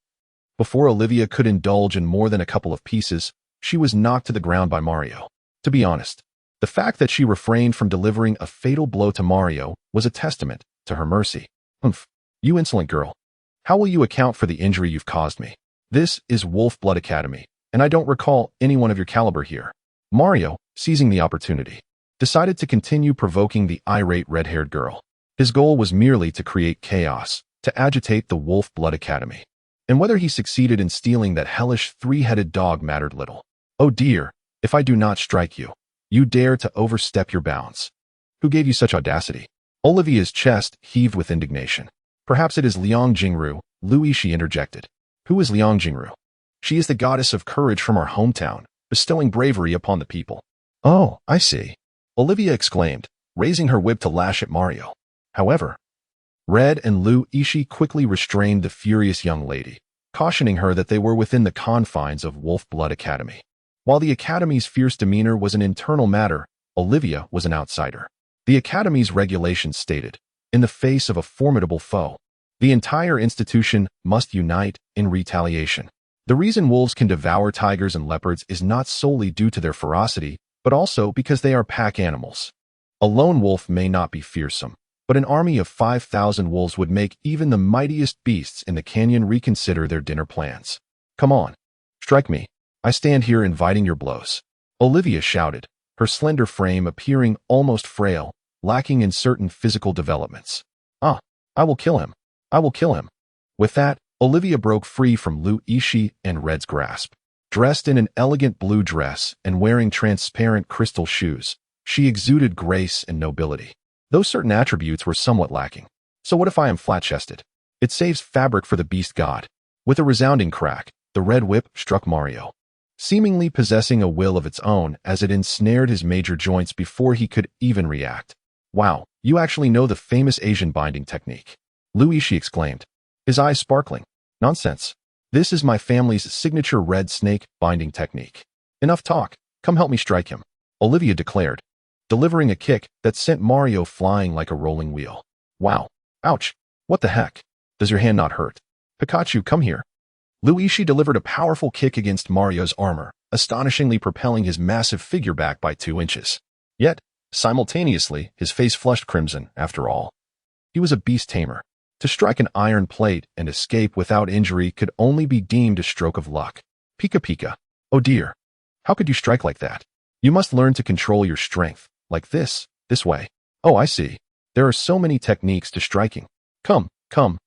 before Olivia could indulge in more than a couple of pieces, she was knocked to the ground by Mario. To be honest, the fact that she refrained from delivering a fatal blow to Mario was a testament to her mercy. Humph, you insolent girl. How will you account for the injury you've caused me? This is Wolf Blood Academy, and I don't recall anyone of your caliber here. Mario, seizing the opportunity, decided to continue provoking the irate red-haired girl. His goal was merely to create chaos, to agitate the Wolf Blood Academy. And whether he succeeded in stealing that hellish three-headed dog mattered little. Oh dear, if I do not strike you, you dare to overstep your bounds. Who gave you such audacity? Olivia's chest heaved with indignation. Perhaps it is Liang Jingru, Yixi interjected. Who is Liang Jingru? She is the goddess of courage from our hometown, bestowing bravery upon the people. Oh, I see, Olivia exclaimed, raising her whip to lash at Mario. However, Red and Yixi quickly restrained the furious young lady, cautioning her that they were within the confines of Wolf Blood Academy. While the Academy's fierce demeanor was an internal matter, Olivia was an outsider. The Academy's regulations stated, in the face of a formidable foe, the entire institution must unite in retaliation. The reason wolves can devour tigers and leopards is not solely due to their ferocity, but also because they are pack animals. A lone wolf may not be fearsome, but an army of 5,000 wolves would make even the mightiest beasts in the canyon reconsider their dinner plans. Come on, strike me. I stand here inviting your blows. Olivia shouted, her slender frame appearing almost frail, lacking in certain physical developments. Ah, I will kill him. I will kill him. With that, Olivia broke free from Yixi and Red's grasp. Dressed in an elegant blue dress and wearing transparent crystal shoes, she exuded grace and nobility. Though certain attributes were somewhat lacking. So what if I am flat-chested? It saves fabric for the beast god. With a resounding crack, the red whip struck Mario, seemingly possessing a will of its own as it ensnared his major joints before he could even react. Wow, you actually know the famous Asian binding technique, Yixi exclaimed, his eyes sparkling. Nonsense. This is my family's signature red snake binding technique. Enough talk, come help me strike him, Olivia declared, delivering a kick that sent Mario flying like a rolling wheel. Wow. Ouch. What the heck? Does your hand not hurt? Pikachu, come here. Yixi delivered a powerful kick against Mario's armor, astonishingly propelling his massive figure back by 2 inches. Yet, simultaneously, his face flushed crimson, after all. He was a beast tamer. To strike an iron plate and escape without injury could only be deemed a stroke of luck. Pika Pika. Oh dear. How could you strike like that? You must learn to control your strength. Like this way. Oh, I see. There are so many techniques to striking. Come,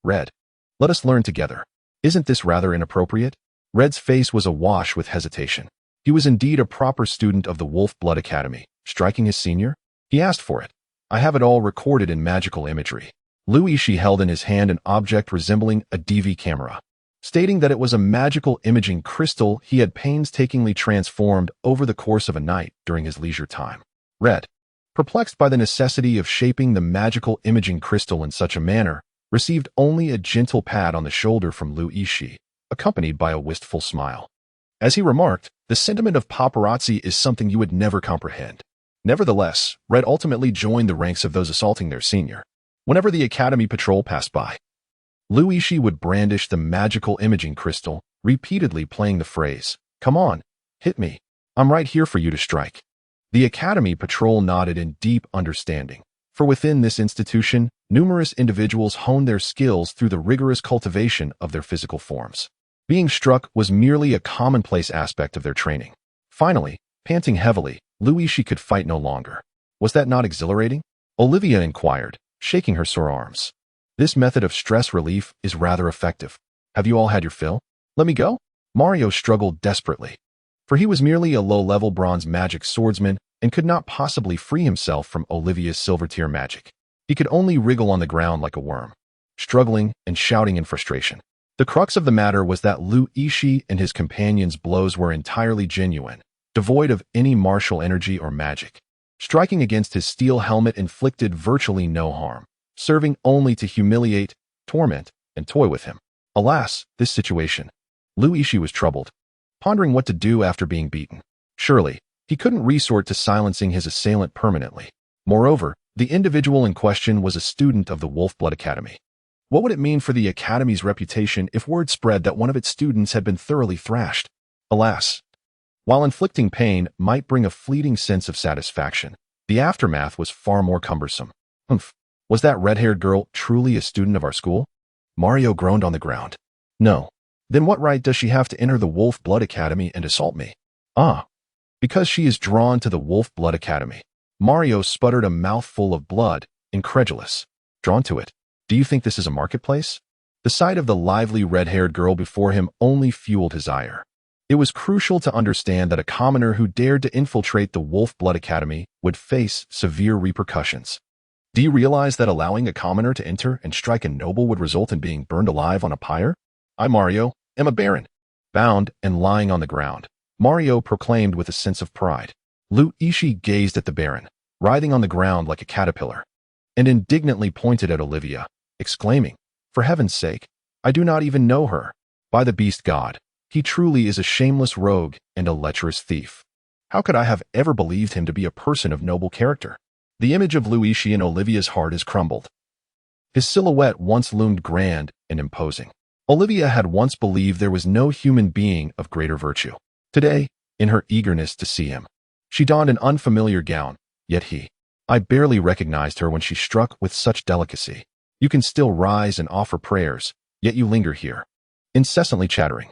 Red. Let us learn together. Isn't this rather inappropriate? Red's face was awash with hesitation. He was indeed a proper student of the Wolf Blood Academy, striking his senior. He asked for it. I have it all recorded in magical imagery. Yixi held in his hand an object resembling a DV camera, stating that it was a magical imaging crystal he had painstakingly transformed over the course of a night during his leisure time. Red, perplexed by the necessity of shaping the magical imaging crystal in such a manner, received only a gentle pat on the shoulder from Yixi, accompanied by a wistful smile. As he remarked, the sentiment of paparazzi is something you would never comprehend. Nevertheless, Red ultimately joined the ranks of those assaulting their senior. Whenever the Academy patrol passed by, Yixi would brandish the magical imaging crystal, repeatedly playing the phrase, "Come on, hit me. I'm right here for you to strike." The Academy patrol nodded in deep understanding, for within this institution, numerous individuals honed their skills through the rigorous cultivation of their physical forms. Being struck was merely a commonplace aspect of their training. Finally, panting heavily, Yixi could fight no longer. Was that not exhilarating? Olivia inquired, shaking her sore arms. This method of stress relief is rather effective. Have you all had your fill? Let me go? Mario struggled desperately, for he was merely a low-level bronze magic swordsman and could not possibly free himself from Olivia's silver-tier magic. He could only wriggle on the ground like a worm, struggling and shouting in frustration. The crux of the matter was that Yixi and his companions' blows were entirely genuine, devoid of any martial energy or magic. Striking against his steel helmet inflicted virtually no harm, serving only to humiliate, torment, and toy with him. Alas, this situation. Yixi was troubled, pondering what to do after being beaten. Surely, he couldn't resort to silencing his assailant permanently. Moreover, the individual in question was a student of the Wolfblood Academy. What would it mean for the Academy's reputation if word spread that one of its students had been thoroughly thrashed? Alas, while inflicting pain might bring a fleeting sense of satisfaction, the aftermath was far more cumbersome. Humph. Was that red-haired girl truly a student of our school? Mario groaned on the ground. No. Then what right does she have to enter the Wolfblood Academy and assault me? Ah, because she is drawn to the Wolfblood Academy. Mario sputtered a mouthful of blood, incredulous. Drawn to it? Do you think this is a marketplace? The sight of the lively red-haired girl before him only fueled his ire. It was crucial to understand that a commoner who dared to infiltrate the Wolfblood Academy would face severe repercussions. Do you realize that allowing a commoner to enter and strike a noble would result in being burned alive on a pyre? I, Mario, am a baron. Bound and lying on the ground, Mario proclaimed with a sense of pride. Yixi gazed at the baron, writhing on the ground like a caterpillar, and indignantly pointed at Olivia, exclaiming, "For heaven's sake, I do not even know her. By the beast god, he truly is a shameless rogue and a lecherous thief. How could I have ever believed him to be a person of noble character?" The image of Yixi in Olivia's heart has crumbled. His silhouette once loomed grand and imposing. Olivia had once believed there was no human being of greater virtue. Today, in her eagerness to see him, she donned an unfamiliar gown, yet I barely recognized her when she struck with such delicacy. You can still rise and offer prayers, yet you linger here, incessantly chattering.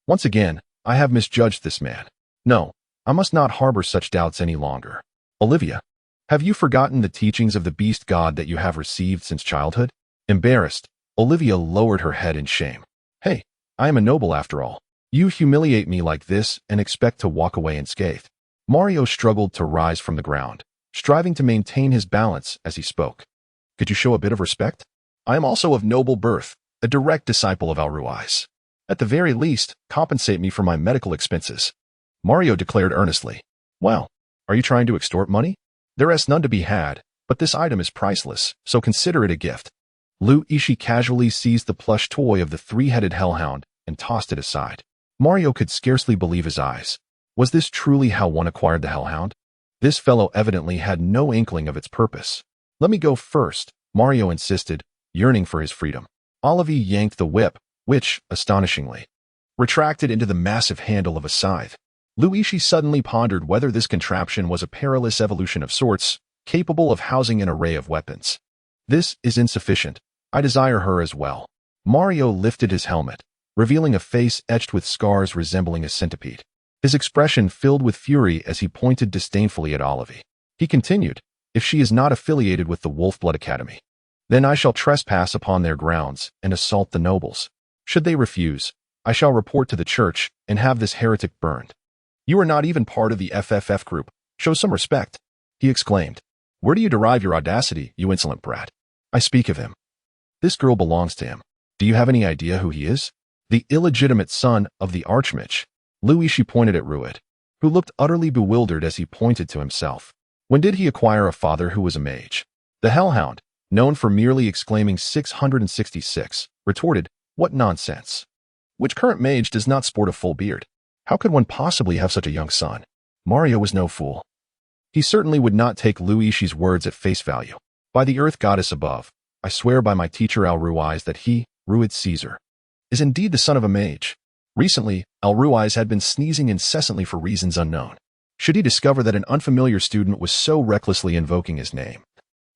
Once again, I have misjudged this man. No, I must not harbor such doubts any longer. Olivia, have you forgotten the teachings of the beast god that you have received since childhood? Embarrassed, Olivia lowered her head in shame. Hey, I am a noble after all. You humiliate me like this and expect to walk away unscathed. Mario struggled to rise from the ground, striving to maintain his balance as he spoke. Could you show a bit of respect? I am also of noble birth, a direct disciple of Alrui's. At the very least, compensate me for my medical expenses. Mario declared earnestly. Well, are you trying to extort money? There is none to be had, but this item is priceless, so consider it a gift. Yixi casually seized the plush toy of the three-headed hellhound and tossed it aside. Mario could scarcely believe his eyes. Was this truly how one acquired the hellhound? This fellow evidently had no inkling of its purpose. Let me go first, Mario insisted, yearning for his freedom. Olivia yanked the whip, which, astonishingly, retracted into the massive handle of a scythe. Yixi suddenly pondered whether this contraption was a perilous evolution of sorts, capable of housing an array of weapons. This is insufficient. I desire her as well. Mario lifted his helmet, revealing a face etched with scars resembling a centipede. His expression filled with fury as he pointed disdainfully at Olivia. He continued, if she is not affiliated with the Wolfblood Academy, then I shall trespass upon their grounds and assault the nobles. Should they refuse, I shall report to the church and have this heretic burned. You are not even part of the FFF group. Show some respect, he exclaimed. Where do you derive your audacity, you insolent brat? I speak of him. This girl belongs to him. Do you have any idea who he is? The illegitimate son of the Archmage. Yixi pointed at Rued, who looked utterly bewildered as he pointed to himself. When did he acquire a father who was a mage? The hellhound, known for merely exclaiming 666, retorted, what nonsense. Which current mage does not sport a full beard? How could one possibly have such a young son? Mario was no fool. He certainly would not take Yixi's words at face value. By the earth goddess above, I swear by my teacher Al-Ruwais that he, Ruid Caesar, is indeed the son of a mage. Recently, Al-Ruwais had been sneezing incessantly for reasons unknown. Should he discover that an unfamiliar student was so recklessly invoking his name,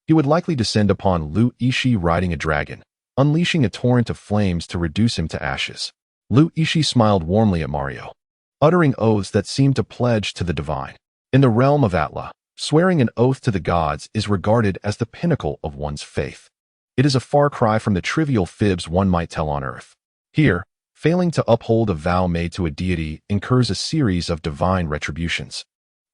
he would likely descend upon Lu Yixi riding a dragon, unleashing a torrent of flames to reduce him to ashes. Lu Yixi smiled warmly at Mario, uttering oaths that seemed to pledge to the divine. In the realm of Atla, swearing an oath to the gods is regarded as the pinnacle of one's faith. It is a far cry from the trivial fibs one might tell on earth. Here, failing to uphold a vow made to a deity incurs a series of divine retributions.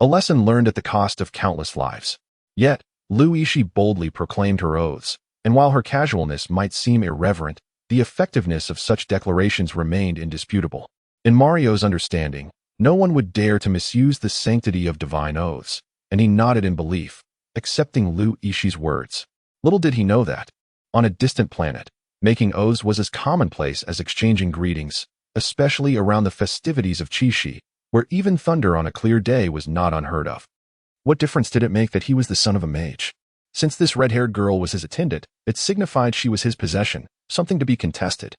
A lesson learned at the cost of countless lives. Yet, Lu Yixi boldly proclaimed her oaths, and while her casualness might seem irreverent, the effectiveness of such declarations remained indisputable. In Mario's understanding, no one would dare to misuse the sanctity of divine oaths, and he nodded in belief, accepting Lu Yixi words. Little did he know that, on a distant planet, making oaths was as commonplace as exchanging greetings, especially around the festivities of Qixi, where even thunder on a clear day was not unheard of. What difference did it make that he was the son of a mage? Since this red-haired girl was his attendant, it signified she was his possession, something to be contested.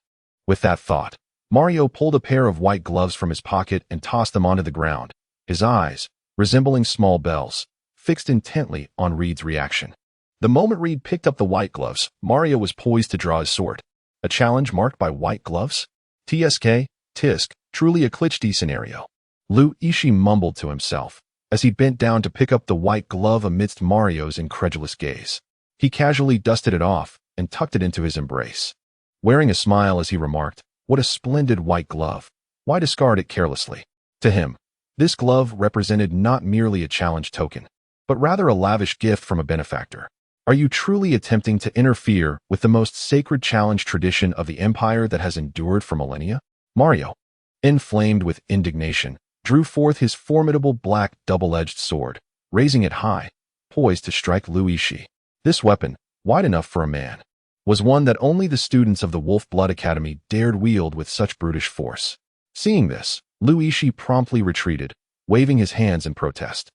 With that thought, Mario pulled a pair of white gloves from his pocket and tossed them onto the ground, his eyes, resembling small bells, fixed intently on Reed's reaction. The moment Reed picked up the white gloves, Mario was poised to draw his sword. A challenge marked by white gloves? Tisk, truly a Klitschdy scenario. Lu Yixi mumbled to himself, as he bent down to pick up the white glove amidst Mario's incredulous gaze. He casually dusted it off and tucked it into his embrace, wearing a smile as he remarked, "What a splendid white glove. Why discard it carelessly?" To him, this glove represented not merely a challenge token, but rather a lavish gift from a benefactor. Are you truly attempting to interfere with the most sacred challenge tradition of the Empire that has endured for millennia? Mario, inflamed with indignation, drew forth his formidable black double-edged sword, raising it high, poised to strike Lu Yixi. This weapon, wide enough for a man, was one that only the students of the Wolf Blood Academy dared wield with such brutish force. Seeing this, Lu Yixi promptly retreated, waving his hands in protest.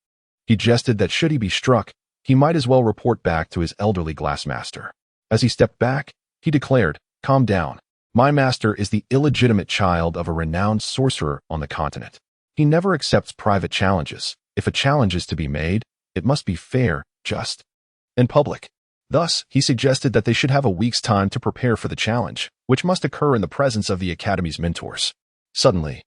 He jested that should he be struck, he might as well report back to his elderly glassmaster. As he stepped back, he declared, "Calm down. My master is the illegitimate child of a renowned sorcerer on the continent. He never accepts private challenges. If a challenge is to be made, it must be fair, just, and public." Thus, he suggested that they should have a week's time to prepare for the challenge, which must occur in the presence of the Academy's mentors. Suddenly,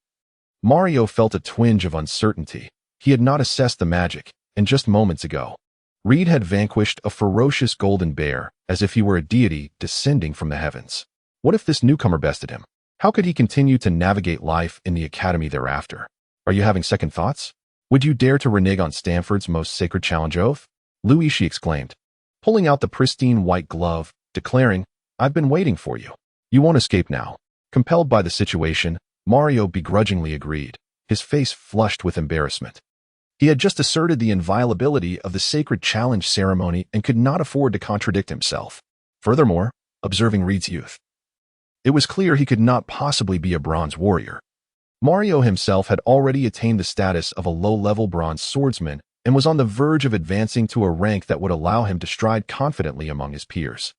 Mario felt a twinge of uncertainty. He had not assessed the magic, and just moments ago, Reed had vanquished a ferocious golden bear as if he were a deity descending from the heavens. What if this newcomer bested him? How could he continue to navigate life in the Academy thereafter? Are you having second thoughts? Would you dare to renege on Stanford's most sacred challenge oath? Lu Yixi exclaimed, pulling out the pristine white glove, declaring, "I've been waiting for you. You won't escape now." Compelled by the situation, Mario begrudgingly agreed, his face flushed with embarrassment. He had just asserted the inviolability of the sacred challenge ceremony and could not afford to contradict himself. Furthermore, observing Reed's youth, it was clear he could not possibly be a bronze warrior. Mario himself had already attained the status of a low-level bronze swordsman and was on the verge of advancing to a rank that would allow him to stride confidently among his peers.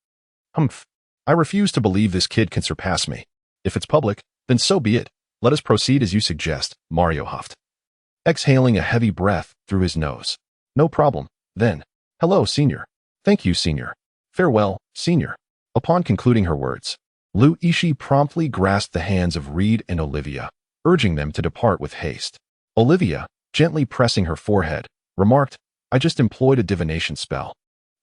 Humph. I refuse to believe this kid can surpass me. If it's public, then so be it. Let us proceed as you suggest, Mario huffed, exhaling a heavy breath through his nose. No problem, then. Hello, Senior. Thank you, Senior. Farewell, Senior. Upon concluding her words, Lu Yixi promptly grasped the hands of Reed and Olivia, urging them to depart with haste. Olivia, gently pressing her forehead, remarked, "I just employed a divination spell,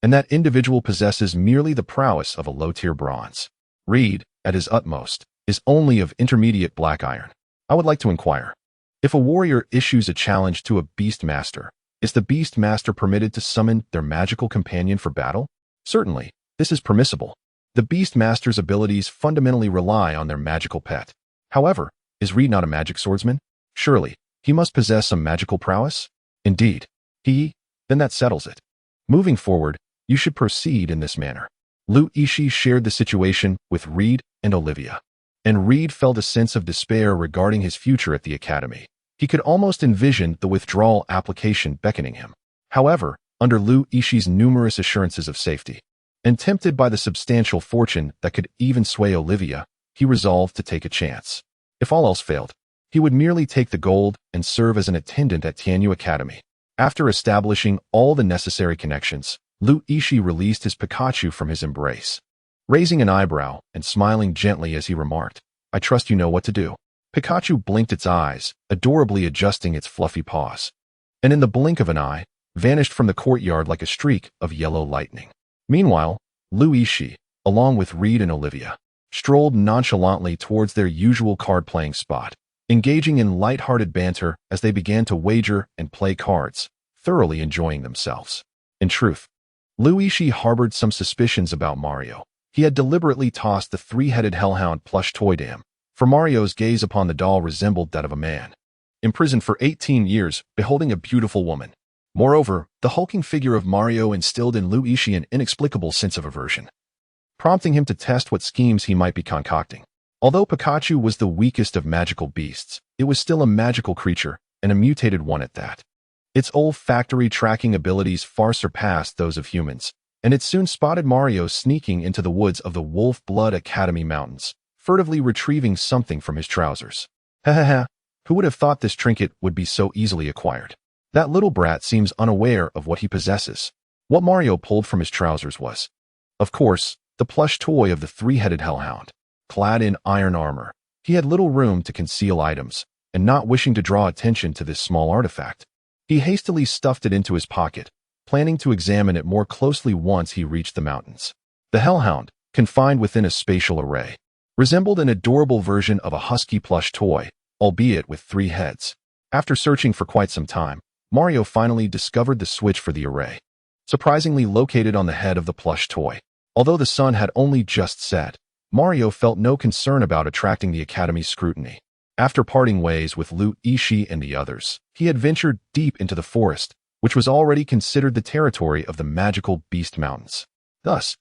and that individual possesses merely the prowess of a low-tier bronze. Reed, at his utmost, is only of intermediate black iron. I would like to inquire, if a warrior issues a challenge to a beast master, is the beast master permitted to summon their magical companion for battle? Certainly, this is permissible. The beast master's abilities fundamentally rely on their magical pet. However, is Reed not a magic swordsman? Surely, he must possess some magical prowess? Indeed. Then that settles it. Moving forward, you should proceed in this manner." Lu Yixi shared the situation with Reed and Olivia, and Reed felt a sense of despair regarding his future at the Academy. He could almost envision the withdrawal application beckoning him. However, under Lu Yixi's numerous assurances of safety, and tempted by the substantial fortune that could even sway Olivia, he resolved to take a chance. If all else failed, he would merely take the gold and serve as an attendant at Tianyu Academy. After establishing all the necessary connections, Yixi released his Pikachu from his embrace, raising an eyebrow and smiling gently as he remarked, "I trust you know what to do." Pikachu blinked its eyes, adorably adjusting its fluffy paws, and in the blink of an eye, vanished from the courtyard like a streak of yellow lightning. Meanwhile, Yixi, along with Reed and Olivia, strolled nonchalantly towards their usual card-playing spot, engaging in light-hearted banter as they began to wager and play cards, thoroughly enjoying themselves. In truth, Yixi harbored some suspicions about Mario. He had deliberately tossed the three-headed hellhound plush toy to him, for Mario's gaze upon the doll resembled that of a man, imprisoned for 18 years, beholding a beautiful woman. Moreover, the hulking figure of Mario instilled in Yixi an inexplicable sense of aversion, prompting him to test what schemes he might be concocting. Although Pikachu was the weakest of magical beasts, it was still a magical creature, and a mutated one at that. Its olfactory tracking abilities far surpassed those of humans, and it soon spotted Mario sneaking into the woods of the Wolf Blood Academy Mountains, furtively retrieving something from his trousers. Ha, who would have thought this trinket would be so easily acquired? That little brat seems unaware of what he possesses. What Mario pulled from his trousers was, of course, the plush toy of the three-headed hellhound. Clad in iron armor, he had little room to conceal items, and not wishing to draw attention to this small artifact, he hastily stuffed it into his pocket, planning to examine it more closely once he reached the mountains. The hellhound, confined within a spatial array, resembled an adorable version of a husky plush toy, albeit with 3 heads. After searching for quite some time, Mario finally discovered the switch for the array, surprisingly located on the head of the plush toy. Although the sun had only just set, Mario felt no concern about attracting the Academy's scrutiny. After parting ways with Yixi and the others, he had ventured deep into the forest, which was already considered the territory of the magical Beast Mountains. Thus,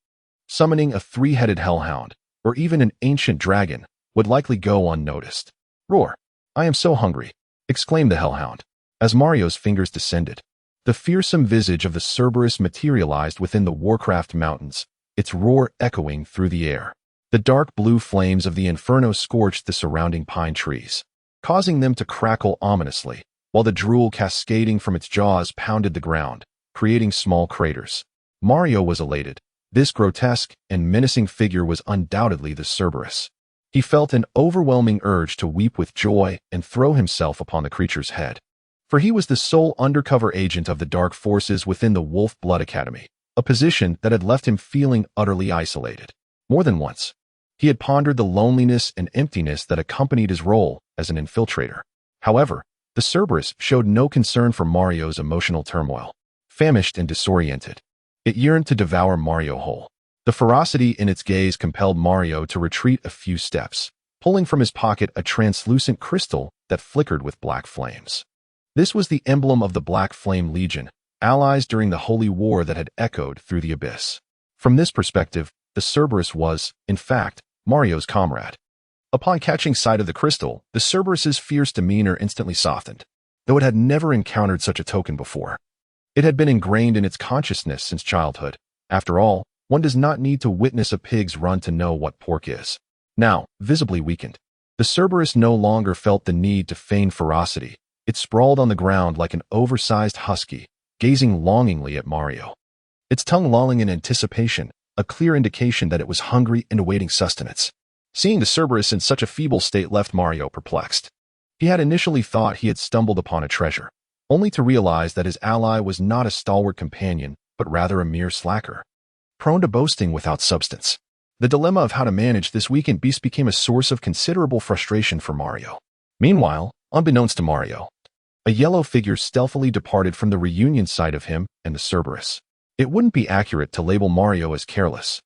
summoning a 3-headed hellhound, or even an ancient dragon, would likely go unnoticed. "Roar! I am so hungry!" exclaimed the hellhound, as Mario's fingers descended. The fearsome visage of the Cerberus materialized within the Warcraft Mountains, its roar echoing through the air. The dark blue flames of the inferno scorched the surrounding pine trees, causing them to crackle ominously, while the drool cascading from its jaws pounded the ground, creating small craters. Mario was elated. This grotesque and menacing figure was undoubtedly the Cerberus. He felt an overwhelming urge to weep with joy and throw himself upon the creature's head. For he was the sole undercover agent of the dark forces within the Wolf Blood Academy, a position that had left him feeling utterly isolated. More than once, he had pondered the loneliness and emptiness that accompanied his role as an infiltrator. However, the Cerberus showed no concern for Mario's emotional turmoil. Famished and disoriented, it yearned to devour Mario whole. The ferocity in its gaze compelled Mario to retreat a few steps, pulling from his pocket a translucent crystal that flickered with black flames. This was the emblem of the Black Flame Legion, allies during the Holy War that had echoed through the abyss. From this perspective, the Cerberus was, in fact, Mario's comrade. Upon catching sight of the crystal, the Cerberus's fierce demeanor instantly softened, though it had never encountered such a token before. It had been ingrained in its consciousness since childhood. After all, one does not need to witness a pig's run to know what pork is. Now, visibly weakened, the Cerberus no longer felt the need to feign ferocity. It sprawled on the ground like an oversized husky, gazing longingly at Mario. Its tongue lolling in anticipation, a clear indication that it was hungry and awaiting sustenance. Seeing the Cerberus in such a feeble state left Mario perplexed. He had initially thought he had stumbled upon a treasure, only to realize that his ally was not a stalwart companion, but rather a mere slacker, prone to boasting without substance. The dilemma of how to manage this weakened beast became a source of considerable frustration for Mario. Meanwhile, unbeknownst to Mario, a yellow figure stealthily departed from the reunion site of him and the Cerberus. It wouldn't be accurate to label Mario as careless,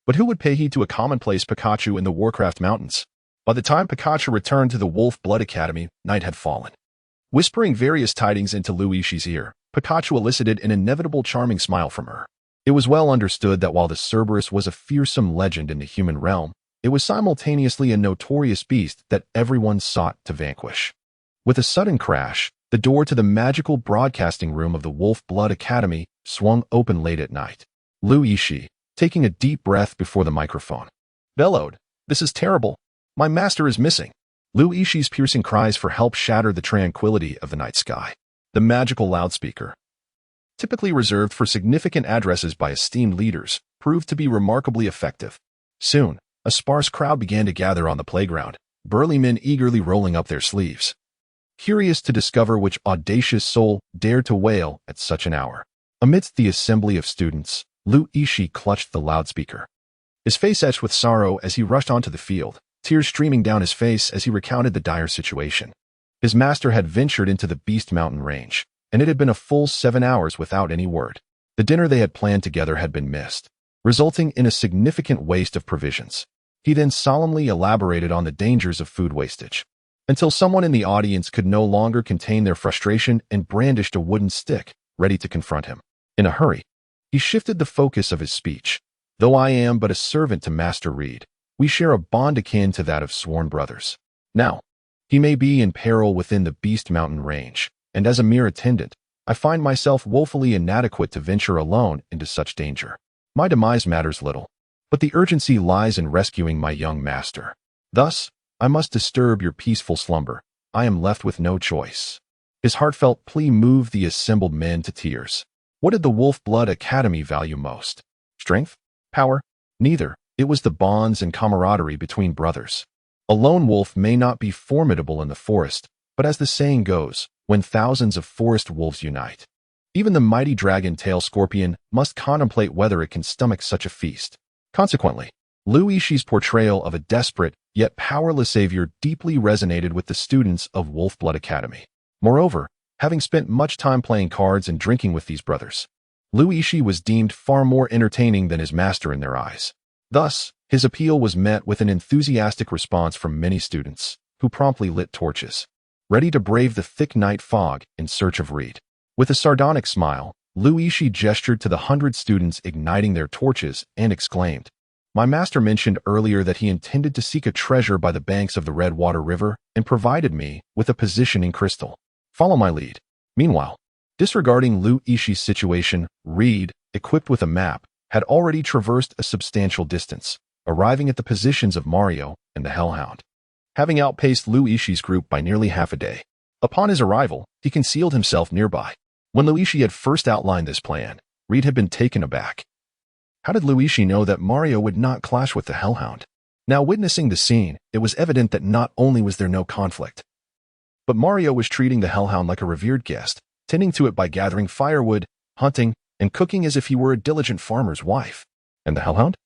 but who would pay heed to a commonplace Pikachu in the Warcraft Mountains? By the time Pikachu returned to the Wolf Blood Academy, night had fallen. Whispering various tidings into Yixi ear, Pikachu elicited an inevitable charming smile from her. It was well understood that while the Cerberus was a fearsome legend in the human realm, it was simultaneously a notorious beast that everyone sought to vanquish. With a sudden crash, the door to the magical broadcasting room of the Wolf Blood Academy swung open late at night. Yixi, taking a deep breath before the microphone. Bellowed, "This is terrible. My master is missing." Lu Yixi's piercing cries for help shattered the tranquility of the night sky. The magical loudspeaker, typically reserved for significant addresses by esteemed leaders, proved to be remarkably effective. Soon, a sparse crowd began to gather on the playground, burly men eagerly rolling up their sleeves, curious to discover which audacious soul dared to wail at such an hour. Amidst the assembly of students, Lu Yixi clutched the loudspeaker, his face etched with sorrow as he rushed onto the field, tears streaming down his face as he recounted the dire situation. His master had ventured into the Beast Mountain range, and it had been a full 7 hours without any word. The dinner they had planned together had been missed, resulting in a significant waste of provisions. He then solemnly elaborated on the dangers of food wastage, until someone in the audience could no longer contain their frustration and brandished a wooden stick, ready to confront him. In a hurry, he shifted the focus of his speech. "Though I am but a servant to Master Reed, we share a bond akin to that of sworn brothers. Now, he may be in peril within the Beast Mountain range, and as a mere attendant, I find myself woefully inadequate to venture alone into such danger. My demise matters little, but the urgency lies in rescuing my young master. Thus, I must disturb your peaceful slumber. I am left with no choice." His heartfelt plea moved the assembled men to tears. What did the Wolf Blood Academy value most? Strength? Power? Neither. It was the bonds and camaraderie between brothers. A lone wolf may not be formidable in the forest, but as the saying goes, when thousands of forest wolves unite, even the mighty dragon-tail scorpion must contemplate whether it can stomach such a feast. Consequently, Lu Yixi's portrayal of a desperate yet powerless savior deeply resonated with the students of Wolf Blood Academy. Moreover, having spent much time playing cards and drinking with these brothers, Lu Yixi was deemed far more entertaining than his master in their eyes. Thus, his appeal was met with an enthusiastic response from many students, who promptly lit torches, ready to brave the thick night fog in search of Reed. With a sardonic smile, Lu Yixi gestured to the 100 students igniting their torches and exclaimed, "My master mentioned earlier that he intended to seek a treasure by the banks of the Redwater River and provided me with a position in crystal. Follow my lead." Meanwhile, disregarding Lu Yixi's situation, Reed, equipped with a map, had already traversed a substantial distance, arriving at the positions of Mario and the Hellhound, having outpaced Lu Yixi's group by nearly half a day. Upon his arrival, he concealed himself nearby. When Lu Yixi had first outlined this plan, Reed had been taken aback. How did Lu Yixi know that Mario would not clash with the Hellhound? Now witnessing the scene, it was evident that not only was there no conflict, but Mario was treating the Hellhound like a revered guest, tending to it by gathering firewood, hunting, and cooking as if he were a diligent farmer's wife. And the Hellhound?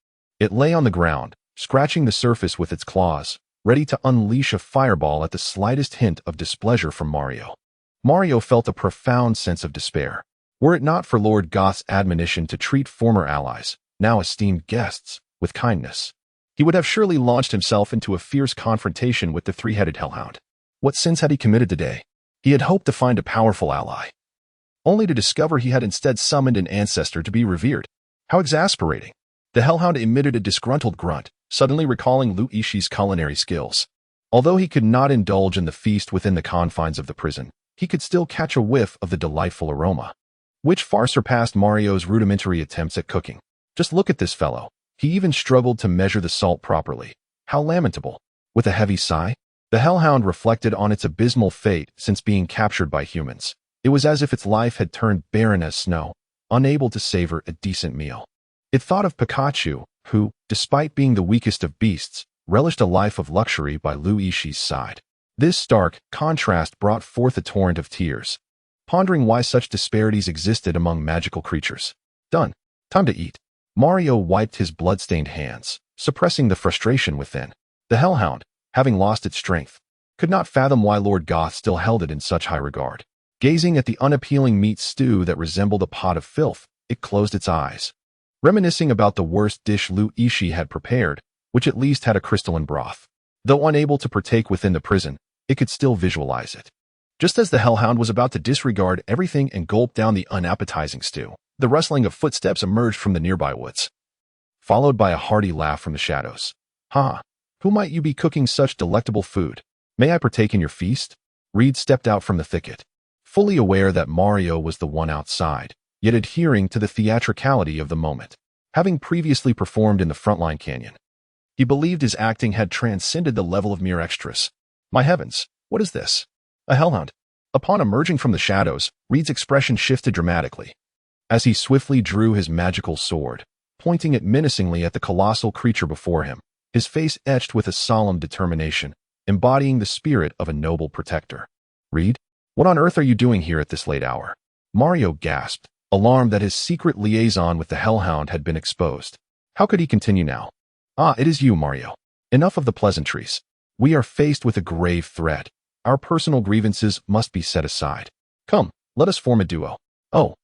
It lay on the ground, scratching the surface with its claws, ready to unleash a fireball at the slightest hint of displeasure from Mario. Mario felt a profound sense of despair. Were it not for Lord Goth's admonition to treat former allies, now esteemed guests, with kindness, he would have surely launched himself into a fierce confrontation with the three-headed Hellhound. What sins had he committed today? He had hoped to find a powerful ally, only to discover he had instead summoned an ancestor to be revered. How exasperating! The Hellhound emitted a disgruntled grunt, suddenly recalling Lu Yixi's culinary skills. Although he could not indulge in the feast within the confines of the prison, he could still catch a whiff of the delightful aroma, which far surpassed Mario's rudimentary attempts at cooking. Just look at this fellow. He even struggled to measure the salt properly. How lamentable! With a heavy sigh, the Hellhound reflected on its abysmal fate since being captured by humans. It was as if its life had turned barren as snow, unable to savor a decent meal. It thought of Pikachu, who, despite being the weakest of beasts, relished a life of luxury by Lu Yixi's side. This stark contrast brought forth a torrent of tears, pondering why such disparities existed among magical creatures. Done. Time to eat. Mario wiped his blood-stained hands, suppressing the frustration within. The Hellhound, having lost its strength, could not fathom why Lord Goth still held it in such high regard. Gazing at the unappealing meat stew that resembled a pot of filth, it closed its eyes, reminiscing about the worst dish Lu Yixi had prepared, which at least had a crystalline broth. Though unable to partake within the prison, it could still visualize it. Just as the Hellhound was about to disregard everything and gulp down the unappetizing stew, the rustling of footsteps emerged from the nearby woods, followed by a hearty laugh from the shadows. "Ha! Who might you be cooking such delectable food? May I partake in your feast?" Reed stepped out from the thicket, fully aware that Mario was the one outside, yet adhering to the theatricality of the moment. having previously performed in the frontline canyon. He believed his acting had transcended the level of mere extras. My heavens, what is this? A hellhound. Upon emerging from the shadows, Reed's expression shifted dramatically. As he swiftly drew his magical sword, pointing it menacingly at the colossal creature before him, his face etched with a solemn determination, embodying the spirit of a noble protector. Reed, what on earth are you doing here at this late hour? Mario gasped, alarmed that his secret liaison with the hellhound had been exposed. How could he continue now? Ah, it is you, Mario. Enough of the pleasantries. We are faced with a grave threat. Our personal grievances must be set aside. Come, let us form a duo. Oh.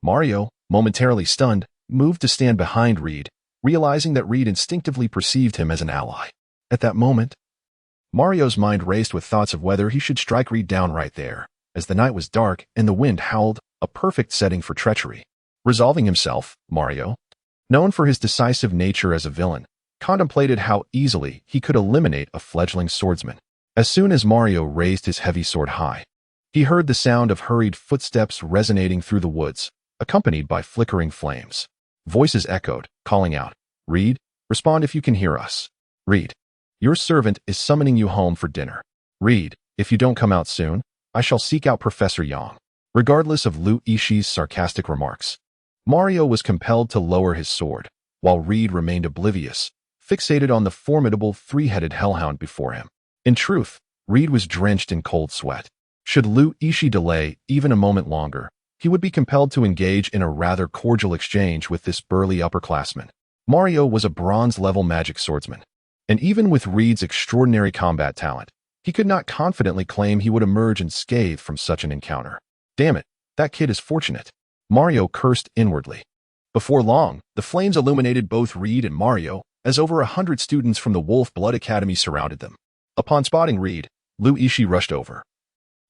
Mario, momentarily stunned, moved to stand behind Reed, realizing that Reed instinctively perceived him as an ally. At that moment, Mario's mind raced with thoughts of whether he should strike Reed down right there, as the night was dark and the wind howled, a perfect setting for treachery. Resolving himself, Mario, known for his decisive nature as a villain, contemplated how easily he could eliminate a fledgling swordsman. As soon as Mario raised his heavy sword high, he heard the sound of hurried footsteps resonating through the woods, accompanied by flickering flames. Voices echoed, calling out, Reed, respond if you can hear us. Reed, your servant is summoning you home for dinner. Reed, if you don't come out soon, I shall seek out Professor Yang. Regardless of Lu Yixi's sarcastic remarks, Mario was compelled to lower his sword, while Reed remained oblivious, fixated on the formidable three-headed hellhound before him. In truth, Reed was drenched in cold sweat. Should Lu Yixi delay even a moment longer, he would be compelled to engage in a rather cordial exchange with this burly upperclassman. Mario was a bronze-level magic swordsman, and even with Reed's extraordinary combat talent, he could not confidently claim he would emerge unscathed from such an encounter. Damn it, that kid is fortunate. Mario cursed inwardly. Before long, the flames illuminated both Reed and Mario, as over 100 students from the Wolf Blood Academy surrounded them. Upon spotting Reed, Lu Yixi rushed over,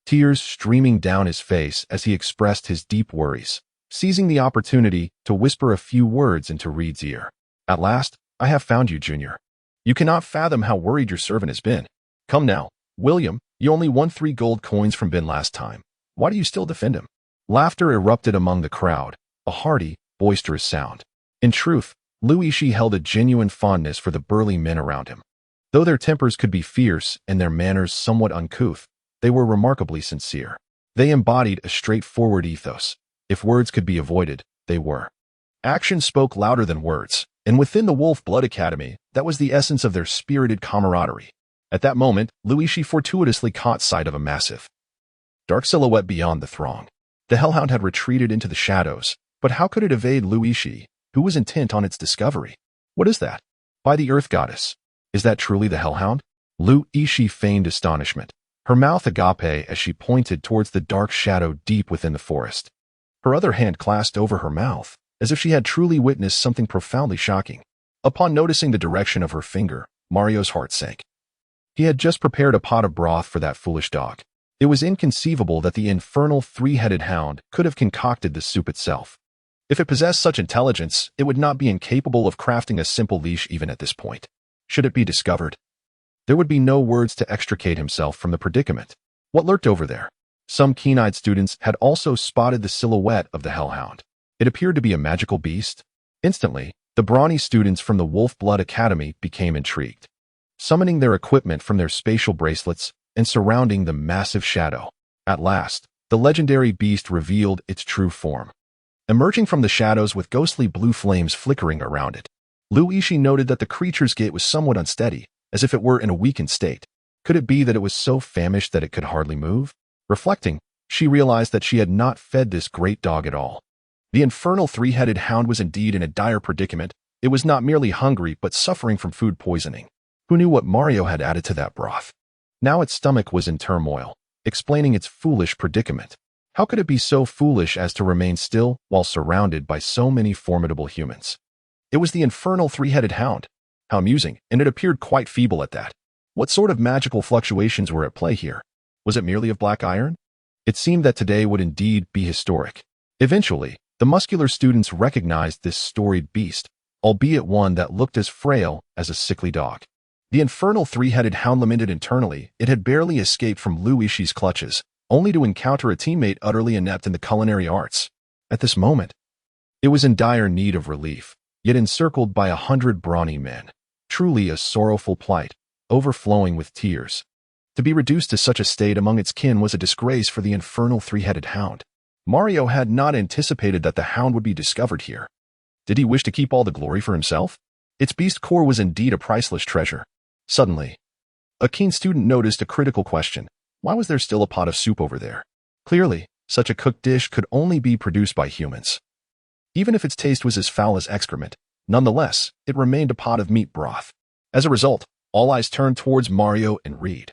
tears streaming down his face as he expressed his deep worries, seizing the opportunity to whisper a few words into Reed's ear. At last, I have found you, Junior. You cannot fathom how worried your servant has been. Come now, William, you only won 3 gold coins from Ben last time. Why do you still defend him? Laughter erupted among the crowd, a hearty, boisterous sound. In truth, Lu Yixi held a genuine fondness for the burly men around him. Though their tempers could be fierce and their manners somewhat uncouth, they were remarkably sincere. They embodied a straightforward ethos. If words could be avoided, they were. Action spoke louder than words, and within the Wolf Blood Academy, that was the essence of their spirited camaraderie. At that moment, Lu Yixi fortuitously caught sight of a massive, dark silhouette beyond the throng. The hellhound had retreated into the shadows, but how could it evade Lu Yixi, who was intent on its discovery? What is that? By the Earth Goddess, is that truly the hellhound? Lu Yixi feigned astonishment, her mouth agape as she pointed towards the dark shadow deep within the forest. Her other hand clasped over her mouth, as if she had truly witnessed something profoundly shocking. Upon noticing the direction of her finger, Mario's heart sank. He had just prepared a pot of broth for that foolish dog. It was inconceivable that the infernal three-headed hound could have concocted the soup itself. If it possessed such intelligence, it would not be incapable of crafting a simple leash even at this point. Should it be discovered, there would be no words to extricate himself from the predicament. What lurked over there? Some keen-eyed students had also spotted the silhouette of the hellhound. It appeared to be a magical beast. Instantly, the brawny students from the Wolf Blood Academy became intrigued, summoning their equipment from their spatial bracelets and surrounding the massive shadow. At last, the legendary beast revealed its true form, emerging from the shadows with ghostly blue flames flickering around it. Lu Yixi noted that the creature's gait was somewhat unsteady, as if it were in a weakened state. Could it be that it was so famished that it could hardly move? Reflecting, she realized that she had not fed this great dog at all. The infernal three-headed hound was indeed in a dire predicament. It was not merely hungry but suffering from food poisoning. Who knew what Mario had added to that broth? Now its stomach was in turmoil, explaining its foolish predicament. How could it be so foolish as to remain still while surrounded by so many formidable humans? It was the infernal three-headed hound. How amusing, and it appeared quite feeble at that. What sort of magical fluctuations were at play here? Was it merely of black iron? It seemed that today would indeed be historic. Eventually, the muscular students recognized this storied beast, albeit one that looked as frail as a sickly dog. The infernal three-headed hound lamented internally. It had barely escaped from Lu Yixi's clutches, only to encounter a teammate utterly inept in the culinary arts. At this moment, it was in dire need of relief. yet encircled by 100 brawny men. Truly a sorrowful plight, overflowing with tears. To be reduced to such a state among its kin was a disgrace for the infernal three-headed hound. Mario had not anticipated that the hound would be discovered here. Did he wish to keep all the glory for himself? Its beast core was indeed a priceless treasure. Suddenly, a keen student noticed a critical question. Why was there still a pot of soup over there? Clearly, such a cooked dish could only be produced by humans. Even if its taste was as foul as excrement, nonetheless, it remained a pot of meat broth. As a result, all eyes turned towards Mario and Reed.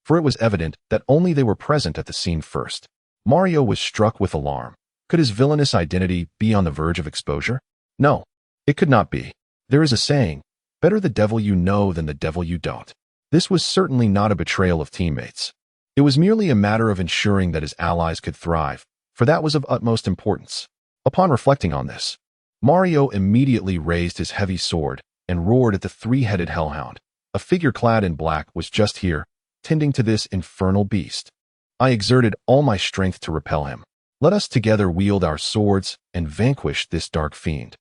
For it was evident that only they were present at the scene first. Mario was struck with alarm. Could his villainous identity be on the verge of exposure? No, it could not be. There is a saying, better the devil you know than the devil you don't. This was certainly not a betrayal of teammates. It was merely a matter of ensuring that his allies could thrive, for that was of utmost importance. Upon reflecting on this, Mario immediately raised his heavy sword and roared at the three-headed hellhound. A figure clad in black was just here, tending to this infernal beast. I exerted all my strength to repel him. Let us together wield our swords and vanquish this dark fiend,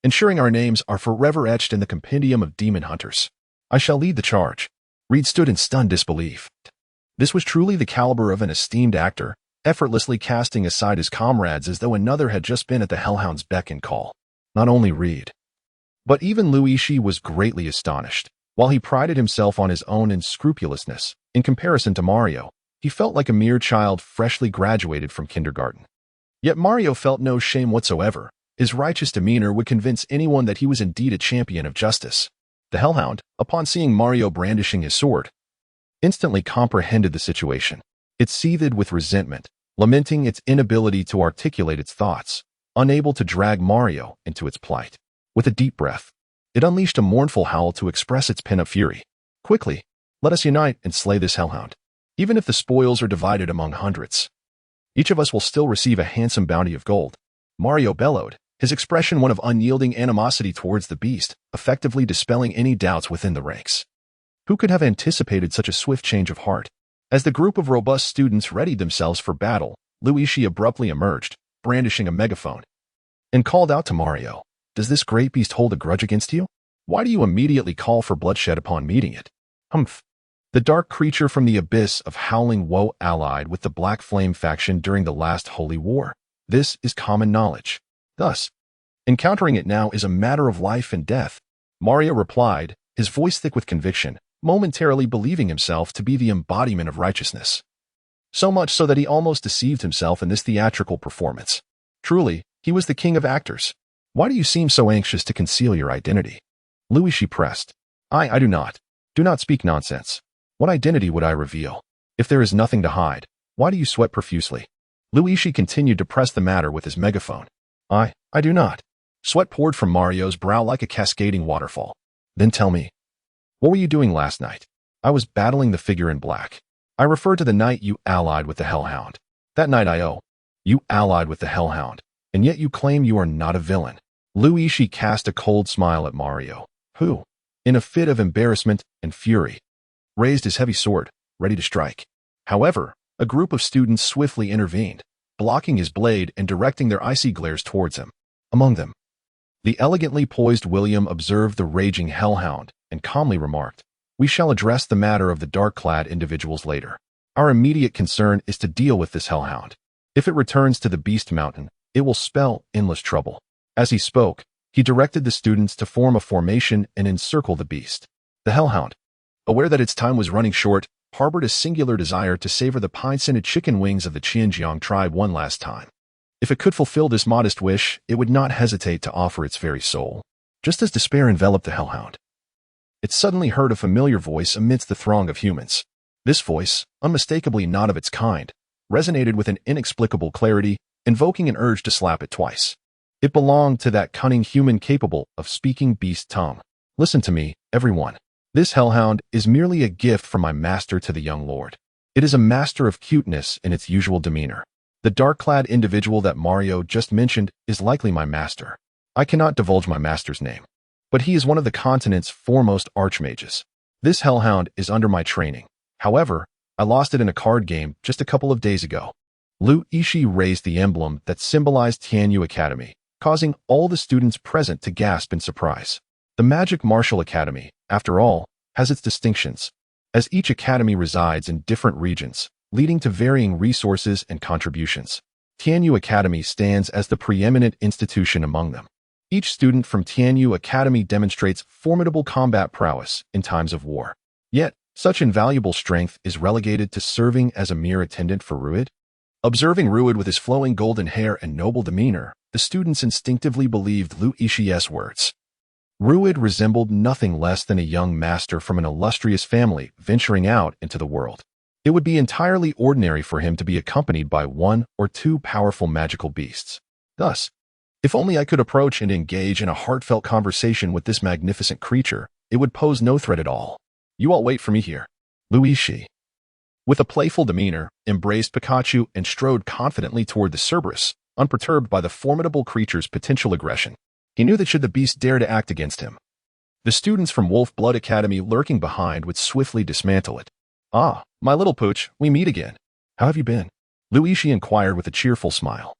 ensuring our names are forever etched in the compendium of demon hunters. I shall lead the charge. Reed stood in stunned disbelief. This was truly the caliber of an esteemed actor, effortlessly casting aside his comrades as though another had just been at the hellhound's beck and call. Not only Reed, but even Yixi was greatly astonished. While he prided himself on his own unscrupulousness, in comparison to Mario, he felt like a mere child freshly graduated from kindergarten. Yet Mario felt no shame whatsoever. His righteous demeanor would convince anyone that he was indeed a champion of justice. The hellhound, upon seeing Mario brandishing his sword, instantly comprehended the situation. It seethed with resentment, lamenting its inability to articulate its thoughts, unable to drag Mario into its plight. With a deep breath, it unleashed a mournful howl to express its pent-up fury. Quickly, let us unite and slay this hellhound. Even if the spoils are divided among hundreds, each of us will still receive a handsome bounty of gold. Mario bellowed, his expression one of unyielding animosity towards the beast, effectively dispelling any doubts within the ranks. Who could have anticipated such a swift change of heart? As the group of robust students readied themselves for battle, Yixi abruptly emerged, brandishing a megaphone, and called out to Mario, "Does this great beast hold a grudge against you? Why do you immediately call for bloodshed upon meeting it?" Humph. The dark creature from the abyss of howling woe allied with the Black Flame faction during the last Holy War. This is common knowledge. Thus, encountering it now is a matter of life and death. Mario replied, his voice thick with conviction, momentarily believing himself to be the embodiment of righteousness. So much so that he almost deceived himself in this theatrical performance. Truly, he was the king of actors. Why do you seem so anxious to conceal your identity? Yixi pressed. I do not. Do not speak nonsense. What identity would I reveal? If there is nothing to hide, why do you sweat profusely? Yixi continued to press the matter with his megaphone. I do not. Sweat poured from Mario's brow like a cascading waterfall. Then tell me, what were you doing last night? I was battling the figure in black. I refer to the night you allied with the hellhound. That night you allied with the hellhound, and yet you claim you are not a villain. Yixi cast a cold smile at Mario, who, in a fit of embarrassment and fury, raised his heavy sword, ready to strike. However, a group of students swiftly intervened, blocking his blade and directing their icy glares towards him. Among them, the elegantly poised William observed the raging hellhound and calmly remarked, "We shall address the matter of the dark-clad individuals later. Our immediate concern is to deal with this hellhound. If it returns to the Beast Mountain, it will spell endless trouble." As he spoke, he directed the students to form a formation and encircle the beast. The hellhound, aware that its time was running short, harbored a singular desire to savor the pine-scented chicken wings of the Xinjiang tribe one last time. If it could fulfill this modest wish, it would not hesitate to offer its very soul. Just as despair enveloped the hellhound, it suddenly heard a familiar voice amidst the throng of humans. This voice, unmistakably not of its kind, resonated with an inexplicable clarity, invoking an urge to slap it twice. It belonged to that cunning human capable of speaking beast tongue. "Listen to me, everyone. This hellhound is merely a gift from my master to the young lord. It is a master of cuteness in its usual demeanor. The dark-clad individual that Mario just mentioned is likely my master. I cannot divulge my master's name, but he is one of the continent's foremost archmages. This hellhound is under my training. However, I lost it in a card game just a couple of days ago." Yixi raised the emblem that symbolized Tianyu Academy, causing all the students present to gasp in surprise. The Magic Martial Academy, after all, has its distinctions, as each academy resides in different regions, leading to varying resources and contributions. Tianyu Academy stands as the preeminent institution among them. Each student from Tianyu Academy demonstrates formidable combat prowess in times of war. Yet, such invaluable strength is relegated to serving as a mere attendant for Ruid. Observing Ruid with his flowing golden hair and noble demeanor, the students instinctively believed Lu Yixie's words. Ruid resembled nothing less than a young master from an illustrious family venturing out into the world. It would be entirely ordinary for him to be accompanied by one or two powerful magical beasts. Thus, if only I could approach and engage in a heartfelt conversation with this magnificent creature, it would pose no threat at all. You all wait for me here. Lu Yixi, with a playful demeanor, embraced Pikachu and strode confidently toward the Cerberus, unperturbed by the formidable creature's potential aggression. He knew that should the beast dare to act against him, the students from Wolf Blood Academy lurking behind would swiftly dismantle it. Ah, my little pooch, we meet again. How have you been? Lu Yixi inquired with a cheerful smile.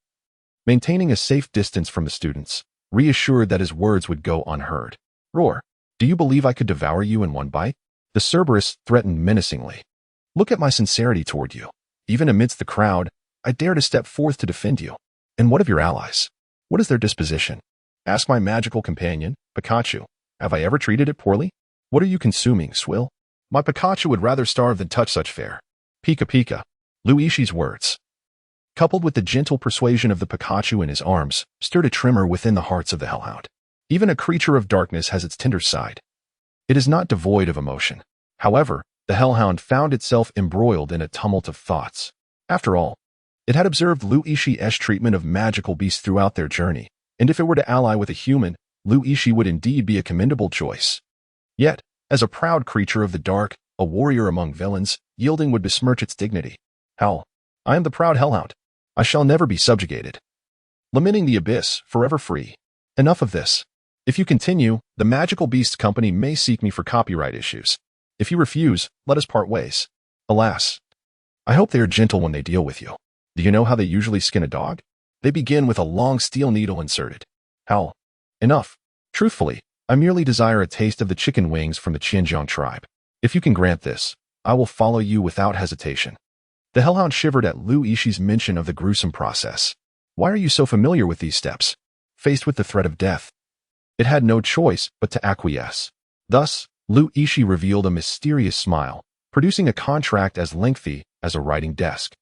Maintaining a safe distance from the students, reassured that his words would go unheard. Roar, do you believe I could devour you in one bite? The Cerberus threatened menacingly. Look at my sincerity toward you. Even amidst the crowd, I dare to step forth to defend you. And what of your allies? What is their disposition? Ask my magical companion, Pikachu. Have I ever treated it poorly? What are you consuming, Swill? My Pikachu would rather starve than touch such fare. Pika Pika. Lu Yixie's words, coupled with the gentle persuasion of the Pikachu in his arms, stirred a tremor within the hearts of the Hellhound. Even a creature of darkness has its tender side. It is not devoid of emotion. However, the Hellhound found itself embroiled in a tumult of thoughts. After all, it had observed Lu Yixie's treatment of magical beasts throughout their journey, and if it were to ally with a human, Lu Yixi would indeed be a commendable choice. Yet, as a proud creature of the dark, a warrior among villains, yielding would besmirch its dignity. Hell, I am the proud Hellhound. I shall never be subjugated. Lamenting the abyss, forever free. Enough of this. If you continue, the Magical Beasts Company may seek me for copyright issues. If you refuse, let us part ways. Alas. I hope they are gentle when they deal with you. Do you know how they usually skin a dog? They begin with a long steel needle inserted. Hell. Enough. Truthfully, I merely desire a taste of the chicken wings from the Qianjiang tribe. If you can grant this, I will follow you without hesitation. The Hellhound shivered at Lu Yixie's mention of the gruesome process. Why are you so familiar with these steps? Faced with the threat of death, it had no choice but to acquiesce. Thus, Lu Yixi revealed a mysterious smile, producing a contract as lengthy as a writing desk,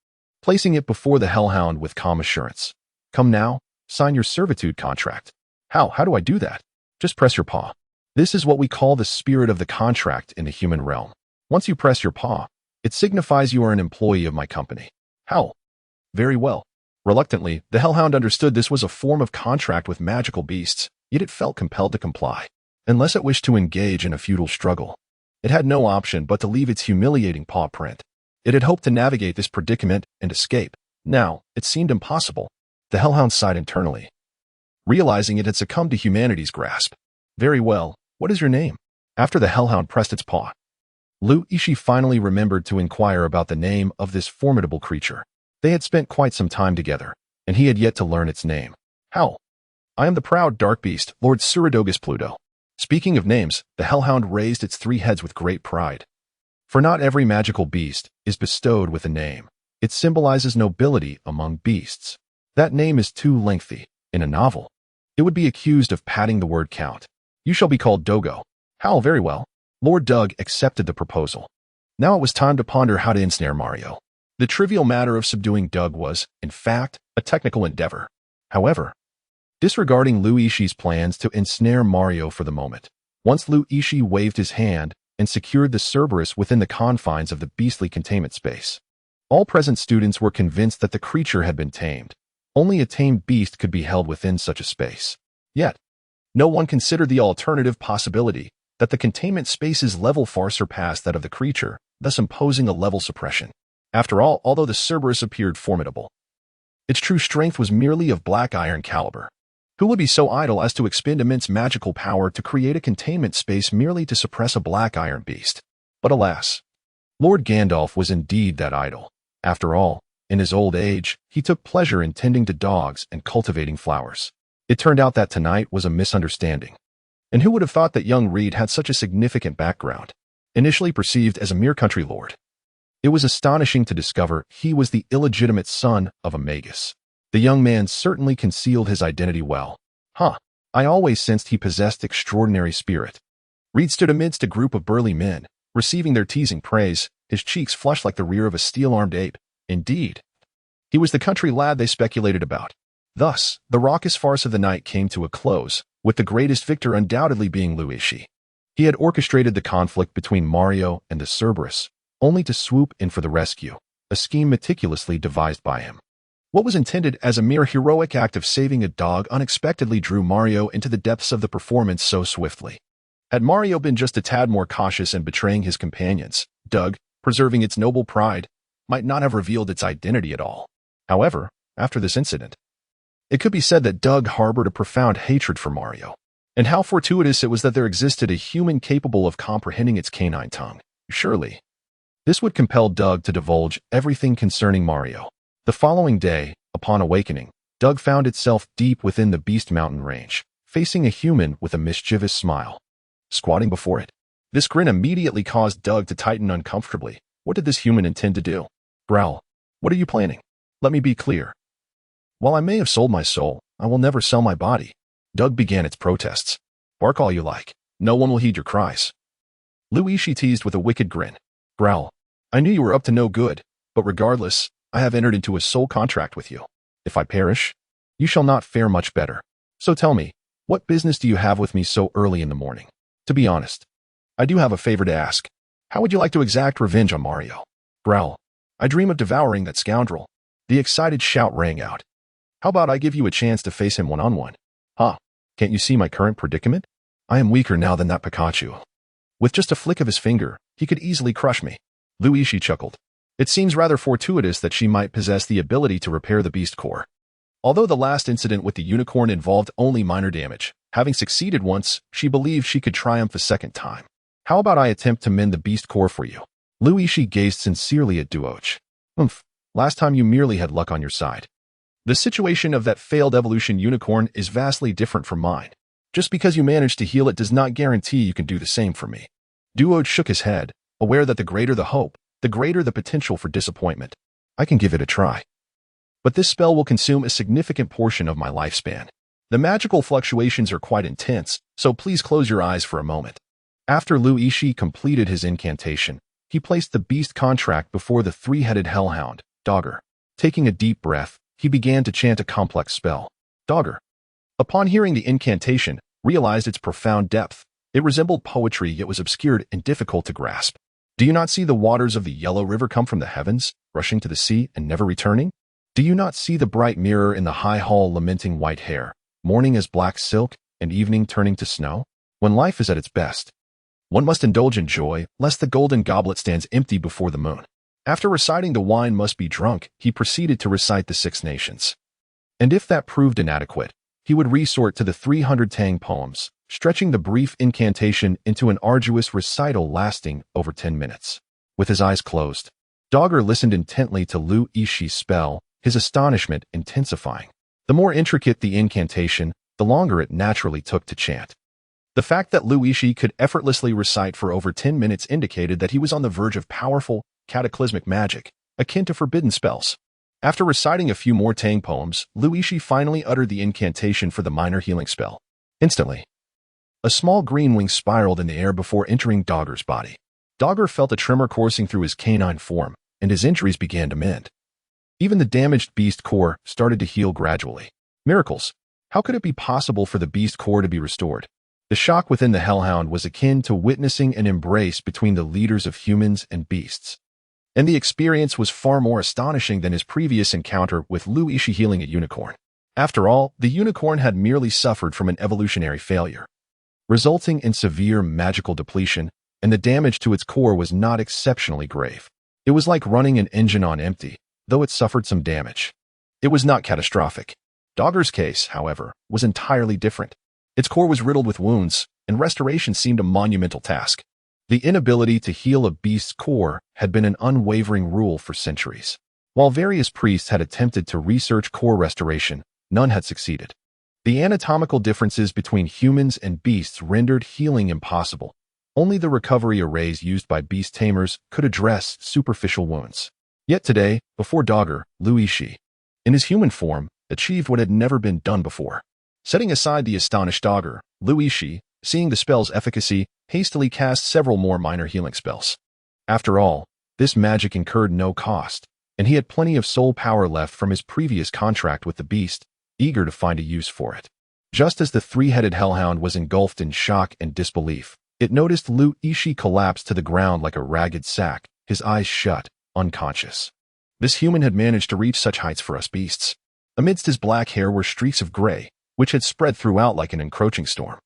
placing it before the Hellhound with calm assurance. Come now, sign your servitude contract. How do I do that? Just press your paw. This is what we call the spirit of the contract in the human realm. Once you press your paw, it signifies you are an employee of my company. How? Very well. Reluctantly, the Hellhound understood this was a form of contract with magical beasts, yet it felt compelled to comply. Unless it wished to engage in a futile struggle, it had no option but to leave its humiliating paw print. It had hoped to navigate this predicament and escape. Now, it seemed impossible. The Hellhound sighed internally, realizing it had succumbed to humanity's grasp. Very well, what is your name? After the Hellhound pressed its paw, Lu Yixi finally remembered to inquire about the name of this formidable creature. They had spent quite some time together, and he had yet to learn its name. How? I am the proud dark beast, Lord Suridogus Pluto. Speaking of names, the Hellhound raised its 3 heads with great pride. For not every magical beast is bestowed with a name. It symbolizes nobility among beasts. That name is too lengthy. In a novel, it would be accused of padding the word count. You shall be called Dogo. How? Very well. Lord Doug accepted the proposal. Now it was time to ponder how to ensnare Mario. The trivial matter of subduing Doug was, in fact, a technical endeavor. However, disregarding Lu Yixie's plans to ensnare Mario for the moment, once Lu Yixi waved his hand and secured the Cerberus within the confines of the beastly containment space, all present students were convinced that the creature had been tamed. Only a tamed beast could be held within such a space. Yet, no one considered the alternative possibility that the containment space's level far surpassed that of the creature, thus imposing a level suppression. After all, although the Cerberus appeared formidable, its true strength was merely of black iron caliber. Who would be so idle as to expend immense magical power to create a containment space merely to suppress a black iron beast? But alas, Lord Gandalf was indeed that idle. After all, in his old age, he took pleasure in tending to dogs and cultivating flowers. It turned out that tonight was a misunderstanding. And who would have thought that young Reed had such a significant background? Initially perceived as a mere country lord, it was astonishing to discover he was the illegitimate son of a magus. The young man certainly concealed his identity well. I always sensed he possessed extraordinary spirit. Reed stood amidst a group of burly men, receiving their teasing praise, his cheeks flushed like the rear of a steel-armed ape. Indeed, he was the country lad they speculated about. Thus, the raucous farce of the night came to a close, with the greatest victor undoubtedly being Yixi. He had orchestrated the conflict between Mario and the Cerberus, only to swoop in for the rescue, a scheme meticulously devised by him. What was intended as a mere heroic act of saving a dog unexpectedly drew Mario into the depths of the performance so swiftly. Had Mario been just a tad more cautious in betraying his companions, Doug, preserving its noble pride, might not have revealed its identity at all. However, after this incident, it could be said that Doug harbored a profound hatred for Mario. And how fortuitous it was that there existed a human capable of comprehending its canine tongue. Surely, this would compel Doug to divulge everything concerning Mario. The following day, upon awakening, Doug found itself deep within the Beast Mountain range, facing a human with a mischievous smile, squatting before it. This grin immediately caused Doug to tighten uncomfortably. What did this human intend to do? Growl. What are you planning? Let me be clear. While I may have sold my soul, I will never sell my body. Doug began its protests. Bark all you like. No one will heed your cries. Yixi teased with a wicked grin. Growl. I knew you were up to no good, but regardless, I have entered into a soul contract with you. If I perish, you shall not fare much better. So tell me, what business do you have with me so early in the morning? To be honest, I do have a favor to ask. How would you like to exact revenge on Mario? Growl. I dream of devouring that scoundrel. The excited shout rang out. How about I give you a chance to face him one-on-one? Can't you see my current predicament? I am weaker now than that Pikachu. With just a flick of his finger, he could easily crush me. Yixi chuckled. It seems rather fortuitous that she might possess the ability to repair the beast core. Although the last incident with the unicorn involved only minor damage, having succeeded once, she believed she could triumph a second time. How about I attempt to mend the beast core for you? Yixi gazed sincerely at Duoch. Last time you merely had luck on your side. The situation of that failed evolution unicorn is vastly different from mine. Just because you managed to heal it does not guarantee you can do the same for me. Duoch shook his head, aware that the greater the hope, the greater the potential for disappointment. I can give it a try. But this spell will consume a significant portion of my lifespan. The magical fluctuations are quite intense, so please close your eyes for a moment. After Yixi completed his incantation, he placed the beast contract before the three-headed hellhound, Dogger. Taking a deep breath, he began to chant a complex spell. Dogger, upon hearing the incantation, realized its profound depth. It resembled poetry yet was obscured and difficult to grasp. Do you not see the waters of the yellow river come from the heavens, rushing to the sea and never returning? Do you not see the bright mirror in the high hall lamenting white hair, morning as black silk and evening turning to snow? When life is at its best, one must indulge in joy, lest the golden goblet stands empty before the moon. After reciting the wine must be drunk, he proceeded to recite the 6 nations. And if that proved inadequate, he would resort to the 300 Tang poems, stretching the brief incantation into an arduous recital lasting over 10 minutes. With his eyes closed, Dogger listened intently to Yixi's spell, his astonishment intensifying. The more intricate the incantation, the longer it naturally took to chant. The fact that Yixi could effortlessly recite for over 10 minutes indicated that he was on the verge of powerful, cataclysmic magic, akin to forbidden spells. After reciting a few more Tang poems, Yixi finally uttered the incantation for the minor healing spell. Instantly, a small green wing spiraled in the air before entering Dogger's body. Dogger felt a tremor coursing through his canine form, and his injuries began to mend. Even the damaged beast core started to heal gradually. Miracles! How could it be possible for the beast core to be restored? The shock within the hellhound was akin to witnessing an embrace between the leaders of humans and beasts. And the experience was far more astonishing than his previous encounter with Yixi healing a unicorn. After all, the unicorn had merely suffered from an evolutionary failure, resulting in severe magical depletion, and the damage to its core was not exceptionally grave. It was like running an engine on empty, though it suffered some damage. It was not catastrophic. Dogger's case, however, was entirely different. Its core was riddled with wounds, and restoration seemed a monumental task. The inability to heal a beast's core had been an unwavering rule for centuries. While various priests had attempted to research core restoration, none had succeeded. The anatomical differences between humans and beasts rendered healing impossible. Only the recovery arrays used by beast tamers could address superficial wounds. Yet today, before Dogger, Yixi, in his human form, achieved what had never been done before. Setting aside the astonished Dogger, Yixi, seeing the spell's efficacy, hastily cast several more minor healing spells. After all, this magic incurred no cost, and he had plenty of soul power left from his previous contract with the beast, eager to find a use for it. Just as the three-headed hellhound was engulfed in shock and disbelief, it noticed Yixi collapse to the ground like a ragged sack, his eyes shut, unconscious. This human had managed to reach such heights for us beasts. Amidst his black hair were streaks of gray, which had spread throughout like an encroaching storm.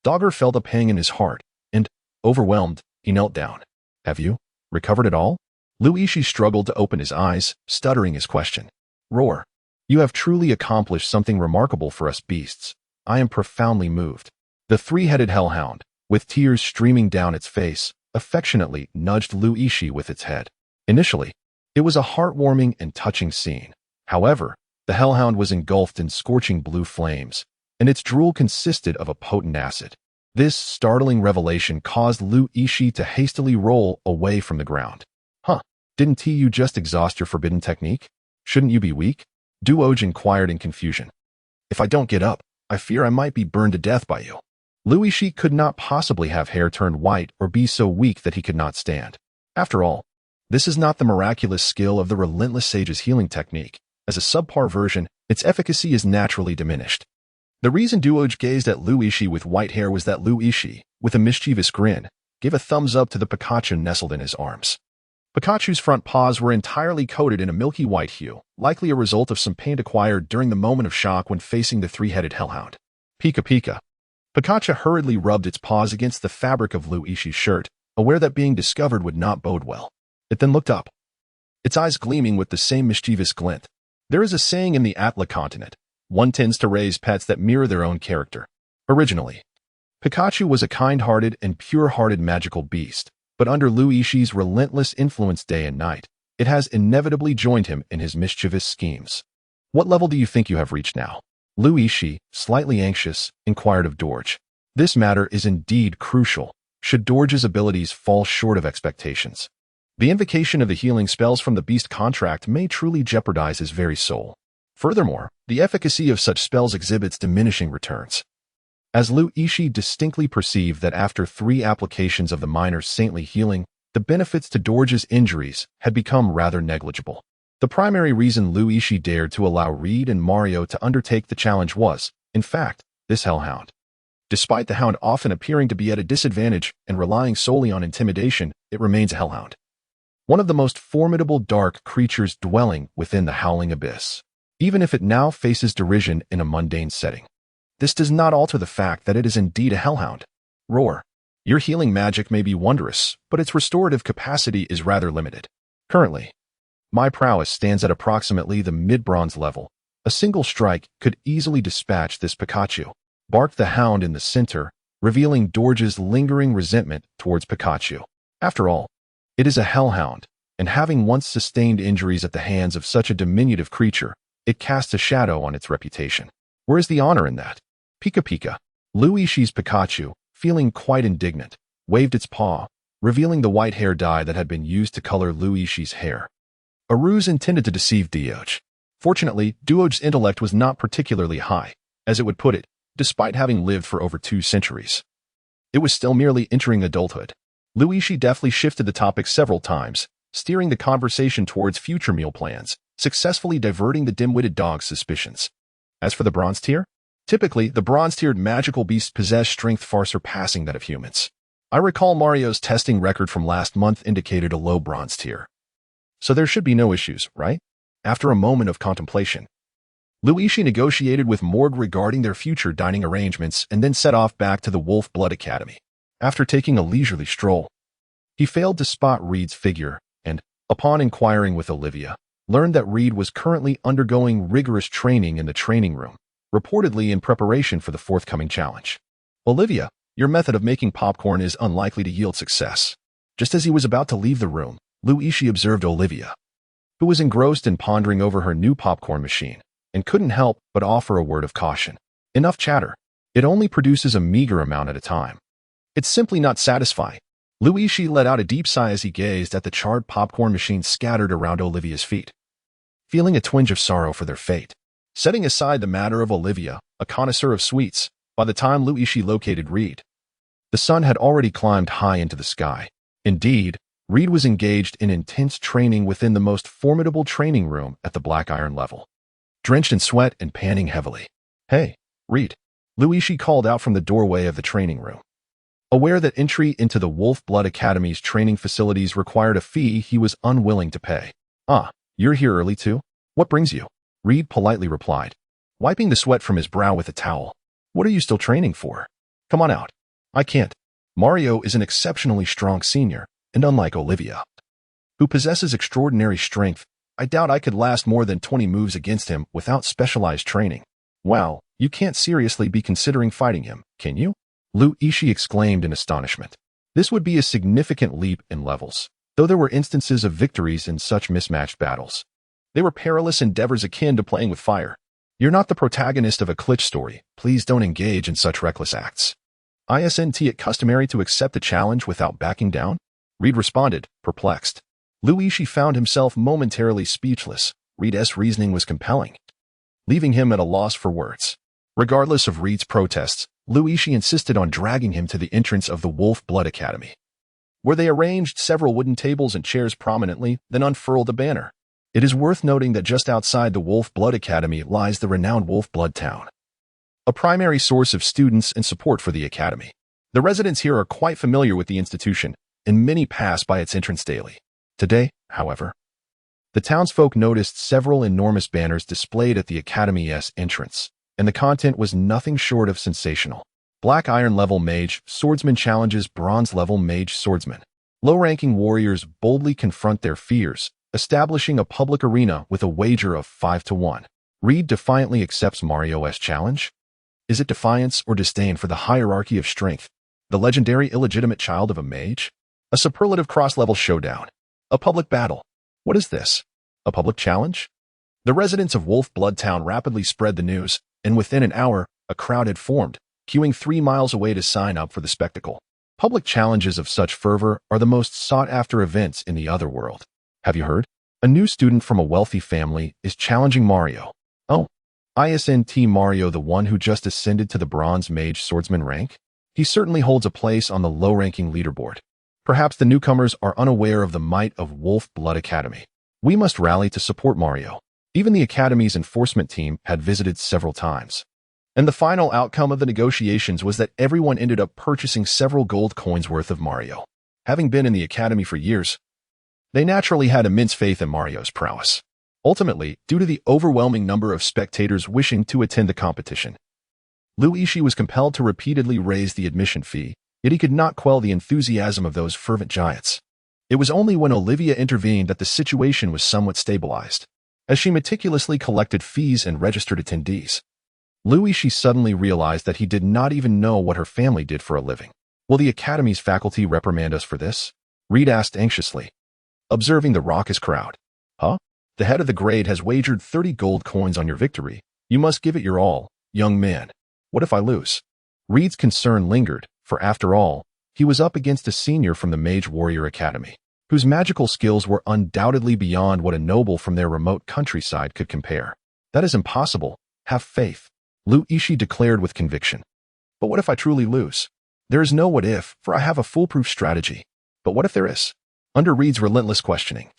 Dogger felt a pang in his heart, and, overwhelmed, he knelt down. Have you recovered at all? Yixi struggled to open his eyes, stuttering his question. Roar. You have truly accomplished something remarkable for us beasts. I am profoundly moved. The three-headed hellhound, with tears streaming down its face, affectionately nudged Yixi with its head. Initially, it was a heartwarming and touching scene. However, the hellhound was engulfed in scorching blue flames, and its drool consisted of a potent acid. This startling revelation caused Yixi to hastily roll away from the ground. Didn't you just exhaust your forbidden technique? Shouldn't you be weak? Duoj inquired in confusion. If I don't get up, I fear I might be burned to death by you. Yixi could not possibly have hair turned white or be so weak that he could not stand. After all, this is not the miraculous skill of the relentless sage's healing technique. As a subpar version, its efficacy is naturally diminished. The reason Duoj gazed at Yixi with white hair was that Yixi, with a mischievous grin, gave a thumbs up to the Pikachu nestled in his arms. Pikachu's front paws were entirely coated in a milky white hue, likely a result of some pain acquired during the moment of shock when facing the three-headed hellhound. Pika Pika. Pikachu hurriedly rubbed its paws against the fabric of Yixi's shirt, aware that being discovered would not bode well. It then looked up, its eyes gleaming with the same mischievous glint. There is a saying in the Atla continent, one tends to raise pets that mirror their own character. Originally, Pikachu was a kind-hearted and pure-hearted magical beast, but under Yixi's relentless influence day and night, it has inevitably joined him in his mischievous schemes. What level do you think you have reached now? Yixi, slightly anxious, inquired of Dorj. This matter is indeed crucial, should Dorj's abilities fall short of expectations. The invocation of the healing spells from the beast contract may truly jeopardize his very soul. Furthermore, the efficacy of such spells exhibits diminishing returns. As Yixi distinctly perceived that after 3 applications of the miner's saintly healing, the benefits to Dorj's injuries had become rather negligible. The primary reason Yixi dared to allow Reed and Mario to undertake the challenge was, in fact, this hellhound. Despite the hound often appearing to be at a disadvantage and relying solely on intimidation, it remains a hellhound. One of the most formidable dark creatures dwelling within the howling abyss, even if it now faces derision in a mundane setting. This does not alter the fact that it is indeed a hellhound. Roar. Your healing magic may be wondrous, but its restorative capacity is rather limited. Currently, my prowess stands at approximately the mid-bronze level. A single strike could easily dispatch this Pikachu, barked the hound in the center, revealing Dorj's lingering resentment towards Pikachu. After all, it is a hellhound, and having once sustained injuries at the hands of such a diminutive creature, it casts a shadow on its reputation. Where is the honor in that? Pika Pika. Yixi's Pikachu, feeling quite indignant, waved its paw, revealing the white hair dye that had been used to color Yixi's hair. A ruse intended to deceive Duoj. Fortunately, Duoj's intellect was not particularly high, as it would put it, despite having lived for over 2 centuries. It was still merely entering adulthood. Yixi deftly shifted the topic several times, steering the conversation towards future meal plans, successfully diverting the dim-witted dog's suspicions. As for the bronze tier, typically, the bronze-tiered magical beasts possess strength far surpassing that of humans. I recall Mario's testing record from last month indicated a low bronze tier. So there should be no issues, right? After a moment of contemplation, Yixi negotiated with Morg regarding their future dining arrangements and then set off back to the Wolf Blood Academy. After taking a leisurely stroll, he failed to spot Reed's figure and, upon inquiring with Olivia, learned that Reed was currently undergoing rigorous training in the training room, reportedly in preparation for the forthcoming challenge. Olivia, your method of making popcorn is unlikely to yield success. Just as he was about to leave the room, Yixi observed Olivia, who was engrossed in pondering over her new popcorn machine, and couldn't help but offer a word of caution. Enough chatter. It only produces a meager amount at a time. It's simply not satisfying. Yixi let out a deep sigh as he gazed at the charred popcorn machine scattered around Olivia's feet, feeling a twinge of sorrow for their fate. Setting aside the matter of Olivia, a connoisseur of sweets, by the time Yixi located Reed, the sun had already climbed high into the sky. Indeed, Reed was engaged in intense training within the most formidable training room at the Black Iron level. Drenched in sweat and panting heavily. "Hey, Reed," Yixi called out from the doorway of the training room. Aware that entry into the Wolf Blood Academy's training facilities required a fee he was unwilling to pay. "Ah, you're here early too? What brings you?" Reed politely replied, wiping the sweat from his brow with a towel. "What are you still training for? Come on out." "I can't. Mario is an exceptionally strong senior, and unlike Olivia, who possesses extraordinary strength, I doubt I could last more than 20 moves against him without specialized training." "Wow, you can't seriously be considering fighting him, can you?" Yixi exclaimed in astonishment. This would be a significant leap in levels, though there were instances of victories in such mismatched battles. They were perilous endeavors akin to playing with fire. "You're not the protagonist of a glitch story. Please don't engage in such reckless acts. Isn't it customary to accept a challenge without backing down?" Reed responded, perplexed. Yixi found himself momentarily speechless. Reed's reasoning was compelling, leaving him at a loss for words. Regardless of Reed's protests, Yixi insisted on dragging him to the entrance of the Wolf Blood Academy, where they arranged several wooden tables and chairs prominently, then unfurled a banner. It is worth noting that just outside the Wolf Blood Academy lies the renowned Wolf Blood Town, a primary source of students and support for the academy. The residents here are quite familiar with the institution, and many pass by its entrance daily. Today, however, the townsfolk noticed several enormous banners displayed at the academy's entrance, and the content was nothing short of sensational. Black Iron level mage swordsman challenges bronze level mage swordsman. Low-ranking warriors boldly confront their fears, establishing a public arena with a wager of 5-1. Reed defiantly accepts Mario's challenge. Is it defiance or disdain for the hierarchy of strength? The legendary illegitimate child of a mage? A superlative cross-level showdown. A public battle. What is this? A public challenge? The residents of Wolf Blood Town rapidly spread the news, and within an hour, a crowd had formed, queuing 3 miles away to sign up for the spectacle. Public challenges of such fervor are the most sought-after events in the other world. Have you heard? A new student from a wealthy family is challenging Mario. Oh, isn't Mario the one who just ascended to the bronze mage swordsman rank? He certainly holds a place on the low-ranking leaderboard. Perhaps the newcomers are unaware of the might of Wolf Blood Academy. We must rally to support Mario. Even the Academy's enforcement team had visited several times. And the final outcome of the negotiations was that everyone ended up purchasing several gold coins worth of Mario. Having been in the Academy for years, they naturally had immense faith in Mario's prowess. Ultimately, due to the overwhelming number of spectators wishing to attend the competition, Yixi was compelled to repeatedly raise the admission fee, yet he could not quell the enthusiasm of those fervent giants. It was only when Olivia intervened that the situation was somewhat stabilized. As she meticulously collected fees and registered attendees, Yixi suddenly realized that he did not even know what her family did for a living. Will the Academy's faculty reprimand us for this? Reed asked anxiously, observing the raucous crowd. Huh? The head of the grade has wagered 30 gold coins on your victory. You must give it your all, young man. What if I lose? Reed's concern lingered, for after all, he was up against a senior from the Mage Warrior Academy, whose magical skills were undoubtedly beyond what a noble from their remote countryside could compare. That is impossible. Have faith, Yixi declared with conviction. But what if I truly lose? There is no what if, for I have a foolproof strategy. But what if there is? Under Reed's relentless questioning,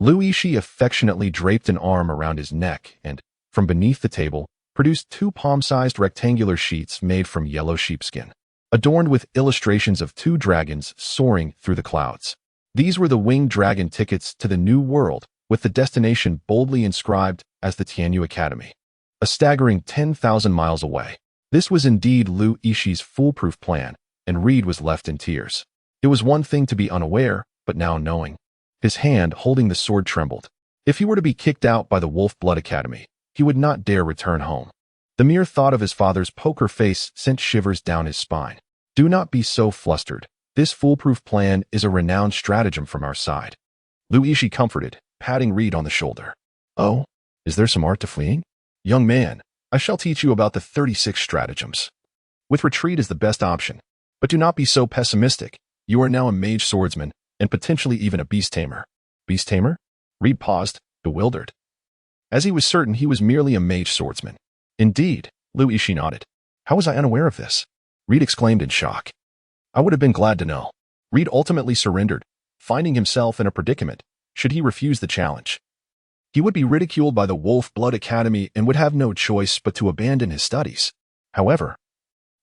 Yixi affectionately draped an arm around his neck and, from beneath the table, produced 2 palm-sized rectangular sheets made from yellow sheepskin, adorned with illustrations of 2 dragons soaring through the clouds. These were the winged dragon tickets to the New World, with the destination boldly inscribed as the Tianyu Academy, a staggering 10,000 miles away. This was indeed Yixi's foolproof plan, and Reed was left in tears. It was one thing to be unaware, but now knowing. His hand holding the sword trembled. If he were to be kicked out by the Wolf Blood Academy, he would not dare return home. The mere thought of his father's poker face sent shivers down his spine. Do not be so flustered. This foolproof plan is a renowned stratagem from our side. Yixi comforted, patting Reed on the shoulder. Oh, is there some art to fleeing? Young man, I shall teach you about the 36 stratagems. With retreat is the best option, but do not be so pessimistic. You are now a mage swordsman, and potentially even a beast tamer. Beast tamer? Reed paused, bewildered. As he was certain he was merely a mage swordsman. Indeed, Yixi nodded. How was I unaware of this? Reed exclaimed in shock. I would have been glad to know. Reed ultimately surrendered, finding himself in a predicament should he refuse the challenge. He would be ridiculed by the Wolf Blood Academy and would have no choice but to abandon his studies. However,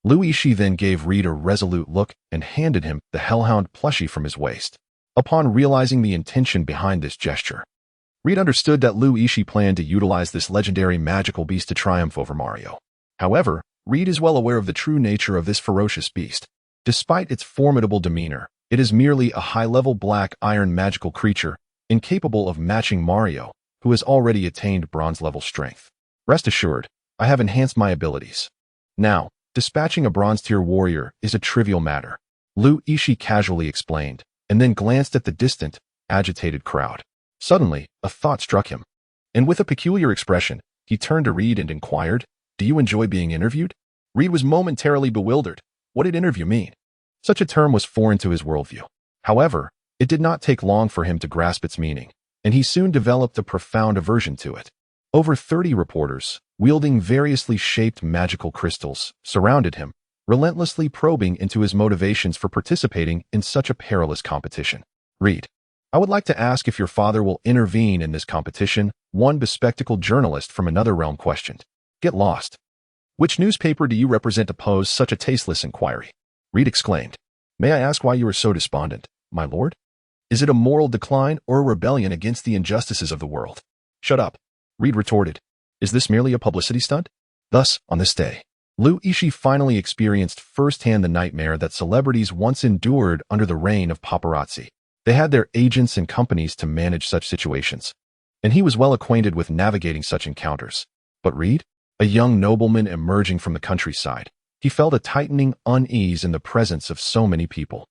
Yixi then gave Reed a resolute look and handed him the Hellhound plushie from his waist. Upon realizing the intention behind this gesture, Reed understood that Yixi planned to utilize this legendary magical beast to triumph over Mario. However, Reed is well aware of the true nature of this ferocious beast. Despite its formidable demeanor, it is merely a high-level black iron magical creature, incapable of matching Mario, who has already attained bronze-level strength. Rest assured, I have enhanced my abilities. Now, dispatching a bronze-tier warrior is a trivial matter, Yixi casually explained, and then glanced at the distant, agitated crowd. Suddenly, a thought struck him, and with a peculiar expression, he turned to Reed and inquired, "Do you enjoy being interviewed?" Reed was momentarily bewildered. What did interview mean? Such a term was foreign to his worldview. However, it did not take long for him to grasp its meaning, and he soon developed a profound aversion to it. Over 30 reporters, wielding variously shaped magical crystals, surrounded him, relentlessly probing into his motivations for participating in such a perilous competition. Reed, I would like to ask if your father will intervene in this competition, one bespectacled journalist from another realm questioned. Get lost. Which newspaper do you represent to pose such a tasteless inquiry? Reed exclaimed. May I ask why you are so despondent, my lord? Is it a moral decline or a rebellion against the injustices of the world? Shut up, Reed retorted. Is this merely a publicity stunt? Thus, on this day, Yixi finally experienced firsthand the nightmare that celebrities once endured under the reign of paparazzi. They had their agents and companies to manage such situations, and he was well acquainted with navigating such encounters. But Reed, a young nobleman emerging from the countryside, he felt a tightening unease in the presence of so many people.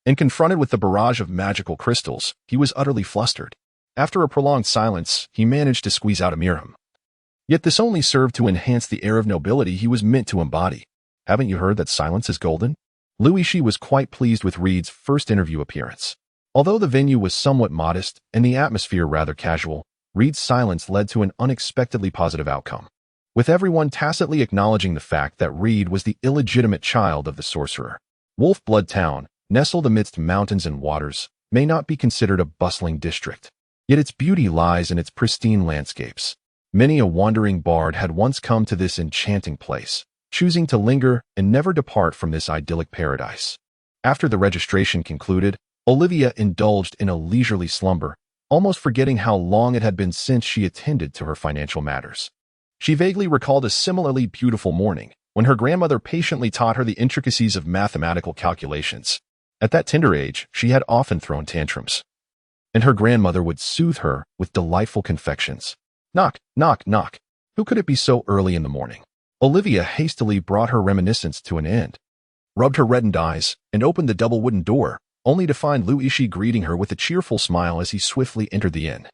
And confronted with the barrage of magical crystals, he was utterly flustered. After a prolonged silence, he managed to squeeze out a murmur. Yet this only served to enhance the air of nobility he was meant to embody. Haven't you heard that silence is golden? Yixi was quite pleased with Reed's first interview appearance. Although the venue was somewhat modest and the atmosphere rather casual, Reed's silence led to an unexpectedly positive outcome, with everyone tacitly acknowledging the fact that Reed was the illegitimate child of the sorcerer. Wolf Blood Town, nestled amidst mountains and waters, may not be considered a bustling district, yet its beauty lies in its pristine landscapes. Many a wandering bard had once come to this enchanting place, choosing to linger and never depart from this idyllic paradise. After the registration concluded, Olivia indulged in a leisurely slumber, almost forgetting how long it had been since she attended to her financial matters. She vaguely recalled a similarly beautiful morning, when her grandmother patiently taught her the intricacies of mathematical calculations. At that tender age, she had often thrown tantrums, and her grandmother would soothe her with delightful confections. Knock, knock, knock. Who could it be so early in the morning? Olivia hastily brought her reminiscence to an end, rubbed her reddened eyes, and opened the double wooden door, only to find Yixi greeting her with a cheerful smile as he swiftly entered the inn.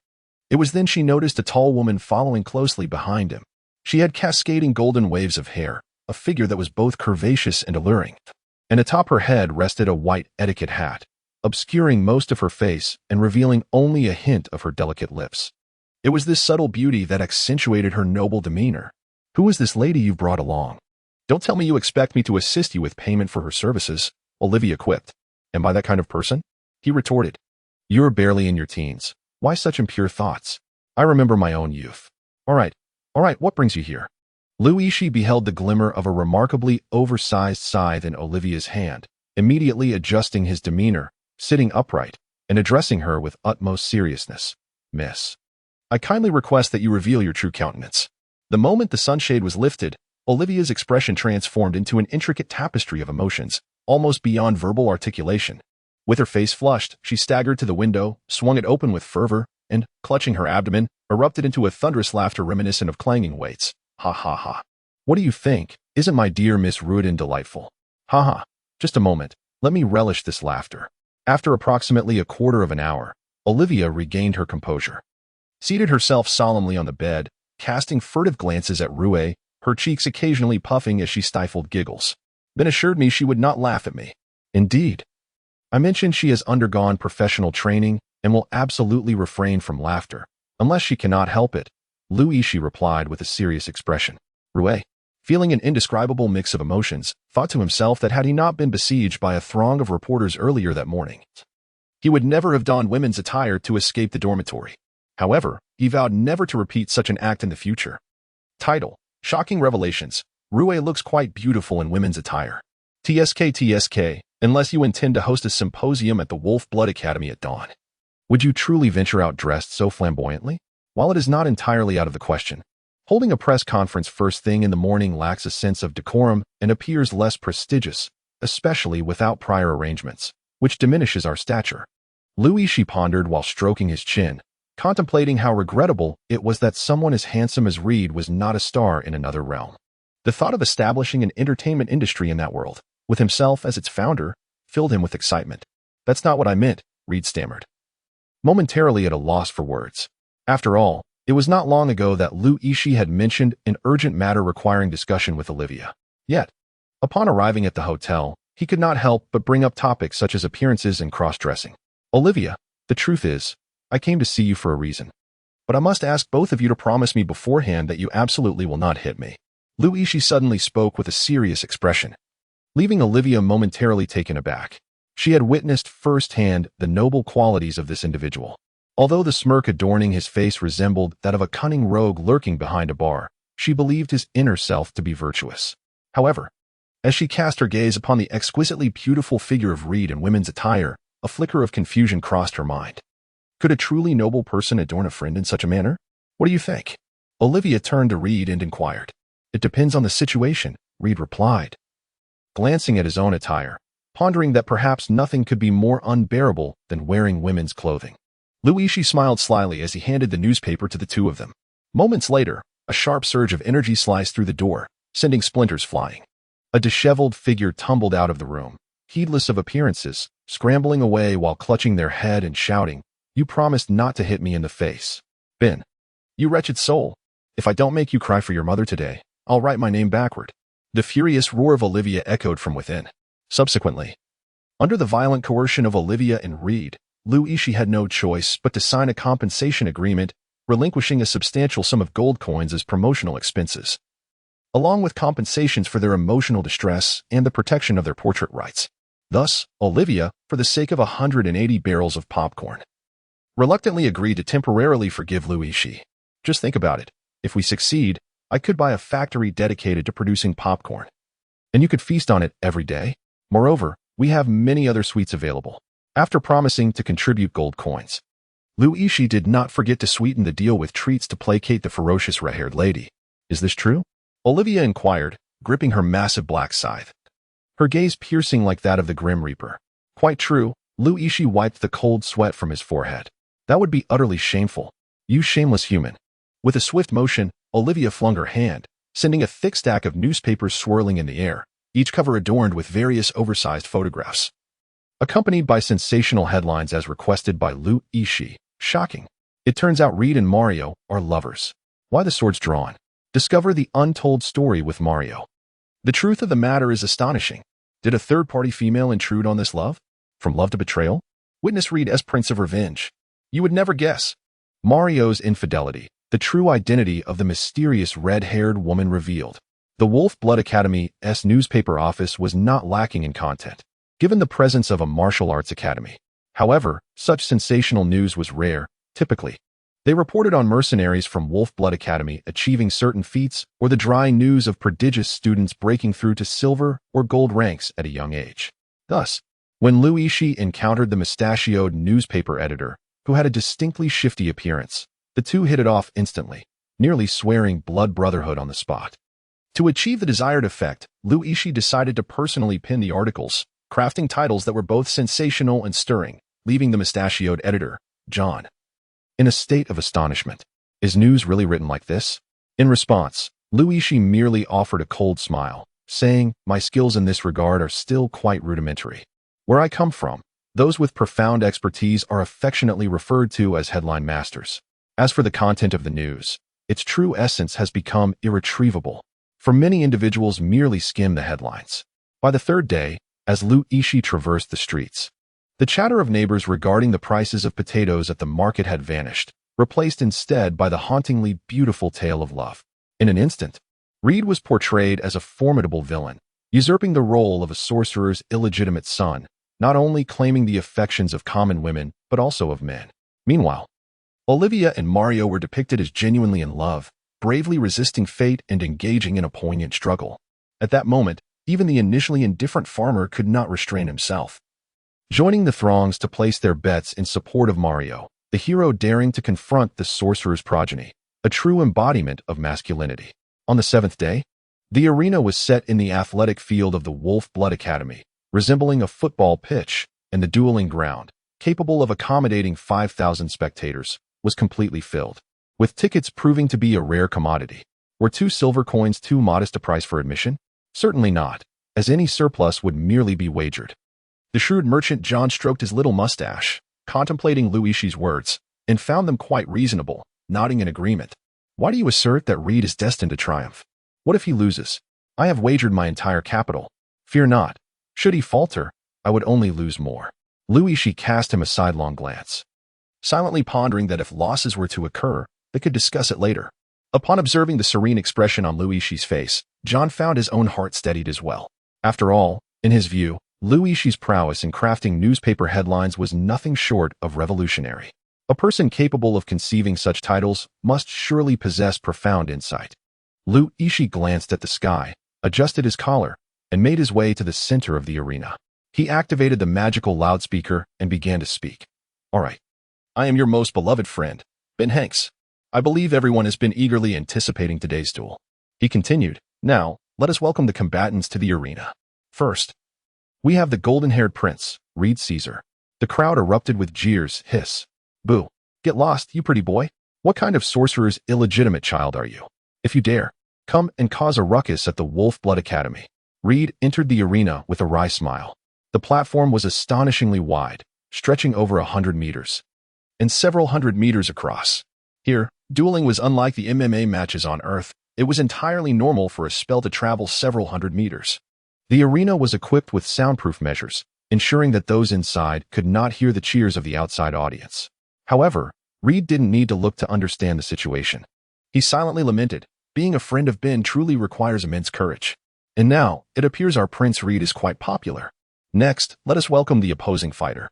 It was then she noticed a tall woman following closely behind him. She had cascading golden waves of hair, a figure that was both curvaceous and alluring, and atop her head rested a white etiquette hat, obscuring most of her face and revealing only a hint of her delicate lips. It was this subtle beauty that accentuated her noble demeanor. Who is this lady you've brought along? Don't tell me you expect me to assist you with payment for her services, Olivia quipped. Am I that kind of person? He retorted. You're barely in your teens. Why such impure thoughts? I remember my own youth. All right, what brings you here? Yixi beheld the glimmer of a remarkably oversized scythe in Olivia's hand, immediately adjusting his demeanor, sitting upright, and addressing her with utmost seriousness. Miss, I kindly request that you reveal your true countenance. The moment the sunshade was lifted, Olivia's expression transformed into an intricate tapestry of emotions, almost beyond verbal articulation. With her face flushed, she staggered to the window, swung it open with fervor, and, clutching her abdomen, erupted into a thunderous laughter reminiscent of clanging weights. Ha ha ha. What do you think? Isn't my dear Miss Rudin delightful? Ha ha. Just a moment. Let me relish this laughter. After approximately a quarter of an hour, Olivia regained her composure, seated herself solemnly on the bed, casting furtive glances at Rue, her cheeks occasionally puffing as she stifled giggles. Ben assured me she would not laugh at me. Indeed. I mentioned she has undergone professional training and will absolutely refrain from laughter, unless she cannot help it, Yixi replied with a serious expression. Rue, feeling an indescribable mix of emotions, thought to himself that had he not been besieged by a throng of reporters earlier that morning, he would never have donned women's attire to escape the dormitory. However, he vowed never to repeat such an act in the future. Title: Shocking Revelations. Rue looks quite beautiful in women's attire. TSK, unless you intend to host a symposium at the Wolf Blood Academy at dawn. Would you truly venture out dressed so flamboyantly? While it is not entirely out of the question, holding a press conference first thing in the morning lacks a sense of decorum and appears less prestigious, especially without prior arrangements, which diminishes our stature. Yixi pondered while stroking his chin, contemplating how regrettable it was that someone as handsome as Reed was not a star in another realm. The thought of establishing an entertainment industry in that world, with himself as its founder, filled him with excitement. That's not what I meant, Reed stammered, momentarily at a loss for words. After all, it was not long ago that Yixi had mentioned an urgent matter requiring discussion with Olivia. Yet, upon arriving at the hotel, he could not help but bring up topics such as appearances and cross-dressing. Olivia, the truth is, I came to see you for a reason. But I must ask both of you to promise me beforehand that you absolutely will not hit me. Yixi suddenly spoke with a serious expression, leaving Olivia momentarily taken aback. She had witnessed firsthand the noble qualities of this individual. Although the smirk adorning his face resembled that of a cunning rogue lurking behind a bar, she believed his inner self to be virtuous. However, as she cast her gaze upon the exquisitely beautiful figure of Reed in women's attire, a flicker of confusion crossed her mind. Could a truly noble person adorn a friend in such a manner? What do you think? Olivia turned to Reed and inquired. It depends on the situation, Reed replied, glancing at his own attire, pondering that perhaps nothing could be more unbearable than wearing women's clothing. Yixi smiled slyly as he handed the newspaper to the two of them. Moments later, a sharp surge of energy sliced through the door, sending splinters flying. A disheveled figure tumbled out of the room, heedless of appearances, scrambling away while clutching their head and shouting, "You promised not to hit me in the face. Ben, you wretched soul. If I don't make you cry for your mother today, I'll write my name backward." The furious roar of Olivia echoed from within. Subsequently, under the violent coercion of Olivia and Reed, Yixi had no choice but to sign a compensation agreement, relinquishing a substantial sum of gold coins as promotional expenses, along with compensations for their emotional distress and the protection of their portrait rights. Thus, Olivia, for the sake of 180 barrels of popcorn, reluctantly agreed to temporarily forgive Yixi. Just think about it. If we succeed, I could buy a factory dedicated to producing popcorn, and you could feast on it every day. Moreover, we have many other sweets available. After promising to contribute gold coins, Yixi did not forget to sweeten the deal with treats to placate the ferocious red-haired lady. Is this true? Olivia inquired, gripping her massive black scythe, her gaze piercing like that of the Grim Reaper. Quite true, Yixi wiped the cold sweat from his forehead. That would be utterly shameful. You shameless human. With a swift motion, Olivia flung her hand, sending a thick stack of newspapers swirling in the air, each cover adorned with various oversized photographs, accompanied by sensational headlines as requested by Yixi. Shocking. It turns out Reed and Mario are lovers. Why the swords drawn? Discover the untold story with Mario. The truth of the matter is astonishing. Did a third-party female intrude on this love? From love to betrayal? Witness Reed as Prince of Revenge. You would never guess. Mario's infidelity, the true identity of the mysterious red-haired woman revealed. The Wolf Blood Academy's newspaper office was not lacking in content, given the presence of a martial arts academy. However, such sensational news was rare. Typically, they reported on mercenaries from Wolf Blood Academy achieving certain feats or the dry news of prodigious students breaking through to silver or gold ranks at a young age. Thus, when Yixi encountered the mustachioed newspaper editor, who had a distinctly shifty appearance, the two hit it off instantly, nearly swearing blood brotherhood on the spot. To achieve the desired effect, Yixi decided to personally pen the articles, crafting titles that were both sensational and stirring, leaving the mustachioed editor, John, in a state of astonishment. Is news really written like this? In response, Yixi merely offered a cold smile, saying, "My skills in this regard are still quite rudimentary. Where I come from, those with profound expertise are affectionately referred to as headline masters. As for the content of the news, its true essence has become irretrievable. for many individuals merely skim the headlines. By the third day, as Yixi traversed the streets, the chatter of neighbors regarding the prices of potatoes at the market had vanished, replaced instead by the hauntingly beautiful tale of love. In an instant, Reed was portrayed as a formidable villain, usurping the role of a sorcerer's illegitimate son, not only claiming the affections of common women, but also of men. Meanwhile, Olivia and Mario were depicted as genuinely in love, bravely resisting fate and engaging in a poignant struggle. At that moment, even the initially indifferent farmer could not restrain himself, joining the throngs to place their bets in support of Mario, the hero daring to confront the sorcerer's progeny, a true embodiment of masculinity. On the seventh day, the arena was set in the athletic field of the Wolf Blood Academy, resembling a football pitch, and the dueling ground, capable of accommodating 5,000 spectators, was completely filled, with tickets proving to be a rare commodity. Were 2 silver coins too modest a price for admission? Certainly not, as any surplus would merely be wagered. The shrewd merchant John stroked his little mustache, contemplating Yixi's words, and found them quite reasonable, nodding in agreement. Why do you assert that Reed is destined to triumph? What if he loses? I have wagered my entire capital. Fear not. Should he falter, I would only lose more. Yixi cast him a sidelong glance, silently pondering that if losses were to occur, they could discuss it later. Upon observing the serene expression on Yixi's face, John found his own heart steadied as well. After all, in his view, Yixi's prowess in crafting newspaper headlines was nothing short of revolutionary. A person capable of conceiving such titles must surely possess profound insight. Yixi glanced at the sky, adjusted his collar, and made his way to the center of the arena. He activated the magical loudspeaker and began to speak. All right. I am your most beloved friend, Ben Hanks. I believe everyone has been eagerly anticipating today's duel. He continued, now, let us welcome the combatants to the arena. First, we have the golden-haired prince, Reed Caesar. The crowd erupted with jeers, hiss. Boo. Get lost, you pretty boy. What kind of sorcerer's illegitimate child are you? If you dare, come and cause a ruckus at the Wolf Blood Academy. Reed entered the arena with a wry smile. The platform was astonishingly wide, stretching over 100 meters, and several hundred meters across. Here, dueling was unlike the MMA matches on Earth. It was entirely normal for a spell to travel several hundred meters. The arena was equipped with soundproof measures, ensuring that those inside could not hear the cheers of the outside audience. However, Reed didn't need to look to understand the situation. He silently lamented, being a friend of Ben truly requires immense courage. And now, it appears our Prince Reed is quite popular. Next, let us welcome the opposing fighter.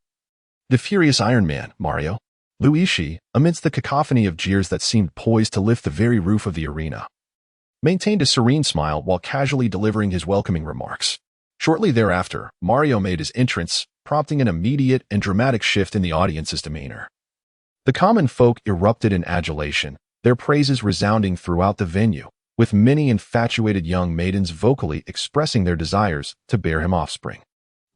The furious Iron Man, Mario. Yixi, amidst the cacophony of jeers that seemed poised to lift the very roof of the arena, maintained a serene smile while casually delivering his welcoming remarks. Shortly thereafter, Mario made his entrance, prompting an immediate and dramatic shift in the audience's demeanor. The common folk erupted in adulation, their praises resounding throughout the venue, with many infatuated young maidens vocally expressing their desires to bear him offspring.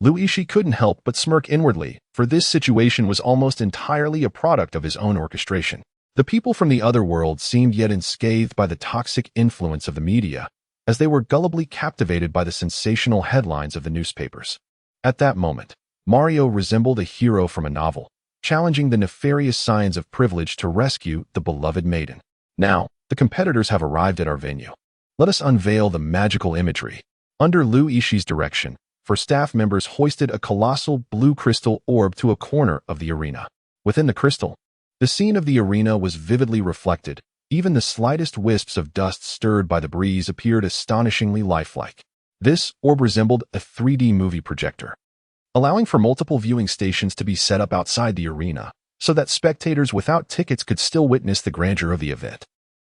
Yixi couldn't help but smirk inwardly, for this situation was almost entirely a product of his own orchestration. The people from the other world seemed yet unscathed by the toxic influence of the media, as they were gullibly captivated by the sensational headlines of the newspapers. At that moment, Mario resembled a hero from a novel, challenging the nefarious signs of privilege to rescue the beloved maiden. Now, the competitors have arrived at our venue. Let us unveil the magical imagery. Under Yixi's direction, for staff members hoisted a colossal blue crystal orb to a corner of the arena. Within the crystal, the scene of the arena was vividly reflected. Even the slightest wisps of dust stirred by the breeze appeared astonishingly lifelike. This orb resembled a 3D movie projector, allowing for multiple viewing stations to be set up outside the arena, so that spectators without tickets could still witness the grandeur of the event.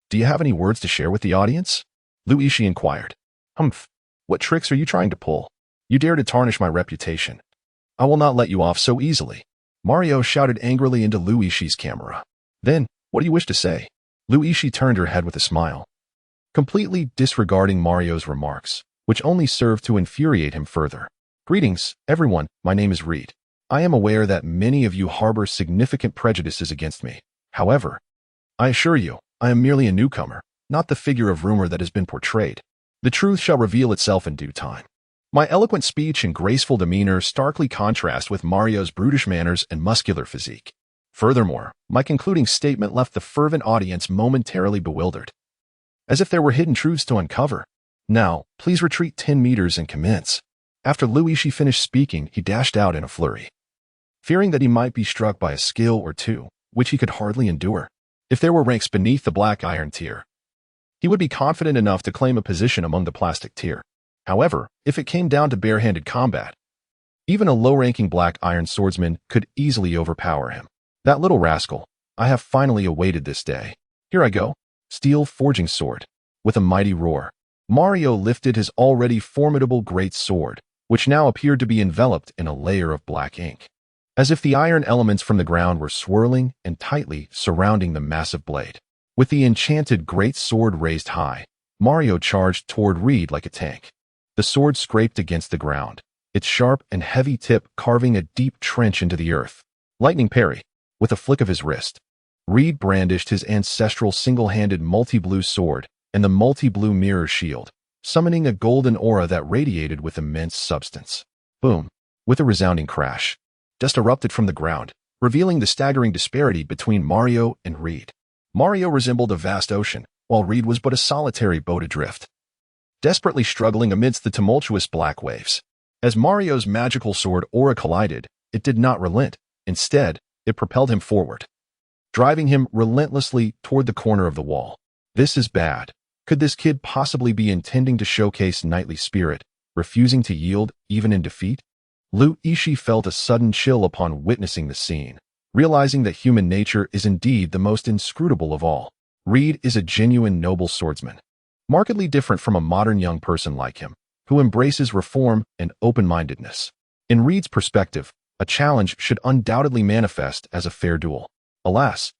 Do you have any words to share with the audience? Yixi inquired. Humph. What tricks are you trying to pull? You dare to tarnish my reputation. I will not let you off so easily. Mario shouted angrily into Yixi's camera. Then, what do you wish to say? Yixi turned her head with a smile, completely disregarding Mario's remarks, which only served to infuriate him further. Greetings, everyone, my name is Reed. I am aware that many of you harbor significant prejudices against me. However, I assure you, I am merely a newcomer, not the figure of rumor that has been portrayed. The truth shall reveal itself in due time. My eloquent speech and graceful demeanor starkly contrast with Mario's brutish manners and muscular physique. Furthermore, my concluding statement left the fervent audience momentarily bewildered, as if there were hidden truths to uncover. Now, please retreat 10 meters and commence. After Yixi finished speaking, he dashed out in a flurry, fearing that he might be struck by a skill or two, which he could hardly endure. If there were ranks beneath the black iron tier, he would be confident enough to claim a position among the plastic tier. However, if it came down to bare-handed combat, even a low-ranking black iron swordsman could easily overpower him. That little rascal, I have finally awaited this day. Here I go. Steel forging sword. With a mighty roar, Mario lifted his already formidable great sword, which now appeared to be enveloped in a layer of black ink, as if the iron elements from the ground were swirling and tightly surrounding the massive blade. With the enchanted great sword raised high, Mario charged toward Reed like a tank. The sword scraped against the ground, its sharp and heavy tip carving a deep trench into the earth. Lightning parry. With a flick of his wrist, Reed brandished his ancestral single-handed multi-blue sword and the multi-blue mirror shield, summoning a golden aura that radiated with immense substance. Boom! With a resounding crash, dust erupted from the ground, revealing the staggering disparity between Mario and Reed. Mario resembled a vast ocean, while Reed was but a solitary boat adrift, desperately struggling amidst the tumultuous black waves. As Mario's magical sword aura collided, it did not relent. Instead, it propelled him forward, driving him relentlessly toward the corner of the wall. This is bad. Could this kid possibly be intending to showcase knightly spirit, refusing to yield even in defeat? Yixi felt a sudden chill upon witnessing the scene, realizing that human nature is indeed the most inscrutable of all. Reed is a genuine noble swordsman, markedly different from a modern young person like him, who embraces reform and open-mindedness. In Reed's perspective, a challenge should undoubtedly manifest as a fair duel. Alas,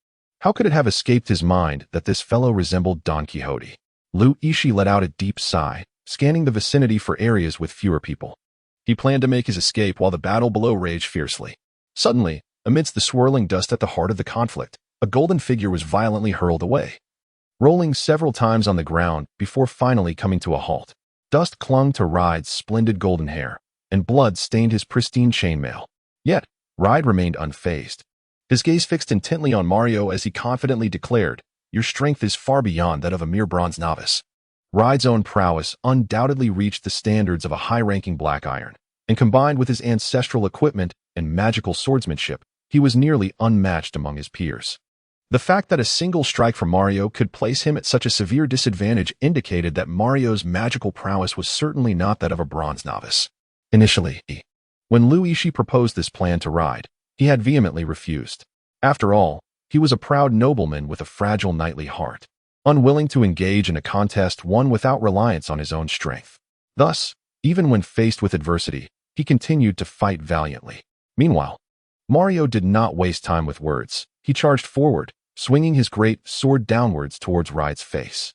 how could it have escaped his mind that this fellow resembled Don Quixote? Yixi let out a deep sigh, scanning the vicinity for areas with fewer people. He planned to make his escape while the battle below raged fiercely. Suddenly, amidst the swirling dust at the heart of the conflict, a golden figure was violently hurled away, rolling several times on the ground before finally coming to a halt. Dust clung to Ride's splendid golden hair, and blood stained his pristine chainmail. Yet, Ride remained unfazed, his gaze fixed intently on Mario as he confidently declared, "Your strength is far beyond that of a mere bronze novice." Ride's own prowess undoubtedly reached the standards of a high-ranking black iron, and combined with his ancestral equipment and magical swordsmanship, he was nearly unmatched among his peers. The fact that a single strike from Mario could place him at such a severe disadvantage indicated that Mario's magical prowess was certainly not that of a bronze novice. Initially, when Yixi proposed this plan to Ride, he had vehemently refused. After all, he was a proud nobleman with a fragile knightly heart, unwilling to engage in a contest won without reliance on his own strength. Thus, even when faced with adversity, he continued to fight valiantly. Meanwhile, Mario did not waste time with words. He charged forward, swinging his great sword downwards towards Ride's face.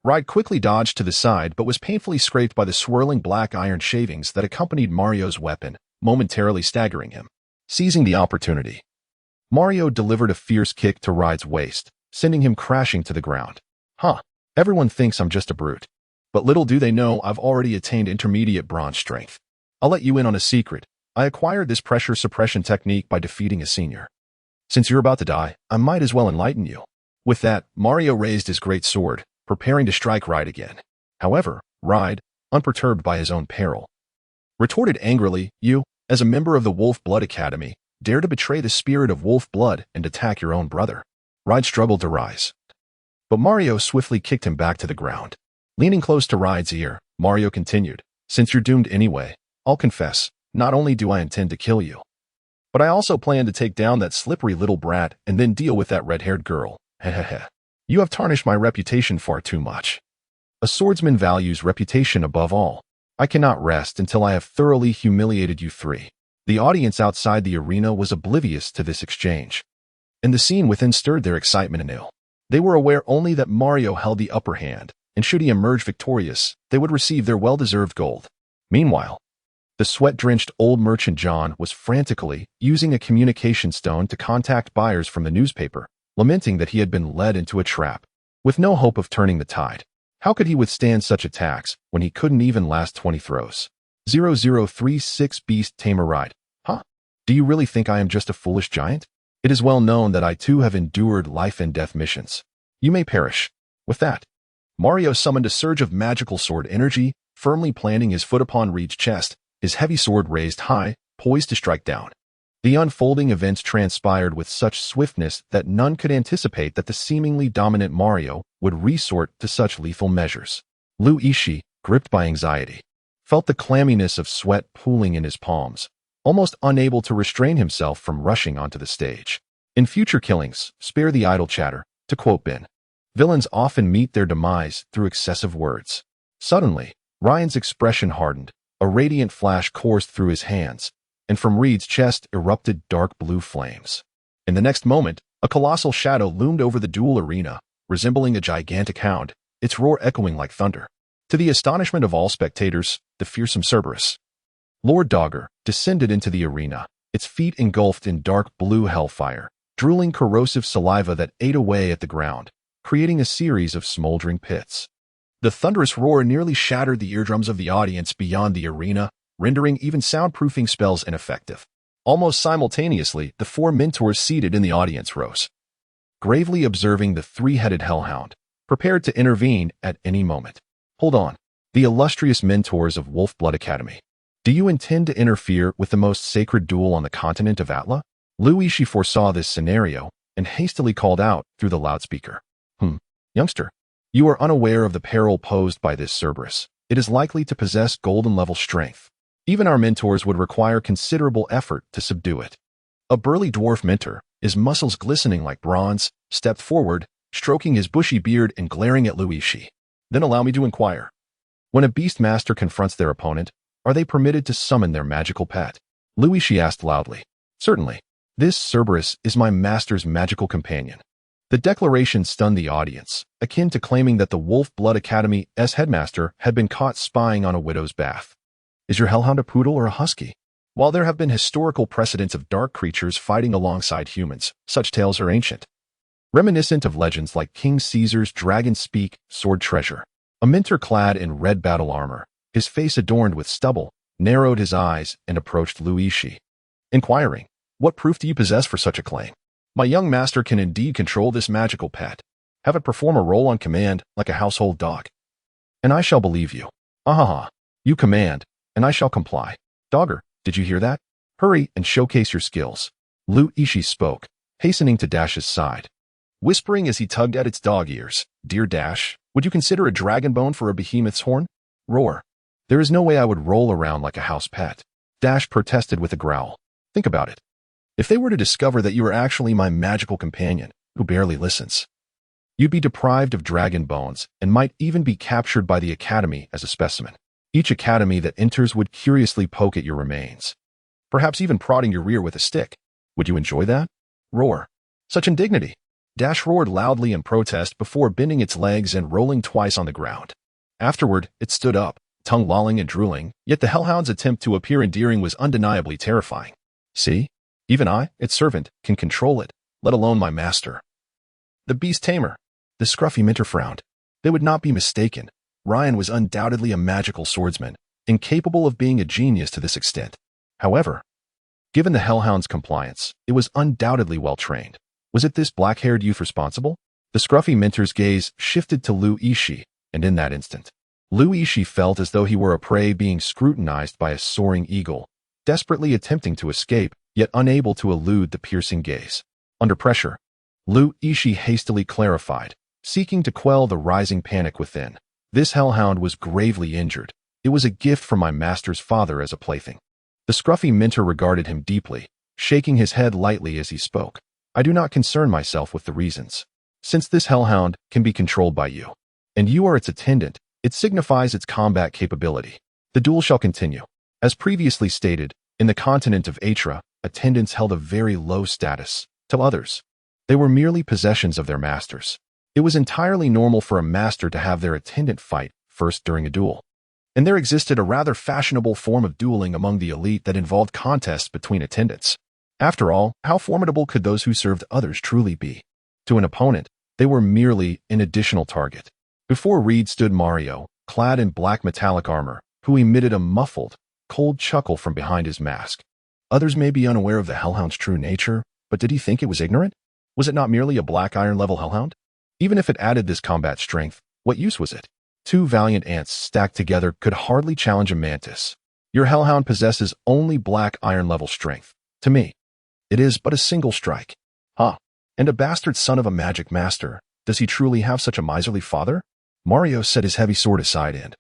Ride quickly dodged to the side but was painfully scraped by the swirling black iron shavings that accompanied Mario's weapon, momentarily staggering him. Seizing the opportunity, Mario delivered a fierce kick to Ride's waist, sending him crashing to the ground. Everyone thinks I'm just a brute, but little do they know I've already attained intermediate bronze strength. I'll let you in on a secret. I acquired this pressure suppression technique by defeating a senior. Since you're about to die, I might as well enlighten you. With that, Mario raised his great sword, preparing to strike Ride again. However, Ride, unperturbed by his own peril, retorted angrily, "You, as a member of the Wolf Blood Academy, dare to betray the spirit of wolf blood and attack your own brother." Ride struggled to rise, but Mario swiftly kicked him back to the ground. Leaning close to Ride's ear, Mario continued, "Since you're doomed anyway, I'll confess, not only do I intend to kill you, but I also plan to take down that slippery little brat and then deal with that red-haired girl. Hehehe. You have tarnished my reputation far too much. A swordsman values reputation above all. I cannot rest until I have thoroughly humiliated you three." The audience outside the arena was oblivious to this exchange, and the scene within stirred their excitement anew. They were aware only that Mario held the upper hand, and should he emerge victorious, they would receive their well-deserved gold. Meanwhile, the sweat-drenched old merchant John was frantically using a communication stone to contact buyers from the newspaper, lamenting that he had been led into a trap, with no hope of turning the tide. How could he withstand such attacks when he couldn't even last 20 throws? 0036 Beast Tamer Ride. Do you really think I am just a foolish giant? It is well known that I too have endured life and death missions. You may perish. With that, Mario summoned a surge of magical sword energy, firmly planting his foot upon Reed's chest, his heavy sword raised high, poised to strike down. The unfolding events transpired with such swiftness that none could anticipate that the seemingly dominant Mario would resort to such lethal measures. Yixi, gripped by anxiety, felt the clamminess of sweat pooling in his palms, almost unable to restrain himself from rushing onto the stage. In future killings, spare the idle chatter, to quote Ben. Villains often meet their demise through excessive words. Suddenly, Ryan's expression hardened, a radiant flash coursed through his hands, and from Reed's chest erupted dark blue flames. In the next moment, a colossal shadow loomed over the duel arena, resembling a gigantic hound, its roar echoing like thunder. To the astonishment of all spectators, the fearsome Cerberus, Lord Dogger, descended into the arena, its feet engulfed in dark blue hellfire, drooling corrosive saliva that ate away at the ground, creating a series of smoldering pits. The thunderous roar nearly shattered the eardrums of the audience beyond the arena, rendering even soundproofing spells ineffective. Almost simultaneously, the four mentors seated in the audience rose, gravely observing the three-headed hellhound, prepared to intervene at any moment. Hold on, the illustrious mentors of Wolfblood Academy. Do you intend to interfere with the most sacred duel on the continent of Atla? Yixi foresaw this scenario and hastily called out through the loudspeaker. Youngster, you are unaware of the peril posed by this Cerberus. It is likely to possess golden-level strength. Even our mentors would require considerable effort to subdue it. A burly dwarf mentor, his muscles glistening like bronze, stepped forward, stroking his bushy beard and glaring at Yixi. Then allow me to inquire. When a beast master confronts their opponent, are they permitted to summon their magical pet? Yixi asked loudly. Certainly. This Cerberus is my master's magical companion. The declaration stunned the audience, akin to claiming that the Wolfblood Academy's headmaster had been caught spying on a widow's bath. Is your hellhound a poodle or a husky? While there have been historical precedents of dark creatures fighting alongside humans, such tales are ancient, reminiscent of legends like King Caesar's dragon speak sword treasure. A mentor clad in red battle armor, his face adorned with stubble, narrowed his eyes and approached Yixi, inquiring, what proof do you possess for such a claim? My young master can indeed control this magical pet. Have it perform a role on command like a household dog. And I shall believe you. Ahaha. You command, and I shall comply. Dogger, did you hear that? Hurry and showcase your skills. Yixi spoke, hastening to Dash's side, whispering as he tugged at its dog ears. Dear Dash, would you consider a dragon bone for a behemoth's horn? Roar. There is no way I would roll around like a house pet. Dash protested with a growl. Think about it. If they were to discover that you are actually my magical companion, who barely listens, you'd be deprived of dragon bones and might even be captured by the Academy as a specimen. Each academy that enters would curiously poke at your remains, perhaps even prodding your rear with a stick. Would you enjoy that? Roar. Such indignity. Dash roared loudly in protest before bending its legs and rolling twice on the ground. Afterward, it stood up, tongue lolling and drooling, yet the hellhound's attempt to appear endearing was undeniably terrifying. See? Even I, its servant, can control it, let alone my master. The beast tamer. The scruffy mentor frowned. They would not be mistaken. Ryan was undoubtedly a magical swordsman, incapable of being a genius to this extent. However, given the hellhound's compliance, it was undoubtedly well-trained. Was it this black-haired youth responsible? The scruffy mentor's gaze shifted to Yixi, and in that instant, Yixi felt as though he were a prey being scrutinized by a soaring eagle, desperately attempting to escape, yet unable to elude the piercing gaze. Under pressure, Yixi hastily clarified, seeking to quell the rising panic within. This hellhound was gravely injured. It was a gift from my master's father as a plaything. The scruffy mentor regarded him deeply, shaking his head lightly as he spoke. I do not concern myself with the reasons. Since this hellhound can be controlled by you, and you are its attendant, it signifies its combat capability. The duel shall continue. As previously stated, in the continent of Atra, attendants held a very low status. To others, they were merely possessions of their masters. It was entirely normal for a master to have their attendant fight first during a duel. And there existed a rather fashionable form of dueling among the elite that involved contests between attendants. After all, how formidable could those who served others truly be? To an opponent, they were merely an additional target. Before Reed stood Mario, clad in black metallic armor, who emitted a muffled, cold chuckle from behind his mask. Others may be unaware of the hellhound's true nature, but did he think it was ignorant? Was it not merely a black iron-level hellhound? Even if it added this combat strength, What use was it? Two valiant ants stacked together could hardly challenge a mantis. Your hellhound possesses only black iron-level strength. To me, it is but a single strike. Huh. And a bastard son of a magic master. Does he truly have such a miserly father? Mario set his heavy sword aside and,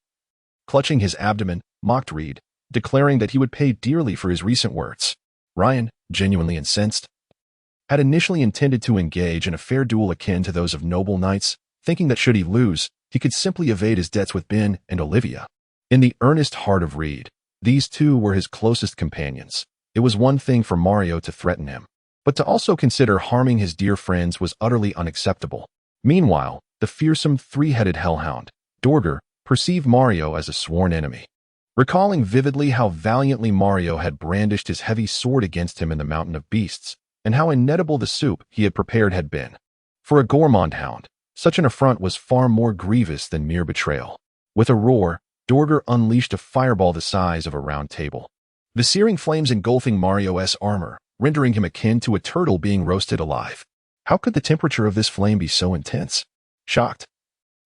clutching his abdomen, mocked Reed, declaring that he would pay dearly for his recent words. Ryan, genuinely incensed, had initially intended to engage in a fair duel akin to those of noble knights, thinking that should he lose, he could simply evade his debts with Ben and Olivia. In the earnest heart of Reed, these two were his closest companions. It was one thing for Mario to threaten him, but to also consider harming his dear friends was utterly unacceptable. Meanwhile, the fearsome three-headed hellhound, Dorger, perceived Mario as a sworn enemy. Recalling vividly how valiantly Mario had brandished his heavy sword against him in the Mountain of Beasts, and how inedible the soup he had prepared had been. For a gourmand hound, such an affront was far more grievous than mere betrayal. With a roar, Dorger unleashed a fireball the size of a round table. The searing flames engulfing Mario's armor, rendering him akin to a turtle being roasted alive. How could the temperature of this flame be so intense? Shocked,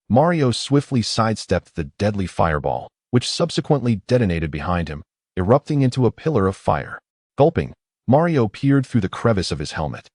Mario swiftly sidestepped the deadly fireball, which subsequently detonated behind him, erupting into a pillar of fire. Gulping, Mario peered through the crevice of his helmet,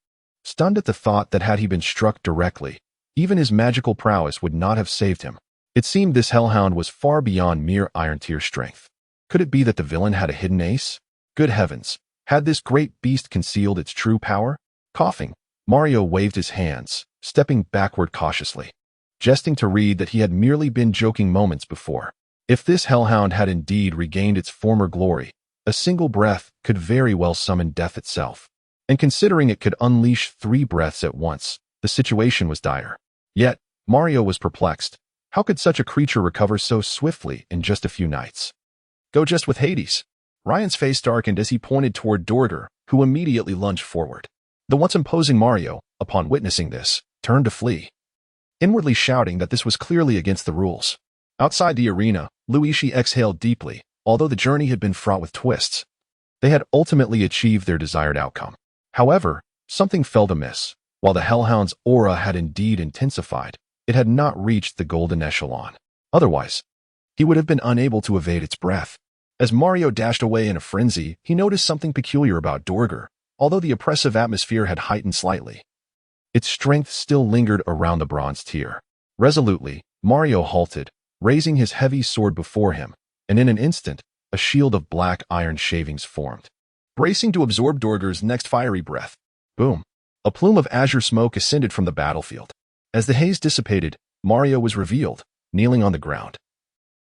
stunned at the thought that had he been struck directly, even his magical prowess would not have saved him. It seemed this hellhound was far beyond mere Iron Tier strength. Could it be that the villain had a hidden ace? Good heavens, had this great beast concealed its true power? Coughing, Mario waved his hands, stepping backward cautiously, jesting to Reed that he had merely been joking moments before. If this hellhound had indeed regained its former glory, a single breath could very well summon death itself. And considering it could unleash 3 breaths at once, the situation was dire. Yet, Mario was perplexed. How could such a creature recover so swiftly in just a few nights? Go just with Hades. Ryan's face darkened as he pointed toward Dorger, who immediately lunged forward. The once imposing Mario, upon witnessing this, turned to flee, inwardly shouting that this was clearly against the rules. Outside the arena, Yixi exhaled deeply. Although the journey had been fraught with twists, they had ultimately achieved their desired outcome. However, something felt amiss. While the hellhound's aura had indeed intensified, it had not reached the golden echelon. Otherwise, he would have been unable to evade its breath. As Mario dashed away in a frenzy, he noticed something peculiar about Dorger. Although the oppressive atmosphere had heightened slightly, its strength still lingered around the bronze tier. Resolutely, Mario halted, raising his heavy sword before him, and in an instant, a shield of black iron shavings formed. Bracing to absorb Dorger's next fiery breath, boom, a plume of azure smoke ascended from the battlefield. As the haze dissipated, Mario was revealed, kneeling on the ground,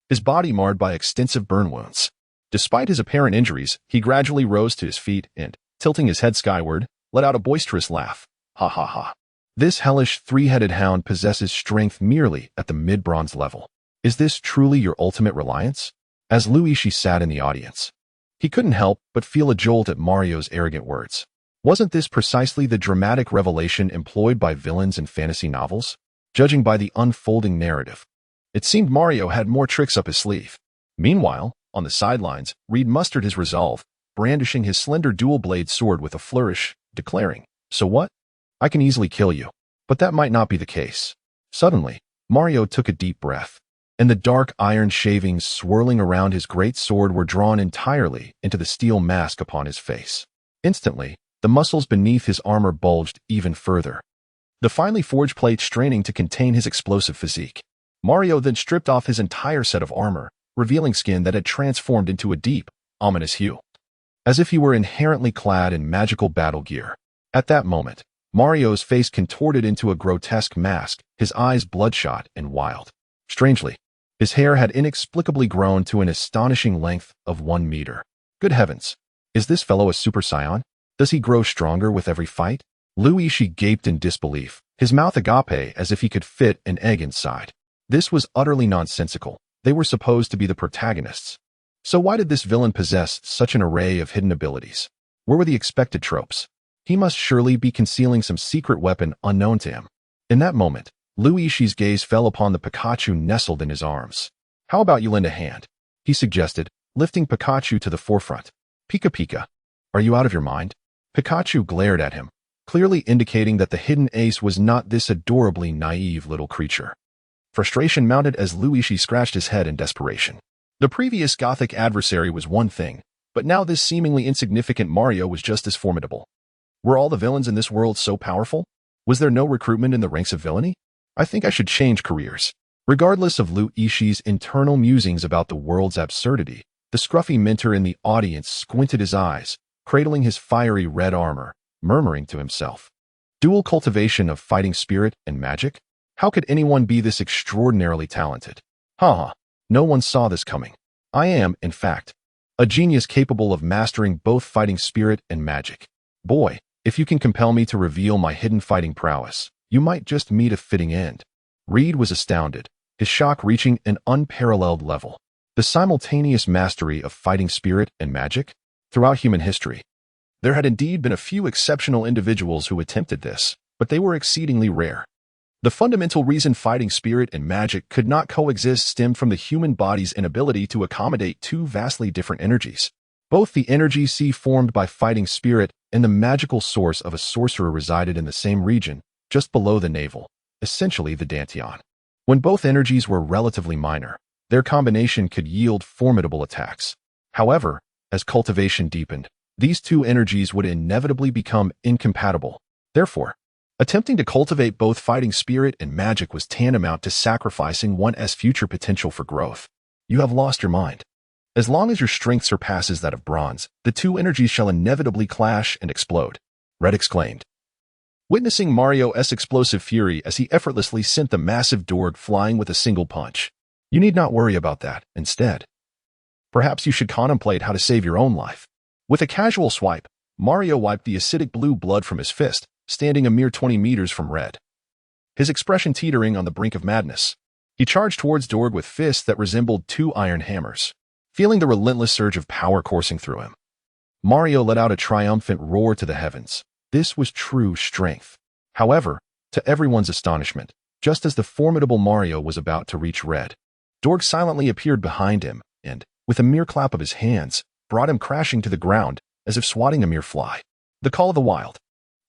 his body marred by extensive burn wounds. Despite his apparent injuries, he gradually rose to his feet and, tilting his head skyward, let out a boisterous laugh. Ha ha ha. This hellish 3-headed hound possesses strength merely at the mid-bronze level. Is this truly your ultimate reliance? As Yixi sat in the audience, he couldn't help but feel a jolt at Mario's arrogant words. Wasn't this precisely the dramatic revelation employed by villains in fantasy novels? Judging by the unfolding narrative, it seemed Mario had more tricks up his sleeve. Meanwhile, on the sidelines, Reed mustered his resolve, brandishing his slender dual-blade sword with a flourish, declaring, "So what? I can easily kill you." But that might not be the case. Suddenly, Mario took a deep breath, and the dark iron shavings swirling around his great sword were drawn entirely into the steel mask upon his face. Instantly, the muscles beneath his armor bulged even further, the finely forged plate straining to contain his explosive physique. Mario then stripped off his entire set of armor, revealing skin that had transformed into a deep, ominous hue, as if he were inherently clad in magical battle gear. At that moment, Mario's face contorted into a grotesque mask, his eyes bloodshot and wild. Strangely, his hair had inexplicably grown to an astonishing length of 1 meter. Good heavens, is this fellow a Super Saiyan? Does he grow stronger with every fight? Yixi gaped in disbelief, his mouth agape as if he could fit an egg inside. This was utterly nonsensical. They were supposed to be the protagonists. So why did this villain possess such an array of hidden abilities? Where were the expected tropes? He must surely be concealing some secret weapon unknown to him. In that moment, Yixi's gaze fell upon the Pikachu nestled in his arms. "How about you lend a hand?" he suggested, lifting Pikachu to the forefront. "Pika Pika, are you out of your mind?" Pikachu glared at him, clearly indicating that the hidden ace was not this adorably naive little creature. Frustration mounted as Yixi scratched his head in desperation. The previous Gothic adversary was one thing, but now this seemingly insignificant Mario was just as formidable. Were all the villains in this world so powerful? Was there no recruitment in the ranks of villainy? I think I should change careers. Regardless of Yixi's internal musings about the world's absurdity, the scruffy mentor in the audience squinted his eyes, cradling his fiery red armor, murmuring to himself. Dual cultivation of fighting spirit and magic? How could anyone be this extraordinarily talented? Haha, no one saw this coming. I am, in fact, a genius capable of mastering both fighting spirit and magic. Boy, if you can compel me to reveal my hidden fighting prowess, you might just meet a fitting end. Reed was astounded, his shock reaching an unparalleled level. The simultaneous mastery of fighting spirit and magic? Throughout human history, there had indeed been a few exceptional individuals who attempted this, but they were exceedingly rare. The fundamental reason fighting spirit and magic could not coexist stemmed from the human body's inability to accommodate two vastly different energies. Both the energy sea formed by fighting spirit and the magical source of a sorcerer resided in the same region, just below the navel, essentially the dantian. When both energies were relatively minor, their combination could yield formidable attacks. However, as cultivation deepened, these two energies would inevitably become incompatible. Therefore, attempting to cultivate both fighting spirit and magic was tantamount to sacrificing one's future potential for growth. You have lost your mind. As long as your strength surpasses that of bronze, the two energies shall inevitably clash and explode, Red exclaimed, witnessing Mario's explosive fury as he effortlessly sent the massive Dorg flying with a single punch. You need not worry about that. Instead, perhaps you should contemplate how to save your own life. With a casual swipe, Mario wiped the acidic blue blood from his fist, standing a mere 20 meters from Red. His expression teetering on the brink of madness. He charged towards Dorg with fists that resembled two iron hammers. Feeling the relentless surge of power coursing through him, Mario let out a triumphant roar to the heavens. This was true strength. However, to everyone's astonishment, just as the formidable Mario was about to reach Red, Dorg silently appeared behind him and, with a mere clap of his hands, brought him crashing to the ground as if swatting a mere fly. The Call of the Wild.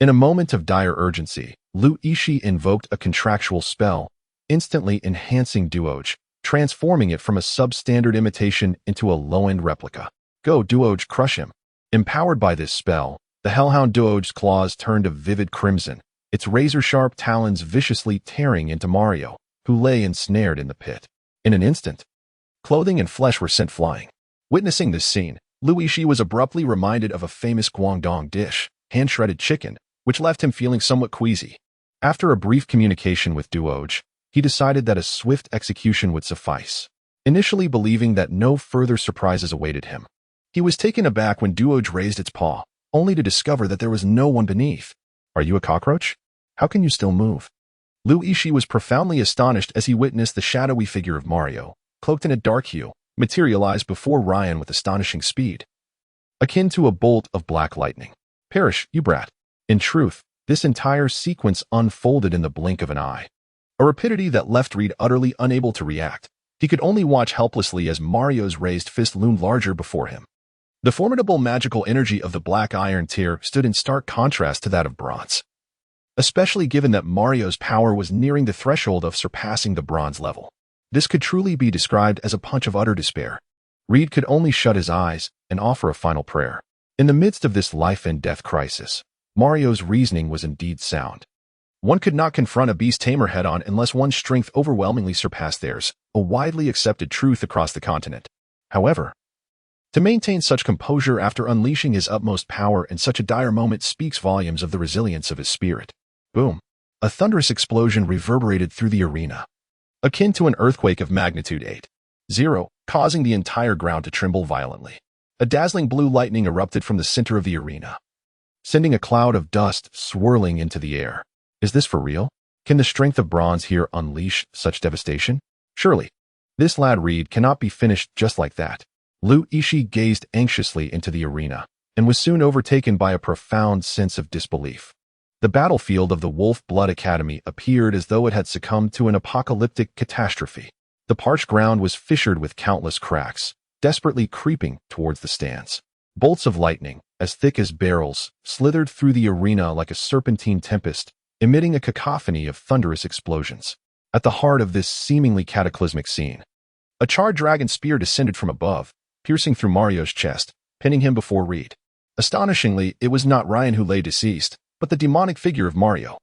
In a moment of dire urgency, Yixi invoked a contractual spell, instantly enhancing Duoj, transforming it from a substandard imitation into a low-end replica. Go, Duoj, crush him. Empowered by this spell, the Hellhound Duoj's claws turned a vivid crimson, its razor-sharp talons viciously tearing into Mario, who lay ensnared in the pit. In an instant, clothing and flesh were sent flying. Witnessing this scene, Yixi was abruptly reminded of a famous Guangdong dish, hand-shredded chicken, which left him feeling somewhat queasy. After a brief communication with Duoj, he decided that a swift execution would suffice, initially believing that no further surprises awaited him. He was taken aback when Duoj raised its paw, only to discover that there was no one beneath. Are you a cockroach? How can you still move? Yixi was profoundly astonished as he witnessed the shadowy figure of Mario, cloaked in a dark hue, materialize before Ryan with astonishing speed, akin to a bolt of black lightning. Perish, you brat. In truth, this entire sequence unfolded in the blink of an eye. A rapidity that left Reed utterly unable to react. He could only watch helplessly as Mario's raised fist loomed larger before him. The formidable magical energy of the black iron tier stood in stark contrast to that of bronze, especially given that Mario's power was nearing the threshold of surpassing the bronze level. This could truly be described as a punch of utter despair. Reed could only shut his eyes and offer a final prayer. In the midst of this life and death crisis, Mario's reasoning was indeed sound. One could not confront a beast tamer head-on unless one's strength overwhelmingly surpassed theirs, a widely accepted truth across the continent. However, to maintain such composure after unleashing his utmost power in such a dire moment speaks volumes of the resilience of his spirit. Boom! A thunderous explosion reverberated through the arena, akin to an earthquake of magnitude 8.0, causing the entire ground to tremble violently. A dazzling blue lightning erupted from the center of the arena, sending a cloud of dust swirling into the air. Is this for real? Can the strength of bronze here unleash such devastation? Surely, this lad Reed cannot be finished just like that. Yixi gazed anxiously into the arena, and was soon overtaken by a profound sense of disbelief. The battlefield of the Wolf Blood Academy appeared as though it had succumbed to an apocalyptic catastrophe. The parched ground was fissured with countless cracks, desperately creeping towards the stands. Bolts of lightning, as thick as barrels, slithered through the arena like a serpentine tempest, emitting a cacophony of thunderous explosions. At the heart of this seemingly cataclysmic scene, a charred dragon spear descended from above, piercing through Mario's chest, pinning him before Reed. Astonishingly, it was not Ryan who lay deceased, but the demonic figure of Mario.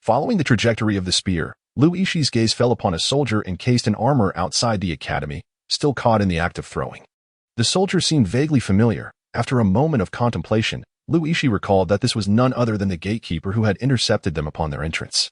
Following the trajectory of the spear, Yixi's gaze fell upon a soldier encased in armor outside the academy, still caught in the act of throwing. The soldier seemed vaguely familiar. After a moment of contemplation, Yixi recalled that this was none other than the gatekeeper who had intercepted them upon their entrance.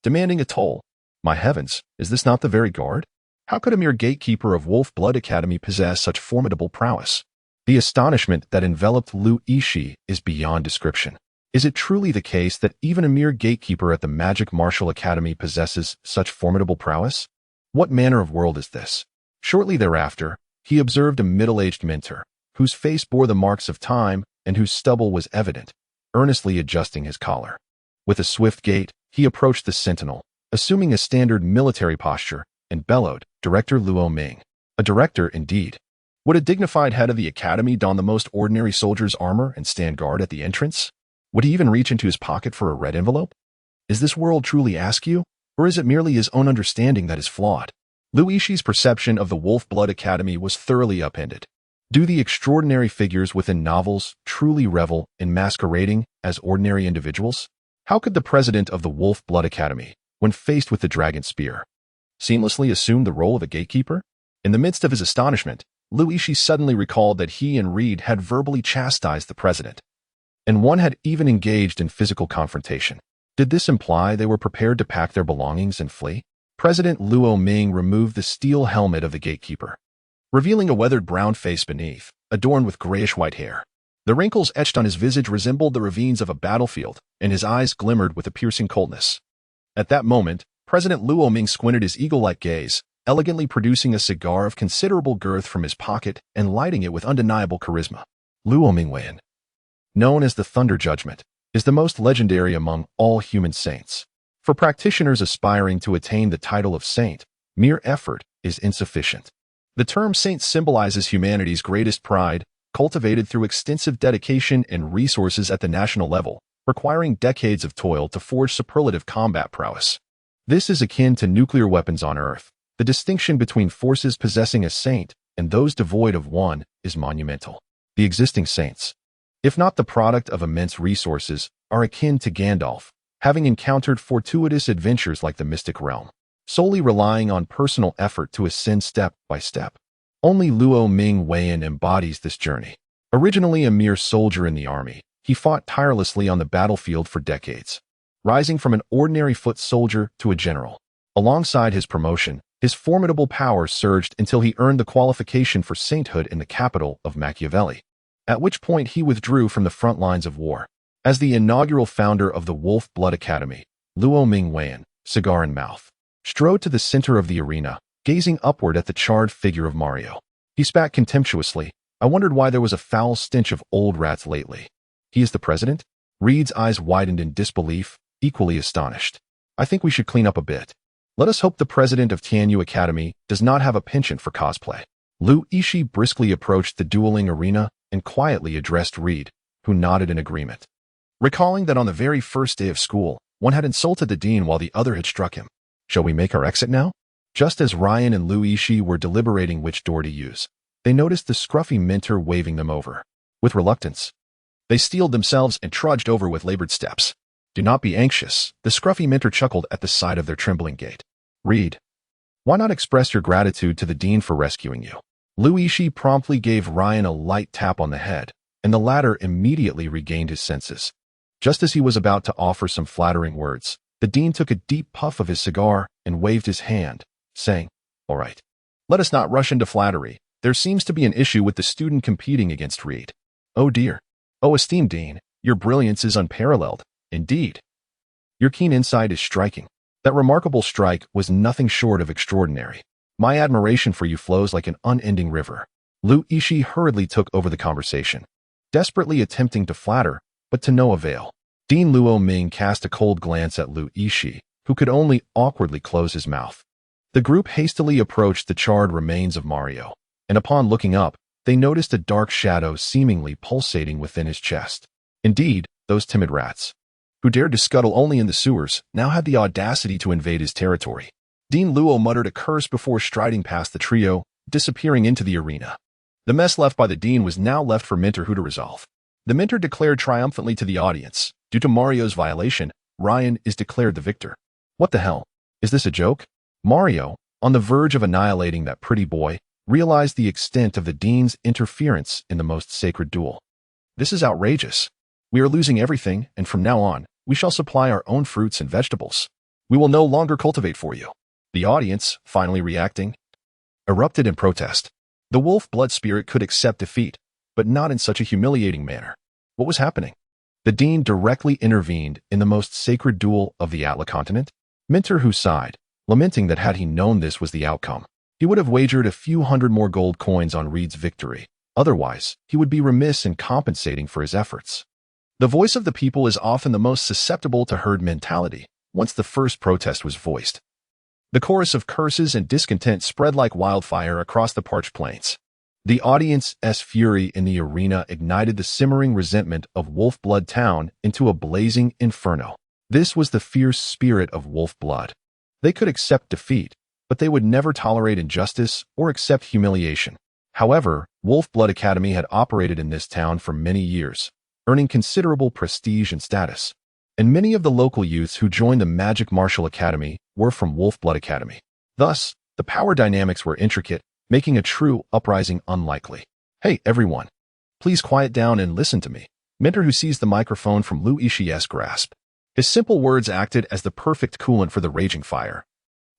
Demanding a toll. My heavens, is this not the very guard? How could a mere gatekeeper of Wolf Blood Academy possess such formidable prowess? The astonishment that enveloped Yixi is beyond description. Is it truly the case that even a mere gatekeeper at the Magic Martial Academy possesses such formidable prowess? What manner of world is this? Shortly thereafter, he observed a middle-aged mentor, whose face bore the marks of time and whose stubble was evident, earnestly adjusting his collar. With a swift gait, he approached the sentinel, assuming a standard military posture, and bellowed, "Director Luo Ming." A director, indeed. Would a dignified head of the academy don the most ordinary soldier's armor and stand guard at the entrance? Would he even reach into his pocket for a red envelope? Is this world truly askew, or is it merely his own understanding that is flawed? Yixi's perception of the Wolf Blood Academy was thoroughly upended. Do the extraordinary figures within novels truly revel in masquerading as ordinary individuals? How could the president of the Wolf Blood Academy, when faced with the dragon spear, seamlessly assume the role of a gatekeeper? In the midst of his astonishment, Yixi suddenly recalled that he and Reed had verbally chastised the president, and one had even engaged in physical confrontation. Did this imply they were prepared to pack their belongings and flee? President Luo Ming removed the steel helmet of the gatekeeper, revealing a weathered brown face beneath, adorned with grayish-white hair. The wrinkles etched on his visage resembled the ravines of a battlefield, and his eyes glimmered with a piercing coldness. At that moment, President Luo Ming squinted his eagle-like gaze, elegantly producing a cigar of considerable girth from his pocket and lighting it with undeniable charisma. Luo Ming Wen, known as the Thunder Judgment, is the most legendary among all human saints. For practitioners aspiring to attain the title of saint, mere effort is insufficient. The term saint symbolizes humanity's greatest pride, cultivated through extensive dedication and resources at the national level, requiring decades of toil to forge superlative combat prowess. This is akin to nuclear weapons on Earth. The distinction between forces possessing a saint and those devoid of one is monumental. The existing saints, if not the product of immense resources, are akin to Gandalf, having encountered fortuitous adventures like the Mystic Realm, solely relying on personal effort to ascend step by step. Only Luo Ming Wen embodies this journey. Originally a mere soldier in the army, he fought tirelessly on the battlefield for decades, rising from an ordinary foot soldier to a general. Alongside his promotion, his formidable power surged until he earned the qualification for sainthood in the capital of Machiavelli, at which point he withdrew from the front lines of war. As the inaugural founder of the Wolf Blood Academy, Luo Ming Wen, cigar in mouth, strode to the center of the arena, gazing upward at the charred figure of Mario. He spat contemptuously. I wondered why there was a foul stench of old rats lately. He is the president? Reed's eyes widened in disbelief, equally astonished. I think we should clean up a bit. Let us hope the president of Tianyu Academy does not have a penchant for cosplay. Yixi briskly approached the dueling arena and quietly addressed Reed, who nodded in agreement, recalling that on the very first day of school, one had insulted the dean while the other had struck him. Shall we make our exit now? Just as Ryan and Yixi were deliberating which door to use, they noticed the scruffy mentor waving them over. With reluctance, they steeled themselves and trudged over with labored steps. Do not be anxious, the scruffy mentor chuckled at the sight of their trembling gait. Reed, why not express your gratitude to the dean for rescuing you? Yixi promptly gave Ryan a light tap on the head, and the latter immediately regained his senses. Just as he was about to offer some flattering words, the dean took a deep puff of his cigar and waved his hand, saying, "All right, let us not rush into flattery. There seems to be an issue with the student competing against Reed." "Oh dear. Oh, esteemed dean, your brilliance is unparalleled. Indeed. Your keen insight is striking. That remarkable strike was nothing short of extraordinary. My admiration for you flows like an unending river." Yixi hurriedly took over the conversation, desperately attempting to flatter, but to no avail. Dean Luo Ming cast a cold glance at Yixi, who could only awkwardly close his mouth. The group hastily approached the charred remains of Mario, and upon looking up, they noticed a dark shadow seemingly pulsating within his chest. Indeed, those timid rats, who dared to scuttle only in the sewers, now had the audacity to invade his territory. Dean Luo muttered a curse before striding past the trio, disappearing into the arena. The mess left by the Dean was now left for Minter Hu to resolve. The Minter declared triumphantly to the audience, "Due to Mario's violation, Ryan is declared the victor." What the hell? Is this a joke? Mario, on the verge of annihilating that pretty boy, realized the extent of the Dean's interference in the most sacred duel. This is outrageous. We are losing everything, and from now on, we shall supply our own fruits and vegetables. We will no longer cultivate for you. The audience, finally reacting, erupted in protest. The wolf blood spirit could accept defeat, but not in such a humiliating manner. What was happening? The Dean directly intervened in the most sacred duel of the Atla continent. Minter Hu sighed, lamenting that had he known this was the outcome, he would have wagered a few hundred more gold coins on Reed's victory. Otherwise, he would be remiss in compensating for his efforts. The voice of the people is often the most susceptible to herd mentality. Once the first protest was voiced, the chorus of curses and discontent spread like wildfire across the parched plains. The audience's fury in the arena ignited the simmering resentment of Wolfblood Town into a blazing inferno. This was the fierce spirit of Wolfblood. They could accept defeat, but they would never tolerate injustice or accept humiliation. However, Wolfblood Academy had operated in this town for many years, earning considerable prestige and status. And many of the local youths who joined the Magic Martial Academy were from Wolfblood Academy. Thus, the power dynamics were intricate, making a true uprising unlikely. "Hey, everyone. Please quiet down and listen to me." Minter Hu seized the microphone from Lu Yixie's grasp. His simple words acted as the perfect coolant for the raging fire,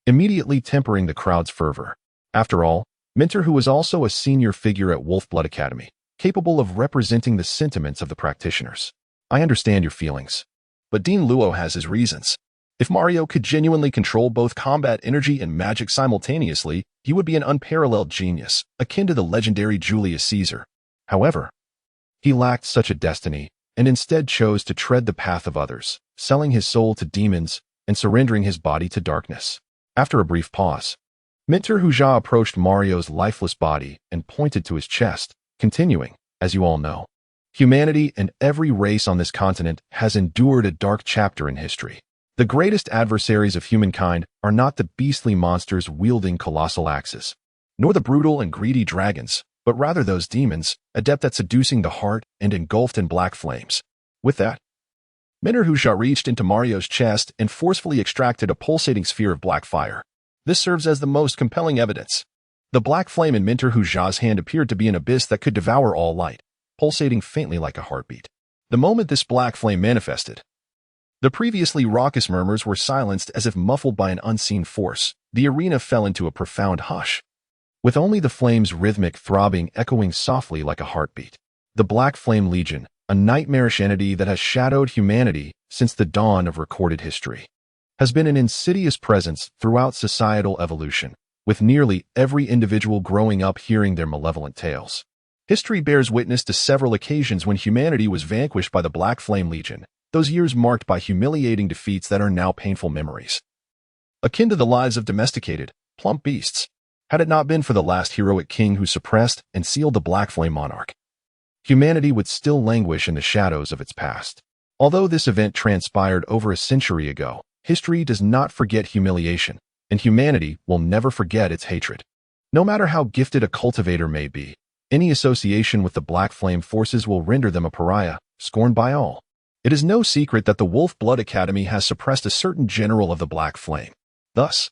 immediately tempering the crowd's fervor. After all, Minter Hu was also a senior figure at Wolfblood Academy, capable of representing the sentiments of the practitioners. "I understand your feelings, but Dean Luo has his reasons. If Mario could genuinely control both combat energy and magic simultaneously, he would be an unparalleled genius, akin to the legendary Julius Caesar. However, he lacked such a destiny, and instead chose to tread the path of others, selling his soul to demons and surrendering his body to darkness." After a brief pause, Minter Hu approached Mario's lifeless body and pointed to his chest, continuing, "As you all know, humanity and every race on this continent has endured a dark chapter in history. The greatest adversaries of humankind are not the beastly monsters wielding colossal axes, nor the brutal and greedy dragons, but rather those demons, adept at seducing the heart and engulfed in black flames." With that, Minter Hu reached into Mario's chest and forcefully extracted a pulsating sphere of black fire. This serves as the most compelling evidence. The black flame in Minter Hu's hand appeared to be an abyss that could devour all light, pulsating faintly like a heartbeat. The moment this black flame manifested, the previously raucous murmurs were silenced as if muffled by an unseen force. The arena fell into a profound hush, with only the flame's rhythmic throbbing echoing softly like a heartbeat. The Black Flame Legion, a nightmarish entity that has shadowed humanity since the dawn of recorded history, has been an insidious presence throughout societal evolution, with nearly every individual growing up hearing their malevolent tales. History bears witness to several occasions when humanity was vanquished by the Black Flame Legion, those years marked by humiliating defeats that are now painful memories, akin to the lives of domesticated, plump beasts. Had it not been for the last heroic king who suppressed and sealed the Black Flame Monarch, humanity would still languish in the shadows of its past. Although this event transpired over a century ago, history does not forget humiliation, and humanity will never forget its hatred. No matter how gifted a cultivator may be, any association with the Black Flame forces will render them a pariah, scorned by all. It is no secret that the Wolfblood Academy has suppressed a certain general of the Black Flame. Thus,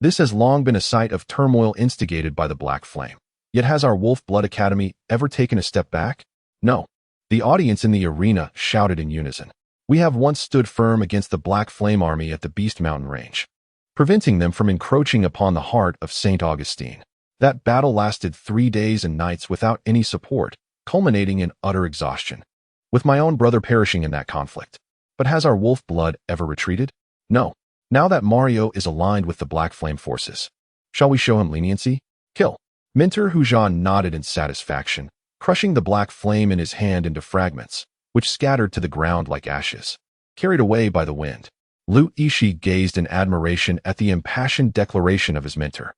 this has long been a site of turmoil instigated by the Black Flame. Yet has our Wolfblood Academy ever taken a step back? No. The audience in the arena shouted in unison. "We have once stood firm against the Black Flame army at the Beast Mountain Range, preventing them from encroaching upon the heart of St. Augustine. That battle lasted 3 days and nights without any support, culminating in utter exhaustion, with my own brother perishing in that conflict. But has our wolf blood ever retreated? No. Now that Mario is aligned with the Black Flame forces, shall we show him leniency? Kill." Minter Hu nodded in satisfaction, crushing the Black Flame in his hand into fragments, which scattered to the ground like ashes, carried away by the wind. Lu Yixi gazed in admiration at the impassioned declaration of his mentor,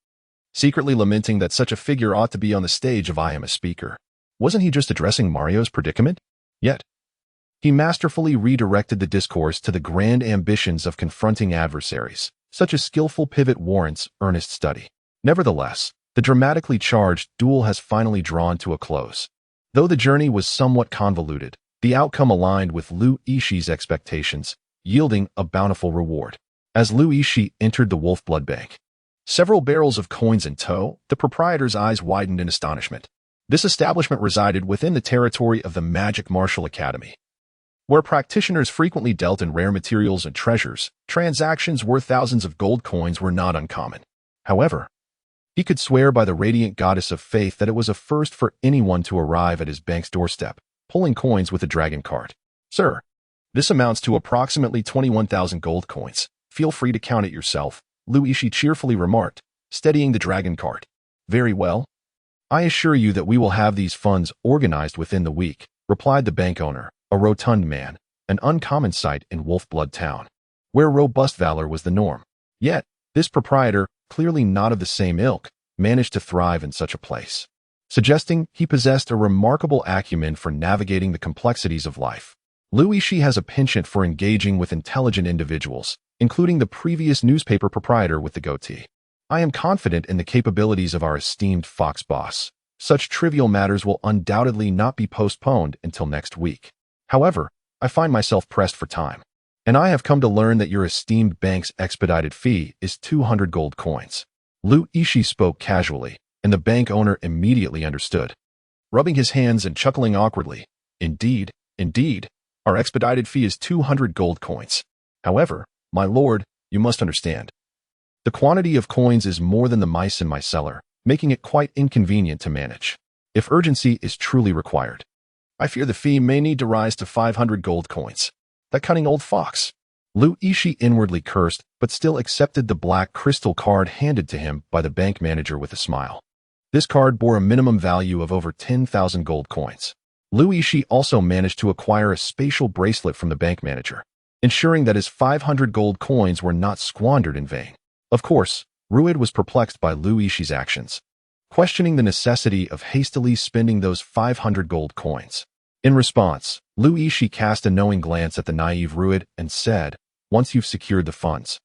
secretly lamenting that such a figure ought to be on the stage of I Am a Speaker. Wasn't he just addressing Mario's predicament? Yet, he masterfully redirected the discourse to the grand ambitions of confronting adversaries, Such a skillful pivot warrants earnest study. Nevertheless, the dramatically charged duel has finally drawn to a close. Though the journey was somewhat convoluted, the outcome aligned with Lu Yixi's expectations, yielding a bountiful reward. As Lu Yixi entered the wolf blood bank, several barrels of coins in tow, the proprietor's eyes widened in astonishment. This establishment resided within the territory of the Magic Martial Academy, where practitioners frequently dealt in rare materials and treasures. Transactions worth thousands of gold coins were not uncommon. However, he could swear by the radiant goddess of faith that it was a first for anyone to arrive at his bank's doorstep, pulling coins with a dragon cart. Sir, this amounts to approximately 21,000 gold coins. Feel free to count it yourself, Lu Yixi cheerfully remarked, steadying the dragon cart. Very well. I assure you that we will have these funds organized within the week, replied the bank owner, a rotund man, an uncommon sight in Wolfblood Town, where robust valor was the norm. Yet, this proprietor, clearly not of the same ilk, managed to thrive in such a place, suggesting he possessed a remarkable acumen for navigating the complexities of life. Lu Yixi has a penchant for engaging with intelligent individuals, including the previous newspaper proprietor with the goatee. I am confident in the capabilities of our esteemed fox boss. Such trivial matters will undoubtedly not be postponed until next week. However, I find myself pressed for time, and I have come to learn that your esteemed bank's expedited fee is 200 gold coins. Lu Yixi spoke casually, and the bank owner immediately understood. Rubbing his hands and chuckling awkwardly, Indeed, our expedited fee is 200 gold coins. However, my lord, you must understand. The quantity of coins is more than the mice in my cellar, making it quite inconvenient to manage. If urgency is truly required, I fear the fee may need to rise to 500 gold coins. That cunning old fox. Lu Yixi inwardly cursed, but still accepted the black crystal card handed to him by the bank manager with a smile. This card bore a minimum value of over 10,000 gold coins. Lu Yixi also managed to acquire a spatial bracelet from the bank manager, ensuring that his 500 gold coins were not squandered in vain. Of course, Ruid was perplexed by Lu Yixi's actions, questioning the necessity of hastily spending those 500 gold coins. In response, Lu Yixi cast a knowing glance at the naive Ruid and said, Once you've secured the funds,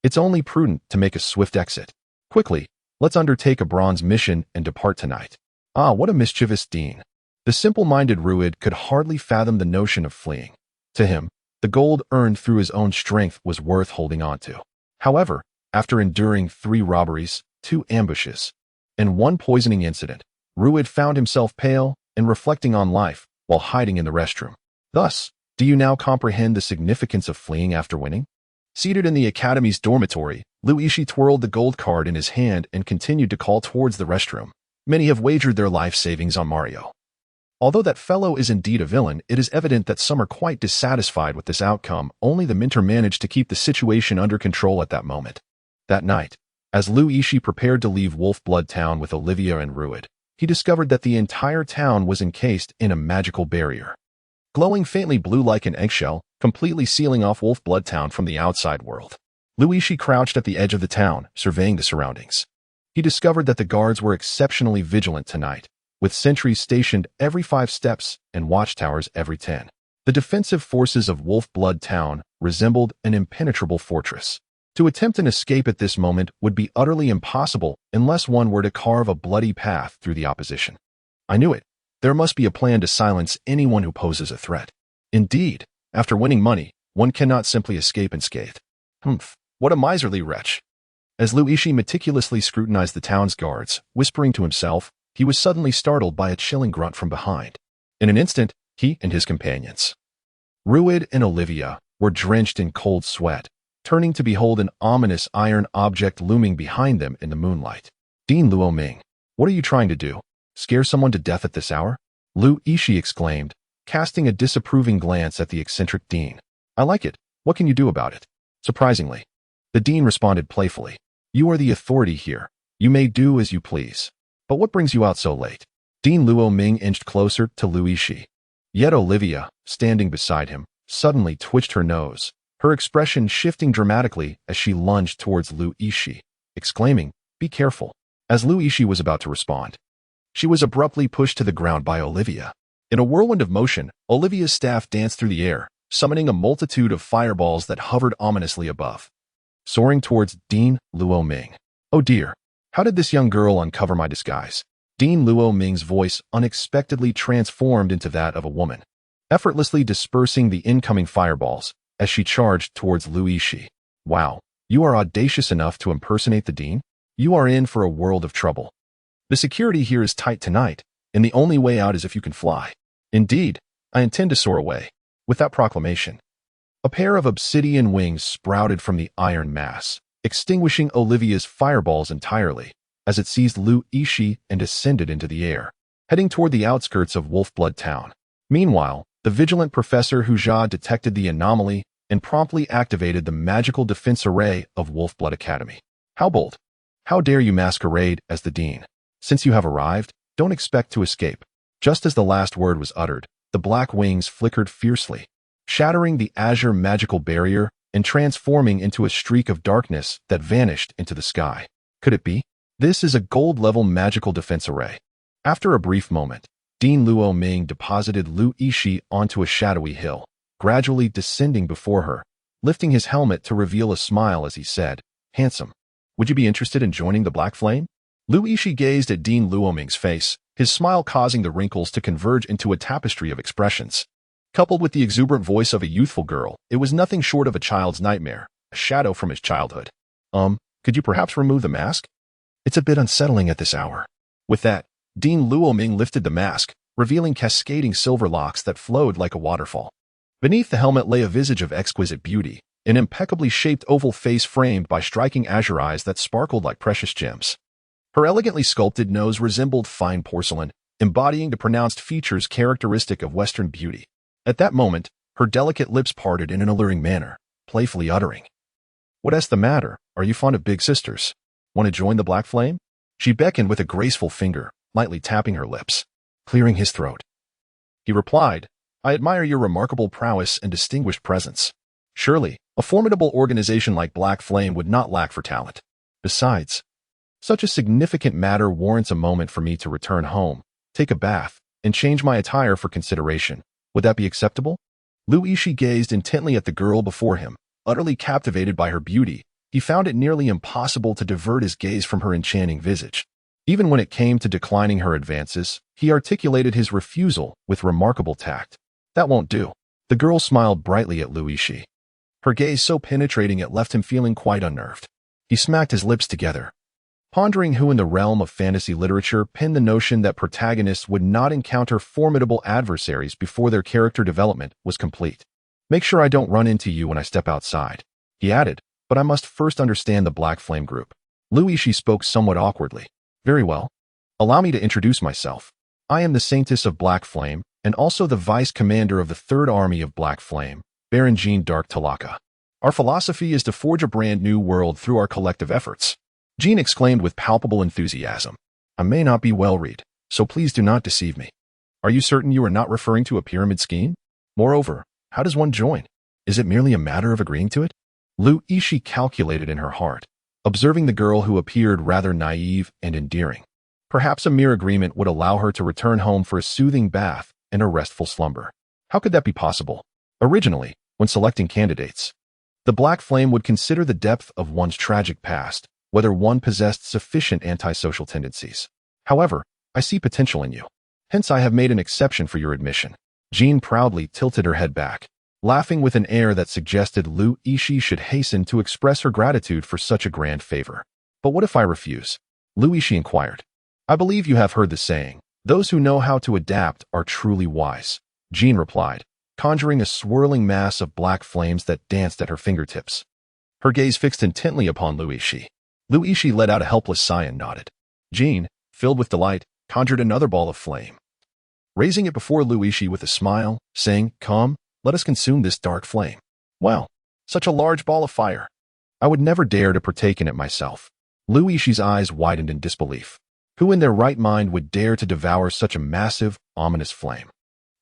it's only prudent to make a swift exit. Quickly, let's undertake a bronze mission and depart tonight. Ah, what a mischievous dean. The simple-minded Ruid could hardly fathom the notion of fleeing. To him, the gold earned through his own strength was worth holding on to. However, after enduring 3 robberies, 2 ambushes, and 1 poisoning incident, Ruid found himself pale and reflecting on life while hiding in the restroom. Thus, do you now comprehend the significance of fleeing after winning? Seated in the academy's dormitory, Lu Yixi twirled the gold card in his hand and continued to call towards the restroom. Many have wagered their life savings on Mario. Although that fellow is indeed a villain, it is evident that some are quite dissatisfied with this outcome. Only the Minter managed to keep the situation under control at that moment. That night, as Lu Yixi prepared to leave Wolfblood Town with Olivia and Ruid, he discovered that the entire town was encased in a magical barrier, glowing faintly blue like an eggshell, completely sealing off Wolfblood Town from the outside world. Lu Yixi crouched at the edge of the town, surveying the surroundings. He discovered that the guards were exceptionally vigilant tonight, with sentries stationed every 5 steps and watchtowers every 10. The defensive forces of Wolfblood Town resembled an impenetrable fortress. To attempt an escape at this moment would be utterly impossible unless one were to carve a bloody path through the opposition. I knew it. There must be a plan to silence anyone who poses a threat. Indeed, after winning money, one cannot simply escape unscathed. Humph, what a miserly wretch. As Lu Yixi meticulously scrutinized the town's guards, whispering to himself, he was suddenly startled by a chilling grunt from behind. In an instant, he and his companions, Ruid and Olivia, were drenched in cold sweat, turning to behold an ominous iron object looming behind them in the moonlight. Dean Luo Ming, what are you trying to do? Scare someone to death at this hour? Lu Yixi exclaimed, casting a disapproving glance at the eccentric dean. I like it. What can you do about it? Surprisingly, the dean responded playfully. You are the authority here. You may do as you please. But what brings you out so late? Dean Luo Ming inched closer to Lu Yixi. Yet Olivia, standing beside him, suddenly twitched her nose, her expression shifting dramatically as she lunged towards Lu Yixi, exclaiming, Be careful. As Lu Yixi was about to respond, she was abruptly pushed to the ground by Olivia. In a whirlwind of motion, Olivia's staff danced through the air, summoning a multitude of fireballs that hovered ominously above. soaring towards Dean Luo Ming. Oh dear, how did this young girl uncover my disguise? Dean Luo Ming's voice unexpectedly transformed into that of a woman, effortlessly dispersing the incoming fireballs as she charged towards Lu Yixi. Wow, you are audacious enough to impersonate the Dean? You are in for a world of trouble. The security here is tight tonight, and the only way out is if you can fly. Indeed, I intend to soar away. With that proclamation, a pair of obsidian wings sprouted from the iron mass, extinguishing Olivia's fireballs entirely as it seized Lu Yixi and ascended into the air, heading toward the outskirts of Wolfblood Town. Meanwhile, the vigilant Professor Hujia detected the anomaly and promptly activated the magical defense array of Wolfblood Academy. How bold! How dare you masquerade as the Dean? Since you have arrived, don't expect to escape. Just as the last word was uttered, the black wings flickered fiercely, shattering the azure magical barrier and transforming into a streak of darkness that vanished into the sky. Could it be? This is a gold-level magical defense array. After a brief moment, Dean Luo Ming deposited Lu Yixi onto a shadowy hill, gradually descending before her, lifting his helmet to reveal a smile as he said, "Handsome, would you be interested in joining the Black Flame?" Lu Yixi gazed at Dean Luo Ming's face, his smile causing the wrinkles to converge into a tapestry of expressions. Coupled with the exuberant voice of a youthful girl, it was nothing short of a child's nightmare, a shadow from his childhood. Could you perhaps remove the mask? It's a bit unsettling at this hour." With that, Dean Luo Ming lifted the mask, revealing cascading silver locks that flowed like a waterfall. Beneath the helmet lay a visage of exquisite beauty, an impeccably shaped oval face framed by striking azure eyes that sparkled like precious gems. Her elegantly sculpted nose resembled fine porcelain, embodying the pronounced features characteristic of Western beauty. At that moment, her delicate lips parted in an alluring manner, playfully uttering, "What's the matter? Are you fond of big sisters? Want to join the Black Flame?" She beckoned with a graceful finger, lightly tapping her lips, clearing his throat. He replied, "I admire your remarkable prowess and distinguished presence. Surely, a formidable organization like Black Flame would not lack for talent. Besides, such a significant matter warrants a moment for me to return home, take a bath, and change my attire for consideration. Would that be acceptable?" Lu Yixi gazed intently at the girl before him, utterly captivated by her beauty. He found it nearly impossible to divert his gaze from her enchanting visage. Even when it came to declining her advances, he articulated his refusal with remarkable tact. "That won't do." The girl smiled brightly at Lu Yixi, her gaze so penetrating it left him feeling quite unnerved. He smacked his lips together, pondering who in the realm of fantasy literature penned the notion that protagonists would not encounter formidable adversaries before their character development was complete. "Make sure I don't run into you when I step outside," he added, "but I must first understand the Black Flame group." Lu Yixi spoke somewhat awkwardly. "Very well. Allow me to introduce myself. I am the Saintess of Black Flame, and also the Vice Commander of the Third Army of Black Flame, Baron Jean Dark Talaka. Our philosophy is to forge a brand new world through our collective efforts." Jean exclaimed with palpable enthusiasm. "I may not be well read, so please do not deceive me. Are you certain you are not referring to a pyramid scheme? Moreover, how does one join? Is it merely a matter of agreeing to it?" Lu Yixi calculated in her heart, observing the girl who appeared rather naive and endearing. Perhaps a mere agreement would allow her to return home for a soothing bath and a restful slumber. How could that be possible? Originally, when selecting candidates, the Black Flame would consider the depth of one's tragic past, whether one possessed sufficient antisocial tendencies. However, I see potential in you. Hence I have made an exception for your admission. Jean proudly tilted her head back, laughing with an air that suggested Lu Yixi should hasten to express her gratitude for such a grand favor. "But what if I refuse?" Lu Yixi inquired. "I believe you have heard the saying, those who know how to adapt are truly wise," Jean replied, conjuring a swirling mass of black flames that danced at her fingertips. Her gaze fixed intently upon Lu Yixi. Lu Yixi let out a helpless sigh and nodded. Jean, filled with delight, conjured another ball of flame, raising it before Lu Yixi with a smile, saying, "Come, let us consume this dark flame." "Wow, such a large ball of fire. I would never dare to partake in it myself." Lu Yixi's eyes widened in disbelief. Who in their right mind would dare to devour such a massive, ominous flame?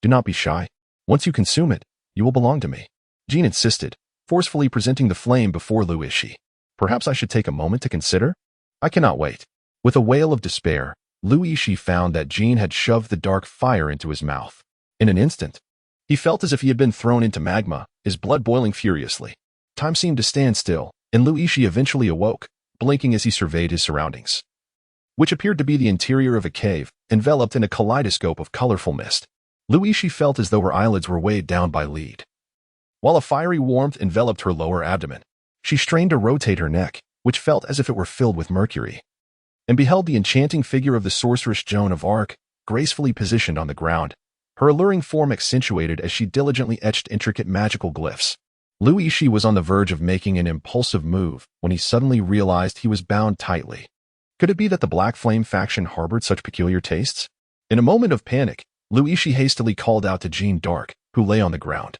"Do not be shy. Once you consume it, you will belong to me," Jean insisted, forcefully presenting the flame before Lu Yixi. "Perhaps I should take a moment to consider? I cannot wait." With a wail of despair, Lu Yixi found that Jean had shoved the dark fire into his mouth. In an instant, he felt as if he had been thrown into magma, his blood boiling furiously. Time seemed to stand still, and Lu Yixi eventually awoke, blinking as he surveyed his surroundings, which appeared to be the interior of a cave, enveloped in a kaleidoscope of colorful mist. Lu Yixi felt as though her eyelids were weighed down by lead, while a fiery warmth enveloped her lower abdomen. She strained to rotate her neck, which felt as if it were filled with mercury, and beheld the enchanting figure of the sorceress Joan of Arc, gracefully positioned on the ground, her alluring form accentuated as she diligently etched intricate magical glyphs. Lu Yixi was on the verge of making an impulsive move when he suddenly realized he was bound tightly. Could it be that the Black Flame faction harbored such peculiar tastes? In a moment of panic, Lu Yixi hastily called out to Jean Dark, who lay on the ground.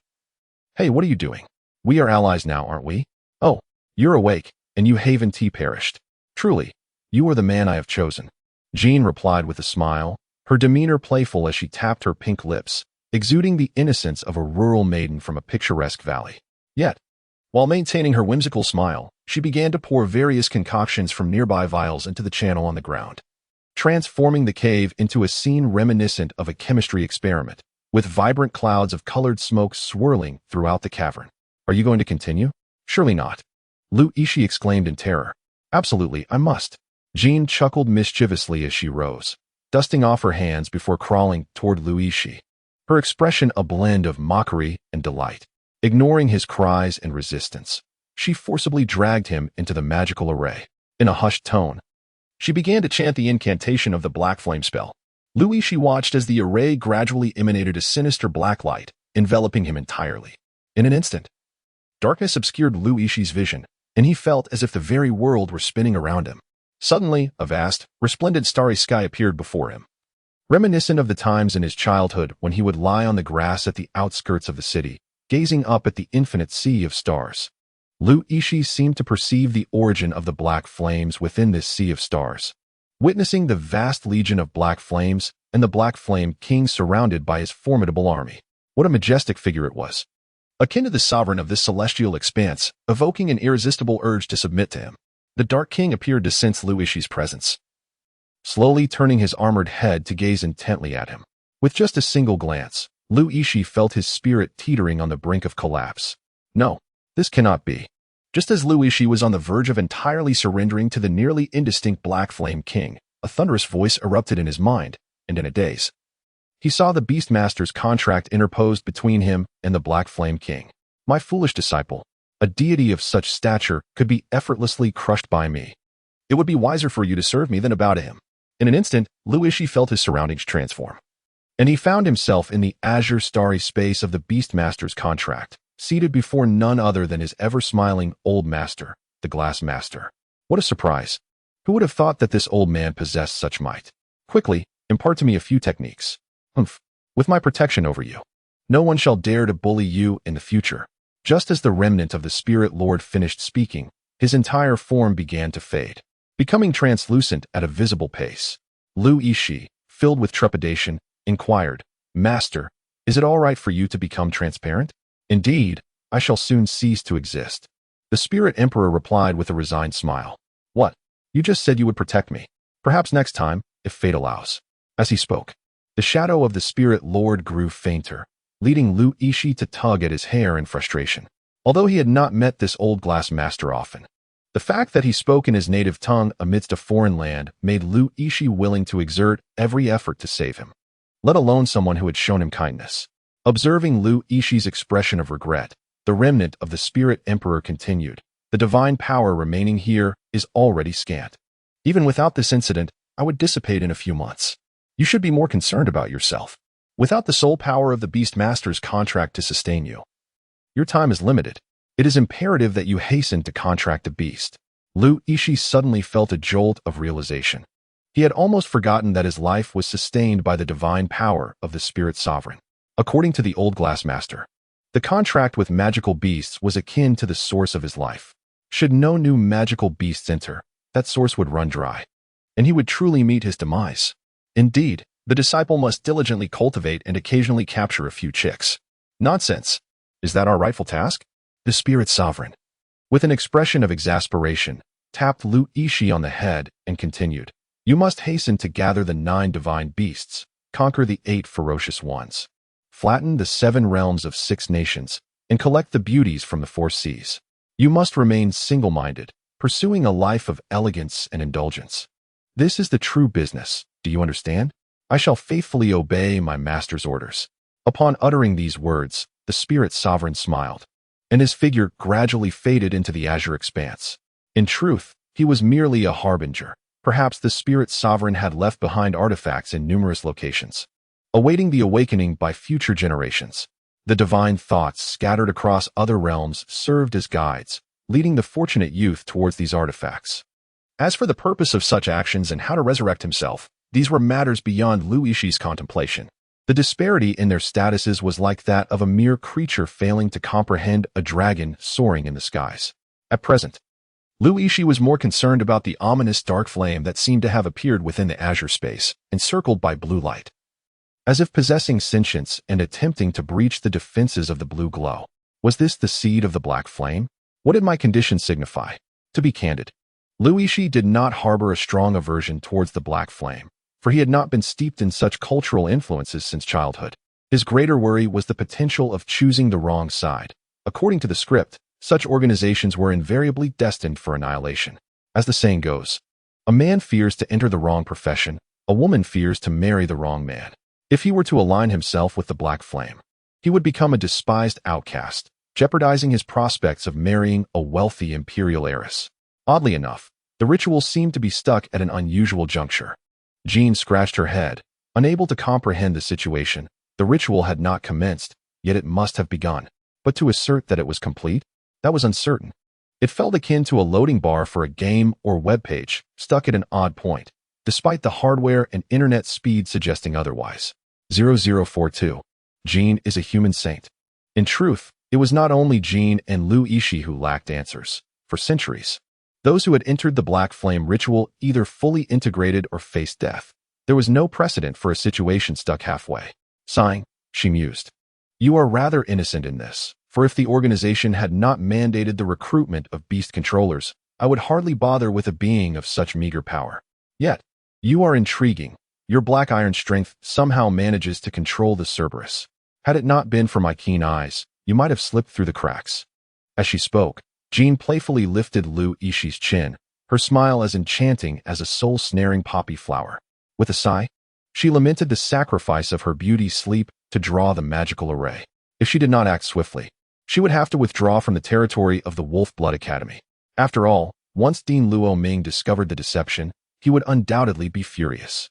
"Hey, what are you doing? We are allies now, aren't we? Oh, you're awake, and you Haven Tea perished. Truly, you are the man I have chosen." Jean replied with a smile, her demeanor playful as she tapped her pink lips, exuding the innocence of a rural maiden from a picturesque valley. Yet, while maintaining her whimsical smile, she began to pour various concoctions from nearby vials into the channel on the ground, transforming the cave into a scene reminiscent of a chemistry experiment, with vibrant clouds of colored smoke swirling throughout the cavern. "Are you going to continue?" "Surely not," Lu Yixi exclaimed in terror. "Absolutely, I must." Jean chuckled mischievously as she rose, dusting off her hands before crawling toward Lu Yixi, her expression a blend of mockery and delight. Ignoring his cries and resistance, she forcibly dragged him into the magical array. In a hushed tone, she began to chant the incantation of the Black Flame spell. Lu Yixi watched as the array gradually emanated a sinister black light, enveloping him entirely. In an instant, darkness obscured Lu Yixi's vision, and he felt as if the very world were spinning around him. Suddenly, a vast, resplendent starry sky appeared before him, reminiscent of the times in his childhood when he would lie on the grass at the outskirts of the city, gazing up at the infinite sea of stars. Lu Yixi seemed to perceive the origin of the black flames within this sea of stars, witnessing the vast legion of black flames and the Black Flame King surrounded by his formidable army. What a majestic figure it was, akin to the sovereign of this celestial expanse, evoking an irresistible urge to submit to him. The Dark King appeared to sense Lu Yixi's presence, slowly turning his armored head to gaze intently at him. With just a single glance, Lu Yixi felt his spirit teetering on the brink of collapse. No, this cannot be. Just as Lu Yixi was on the verge of entirely surrendering to the nearly indistinct Black Flame King, a thunderous voice erupted in his mind, and in a daze, he saw the Beastmaster's contract interposed between him and the Black Flame King. "My foolish disciple, a deity of such stature could be effortlessly crushed by me. It would be wiser for you to serve me than to bow to him." In an instant, Lu Yixi felt his surroundings transform, and he found himself in the azure starry space of the Beastmaster's contract, seated before none other than his ever-smiling old master, the Glass Master. What a surprise! Who would have thought that this old man possessed such might? "Quickly, impart to me a few techniques. Humph. With my protection over you, no one shall dare to bully you in the future." Just as the remnant of the Spirit Lord finished speaking, his entire form began to fade, becoming translucent at a visible pace. Lu Yixi, filled with trepidation, inquired, "Master, is it all right for you to become transparent?" "Indeed, I shall soon cease to exist." The Spirit Emperor replied with a resigned smile. "What? You just said you would protect me. Perhaps next time, if fate allows." As he spoke, the shadow of the Spirit Lord grew fainter, leading Lu Yixi to tug at his hair in frustration. Although he had not met this old Glass Master often, the fact that he spoke in his native tongue amidst a foreign land made Lu Yixi willing to exert every effort to save him, let alone someone who had shown him kindness. Observing Lu Yixi expression of regret, the remnant of the Spirit Emperor continued, "The divine power remaining here is already scant. Even without this incident, I would dissipate in a few months. You should be more concerned about yourself. Without the sole power of the Beastmaster's contract to sustain you, your time is limited. It is imperative that you hasten to contract a beast." Lu Yixi suddenly felt a jolt of realization. He had almost forgotten that his life was sustained by the divine power of the Spirit Sovereign. According to the old Glass Master, the contract with magical beasts was akin to the source of his life. Should no new magical beasts enter, that source would run dry, and he would truly meet his demise. Indeed, the disciple must diligently cultivate and occasionally capture a few chicks. "Nonsense. Is that our rightful task?" The Spirit Sovereign, with an expression of exasperation, tapped Lu Yixi on the head and continued, "You must hasten to gather the 9 divine beasts, conquer the 8 ferocious ones, flatten the 7 realms of 6 nations, and collect the beauties from the 4 seas. You must remain single-minded, pursuing a life of elegance and indulgence. This is the true business, do you understand? I shall faithfully obey my master's orders." Upon uttering these words, the spirit sovereign smiled, and his figure gradually faded into the azure expanse. In truth, he was merely a harbinger. Perhaps the spirit sovereign had left behind artifacts in numerous locations, awaiting the awakening by future generations. The divine thoughts scattered across other realms served as guides, leading the fortunate youth towards these artifacts. As for the purpose of such actions and how to resurrect himself, these were matters beyond Lu Yixi's contemplation. The disparity in their statuses was like that of a mere creature failing to comprehend a dragon soaring in the skies. At present, Lu Yixi was more concerned about the ominous dark flame that seemed to have appeared within the azure space, encircled by blue light, as if possessing sentience and attempting to breach the defenses of the blue glow. Was this the seed of the black flame? What did my condition signify? To be candid, Lu Yixi did not harbor a strong aversion towards the black flame, for he had not been steeped in such cultural influences since childhood. His greater worry was the potential of choosing the wrong side. According to the script, such organizations were invariably destined for annihilation. As the saying goes, a man fears to enter the wrong profession, a woman fears to marry the wrong man. If he were to align himself with the black flame, he would become a despised outcast, jeopardizing his prospects of marrying a wealthy imperial heiress. Oddly enough, the ritual seemed to be stuck at an unusual juncture. Jean scratched her head, unable to comprehend the situation. The ritual had not commenced, yet it must have begun. But to assert that it was complete? That was uncertain. It felt akin to a loading bar for a game or web page, stuck at an odd point, despite the hardware and internet speed suggesting otherwise. 0042. Jean is a human saint. In truth, it was not only Jean and Lu Yixi who lacked answers. For centuries, those who had entered the black flame ritual either fully integrated or faced death. There was no precedent for a situation stuck halfway. Sighing, she mused, "You are rather innocent in this, for if the organization had not mandated the recruitment of beast controllers, I would hardly bother with a being of such meager power. Yet, you are intriguing. Your black iron strength somehow manages to control the Cerberus. Had it not been for my keen eyes, you might have slipped through the cracks." As she spoke, Jean playfully lifted Lu Yixi's chin, her smile as enchanting as a soul-snaring poppy flower. With a sigh, she lamented the sacrifice of her beauty sleep to draw the magical array. If she did not act swiftly, she would have to withdraw from the territory of the Wolf Blood Academy. After all, once Dean Luo Ming discovered the deception, he would undoubtedly be furious.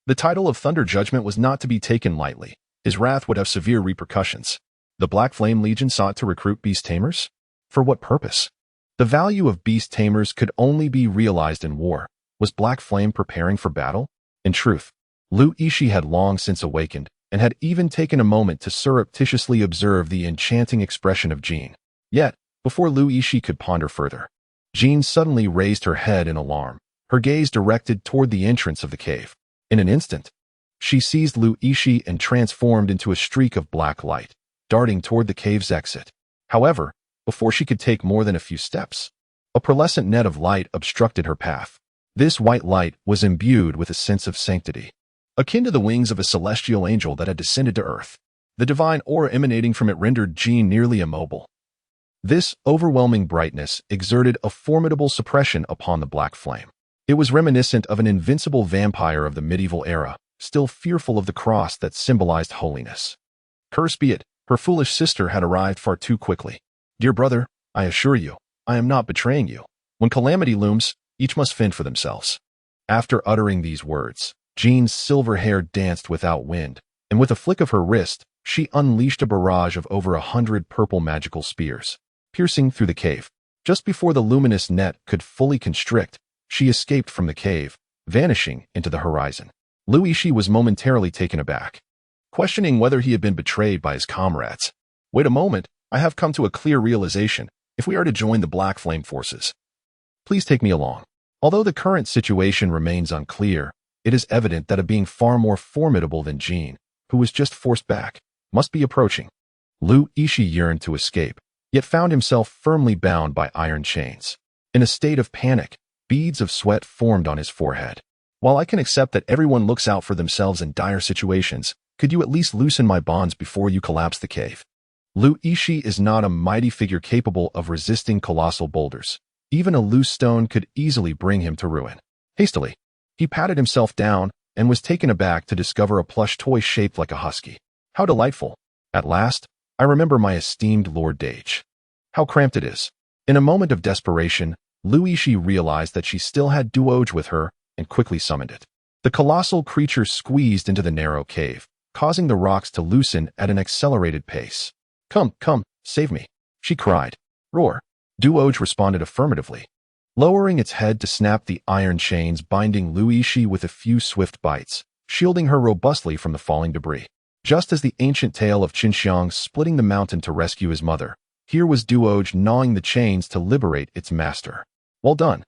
The title of Thunder Judgment was not to be taken lightly. His wrath would have severe repercussions. The Black Flame Legion sought to recruit beast tamers? For what purpose? The value of beast tamers could only be realized in war. Was Black Flame preparing for battle? In truth, Lu Yixi had long since awakened, and had even taken a moment to surreptitiously observe the enchanting expression of Jean. Yet, before Lu Yixi could ponder further, Jean suddenly raised her head in alarm, her gaze directed toward the entrance of the cave. In an instant, she seized Lu Yixi and transformed into a streak of black light, darting toward the cave's exit. However, before she could take more than a few steps, a pearlescent net of light obstructed her path. This white light was imbued with a sense of sanctity, akin to the wings of a celestial angel that had descended to earth. The divine aura emanating from it rendered Jean nearly immobile. This overwhelming brightness exerted a formidable suppression upon the black flame. It was reminiscent of an invincible vampire of the medieval era, still fearful of the cross that symbolized holiness. Curse be it, her foolish sister had arrived far too quickly. "Dear brother, I assure you, I am not betraying you. When calamity looms, each must fend for themselves." After uttering these words, Jean's silver hair danced without wind, and with a flick of her wrist, she unleashed a barrage of over 100 purple magical spears, piercing through the cave. Just before the luminous net could fully constrict, she escaped from the cave, vanishing into the horizon. Lu Yixi was momentarily taken aback, questioning whether he had been betrayed by his comrades. "Wait a moment, I have come to a clear realization. If we are to join the Black Flame forces, please take me along." Although the current situation remains unclear, it is evident that a being far more formidable than Jean, who was just forced back, must be approaching. Lu Yixi yearned to escape, yet found himself firmly bound by iron chains. In a state of panic, beads of sweat formed on his forehead. "While I can accept that everyone looks out for themselves in dire situations, could you at least loosen my bonds before you collapse the cave?" Lu Yixi is not a mighty figure capable of resisting colossal boulders. Even a loose stone could easily bring him to ruin. Hastily, he patted himself down and was taken aback to discover a plush toy shaped like a husky. How delightful. At last, I remember my esteemed Lord Dage. How cramped it is. In a moment of desperation, Lu Yixi realized that she still had Duoj with her and quickly summoned it. The colossal creature squeezed into the narrow cave, causing the rocks to loosen at an accelerated pace. Come, come, save me, she cried. Roar. Duoj responded affirmatively, lowering its head to snap the iron chains binding Lu Yixi with a few swift bites, shielding her robustly from the falling debris. Just as the ancient tale of Qinxiang splitting the mountain to rescue his mother, here was Duoj gnawing the chains to liberate its master. Well done.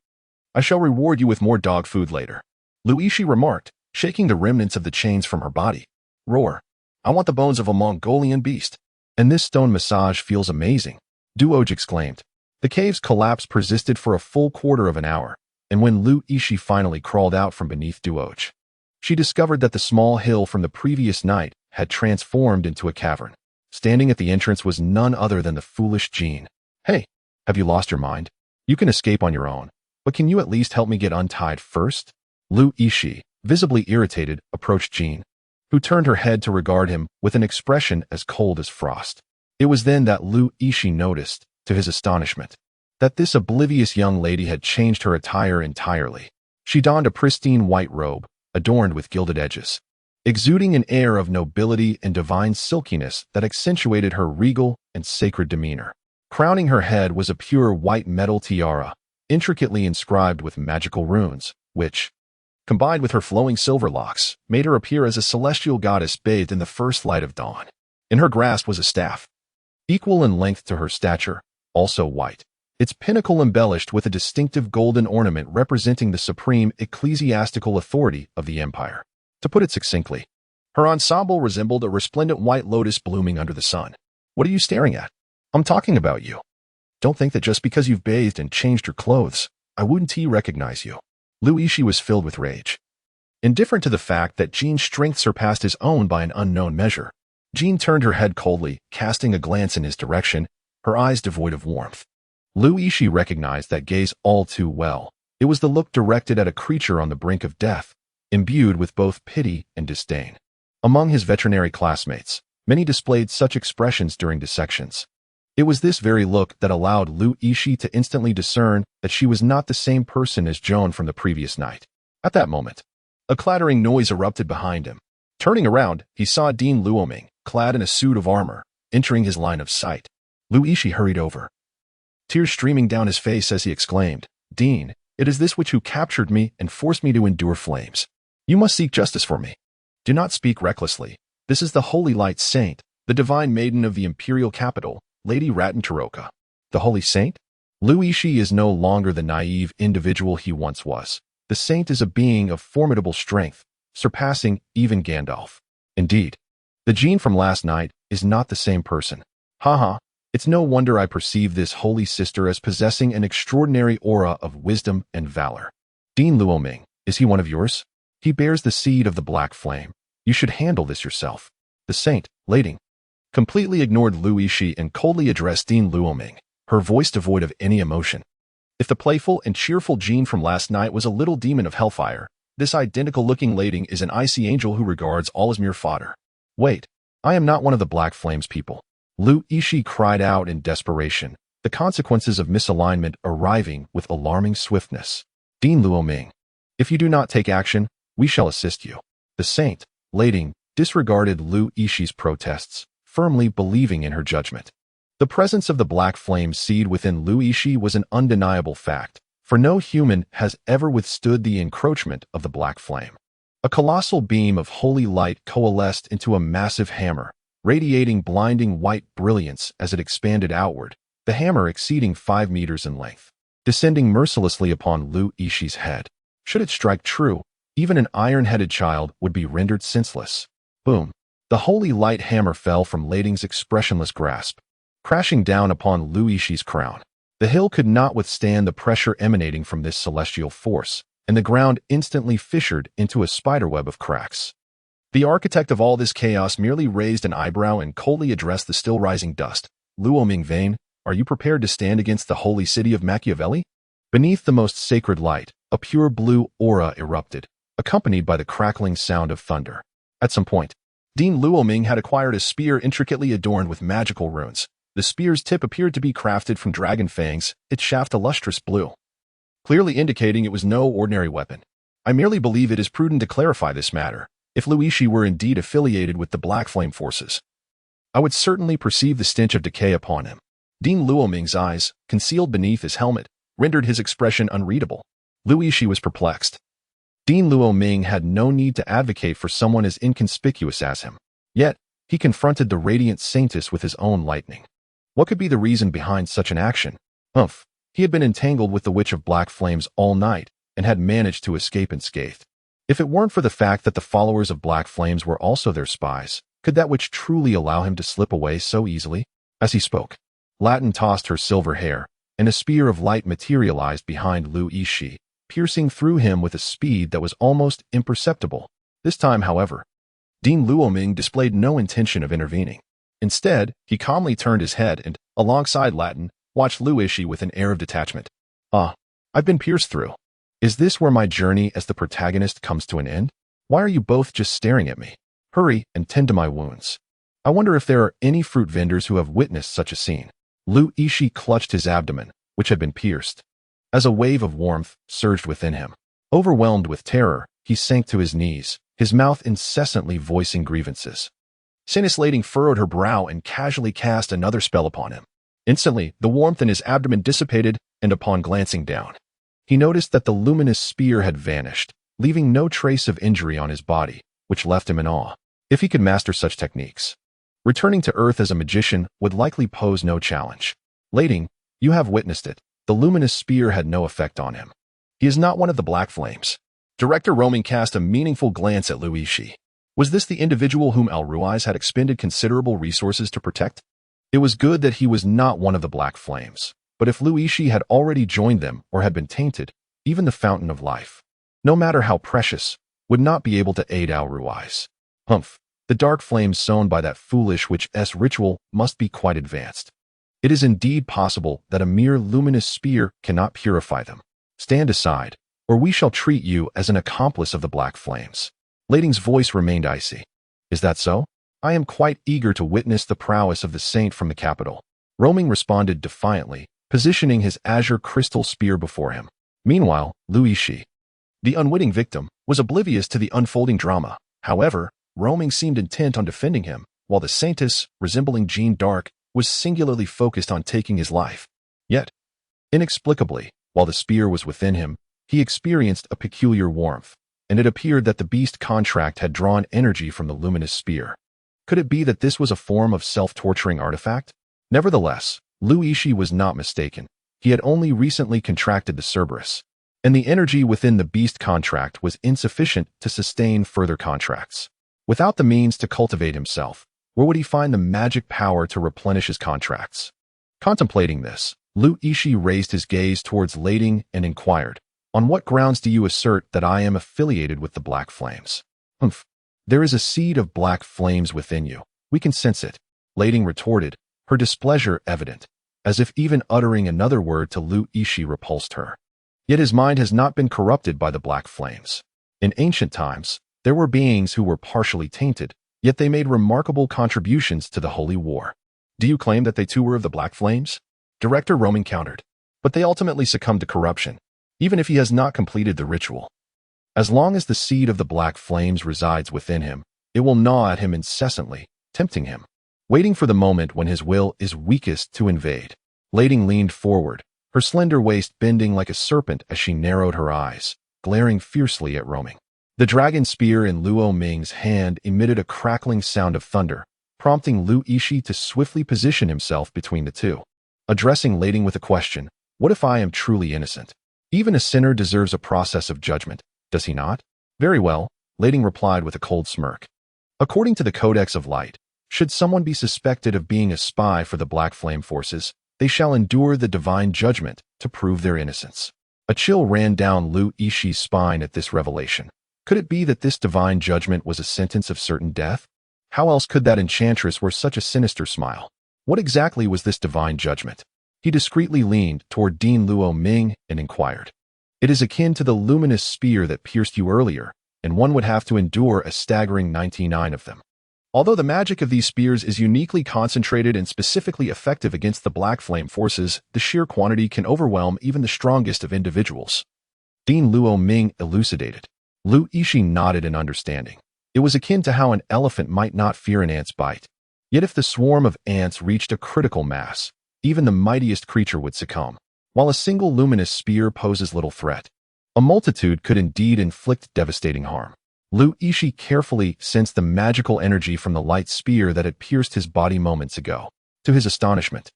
I shall reward you with more dog food later, Lu Yixi remarked, shaking the remnants of the chains from her body. Roar. I want the bones of a Mongolian beast. And this stone massage feels amazing, Duoj exclaimed. The cave's collapse persisted for a full quarter of an hour, and when Lu Yixi finally crawled out from beneath Duoj, she discovered that the small hill from the previous night had transformed into a cavern. Standing at the entrance was none other than the foolish Jean. Hey, have you lost your mind? You can escape on your own, but can you at least help me get untied first? Lu Yixi, visibly irritated, approached Jean, who turned her head to regard him with an expression as cold as frost. It was then that Lu Yixi noticed, to his astonishment, that this oblivious young lady had changed her attire entirely. She donned a pristine white robe, adorned with gilded edges, exuding an air of nobility and divine silkiness that accentuated her regal and sacred demeanor. Crowning her head was a pure white metal tiara, intricately inscribed with magical runes, which, combined with her flowing silver locks, made her appear as a celestial goddess bathed in the first light of dawn. In her grasp was a staff, equal in length to her stature, also white, its pinnacle embellished with a distinctive golden ornament representing the supreme ecclesiastical authority of the empire. To put it succinctly, her ensemble resembled a resplendent white lotus blooming under the sun. What are you staring at? I'm talking about you. Don't think that just because you've bathed and changed your clothes, I wouldn't recognize you. Lu Yixi was filled with rage. Indifferent to the fact that Jean's strength surpassed his own by an unknown measure, Jean turned her head coldly, casting a glance in his direction, her eyes devoid of warmth. Lu Yixi recognized that gaze all too well. It was the look directed at a creature on the brink of death, imbued with both pity and disdain. Among his veterinary classmates, many displayed such expressions during dissections. It was this very look that allowed Lu Yixi to instantly discern that she was not the same person as Joan from the previous night. At that moment, a clattering noise erupted behind him. Turning around, he saw Dean Luoming, clad in a suit of armor, entering his line of sight. Lu Yixi hurried over, tears streaming down his face as he exclaimed, Dean, it is this witch who captured me and forced me to endure flames. You must seek justice for me. Do not speak recklessly. This is the Holy Light Saint, the divine maiden of the imperial capital, Lady Ratantoroka. The Holy Saint? Lu Yixi is no longer the naive individual he once was. The saint is a being of formidable strength, surpassing even Gandalf. Indeed, the Jean from last night is not the same person. Haha, it's no wonder I perceive this holy sister as possessing an extraordinary aura of wisdom and valor. Dean Luoming, is he one of yours? He bears the seed of the black flame. You should handle this yourself. The saint, Lading, completely ignored Lu Yixi and coldly addressed Dean Luoming, her voice devoid of any emotion. If the playful and cheerful Jean from last night was a little demon of hellfire, this identical-looking Lading is an icy angel who regards all as mere fodder. Wait, I am not one of the Black Flame's people. Lu Yixi cried out in desperation, the consequences of misalignment arriving with alarming swiftness. Dean Luoming, if you do not take action, we shall assist you. The saint, Lading, disregarded Lu Yixi's protests, firmly believing in her judgment. The presence of the black flame seed within Lu Yixi was an undeniable fact, for no human has ever withstood the encroachment of the black flame. A colossal beam of holy light coalesced into a massive hammer, radiating blinding white brilliance as it expanded outward, the hammer exceeding 5 meters in length, descending mercilessly upon Lu Yixi's head. Should it strike true, even an iron-headed child would be rendered senseless. Boom. The holy light hammer fell from Lading's expressionless grasp, crashing down upon Lu Yixi's crown. The hill could not withstand the pressure emanating from this celestial force, and the ground instantly fissured into a spiderweb of cracks. The architect of all this chaos merely raised an eyebrow and coldly addressed the still rising dust. Luo Mingvane, are you prepared to stand against the holy city of Machiavelli? Beneath the most sacred light, a pure blue aura erupted, accompanied by the crackling sound of thunder. At some point, Dean Luoming had acquired a spear intricately adorned with magical runes. The spear's tip appeared to be crafted from dragon fangs, its shaft a lustrous blue, clearly indicating it was no ordinary weapon. I merely believe it is prudent to clarify this matter. If Yixi were indeed affiliated with the Black Flame forces, I would certainly perceive the stench of decay upon him. Dean Luoming's eyes, concealed beneath his helmet, rendered his expression unreadable. Yixi was perplexed. Dean Luoming had no need to advocate for someone as inconspicuous as him. Yet, he confronted the radiant saintess with his own lightning. What could be the reason behind such an action? He had been entangled with the Witch of Black Flames all night and had managed to escape unscathed. If it weren't for the fact that the followers of Black Flames were also their spies, could that witch truly allow him to slip away so easily? As he spoke, Latin tossed her silver hair, and a spear of light materialized behind Yixi, piercing through him with a speed that was almost imperceptible. This time, however, Dean Luoming displayed no intention of intervening. Instead, he calmly turned his head and, alongside Latin, watched Yixi with an air of detachment. I've been pierced through. Is this where my journey as the protagonist comes to an end? Why are you both just staring at me? Hurry and tend to my wounds. I wonder if there are any fruit vendors who have witnessed such a scene. Yixi clutched his abdomen, which had been pierced, as a wave of warmth surged within him. Overwhelmed with terror, he sank to his knees, his mouth incessantly voicing grievances. Sinus Lading furrowed her brow and casually cast another spell upon him. Instantly, the warmth in his abdomen dissipated, and upon glancing down, he noticed that the luminous spear had vanished, leaving no trace of injury on his body, which left him in awe. If he could master such techniques, returning to Earth as a magician would likely pose no challenge. Lading, you have witnessed it. The luminous spear had no effect on him. He is not one of the Black Flames. Director Roaming cast a meaningful glance at Yixi. Was this the individual whom Al Ruiz had expended considerable resources to protect? It was good that he was not one of the Black Flames. But if Yixi had already joined them or had been tainted, even the Fountain of Life, no matter how precious, would not be able to aid Al Ruiz. The dark flames sown by that foolish witch's ritual must be quite advanced. It is indeed possible that a mere luminous spear cannot purify them. Stand aside, or we shall treat you as an accomplice of the Black Flames. Lading's voice remained icy. Is that so? I am quite eager to witness the prowess of the saint from the capital. Roaming responded defiantly, positioning his azure crystal spear before him. Meanwhile, Yixi, the unwitting victim, was oblivious to the unfolding drama. However, Roaming seemed intent on defending him, while the saintess, resembling Jeanne d'Arc, was singularly focused on taking his life. Yet, inexplicably, while the spear was within him, he experienced a peculiar warmth, and it appeared that the beast contract had drawn energy from the luminous spear. Could it be that this was a form of self-torturing artifact? Nevertheless, Yixi was not mistaken. He had only recently contracted the Cerberus, and the energy within the beast contract was insufficient to sustain further contracts. Without the means to cultivate himself, where would he find the magic power to replenish his contracts? Contemplating this, Yixi raised his gaze towards Lading and inquired, on what grounds do you assert that I am affiliated with the Black Flames? There is a seed of Black Flames within you. We can sense it. Lading retorted, her displeasure evident, as if even uttering another word to Yixi repulsed her. Yet his mind has not been corrupted by the Black Flames. In ancient times, there were beings who were partially tainted, yet they made remarkable contributions to the Holy War. Do you claim that they too were of the Black Flames? Director Roaming countered. But they ultimately succumbed to corruption, even if he has not completed the ritual. As long as the seed of the Black Flames resides within him, it will gnaw at him incessantly, tempting him, waiting for the moment when his will is weakest to invade. Lading leaned forward, her slender waist bending like a serpent as she narrowed her eyes, glaring fiercely at Roaming. The dragon spear in Luo Ming's hand emitted a crackling sound of thunder, prompting Yixi to swiftly position himself between the two. Addressing Lading with a question, what if I am truly innocent? Even a sinner deserves a process of judgment, does he not? Very well, Lading replied with a cold smirk. According to the Codex of Light, should someone be suspected of being a spy for the Black Flame forces, they shall endure the divine judgment to prove their innocence. A chill ran down Yixi's spine at this revelation. Could it be that this divine judgment was a sentence of certain death? How else could that enchantress wear such a sinister smile? What exactly was this divine judgment? He discreetly leaned toward Dean Luo Ming and inquired. It is akin to the luminous spear that pierced you earlier, and one would have to endure a staggering 99 of them. Although the magic of these spears is uniquely concentrated and specifically effective against the black flame forces, the sheer quantity can overwhelm even the strongest of individuals. Dean Luo Ming elucidated. Lu Yixi nodded in understanding. It was akin to how an elephant might not fear an ant's bite. Yet if the swarm of ants reached a critical mass, even the mightiest creature would succumb, while a single luminous spear poses little threat. A multitude could indeed inflict devastating harm. Lu Yixi carefully sensed the magical energy from the light spear that had pierced his body moments ago. To his astonishment,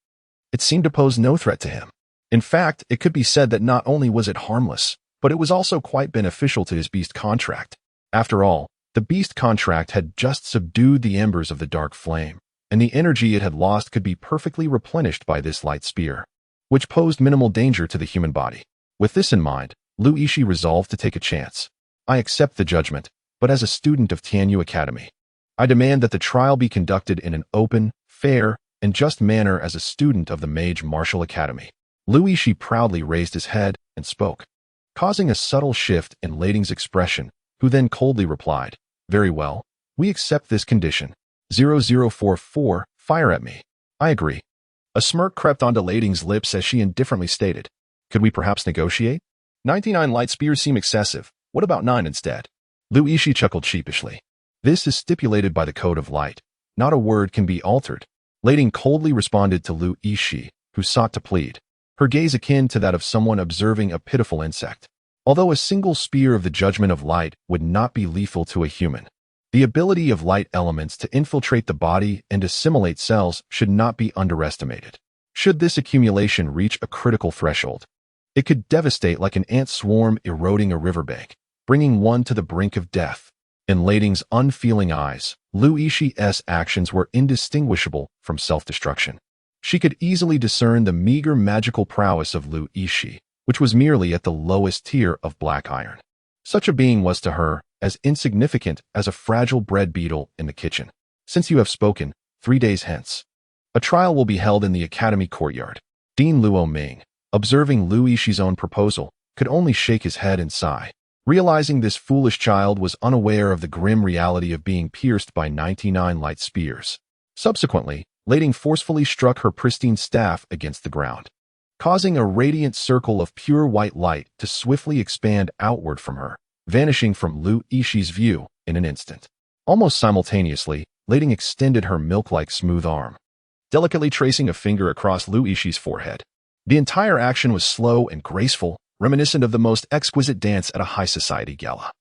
it seemed to pose no threat to him. In fact, it could be said that not only was it harmless, but it was also quite beneficial to his beast contract. After all, the beast contract had just subdued the embers of the dark flame, and the energy it had lost could be perfectly replenished by this light spear, which posed minimal danger to the human body. With this in mind, Lu Yixi resolved to take a chance. I accept the judgment, but as a student of Tianyu Academy, I demand that the trial be conducted in an open, fair, and just manner as a student of the Mage Martial Academy. Lu Yixi proudly raised his head and spoke, causing a subtle shift in Lading's expression, who then coldly replied, "Very well, we accept this condition. 0044, fire at me." "I agree." A smirk crept onto Lading's lips as she indifferently stated, "Could we perhaps negotiate? 99 light spears seem excessive. What about 9 instead?" Lu Yixi chuckled sheepishly. "This is stipulated by the Code of Light. Not a word can be altered." Lading coldly responded to Lu Yixi, who sought to plead, her gaze akin to that of someone observing a pitiful insect. Although a single spear of the judgment of light would not be lethal to a human, the ability of light elements to infiltrate the body and assimilate cells should not be underestimated. Should this accumulation reach a critical threshold, it could devastate like an ant swarm eroding a riverbank, bringing one to the brink of death. In Lading's unfeeling eyes, Lu Yixi's actions were indistinguishable from self-destruction. She could easily discern the meager magical prowess of Lu Yixi, which was merely at the lowest tier of black iron. Such a being was to her as insignificant as a fragile bread beetle in the kitchen. "Since you have spoken, 3 days hence, a trial will be held in the academy courtyard." Dean Luo Ming, observing Lu Yixi's own proposal, could only shake his head and sigh, realizing this foolish child was unaware of the grim reality of being pierced by 99 light spears. Subsequently, Lading forcefully struck her pristine staff against the ground, causing a radiant circle of pure white light to swiftly expand outward from her, vanishing from Lu Yixi's view in an instant. Almost simultaneously, Lading extended her milk-like smooth arm, delicately tracing a finger across Lu Yixi's forehead. The entire action was slow and graceful, reminiscent of the most exquisite dance at a high society gala.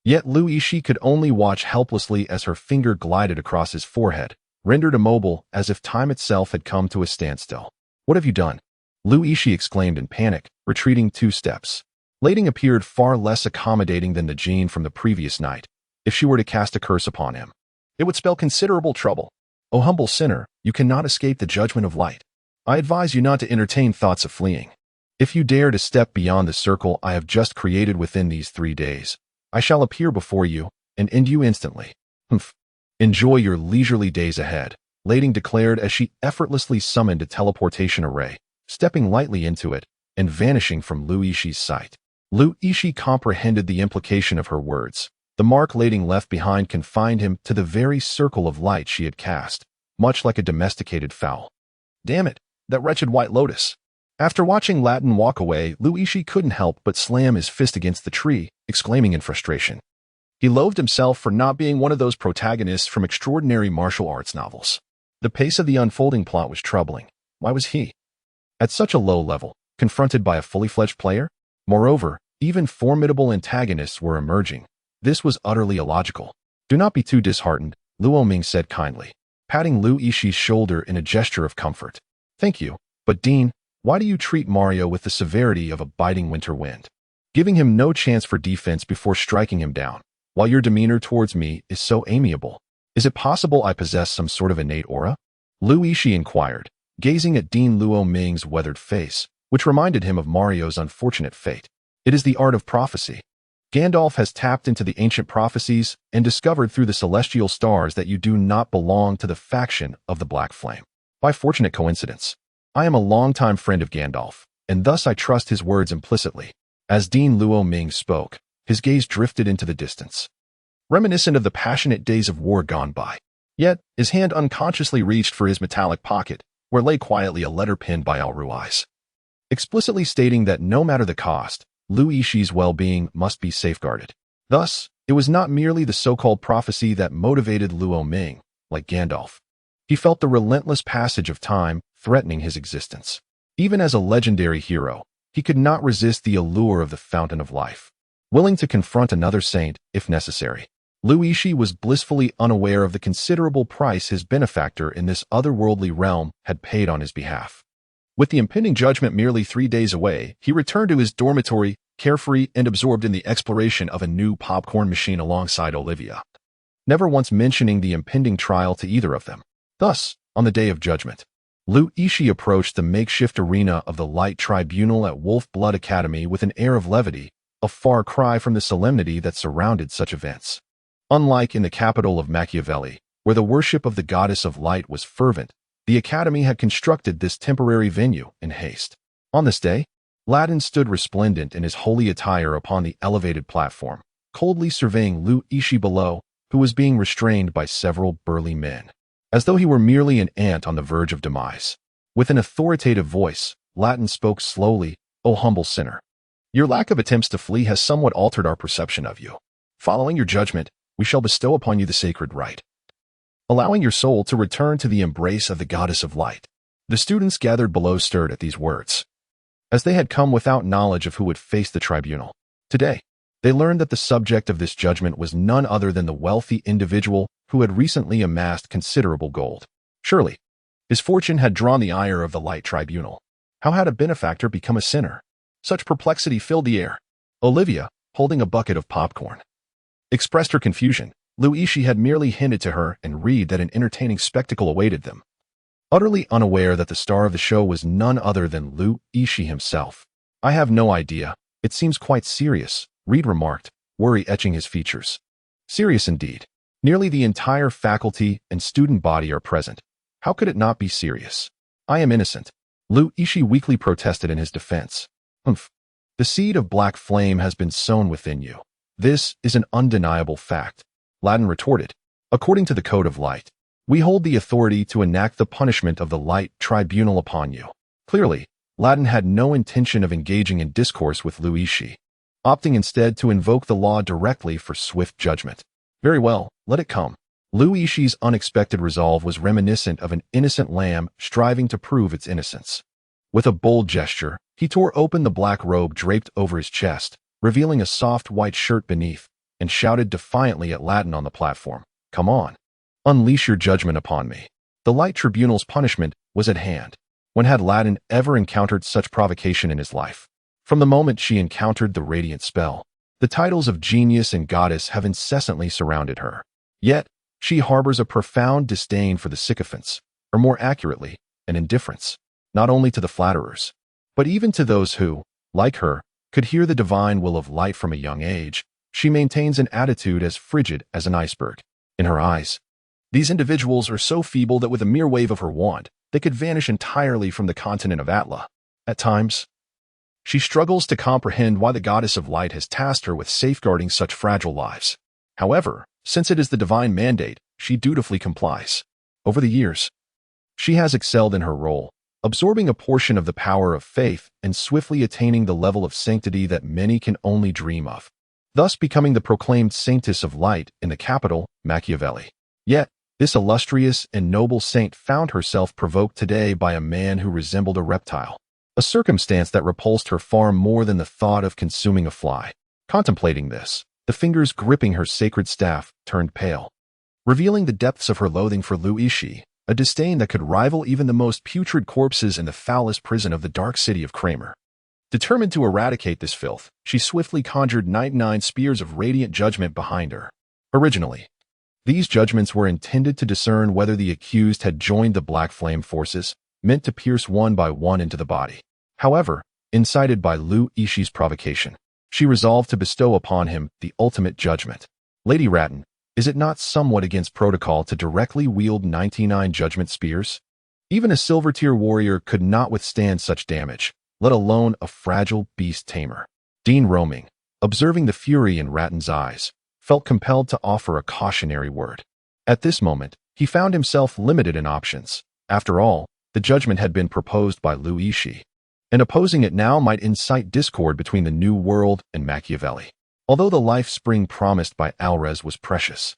Yet Lu Yixi could only watch helplessly as her finger glided across his forehead, rendered immobile as if time itself had come to a standstill. "What have you done?" Lu Yixi exclaimed in panic, retreating 2 steps. Lading appeared far less accommodating than the Jean from the previous night. If she were to cast a curse upon him, it would spell considerable trouble. "O humble sinner, you cannot escape the judgment of light. I advise you not to entertain thoughts of fleeing. If you dare to step beyond the circle I have just created within these 3 days, I shall appear before you and end you instantly." "Humph. Enjoy your leisurely days ahead," Lading declared as she effortlessly summoned a teleportation array, stepping lightly into it and vanishing from Lu Yixi's sight. Lu Yixi comprehended the implication of her words. The mark Lading left behind confined him to the very circle of light she had cast, much like a domesticated fowl. Damn it, that wretched white lotus. After watching Latin walk away, Lu Yixi couldn't help but slam his fist against the tree, exclaiming in frustration. He loathed himself for not being one of those protagonists from extraordinary martial arts novels. The pace of the unfolding plot was troubling. Why was he, at such a low level, confronted by a fully fledged player? Moreover, even formidable antagonists were emerging. This was utterly illogical. "Do not be too disheartened," Luo Ming said kindly, patting Lu Yixi's shoulder in a gesture of comfort. "Thank you, but Dean, why do you treat Mario with the severity of a biting winter wind, giving him no chance for defense before striking him down, while your demeanor towards me is so amiable? Is it possible I possess some sort of innate aura?" Lu Yixi inquired, gazing at Dean Luo Ming's weathered face, which reminded him of Mario's unfortunate fate. "It is the art of prophecy." Gandalf has tapped into the ancient prophecies and discovered through the celestial stars that you do not belong to the faction of the Black Flame. By fortunate coincidence, I am a longtime friend of Gandalf, and thus I trust his words implicitly. As Dean Luo Ming spoke, his gaze drifted into the distance, reminiscent of the passionate days of war gone by. Yet, his hand unconsciously reached for his metallic pocket, where lay quietly a letter pinned by Al Ruiz, explicitly stating that no matter the cost, Lu Yixi's well-being must be safeguarded. Thus, it was not merely the so-called prophecy that motivated Luo Ming, like Gandalf. He felt the relentless passage of time threatening his existence. Even as a legendary hero, he could not resist the allure of the Fountain of Life, willing to confront another saint if necessary. Lu Yixi was blissfully unaware of the considerable price his benefactor in this otherworldly realm had paid on his behalf. With the impending judgment merely 3 days away, he returned to his dormitory, carefree and absorbed in the exploration of a new popcorn machine alongside Olivia, never once mentioning the impending trial to either of them. Thus, on the day of judgment, Lu Yixi approached the makeshift arena of the Light Tribunal at Wolf Blood Academy with an air of levity, a far cry from the solemnity that surrounded such events. Unlike in the capital of Machiavelli, where the worship of the goddess of light was fervent, the Academy had constructed this temporary venue in haste. On this day, Ladin stood resplendent in his holy attire upon the elevated platform, coldly surveying Lu Yixi below, who was being restrained by several burly men, as though he were merely an ant on the verge of demise. With an authoritative voice, Ladin spoke slowly, "O humble sinner, your lack of attempts to flee has somewhat altered our perception of you. Following your judgment, we shall bestow upon you the sacred rite, allowing your soul to return to the embrace of the goddess of light." The students gathered below stirred at these words, as they had come without knowledge of who would face the tribunal. Today, they learned that the subject of this judgment was none other than the wealthy individual who had recently amassed considerable gold. Surely, his fortune had drawn the ire of the Light Tribunal. How had a benefactor become a sinner? Such perplexity filled the air. Olivia, holding a bucket of popcorn, expressed her confusion. Lu Yixi had merely hinted to her and Reed that an entertaining spectacle awaited them. Utterly unaware that the star of the show was none other than Lu Yixi himself. "I have no idea. It seems quite serious," Reed remarked, worry etching his features. Serious indeed. Nearly the entire faculty and student body are present. How could it not be serious? "I am innocent," Lu Yixi weakly protested in his defense. "Humph. The seed of black flame has been sown within you. This is an undeniable fact," Ladin retorted. "According to the Code of Light, we hold the authority to enact the punishment of the Light Tribunal upon you." Clearly, Ladin had no intention of engaging in discourse with Lu Yixi, opting instead to invoke the law directly for swift judgment. Very well, let it come. Lu Yixi's unexpected resolve was reminiscent of an innocent lamb striving to prove its innocence. With a bold gesture, he tore open the black robe draped over his chest, revealing a soft white shirt beneath, and shouted defiantly at Ladin on the platform, "Come on. Unleash your judgment upon me." The Light Tribunal's punishment was at hand. When had Ladin ever encountered such provocation in his life? From the moment she encountered the radiant spell, the titles of genius and goddess have incessantly surrounded her. Yet, she harbors a profound disdain for the sycophants, or more accurately, an indifference, not only to the flatterers, but even to those who, like her, could hear the divine will of light from a young age. She maintains an attitude as frigid as an iceberg. In her eyes, these individuals are so feeble that with a mere wave of her wand, they could vanish entirely from the continent of Atla. At times, she struggles to comprehend why the goddess of light has tasked her with safeguarding such fragile lives. However, since it is the divine mandate, she dutifully complies. Over the years, she has excelled in her role, absorbing a portion of the power of faith and swiftly attaining the level of sanctity that many can only dream of, thus becoming the proclaimed saintess of light in the capital, Machiavelli. Yet, this illustrious and noble saint found herself provoked today by a man who resembled a reptile, a circumstance that repulsed her far more than the thought of consuming a fly. Contemplating this, the fingers gripping her sacred staff turned pale, revealing the depths of her loathing for Lu Yixi, a disdain that could rival even the most putrid corpses in the foulest prison of the dark city of Kramer. Determined to eradicate this filth, she swiftly conjured 99 spears of radiant judgment behind her. Originally, these judgments were intended to discern whether the accused had joined the Black Flame forces, meant to pierce one by one into the body. However, incited by Lu Yixi's provocation, She resolved to bestow upon him the ultimate judgment. Lady Ratton, is it not somewhat against protocol to directly wield 99 judgment spears? Even a silver-tier warrior could not withstand such damage, let alone a fragile beast tamer. Dean Roaming, observing the fury in Ratton's eyes, felt compelled to offer a cautionary word. At this moment, he found himself limited in options. After all, the judgment had been proposed by Yixi, and opposing it now might incite discord between the New World and Machiavelli. Although the life spring promised by Alrez was precious,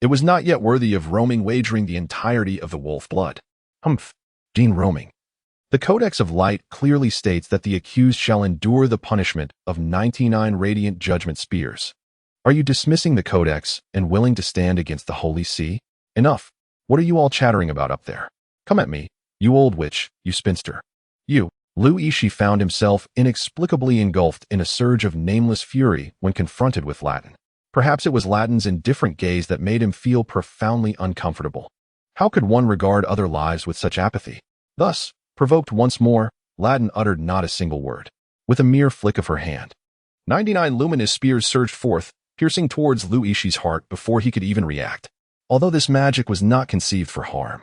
it was not yet worthy of Roaming wagering the entirety of the wolf blood. Humph. Dean Roaming. The Codex of Light clearly states that the accused shall endure the punishment of 99 radiant judgment spears. Are you dismissing the Codex and willing to stand against the Holy See? Enough. What are you all chattering about up there? Come at me, you old witch, you spinster. You. Yixi found himself inexplicably engulfed in a surge of nameless fury when confronted with Latin. Perhaps it was Latin's indifferent gaze that made him feel profoundly uncomfortable. How could one regard other lives with such apathy? Thus, provoked once more, Latin uttered not a single word. With a mere flick of her hand, 99 luminous spears surged forth, piercing towards Yixi's heart before he could even react. Although this magic was not conceived for harm,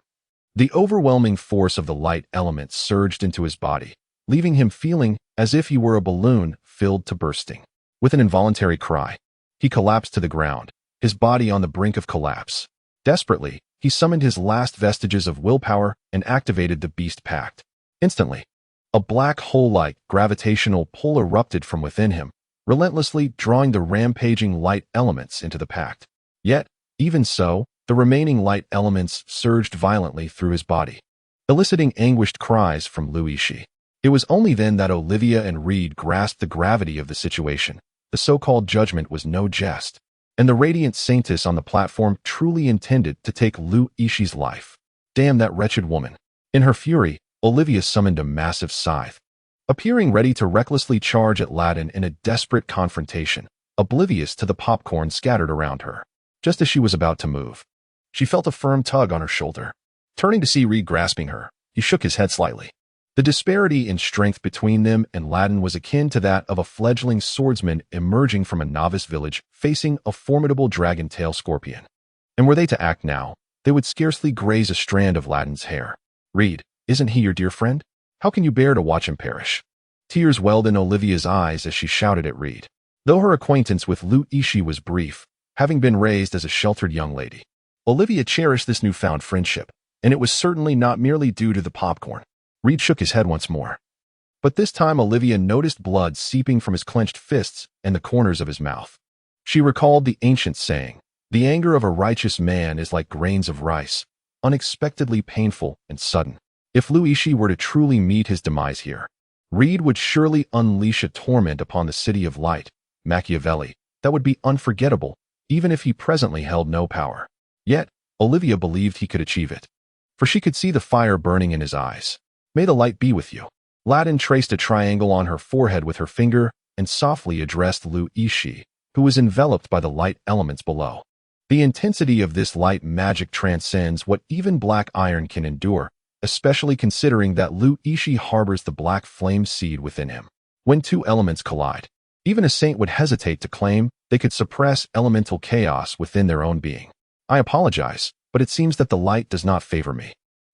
the overwhelming force of the light element surged into his body, leaving him feeling as if he were a balloon filled to bursting. With an involuntary cry, he collapsed to the ground, his body on the brink of collapse. Desperately, he summoned his last vestiges of willpower and activated the Beast Pact. Instantly, a black hole-like gravitational pull erupted from within him, relentlessly drawing the rampaging light elements into the pact. Yet, even so, the remaining light elements surged violently through his body, eliciting anguished cries from Yixi. It was only then that Olivia and Reed grasped the gravity of the situation. The so-called judgment was no jest, and the radiant saintess on the platform truly intended to take Yixi's life. Damn that wretched woman. In her fury, Olivia summoned a massive scythe, appearing ready to recklessly charge at Latin in a desperate confrontation, oblivious to the popcorn scattered around her. Just as she was about to move, she felt a firm tug on her shoulder. Turning to see Reed grasping her, he shook his head slightly. The disparity in strength between them and Latin was akin to that of a fledgling swordsman emerging from a novice village facing a formidable dragon-tail scorpion. And were they to act now, they would scarcely graze a strand of Latin's hair. Reed, isn't he your dear friend? How can you bear to watch him perish? Tears welled in Olivia's eyes as she shouted at Reed. Though her acquaintance with Yixi was brief, having been raised as a sheltered young lady, Olivia cherished this newfound friendship, and it was certainly not merely due to the popcorn. Reed shook his head once more. But this time Olivia noticed blood seeping from his clenched fists and the corners of his mouth. She recalled the ancient saying, "The anger of a righteous man is like grains of rice, unexpectedly painful and sudden." If Yixi were to truly meet his demise here, Reed would surely unleash a torment upon the City of Light, Machiavelli, that would be unforgettable, even if he presently held no power. Yet, Olivia believed he could achieve it, for she could see the fire burning in his eyes. "May the light be with you." Latin traced a triangle on her forehead with her finger and softly addressed Yixi, who was enveloped by the light elements below. The intensity of this light magic transcends what even black iron can endure, especially considering that Yixi harbors the black flame seed within him. When two elements collide, even a saint would hesitate to claim they could suppress elemental chaos within their own being. "I apologize, but it seems that the light does not favor me.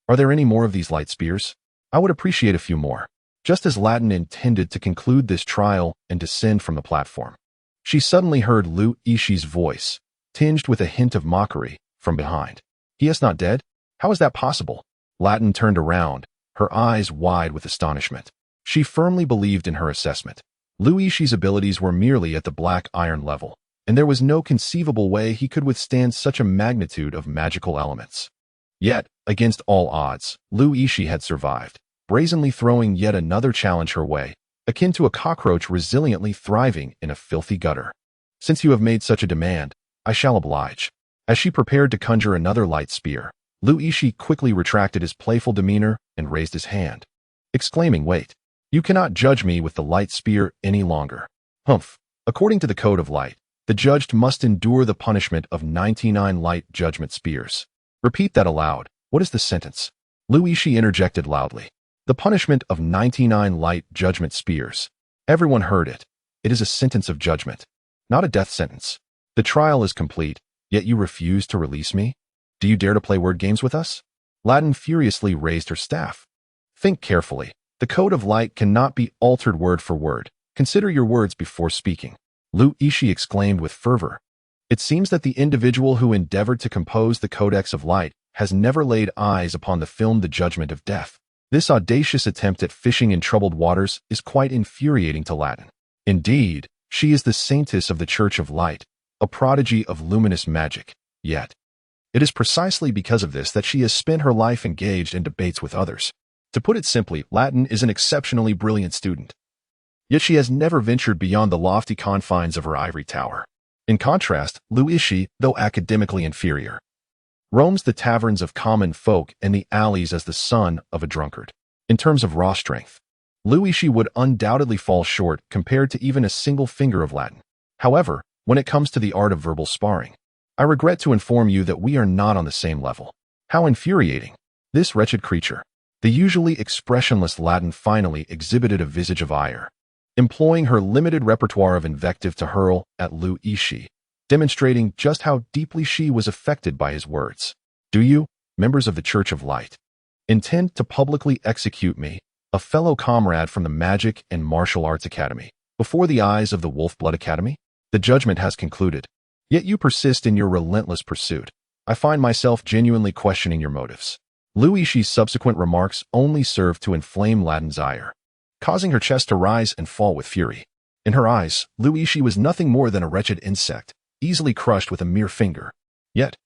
Are there any more of these light spears? I would appreciate a few more." Just as Latin intended to conclude this trial and descend from the platform, she suddenly heard Yixi's voice, tinged with a hint of mockery, from behind. "He is not dead? How is that possible?" Latin turned around, her eyes wide with astonishment. She firmly believed in her assessment. Yixi's abilities were merely at the black iron level, and there was no conceivable way he could withstand such a magnitude of magical elements. Yet, against all odds, Yixi had survived, brazenly throwing yet another challenge her way, akin to a cockroach resiliently thriving in a filthy gutter. "Since you have made such a demand, I shall oblige." As she prepared to conjure another light spear, Yixi quickly retracted his playful demeanor and raised his hand, exclaiming, "Wait, you cannot judge me with the light spear any longer." Humph. According to the Code of Light, the judged must endure the punishment of 99 light judgment spears. Repeat that aloud. What is the sentence? Yixi interjected loudly. The punishment of 99 light judgment spears. Everyone heard it. It is a sentence of judgment, not a death sentence. The trial is complete, yet you refuse to release me? Do you dare to play word games with us? Latin furiously raised her staff. Think carefully. The code of light cannot be altered word for word. Consider your words before speaking. Yixi exclaimed with fervor. It seems that the individual who endeavored to compose the Codex of Light has never laid eyes upon the film The Judgment of Death. This audacious attempt at fishing in troubled waters is quite infuriating to Latin. Indeed, she is the saintess of the Church of Light, a prodigy of luminous magic. Yet, it is precisely because of this that she has spent her life engaged in debates with others. To put it simply, Latin is an exceptionally brilliant student. Yet she has never ventured beyond the lofty confines of her ivory tower. In contrast, Yixi, though academically inferior, roams the taverns of common folk and the alleys as the son of a drunkard. In terms of raw strength, Yixi would undoubtedly fall short compared to even a single finger of Latin. However, when it comes to the art of verbal sparring, I regret to inform you that we are not on the same level. How infuriating! This wretched creature, the usually expressionless Latin, finally exhibited a visage of ire, employing her limited repertoire of invective to hurl at Yixi, demonstrating just how deeply she was affected by his words. Do you, members of the Church of Light, intend to publicly execute me, a fellow comrade from the Magic and Martial Arts Academy, before the eyes of the Wolf-Blood Academy? The judgment has concluded. Yet you persist in your relentless pursuit. I find myself genuinely questioning your motives. Yixi's subsequent remarks only served to inflame Latin's ire, causing her chest to rise and fall with fury. In her eyes, Yixi was nothing more than a wretched insect, easily crushed with a mere finger. Yet,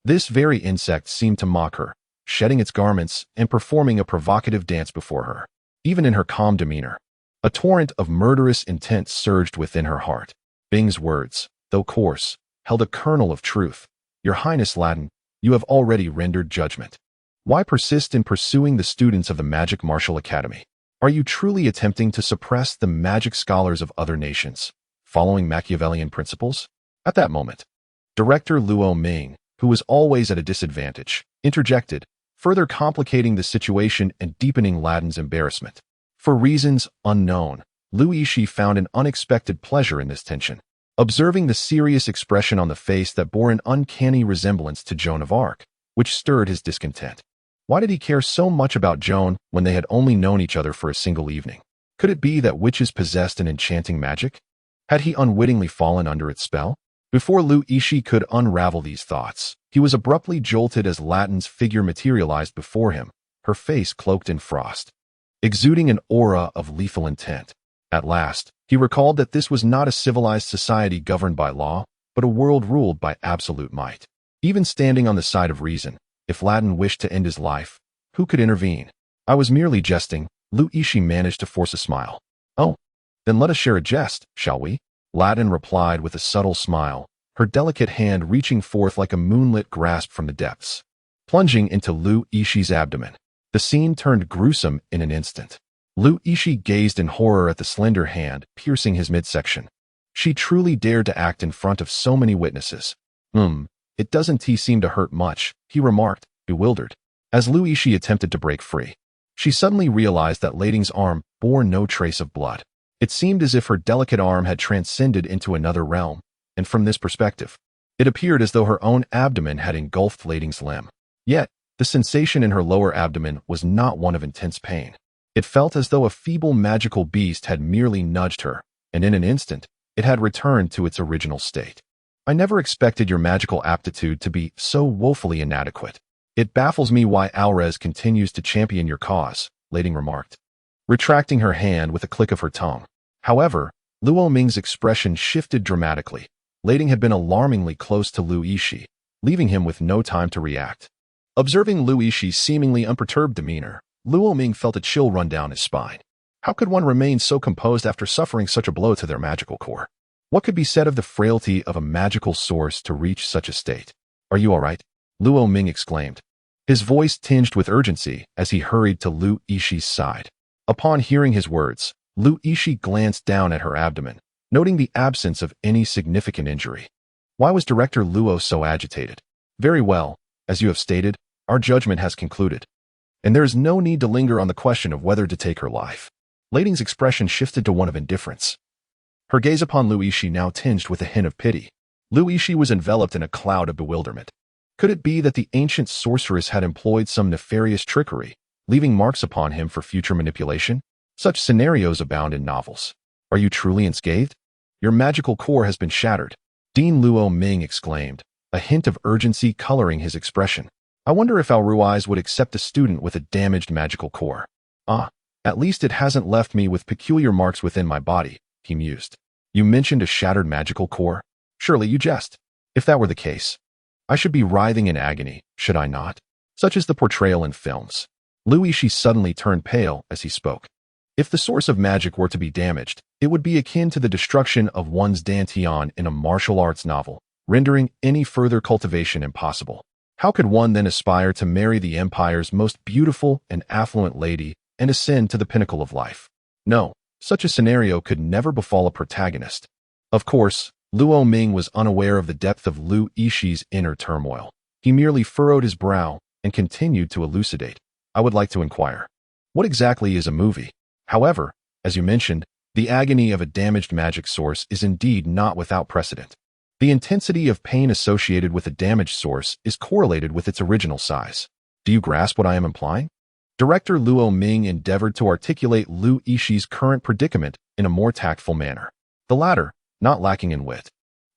this very insect seemed to mock her, shedding its garments and performing a provocative dance before her. Even in her calm demeanor, a torrent of murderous intent surged within her heart. Bing's words, though coarse, held a kernel of truth. Your Highness Latin, you have already rendered judgment. Why persist in pursuing the students of the Magic Martial Academy? Are you truly attempting to suppress the magic scholars of other nations, following Machiavellian principles? At that moment, Director Luo Ming, who was always at a disadvantage, interjected, further complicating the situation and deepening Latin's embarrassment. For reasons unknown, Yixi found an unexpected pleasure in this tension, observing the serious expression on the face that bore an uncanny resemblance to Joan of Arc, which stirred his discontent. Why did he care so much about Joan when they had only known each other for a single evening? Could it be that witches possessed an enchanting magic? Had he unwittingly fallen under its spell? Before Yixi could unravel these thoughts, he was abruptly jolted as Latin's figure materialized before him, her face cloaked in frost, exuding an aura of lethal intent. At last, he recalled that this was not a civilized society governed by law, but a world ruled by absolute might. Even standing on the side of reason, if Latin wished to end his life, who could intervene? I was merely jesting. Yixi managed to force a smile. Oh, then let us share a jest, shall we? Latin replied with a subtle smile, her delicate hand reaching forth like a moonlit grasp from the depths, plunging into Yixi's abdomen. The scene turned gruesome in an instant. Yixi gazed in horror at the slender hand piercing his midsection. She truly dared to act in front of so many witnesses. It doesn't seem to hurt much, he remarked, bewildered. As Yixi attempted to break free, she suddenly realized that Lating's arm bore no trace of blood. It seemed as if her delicate arm had transcended into another realm, and from this perspective, it appeared as though her own abdomen had engulfed Lating's limb. Yet, the sensation in her lower abdomen was not one of intense pain. It felt as though a feeble magical beast had merely nudged her, and in an instant, it had returned to its original state. I never expected your magical aptitude to be so woefully inadequate. It baffles me why Alrez continues to champion your cause, Lating remarked, retracting her hand with a click of her tongue. However, Luo Ming's expression shifted dramatically. Lating had been alarmingly close to Yixi, leaving him with no time to react. Observing Yixi's seemingly unperturbed demeanor, Luo Ming felt a chill run down his spine. How could one remain so composed after suffering such a blow to their magical core? What could be said of the frailty of a magical source to reach such a state? Are you all right? Luo Ming exclaimed, his voice tinged with urgency as he hurried to Yixi's side. Upon hearing his words, Yixi glanced down at her abdomen, noting the absence of any significant injury. Why was Director Luo so agitated? Very well, as you have stated, our judgment has concluded, and there is no need to linger on the question of whether to take her life. Lating's expression shifted to one of indifference. Her gaze upon Lu Yixi now tinged with a hint of pity. Lu Yixi was enveloped in a cloud of bewilderment. Could it be that the ancient sorceress had employed some nefarious trickery, leaving marks upon him for future manipulation? Such scenarios abound in novels. Are you truly unscathed? Your magical core has been shattered, Dean Luo Ming exclaimed, a hint of urgency coloring his expression. I wonder if Al Ruiz would accept a student with a damaged magical core. At least it hasn't left me with peculiar marks within my body, he mused. You mentioned a shattered magical core? Surely you jest. If that were the case, I should be writhing in agony, should I not? Such is the portrayal in films. Lu Yixi suddenly turned pale as he spoke. If the source of magic were to be damaged, it would be akin to the destruction of one's dantian in a martial arts novel, rendering any further cultivation impossible. How could one then aspire to marry the empire's most beautiful and affluent lady and ascend to the pinnacle of life? No, such a scenario could never befall a protagonist. Of course, Luo Ming was unaware of the depth of Lu Yixi's inner turmoil. He merely furrowed his brow and continued to elucidate. I would like to inquire. What exactly is a movie? However, as you mentioned, the agony of a damaged magic source is indeed not without precedent. The intensity of pain associated with a damaged source is correlated with its original size. Do you grasp what I am implying? Director Luo Ming endeavored to articulate Lu Yixi's current predicament in a more tactful manner. The latter, not lacking in wit,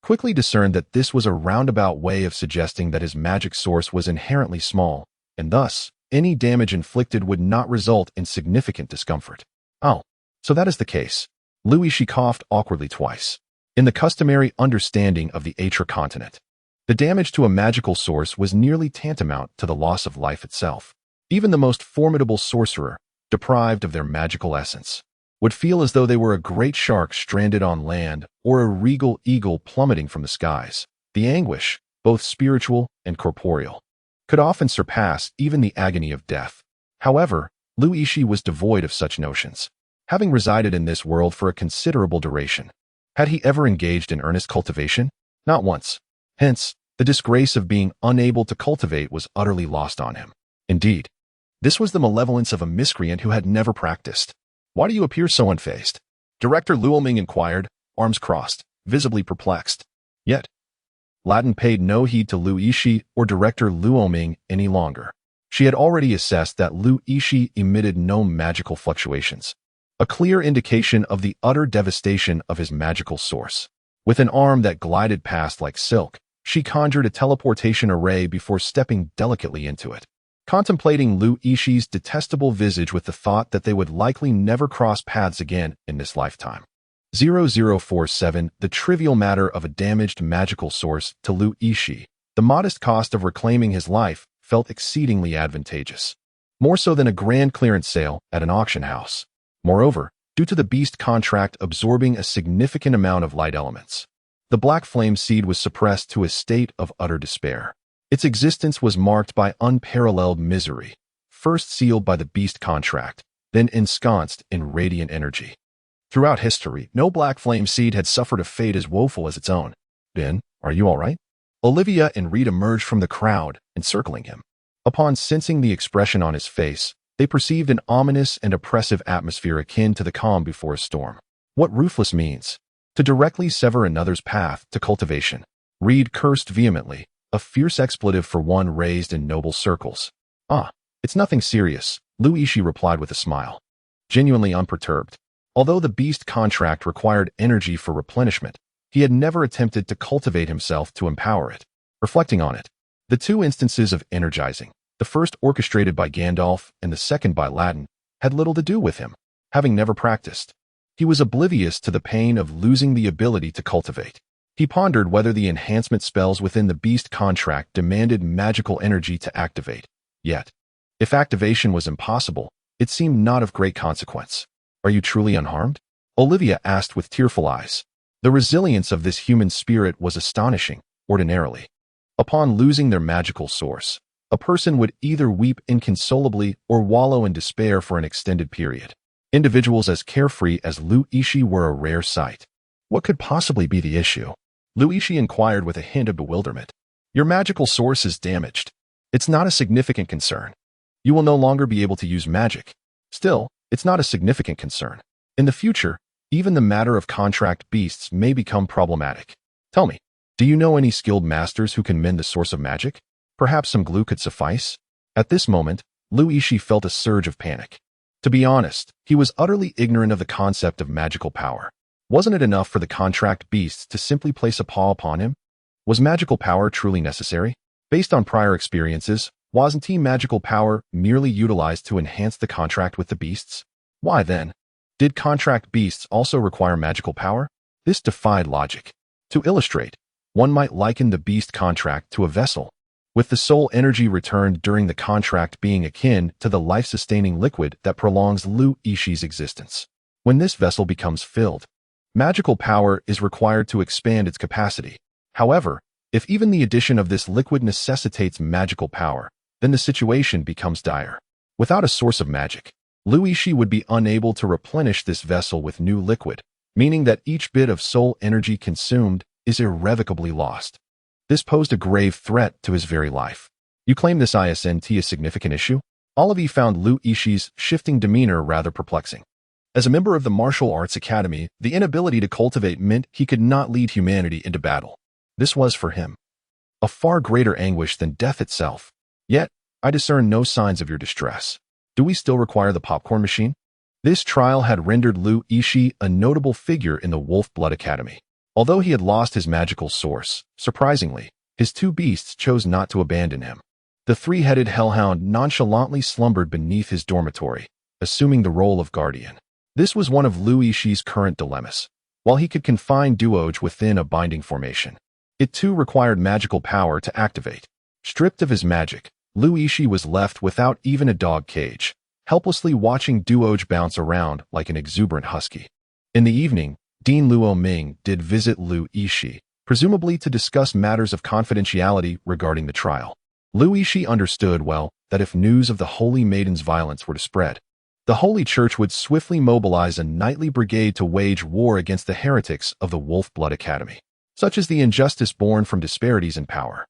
quickly discerned that this was a roundabout way of suggesting that his magic source was inherently small, and thus, any damage inflicted would not result in significant discomfort. Oh, so that is the case. Lu Yixi coughed awkwardly twice. In the customary understanding of the Atra continent, the damage to a magical source was nearly tantamount to the loss of life itself. Even the most formidable sorcerer, deprived of their magical essence, would feel as though they were a great shark stranded on land or a regal eagle plummeting from the skies. The anguish, both spiritual and corporeal, could often surpass even the agony of death. However, Lu Yixi was devoid of such notions, having resided in this world for a considerable duration. Had he ever engaged in earnest cultivation? Not once. Hence, the disgrace of being unable to cultivate was utterly lost on him. Indeed, this was the malevolence of a miscreant who had never practiced. Why do you appear so unfazed? Director Luo Ming inquired, arms crossed, visibly perplexed. Yet, Latin paid no heed to Lu Yixi or Director Luo Ming any longer. She had already assessed that Lu Yixi emitted no magical fluctuations, a clear indication of the utter devastation of his magical source. With an arm that glided past like silk, she conjured a teleportation array before stepping delicately into it, contemplating Lu Yixi's detestable visage with the thought that they would likely never cross paths again in this lifetime. 0047 The trivial matter of a damaged magical source to Lu Yixi, the modest cost of reclaiming his life, felt exceedingly advantageous, more so than a grand clearance sale at an auction house. Moreover, due to the beast contract absorbing a significant amount of light elements, the black flame seed was suppressed to a state of utter despair. Its existence was marked by unparalleled misery, first sealed by the beast contract, then ensconced in radiant energy. Throughout history, no black flame seed had suffered a fate as woeful as its own. Ben, are you all right? Olivia and Reed emerged from the crowd, encircling him. Upon sensing the expression on his face, they perceived an ominous and oppressive atmosphere akin to the calm before a storm. What ruthless means! To directly sever another's path to cultivation. Reed cursed vehemently, a fierce expletive for one raised in noble circles. It's nothing serious, Lu Yixi replied with a smile, genuinely unperturbed. Although the beast contract required energy for replenishment, he had never attempted to cultivate himself to empower it. Reflecting on it, the two instances of energizing, the first orchestrated by Gandalf and the second by Latin, had little to do with him, having never practiced. He was oblivious to the pain of losing the ability to cultivate. He pondered whether the enhancement spells within the beast contract demanded magical energy to activate. Yet, if activation was impossible, it seemed not of great consequence. Are you truly unharmed? Olivia asked with tearful eyes. The resilience of this human spirit was astonishing, ordinarily. Upon losing their magical source, a person would either weep inconsolably or wallow in despair for an extended period. Individuals as carefree as Lu Yixi were a rare sight. What could possibly be the issue? Lu Yixi inquired with a hint of bewilderment. Your magical source is damaged. It's not a significant concern. You will no longer be able to use magic. Still, it's not a significant concern. In the future, Even the matter of contract beasts may become problematic. Tell me, do you know any skilled masters who can mend the source of magic? Perhaps some glue could suffice? At this moment, Yixi felt a surge of panic. To be honest, he was utterly ignorant of the concept of magical power. Wasn't it enough for the contract beasts to simply place a paw upon him? Was magical power truly necessary? Based on prior experiences, wasn't magical power merely utilized to enhance the contract with the beasts? Why then? Did contract beasts also require magical power? This defied logic. To illustrate, one might liken the beast contract to a vessel, with the soul energy returned during the contract being akin to the life-sustaining liquid that prolongs Yixi's existence. When this vessel becomes filled, magical power is required to expand its capacity. However, if even the addition of this liquid necessitates magical power, then the situation becomes dire. Without a source of magic, Yixi would be unable to replenish this vessel with new liquid, meaning that each bit of soul energy consumed is irrevocably lost. This posed a grave threat to his very life. You claim this isn't a significant issue? Olive found Yixi's shifting demeanor rather perplexing. As a member of the martial arts academy, the inability to cultivate meant he could not lead humanity into battle. This was, for him, a far greater anguish than death itself. Yet, I discern no signs of your distress. Do we still require the popcorn machine? This trial had rendered Yixi a notable figure in the Wolf Blood Academy. Although he had lost his magical source, surprisingly, his two beasts chose not to abandon him. The three-headed hellhound nonchalantly slumbered beneath his dormitory, assuming the role of guardian. This was one of Yixi's current dilemmas. While he could confine Duoj within a binding formation, it too required magical power to activate. Stripped of his magic, Yixi was left without even a dog cage, helplessly watching Duoj bounce around like an exuberant husky. In the evening, Dean Luo Ming did visit Yixi, presumably to discuss matters of confidentiality regarding the trial. Yixi understood well that if news of the Holy Maiden's violence were to spread, the Holy Church would swiftly mobilize a knightly brigade to wage war against the heretics of the Wolf Blood Academy. Such is the injustice born from disparities in power.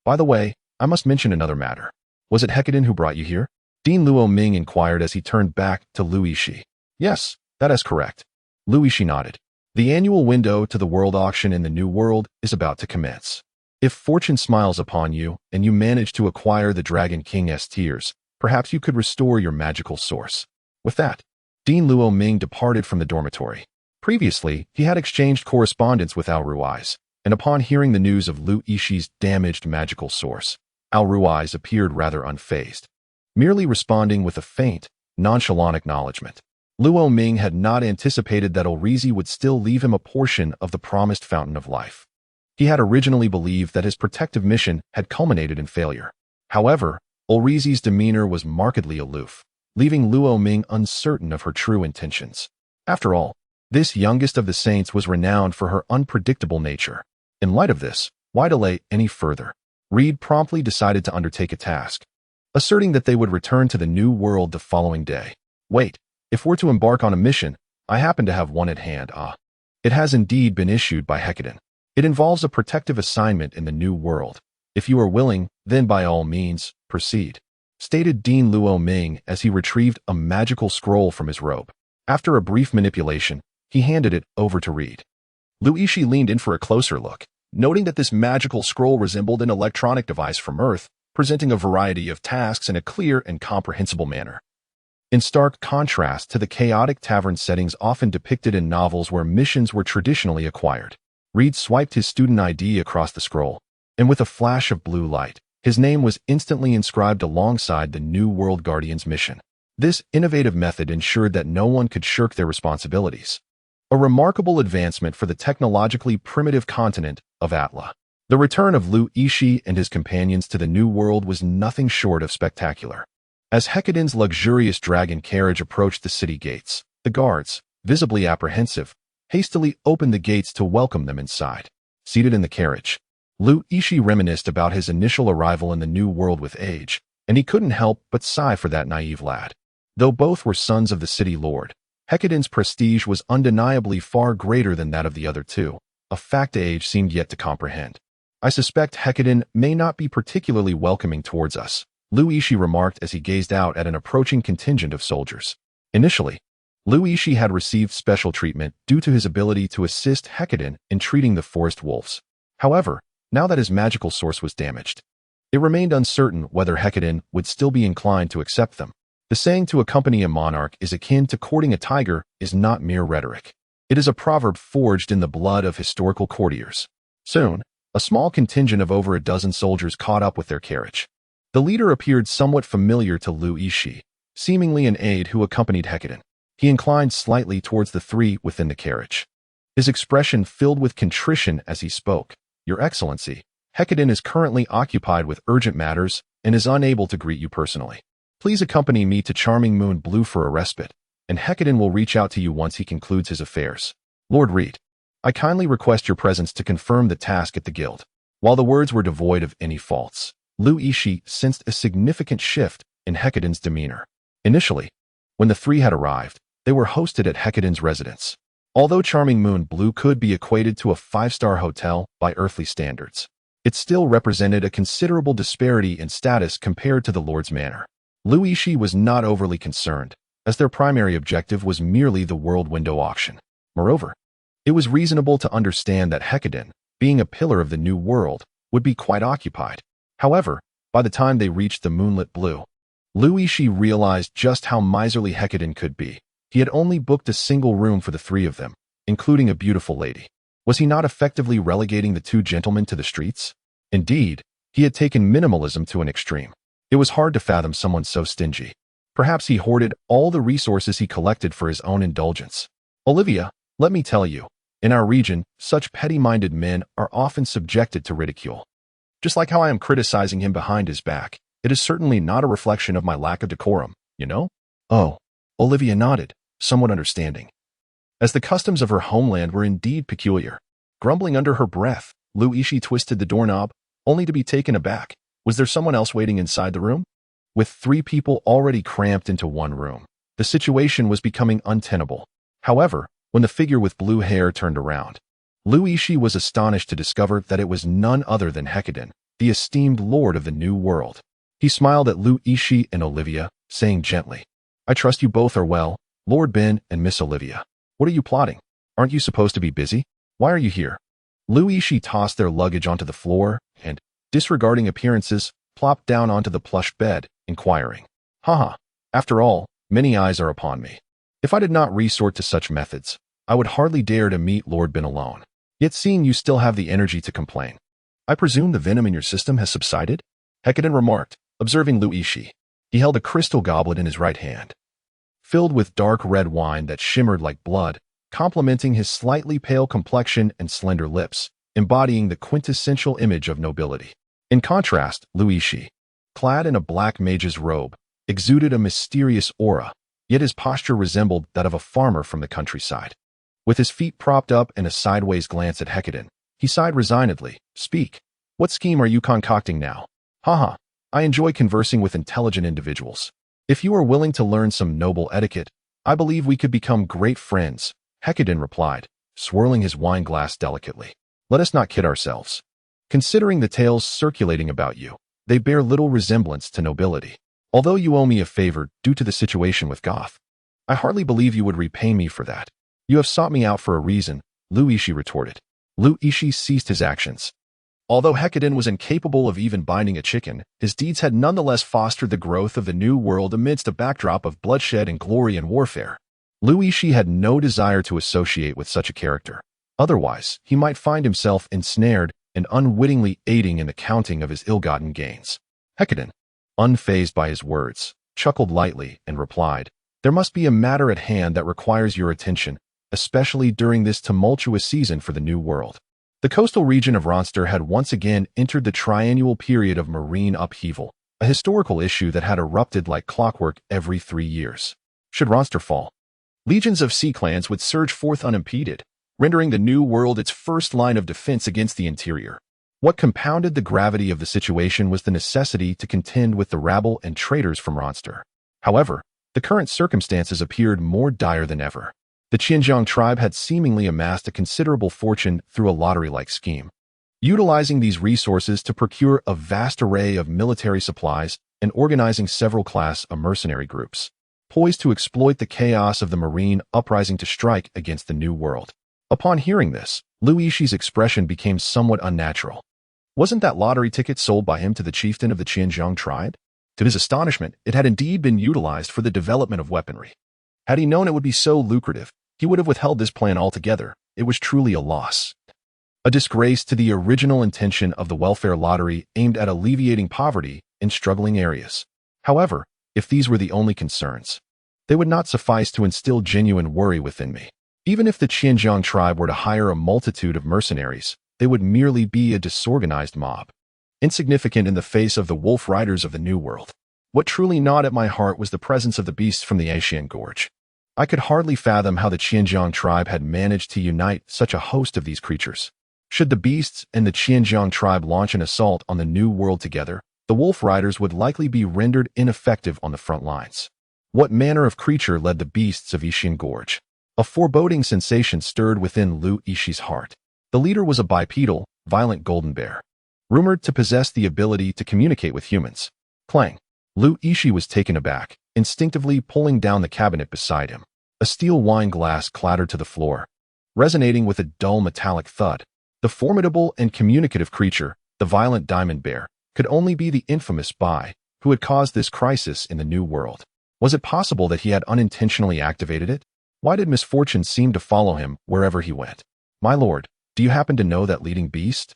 By the way, I must mention another matter. Was it Hecadin who brought you here? Dean Luo Ming inquired as he turned back to Yixi. Yes, that is correct. Yixi nodded. The annual window to the world auction in the New World is about to commence. If fortune smiles upon you and you manage to acquire the Dragon King's tears, perhaps you could restore your magical source. With that, Dean Luo Ming departed from the dormitory. Previously, he had exchanged correspondence with Al Ruiz, and upon hearing the news of Yixi's damaged magical source, Al Ruiz appeared rather unfazed, merely responding with a faint, nonchalant acknowledgement. Luo Ming had not anticipated that Ulrizi would still leave him a portion of the promised fountain of life. He had originally believed that his protective mission had culminated in failure. However, Ulrizi's demeanor was markedly aloof, leaving Luo Ming uncertain of her true intentions. After all, this youngest of the saints was renowned for her unpredictable nature. In light of this, why delay any further? Reed promptly decided to undertake a task, asserting that they would return to the New World the following day. Wait, if we're to embark on a mission, I happen to have one at hand. It has indeed been issued by Hecadin. It involves a protective assignment in the New World. If you are willing, then by all means, proceed, stated Dean Luo Ming as he retrieved a magical scroll from his robe. After a brief manipulation, he handed it over to Reed. Yixi leaned in for a closer look, noting that this magical scroll resembled an electronic device from Earth, presenting a variety of tasks in a clear and comprehensible manner. In stark contrast to the chaotic tavern settings often depicted in novels where missions were traditionally acquired, Reed swiped his student ID across the scroll, and with a flash of blue light, his name was instantly inscribed alongside the New World Guardian's mission. This innovative method ensured that no one could shirk their responsibilities, a remarkable advancement for the technologically primitive continent of Atla. The return of Yixi and his companions to the New World was nothing short of spectacular. As Hecadin's luxurious dragon carriage approached the city gates, the guards, visibly apprehensive, hastily opened the gates to welcome them inside. Seated in the carriage, Yixi reminisced about his initial arrival in the New World with age, and he couldn't help but sigh for that naive lad. Though both were sons of the city lord, Hecadin's prestige was undeniably far greater than that of the other two, a fact age seemed yet to comprehend. I suspect Hecadin may not be particularly welcoming towards us, Yixi remarked as he gazed out at an approaching contingent of soldiers. Initially, Yixi had received special treatment due to his ability to assist Hecadin in treating the forest wolves. However, now that his magical source was damaged, it remained uncertain whether Hecadin would still be inclined to accept them. The saying to accompany a monarch is akin to courting a tiger is not mere rhetoric. It is a proverb forged in the blood of historical courtiers. Soon, a small contingent of over a dozen soldiers caught up with their carriage. The leader appeared somewhat familiar to Yixi, seemingly an aide who accompanied Hecadin. He inclined slightly towards the three within the carriage. His expression filled with contrition as he spoke. "Your Excellency, Hecadin is currently occupied with urgent matters and is unable to greet you personally. Please accompany me to Charming Moon Blue for a respite, and Hecadin will reach out to you once he concludes his affairs. Lord Reed, I kindly request your presence to confirm the task at the guild." While the words were devoid of any faults, Yixi sensed a significant shift in Hecadin's demeanor. Initially, when the three had arrived, they were hosted at Hecadin's residence. Although Charming Moon Blue could be equated to a five-star hotel by earthly standards, it still represented a considerable disparity in status compared to the Lord's Manor. Yixi was not overly concerned, as their primary objective was merely the World Window auction. Moreover, it was reasonable to understand that Hecadin, being a pillar of the New World, would be quite occupied. However, by the time they reached the moonlit blue, Yixi realized just how miserly Hecadin could be. He had only booked a single room for the three of them, including a beautiful lady. Was he not effectively relegating the two gentlemen to the streets? Indeed, he had taken minimalism to an extreme. It was hard to fathom someone so stingy. Perhaps he hoarded all the resources he collected for his own indulgence. Olivia, let me tell you, in our region, such petty-minded men are often subjected to ridicule. Just like how I am criticizing him behind his back, it is certainly not a reflection of my lack of decorum, you know? Oh, Olivia nodded, somewhat understanding, as the customs of her homeland were indeed peculiar. Grumbling under her breath, Yixi twisted the doorknob, only to be taken aback. Was there someone else waiting inside the room? With three people already cramped into one room, the situation was becoming untenable. However, when the figure with blue hair turned around, Yixi was astonished to discover that it was none other than Hecadin, the esteemed lord of the New World. He smiled at Yixi and Olivia, saying gently, "I trust you both are well, Lord Ben and Miss Olivia. What are you plotting? Aren't you supposed to be busy? Why are you here?" Yixi tossed their luggage onto the floor and, disregarding appearances, plopped down onto the plush bed, inquiring, "Haha, after all, many eyes are upon me. If I did not resort to such methods, I would hardly dare to meet Lord Ben alone. Yet seeing you still have the energy to complain, I presume the venom in your system has subsided?" Hecadin remarked, observing Yixi. He held a crystal goblet in his right hand, filled with dark red wine that shimmered like blood, complementing his slightly pale complexion and slender lips, embodying the quintessential image of nobility. In contrast, Yixi, clad in a black mage's robe, exuded a mysterious aura, yet his posture resembled that of a farmer from the countryside. With his feet propped up and a sideways glance at Hecadin, he sighed resignedly. "Speak. What scheme are you concocting now?" "Haha, I enjoy conversing with intelligent individuals. If you are willing to learn some noble etiquette, I believe we could become great friends," Hecadin replied, swirling his wine glass delicately. "Let us not kid ourselves. Considering the tales circulating about you, they bear little resemblance to nobility. Although you owe me a favor due to the situation with Goth, I hardly believe you would repay me for that. You have sought me out for a reason," Yixi retorted. Yixi ceased his actions. Although Hecadin was incapable of even binding a chicken, his deeds had nonetheless fostered the growth of the New World amidst a backdrop of bloodshed and glory and warfare. Yixi had no desire to associate with such a character. Otherwise, he might find himself ensnared and unwittingly aiding in the counting of his ill-gotten gains. Hecadin, unfazed by his words, chuckled lightly and replied, "There must be a matter at hand that requires your attention, especially during this tumultuous season for the New World." The coastal region of Ronster had once again entered the triennial period of marine upheaval, a historical issue that had erupted like clockwork every 3 years. Should Ronster fall, legions of sea clans would surge forth unimpeded, rendering the New World its first line of defense against the interior. What compounded the gravity of the situation was the necessity to contend with the rabble and traitors from Ronster. However, the current circumstances appeared more dire than ever. The Xinjiang tribe had seemingly amassed a considerable fortune through a lottery-like scheme, utilizing these resources to procure a vast array of military supplies and organizing several class of mercenary groups. poised to exploit the chaos of the marine uprising to strike against the New World. Upon hearing this, Lu Yixi's expression became somewhat unnatural. Wasn't that lottery ticket sold by him to the chieftain of the Qianzhang tribe? To his astonishment, it had indeed been utilized for the development of weaponry. Had he known it would be so lucrative, he would have withheld this plan altogether. It was truly a loss. A disgrace to the original intention of the welfare lottery aimed at alleviating poverty in struggling areas. However, if these were the only concerns, they would not suffice to instill genuine worry within me. Even if the Qianzhang tribe were to hire a multitude of mercenaries, they would merely be a disorganized mob, insignificant in the face of the wolf riders of the New World. What truly gnawed at my heart was the presence of the beasts from the Ashian Gorge. I could hardly fathom how the Qianzhang tribe had managed to unite such a host of these creatures. Should the beasts and the Qianzhang tribe launch an assault on the New World together, the wolf riders would likely be rendered ineffective on the front lines. What manner of creature led the beasts of Ashian Gorge? A foreboding sensation stirred within Lu Yixi's heart. The leader was a bipedal, violent golden bear, rumored to possess the ability to communicate with humans. Clang. Lu Yixi was taken aback, instinctively pulling down the cabinet beside him. A steel wine glass clattered to the floor, resonating with a dull metallic thud. The formidable and communicative creature, the violent diamond bear, could only be the infamous Bai, who had caused this crisis in the New World. Was it possible that he had unintentionally activated it? Why did misfortune seem to follow him wherever he went? My lord, do you happen to know that leading beast?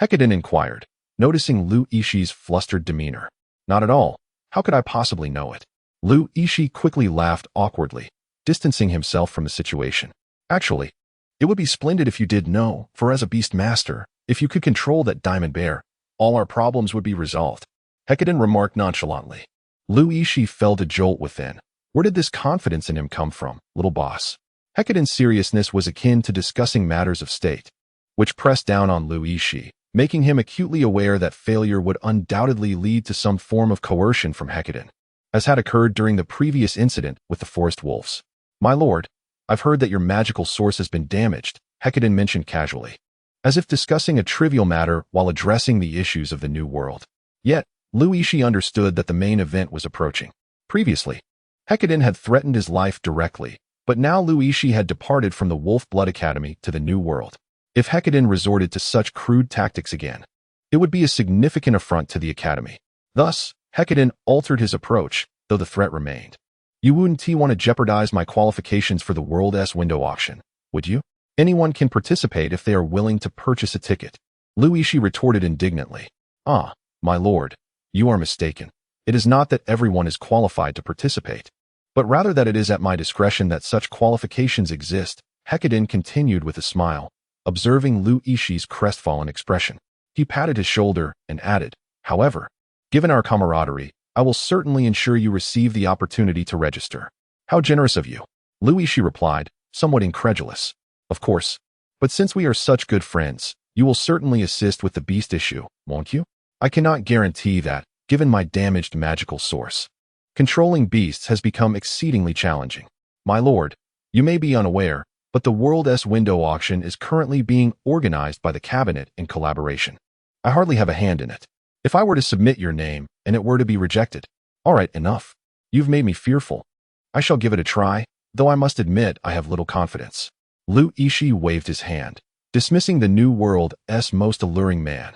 Hecadin inquired, noticing Lu Yixi's flustered demeanor. Not at all. How could I possibly know it? Lu Yixi quickly laughed awkwardly, distancing himself from the situation. Actually, it would be splendid if you did know, for as a beast master, if you could control that diamond bear, all our problems would be resolved. Hecadin remarked nonchalantly. Lu Yixi felt a jolt within. Where did this confidence in him come from, little boss? Hecadin's seriousness was akin to discussing matters of state, which pressed down on Lu Yixi, making him acutely aware that failure would undoubtedly lead to some form of coercion from Hecadin, as had occurred during the previous incident with the forest wolves. My lord, I've heard that your magical source has been damaged, Hecadin mentioned casually, as if discussing a trivial matter while addressing the issues of the New World. Yet, Lu Yixi understood that the main event was approaching. Previously, Hecadin had threatened his life directly, but now Lu Yixi had departed from the Wolf Blood Academy to the New World. If Hecadin resorted to such crude tactics again, it would be a significant affront to the Academy. Thus, Hecadin altered his approach, though the threat remained. You wouldn't want to jeopardize my qualifications for the World's window auction, would you? Anyone can participate if they are willing to purchase a ticket. Lu Yixi retorted indignantly. Ah, my lord, you are mistaken. It is not that everyone is qualified to participate, but rather that it is at my discretion that such qualifications exist. Hecadin continued with a smile, observing Lu Yixi's crestfallen expression. He patted his shoulder and added, however, given our camaraderie, I will certainly ensure you receive the opportunity to register. How generous of you. Lu Yixi replied, somewhat incredulous. Of course, but since we are such good friends, you will certainly assist with the beast issue, won't you? I cannot guarantee that, given my damaged magical source. Controlling beasts has become exceedingly challenging. My lord, you may be unaware, but the World's window auction is currently being organized by the cabinet in collaboration. I hardly have a hand in it. If I were to submit your name, and it were to be rejected, all right, enough. You've made me fearful. I shall give it a try, though I must admit I have little confidence. Lu Yixi waved his hand, dismissing the New World's most alluring man,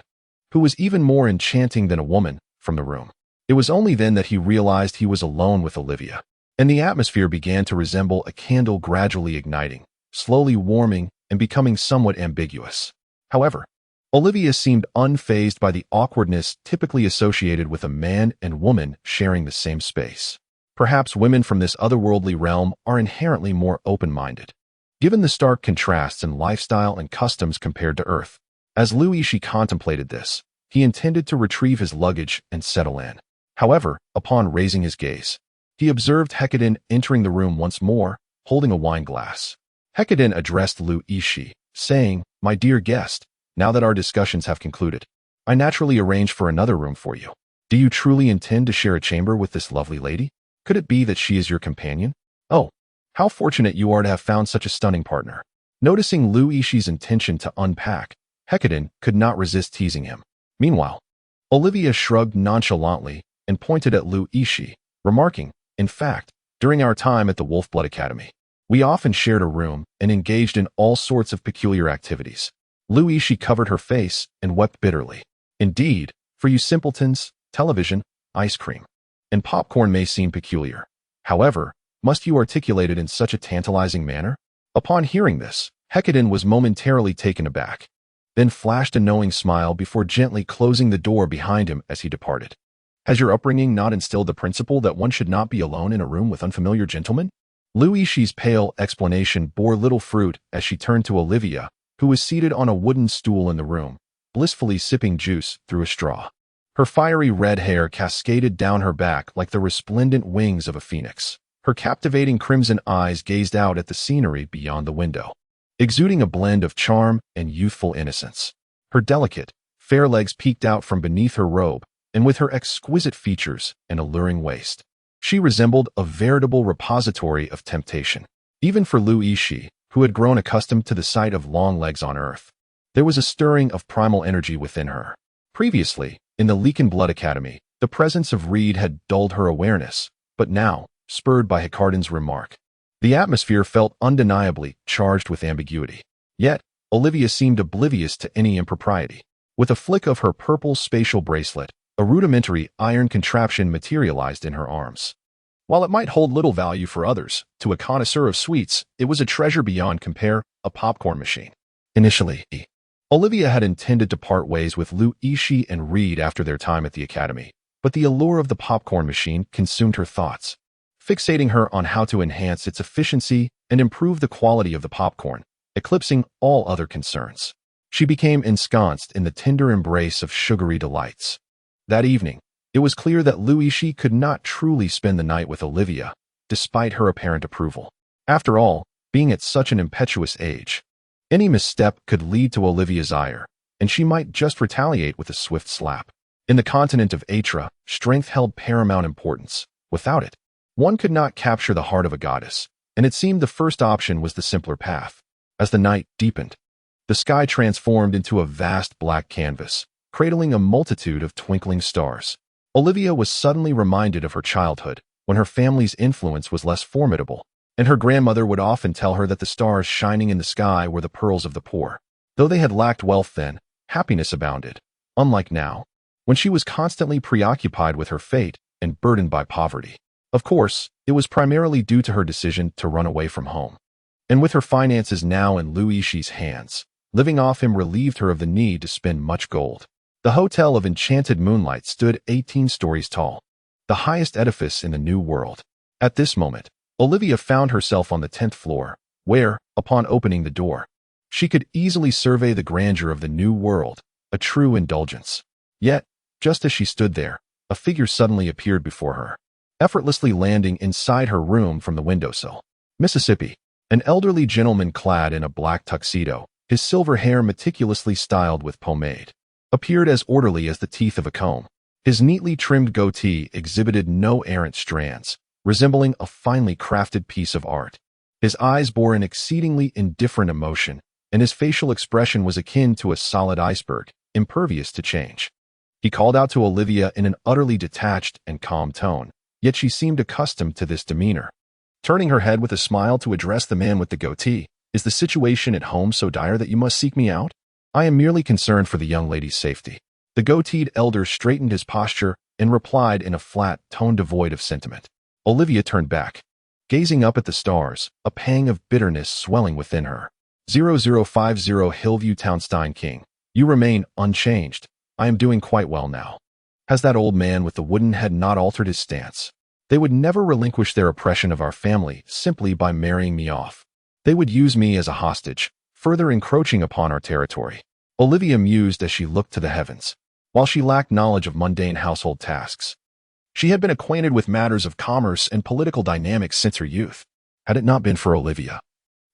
who was even more enchanting than a woman, from the room. It was only then that he realized he was alone with Olivia, and the atmosphere began to resemble a candle gradually igniting, slowly warming, and becoming somewhat ambiguous. However, Olivia seemed unfazed by the awkwardness typically associated with a man and woman sharing the same space. Perhaps women from this otherworldly realm are inherently more open-minded, given the stark contrasts in lifestyle and customs compared to Earth. As Lu Yixi contemplated this, he intended to retrieve his luggage and settle in. However, upon raising his gaze, he observed Hecadin entering the room once more, holding a wine glass. Hecadin addressed Lu Yixi, saying, My dear guest, now that our discussions have concluded, I naturally arranged for another room for you. Do you truly intend to share a chamber with this lovely lady? Could it be that she is your companion? Oh, how fortunate you are to have found such a stunning partner. Noticing Lu Yixi's intention to unpack, Hecadin could not resist teasing him. Meanwhile, Olivia shrugged nonchalantly and pointed at Lu Yixi, remarking, in fact, During our time at the Wolfblood Academy, we often shared a room and engaged in all sorts of peculiar activities. Yixi covered her face and wept bitterly. Indeed, for you simpletons, television, ice cream, and popcorn may seem peculiar. However, must you articulate it in such a tantalizing manner? Upon hearing this, Hecadin was momentarily taken aback, then flashed a knowing smile before gently closing the door behind him as he departed. Has your upbringing not instilled the principle that one should not be alone in a room with unfamiliar gentlemen? Yixi's pale explanation bore little fruit as she turned to Olivia, who was seated on a wooden stool in the room, blissfully sipping juice through a straw. Her fiery red hair cascaded down her back like the resplendent wings of a phoenix. Her captivating crimson eyes gazed out at the scenery beyond the window, exuding a blend of charm and youthful innocence. Her delicate, fair legs peeked out from beneath her robe, and with her exquisite features and alluring waist, she resembled a veritable repository of temptation. Even for Yixi, who had grown accustomed to the sight of long legs on earth, there was a stirring of primal energy within her. Previously, in the Leaken Blood Academy, the presence of Reed had dulled her awareness, but now, spurred by Hecardin's remark, the atmosphere felt undeniably charged with ambiguity. Yet, Olivia seemed oblivious to any impropriety. With a flick of her purple spatial bracelet, a rudimentary iron contraption materialized in her arms. While it might hold little value for others, to a connoisseur of sweets, it was a treasure beyond compare, a popcorn machine. Initially, Olivia had intended to part ways with Yixi and Reed after their time at the academy, but the allure of the popcorn machine consumed her thoughts, fixating her on how to enhance its efficiency and improve the quality of the popcorn, eclipsing all other concerns. She became ensconced in the tender embrace of sugary delights. That evening, it was clear that Yixi could not truly spend the night with Olivia, despite her apparent approval. After all, being at such an impetuous age, any misstep could lead to Olivia's ire, and she might just retaliate with a swift slap. In the continent of Atra, strength held paramount importance. Without it, one could not capture the heart of a goddess, and it seemed the first option was the simpler path. As the night deepened, the sky transformed into a vast black canvas, cradling a multitude of twinkling stars. Olivia was suddenly reminded of her childhood, when her family's influence was less formidable, and her grandmother would often tell her that the stars shining in the sky were the pearls of the poor. Though they had lacked wealth then, happiness abounded, unlike now, when she was constantly preoccupied with her fate and burdened by poverty. Of course, it was primarily due to her decision to run away from home. And with her finances now in Yixi's hands, living off him relieved her of the need to spend much gold. The Hotel of Enchanted Moonlight stood 18 stories tall, the highest edifice in the New World. At this moment, Olivia found herself on the 10th floor, where, upon opening the door, she could easily survey the grandeur of the New World, a true indulgence. Yet, just as she stood there, a figure suddenly appeared before her, effortlessly landing inside her room from the windowsill. Mississippi, an elderly gentleman clad in a black tuxedo, his silver hair meticulously styled with pomade, appeared as orderly as the teeth of a comb. His neatly trimmed goatee exhibited no errant strands, resembling a finely crafted piece of art. His eyes bore an exceedingly indifferent emotion, and his facial expression was akin to a solid iceberg, impervious to change. He called out to Olivia in an utterly detached and calm tone, yet she seemed accustomed to this demeanor. Turning her head with a smile to address the man with the goatee, "Is the situation at home so dire that you must seek me out? I am merely concerned for the young lady's safety." The goateed elder straightened his posture and replied in a flat tone devoid of sentiment. Olivia turned back, gazing up at the stars, a pang of bitterness swelling within her. 0050 Hillview Townstein King. You remain unchanged. I am doing quite well now. Has that old man with the wooden head not altered his stance? They would never relinquish their oppression of our family simply by marrying me off. They would use me as a hostage, further encroaching upon our territory. Olivia mused as she looked to the heavens. While she lacked knowledge of mundane household tasks, she had been acquainted with matters of commerce and political dynamics since her youth. Had it not been for Olivia,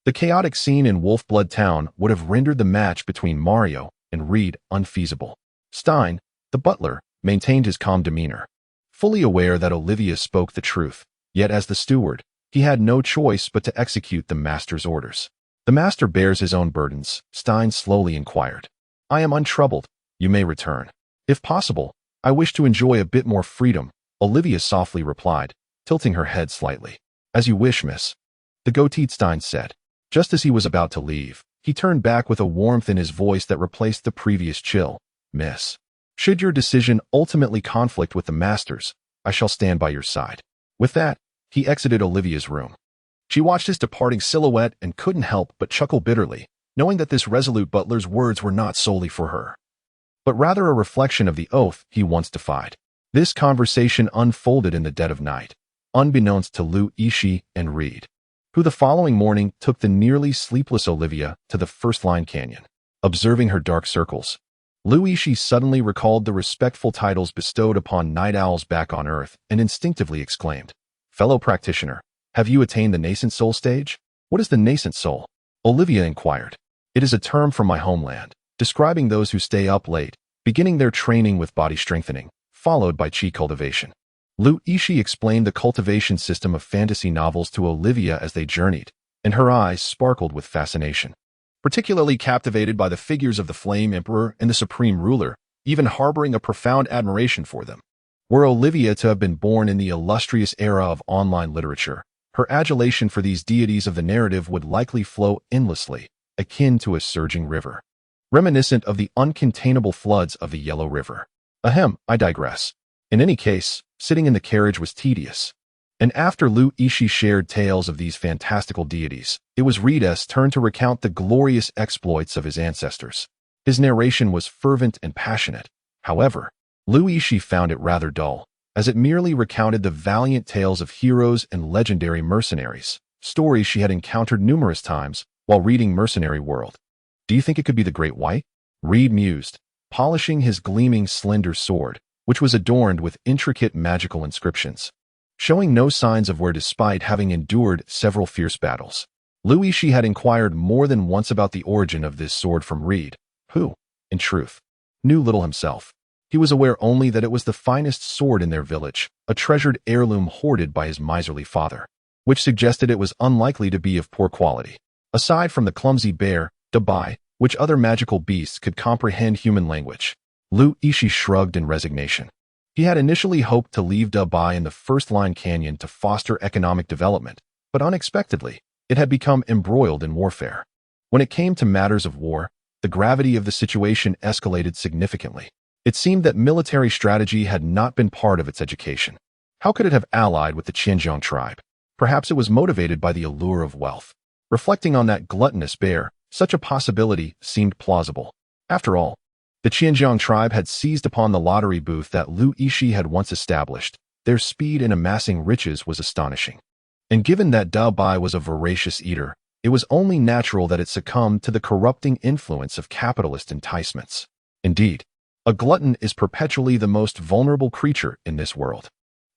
the chaotic scene in Wolfblood Town would have rendered the match between Mario and Reed unfeasible. Stein, the butler, maintained his calm demeanor, fully aware that Olivia spoke the truth, yet as the steward, he had no choice but to execute the master's orders. "The master bears his own burdens," Stein slowly inquired. "I am untroubled. You may return. If possible, I wish to enjoy a bit more freedom," Olivia softly replied, tilting her head slightly. As you wish, miss, the goateed Stein said. Just as he was about to leave, he turned back with a warmth in his voice that replaced the previous chill. Miss, should your decision ultimately conflict with the Master's, I shall stand by your side. With that, he exited Olivia's room. She watched his departing silhouette and couldn't help but chuckle bitterly, knowing that this resolute butler's words were not solely for her, but rather a reflection of the oath he once defied. This conversation unfolded in the dead of night, unbeknownst to Lu Yixi and Reed, who the following morning took the nearly sleepless Olivia to the first-line canyon. Observing her dark circles, Lu Yixi suddenly recalled the respectful titles bestowed upon night owls back on Earth and instinctively exclaimed, "Fellow practitioner, have you attained the nascent soul stage?" "What is the nascent soul?" Olivia inquired. "It is a term from my homeland, describing those who stay up late, beginning their training with body strengthening, followed by chi cultivation." Lu Yixi explained the cultivation system of fantasy novels to Olivia as they journeyed, and her eyes sparkled with fascination. Particularly captivated by the figures of the Flame Emperor and the Supreme Ruler, even harboring a profound admiration for them. Were Olivia to have been born in the illustrious era of online literature, her adulation for these deities of the narrative would likely flow endlessly, akin to a surging river, reminiscent of the uncontainable floods of the Yellow River. Ahem, I digress. In any case, sitting in the carriage was tedious, and after Lu Yixi shared tales of these fantastical deities, it was Reed's turn to recount the glorious exploits of his ancestors. His narration was fervent and passionate. However, Lu Yixi found it rather dull, as it merely recounted the valiant tales of heroes and legendary mercenaries, stories she had encountered numerous times while reading Mercenary World. "Do you think it could be the Great White?" Reed mused, polishing his gleaming slender sword, which was adorned with intricate magical inscriptions, showing no signs of wear despite having endured several fierce battles. Lu Yixi had inquired more than once about the origin of this sword from Reed, who, in truth, knew little himself. He was aware only that it was the finest sword in their village, a treasured heirloom hoarded by his miserly father, which suggested it was unlikely to be of poor quality. Aside from the clumsy bear, demise, which other magical beasts could comprehend human language? Lu Yixi shrugged in resignation. He had initially hoped to leave demise in the first-line canyon to foster economic development, but unexpectedly, it had become embroiled in warfare. When it came to matters of war, the gravity of the situation escalated significantly. It seemed that military strategy had not been part of its education. How could it have allied with the Xinjiang tribe? Perhaps it was motivated by the allure of wealth. Reflecting on that gluttonous bear, such a possibility seemed plausible. After all, the Xinjiang tribe had seized upon the lottery booth that Lu Yixi had once established. Their speed in amassing riches was astonishing. And given that demise was a voracious eater, it was only natural that it succumbed to the corrupting influence of capitalist enticements. Indeed, a glutton is perpetually the most vulnerable creature in this world.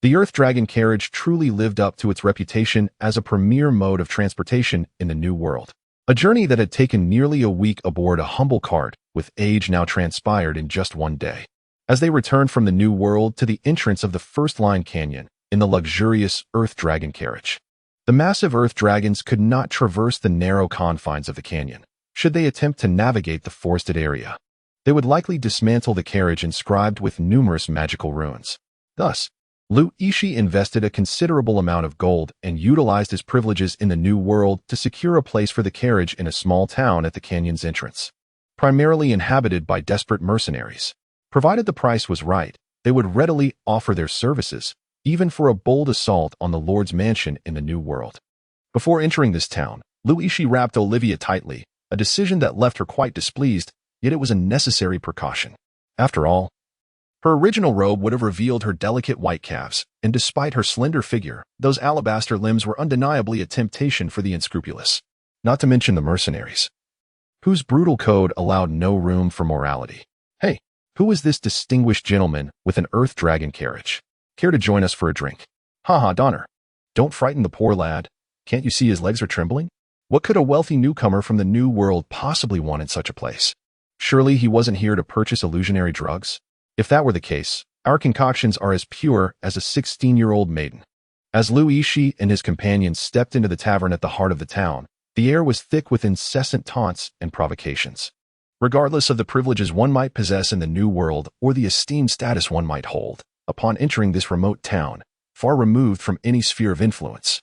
The Earth Dragon carriage truly lived up to its reputation as a premier mode of transportation in the New World. A journey that had taken nearly a week aboard a humble cart, with age now transpired in just one day. As they returned from the New World to the entrance of the first-line canyon, in the luxurious Earth Dragon carriage, the massive Earth Dragons could not traverse the narrow confines of the canyon. Should they attempt to navigate the forested area, they would likely dismantle the carriage inscribed with numerous magical runes. Thus, Lu Yixi invested a considerable amount of gold and utilized his privileges in the New World to secure a place for the carriage in a small town at the canyon's entrance, primarily inhabited by desperate mercenaries. Provided the price was right, they would readily offer their services, even for a bold assault on the Lord's mansion in the New World. Before entering this town, Lu Yixi wrapped Olivia tightly, a decision that left her quite displeased, yet it was a necessary precaution. After all, her original robe would have revealed her delicate white calves, and despite her slender figure, those alabaster limbs were undeniably a temptation for the unscrupulous. Not to mention the mercenaries, whose brutal code allowed no room for morality. Hey, who is this distinguished gentleman with an Earth Dragon carriage? Care to join us for a drink? Haha, Donner. Don't frighten the poor lad. Can't you see his legs are trembling? What could a wealthy newcomer from the New World possibly want in such a place? Surely he wasn't here to purchase illusionary drugs? If that were the case, our concoctions are as pure as a 16-year-old maiden. As Lu Yixi and his companions stepped into the tavern at the heart of the town, the air was thick with incessant taunts and provocations. Regardless of the privileges one might possess in the New World or the esteemed status one might hold, upon entering this remote town, far removed from any sphere of influence,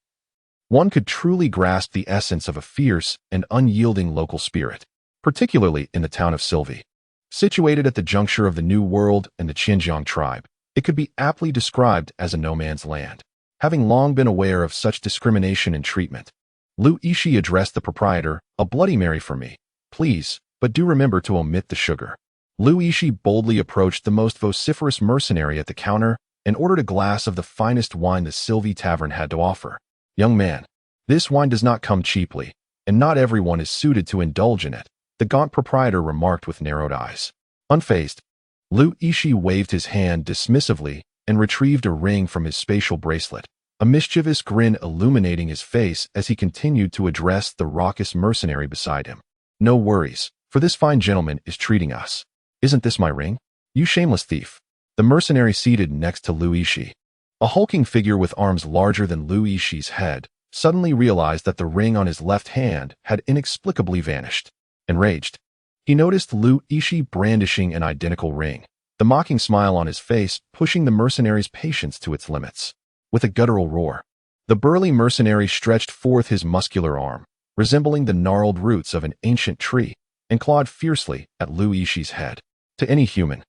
one could truly grasp the essence of a fierce and unyielding local spirit, particularly in the town of Sylvie. Situated at the juncture of the New World and the Xinjiang tribe, it could be aptly described as a no-man's land. Having long been aware of such discrimination and treatment, Lu Yixi addressed the proprietor, "A Bloody Mary for me, please, but do remember to omit the sugar." Lu Yixi boldly approached the most vociferous mercenary at the counter and ordered a glass of the finest wine the Sylvie Tavern had to offer. "Young man, this wine does not come cheaply, and not everyone is suited to indulge in it," the gaunt proprietor remarked with narrowed eyes. Unfazed, Lu Yixi waved his hand dismissively and retrieved a ring from his spatial bracelet, a mischievous grin illuminating his face as he continued to address the raucous mercenary beside him. "No worries, for this fine gentleman is treating us. Isn't this my ring? You shameless thief." The mercenary seated next to Lu Yixi, a hulking figure with arms larger than Lu Yixi's head, suddenly realized that the ring on his left hand had inexplicably vanished. Enraged, he noticed Lu Yixi brandishing an identical ring, the mocking smile on his face pushing the mercenary's patience to its limits. With a guttural roar, the burly mercenary stretched forth his muscular arm, resembling the gnarled roots of an ancient tree, and clawed fiercely at Lu Yixi's head. To any human,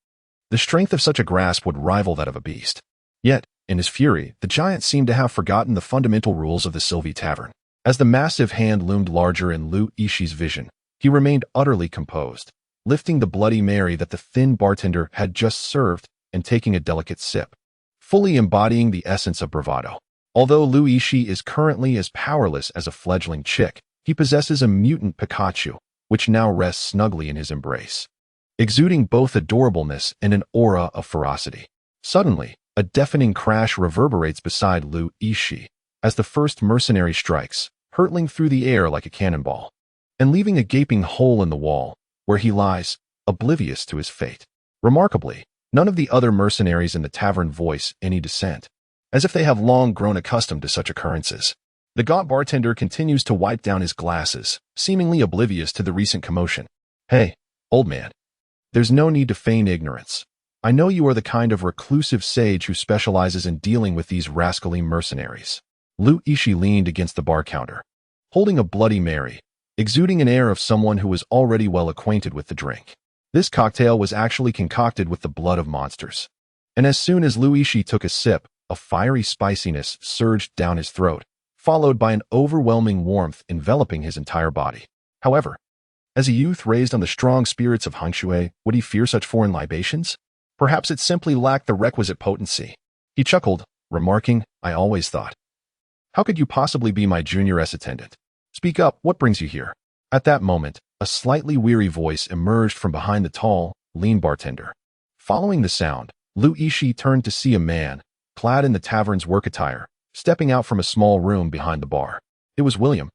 the strength of such a grasp would rival that of a beast. Yet, in his fury, the giant seemed to have forgotten the fundamental rules of the Sylvie Tavern. As the massive hand loomed larger in Lu Yixi's vision, he remained utterly composed, lifting the Bloody Mary that the thin bartender had just served and taking a delicate sip, fully embodying the essence of bravado. Although Lu Yixi is currently as powerless as a fledgling chick, he possesses a mutant Pikachu, which now rests snugly in his embrace, exuding both adorableness and an aura of ferocity. Suddenly, a deafening crash reverberates beside Lu Yixi as the first mercenary strikes, hurtling through the air like a cannonball, and leaving a gaping hole in the wall, where he lies, oblivious to his fate. Remarkably, none of the other mercenaries in the tavern voice any dissent, as if they have long grown accustomed to such occurrences. The gaunt bartender continues to wipe down his glasses, seemingly oblivious to the recent commotion. "Hey, old man. There's no need to feign ignorance. I know you are the kind of reclusive sage who specializes in dealing with these rascally mercenaries." Lu Yixi leaned against the bar counter, holding a Bloody Mary, exuding an air of someone who was already well acquainted with the drink. This cocktail was actually concocted with the blood of monsters, and as soon as Lu Yixi took a sip, a fiery spiciness surged down his throat, followed by an overwhelming warmth enveloping his entire body. However, as a youth raised on the strong spirits of Hangshui, would he fear such foreign libations? Perhaps it simply lacked the requisite potency. He chuckled, remarking, "I always thought. How could you possibly be my junior attendant? Speak up, what brings you here?" At that moment, a slightly weary voice emerged from behind the tall, lean bartender. Following the sound, Lu Yixi turned to see a man, clad in the tavern's work attire, stepping out from a small room behind the bar. It was William,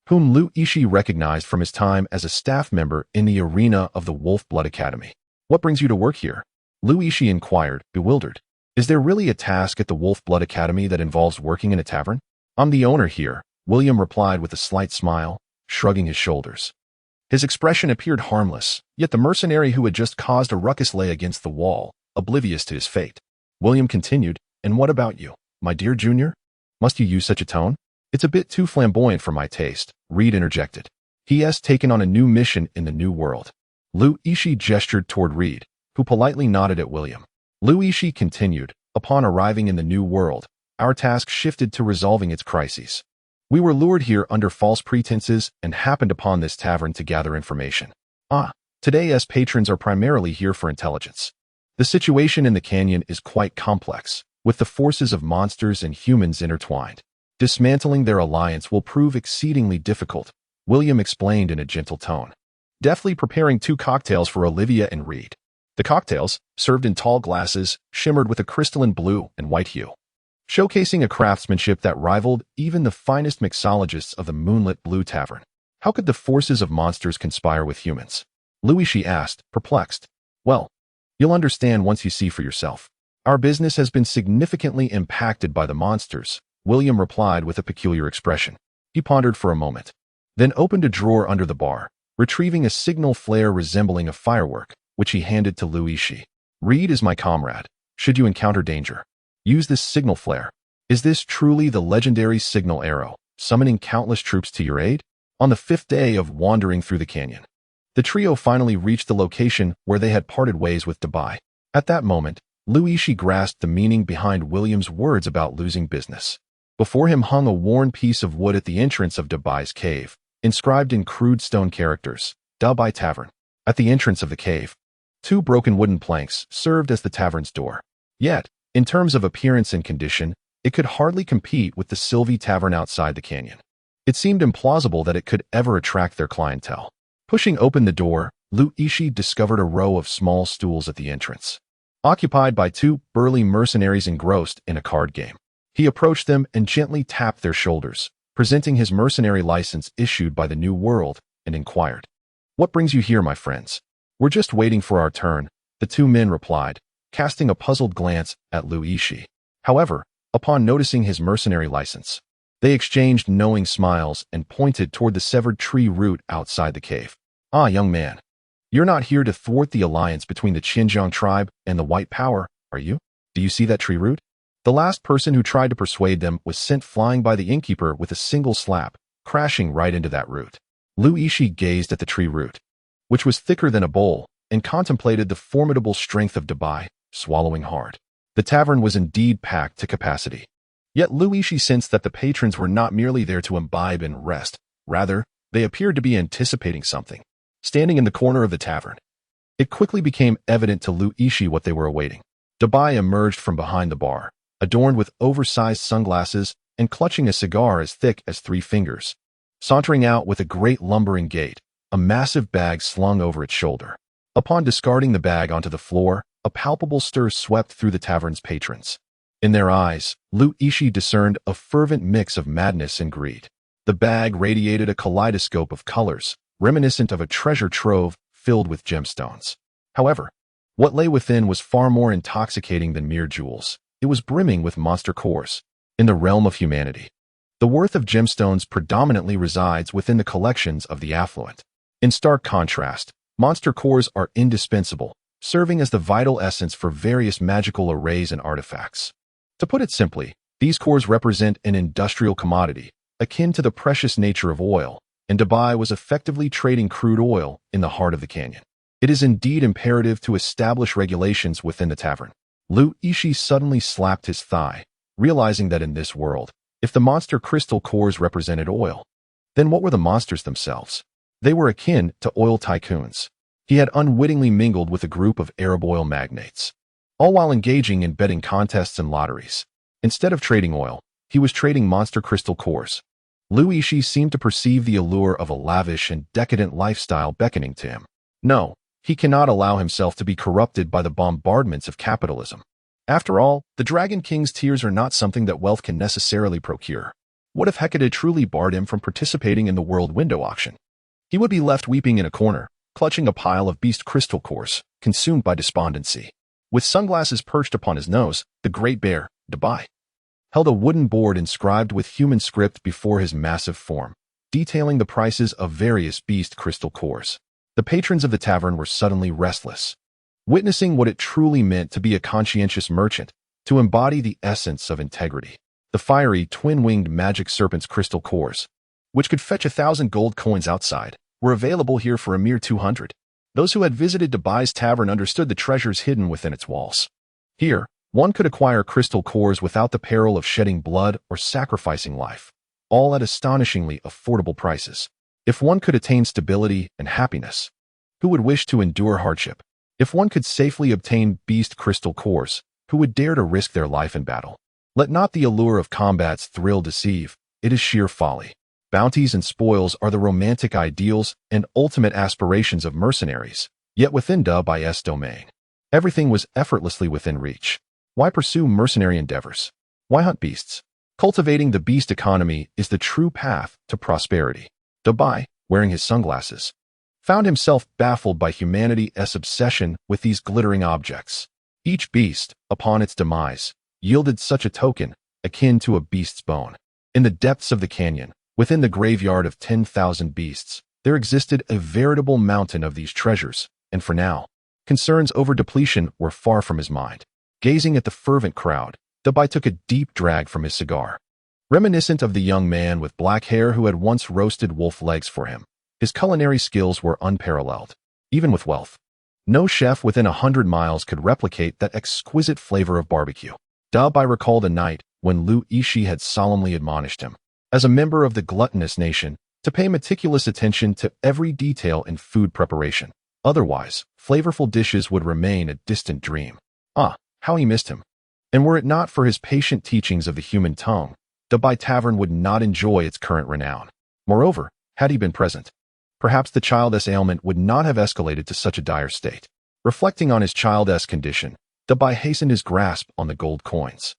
whom Lu Yixi recognized from his time as a staff member in the arena of the Wolf Blood Academy. "What brings you to work here?" Lu Yixi inquired, bewildered. "Is there really a task at the Wolf Blood Academy that involves working in a tavern?" "I'm the owner here," William replied with a slight smile, shrugging his shoulders. His expression appeared harmless, yet the mercenary who had just caused a ruckus lay against the wall, oblivious to his fate. William continued, "And what about you, my dear junior? Must you use such a tone? It's a bit too flamboyant for my taste," Reed interjected. "He has taken on a new mission in the New World." Lu Yixi gestured toward Reed, who politely nodded at William. Lu Yixi continued, "Upon arriving in the New World, our task shifted to resolving its crises. We were lured here under false pretenses and happened upon this tavern to gather information. Today as patrons are primarily here for intelligence. The situation in the canyon is quite complex, with the forces of monsters and humans intertwined. Dismantling their alliance will prove exceedingly difficult," William explained in a gentle tone, deftly preparing 2 cocktails for Olivia and Reed. The cocktails, served in tall glasses, shimmered with a crystalline blue and white hue, showcasing a craftsmanship that rivaled even the finest mixologists of the moonlit Blue Tavern. "How could the forces of monsters conspire with humans?" Lu Yixi asked, perplexed. "Well, you'll understand once you see for yourself. Our business has been significantly impacted by the monsters," William replied with a peculiar expression. He pondered for a moment, then opened a drawer under the bar, retrieving a signal flare resembling a firework, which he handed to Lu Yixi. "Reed is my comrade. Should you encounter danger, use this signal flare." "Is this truly the legendary signal arrow?" summoning countless troops to your aid? On the 5th day of wandering through the canyon, the trio finally reached the location where they had parted ways with Debai. At that moment, Yixi grasped the meaning behind William's words about losing business. Before him hung a worn piece of wood at the entrance of Debai's cave, inscribed in crude stone characters, Debai Tavern. At the entrance of the cave, 2 broken wooden planks served as the tavern's door. Yet, in terms of appearance and condition, it could hardly compete with the Sylvie Tavern outside the canyon. It seemed implausible that it could ever attract their clientele. Pushing open the door, Yixi discovered a row of small stools at the entrance, occupied by 2 burly mercenaries engrossed in a card game. He approached them and gently tapped their shoulders, presenting his mercenary license issued by the New World, and inquired, "What brings you here, my friends?" "We're just waiting for our turn," the 2 men replied, casting a puzzled glance at Yixi. However, upon noticing his mercenary license, they exchanged knowing smiles and pointed toward the severed tree root outside the cave. "Ah, young man, you're not here to thwart the alliance between the Xinjiang tribe and the White Power, are you? Do you see that tree root?" The last person who tried to persuade them was sent flying by the innkeeper with a single slap, crashing right into that root. Yixi gazed at the tree root, which was thicker than a bowl, and contemplated the formidable strength of Debai, swallowing hard. The tavern was indeed packed to capacity. Yet Yixi sensed that the patrons were not merely there to imbibe and rest, rather, they appeared to be anticipating something. Standing in the corner of the tavern, it quickly became evident to Yixi what they were awaiting. Debai emerged from behind the bar, adorned with oversized sunglasses and clutching a cigar as thick as 3 fingers, sauntering out with a great lumbering gait, a massive bag slung over its shoulder. Upon discarding the bag onto the floor, a palpable stir swept through the tavern's patrons. In their eyes, Yixi discerned a fervent mix of madness and greed. The bag radiated a kaleidoscope of colors, reminiscent of a treasure trove filled with gemstones. However, what lay within was far more intoxicating than mere jewels. It was brimming with monster cores. In the realm of humanity, the worth of gemstones predominantly resides within the collections of the affluent. In stark contrast, monster cores are indispensable, serving as the vital essence for various magical arrays and artifacts. To put it simply, these cores represent an industrial commodity, akin to the precious nature of oil, and Debai was effectively trading crude oil in the heart of the canyon. It is indeed imperative to establish regulations within the tavern. Yixi suddenly slapped his thigh, realizing that in this world, if the monster crystal cores represented oil, then what were the monsters themselves? They were akin to oil tycoons. He had unwittingly mingled with a group of Arab oil magnates, all while engaging in betting contests and lotteries. Instead of trading oil, he was trading monster crystal cores. Yixi seemed to perceive the allure of a lavish and decadent lifestyle beckoning to him. No, he cannot allow himself to be corrupted by the bombardments of capitalism. After all, the Dragon King's tears are not something that wealth can necessarily procure. What if Hecate truly barred him from participating in the world window auction? He would be left weeping in a corner, clutching a pile of beast crystal cores, consumed by despondency. With sunglasses perched upon his nose, the great bear, Debai, held a wooden board inscribed with human script before his massive form, detailing the prices of various beast crystal cores. The patrons of the tavern were suddenly restless, witnessing what it truly meant to be a conscientious merchant, to embody the essence of integrity. The fiery, twin-winged magic serpent's crystal cores, which could fetch 1,000 gold coins outside, were available here for a mere 200. Those who had visited Debai's tavern understood the treasures hidden within its walls. Here, one could acquire crystal cores without the peril of shedding blood or sacrificing life, all at astonishingly affordable prices. If one could attain stability and happiness, who would wish to endure hardship? If one could safely obtain beast crystal cores, who would dare to risk their life in battle? Let not the allure of combat's thrill deceive, it is sheer folly. Bounties and spoils are the romantic ideals and ultimate aspirations of mercenaries, yet within Debai's domain, everything was effortlessly within reach. Why pursue mercenary endeavors? Why hunt beasts? Cultivating the beast economy is the true path to prosperity. Debai, wearing his sunglasses, found himself baffled by humanity's obsession with these glittering objects. Each beast, upon its demise, yielded such a token, akin to a beast's bone. In the depths of the canyon, within the graveyard of 10,000 beasts, there existed a veritable mountain of these treasures, and for now, concerns over depletion were far from his mind. Gazing at the fervent crowd, Debai took a deep drag from his cigar. reminiscent of the young man with black hair who had once roasted wolf legs for him. His culinary skills were unparalleled. Even with wealth, no chef within 100 miles could replicate that exquisite flavor of barbecue. Dabai recalled a night when Lu Yixi had solemnly admonished him, as a member of the gluttonous nation, to pay meticulous attention to every detail in food preparation. Otherwise, flavorful dishes would remain a distant dream. Ah, how he missed him. And were it not for his patient teachings of the human tongue, Dabai Tavern would not enjoy its current renown. Moreover, had he been present, perhaps the child's ailment would not have escalated to such a dire state. Reflecting on his child's condition, Dabai hastened his grasp on the gold coins.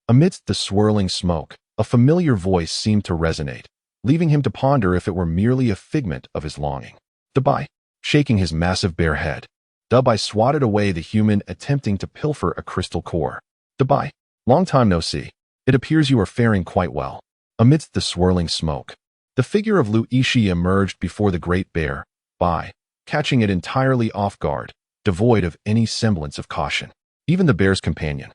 Amidst the swirling smoke, a familiar voice seemed to resonate, leaving him to ponder if it were merely a figment of his longing. Dabai, shaking his massive bare head, Dabai swatted away the human attempting to pilfer a crystal core. Dabai, long time no see. It appears you are faring quite well. Amidst the swirling smoke, the figure of Lu Yixi emerged before the great bear, Bai, catching it entirely off guard, devoid of any semblance of caution. Even the bear's companion,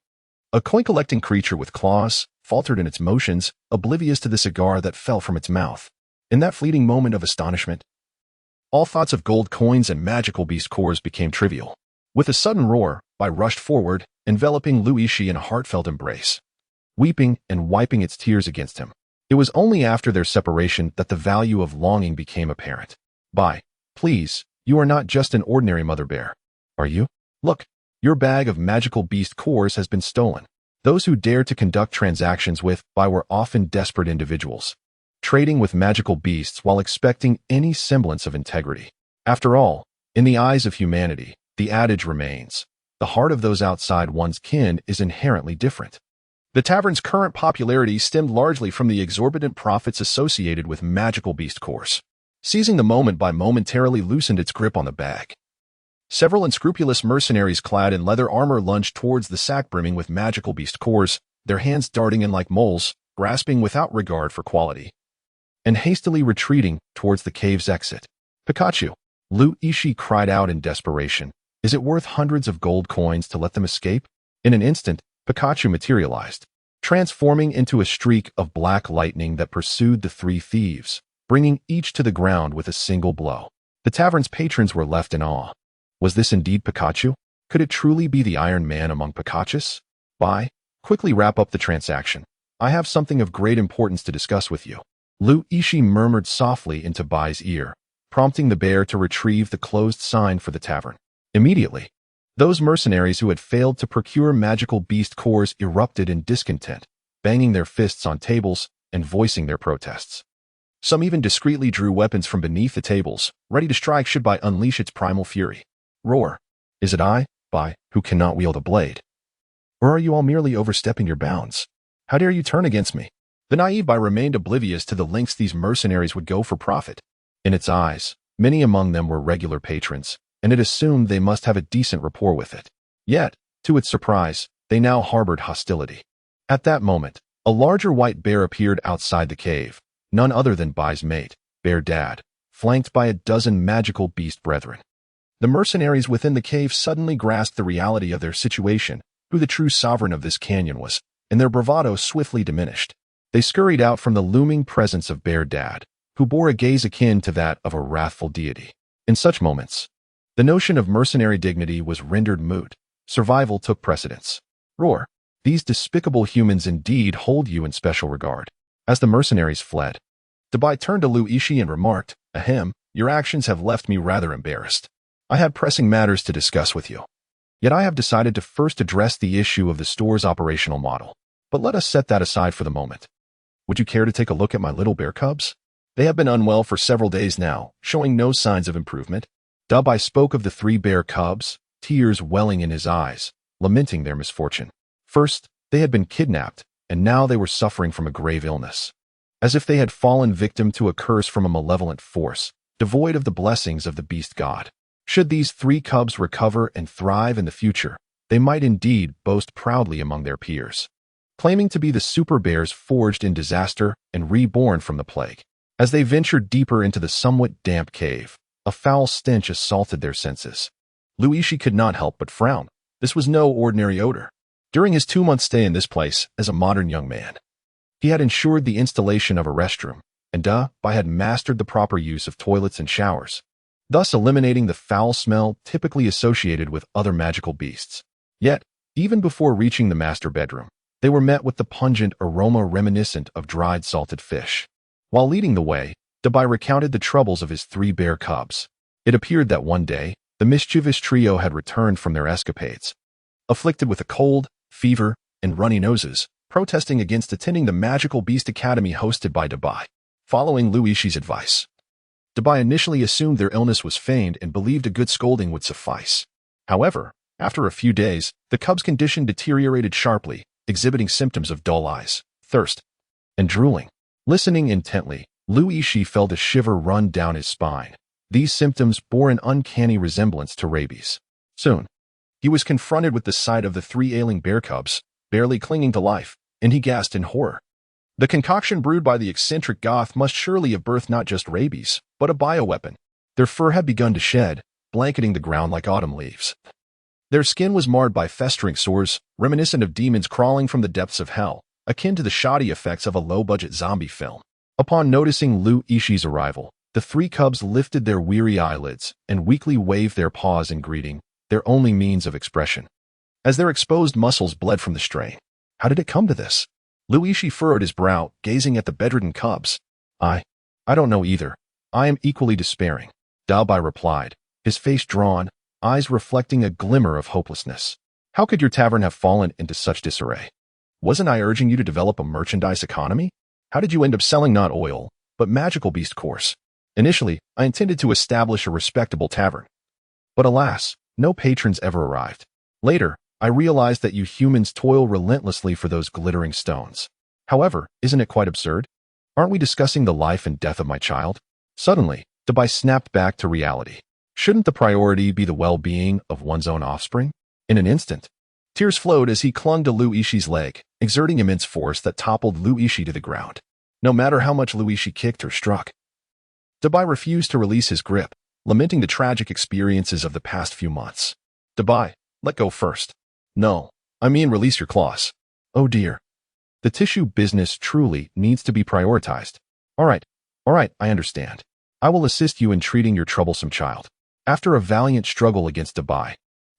a coin-collecting creature with claws, faltered in its motions, oblivious to the cigar that fell from its mouth. In that fleeting moment of astonishment, all thoughts of gold coins and magical beast cores became trivial. With a sudden roar, Bai rushed forward, enveloping Lu Yixi in a heartfelt embrace, weeping and wiping its tears against him. It was only after their separation that the value of longing became apparent. Bai, please, you are not just an ordinary mother bear, are you? Look, your bag of magical beast cores has been stolen. Those who dared to conduct transactions with Bai were often desperate individuals, trading with magical beasts while expecting any semblance of integrity. After all, in the eyes of humanity, the adage remains, the heart of those outside one's kin is inherently different. The tavern's current popularity stemmed largely from the exorbitant profits associated with magical beast cores. Seizing the moment, Bai momentarily loosened its grip on the bag. Several unscrupulous mercenaries clad in leather armor lunged towards the sack brimming with magical beast cores, their hands darting in like moles, grasping without regard for quality, and hastily retreating towards the cave's exit. Pikachu, Lu Yixi cried out in desperation. Is it worth hundreds of gold coins to let them escape? In an instant, Pikachu materialized, transforming into a streak of black lightning that pursued the three thieves, bringing each to the ground with a single blow. The tavern's patrons were left in awe. Was this indeed Pikachu? Could it truly be the Iron Man among Pikachus? Bai, quickly wrap up the transaction. I have something of great importance to discuss with you. Lu Yixi murmured softly into Bai's ear, prompting the bear to retrieve the closed sign for the tavern. Immediately, those mercenaries who had failed to procure magical beast cores erupted in discontent, banging their fists on tables and voicing their protests. Some even discreetly drew weapons from beneath the tables, ready to strike should Bai unleash its primal fury. Roar. Is it I, Bai, who cannot wield a blade? Or are you all merely overstepping your bounds? How dare you turn against me? The naive Bai remained oblivious to the lengths these mercenaries would go for profit. In its eyes, many among them were regular patrons, and it assumed they must have a decent rapport with it. Yet, to its surprise, they now harbored hostility. At that moment, a larger white bear appeared outside the cave, none other than Bai's mate, Bear Dad, flanked by a dozen magical beast brethren. The mercenaries within the cave suddenly grasped the reality of their situation, who the true sovereign of this canyon was, and their bravado swiftly diminished. They scurried out from the looming presence of Bear Dad, who bore a gaze akin to that of a wrathful deity. In such moments, the notion of mercenary dignity was rendered moot. Survival took precedence. Roar. These despicable humans indeed hold you in special regard. As the mercenaries fled, Dabai turned to Lu Yixi and remarked, Ahem, your actions have left me rather embarrassed. I had pressing matters to discuss with you. Yet I have decided to first address the issue of the store's operational model. But let us set that aside for the moment. Would you care to take a look at my little bear cubs? They have been unwell for several days now, showing no signs of improvement. Dabai spoke of the 3 bear cubs, tears welling in his eyes, lamenting their misfortune. First, they had been kidnapped, and now they were suffering from a grave illness. As if they had fallen victim to a curse from a malevolent force, devoid of the blessings of the beast god. Should these 3 cubs recover and thrive in the future, they might indeed boast proudly among their peers, claiming to be the super bears forged in disaster and reborn from the plague. As they ventured deeper into the somewhat damp cave, a foul stench assaulted their senses. Lu Yixi could not help but frown. This was no ordinary odor. During his 2-month stay in this place as a modern young man, He had ensured the installation of a restroom, and Dabai had mastered the proper use of toilets and showers, thus eliminating the foul smell typically associated with other magical beasts. Yet, even before reaching the master bedroom, they were met with the pungent aroma reminiscent of dried salted fish. While leading the way, Dabai recounted the troubles of his 3 bear cubs. It appeared that one day, the mischievous trio had returned from their escapades, afflicted with a cold, fever, and runny noses, protesting against attending the Magical Beast Academy hosted by Dabai. Following Yixi's advice, Dabai initially assumed their illness was feigned and believed a good scolding would suffice. However, after a few days, the cub's condition deteriorated sharply, exhibiting symptoms of dull eyes, thirst, and drooling. Listening intently, Yixi felt a shiver run down his spine. These symptoms bore an uncanny resemblance to rabies. Soon, he was confronted with the sight of the 3 ailing bear cubs, barely clinging to life, and he gasped in horror. The concoction brewed by the eccentric goth must surely have birthed not just rabies, but a bioweapon. Their fur had begun to shed, blanketing the ground like autumn leaves. Their skin was marred by festering sores, reminiscent of demons crawling from the depths of hell, akin to the shoddy effects of a low-budget zombie film. Upon noticing Yixi's arrival, the 3 cubs lifted their weary eyelids and weakly waved their paws in greeting, their only means of expression. As their exposed muscles bled from the strain. How did it come to this? Yixi furrowed his brow, gazing at the bedridden cubs. I don't know either. I am equally despairing, Dabai replied, his face drawn, eyes reflecting a glimmer of hopelessness. How could your tavern have fallen into such disarray? Wasn't I urging you to develop a merchandise economy? How did you end up selling not oil, but magical beast course? Initially, I intended to establish a respectable tavern. But alas, no patrons ever arrived. Later, I realized that you humans toil relentlessly for those glittering stones. However, isn't it quite absurd? Aren't we discussing the life and death of my child? Suddenly, Dabai snapped back to reality. Shouldn't the priority be the well-being of one's own offspring? In an instant, tears flowed as he clung to Yixi's leg, exerting immense force that toppled Yixi to the ground. No matter how much Yixi kicked or struck, Dabai refused to release his grip, lamenting the tragic experiences of the past few months. Dabai, let go first. No, I mean release your claws. Oh dear. The tissue business truly needs to be prioritized. All right, I understand. I will assist you in treating your troublesome child. After a valiant struggle against Dabai,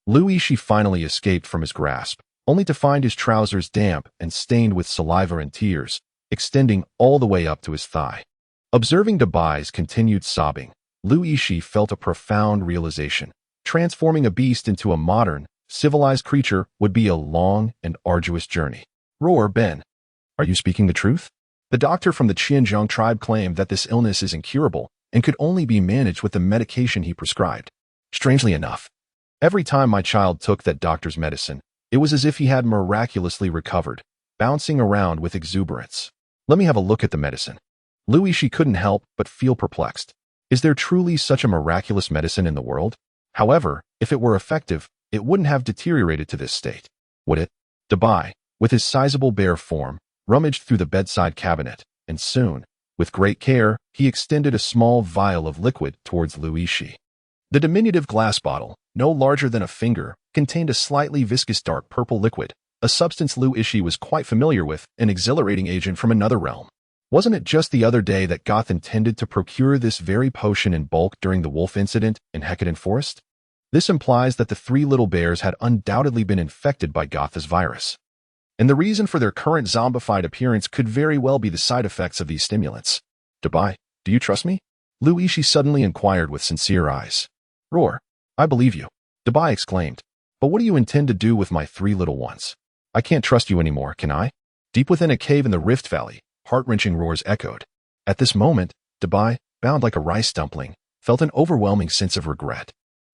Yixi finally escaped from his grasp, only to find his trousers damp and stained with saliva and tears, extending all the way up to his thigh. Observing Dabai's continued sobbing, Yixi felt a profound realization. Transforming a beast into a modern, civilized creature would be a long and arduous journey. Roar Ben. Are you speaking the truth? The doctor from the Qianzhong tribe claimed that this illness is incurable and could only be managed with the medication he prescribed. Strangely enough, every time my child took that doctor's medicine, it was as if he had miraculously recovered, bouncing around with exuberance. Let me have a look at the medicine. Yixi couldn't help but feel perplexed. Is there truly such a miraculous medicine in the world? However, if it were effective, it wouldn't have deteriorated to this state, would it? Dabai, with his sizable bear form, rummaged through the bedside cabinet, and soon, with great care, he extended a small vial of liquid towards Yixi. The diminutive glass bottle, no larger than a finger, contained a slightly viscous dark purple liquid, a substance Yixi was quite familiar with, an exhilarating agent from another realm. Wasn't it just the other day that Goth intended to procure this very potion in bulk during the wolf incident in Hecadon Forest? This implies that the 3 little bears had undoubtedly been infected by Goth's virus. And the reason for their current zombified appearance could very well be the side effects of these stimulants. Dabai, do you trust me? Yixi suddenly inquired with sincere eyes. Roar, I believe you, Dabai exclaimed. But what do you intend to do with my 3 little ones? I can't trust you anymore, can I? Deep within a cave in the Rift Valley, heart-wrenching roars echoed. At this moment, Dabai, bound like a rice dumpling, felt an overwhelming sense of regret.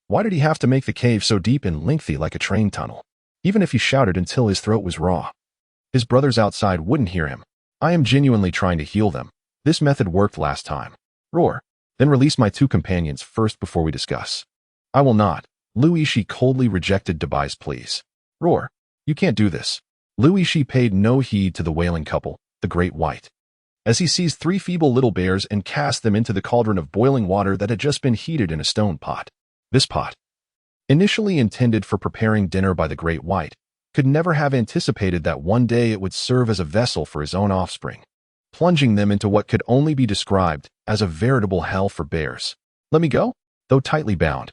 Why did he have to make the cave so deep and lengthy like a train tunnel? Even if he shouted until his throat was raw, his brothers outside wouldn't hear him. I am genuinely trying to heal them. This method worked last time. Roar, then release my 2 companions first before we discuss. I will not. Yixi coldly rejected Dabai's pleas. Roar, you can't do this. Yixi paid no heed to the wailing couple, the Great White, as he seized 3 feeble little bears and cast them into the cauldron of boiling water that had just been heated in a stone pot. This pot, initially intended for preparing dinner by the Great White, could never have anticipated that one day it would serve as a vessel for his own offspring, plunging them into what could only be described as a veritable hell for bears. Let me go? Though tightly bound,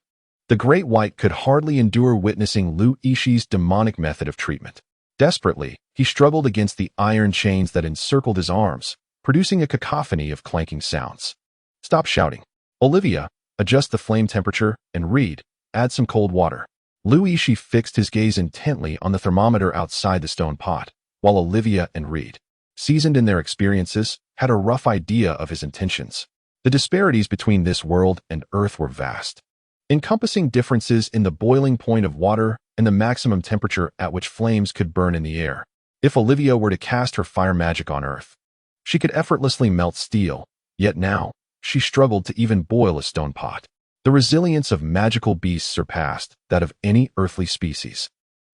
the great white could hardly endure witnessing Lu Yixi's demonic method of treatment. Desperately, he struggled against the iron chains that encircled his arms, producing a cacophony of clanking sounds. Stop shouting. Olivia, adjust the flame temperature, and Reed, add some cold water. Lu Yixi fixed his gaze intently on the thermometer outside the stone pot, while Olivia and Reed, seasoned in their experiences, had a rough idea of his intentions. The disparities between this world and Earth were vast, encompassing differences in the boiling point of water and the maximum temperature at which flames could burn in the air. If Olivia were to cast her fire magic on Earth, she could effortlessly melt steel, yet now, she struggled to even boil a stone pot. The resilience of magical beasts surpassed that of any earthly species,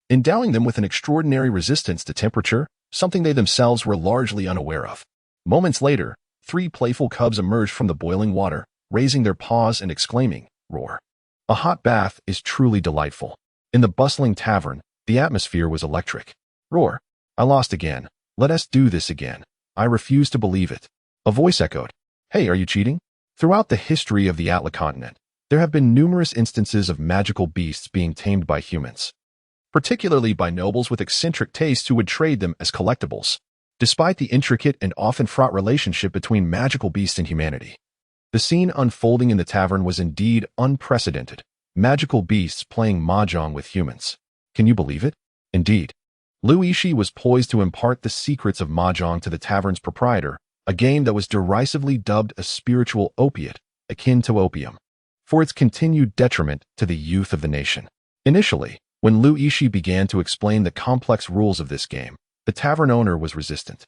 endowing them with an extraordinary resistance to temperature, something they themselves were largely unaware of. Moments later, 3 playful cubs emerged from the boiling water, raising their paws and exclaiming, "Roar." A hot bath is truly delightful. In the bustling tavern, the atmosphere was electric. "Roar. I lost again. Let us do this again. I refuse to believe it." A voice echoed, "Hey, are you cheating?" Throughout the history of the Atla continent, there have been numerous instances of magical beasts being tamed by humans, particularly by nobles with eccentric tastes who would trade them as collectibles. Despite the intricate and often fraught relationship between magical beasts and humanity, the scene unfolding in the tavern was indeed unprecedented. Magical beasts playing mahjong with humans. Can you believe it? Indeed. Lu Yixi was poised to impart the secrets of mahjong to the tavern's proprietor, a game that was derisively dubbed a spiritual opiate, akin to opium, for its continued detriment to the youth of the nation. Initially, when Lu Yixi began to explain the complex rules of this game, the tavern owner was resistant.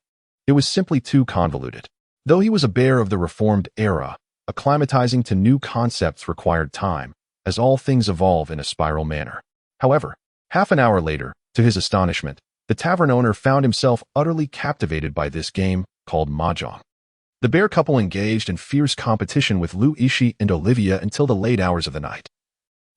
It was simply too convoluted. Though he was a bear of the Reformed era, acclimatizing to new concepts required time, as all things evolve in a spiral manner. However, half an hour later, to his astonishment, the tavern owner found himself utterly captivated by this game called mahjong. The bear couple engaged in fierce competition with Lu Yixi and Olivia until the late hours of the night,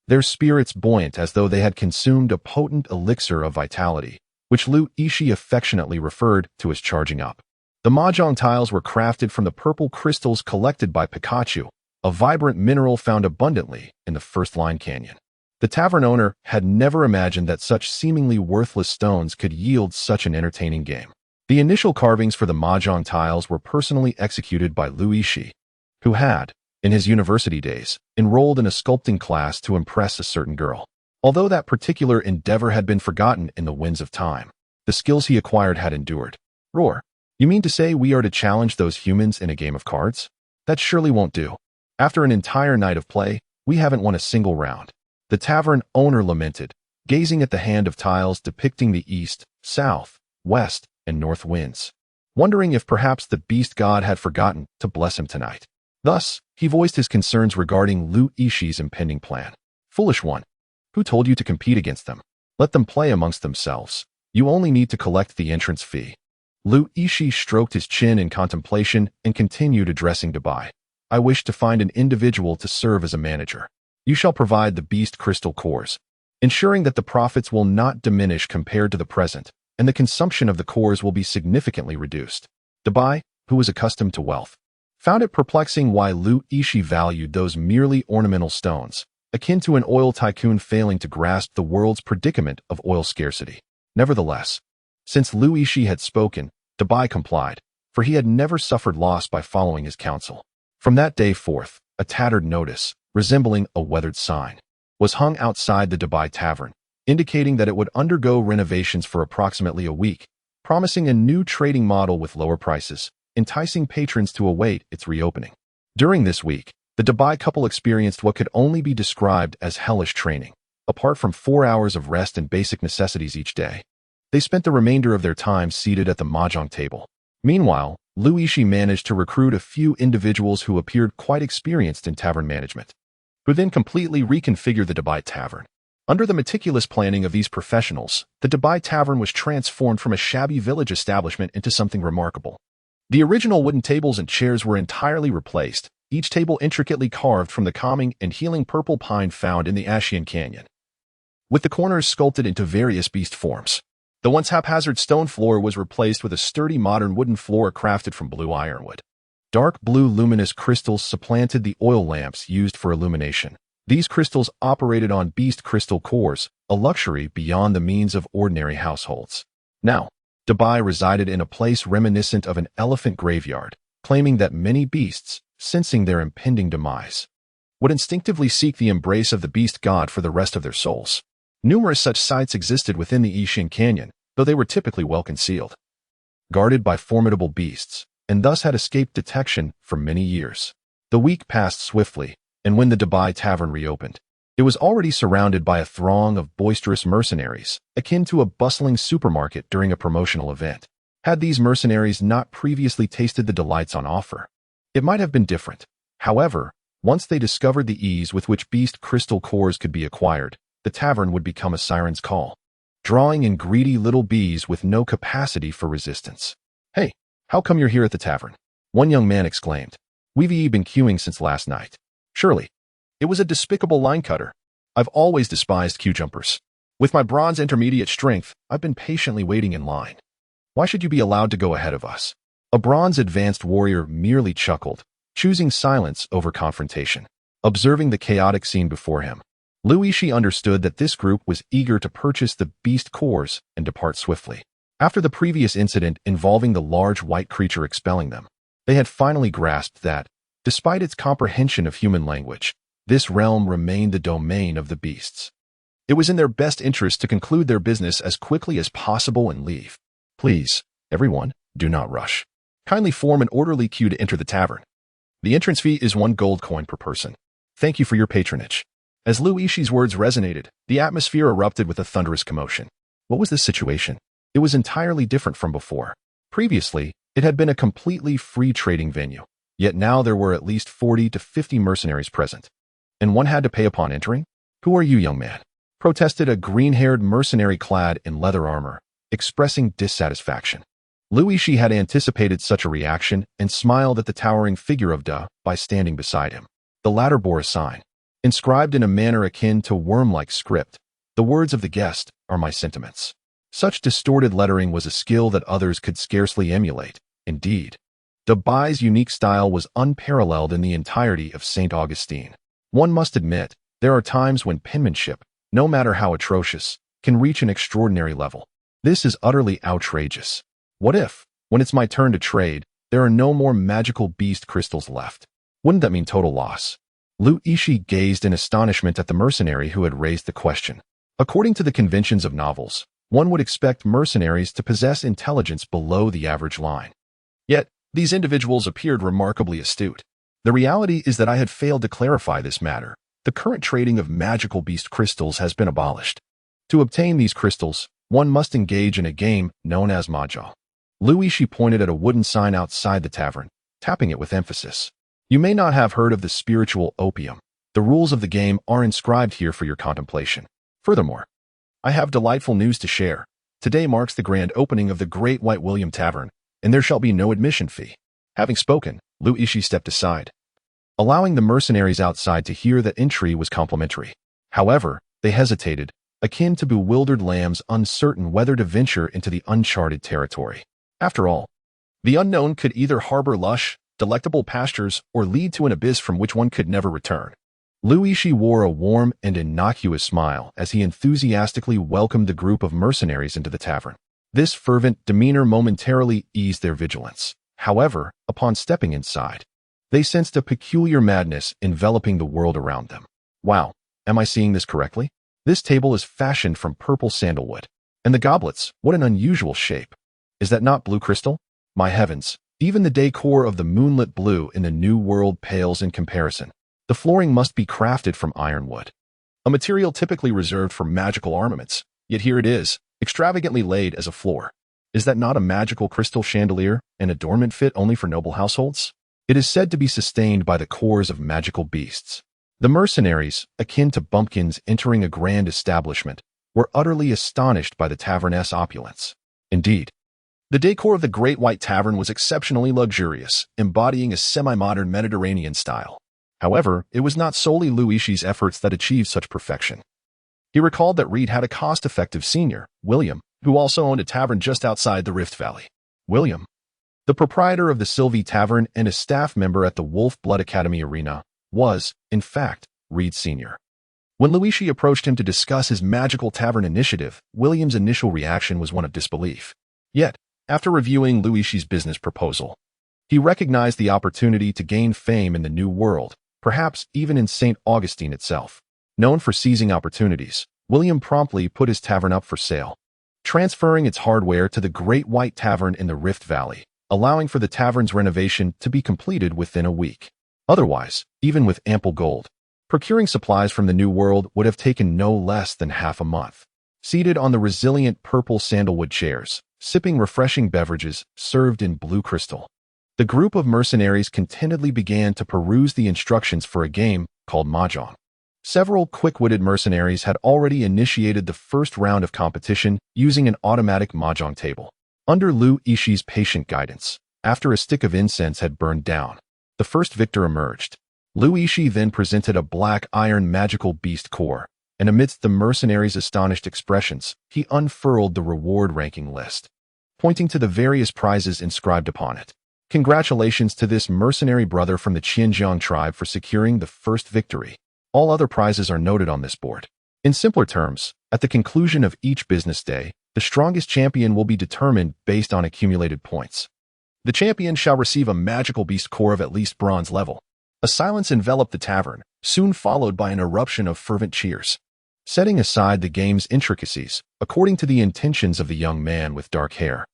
their spirits buoyant as though they had consumed a potent elixir of vitality, which Lu Yixi affectionately referred to as charging up. The mahjong tiles were crafted from the purple crystals collected by Pikachu, a vibrant mineral found abundantly in the First Line Canyon. The tavern owner had never imagined that such seemingly worthless stones could yield such an entertaining game. The initial carvings for the mahjong tiles were personally executed by Lu Yixi, who had, in his university days, enrolled in a sculpting class to impress a certain girl. Although that particular endeavor had been forgotten in the winds of time, the skills he acquired had endured. "Roar. You mean to say we are to challenge those humans in a game of cards? That surely won't do. After an entire night of play, we haven't won a single round." The tavern owner lamented, gazing at the hand of tiles depicting the east, south, west, and north winds, wondering if perhaps the beast god had forgotten to bless him tonight. Thus, he voiced his concerns regarding Lu Yixi's impending plan. "Foolish one. Who told you to compete against them? Let them play amongst themselves. You only need to collect the entrance fee." Lu Yixi stroked his chin in contemplation and continued addressing Dubai. "I wish to find an individual to serve as a manager. You shall provide the beast crystal cores, ensuring that the profits will not diminish compared to the present, and the consumption of the cores will be significantly reduced." Dubai, who was accustomed to wealth, found it perplexing why Lu Yixi valued those merely ornamental stones, akin to an oil tycoon failing to grasp the world's predicament of oil scarcity. Nevertheless, since Lu Yixi had spoken, Dubai complied, for he had never suffered loss by following his counsel. From that day forth, a tattered notice, resembling a weathered sign, was hung outside the Dubai tavern, indicating that it would undergo renovations for approximately a week, promising a new trading model with lower prices, enticing patrons to await its reopening. During this week, the Dubai couple experienced what could only be described as hellish training. Apart from 4 hours of rest and basic necessities each day, they spent the remainder of their time seated at the mahjong table. Meanwhile, Lu Yixi managed to recruit a few individuals who appeared quite experienced in tavern management, who then completely reconfigured the Dubai tavern. Under the meticulous planning of these professionals, the Dubai tavern was transformed from a shabby village establishment into something remarkable. The original wooden tables and chairs were entirely replaced, each table intricately carved from the calming and healing purple pine found in the Ashian Canyon. with the corners sculpted into various beast forms. The once haphazard stone floor was replaced with a sturdy modern wooden floor crafted from blue ironwood. Dark blue luminous crystals supplanted the oil lamps used for illumination. These crystals operated on beast crystal cores, a luxury beyond the means of ordinary households. Now, Debai resided in a place reminiscent of an elephant graveyard, claiming that many beasts, sensing their impending demise, would instinctively seek the embrace of the beast god for the rest of their souls. Numerous such sites existed within the Yixi Canyon, though they were typically well concealed, guarded by formidable beasts, and thus had escaped detection for many years. The week passed swiftly, and when the Debai Tavern reopened, it was already surrounded by a throng of boisterous mercenaries, akin to a bustling supermarket during a promotional event. Had these mercenaries not previously tasted the delights on offer, it might have been different. However, once they discovered the ease with which beast crystal cores could be acquired, the tavern would become a siren's call, drawing in greedy little bees with no capacity for resistance. "Hey, how come you're here at the tavern?" one young man exclaimed. "We've been queuing since last night." "Surely. It was a despicable line cutter. I've always despised queue jumpers. With my bronze intermediate strength, I've been patiently waiting in line. Why should you be allowed to go ahead of us?" A bronze advanced warrior merely chuckled, choosing silence over confrontation. Observing the chaotic scene before him, Yixi understood that this group was eager to purchase the beast cores and depart swiftly. After the previous incident involving the large white creature expelling them, they had finally grasped that, despite its comprehension of human language, this realm remained the domain of the beasts. It was in their best interest to conclude their business as quickly as possible and leave. "Please, everyone, do not rush. Kindly form an orderly queue to enter the tavern. The entrance fee is 1 gold coin per person. Thank you for your patronage." As Yixi's words resonated, the atmosphere erupted with a thunderous commotion. What was this situation? It was entirely different from before. Previously, it had been a completely free trading venue, yet now there were at least 40 to 50 mercenaries present. And one had to pay upon entering? "Who are you, young man?" protested a green-haired mercenary clad in leather armor, expressing dissatisfaction. Yixi had anticipated such a reaction and smiled at the towering figure of Da by standing beside him. The latter bore a sign, inscribed in a manner akin to worm-like script. "The words of the guest are my sentiments." Such distorted lettering was a skill that others could scarcely emulate. Indeed, Debai's unique style was unparalleled in the entirety of St. Augustine. One must admit, there are times when penmanship, no matter how atrocious, can reach an extraordinary level. This is utterly outrageous. What if, when it's my turn to trade, there are no more magical beast crystals left? Wouldn't that mean total loss? Yixi gazed in astonishment at the mercenary who had raised the question. According to the conventions of novels, one would expect mercenaries to possess intelligence below the average line. Yet, these individuals appeared remarkably astute. The reality is that I had failed to clarify this matter. The current trading of magical beast crystals has been abolished. To obtain these crystals, one must engage in a game known as Mahjong. Yixi pointed at a wooden sign outside the tavern, tapping it with emphasis. "You may not have heard of the spiritual opium. The rules of the game are inscribed here for your contemplation. Furthermore, I have delightful news to share. Today marks the grand opening of the Great White William Tavern, and there shall be no admission fee." Having spoken, Yixi stepped aside, allowing the mercenaries outside to hear that entry was complimentary. However, they hesitated, akin to bewildered lambs uncertain whether to venture into the uncharted territory. After all, the unknown could either harbor lush, delectable pastures or lead to an abyss from which one could never return. Yixi wore a warm and innocuous smile as he enthusiastically welcomed the group of mercenaries into the tavern. This fervent demeanor momentarily eased their vigilance. However, upon stepping inside, they sensed a peculiar madness enveloping the world around them. "Wow, am I seeing this correctly? This table is fashioned from purple sandalwood. And the goblets, what an unusual shape. Is that not blue crystal? My heavens, even the decor of the moonlit blue in the New World pales in comparison. The flooring must be crafted from ironwood, a material typically reserved for magical armaments, yet here it is, extravagantly laid as a floor. Is that not a magical crystal chandelier, an adornment fit only for noble households? It is said to be sustained by the cores of magical beasts." The mercenaries, akin to bumpkins entering a grand establishment, were utterly astonished by the tavern's opulence. Indeed, the decor of the Great White Tavern was exceptionally luxurious, embodying a semi-modern Mediterranean style. However, it was not solely Yixi's efforts that achieved such perfection. He recalled that Reed had a cost-effective senior, William, who also owned a tavern just outside the Rift Valley. William, the proprietor of the Sylvie Tavern and a staff member at the Wolf Blood Academy Arena, was, in fact, Reed's senior. When Luigi approached him to discuss his magical tavern initiative, William's initial reaction was one of disbelief. Yet, after reviewing Luigi's business proposal, he recognized the opportunity to gain fame in the New World, perhaps even in St. Augustine itself. Known for seizing opportunities, William promptly put his tavern up for sale, transferring its hardware to the Great White Tavern in the Rift Valley, allowing for the tavern's renovation to be completed within a week. Otherwise, even with ample gold, procuring supplies from the New World would have taken no less than half a month. Seated on the resilient purple sandalwood chairs, sipping refreshing beverages served in blue crystal, the group of mercenaries contentedly began to peruse the instructions for a game called Mahjong. Several quick-witted mercenaries had already initiated the first round of competition using an automatic Mahjong table. Under Yixi's patient guidance, after a stick of incense had burned down, the first victor emerged. Yixi then presented a black iron magical beast core, and amidst the mercenaries' astonished expressions, he unfurled the reward ranking list, pointing to the various prizes inscribed upon it. Congratulations to this mercenary brother from the Qianjiang tribe for securing the first victory. All other prizes are noted on this board. In simpler terms, at the conclusion of each business day, the strongest champion will be determined based on accumulated points. The champion shall receive a magical beast core of at least bronze level. A silence enveloped the tavern, soon followed by an eruption of fervent cheers. Setting aside the game's intricacies, according to the intentions of the young man with dark hair,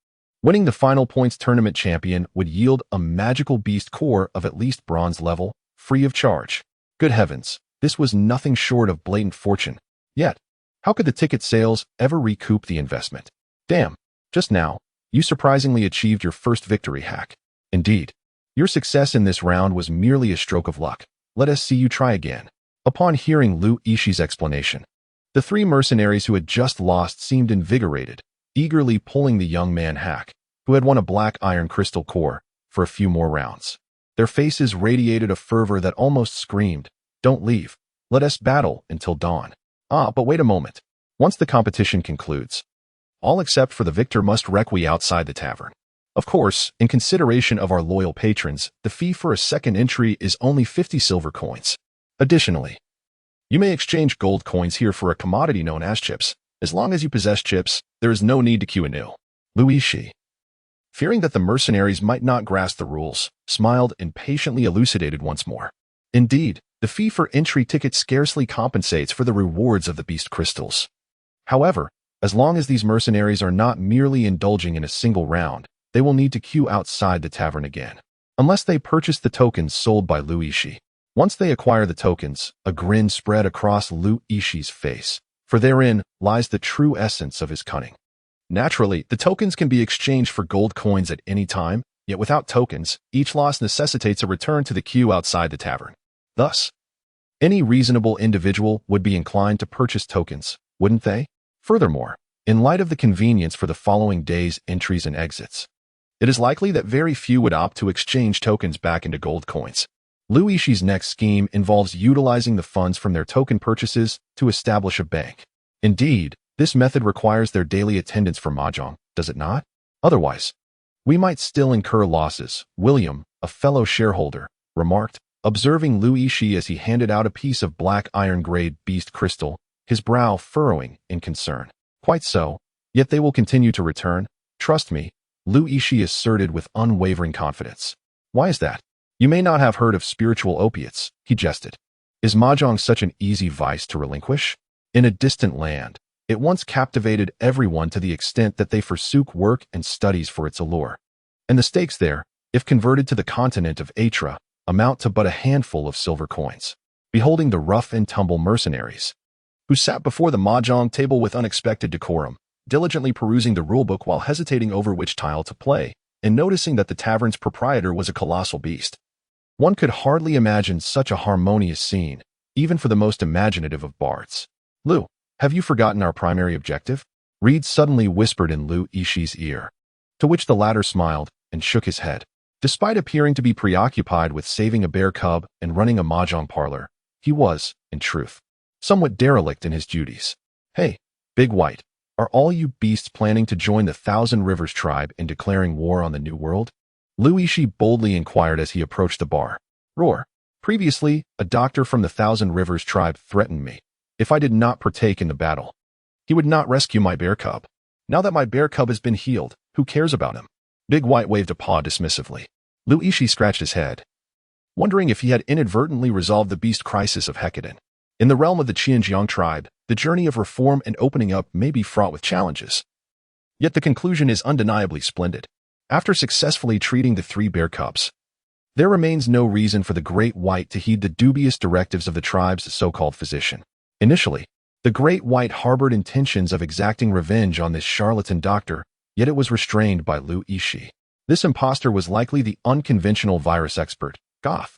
winning the final points tournament champion would yield a magical beast core of at least bronze level, free of charge. Good heavens, this was nothing short of blatant fortune. Yet, how could the ticket sales ever recoup the investment? Damn, just now, you surprisingly achieved your first victory hack. Indeed, your success in this round was merely a stroke of luck. Let us see you try again. Upon hearing Yixi's explanation, the three mercenaries who had just lost seemed invigorated, eagerly pulling the young man hack, who had won a black iron crystal core, for a few more rounds. Their faces radiated a fervor that almost screamed, "Don't leave. Let us battle until dawn." But wait a moment. Once the competition concludes, all except for the victor must requie outside the tavern. Of course, in consideration of our loyal patrons, the fee for a second entry is only 50 silver coins. Additionally, you may exchange gold coins here for a commodity known as chips. As long as you possess chips, there is no need to queue anew. Luigi, fearing that the mercenaries might not grasp the rules, smiled and patiently elucidated once more. Indeed, the fee for entry ticket scarcely compensates for the rewards of the beast crystals. However, as long as these mercenaries are not merely indulging in a single round, they will need to queue outside the tavern again, unless they purchase the tokens sold by Yixi. Once they acquire the tokens, a grin spread across Yixi's face, for therein lies the true essence of his cunning. Naturally, the tokens can be exchanged for gold coins at any time, yet without tokens, each loss necessitates a return to the queue outside the tavern. Thus, any reasonable individual would be inclined to purchase tokens, wouldn't they? Furthermore, in light of the convenience for the following day's entries and exits, it is likely that very few would opt to exchange tokens back into gold coins. Yixi's next scheme involves utilizing the funds from their token purchases to establish a bank. Indeed, this method requires their daily attendance for Mahjong, does it not? Otherwise, we might still incur losses, William, a fellow shareholder, remarked, observing Yixi as he handed out a piece of black iron-grade beast crystal, his brow furrowing in concern. Quite so, yet they will continue to return. Trust me, Yixi asserted with unwavering confidence. Why is that? You may not have heard of spiritual opiates, he jested. Is Mahjong such an easy vice to relinquish? In a distant land, it once captivated everyone to the extent that they forsook work and studies for its allure. And the stakes there, if converted to the continent of Atra, amount to but a handful of silver coins. Beholding the rough-and-tumble mercenaries, who sat before the Mahjong table with unexpected decorum, diligently perusing the rulebook while hesitating over which tile to play, and noticing that the tavern's proprietor was a colossal beast, one could hardly imagine such a harmonious scene, even for the most imaginative of bards. Lu, have you forgotten our primary objective? Reed suddenly whispered in Yixi's ear, to which the latter smiled and shook his head. Despite appearing to be preoccupied with saving a bear cub and running a mahjong parlor, he was, in truth, somewhat derelict in his duties. Hey, Big White, are all you beasts planning to join the Thousand Rivers tribe in declaring war on the New World? Yixi boldly inquired as he approached the bar. Roar. Previously, a doctor from the Thousand Rivers tribe threatened me. If I did not partake in the battle, he would not rescue my bear cub. Now that my bear cub has been healed, who cares about him? Big White waved a paw dismissively. Yixi scratched his head, wondering if he had inadvertently resolved the beast crisis of Hecate. In the realm of the Xinjiang tribe, the journey of reform and opening up may be fraught with challenges. Yet the conclusion is undeniably splendid. After successfully treating the 3 bear cubs, there remains no reason for the Great White to heed the dubious directives of the tribe's so-called physician. Initially, the Great White harbored intentions of exacting revenge on this charlatan doctor, yet it was restrained by Yixi. This impostor was likely the unconventional virus expert, Goth,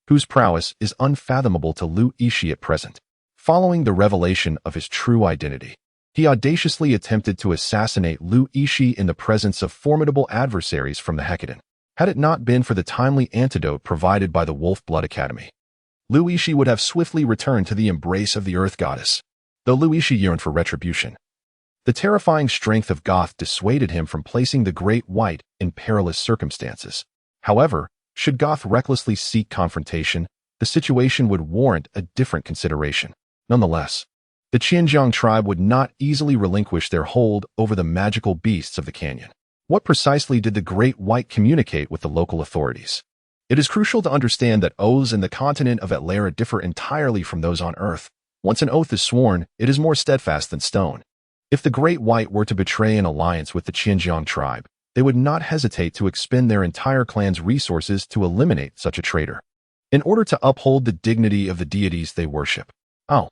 whose prowess is unfathomable to Yixi at present. Following the revelation of his true identity, he audaciously attempted to assassinate Yixi in the presence of formidable adversaries from the Hecate. Had it not been for the timely antidote provided by the Wolf Blood Academy, Yixi would have swiftly returned to the embrace of the Earth Goddess. Though Yixi yearned for retribution, the terrifying strength of Goth dissuaded him from placing the Great White in perilous circumstances. However, should Goth recklessly seek confrontation, the situation would warrant a different consideration. Nonetheless, the Xinjiang tribe would not easily relinquish their hold over the magical beasts of the canyon. What precisely did the Great White communicate with the local authorities? It is crucial to understand that oaths in the continent of Atlara differ entirely from those on Earth. Once an oath is sworn, it is more steadfast than stone. If the Great White were to betray an alliance with the Xinjiang tribe, they would not hesitate to expend their entire clan's resources to eliminate such a traitor, in order to uphold the dignity of the deities they worship. Oh,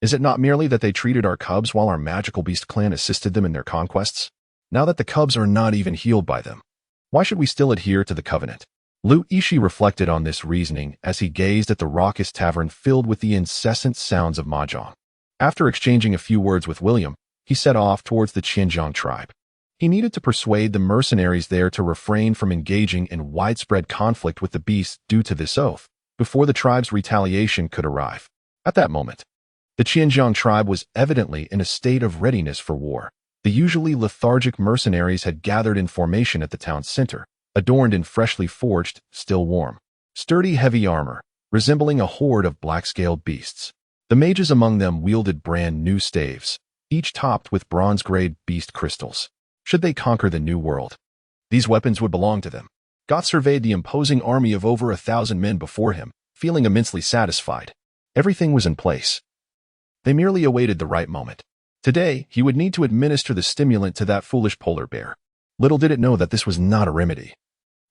is it not merely that they treated our cubs while our magical beast clan assisted them in their conquests? Now that the cubs are not even healed by them, why should we still adhere to the covenant? Yixi reflected on this reasoning as he gazed at the raucous tavern filled with the incessant sounds of mahjong. After exchanging a few words with William, he set off towards the Xinjiang tribe. He needed to persuade the mercenaries there to refrain from engaging in widespread conflict with the beasts due to this oath, before the tribe's retaliation could arrive. At that moment, the Xinjiang tribe was evidently in a state of readiness for war. The usually lethargic mercenaries had gathered in formation at the town's center, adorned in freshly forged, still warm, sturdy heavy armor, resembling a horde of black-scaled beasts. The mages among them wielded brand new staves, each topped with bronze-grade beast crystals. Should they conquer the New World, these weapons would belong to them. Goth surveyed the imposing army of over 1,000 men before him, feeling immensely satisfied. Everything was in place. They merely awaited the right moment. Today, he would need to administer the stimulant to that foolish polar bear. Little did it know that this was not a remedy,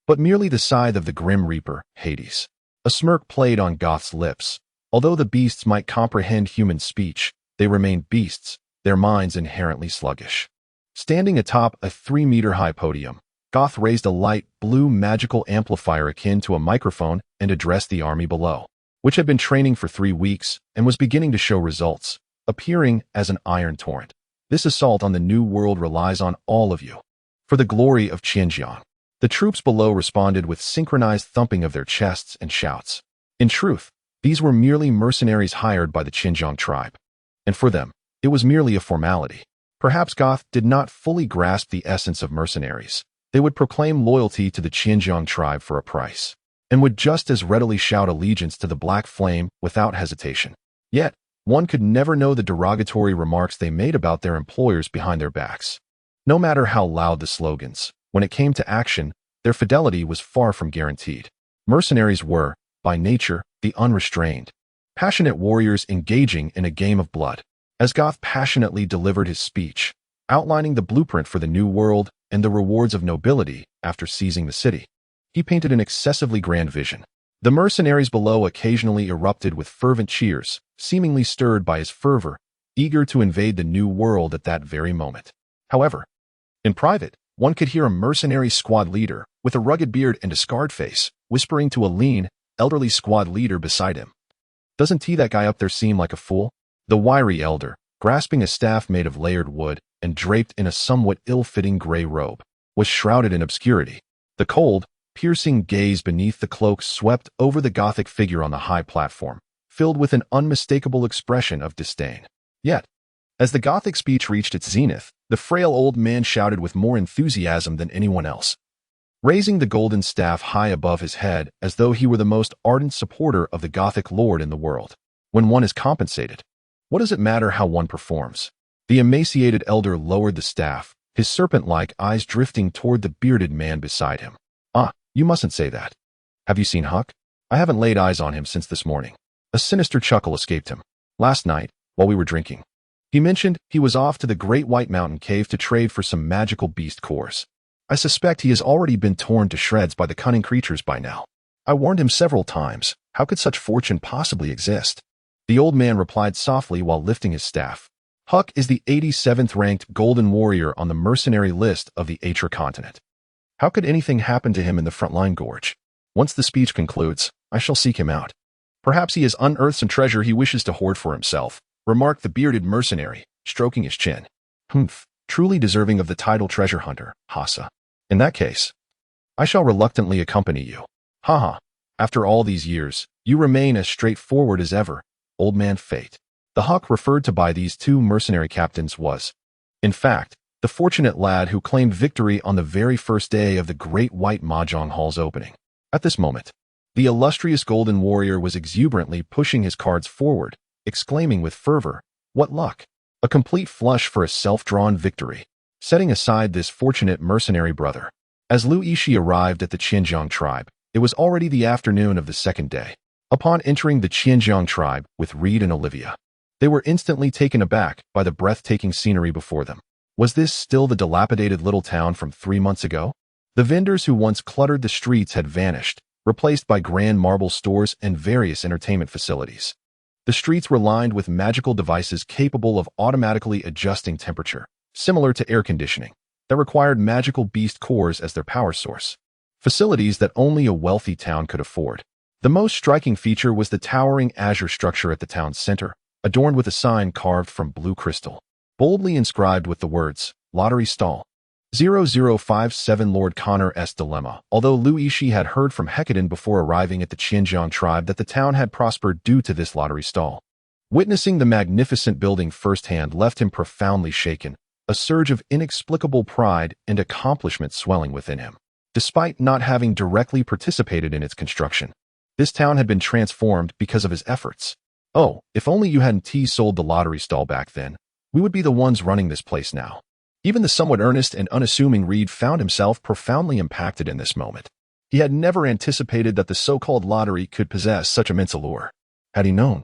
but merely the scythe of the Grim Reaper, Hades. A smirk played on Goth's lips. Although the beasts might comprehend human speech, they remained beasts, their minds inherently sluggish. Standing atop a 3-meter-high podium, Goth raised a light blue magical amplifier akin to a microphone and addressed the army below, which had been training for 3 weeks and was beginning to show results, appearing as an iron torrent. This assault on the New World relies on all of you. For the glory of Xinjiang. The troops below responded with synchronized thumping of their chests and shouts. In truth, these were merely mercenaries hired by the Xinjiang tribe. And for them, it was merely a formality. Perhaps Goth did not fully grasp the essence of mercenaries. They would proclaim loyalty to the Xinjiang tribe for a price, and would just as readily shout allegiance to the Black Flame without hesitation. Yet, one could never know the derogatory remarks they made about their employers behind their backs. No matter how loud the slogans, when it came to action, their fidelity was far from guaranteed. Mercenaries were, by nature, the unrestrained, passionate warriors engaging in a game of blood. As Goth passionately delivered his speech, outlining the blueprint for the New World and the rewards of nobility after seizing the city, he painted an excessively grand vision. The mercenaries below occasionally erupted with fervent cheers, seemingly stirred by his fervor, eager to invade the New World at that very moment. However, in private, one could hear a mercenary squad leader, with a rugged beard and a scarred face, whispering to a lean, elderly squad leader beside him. "Doesn't that guy up there seem like a fool?" The wiry elder, grasping a staff made of layered wood and draped in a somewhat ill-fitting gray robe, was shrouded in obscurity. The cold, piercing gaze beneath the cloak swept over the Gothic figure on the high platform, filled with an unmistakable expression of disdain. Yet, As the Gothic speech reached its zenith, the frail old man shouted with more enthusiasm than anyone else, raising the golden staff high above his head as though he were the most ardent supporter of the Gothic lord in the world. When one is compensated, what does it matter how one performs? The emaciated elder lowered the staff, his serpent-like eyes drifting toward the bearded man beside him. Ah, you mustn't say that. Have you seen Huck? I haven't laid eyes on him since this morning. A sinister chuckle escaped him. Last night, while we were drinking, he mentioned he was off to the Great White Mountain Cave to trade for some magical beast cores. I suspect he has already been torn to shreds by the cunning creatures by now. I warned him several times. How could such fortune possibly exist? The old man replied softly while lifting his staff. Huck is the 87th ranked golden warrior on the mercenary list of the Atra continent. How could anything happen to him in the Frontline Gorge? Once the speech concludes, I shall seek him out. Perhaps he has unearthed some treasure he wishes to hoard for himself, remarked the bearded mercenary, stroking his chin. Humph, truly deserving of the title treasure hunter, Hassa. In that case, I shall reluctantly accompany you. Haha, after all these years, you remain as straightforward as ever, old man Fate. The Huck referred to by these two mercenary captains was, in fact, the fortunate lad who claimed victory on the very first day of the Great White Mahjong Hall's opening. At this moment, the illustrious golden warrior was exuberantly pushing his cards forward, exclaiming with fervor, "What luck! A complete flush for a self-drawn victory." Setting aside this fortunate mercenary brother, as Lu Yixi arrived at the Qianjiang tribe, it was already the afternoon of the second day. Upon entering the Qianjiang tribe with Reed and Olivia, they were instantly taken aback by the breathtaking scenery before them. Was this still the dilapidated little town from 3 months ago? The vendors who once cluttered the streets had vanished, replaced by grand marble stores and various entertainment facilities. The streets were lined with magical devices capable of automatically adjusting temperature, similar to air conditioning, that required magical beast cores as their power source. Facilities that only a wealthy town could afford. The most striking feature was the towering azure structure at the town's center, adorned with a sign carved from blue crystal, boldly inscribed with the words, Lottery Stall. 0057 Lord Connor's Dilemma. Although Lu Yixi had heard from Hecatan before arriving at the Qianjiang tribe that the town had prospered due to this lottery stall, witnessing the magnificent building firsthand left him profoundly shaken, a surge of inexplicable pride and accomplishment swelling within him. Despite not having directly participated in its construction, this town had been transformed because of his efforts. Oh, if only you hadn't sold the lottery stall back then, we would be the ones running this place now. Even the somewhat earnest and unassuming Reed found himself profoundly impacted in this moment. He had never anticipated that the so-called lottery could possess such immense allure. Had he known,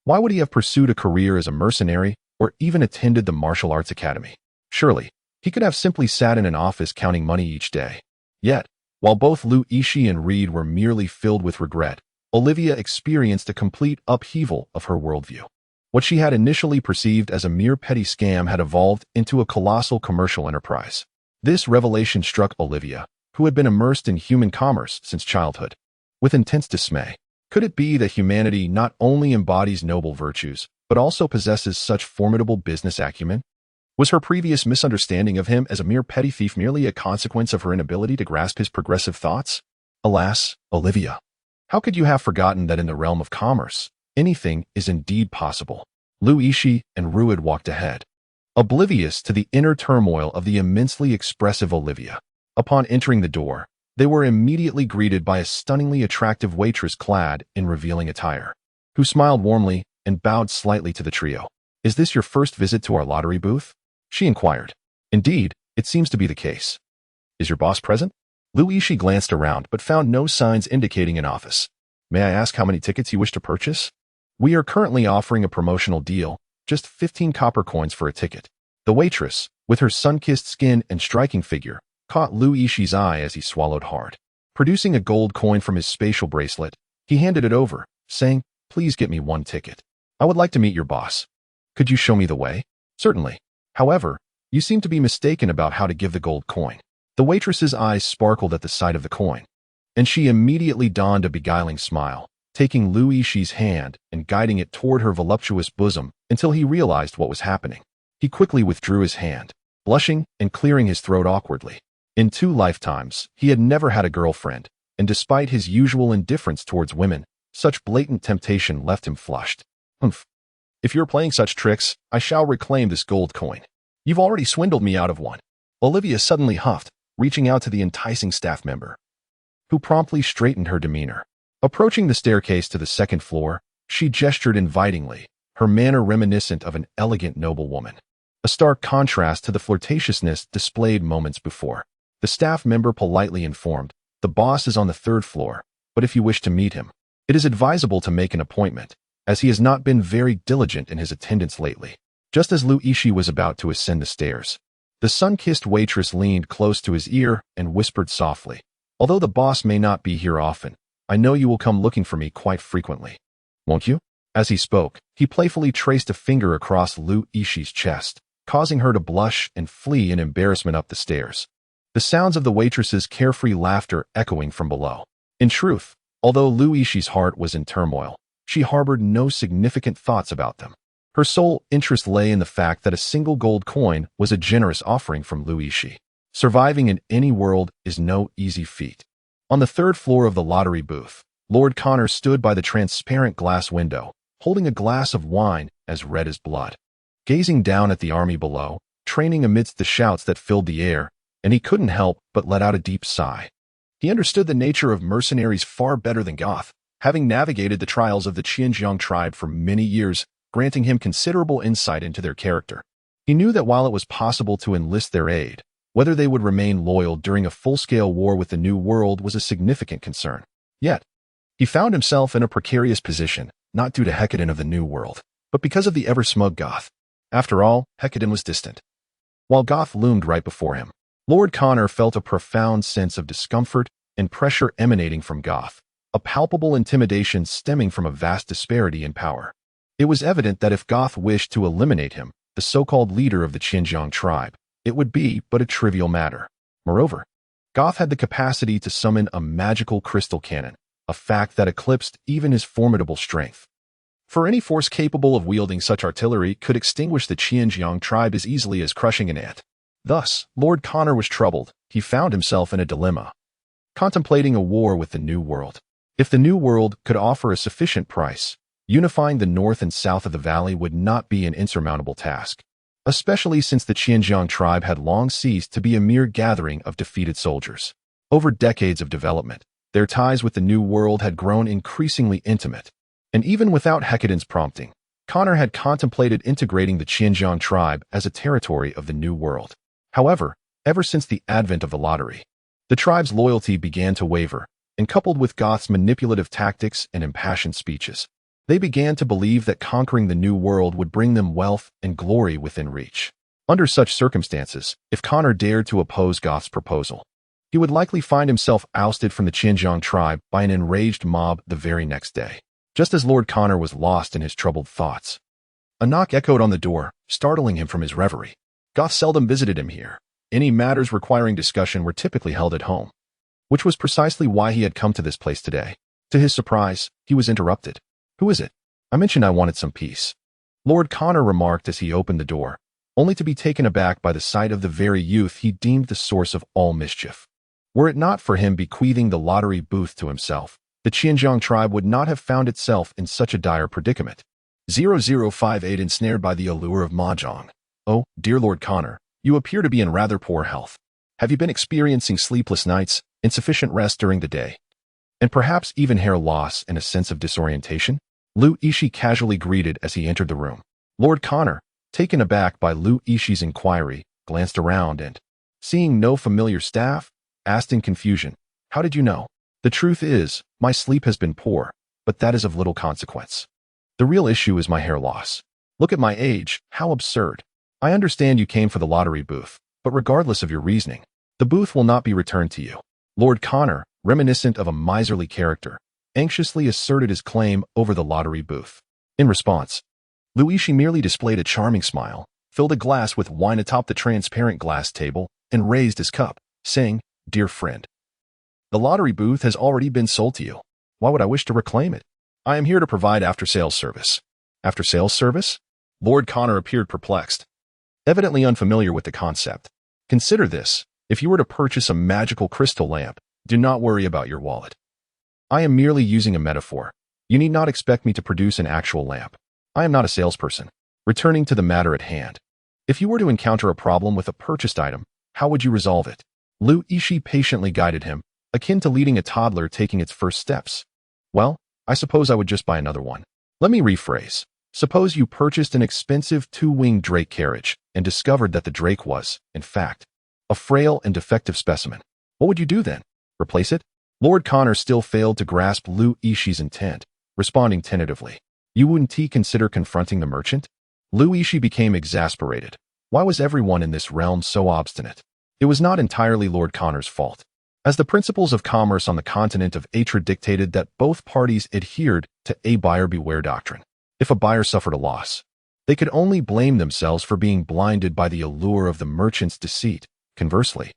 why would he have pursued a career as a mercenary or even attended the martial arts academy? Surely, he could have simply sat in an office counting money each day. Yet, while both Lu Yixi and Reed were merely filled with regret, Olivia experienced a complete upheaval of her worldview. What she had initially perceived as a mere petty scam had evolved into a colossal commercial enterprise. This revelation struck Olivia, who had been immersed in human commerce since childhood, with intense dismay. Could it be that humanity not only embodies noble virtues, but also possesses such formidable business acumen? Was her previous misunderstanding of him as a mere petty thief merely a consequence of her inability to grasp his progressive thoughts? Alas, Olivia, how could you have forgotten that in the realm of commerce, anything is indeed possible? Lu Yixi and Ruid walked ahead, oblivious to the inner turmoil of the immensely expressive Olivia. Upon entering the door, they were immediately greeted by a stunningly attractive waitress clad in revealing attire, who smiled warmly and bowed slightly to the trio. "Is this your first visit to our lottery booth?" she inquired. "Indeed, it seems to be the case. Is your boss present?" Lu Yixi glanced around but found no signs indicating an office. "May I ask how many tickets you wish to purchase?" "We are currently offering a promotional deal, just 15 copper coins for a ticket." The waitress, with her sun-kissed skin and striking figure, caught Lu Yixi's eye as he swallowed hard. Producing a gold coin from his spatial bracelet, he handed it over, saying, "Please get me 1 ticket. I would like to meet your boss. Could you show me the way?" "Certainly. However, you seem to be mistaken about how to give the gold coin." The waitress's eyes sparkled at the sight of the coin, and she immediately donned a beguiling smile, taking Lu Yixi's hand and guiding it toward her voluptuous bosom until he realized what was happening. He quickly withdrew his hand, blushing and clearing his throat awkwardly. In 2 lifetimes, he had never had a girlfriend, and despite his usual indifference towards women, such blatant temptation left him flushed. Humph. If you're playing such tricks, I shall reclaim this gold coin. You've already swindled me out of one. Olivia suddenly huffed, reaching out to the enticing staff member, who promptly straightened her demeanor. Approaching the staircase to the second floor, she gestured invitingly, her manner reminiscent of an elegant noblewoman, a stark contrast to the flirtatiousness displayed moments before. The staff member politely informed, "The boss is on the third floor, but if you wish to meet him, it is advisable to make an appointment, as he has not been very diligent in his attendance lately." Just as Yixi was about to ascend the stairs, the sun-kissed waitress leaned close to his ear and whispered softly, "Although the boss may not be here often, I know you will come looking for me quite frequently. Won't you?" As he spoke, he playfully traced a finger across Yixi's chest, causing her to blush and flee in embarrassment up the stairs, the sounds of the waitress's carefree laughter echoing from below. In truth, although Yixi's heart was in turmoil, she harbored no significant thoughts about them. Her sole interest lay in the fact that a single gold coin was a generous offering from Yixi. Surviving in any world is no easy feat. On the third floor of the lottery booth, Lord Connor stood by the transparent glass window, holding a glass of wine as red as blood. Gazing down at the army below, training amidst the shouts that filled the air, and he couldn't help but let out a deep sigh. He understood the nature of mercenaries far better than Goth, having navigated the trials of the Xinjiang tribe for many years, granting him considerable insight into their character. He knew that while it was possible to enlist their aid, whether they would remain loyal during a full-scale war with the New World was a significant concern. Yet, he found himself in a precarious position, not due to Hecadin of the New World, but because of the ever-smug Goth. After all, Hecadin was distant, while Goth loomed right before him. Lord Connor felt a profound sense of discomfort and pressure emanating from Goth, a palpable intimidation stemming from a vast disparity in power. It was evident that if Goth wished to eliminate him, the so-called leader of the Xinjiang tribe, it would be but a trivial matter. Moreover, Goth had the capacity to summon a magical crystal cannon, a fact that eclipsed even his formidable strength. For any force capable of wielding such artillery could extinguish the Xinjiang tribe as easily as crushing an ant. Thus, Lord Connor was troubled. He found himself in a dilemma, contemplating a war with the New World. If the New World could offer a sufficient price, unifying the north and south of the valley would not be an insurmountable task, especially since the Xinjiang tribe had long ceased to be a mere gathering of defeated soldiers. Over decades of development, their ties with the New World had grown increasingly intimate, and even without Hecadin's prompting, Connor had contemplated integrating the Xinjiang tribe as a territory of the New World. However, ever since the advent of the lottery, the tribe's loyalty began to waver, and coupled with Goth's manipulative tactics and impassioned speeches, they began to believe that conquering the New World would bring them wealth and glory within reach. Under such circumstances, if Connor dared to oppose Goth's proposal, he would likely find himself ousted from the Xinjiang tribe by an enraged mob the very next day. Just as Lord Connor was lost in his troubled thoughts, a knock echoed on the door, startling him from his reverie. Goth seldom visited him here. Any matters requiring discussion were typically held at home, which was precisely why he had come to this place today. To his surprise, he was interrupted. "Who is it? I mentioned I wanted some peace," Lord Connor remarked as he opened the door, only to be taken aback by the sight of the very youth he deemed the source of all mischief. Were it not for him bequeathing the lottery booth to himself, the Xinjiang tribe would not have found itself in such a dire predicament. 0058 ensnared by the allure of mahjong. "Oh, dear Lord Connor, you appear to be in rather poor health. Have you been experiencing sleepless nights, insufficient rest during the day, and perhaps even hair loss and a sense of disorientation?" Yixi casually greeted as he entered the room. Lord Connor, taken aback by Yixi's inquiry, glanced around and, seeing no familiar staff, asked in confusion, "How did you know?" "The truth is, my sleep has been poor, but that is of little consequence. The real issue is my hair loss. Look at my age, how absurd. I understand you came for the lottery booth, but regardless of your reasoning, the booth will not be returned to you." Lord Connor, reminiscent of a miserly character, anxiously asserted his claim over the lottery booth. In response, Yixi merely displayed a charming smile, filled a glass with wine atop the transparent glass table, and raised his cup, saying, "Dear friend, the lottery booth has already been sold to you. Why would I wish to reclaim it? I am here to provide after-sales service." "After-sales service?" Lord Connor appeared perplexed, evidently unfamiliar with the concept. "Consider this. If you were to purchase a magical crystal lamp, do not worry about your wallet. I am merely using a metaphor. You need not expect me to produce an actual lamp. I am not a salesperson. Returning to the matter at hand. If you were to encounter a problem with a purchased item, how would you resolve it? Yixi patiently guided him, akin to leading a toddler taking its first steps. Well, I suppose I would just buy another one. Let me rephrase. Suppose you purchased an expensive two-winged drake carriage and discovered that the drake was, in fact, a frail and defective specimen. What would you do then? Replace it? Lord Connor still failed to grasp Yixi's intent, responding tentatively. You wouldn't consider confronting the merchant? Yixi became exasperated. Why was everyone in this realm so obstinate? It was not entirely Lord Connor's fault, as the principles of commerce on the continent of Atra dictated that both parties adhered to a buyer beware doctrine. If a buyer suffered a loss, they could only blame themselves for being blinded by the allure of the merchant's deceit. Conversely,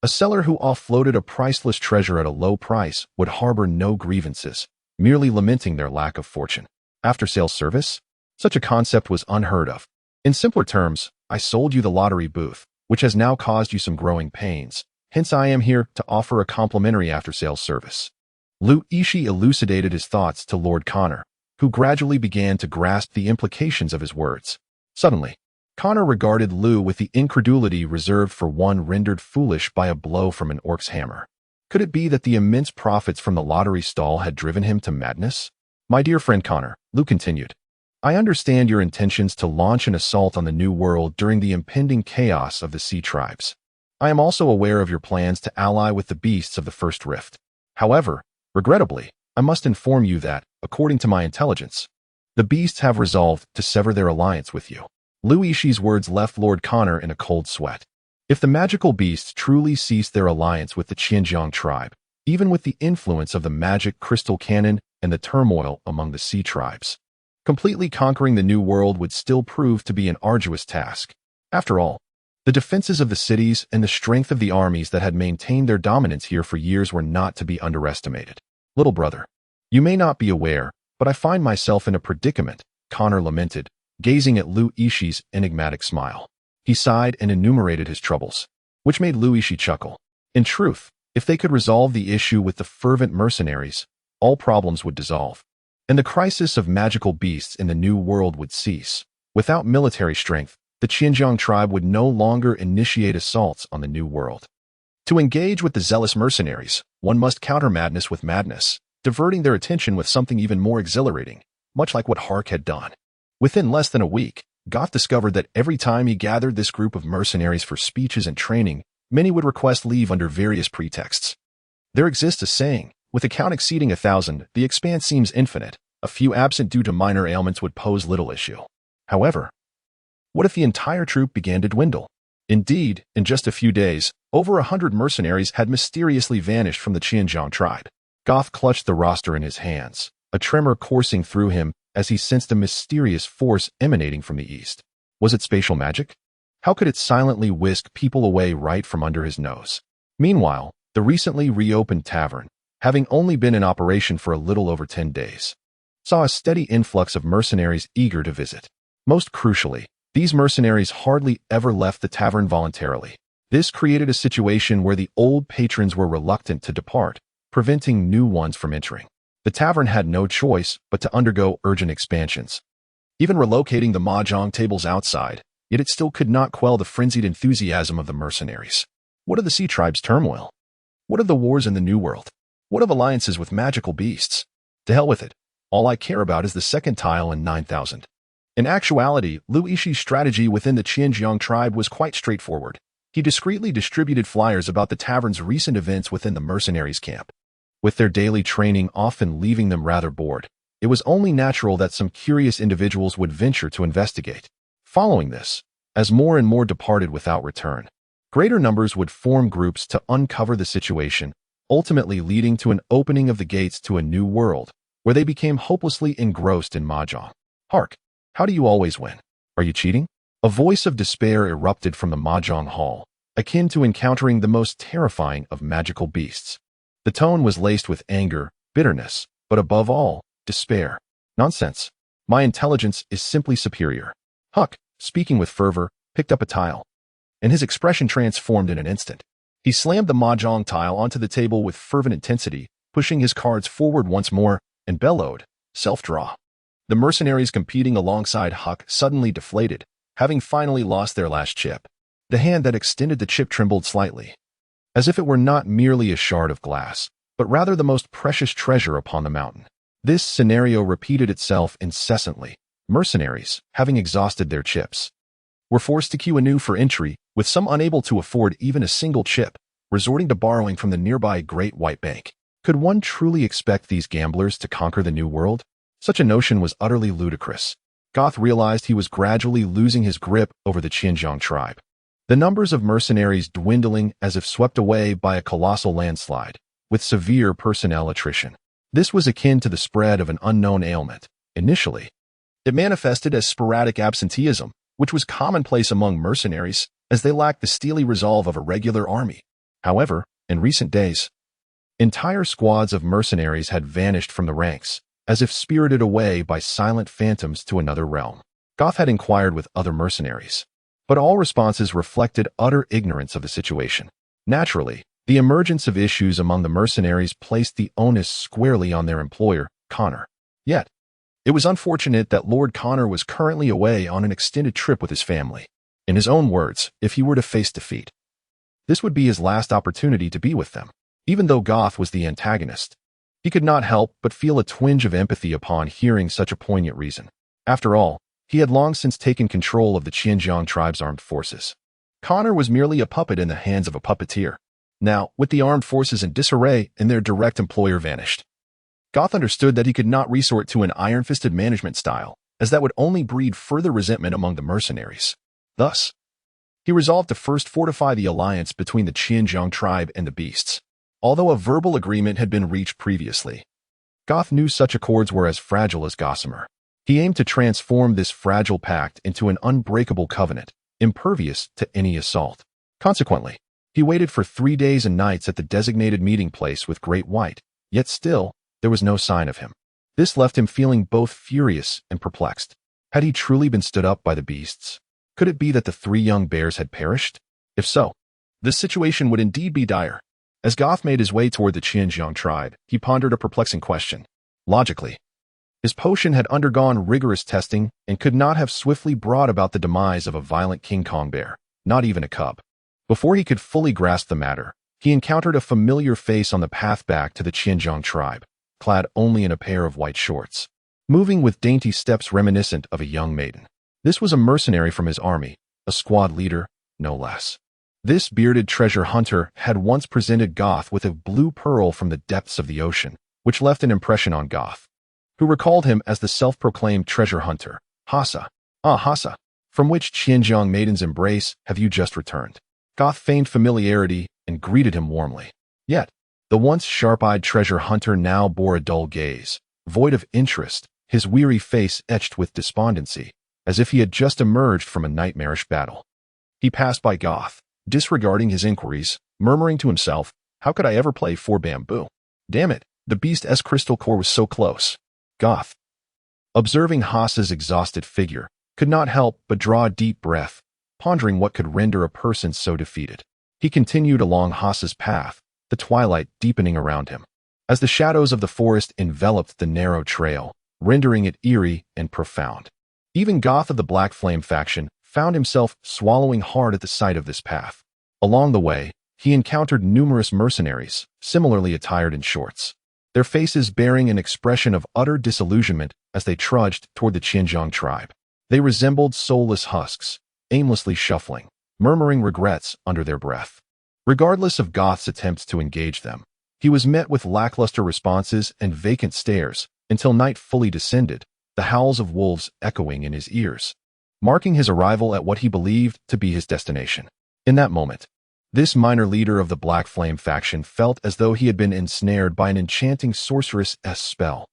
a seller who offloaded a priceless treasure at a low price would harbor no grievances, merely lamenting their lack of fortune. After-sales service? Such a concept was unheard of. In simpler terms, I sold you the lottery booth, which has now caused you some growing pains. Hence I am here to offer a complimentary after-sales service. Yixi elucidated his thoughts to Lord Connor, who gradually began to grasp the implications of his words. Suddenly, Connor regarded Lu with the incredulity reserved for one rendered foolish by a blow from an orc's hammer. Could it be that the immense profits from the lottery stall had driven him to madness? My dear friend Connor, Lu continued, I understand your intentions to launch an assault on the New World during the impending chaos of the Sea Tribes. I am also aware of your plans to ally with the beasts of the First Rift. However, regrettably, I must inform you that, according to my intelligence, the beasts have resolved to sever their alliance with you. Yixi's words left Lord Connor in a cold sweat. If the magical beasts truly ceased their alliance with the Qianjiang tribe, even with the influence of the magic crystal cannon and the turmoil among the sea tribes, completely conquering the New World would still prove to be an arduous task. After all, the defenses of the cities and the strength of the armies that had maintained their dominance here for years were not to be underestimated. Little brother, you may not be aware, but I find myself in a predicament, Connor lamented, gazing at Yixi's enigmatic smile. He sighed and enumerated his troubles, which made Yixi chuckle. In truth, if they could resolve the issue with the fervent mercenaries, all problems would dissolve, and the crisis of magical beasts in the New World would cease. Without military strength, the Qianjiang tribe would no longer initiate assaults on the New World. To engage with the zealous mercenaries, one must counter madness with madness, diverting their attention with something even more exhilarating, much like what Hark had done. Within less than a week, Goth discovered that every time he gathered this group of mercenaries for speeches and training, many would request leave under various pretexts. There exists a saying, with a count exceeding 1,000, the expanse seems infinite. A few absent due to minor ailments would pose little issue. However, what if the entire troop began to dwindle? Indeed, in just a few days, over 100 mercenaries had mysteriously vanished from the Qianjiang tribe. Goth clutched the roster in his hands, a tremor coursing through him as he sensed a mysterious force emanating from the east. Was it spatial magic? How could it silently whisk people away right from under his nose? Meanwhile, the recently reopened tavern, having only been in operation for a little over 10 days, saw a steady influx of mercenaries eager to visit. Most crucially, these mercenaries hardly ever left the tavern voluntarily. This created a situation where the old patrons were reluctant to depart, preventing new ones from entering. The tavern had no choice but to undergo urgent expansions, even relocating the mahjong tables outside, yet it still could not quell the frenzied enthusiasm of the mercenaries. What of the sea tribe's turmoil? What of the wars in the New World? What of alliances with magical beasts? To hell with it. All I care about is the second tile in 9,000. In actuality, Yixi's strategy within the Qianjiang tribe was quite straightforward. He discreetly distributed flyers about the tavern's recent events within the mercenaries' camp. With their daily training often leaving them rather bored, it was only natural that some curious individuals would venture to investigate. Following this, as more and more departed without return, greater numbers would form groups to uncover the situation, ultimately leading to an opening of the gates to a new world, where they became hopelessly engrossed in mahjong. Hark! How do you always win? Are you cheating? A voice of despair erupted from the mahjong hall, akin to encountering the most terrifying of magical beasts. The tone was laced with anger, bitterness, but above all, despair. Nonsense. My intelligence is simply superior. Huck, speaking with fervor, picked up a tile, and his expression transformed in an instant. He slammed the mahjong tile onto the table with fervent intensity, pushing his cards forward once more, and bellowed, "Self-draw." The mercenaries competing alongside Huck suddenly deflated, having finally lost their last chip. The hand that extended the chip trembled slightly, as if it were not merely a shard of glass, but rather the most precious treasure upon the mountain. This scenario repeated itself incessantly. Mercenaries, having exhausted their chips, were forced to queue anew for entry, with some unable to afford even a single chip, resorting to borrowing from the nearby Great White Bank. Could one truly expect these gamblers to conquer the New World? Such a notion was utterly ludicrous. Goth realized he was gradually losing his grip over the Xinjiang tribe. The numbers of mercenaries dwindling as if swept away by a colossal landslide, with severe personnel attrition. This was akin to the spread of an unknown ailment. Initially, it manifested as sporadic absenteeism, which was commonplace among mercenaries, as they lacked the steely resolve of a regular army. However, in recent days, entire squads of mercenaries had vanished from the ranks, as if spirited away by silent phantoms to another realm. Goth had inquired with other mercenaries, but all responses reflected utter ignorance of the situation. Naturally, the emergence of issues among the mercenaries placed the onus squarely on their employer, Connor. Yet, it was unfortunate that Lord Connor was currently away on an extended trip with his family. In his own words, if he were to face defeat, this would be his last opportunity to be with them. Even though Goth was the antagonist, he could not help but feel a twinge of empathy upon hearing such a poignant reason. After all, he had long since taken control of the Xinjiang tribe's armed forces. Connor was merely a puppet in the hands of a puppeteer. Now, with the armed forces in disarray and their direct employer vanished, Goth understood that he could not resort to an iron-fisted management style, as that would only breed further resentment among the mercenaries. Thus, he resolved to first fortify the alliance between the Xinjiang tribe and the beasts. Although a verbal agreement had been reached previously, Goth knew such accords were as fragile as gossamer. He aimed to transform this fragile pact into an unbreakable covenant, impervious to any assault. Consequently, he waited for 3 days and nights at the designated meeting place with Great White, yet still, there was no sign of him. This left him feeling both furious and perplexed. Had he truly been stood up by the beasts? Could it be that the 3 young bears had perished? If so, this situation would indeed be dire. As Goth made his way toward the Xinjiang tribe, he pondered a perplexing question. Logically, his potion had undergone rigorous testing and could not have swiftly brought about the demise of a violent King Kong bear, not even a cub. Before he could fully grasp the matter, he encountered a familiar face on the path back to the Xinjiang tribe, clad only in a pair of white shorts, moving with dainty steps reminiscent of a young maiden. This was a mercenary from his army, a squad leader, no less. This bearded treasure hunter had once presented Goth with a blue pearl from the depths of the ocean, which left an impression on Goth, who recalled him as the self-proclaimed treasure hunter, Hassa. Ah, Hassa, from which Xinjiang maiden's embrace have you just returned? Goth feigned familiarity and greeted him warmly. Yet, the once sharp-eyed treasure hunter now bore a dull gaze, void of interest, his weary face etched with despondency, as if he had just emerged from a nightmarish battle. He passed by Goth, disregarding his inquiries, murmuring to himself, how could I ever play 4 bamboo? Damn it, the beast's crystal core was so close. Goth, observing Hassa's exhausted figure, could not help but draw a deep breath, pondering what could render a person so defeated. He continued along Hassa's path, the twilight deepening around him, as the shadows of the forest enveloped the narrow trail, rendering it eerie and profound. Even Goth of the Black Flame faction found himself swallowing hard at the sight of this path. Along the way, he encountered numerous mercenaries, similarly attired in shorts, their faces bearing an expression of utter disillusionment as they trudged toward the Xinjiang tribe. They resembled soulless husks, aimlessly shuffling, murmuring regrets under their breath. Regardless of Goth's attempts to engage them, he was met with lackluster responses and vacant stares until night fully descended, the howls of wolves echoing in his ears, marking his arrival at what he believed to be his destination. In that moment, this minor leader of the Black Flame faction felt as though he had been ensnared by an enchanting sorceress' spell.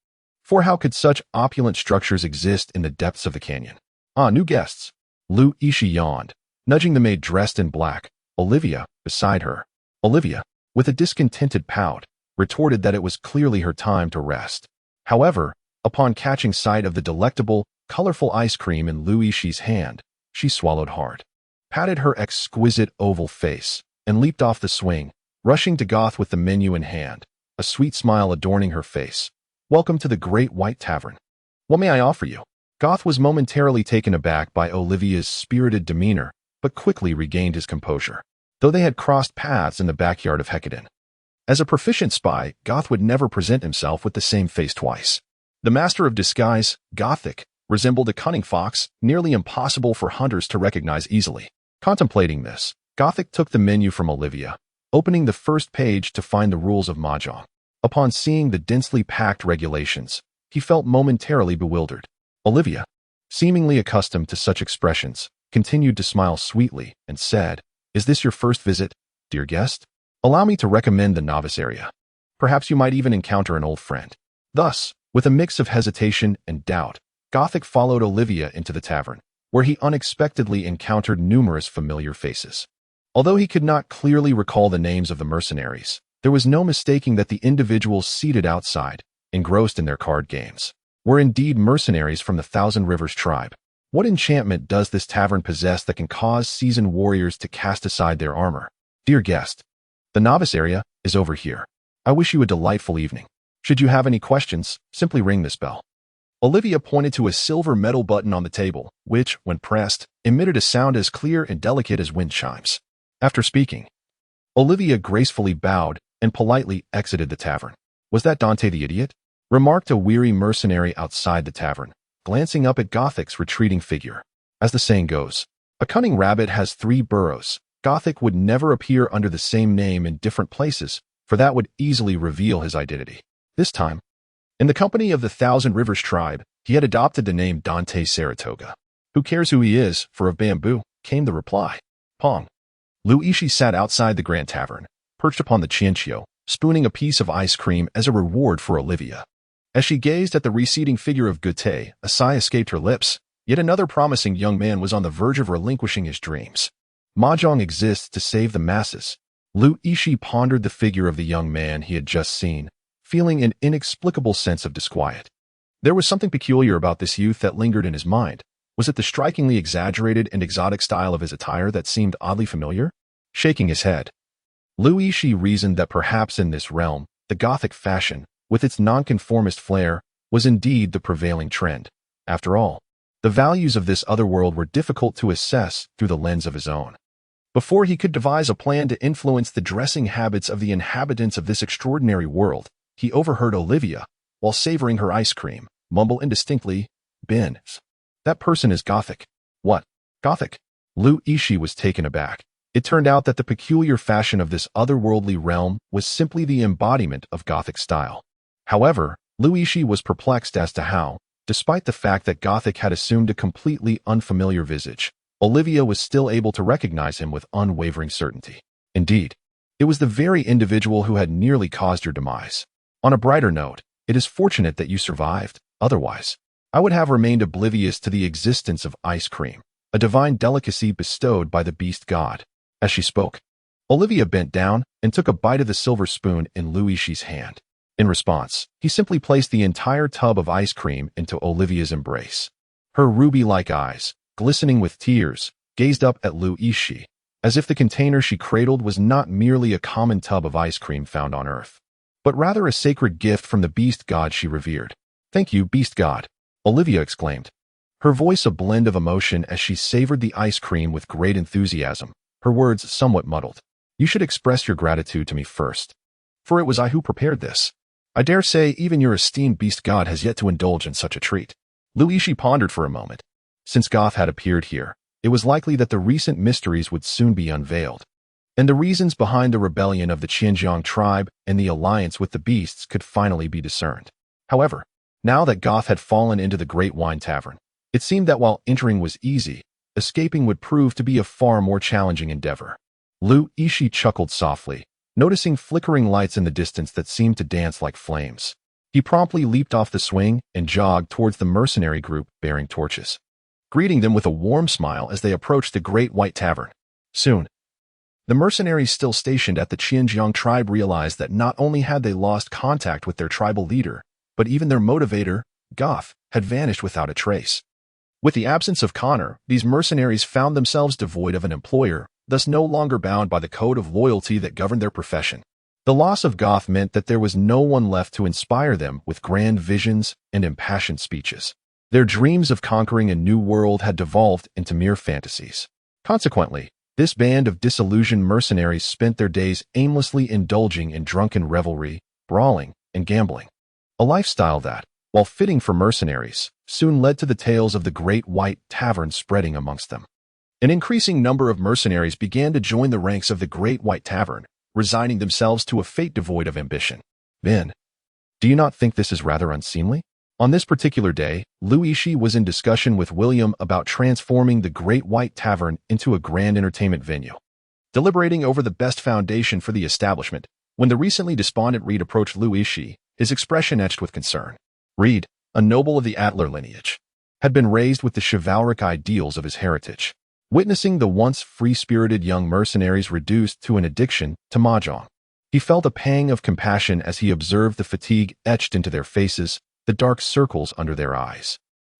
For how could such opulent structures exist in the depths of the canyon? Ah, new guests. Yixi yawned, nudging the maid dressed in black, Olivia, beside her. Olivia, with a discontented pout, retorted that it was clearly her time to rest. However, upon catching sight of the delectable, colorful ice cream in Yixi hand, she swallowed hard, patted her exquisite oval face, and leaped off the swing, rushing to Goth with the menu in hand, a sweet smile adorning her face. Welcome to the Great White Tavern. What may I offer you? Goth was momentarily taken aback by Olivia's spirited demeanor, but quickly regained his composure, though they had crossed paths in the backyard of Hecadon. As a proficient spy, Goth would never present himself with the same face twice. The master of disguise, Gothic, resembled a cunning fox, nearly impossible for hunters to recognize easily. Contemplating this, Gothic took the menu from Olivia, opening the first page to find the rules of Mahjong. Upon seeing the densely packed regulations, he felt momentarily bewildered. Olivia, seemingly accustomed to such expressions, continued to smile sweetly and said, "Is this your first visit, dear guest? Allow me to recommend the novice area. Perhaps you might even encounter an old friend." Thus, with a mix of hesitation and doubt, Gothic followed Olivia into the tavern, where he unexpectedly encountered numerous familiar faces. Although he could not clearly recall the names of the mercenaries, there was no mistaking that the individuals seated outside, engrossed in their card games, were indeed mercenaries from the Thousand Rivers tribe. What enchantment does this tavern possess that can cause seasoned warriors to cast aside their armor? Dear guest, the novice area is over here. I wish you a delightful evening. Should you have any questions, simply ring this bell. Olivia pointed to a silver metal button on the table, which, when pressed, emitted a sound as clear and delicate as wind chimes. After speaking, Olivia gracefully bowed and politely exited the tavern. "Was that Dante the idiot?" remarked a weary mercenary outside the tavern, glancing up at Gothic's retreating figure. As the saying goes, a cunning rabbit has 3 burrows. Gothic would never appear under the same name in different places, for that would easily reveal his identity. This time, in the company of the Thousand Rivers tribe, he had adopted the name Dante Saratoga. "Who cares who he is, for of bamboo," came the reply. Pong. Yixi sat outside the Grand Tavern, perched upon the Ciencio, spooning a piece of ice cream as a reward for Olivia. As she gazed at the receding figure of Gute, a sigh escaped her lips. Yet another promising young man was on the verge of relinquishing his dreams. Mahjong exists to save the masses. Yixi pondered the figure of the young man he had just seen, feeling an inexplicable sense of disquiet. There was something peculiar about this youth that lingered in his mind. Was it the strikingly exaggerated and exotic style of his attire that seemed oddly familiar? Shaking his head, Yixi reasoned that perhaps in this realm, the Gothic fashion, with its nonconformist flair, was indeed the prevailing trend. After all, the values of this other world were difficult to assess through the lens of his own. Before he could devise a plan to influence the dressing habits of the inhabitants of this extraordinary world, he overheard Olivia, while savoring her ice cream, mumble indistinctly, "Ben, that person is Gothic." "What? Gothic?" Yixi was taken aback. It turned out that the peculiar fashion of this otherworldly realm was simply the embodiment of Gothic style. However, Yixi was perplexed as to how, despite the fact that Gothic had assumed a completely unfamiliar visage, Olivia was still able to recognize him with unwavering certainty. Indeed, it was the very individual who had nearly caused your demise. On a brighter note, it is fortunate that you survived. Otherwise, I would have remained oblivious to the existence of ice cream, a divine delicacy bestowed by the beast god. As she spoke, Olivia bent down and took a bite of the silver spoon in Yixi hand. In response, he simply placed the entire tub of ice cream into Olivia's embrace. Her ruby-like eyes, glistening with tears, gazed up at Yixi, as if the container she cradled was not merely a common tub of ice cream found on Earth, but rather a sacred gift from the beast god she revered. "Thank you, beast god," Olivia exclaimed, her voice a blend of emotion as she savored the ice cream with great enthusiasm, her words somewhat muddled. "You should express your gratitude to me first, for it was I who prepared this. I dare say even your esteemed beast god has yet to indulge in such a treat." Yixi pondered for a moment. Since Goth had appeared here, it was likely that the recent mysteries would soon be unveiled, and the reasons behind the rebellion of the Xinjiang tribe and the alliance with the beasts could finally be discerned. However, now that Goth had fallen into the Great Wine Tavern, it seemed that while entering was easy, escaping would prove to be a far more challenging endeavor. Yixi chuckled softly, noticing flickering lights in the distance that seemed to dance like flames. He promptly leaped off the swing and jogged towards the mercenary group bearing torches, greeting them with a warm smile as they approached the Great White Tavern. Soon, the mercenaries still stationed at the Xinjiang tribe realized that not only had they lost contact with their tribal leader, but even their motivator, Goth, had vanished without a trace. With the absence of Connor, these mercenaries found themselves devoid of an employer, thus no longer bound by the code of loyalty that governed their profession. The loss of Goth meant that there was no one left to inspire them with grand visions and impassioned speeches. Their dreams of conquering a new world had devolved into mere fantasies. Consequently, this band of disillusioned mercenaries spent their days aimlessly indulging in drunken revelry, brawling, and gambling. A lifestyle that, while fitting for mercenaries, soon led to the tales of the Great White Tavern spreading amongst them. An increasing number of mercenaries began to join the ranks of the Great White Tavern, resigning themselves to a fate devoid of ambition. Ben, do you not think this is rather unseemly? On this particular day, Yixi was in discussion with William about transforming the Great White Tavern into a grand entertainment venue. Deliberating over the best foundation for the establishment, when the recently despondent Reed approached Yixi, his expression etched with concern. Reed, a noble of the Adler lineage, had been raised with the chivalric ideals of his heritage. Witnessing the once free-spirited young mercenaries reduced to an addiction to mahjong, he felt a pang of compassion as he observed the fatigue etched into their faces, the dark circles under their eyes,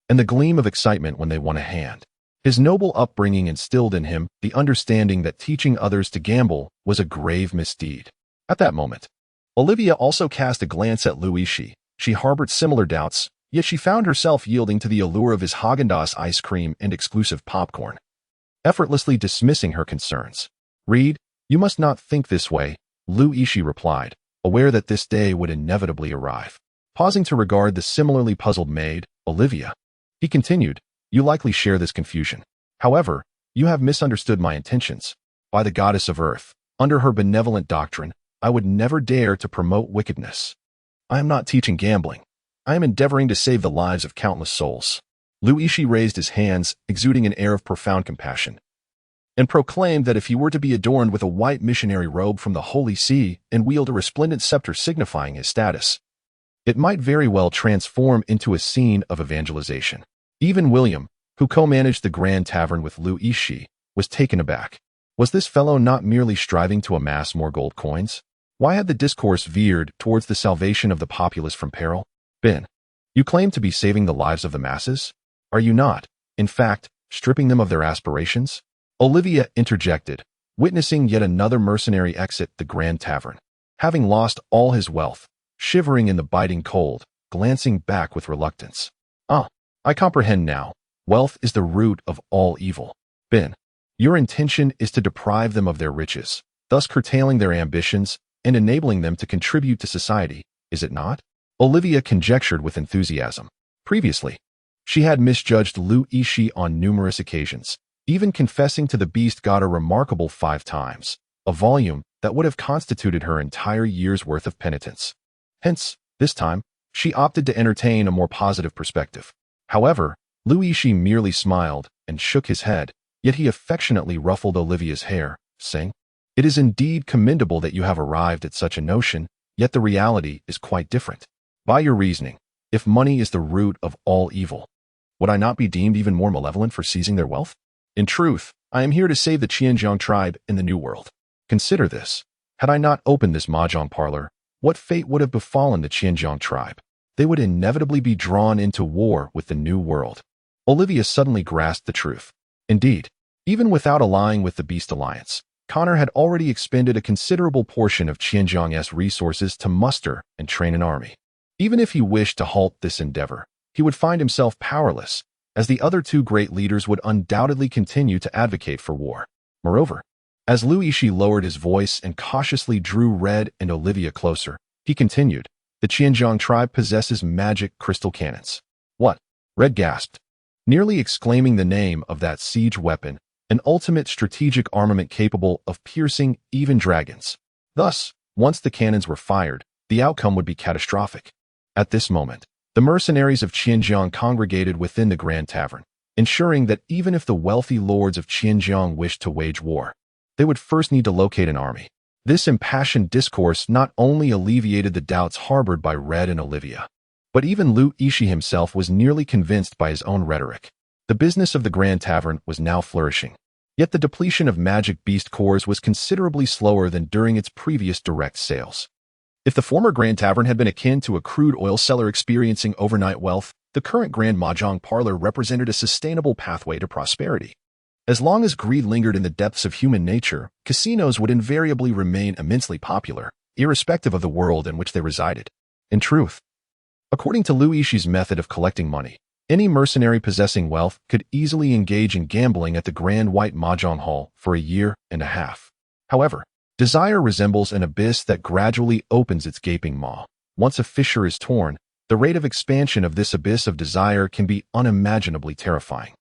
and the gleam of excitement when they won a hand. His noble upbringing instilled in him the understanding that teaching others to gamble was a grave misdeed. At that moment, Olivia also cast a glance at Yixi. She harbored similar doubts, yet she found herself yielding to the allure of his Häagen-Dazs ice cream and exclusive popcorn, effortlessly dismissing her concerns. Reed, you must not think this way, Yixi replied, aware that this day would inevitably arrive. Pausing to regard the similarly puzzled maid, Olivia, he continued, you likely share this confusion. However, you have misunderstood my intentions. By the goddess of earth, under her benevolent doctrine, I would never dare to promote wickedness. I am not teaching gambling. I am endeavoring to save the lives of countless souls. Yixi raised his hands, exuding an air of profound compassion, and proclaimed that if he were to be adorned with a white missionary robe from the Holy See and wield a resplendent scepter signifying his status, it might very well transform into a scene of evangelization. Even William, who co-managed the Grand Tavern with Yixi, was taken aback. Was this fellow not merely striving to amass more gold coins? Why had the discourse veered towards the salvation of the populace from peril? Ben, you claim to be saving the lives of the masses? Are you not, in fact, stripping them of their aspirations? Olivia interjected, witnessing yet another mercenary exit the Grand Tavern. Having lost all his wealth, shivering in the biting cold, glancing back with reluctance. Ah, I comprehend now. Wealth is the root of all evil. Ben, your intention is to deprive them of their riches, thus curtailing their ambitions and enabling them to contribute to society, is it not? Olivia conjectured with enthusiasm. Previously, she had misjudged Yixi on numerous occasions, even confessing to the beast god a remarkable 5 times, a volume that would have constituted her entire year's worth of penitence. Hence, this time, she opted to entertain a more positive perspective. However, Yixi merely smiled and shook his head, yet he affectionately ruffled Olivia's hair, saying, it is indeed commendable that you have arrived at such a notion, yet the reality is quite different. By your reasoning, if money is the root of all evil, would I not be deemed even more malevolent for seizing their wealth? In truth, I am here to save the Qianjiang tribe in the New World. Consider this. Had I not opened this mahjong parlor, what fate would have befallen the Qianjiang tribe? They would inevitably be drawn into war with the New World. Olivia suddenly grasped the truth. Indeed, even without allying with the Beast Alliance, Connor had already expended a considerable portion of Qianjiang's resources to muster and train an army. Even if he wished to halt this endeavor, he would find himself powerless, as the other 2 great leaders would undoubtedly continue to advocate for war. Moreover, as Yixi lowered his voice and cautiously drew Red and Olivia closer, he continued, the Qianjiang tribe possesses magic crystal cannons. What? Red gasped, nearly exclaiming the name of that siege weapon, an ultimate strategic armament capable of piercing even dragons. Thus, once the cannons were fired, the outcome would be catastrophic. At this moment, the mercenaries of Qianjiang congregated within the Grand Tavern, ensuring that even if the wealthy lords of Qianjiang wished to wage war, they would first need to locate an army. This impassioned discourse not only alleviated the doubts harbored by Red and Olivia, but even Yixi himself was nearly convinced by his own rhetoric. The business of the Grand Tavern was now flourishing, yet the depletion of magic beast cores was considerably slower than during its previous direct sales. If the former Grand Tavern had been akin to a crude oil seller experiencing overnight wealth, the current Grand Mahjong Parlor represented a sustainable pathway to prosperity. As long as greed lingered in the depths of human nature, casinos would invariably remain immensely popular, irrespective of the world in which they resided. In truth, according to Liu Yixi's method of collecting money, any mercenary possessing wealth could easily engage in gambling at the Grand White Mahjong Hall for a year and a half. However, desire resembles an abyss that gradually opens its gaping maw. Once a fissure is torn, the rate of expansion of this abyss of desire can be unimaginably terrifying,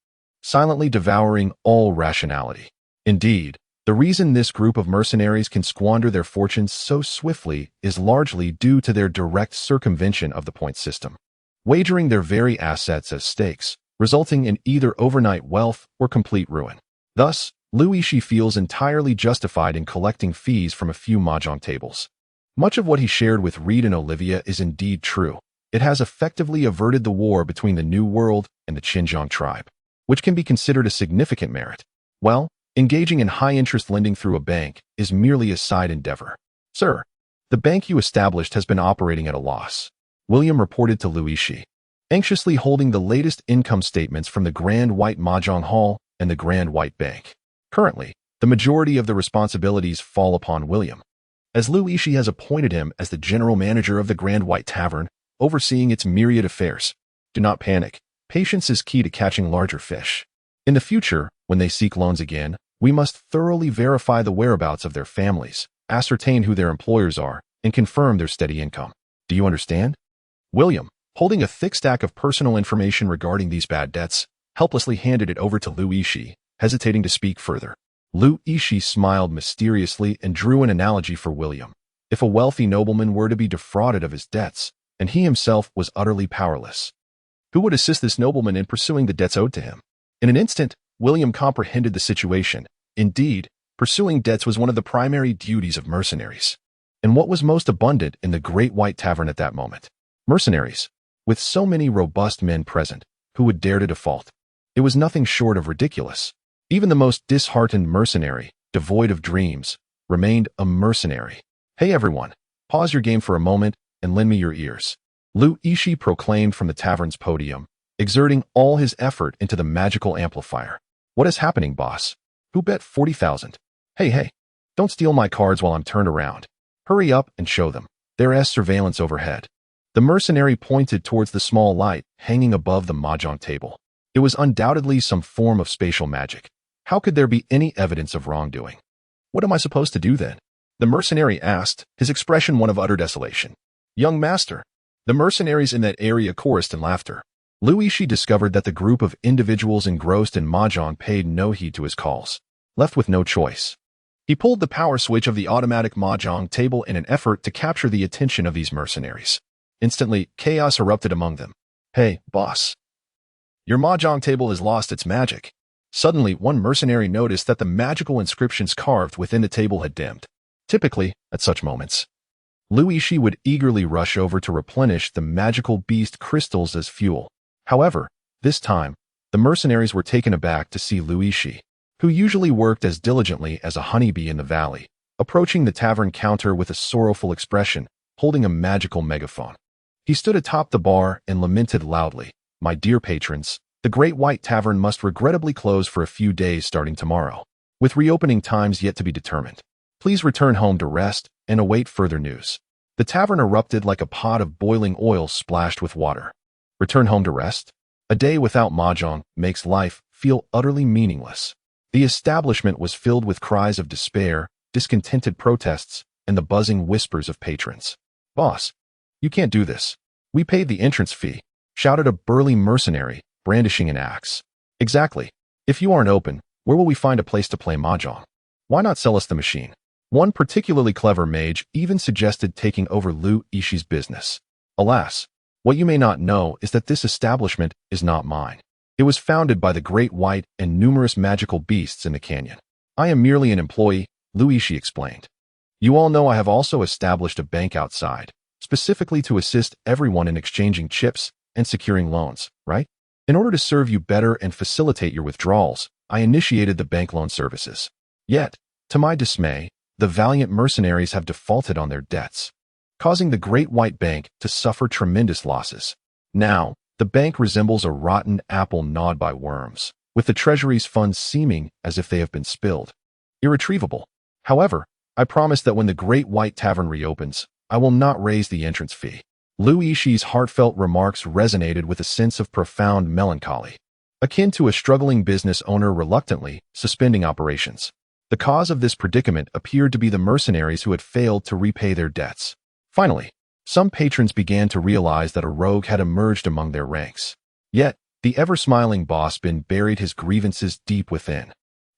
silently devouring all rationality. Indeed, the reason this group of mercenaries can squander their fortunes so swiftly is largely due to their direct circumvention of the point system, wagering their very assets as stakes, resulting in either overnight wealth or complete ruin. Thus, Liu Yixi feels entirely justified in collecting fees from a few mahjong tables. Much of what he shared with Reed and Olivia is indeed true. It has effectively averted the war between the New World and the Xinjiang tribe, which can be considered a significant merit. Well, engaging in high-interest lending through a bank is merely a side endeavor. Sir, the bank you established has been operating at a loss, William reported to Liu Yixi, anxiously holding the latest income statements from the Grand White Mahjong Hall and the Grand White Bank. Currently, the majority of the responsibilities fall upon William, as Liu Yixi has appointed him as the general manager of the Grand White Tavern, overseeing its myriad affairs. Do not panic. Patience is key to catching larger fish. In the future, when they seek loans again, we must thoroughly verify the whereabouts of their families, ascertain who their employers are, and confirm their steady income. Do you understand? William, holding a thick stack of personal information regarding these bad debts, helplessly handed it over to Liu Yixi, hesitating to speak further. Liu Yixi smiled mysteriously and drew an analogy for William. If a wealthy nobleman were to be defrauded of his debts, and he himself was utterly powerless, who would assist this nobleman in pursuing the debts owed to him? In an instant, William comprehended the situation. Indeed, pursuing debts was one of the primary duties of mercenaries. And what was most abundant in the Great White Tavern at that moment? Mercenaries. With so many robust men present, who would dare to default? It was nothing short of ridiculous. Even the most disheartened mercenary, devoid of dreams, remained a mercenary. Hey everyone, pause your game for a moment and lend me your ears. Liu Yixi proclaimed from the tavern's podium, exerting all his effort into the magical amplifier. What is happening, boss? Who bet 40,000? Hey, don't steal my cards while I'm turned around. Hurry up and show them. There is surveillance overhead. The mercenary pointed towards the small light hanging above the mahjong table. It was undoubtedly some form of spatial magic. How could there be any evidence of wrongdoing? What am I supposed to do then? The mercenary asked, his expression one of utter desolation. Young master. The mercenaries in that area chorused in laughter. Liu Yixi discovered that the group of individuals engrossed in mahjong paid no heed to his calls. Left with no choice, he pulled the power switch of the automatic mahjong table in an effort to capture the attention of these mercenaries. Instantly, chaos erupted among them. Hey, boss. Your mahjong table has lost its magic. Suddenly, one mercenary noticed that the magical inscriptions carved within the table had dimmed. Typically, at such moments, Liu Yixi would eagerly rush over to replenish the magical beast crystals as fuel. However, this time, the mercenaries were taken aback to see Liu Yixi, who usually worked as diligently as a honeybee in the valley, approaching the tavern counter with a sorrowful expression, holding a magical megaphone. He stood atop the bar and lamented loudly, My dear patrons, the Great White Tavern must regrettably close for a few days starting tomorrow, with reopening times yet to be determined. Please return home to rest and await further news. The tavern erupted like a pot of boiling oil splashed with water. Return home to rest? A day without mahjong makes life feel utterly meaningless. The establishment was filled with cries of despair, discontented protests, and the buzzing whispers of patrons. Boss, you can't do this. We paid the entrance fee, shouted a burly mercenary, brandishing an axe. Exactly. If you aren't open, where will we find a place to play mahjong? Why not sell us the machine? One particularly clever mage even suggested taking over Liu Yixi's business. Alas, what you may not know is that this establishment is not mine. It was founded by the Great White and numerous magical beasts in the canyon. I am merely an employee, Liu Yixi explained. You all know I have also established a bank outside, specifically to assist everyone in exchanging chips and securing loans, right? In order to serve you better and facilitate your withdrawals, I initiated the bank loan services. Yet, to my dismay, the valiant mercenaries have defaulted on their debts, causing the Great White Bank to suffer tremendous losses. Now, the bank resembles a rotten apple gnawed by worms, with the treasury's funds seeming as if they have been spilled. Irretrievable. However, I promise that when the Great White Tavern reopens, I will not raise the entrance fee. Liu Yixi's heartfelt remarks resonated with a sense of profound melancholy, akin to a struggling business owner reluctantly suspending operations. The cause of this predicament appeared to be the mercenaries who had failed to repay their debts. Finally, some patrons began to realize that a rogue had emerged among their ranks. Yet, the ever-smiling boss bin buried his grievances deep within,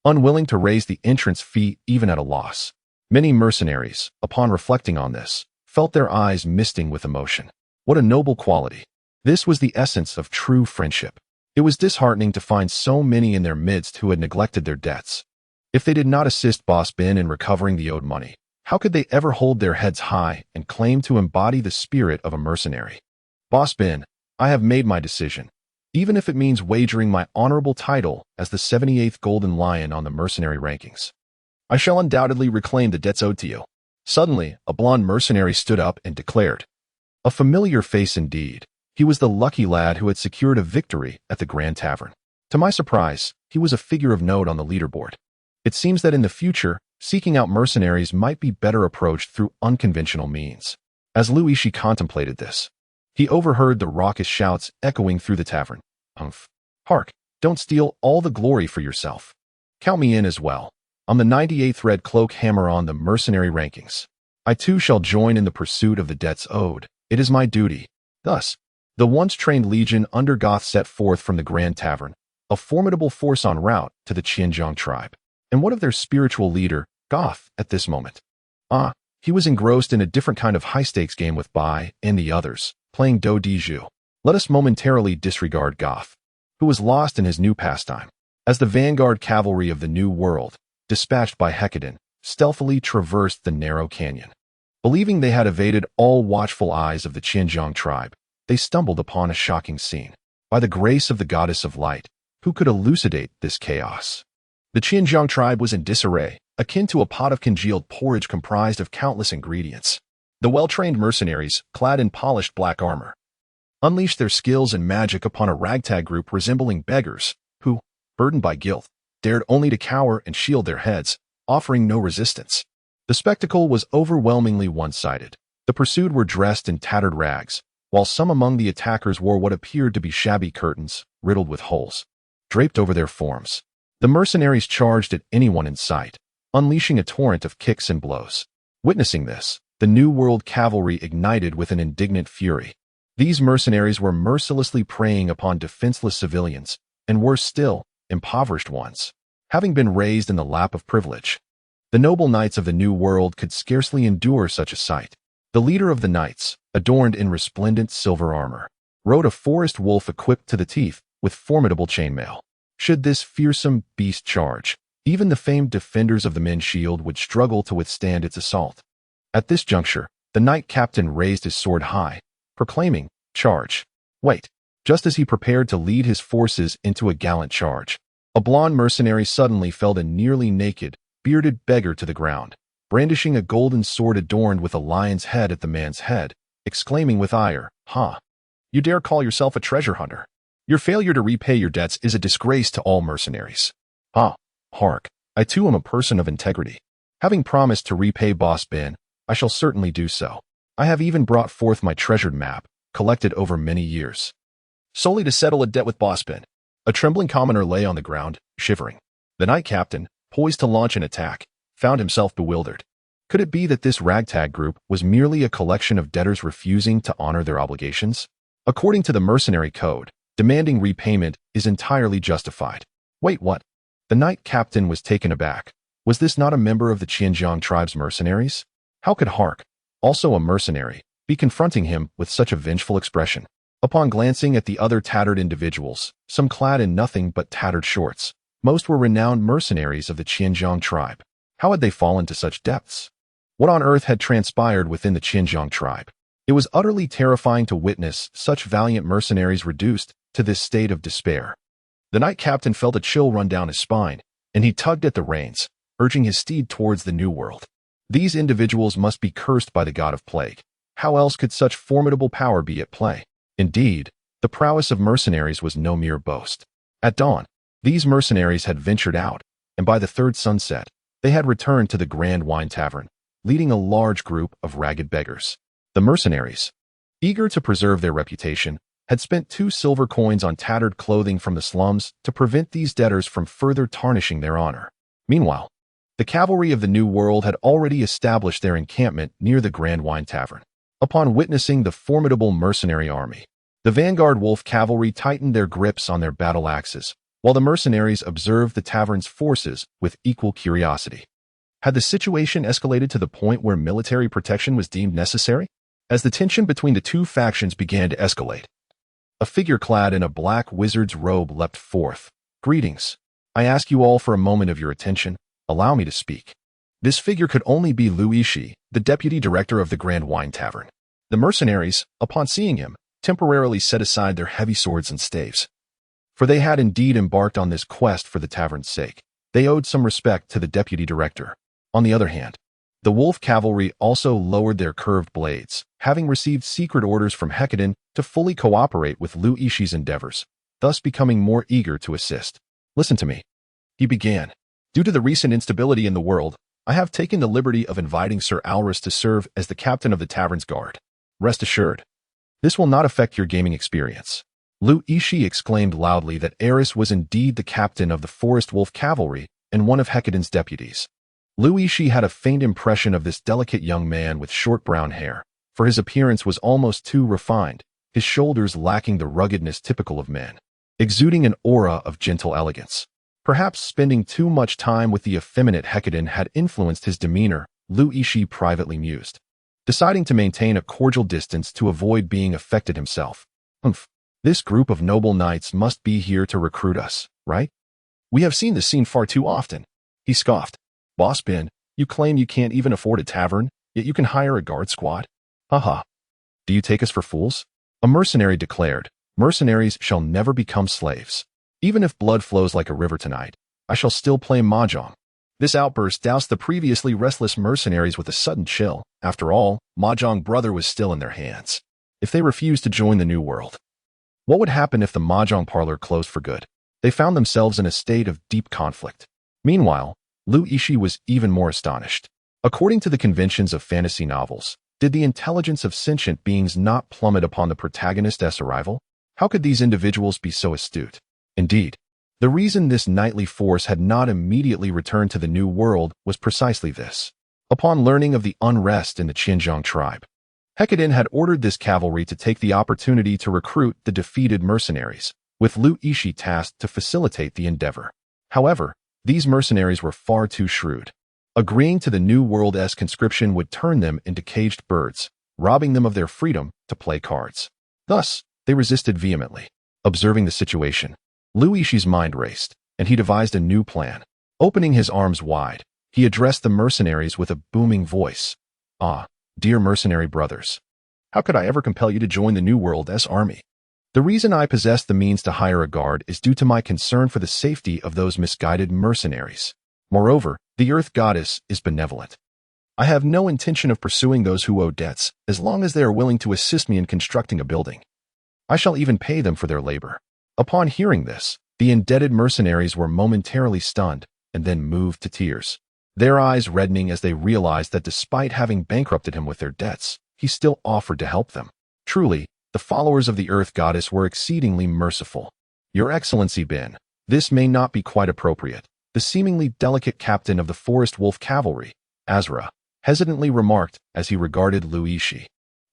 unwilling to raise the entrance fee even at a loss. Many mercenaries, upon reflecting on this, felt their eyes misting with emotion. What a noble quality! This was the essence of true friendship. It was disheartening to find so many in their midst who had neglected their debts. If they did not assist Boss Bin in recovering the owed money, how could they ever hold their heads high and claim to embody the spirit of a mercenary? Boss Bin, I have made my decision, even if it means wagering my honorable title as the 78th Golden Lion on the mercenary rankings. I shall undoubtedly reclaim the debts owed to you. Suddenly, a blonde mercenary stood up and declared. A familiar face indeed. He was the lucky lad who had secured a victory at the Grand Tavern. To my surprise, he was a figure of note on the leaderboard. It seems that in the future, seeking out mercenaries might be better approached through unconventional means. As Liu Yixi contemplated this, he overheard the raucous shouts echoing through the tavern. Humph. Hark, don't steal all the glory for yourself. Count me in as well. I'm the 98th Red Cloak Hammer on the mercenary rankings. I too shall join in the pursuit of the debts owed. It is my duty. Thus, the once-trained legion under Goth set forth from the Grand Tavern, a formidable force en route to the Qianzhong tribe. And what of their spiritual leader, Goth, at this moment? He was engrossed in a different kind of high-stakes game with Bai and the others, playing Do Di Zhu. Let us momentarily disregard Goth, who was lost in his new pastime. As the vanguard cavalry of the New World, dispatched by Hecadin, stealthily traversed the narrow canyon. Believing they had evaded all watchful eyes of the Qianzhong tribe, they stumbled upon a shocking scene. By the grace of the goddess of light, who could elucidate this chaos? The Qianzhong tribe was in disarray, akin to a pot of congealed porridge comprised of countless ingredients. The well-trained mercenaries, clad in polished black armor, unleashed their skills and magic upon a ragtag group resembling beggars, who, burdened by guilt, dared only to cower and shield their heads, offering no resistance. The spectacle was overwhelmingly one-sided. The pursued were dressed in tattered rags, while some among the attackers wore what appeared to be shabby curtains, riddled with holes, draped over their forms. The mercenaries charged at anyone in sight, unleashing a torrent of kicks and blows. Witnessing this, the New World cavalry ignited with an indignant fury. These mercenaries were mercilessly preying upon defenseless civilians, and worse still, impoverished ones, having been raised in the lap of privilege. The noble knights of the New World could scarcely endure such a sight. The leader of the knights, adorned in resplendent silver armor, rode a forest wolf equipped to the teeth with formidable chainmail. Should this fearsome beast charge, even the famed defenders of the Min Shield would struggle to withstand its assault. At this juncture, the knight captain raised his sword high, proclaiming, "Charge!" Wait! Just as he prepared to lead his forces into a gallant charge, a blonde mercenary suddenly felled a nearly naked, bearded beggar to the ground, brandishing a golden sword adorned with a lion's head at the man's head, exclaiming with ire, "Ha! You dare call yourself a treasure hunter? Your failure to repay your debts is a disgrace to all mercenaries. Hark, I too am a person of integrity. Having promised to repay Boss Bin, I shall certainly do so. I have even brought forth my treasured map, collected over many years, solely to settle a debt with Boss Bin." A trembling commoner lay on the ground, shivering. The knight captain, poised to launch an attack, found himself bewildered. Could it be that this ragtag group was merely a collection of debtors refusing to honor their obligations? According to the mercenary code, demanding repayment is entirely justified. Wait, what? The knight captain was taken aback. Was this not a member of the Qianzhong tribe's mercenaries? How could Hark, also a mercenary, be confronting him with such a vengeful expression? Upon glancing at the other tattered individuals, some clad in nothing but tattered shorts, most were renowned mercenaries of the Qianzhong tribe. How had they fallen to such depths? What on earth had transpired within the Qianzhong tribe? It was utterly terrifying to witness such valiant mercenaries reduced to this state of despair. The knight captain felt a chill run down his spine, and he tugged at the reins, urging his steed towards the New World. These individuals must be cursed by the god of plague. How else could such formidable power be at play? Indeed, the prowess of mercenaries was no mere boast. At dawn, these mercenaries had ventured out, and by the third sunset, They had returned to the Grand Wine Tavern, leading a large group of ragged beggars. The mercenaries, eager to preserve their reputation, had spent 2 silver coins on tattered clothing from the slums to prevent these debtors from further tarnishing their honor. Meanwhile, the cavalry of the New World had already established their encampment near the Grand Wine Tavern. Upon witnessing the formidable mercenary army, the vanguard wolf cavalry tightened their grips on their battle axes, while the mercenaries observed the tavern's forces with equal curiosity. Had the situation escalated to the point where military protection was deemed necessary? As the tension between the two factions began to escalate, a figure clad in a black wizard's robe leapt forth. "Greetings. I ask you all for a moment of your attention. Allow me to speak." This figure could only be Yixi, the deputy director of the Grand Wine Tavern. The mercenaries, upon seeing him, temporarily set aside their heavy swords and staves. For they had indeed embarked on this quest for the tavern's sake. They owed some respect to the deputy director. On the other hand, the wolf cavalry also lowered their curved blades, having received secret orders from Hecadin to fully cooperate with Yixi's endeavors, thus becoming more eager to assist. "Listen to me," he began. "Due to the recent instability in the world, I have taken the liberty of inviting Sir Alrus to serve as the captain of the tavern's guard. Rest assured, this will not affect your gaming experience." Yixi exclaimed loudly that Eris was indeed the captain of the Forest Wolf Cavalry and one of Hecadin's deputies. Yixi had a faint impression of this delicate young man with short brown hair, for his appearance was almost too refined, his shoulders lacking the ruggedness typical of men, exuding an aura of gentle elegance. Perhaps spending too much time with the effeminate Hecadin had influenced his demeanor, Yixi privately mused, deciding to maintain a cordial distance to avoid being affected himself. This group of noble knights must be here to recruit us, right? We have seen this scene far too often." He scoffed. "Boss Ben, you claim you can't even afford a tavern, yet you can hire a guard squad? Haha. Do you take us for fools?" A mercenary declared, "Mercenaries shall never become slaves. Even if blood flows like a river tonight, I shall still play mahjong." This outburst doused the previously restless mercenaries with a sudden chill. After all, Mahjong Brother was still in their hands. If they refused to join the New World, what would happen if the Mahjong parlor closed for good? They found themselves in a state of deep conflict. Meanwhile, Yixi was even more astonished. According to the conventions of fantasy novels, did the intelligence of sentient beings not plummet upon the protagonist's arrival? How could these individuals be so astute? Indeed, the reason this knightly force had not immediately returned to the New World was precisely this. Upon learning of the unrest in the Xinjiang tribe, Hecadin had ordered this cavalry to take the opportunity to recruit the defeated mercenaries, with Yixi tasked to facilitate the endeavor. However, these mercenaries were far too shrewd. Agreeing to the New World's conscription would turn them into caged birds, robbing them of their freedom to play cards. Thus, they resisted vehemently. Observing the situation, Yixi's mind raced, and he devised a new plan. Opening his arms wide, he addressed the mercenaries with a booming voice. "Ah, dear mercenary brothers, how could I ever compel you to join the New World's army? The reason I possess the means to hire a guard is due to my concern for the safety of those misguided mercenaries. Moreover, the Earth Goddess is benevolent. I have no intention of pursuing those who owe debts, as long as they are willing to assist me in constructing a building. I shall even pay them for their labor." Upon hearing this, the indebted mercenaries were momentarily stunned and then moved to tears, their eyes reddening as they realized that despite having bankrupted him with their debts, he still offered to help them. Truly, the followers of the Earth Goddess were exceedingly merciful. "Your Excellency Ben, this may not be quite appropriate," the seemingly delicate captain of the Forest Wolf Cavalry, Azra, hesitantly remarked as he regarded Yixi.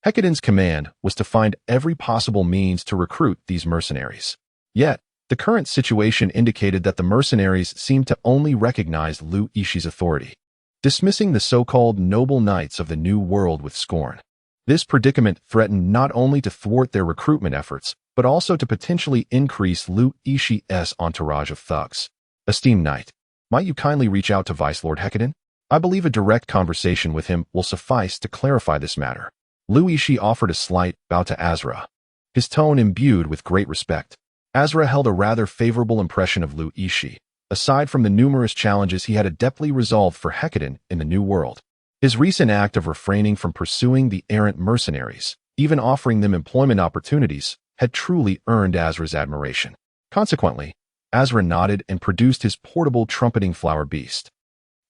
Hecadin's command was to find every possible means to recruit these mercenaries. Yet, the current situation indicated that the mercenaries seemed to only recognize Yixi's authority, dismissing the so-called noble knights of the New World with scorn. This predicament threatened not only to thwart their recruitment efforts, but also to potentially increase Yixi's entourage of thugs. "Esteemed knight, might you kindly reach out to Vice Lord Hecadin? I believe a direct conversation with him will suffice to clarify this matter." Yixi offered a slight bow to Azra, his tone imbued with great respect. Azra held a rather favorable impression of Yixi. Aside from the numerous challenges he had adeptly resolved for Hecadin in the New World, his recent act of refraining from pursuing the errant mercenaries, even offering them employment opportunities, had truly earned Azra's admiration. Consequently, Azra nodded and produced his portable trumpeting flower beast.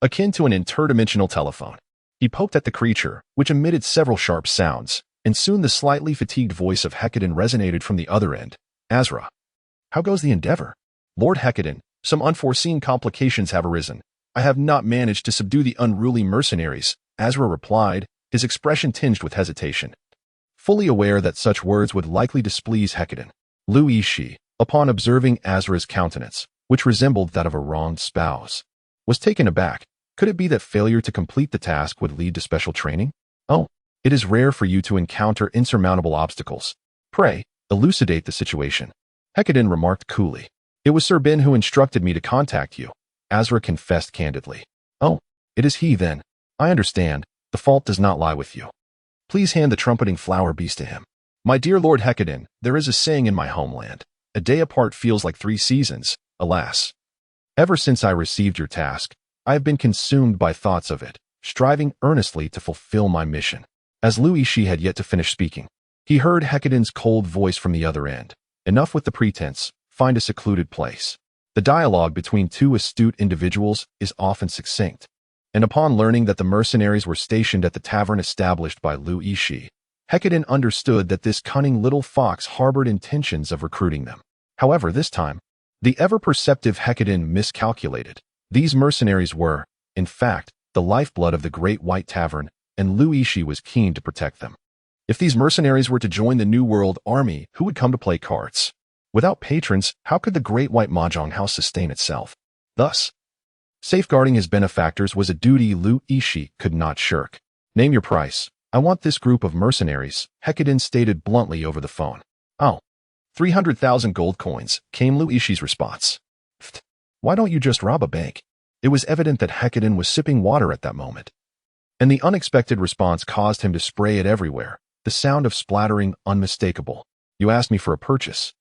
akin to an interdimensional telephone. He poked at the creature, which emitted several sharp sounds, and soon the slightly fatigued voice of Hecadin resonated from the other end. Azra. How goes the endeavor? Lord Hecadin, some unforeseen complications have arisen. I have not managed to subdue the unruly mercenaries, Azra replied, his expression tinged with hesitation. Fully aware that such words would likely displease Hecadin, Yixi, upon observing Azra's countenance, which resembled that of a wronged spouse, was taken aback. Could it be that failure to complete the task would lead to special training? Oh, it is rare for you to encounter insurmountable obstacles. Pray, elucidate the situation. Hecadin remarked coolly. It was Sir Ben who instructed me to contact you. Azra confessed candidly. Oh, it is he then. I understand. The fault does not lie with you. Please hand the trumpeting flower beast to him. My dear Lord Hecadin, there is a saying in my homeland. A day apart feels like 3 seasons, alas. Ever since I received your task, I have been consumed by thoughts of it, striving earnestly to fulfill my mission. As Yixi had yet to finish speaking, he heard Hecadin's cold voice from the other end. Enough with the pretense, find a secluded place. The dialogue between 2 astute individuals is often succinct, and upon learning that the mercenaries were stationed at the tavern established by Yixi, Hecadin understood that this cunning little fox harbored intentions of recruiting them. However, this time, the ever-perceptive Hecadin miscalculated. These mercenaries were, in fact, the lifeblood of the Great White Tavern, and Yixi was keen to protect them. If these mercenaries were to join the New World Army, who would come to play cards? Without patrons, how could the Great White Mahjong House sustain itself? Thus, safeguarding his benefactors was a duty Yixi could not shirk. Name your price. I want this group of mercenaries, Hecadin stated bluntly over the phone. Oh, 300,000 gold coins, came Yixi's response. Pfft. Why don't you just rob a bank? It was evident that Hecadin was sipping water at that moment, and the unexpected response caused him to spray it everywhere, the sound of splattering unmistakable. You asked me for a purchase,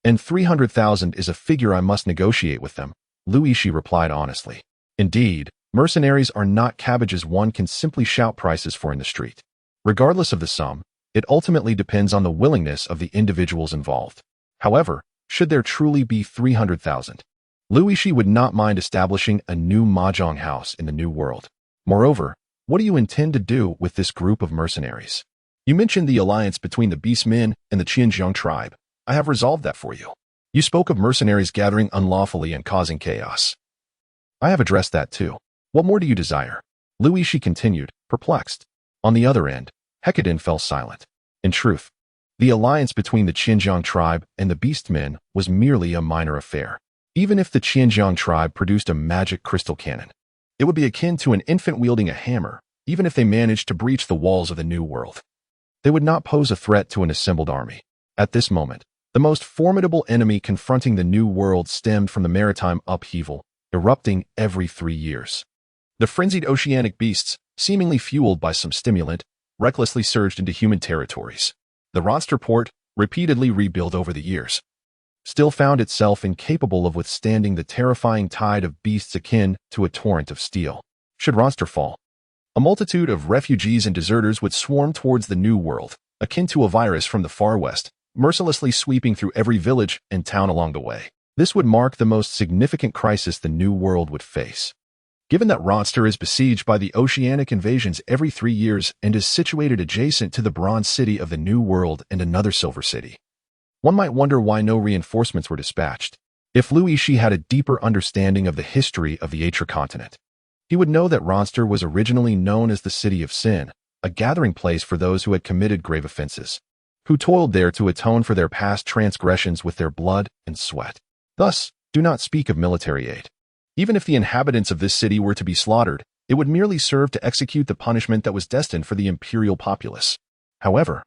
and 300,000 is a figure I must negotiate with them, Yixi replied honestly. Indeed, mercenaries are not cabbages one can simply shout prices for in the street. Regardless of the sum, it ultimately depends on the willingness of the individuals involved. However, should there truly be 300,000, Yixi would not mind establishing a new mahjong house in the New World. Moreover, what do you intend to do with this group of mercenaries? You mentioned the alliance between the Beastmen and the Xinjiang tribe. I have resolved that for you. You spoke of mercenaries gathering unlawfully and causing chaos. I have addressed that too. What more do you desire? Yixi continued, perplexed. On the other end, Hecadin fell silent. In truth, the alliance between the Xinjiang tribe and the Beastmen was merely a minor affair. Even if the Xinjiang tribe produced a magic crystal cannon, it would be akin to an infant wielding a hammer, even if they managed to breach the walls of the New World. They would not pose a threat to an assembled army. At this moment, the most formidable enemy confronting the New World stemmed from the maritime upheaval, erupting every 3 years. The frenzied oceanic beasts, seemingly fueled by some stimulant, recklessly surged into human territories. The Ronster port, repeatedly rebuilt over the years, still found itself incapable of withstanding the terrifying tide of beasts akin to a torrent of steel. Should Ronster fall, a multitude of refugees and deserters would swarm towards the New World, akin to a virus from the far west, mercilessly sweeping through every village and town along the way. This would mark the most significant crisis the New World would face. Given that Ronster is besieged by the oceanic invasions every 3 years and is situated adjacent to the Bronze City of the New World and another Silver City, one might wonder why no reinforcements were dispatched. If Yixi had a deeper understanding of the history of the Atra continent, he would know that Ronster was originally known as the City of Sin, a gathering place for those who had committed grave offenses, who toiled there to atone for their past transgressions with their blood and sweat. Thus, do not speak of military aid. Even if the inhabitants of this city were to be slaughtered, it would merely serve to execute the punishment that was destined for the imperial populace. However,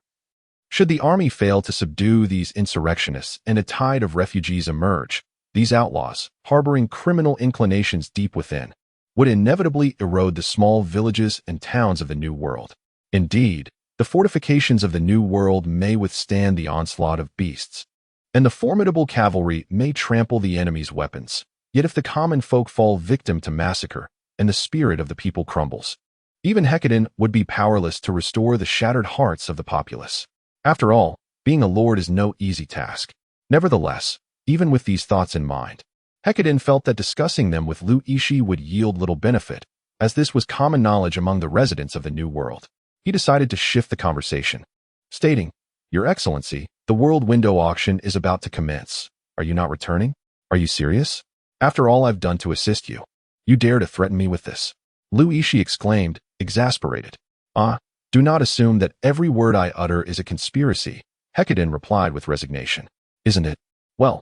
should the army fail to subdue these insurrectionists and a tide of refugees emerge, these outlaws, harboring criminal inclinations deep within, would inevitably erode the small villages and towns of the New World. Indeed, the fortifications of the New World may withstand the onslaught of beasts, and the formidable cavalry may trample the enemy's weapons. Yet if the common folk fall victim to massacre, and the spirit of the people crumbles, even Hecadin would be powerless to restore the shattered hearts of the populace. After all, being a lord is no easy task. Nevertheless, even with these thoughts in mind, Hecadin felt that discussing them with Yixi would yield little benefit, As this was common knowledge among the residents of the New World, he decided to shift the conversation, stating, "Your Excellency, the World Window Auction is about to commence. Are you not returning? Are you serious? After all I've done to assist you, you dare to threaten me with this?" Yixi exclaimed, exasperated. "Ah, do not assume that every word I utter is a conspiracy," Hecadin replied with resignation. "Isn't it? Well,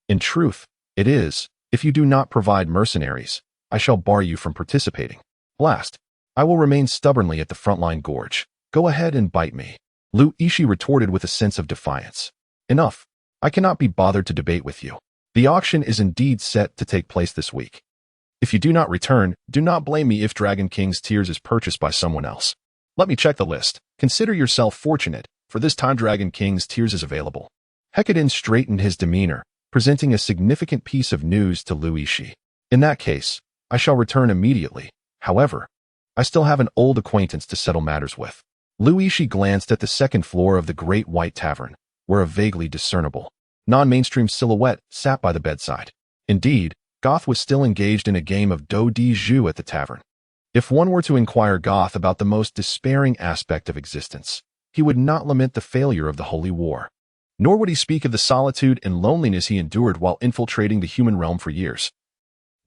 in truth, it is. If you do not provide mercenaries, I shall bar you from participating. Blast! I will remain stubbornly at the frontline gorge. Go ahead and bite me." Yixi retorted with a sense of defiance. "Enough. I cannot be bothered to debate with you. The auction is indeed set to take place this week. If you do not return, do not blame me if Dragon King's Tears is purchased by someone else. Let me check the list. Consider yourself fortunate, for this time Dragon King's Tears is available." Hecadin straightened his demeanor, presenting a significant piece of news to Yixi. "In that case, I shall return immediately. However, I still have an old acquaintance to settle matters with." Yixi glanced at the second floor of the Great White Tavern, where a vaguely discernible, non-mainstream silhouette sat by the bedside. Indeed, Goth was still engaged in a game of do di jus at the tavern. If one were to inquire Goth about the most despairing aspect of existence, he would not lament the failure of the Holy War. Nor would he speak of the solitude and loneliness he endured while infiltrating the human realm for years.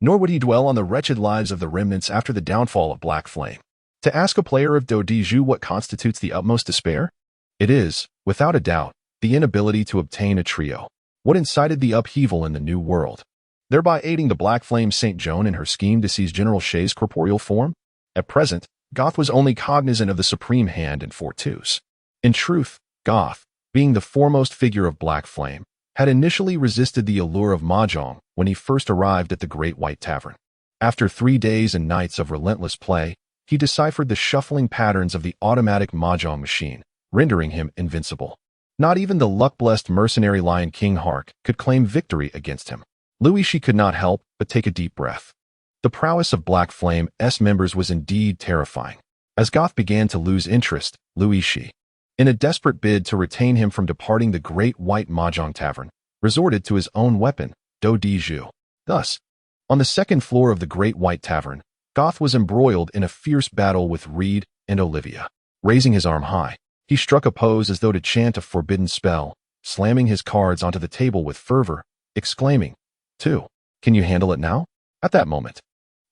Nor would he dwell on the wretched lives of the remnants after the downfall of Black Flame. To ask a player of do di jus what constitutes the utmost despair? It is, without a doubt, the inability to obtain a trio. What incited the upheaval in the New World, thereby aiding the Black Flame St. Joan in her scheme to seize General Shay's corporeal form? At present, Goth was only cognizant of the supreme hand and fortunes. In truth, Goth, being the foremost figure of Black Flame, had initially resisted the allure of Mahjong when he first arrived at the Great White Tavern. After 3 days and nights of relentless play, he deciphered the shuffling patterns of the automatic Mahjong machine, rendering him invincible. Not even the luck-blessed mercenary Lion King Hark could claim victory against him. Yixi could not help but take a deep breath. The prowess of Black Flame's members was indeed terrifying. As Goth began to lose interest, Yixi, in a desperate bid to retain him from departing the Great White Mahjong Tavern, resorted to his own weapon, do di jus. Thus, on the second floor of the Great White Tavern, Goth was embroiled in a fierce battle with Reed and Olivia. Raising his arm high, he struck a pose as though to chant a forbidden spell, slamming his cards onto the table with fervor, exclaiming, "Two, can you handle it now?" At that moment,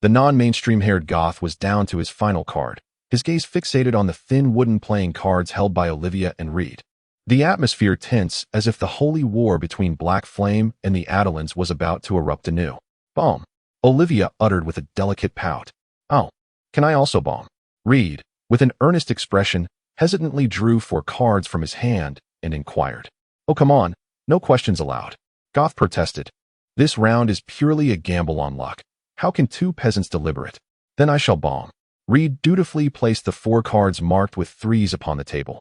the non-mainstream-haired Goth was down to his final card, his gaze fixated on the thin wooden playing cards held by Olivia and Reed. The atmosphere tense as if the holy war between Black Flame and the Adelans was about to erupt anew. "Bomb," Olivia uttered with a delicate pout. "Oh, can I also bomb?" Reed, with an earnest expression, hesitantly drew 4 cards from his hand and inquired. "Oh, come on, no questions allowed." Goth protested. "This round is purely a gamble on luck. How can 2 peasants deliberate? Then I shall bomb." Reed dutifully placed the 4 cards marked with 3s upon the table.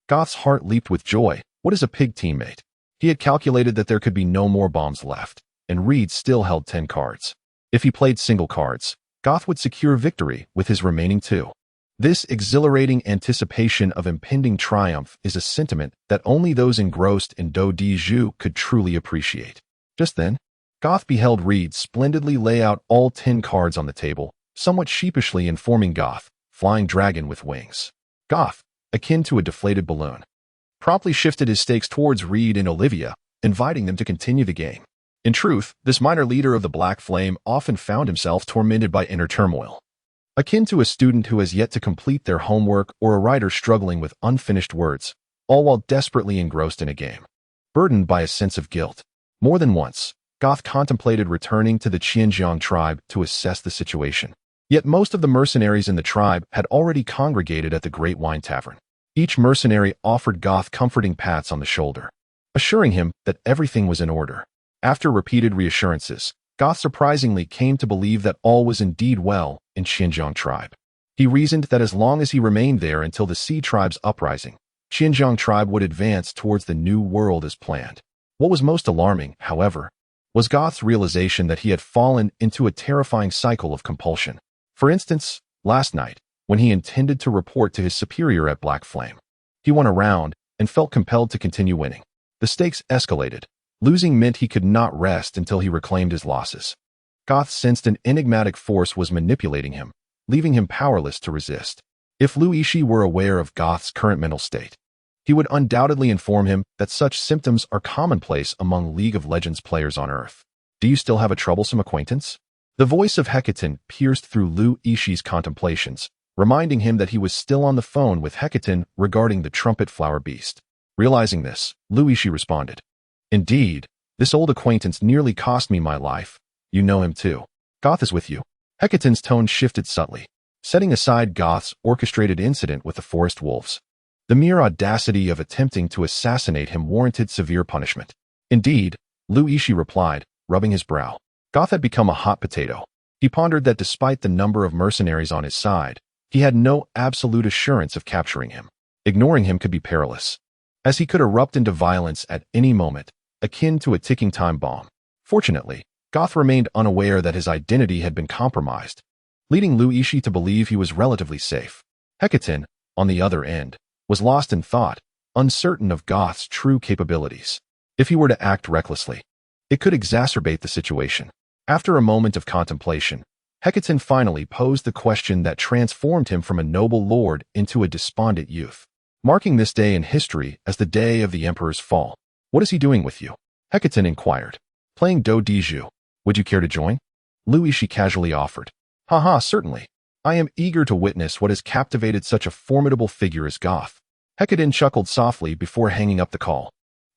Goth's heart leaped with joy. What is a pig teammate? He had calculated that there could be no more bombs left, and Reed still held 10 cards. If he played single cards, Goth would secure victory with his remaining 2. This exhilarating anticipation of impending triumph is a sentiment that only those engrossed in do di jus could truly appreciate. Just then, Goth beheld Reed splendidly lay out all 10 cards on the table, somewhat sheepishly informing Goth, "Flying dragon with wings." Goth, akin to a deflated balloon, promptly shifted his stakes towards Reed and Olivia, inviting them to continue the game. In truth, this minor leader of the Black Flame often found himself tormented by inner turmoil, akin to a student who has yet to complete their homework or a writer struggling with unfinished words, all while desperately engrossed in a game. Burdened by a sense of guilt, more than once, Goth contemplated returning to the Qianjiang tribe to assess the situation. Yet most of the mercenaries in the tribe had already congregated at the Great Wine Tavern. Each mercenary offered Goth comforting pats on the shoulder, assuring him that everything was in order. After repeated reassurances, Goth surprisingly came to believe that all was indeed well in Xinjiang tribe. He reasoned that as long as he remained there until the Sea tribe's uprising, Xinjiang tribe would advance towards the New World as planned. What was most alarming, however, was Goth's realization that he had fallen into a terrifying cycle of compulsion. For instance, last night, when he intended to report to his superior at Black Flame, he won a round and felt compelled to continue winning. The stakes escalated. Losing meant he could not rest until he reclaimed his losses. Goth sensed an enigmatic force was manipulating him, leaving him powerless to resist. If Yixi were aware of Goth's current mental state, he would undoubtedly inform him that such symptoms are commonplace among League of Legends players on Earth. Do you still have a troublesome acquaintance? The voice of Hecaton pierced through Yixi's contemplations, reminding him that he was still on the phone with Hecaton regarding the trumpet flower beast. Realizing this, Yixi responded, "Indeed, this old acquaintance nearly cost me my life. You know him too. Goth is with you." Hecaton's tone shifted subtly, setting aside Goth's orchestrated incident with the forest wolves. The mere audacity of attempting to assassinate him warranted severe punishment. "Indeed," Yixi replied, rubbing his brow. Goth had become a hot potato. He pondered that despite the number of mercenaries on his side, he had no absolute assurance of capturing him. Ignoring him could be perilous, as he could erupt into violence at any moment, akin to a ticking time bomb. Fortunately, Goth remained unaware that his identity had been compromised, leading Yixi to believe he was relatively safe. Hecaton, on the other end, was lost in thought, uncertain of Goth's true capabilities. If he were to act recklessly, it could exacerbate the situation. After a moment of contemplation, Hecaton finally posed the question that transformed him from a noble lord into a despondent youth, marking this day in history as the day of the Emperor's fall. "What is he doing with you?" Hecaton inquired. "Playing do de jeu. Would you care to join?" Yixi casually offered. "Haha, certainly. I am eager to witness what has captivated such a formidable figure as Goth." Hecaton chuckled softly before hanging up the call.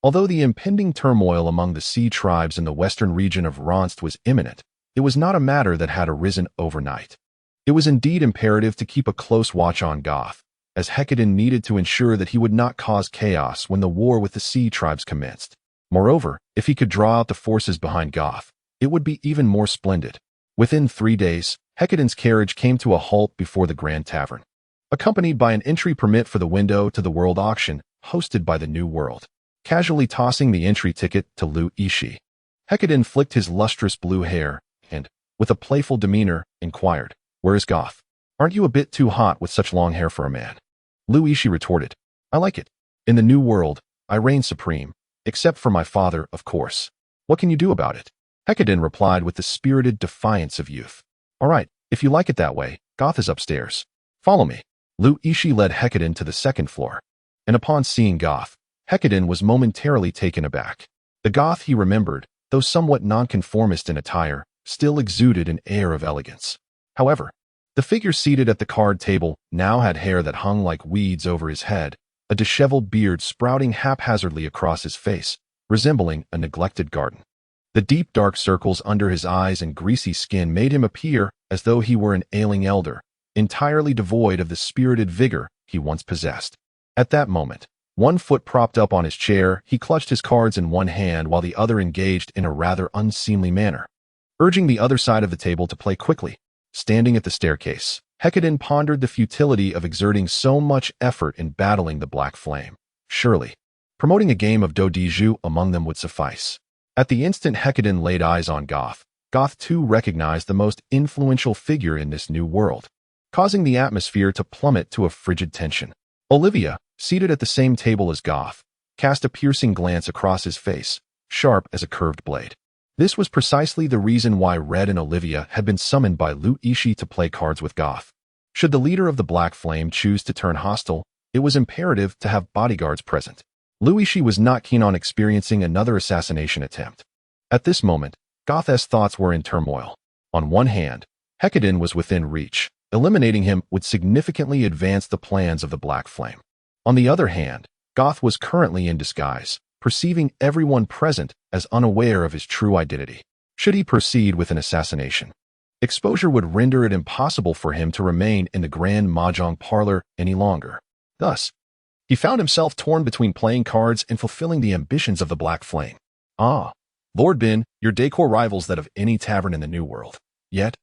Although the impending turmoil among the sea tribes in the western region of Ronst was imminent, it was not a matter that had arisen overnight. It was indeed imperative to keep a close watch on Goth, as Hecaton needed to ensure that he would not cause chaos when the war with the sea tribes commenced. Moreover, if he could draw out the forces behind Goth, it would be even more splendid. Within 3 days, Hecaton's carriage came to a halt before the Grand Tavern, accompanied by an entry permit for the window to the world auction hosted by the New World. Casually tossing the entry ticket to Yixi, Hecaton flicked his lustrous blue hair and, with a playful demeanor, inquired, "Where is Goth? Aren't you a bit too hot with such long hair for a man?" Yixi retorted, "I like it. In the New World, I reign supreme, except for my father, of course. What can you do about it?" Hecaton replied with the spirited defiance of youth. "All right, if you like it that way, Goth is upstairs. Follow me." Yixi led Hecaton to the second floor, and upon seeing Goth, Hecaton was momentarily taken aback. The Goth he remembered, though somewhat nonconformist in attire, still exuded an air of elegance. However, the figure seated at the card table now had hair that hung like weeds over his head, a disheveled beard sprouting haphazardly across his face, resembling a neglected garden. The deep dark circles under his eyes and greasy skin made him appear as though he were an ailing elder, entirely devoid of the spirited vigor he once possessed. At that moment, one foot propped up on his chair, he clutched his cards in one hand while the other engaged in a rather unseemly manner, urging the other side of the table to play quickly. Standing at the staircase, Hecaton pondered the futility of exerting so much effort in battling the Black Flame. Surely, promoting a game of do de jeu among them would suffice. At the instant Hecaton laid eyes on Goth, Goth too recognized the most influential figure in this new world, causing the atmosphere to plummet to a frigid tension. Olivia, seated at the same table as Goth, cast a piercing glance across his face, sharp as a curved blade. This was precisely the reason why Red and Olivia had been summoned by Yixi to play cards with Goth. Should the leader of the Black Flame choose to turn hostile, it was imperative to have bodyguards present. Yixi was not keen on experiencing another assassination attempt. At this moment, Goth's thoughts were in turmoil. On one hand, Hecaton was within reach. Eliminating him would significantly advance the plans of the Black Flame. On the other hand, Goth was currently in disguise, perceiving everyone present as unaware of his true identity. Should he proceed with an assassination, exposure would render it impossible for him to remain in the Grand Mahjong parlor any longer. Thus, he found himself torn between playing cards and fulfilling the ambitions of the Black Flame. "Ah, Lord Bin, your decor rivals that of any tavern in the New World. Yet,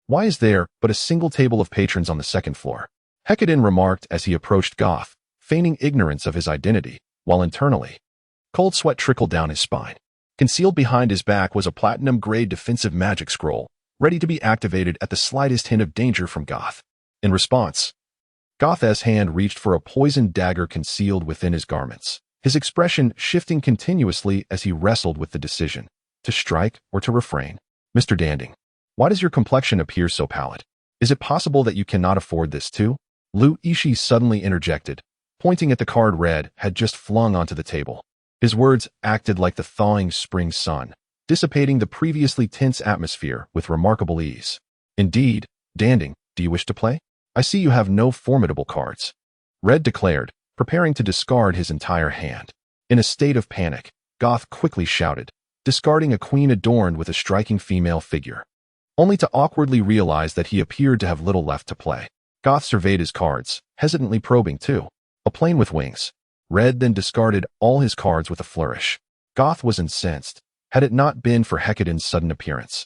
why is there but a single table of patrons on the second floor?" Hecaton remarked as he approached Goth, feigning ignorance of his identity, while internally, cold sweat trickled down his spine. Concealed behind his back was a platinum-grade defensive magic scroll, ready to be activated at the slightest hint of danger from Goth. In response, Goth's hand reached for a poisoned dagger concealed within his garments, his expression shifting continuously as he wrestled with the decision, to strike or to refrain. "Mr. Danding, why does your complexion appear so pallid?" Is it possible that you cannot afford this too? Yixi suddenly interjected, pointing at the card Red had just flung onto the table. His words acted like the thawing spring sun, dissipating the previously tense atmosphere with remarkable ease. Indeed, Danding, do you wish to play? I see you have no formidable cards. Red declared, preparing to discard his entire hand. In a state of panic, Goth quickly shouted, discarding a queen adorned with a striking female figure, only to awkwardly realize that he appeared to have little left to play. Goth surveyed his cards, hesitantly probing too. A plane with wings. Red then discarded all his cards with a flourish. Goth was incensed. Had it not been for Hecadin's sudden appearance,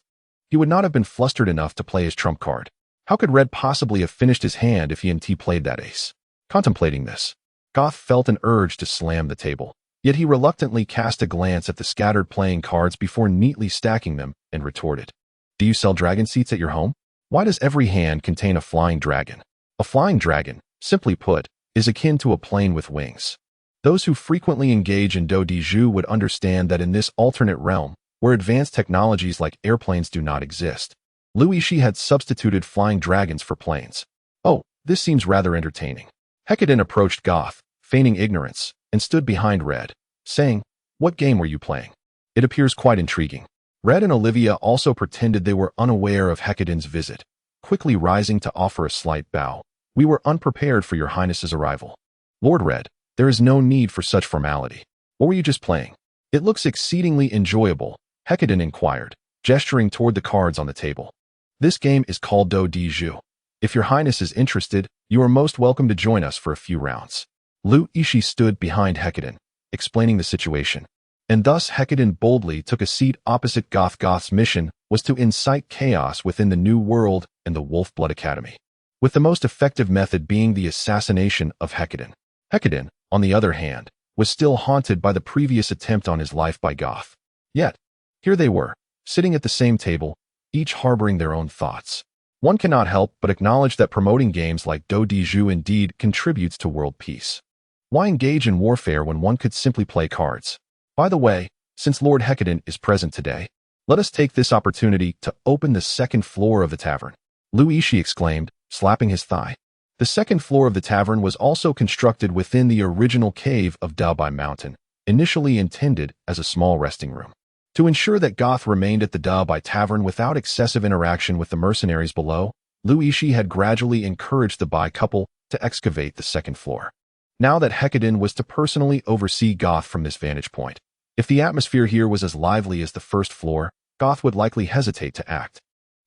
he would not have been flustered enough to play his trump card. How could Red possibly have finished his hand if he and T played that ace? Contemplating this, Goth felt an urge to slam the table. Yet he reluctantly cast a glance at the scattered playing cards before neatly stacking them and retorted, do you sell dragon seats at your home? Why does every hand contain a flying dragon? A flying dragon, simply put, is akin to a plane with wings. Those who frequently engage in do de jeu would understand that in this alternate realm, where advanced technologies like airplanes do not exist, Yixi had substituted flying dragons for planes. Oh, this seems rather entertaining. Hecadin approached Goth, feigning ignorance, and stood behind Red, saying, what game were you playing? It appears quite intriguing. Red and Olivia also pretended they were unaware of Hecadin's visit, quickly rising to offer a slight bow. We were unprepared for your highness's arrival. Lord Red, there is no need for such formality. What were you just playing? It looks exceedingly enjoyable, Hecadin inquired, gesturing toward the cards on the table. This game is called do de jeu. If your highness is interested, you are most welcome to join us for a few rounds. Yixi stood behind Hecadin, explaining the situation, and thus Hecadin boldly took a seat opposite Goth. Goth's mission was to incite chaos within the New World and the Wolf-Blood Academy, with the most effective method being the assassination of Hecadin. Hecadin, on the other hand, was still haunted by the previous attempt on his life by Goth. Yet, here they were, sitting at the same table, each harboring their own thoughts. One cannot help but acknowledge that promoting games like do de jeu indeed contributes to world peace. Why engage in warfare when one could simply play cards? By the way, since Lord Hecadin is present today, let us take this opportunity to open the second floor of the tavern. Yixi exclaimed, slapping his thigh. The second floor of the tavern was also constructed within the original cave of Demise Mountain, initially intended as a small resting room. To ensure that Goth remained at the Demise Tavern without excessive interaction with the mercenaries below, Yixi had gradually encouraged the Bai couple to excavate the second floor. Now that Hecadin was to personally oversee Goth from this vantage point, if the atmosphere here was as lively as the first floor, Goth would likely hesitate to act.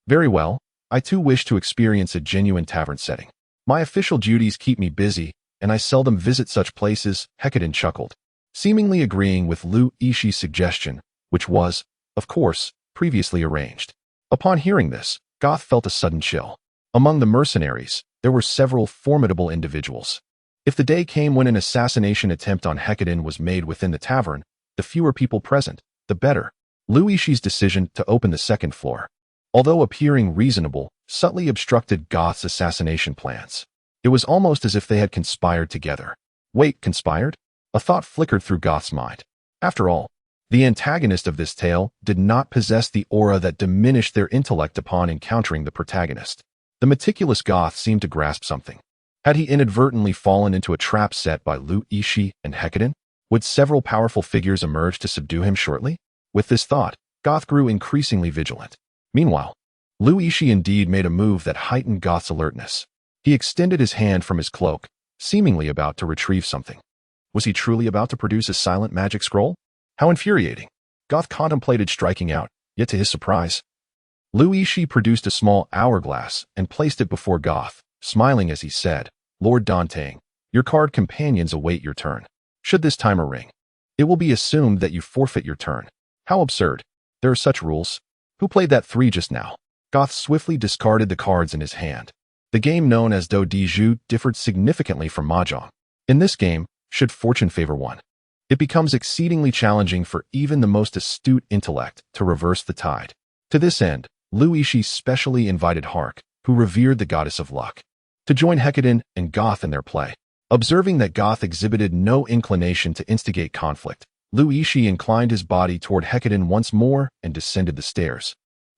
Very well, I too wish to experience a genuine tavern setting. My official duties keep me busy, and I seldom visit such places, Hecadin chuckled, seemingly agreeing with Yixi's suggestion, which was, of course, previously arranged. Upon hearing this, Goth felt a sudden chill. Among the mercenaries, there were several formidable individuals. If the day came when an assassination attempt on Hecadin was made within the tavern, the fewer people present, the better. Yixi's decision to open the second floor, although appearing reasonable, subtly obstructed Goth's assassination plans. It was almost as if they had conspired together. Wait, conspired? A thought flickered through Goth's mind. After all, the antagonist of this tale did not possess the aura that diminished their intellect upon encountering the protagonist. The meticulous Goth seemed to grasp something. Had he inadvertently fallen into a trap set by Yixi and Hecadin? Would several powerful figures emerge to subdue him shortly? With this thought, Goth grew increasingly vigilant. Meanwhile, Yixi indeed made a move that heightened Goth's alertness. He extended his hand from his cloak, seemingly about to retrieve something. Was he truly about to produce a silent magic scroll? How infuriating. Goth contemplated striking out, yet to his surprise, Yixi produced a small hourglass and placed it before Goth, smiling as he said, Lord Dantang, your card companions await your turn. Should this timer ring, it will be assumed that you forfeit your turn. How absurd. There are such rules. Who played that 3 just now? Goth swiftly discarded the cards in his hand. The game known as do de jeu differed significantly from mahjong. In this game, should fortune favor one, it becomes exceedingly challenging for even the most astute intellect to reverse the tide. To this end, Yixi specially invited Hark, who revered the goddess of luck, to join Hecadin and Goth in their play. Observing that Goth exhibited no inclination to instigate conflict, Yixi inclined his body toward Hecadin once more and descended the stairs,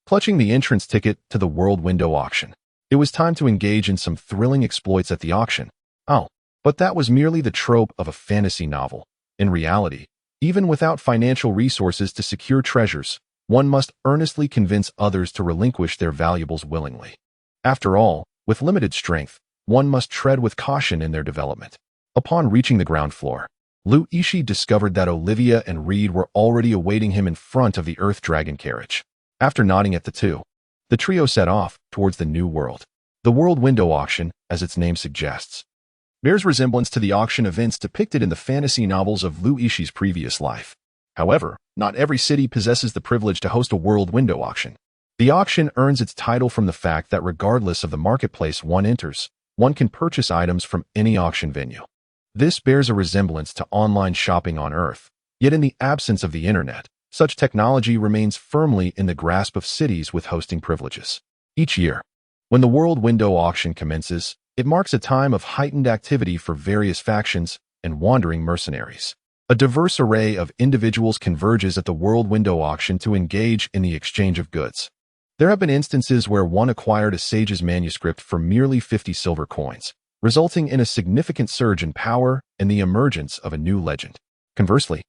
clutching the entrance ticket to the World Window auction. It was time to engage in some thrilling exploits at the auction. Oh, but that was merely the trope of a fantasy novel. In reality, even without financial resources to secure treasures, one must earnestly convince others to relinquish their valuables willingly. After all, with limited strength, one must tread with caution in their development. Upon reaching the ground floor, Yixi discovered that Olivia and Reed were already awaiting him in front of the Earth Dragon carriage. After nodding at the two, the trio set off towards the new world. The World Window Auction, as its name suggests, bears resemblance to the auction events depicted in the fantasy novels of Yixi's previous life. However, not every city possesses the privilege to host a World Window Auction. The auction earns its title from the fact that regardless of the marketplace one enters, one can purchase items from any auction venue. This bears a resemblance to online shopping on Earth, yet in the absence of the internet, such technology remains firmly in the grasp of cities with hosting privileges. Each year, when the World Window Auction commences, it marks a time of heightened activity for various factions and wandering mercenaries. A diverse array of individuals converges at the World Window Auction to engage in the exchange of goods. There have been instances where one acquired a sage's manuscript for merely 50 silver coins, resulting in a significant surge in power and the emergence of a new legend. Conversely,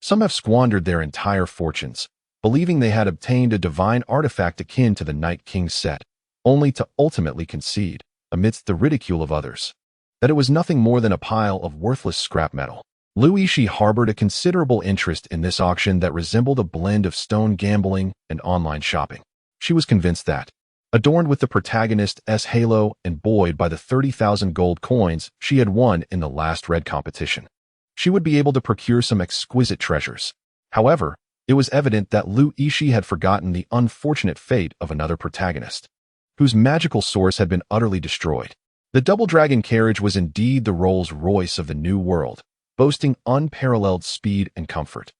some have squandered their entire fortunes, believing they had obtained a divine artifact akin to the Night King's set, only to ultimately concede, amidst the ridicule of others, that it was nothing more than a pile of worthless scrap metal. Yixi harbored a considerable interest in this auction that resembled a blend of stone gambling and online shopping. She was convinced that, adorned with the protagonist's halo and buoyed by the 30,000 gold coins she had won in the last red competition, she would be able to procure some exquisite treasures. However, it was evident that Yixi had forgotten the unfortunate fate of another protagonist, whose magical source had been utterly destroyed. The Double Dragon carriage was indeed the Rolls-Royce of the New World, boasting unparalleled speed and comfort.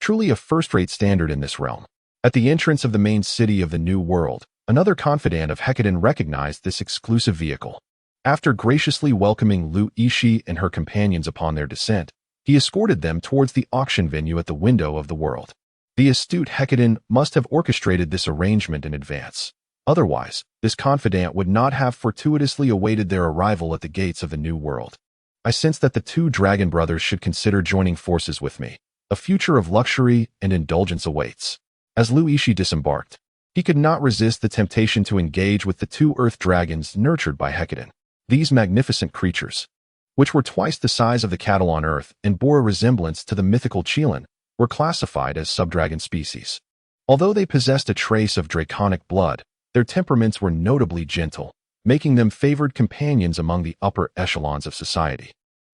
Truly a first-rate standard in this realm. At the entrance of the main city of the New World, another confidant of Hecate recognized this exclusive vehicle. After graciously welcoming Yixi and her companions upon their descent, he escorted them towards the auction venue at the window of the world. The astute Hecate must have orchestrated this arrangement in advance. Otherwise, this confidant would not have fortuitously awaited their arrival at the gates of the New World. I sense that the two dragon brothers should consider joining forces with me. A future of luxury and indulgence awaits. As Yixi disembarked, he could not resist the temptation to engage with the two earth dragons nurtured by Hecate. These magnificent creatures, which were twice the size of the cattle on Earth and bore a resemblance to the mythical Qilin, were classified as subdragon species. Although they possessed a trace of draconic blood, their temperaments were notably gentle, making them favored companions among the upper echelons of society.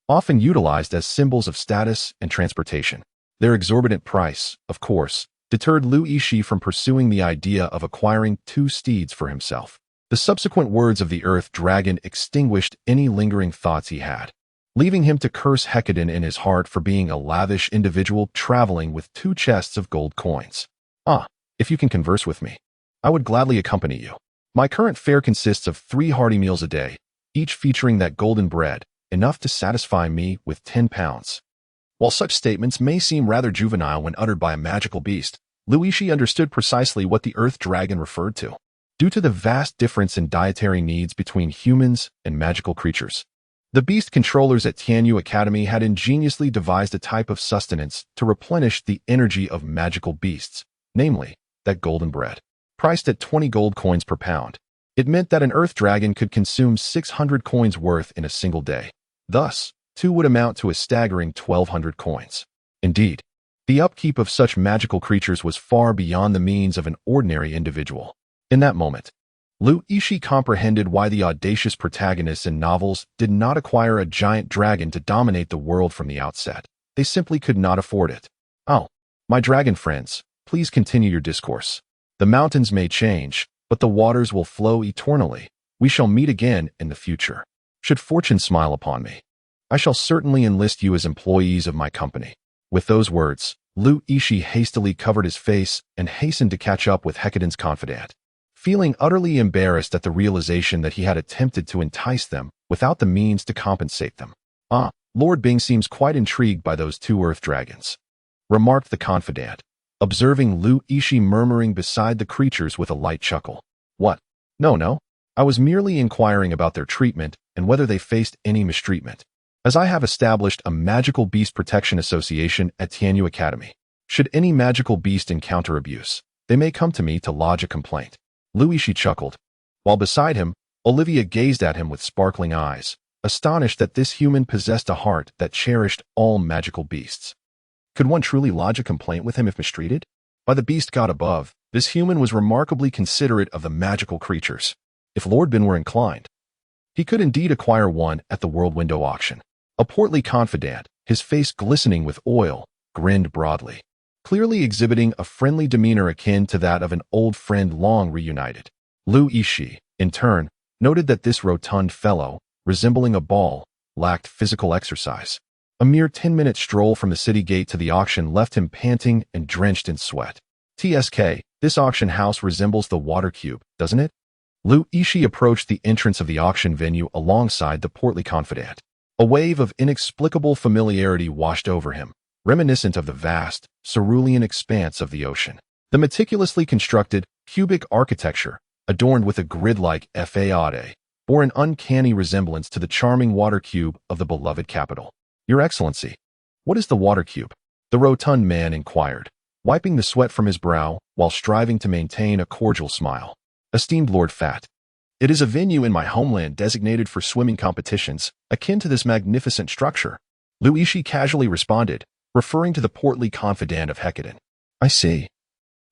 Often utilized as symbols of status and transportation, their exorbitant price, of course, deterred Yixi from pursuing the idea of acquiring two steeds for himself. The subsequent words of the Earth Dragon extinguished any lingering thoughts he had, leaving him to curse Hecate in his heart for being a lavish individual traveling with 2 chests of gold coins. If you can converse with me, I would gladly accompany you. My current fare consists of 3 hearty meals a day, each featuring that golden bread, enough to satisfy me with 10 pounds. While such statements may seem rather juvenile when uttered by a magical beast, Yixi understood precisely what the Earth Dragon referred to. Due to the vast difference in dietary needs between humans and magical creatures, the beast controllers at Tianyu Academy had ingeniously devised a type of sustenance to replenish the energy of magical beasts, namely, that golden bread. Priced at 20 gold coins per pound, it meant that an Earth Dragon could consume 600 coins worth in a single day. Thus, 2 would amount to a staggering 1,200 coins. Indeed, the upkeep of such magical creatures was far beyond the means of an ordinary individual. In that moment, Yixi comprehended why the audacious protagonists in novels did not acquire a giant dragon to dominate the world from the outset. They simply could not afford it. Oh, my dragon friends, please continue your discourse. The mountains may change, but the waters will flow eternally. We shall meet again in the future. Should fortune smile upon me, I shall certainly enlist you as employees of my company. With those words, Yixi hastily covered his face and hastened to catch up with Hecate's confidant, feeling utterly embarrassed at the realization that he had attempted to entice them without the means to compensate them. Lord Bing seems quite intrigued by those 2 earth dragons, remarked the confidant, observing Yixi murmuring beside the creatures with a light chuckle. What? No. I was merely inquiring about their treatment and whether they faced any mistreatment, as I have established a Magical Beast Protection Association at Tianyu Academy. Should any magical beast encounter abuse, they may come to me to lodge a complaint." Yixi chuckled. While beside him, Olivia gazed at him with sparkling eyes, astonished that this human possessed a heart that cherished all magical beasts. Could one truly lodge a complaint with him if mistreated? By the beast god above, this human was remarkably considerate of the magical creatures. If Lord Bin were inclined, he could indeed acquire one at the World Window auction. A portly confidant, his face glistening with oil, grinned broadly, clearly exhibiting a friendly demeanor akin to that of an old friend long reunited. Yixi, in turn, noted that this rotund fellow, resembling a ball, lacked physical exercise. A mere 10-minute stroll from the city gate to the auction left him panting and drenched in sweat. "TSK, this auction house resembles the water cube, doesn't it?" Yixi approached the entrance of the auction venue alongside the portly confidant. A wave of inexplicable familiarity washed over him, reminiscent of the vast, cerulean expanse of the ocean. The meticulously constructed, cubic architecture, adorned with a grid-like facade, bore an uncanny resemblance to the charming water cube of the beloved capital. "Your Excellency, what is the water cube?" the rotund man inquired, wiping the sweat from his brow while striving to maintain a cordial smile. "Esteemed Lord Fat, it is a venue in my homeland designated for swimming competitions, akin to this magnificent structure," Yixi casually responded, referring to the portly confidant of Hecate. "I see.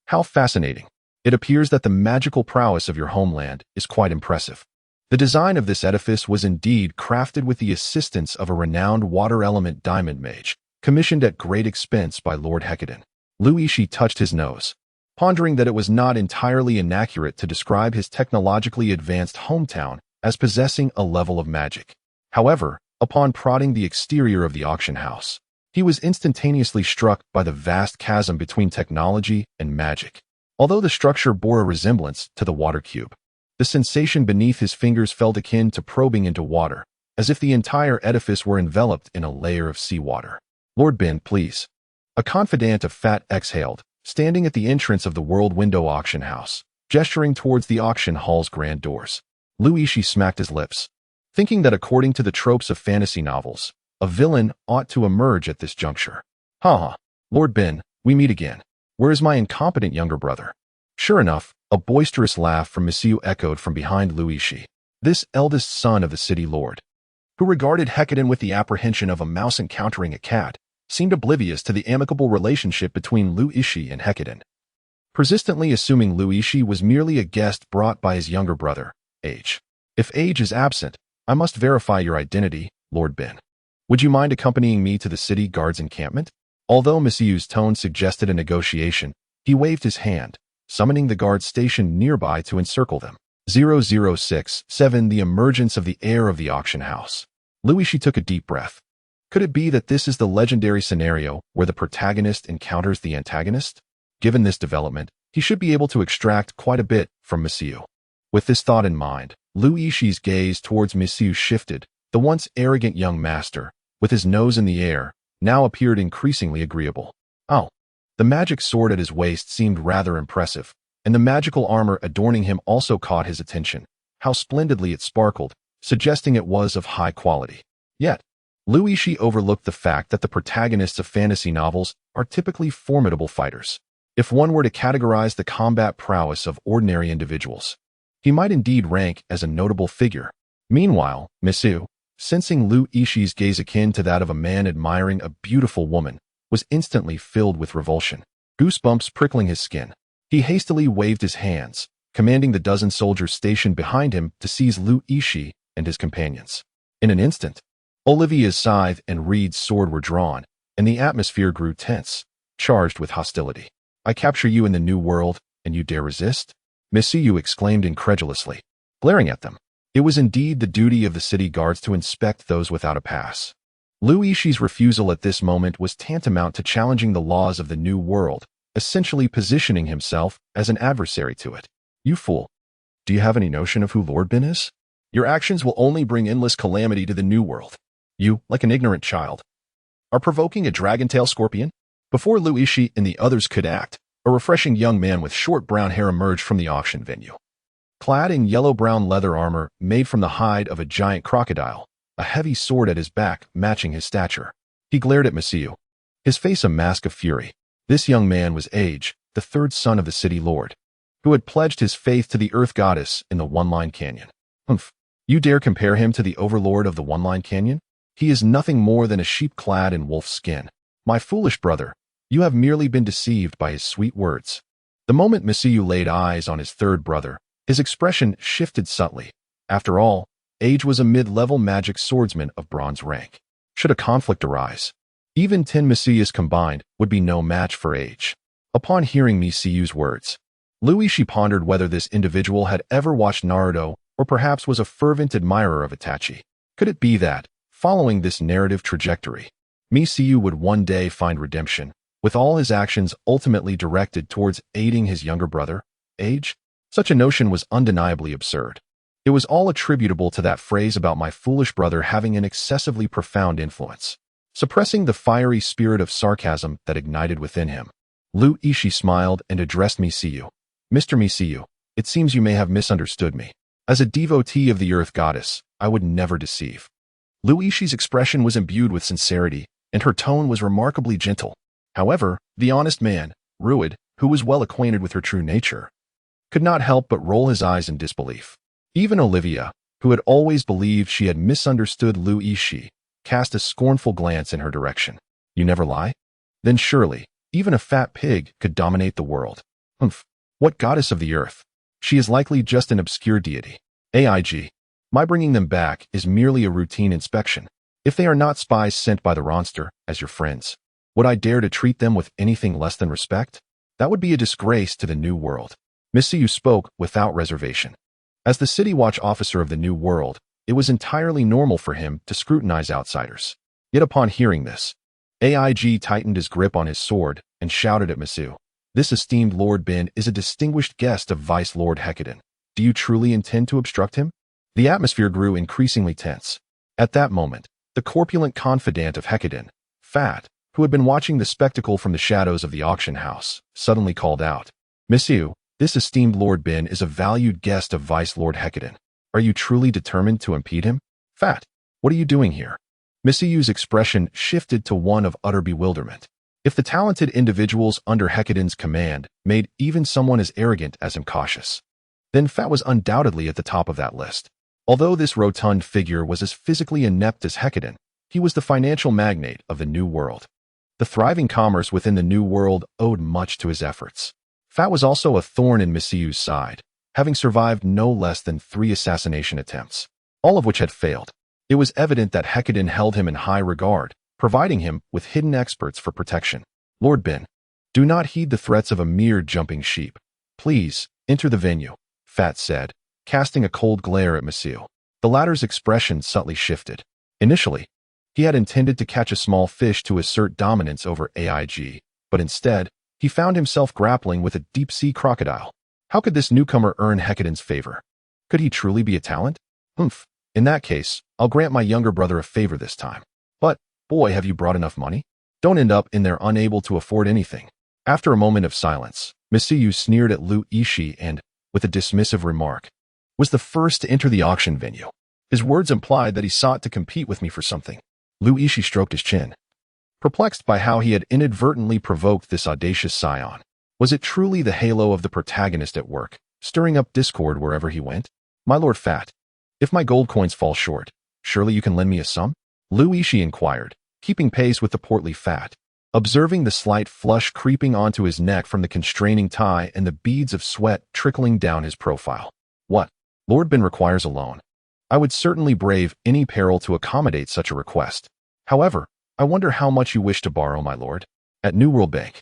How fascinating. It appears that the magical prowess of your homeland is quite impressive." The design of this edifice was indeed crafted with the assistance of a renowned water element diamond mage, commissioned at great expense by Lord Hecate. Yixi touched his nose, pondering that it was not entirely inaccurate to describe his technologically advanced hometown as possessing a level of magic. However, upon prodding the exterior of the auction house, he was instantaneously struck by the vast chasm between technology and magic. Although the structure bore a resemblance to the water cube, the sensation beneath his fingers felt akin to probing into water, as if the entire edifice were enveloped in a layer of seawater. "Lord Bin, please." A confidant of Fat exhaled, standing at the entrance of the World Window auction house, gesturing towards the auction hall's grand doors. Yixi smacked his lips, thinking that according to the tropes of fantasy novels, a villain ought to emerge at this juncture. "Ha! Lord Bin, we meet again. Where is my incompetent younger brother?" Sure enough, a boisterous laugh from Monsieur echoed from behind Yixi. This eldest son of the city lord, who regarded Hecate with the apprehension of a mouse encountering a cat, seemed oblivious to the amicable relationship between Yixi and Hecate. Persistently assuming Yixi was merely a guest brought by his younger brother, Age. "If Age is absent, I must verify your identity, Lord Bin. Would you mind accompanying me to the city guard's encampment?" Although Monsieur's tone suggested a negotiation, he waved his hand, summoning the guards stationed nearby to encircle them. 0067 The emergence of the heir of the auction house. Yixi took a deep breath. Could it be that this is the legendary scenario where the protagonist encounters the antagonist? Given this development, he should be able to extract quite a bit from Monsieur. With this thought in mind, Yixi's gaze towards Monsieur shifted. The once arrogant young master, with his nose in the air, now appeared increasingly agreeable. Oh, the magic sword at his waist seemed rather impressive, and the magical armor adorning him also caught his attention. How splendidly it sparkled, suggesting it was of high quality. Yet, Yixi overlooked the fact that the protagonists of fantasy novels are typically formidable fighters. If one were to categorize the combat prowess of ordinary individuals, he might indeed rank as a notable figure. Meanwhile, Monsieur, sensing Yixi's gaze akin to that of a man admiring a beautiful woman, was instantly filled with revulsion, goosebumps prickling his skin. He hastily waved his hands, commanding the dozen soldiers stationed behind him to seize Yixi and his companions. In an instant, Olivia's scythe and Reed's sword were drawn, and the atmosphere grew tense, charged with hostility. "I capture you in the New World, and you dare resist?" Monsieur exclaimed incredulously, glaring at them. It was indeed the duty of the city guards to inspect those without a pass. Yixi's refusal at this moment was tantamount to challenging the laws of the New World, essentially positioning himself as an adversary to it. "You fool. Do you have any notion of who Lord Bin is? Your actions will only bring endless calamity to the New World. You, like an ignorant child, are provoking a dragon-tail scorpion." Before Yixi and the others could act, a refreshing young man with short brown hair emerged from the auction venue. clad in yellow-brown leather armor made from the hide of a giant crocodile, a heavy sword at his back matching his stature. He glared at Masiu, his face a mask of fury. This young man was Age, the third son of the city lord, who had pledged his faith to the Earth Goddess in the One-Line Canyon. Humph! You dare compare him to the overlord of the One-Line Canyon? He is nothing more than a sheep clad in wolf's skin. My foolish brother, you have merely been deceived by his sweet words. The moment Masiu laid eyes on his third brother, his expression shifted subtly. After all, Age was a mid-level magic swordsman of bronze rank. Should a conflict arise, even 10 Masius combined would be no match for Age. Upon hearing Masiu's words, Yixi pondered whether this individual had ever watched Naruto or perhaps was a fervent admirer of Itachi. Could it be that, following this narrative trajectory, Masiu would one day find redemption, with all his actions ultimately directed towards aiding his younger brother, Age? Such a notion was undeniably absurd. It was all attributable to that phrase about my foolish brother having an excessively profound influence, suppressing the fiery spirit of sarcasm that ignited within him. Yixi smiled and addressed Masiu. Mr. Masiu, it seems you may have misunderstood me. As a devotee of the Earth Goddess, I would never deceive. Yixi's expression was imbued with sincerity, and her tone was remarkably gentle. However, the honest man, Ruid, who was well acquainted with her true nature, could not help but roll his eyes in disbelief. Even Olivia, who had always believed she had misunderstood Yixi, cast a scornful glance in her direction. You never lie? Then surely, even a fat pig could dominate the world. Humph! What goddess of the earth? She is likely just an obscure deity. AIG. My bringing them back is merely a routine inspection. If they are not spies sent by the Ronster, as your friends, would I dare to treat them with anything less than respect? That would be a disgrace to the New World. Masiu spoke without reservation. As the City Watch officer of the New World, it was entirely normal for him to scrutinize outsiders. Yet upon hearing this, AIG tightened his grip on his sword and shouted at Masiu. This esteemed Lord Bin is a distinguished guest of Vice Lord Hecadin. Do you truly intend to obstruct him? The atmosphere grew increasingly tense. At that moment, the corpulent confidant of Hecadin, Fat, who had been watching the spectacle from the shadows of the auction house, suddenly called out, Masiu, this esteemed Lord Bin is a valued guest of Vice Lord Hecadin. Are you truly determined to impede him? Fat, what are you doing here? Masiu's expression shifted to one of utter bewilderment. If the talented individuals under Hecadin's command made even someone as arrogant as him cautious, then Fat was undoubtedly at the top of that list. Although this rotund figure was as physically inept as Hecadin, he was the financial magnate of the New World. The thriving commerce within the New World owed much to his efforts. Fat was also a thorn in Masiu's side, having survived no less than 3 assassination attempts, all of which had failed. It was evident that Hecadin held him in high regard, providing him with hidden experts for protection. Lord Bin, do not heed the threats of a mere jumping sheep. Please, enter the venue, Fat said, casting a cold glare at Masiu. The latter's expression subtly shifted. Initially, he had intended to catch a small fish to assert dominance over AIG, but instead, he found himself grappling with a deep-sea crocodile. How could this newcomer earn Hecadin's favor? Could he truly be a talent? Humph. In that case, I'll grant my younger brother a favor this time. But, boy, have you brought enough money? Don't end up in there unable to afford anything. After a moment of silence, Masiu sneered at Yixi and, with a dismissive remark, was the first to enter the auction venue. His words implied that he sought to compete with me for something. Yixi stroked his chin, perplexed by how he had inadvertently provoked this audacious scion. Was it truly the halo of the protagonist at work, stirring up discord wherever he went? My Lord Fat, if my gold coins fall short, surely you can lend me a sum? Yixi inquired, keeping pace with the portly Fat, observing the slight flush creeping onto his neck from the constraining tie and the beads of sweat trickling down his profile. What? Lord Bin requires a loan. I would certainly brave any peril to accommodate such a request. However, I wonder how much you wish to borrow, my lord. At New World Bank,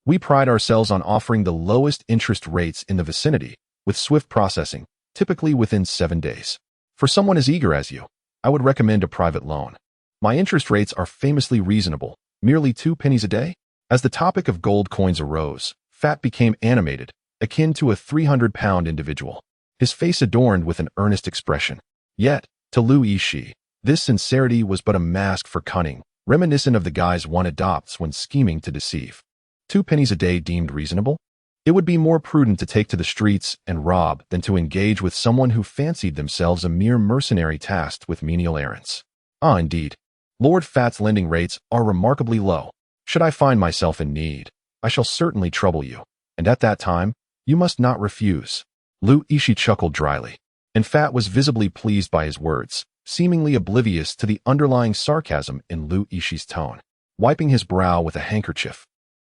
we pride ourselves on offering the lowest interest rates in the vicinity, with swift processing, typically within 7 days. For someone as eager as you, I would recommend a private loan. My interest rates are famously reasonable, merely 2 pennies a day. As the topic of gold coins arose, Fat became animated, akin to a 300-pound individual, his face adorned with an earnest expression. Yet, to Yixi, this sincerity was but a mask for cunning, reminiscent of the guise one adopts when scheming to deceive. 2 pennies a day deemed reasonable? It would be more prudent to take to the streets and rob than to engage with someone who fancied themselves a mere mercenary tasked with menial errands. Ah, indeed. Lord Fat's lending rates are remarkably low. Should I find myself in need, I shall certainly trouble you, and at that time, you must not refuse. Lu Yixi chuckled dryly, and Fat was visibly pleased by his words, seemingly oblivious to the underlying sarcasm in Lu Yixi tone. Wiping his brow with a handkerchief,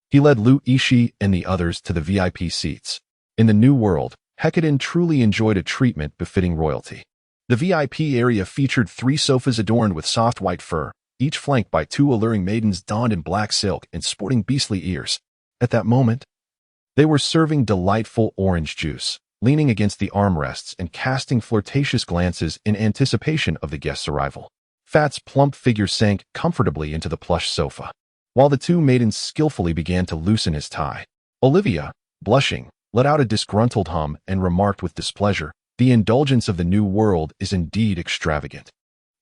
he led Lu Yixi and the others to the VIP seats. In the New World, Hecadin truly enjoyed a treatment befitting royalty. The VIP area featured 3 sofas adorned with soft white fur, each flanked by 2 alluring maidens donned in black silk and sporting beastly ears. At that moment, they were serving delightful orange juice, leaning against the armrests and casting flirtatious glances in anticipation of the guest's arrival. Fat's plump figure sank comfortably into the plush sofa, while the 2 maidens skillfully began to loosen his tie. Olivia, blushing, let out a disgruntled hum and remarked with displeasure, "The indulgence of the New World is indeed extravagant,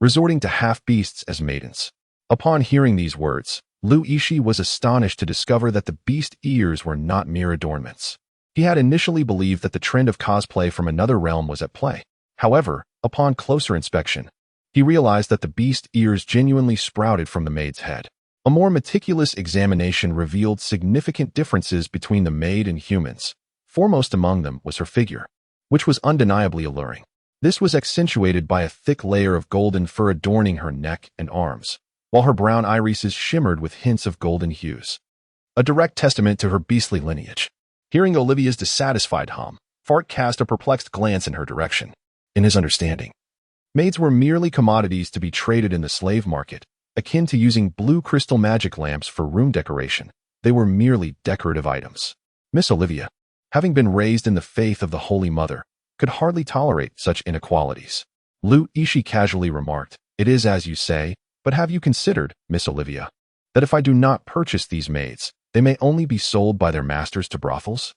resorting to half-beasts as maidens." Upon hearing these words, Lu Yixi was astonished to discover that the beast ears were not mere adornments. He had initially believed that the trend of cosplay from another realm was at play. However, upon closer inspection, he realized that the beast ears genuinely sprouted from the maid's head. A more meticulous examination revealed significant differences between the maid and humans. Foremost among them was her figure, which was undeniably alluring. This was accentuated by a thick layer of golden fur adorning her neck and arms, while her brown irises shimmered with hints of golden hues, a direct testament to her beastly lineage. Hearing Olivia's dissatisfied hum, Fart cast a perplexed glance in her direction. In his understanding, maids were merely commodities to be traded in the slave market, akin to using blue crystal magic lamps for room decoration. They were merely decorative items. Miss Olivia, having been raised in the faith of the Holy Mother, could hardly tolerate such inequalities. Lu Yixi casually remarked, "It is as you say, but have you considered, Miss Olivia, that if I do not purchase these maids, they may only be sold by their masters to brothels?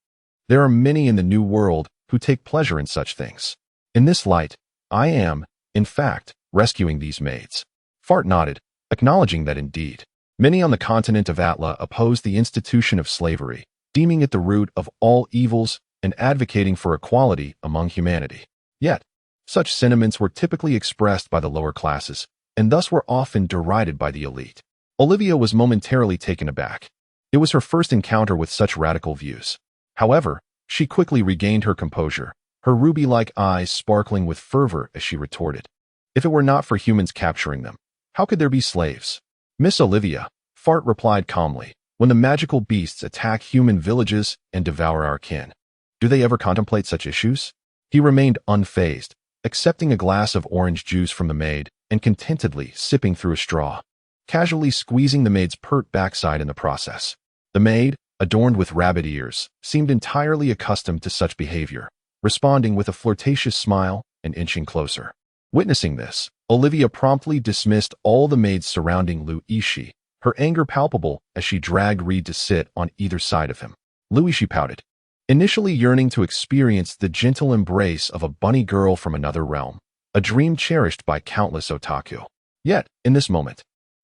There are many in the New World who take pleasure in such things. In this light, I am, in fact, rescuing these maids." Fart nodded, acknowledging that indeed, many on the continent of Atla opposed the institution of slavery, deeming it the root of all evils and advocating for equality among humanity. Yet, such sentiments were typically expressed by the lower classes, and thus were often derided by the elite. Olivia was momentarily taken aback. It was her first encounter with such radical views. However, she quickly regained her composure, her ruby-like eyes sparkling with fervor as she retorted, "If it were not for humans capturing them, how could there be slaves?" "Miss Olivia," Fart replied calmly, "when the magical beasts attack human villages and devour our kin, do they ever contemplate such issues?" He remained unfazed, accepting a glass of orange juice from the maid and contentedly sipping through a straw, casually squeezing the maid's pert backside in the process. The maid, adorned with rabbit ears, seemed entirely accustomed to such behavior, responding with a flirtatious smile and inching closer. Witnessing this, Olivia promptly dismissed all the maids surrounding Lu Yixi, her anger palpable as she dragged Reed to sit on either side of him. Lu Yixi pouted, initially yearning to experience the gentle embrace of a bunny girl from another realm, a dream cherished by countless otaku. Yet, in this moment,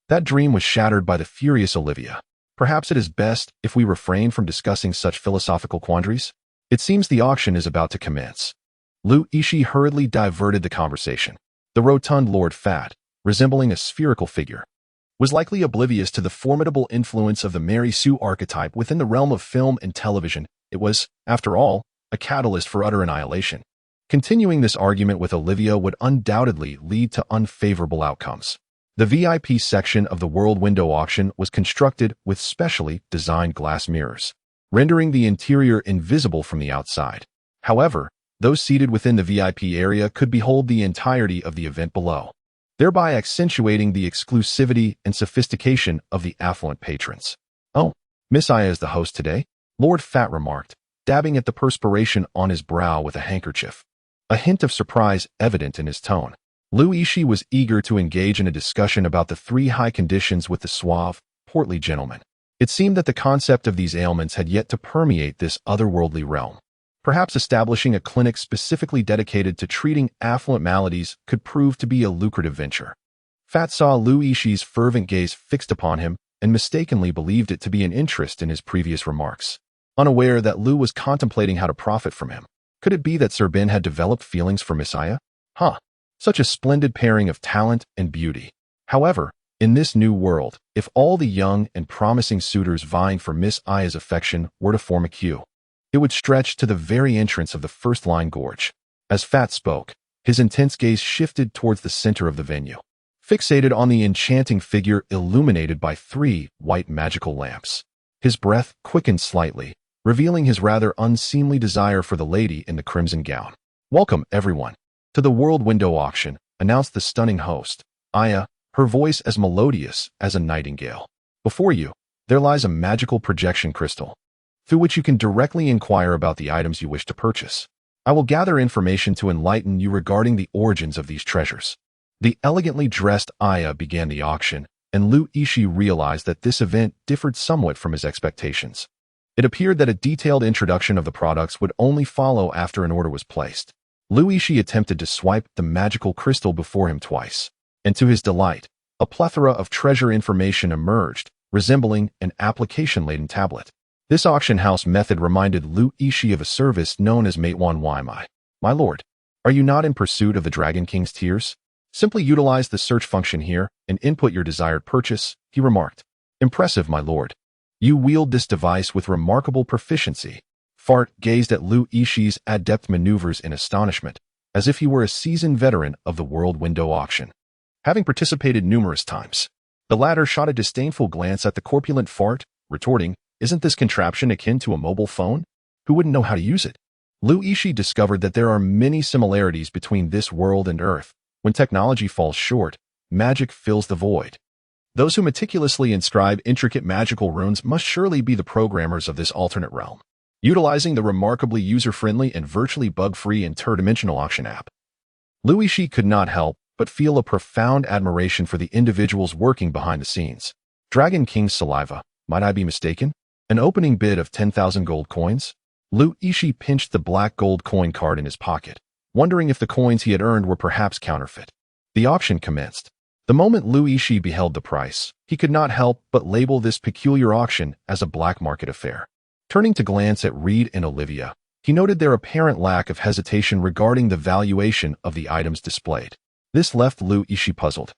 that dream was shattered by the furious Olivia. Perhaps it is best if we refrain from discussing such philosophical quandaries. It seems the auction is about to commence. Lu Yixi hurriedly diverted the conversation. The rotund Lord Fat, resembling a spherical figure, was likely oblivious to the formidable influence of the Mary Sue archetype within the realm of film and television. It was, after all, a catalyst for utter annihilation. Continuing this argument with Olivia would undoubtedly lead to unfavorable outcomes. The VIP section of the World Window auction was constructed with specially designed glass mirrors, rendering the interior invisible from the outside. However, those seated within the VIP area could behold the entirety of the event below, thereby accentuating the exclusivity and sophistication of the affluent patrons. "Oh, Miss Aya is the host today," Lord Fat remarked, dabbing at the perspiration on his brow with a handkerchief, a hint of surprise evident in his tone. Lu Yixi was eager to engage in a discussion about the 3 high conditions with the suave, portly gentleman. It seemed that the concept of these ailments had yet to permeate this otherworldly realm. Perhaps establishing a clinic specifically dedicated to treating affluent maladies could prove to be a lucrative venture. Fat saw Lu Yixi's fervent gaze fixed upon him and mistakenly believed it to be an interest in his previous remarks. unaware that Lu was contemplating how to profit from him. Could it be that Sir Ben had developed feelings for Miss Aya? Such a splendid pairing of talent and beauty. However, in this new world, if all the young and promising suitors vying for Miss Aya's affection were to form a queue, it would stretch to the very entrance of the first-line gorge. As Fat spoke, his intense gaze shifted towards the center of the venue, fixated on the enchanting figure illuminated by 3 white magical lamps. His breath quickened slightly, revealing his rather unseemly desire for the lady in the crimson gown. "Welcome, everyone, to the World Window Auction," announced the stunning host, Aya, her voice as melodious as a nightingale. "Before you, there lies a magical projection crystal, through which you can directly inquire about the items you wish to purchase. I will gather information to enlighten you regarding the origins of these treasures." The elegantly dressed Aya began the auction, and Lu Yixi realized that this event differed somewhat from his expectations. It appeared that a detailed introduction of the products would only follow after an order was placed. Lu Yixi attempted to swipe the magical crystal before him twice, and to his delight, a plethora of treasure information emerged, resembling an application-laden tablet. This auction house method reminded Lu Yixi of a service known as Matewan Waimai. "My lord, are you not in pursuit of the Dragon King's tears? Simply utilize the search function here and input your desired purchase," he remarked. "Impressive, my lord. You wield this device with remarkable proficiency." Fart gazed at Lu Yixi's adept maneuvers in astonishment, as if he were a seasoned veteran of the World Window Auction, having participated numerous times. The latter shot a disdainful glance at the corpulent Fart, retorting, "Isn't this contraption akin to a mobile phone? Who wouldn't know how to use it?" Lu Yixi discovered that there are many similarities between this world and Earth. When technology falls short, magic fills the void. Those who meticulously inscribe intricate magical runes must surely be the programmers of this alternate realm, utilizing the remarkably user-friendly and virtually bug-free interdimensional auction app. Lu Yixi could not help but feel a profound admiration for the individuals working behind the scenes. Dragon King's saliva, might I be mistaken? An opening bid of 10,000 gold coins? Lu Yixi pinched the black gold coin card in his pocket, wondering if the coins he had earned were perhaps counterfeit. The auction commenced. The moment Lu Yixi beheld the price, he could not help but label this peculiar auction as a black market affair. Turning to glance at Reed and Olivia, he noted their apparent lack of hesitation regarding the valuation of the items displayed. This left Lu Yixi puzzled.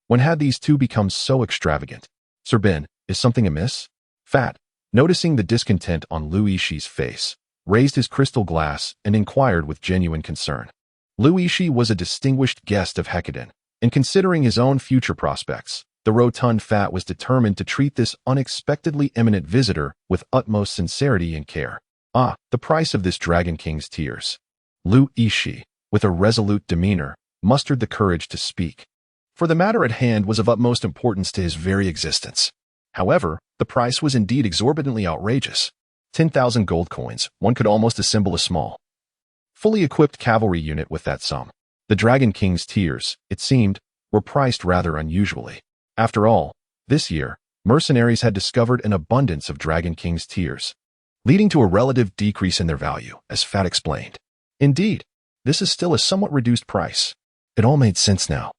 When had these two become so extravagant? "Sir Ben, is something amiss?" Fat, noticing the discontent on Lu Yixi's face, raised his crystal glass and inquired with genuine concern. Lu Yixi was a distinguished guest of Hekaden, and considering his own future prospects, the rotund Fat was determined to treat this unexpectedly eminent visitor with utmost sincerity and care. The price of this Dragon King's tears." Lu Yixi, with a resolute demeanor, mustered the courage to speak, for the matter at hand was of utmost importance to his very existence. However, the price was indeed exorbitantly outrageous. 10,000 gold coins, one could almost assemble a small, fully equipped cavalry unit with that sum. The Dragon King's tears, it seemed, were priced rather unusually. After all, this year, mercenaries had discovered an abundance of Dragon King's tears, leading to a relative decrease in their value, as Fat explained. Indeed, this is still a somewhat reduced price. It all made sense now.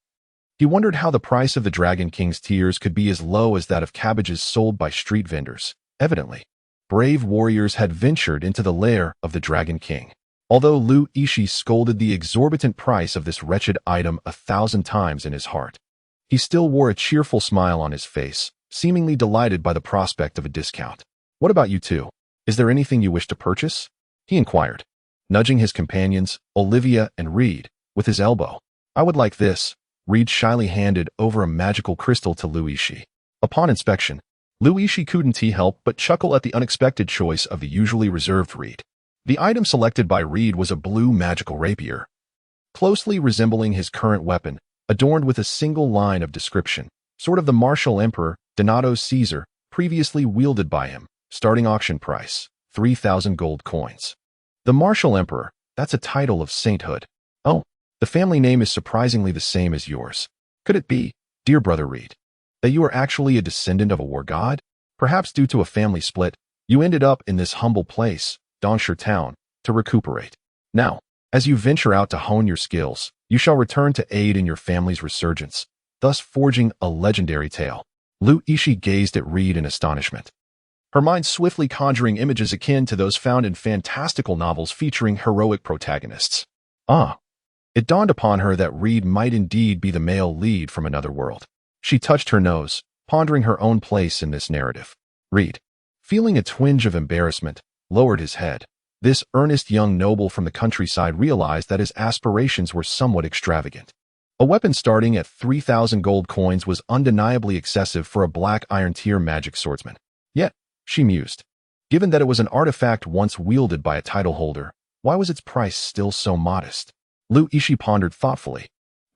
He wondered how the price of the Dragon King's tears could be as low as that of cabbages sold by street vendors. Evidently, brave warriors had ventured into the lair of the Dragon King. Although Lu Yixi scolded the exorbitant price of this wretched item 1,000 times in his heart, he still wore a cheerful smile on his face, seemingly delighted by the prospect of a discount. "What about you two? Is there anything you wish to purchase?" he inquired, nudging his companions, Olivia and Reed, with his elbow. "I would like this." Reed shyly handed over a magical crystal to Lu Yixi. Upon inspection, Lu Yixi couldn't help but chuckle at the unexpected choice of the usually reserved Reed. The item selected by Reed was a blue magical rapier, closely resembling his current weapon, adorned with a single line of description, sort of the martial emperor, Donato Caesar, previously wielded by him. Starting auction price, 3,000 gold coins. The martial emperor, that's a title of sainthood. Oh, the family name is surprisingly the same as yours. Could it be, dear brother Reed, that you are actually a descendant of a war god? Perhaps due to a family split, you ended up in this humble place, Donshire Town, to recuperate. Now, as you venture out to hone your skills, you shall return to aid in your family's resurgence, thus forging a legendary tale. Lu Yixi gazed at Reed in astonishment. her mind swiftly conjuring images akin to those found in fantastical novels featuring heroic protagonists. Ah, it dawned upon her that Reed might indeed be the male lead from another world. She touched her nose, pondering her own place in this narrative. Reed, feeling a twinge of embarrassment, lowered his head. This earnest young noble from the countryside realized that his aspirations were somewhat extravagant. A weapon starting at 3,000 gold coins was undeniably excessive for a black iron tier magic swordsman. Yet, she mused, given that it was an artifact once wielded by a title holder, why was its price still so modest? Yixi pondered thoughtfully.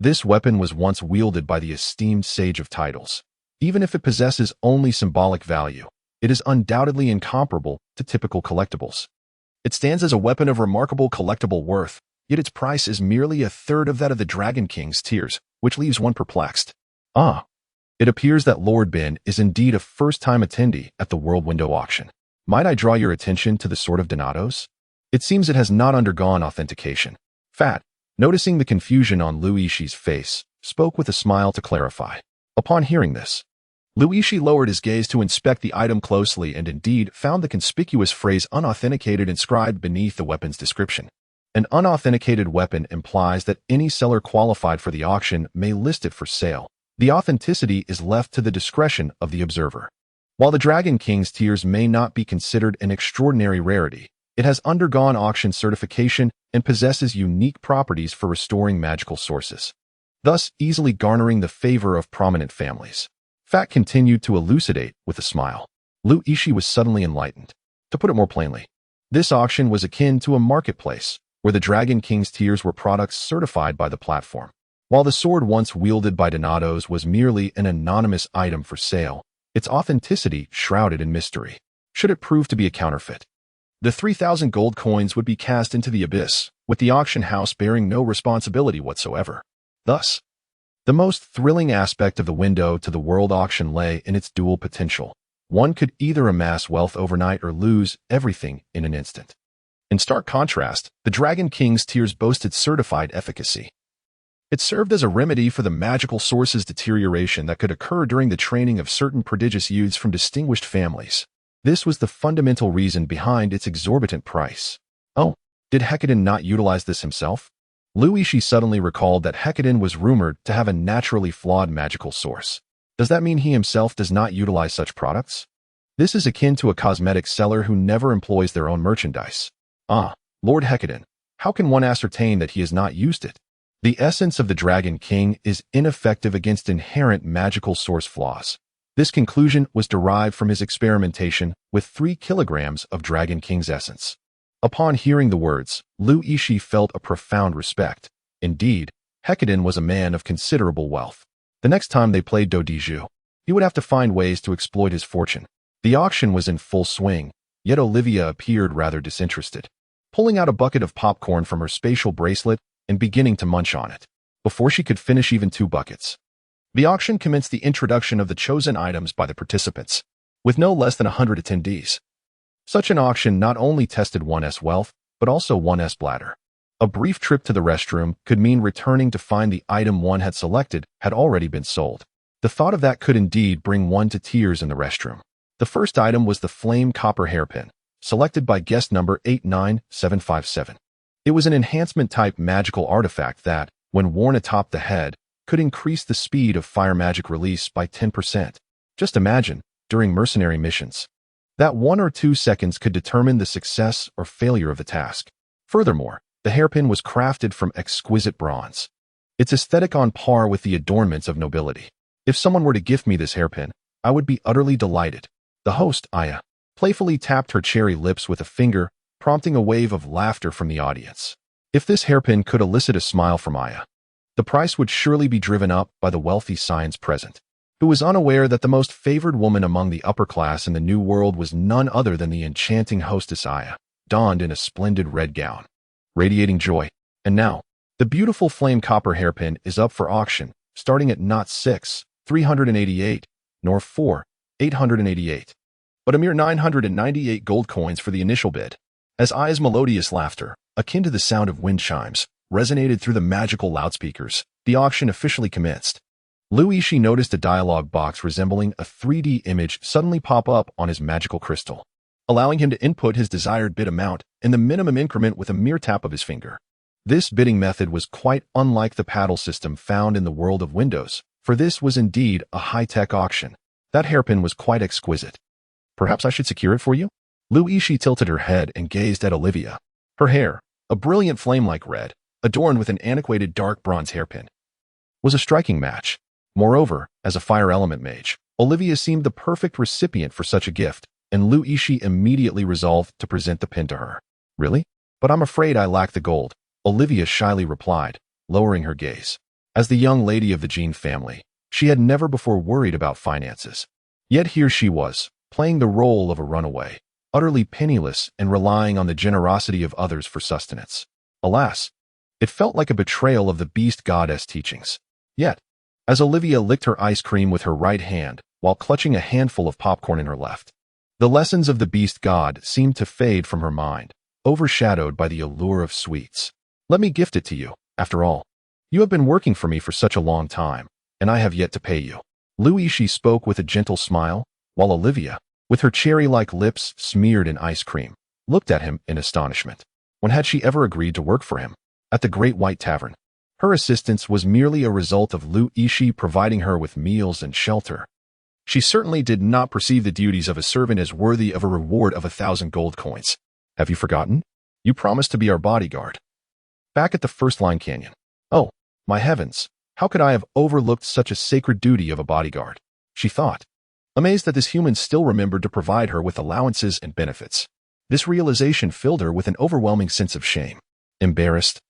This weapon was once wielded by the esteemed sage of titles. Even if it possesses only symbolic value, it is undoubtedly incomparable to typical collectibles. It stands as a weapon of remarkable collectible worth, yet its price is merely a third of that of the Dragon King's tiers, which leaves one perplexed. Ah, it appears that Lord Ben is indeed a first-time attendee at the World Window auction. Might I draw your attention to the Sword of Donatos? It seems it has not undergone authentication. Fat, noticing the confusion on Yixi's face, spoke with a smile to clarify. Upon hearing this, Yixi lowered his gaze to inspect the item closely and indeed found the conspicuous phrase unauthenticated inscribed beneath the weapon's description. An unauthenticated weapon implies that any seller qualified for the auction may list it for sale. The authenticity is left to the discretion of the observer. While the Dragon King's tiers may not be considered an extraordinary rarity, it has undergone auction certification and possesses unique properties for restoring magical sources, thus easily garnering the favor of prominent families. Fat continued to elucidate with a smile. Yixi was suddenly enlightened. To put it more plainly, this auction was akin to a marketplace, where the Dragon King's tiers were products certified by the platform. While the sword once wielded by Donatos was merely an anonymous item for sale, its authenticity shrouded in mystery. Should it prove to be a counterfeit, the 3,000 gold coins would be cast into the abyss, with the auction house bearing no responsibility whatsoever. Thus, the most thrilling aspect of the window to the world auction lay in its dual potential. One could either amass wealth overnight or lose everything in an instant. In stark contrast, the Dragon King's tiers boasted certified efficacy. It served as a remedy for the magical source's deterioration that could occur during the training of certain prodigious youths from distinguished families. This was the fundamental reason behind its exorbitant price. Oh, did Hecadin not utilize this himself? Yixi suddenly recalled that Hecadin was rumored to have a naturally flawed magical source. Does that mean he himself does not utilize such products? This is akin to a cosmetic seller who never employs their own merchandise. Ah, Lord Hecadin, how can one ascertain that he has not used it? The essence of the Dragon King is ineffective against inherent magical source flaws. This conclusion was derived from his experimentation with 3 kilograms of Dragon King's essence. Upon hearing the words, Yixi felt a profound respect. Indeed, Hecadin was a man of considerable wealth. The next time they played Dodiju, he would have to find ways to exploit his fortune. The auction was in full swing, yet Olivia appeared rather disinterested, pulling out a bucket of popcorn from her spatial bracelet and beginning to munch on it, before she could finish even 2 buckets. The auction commenced the introduction of the chosen items by the participants, with no less than 100 attendees. Such an auction not only tested one's wealth, but also one's bladder. A brief trip to the restroom could mean returning to find the item one had selected had already been sold. The thought of that could indeed bring one to tears in the restroom. The first item was the flame copper hairpin, selected by guest number 89757. It was an enhancement-type magical artifact that, when worn atop the head, could increase the speed of fire magic release by 10%. Just imagine, during mercenary missions, that 1 or 2 seconds could determine the success or failure of the task. Furthermore, the hairpin was crafted from exquisite bronze. Its aesthetic on par with the adornments of nobility. If someone were to gift me this hairpin, I would be utterly delighted. The host, Aya, playfully tapped her cherry lips with a finger, prompting a wave of laughter from the audience. If this hairpin could elicit a smile from Aya, the price would surely be driven up by the wealthy scions present, who was unaware that the most favored woman among the upper class in the New World was none other than the enchanting hostess Aya, donned in a splendid red gown, radiating joy. And now, the beautiful flame copper hairpin is up for auction, starting at not 6, 388, nor 4, 888, but a mere 998 gold coins for the initial bid. As Aya's melodious laughter, akin to the sound of wind chimes, resonated through the magical loudspeakers, the auction officially commenced. Lu Yixi noticed a dialogue box resembling a 3D image suddenly pop up on his magical crystal, allowing him to input his desired bid amount in the minimum increment with a mere tap of his finger. This bidding method was quite unlike the paddle system found in the world of Windows, for this was indeed a high-tech auction. That hairpin was quite exquisite. Perhaps I should secure it for you? Lu Yixi tilted her head and gazed at Olivia. Her hair, a brilliant flame-like red, adorned with an antiquated dark bronze hairpin, was a striking match. Moreover, as a fire element mage, Olivia seemed the perfect recipient for such a gift, and Lu Yixi immediately resolved to present the pin to her. Really? But I'm afraid I lack the gold, Olivia shyly replied, lowering her gaze. As the young lady of the Jean family, she had never before worried about finances. Yet here she was, playing the role of a runaway, utterly penniless and relying on the generosity of others for sustenance. Alas, it felt like a betrayal of the beast goddess teachings. Yet, as Olivia licked her ice cream with her right hand while clutching a handful of popcorn in her left, the lessons of the beast god seemed to fade from her mind, overshadowed by the allure of sweets. Let me gift it to you, after all. You have been working for me for such a long time, and I have yet to pay you. Lu Yixi spoke with a gentle smile, while Olivia, with her cherry-like lips smeared in ice cream, looked at him in astonishment. When had she ever agreed to work for him? At the Great White Tavern, her assistance was merely a result of Lu Yixi providing her with meals and shelter. She certainly did not perceive the duties of a servant as worthy of a reward of 1,000 gold coins. Have you forgotten? You promised to be our bodyguard. Back at the First Line Canyon. Oh, my heavens, how could I have overlooked such a sacred duty of a bodyguard? She thought, amazed that this human still remembered to provide her with allowances and benefits. This realization filled her with an overwhelming sense of shame. Embarrassed,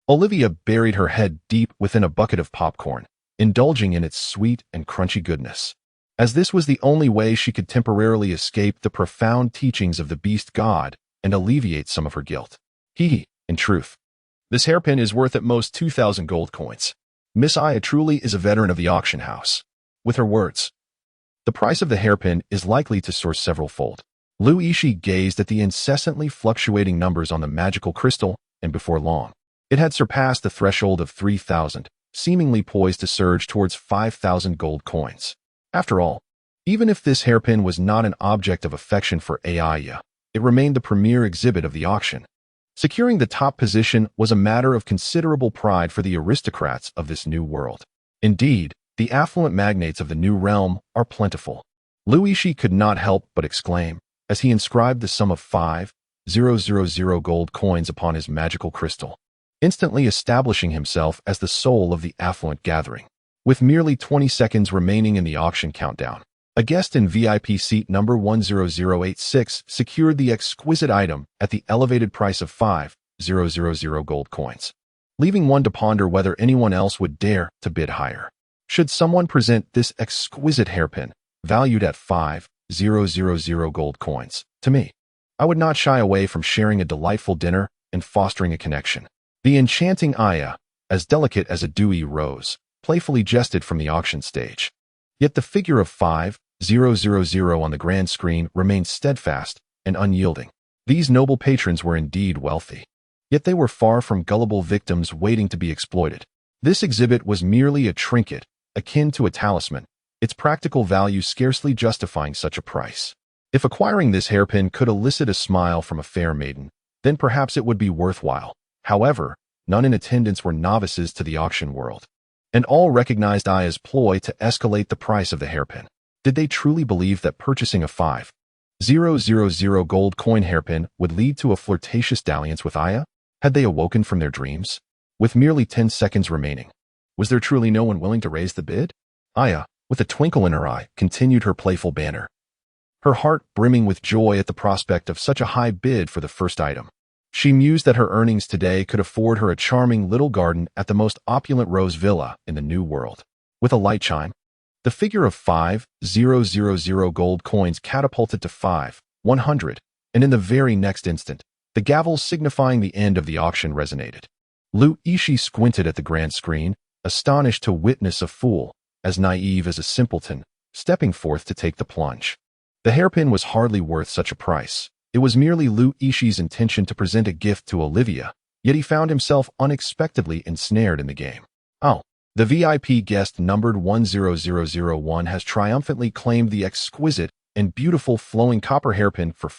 Olivia buried her head deep within a bucket of popcorn, indulging in its sweet and crunchy goodness. As this was the only way she could temporarily escape the profound teachings of the beast god and alleviate some of her guilt. In truth, this hairpin is worth at most 2,000 gold coins. Miss Aya truly is a veteran of the auction house. With her words, the price of the hairpin is likely to soar several-fold. Lu Yixi gazed at the incessantly fluctuating numbers on the magical crystal, and before long, it had surpassed the threshold of 3,000, seemingly poised to surge towards 5,000 gold coins. After all, even if this hairpin was not an object of affection for Aya, it remained the premier exhibit of the auction. Securing the top position was a matter of considerable pride for the aristocrats of this new world. Indeed, the affluent magnates of the new realm are plentiful. Lu Yixi could not help but exclaim, as he inscribed the sum of 5,000 gold coins upon his magical crystal, instantly establishing himself as the soul of the affluent gathering. With merely 20 seconds remaining in the auction countdown, a guest in VIP seat number 10086 secured the exquisite item at the elevated price of 5,000 gold coins, leaving one to ponder whether anyone else would dare to bid higher. Should someone present this exquisite hairpin, valued at 5,000 gold coins, to me, I would not shy away from sharing a delightful dinner and fostering a connection. The enchanting Aya, as delicate as a dewy rose, playfully jested from the auction stage. Yet the figure of 5,000 on the grand screen remained steadfast and unyielding. These noble patrons were indeed wealthy. Yet they were far from gullible victims waiting to be exploited. This exhibit was merely a trinket, akin to a talisman, its practical value scarcely justifying such a price. If acquiring this hairpin could elicit a smile from a fair maiden, then perhaps it would be worthwhile. However, none in attendance were novices to the auction world, and all recognized Aya's ploy to escalate the price of the hairpin. Did they truly believe that purchasing a 5,000 gold coin hairpin would lead to a flirtatious dalliance with Aya? Had they awoken from their dreams? With merely 10 seconds remaining, was there truly no one willing to raise the bid? Aya, with a twinkle in her eye, continued her playful banter, her heart brimming with joy at the prospect of such a high bid for the first item. She mused that her earnings today could afford her a charming little garden at the most opulent rose villa in the New World. With a light chime, the figure of 5,000 gold coins catapulted to 5,100, and in the very next instant, the gavel signifying the end of the auction resonated. Lu Yixi squinted at the grand screen, astonished to witness a fool, as naive as a simpleton, stepping forth to take the plunge. The hairpin was hardly worth such a price. It was merely Lu Yixi intention to present a gift to Olivia, yet he found himself unexpectedly ensnared in the game. Oh, The VIP guest numbered 10001 has triumphantly claimed the exquisite and beautiful flowing copper hairpin for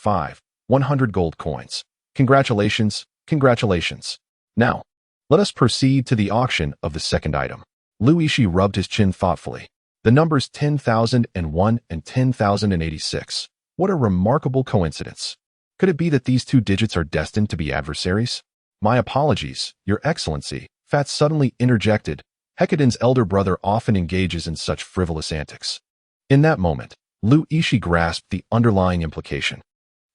100 gold coins. Congratulations, congratulations. Now, let us proceed to the auction of the second item. Yixi rubbed his chin thoughtfully. The numbers 10,001 and 10,086. What a remarkable coincidence. Could it be that these two digits are destined to be adversaries? My apologies, Your Excellency, Fat suddenly interjected. Hecaton's elder brother often engages in such frivolous antics. In that moment, Yixi grasped the underlying implication.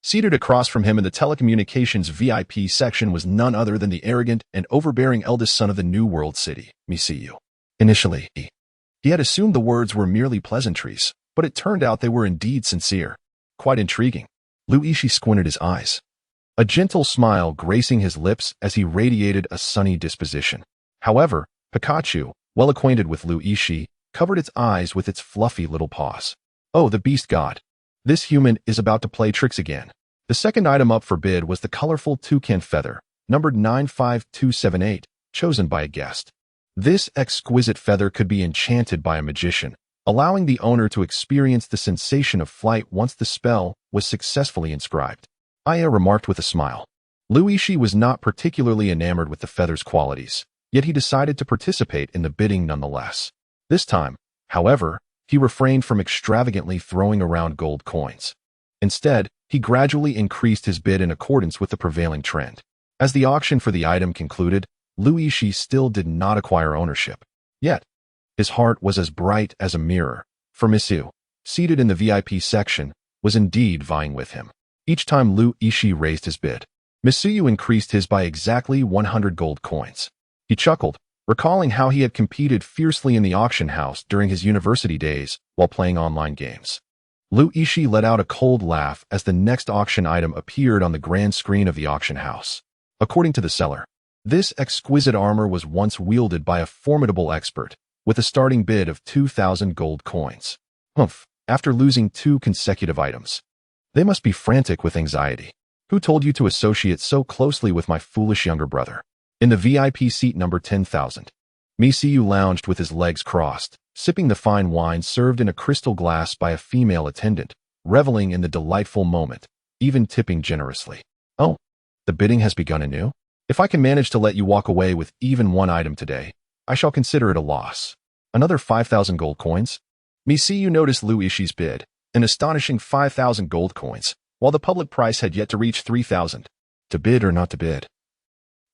Seated across from him in the telecommunications VIP section was none other than the arrogant and overbearing eldest son of the New World City, Yixi. Initially, he had assumed the words were merely pleasantries, but it turned out they were indeed sincere. Quite intriguing. Yixi squinted his eyes, a gentle smile gracing his lips as he radiated a sunny disposition. However, Pikachu, well acquainted with Yixi, covered its eyes with its fluffy little paws. Oh, the beast god. This human is about to play tricks again. The second item up for bid was the colorful toucan feather, numbered 95278, chosen by a guest. This exquisite feather could be enchanted by a magician, allowing the owner to experience the sensation of flight once the spell was successfully inscribed. Aya remarked with a smile. Yixi was not particularly enamored with the feather's qualities, yet he decided to participate in the bidding nonetheless. This time, however, he refrained from extravagantly throwing around gold coins. Instead, he gradually increased his bid in accordance with the prevailing trend. As the auction for the item concluded, Yixi still did not acquire ownership. Yet, his heart was as bright as a mirror, for Yixi, seated in the VIP section, was indeed vying with him. Each time Yixi raised his bid, Yixi increased his by exactly 100 gold coins. He chuckled, recalling how he had competed fiercely in the auction house during his university days while playing online games. Yixi let out a cold laugh as the next auction item appeared on the grand screen of the auction house. According to the seller, this exquisite armor was once wielded by a formidable expert, with a starting bid of 2,000 gold coins. Humph, after losing 2 consecutive items. They must be frantic with anxiety. Who told you to associate so closely with my foolish younger brother? In the VIP seat number 10,000, Yixi lounged with his legs crossed, sipping the fine wine served in a crystal glass by a female attendant, reveling in the delightful moment, even tipping generously. Oh, the bidding has begun anew? If I can manage to let you walk away with even one item today, I shall consider it a loss. Another 5,000 gold coins? Yixi noticed Yixi's bid, an astonishing 5,000 gold coins, while the public price had yet to reach 3,000. To bid or not to bid?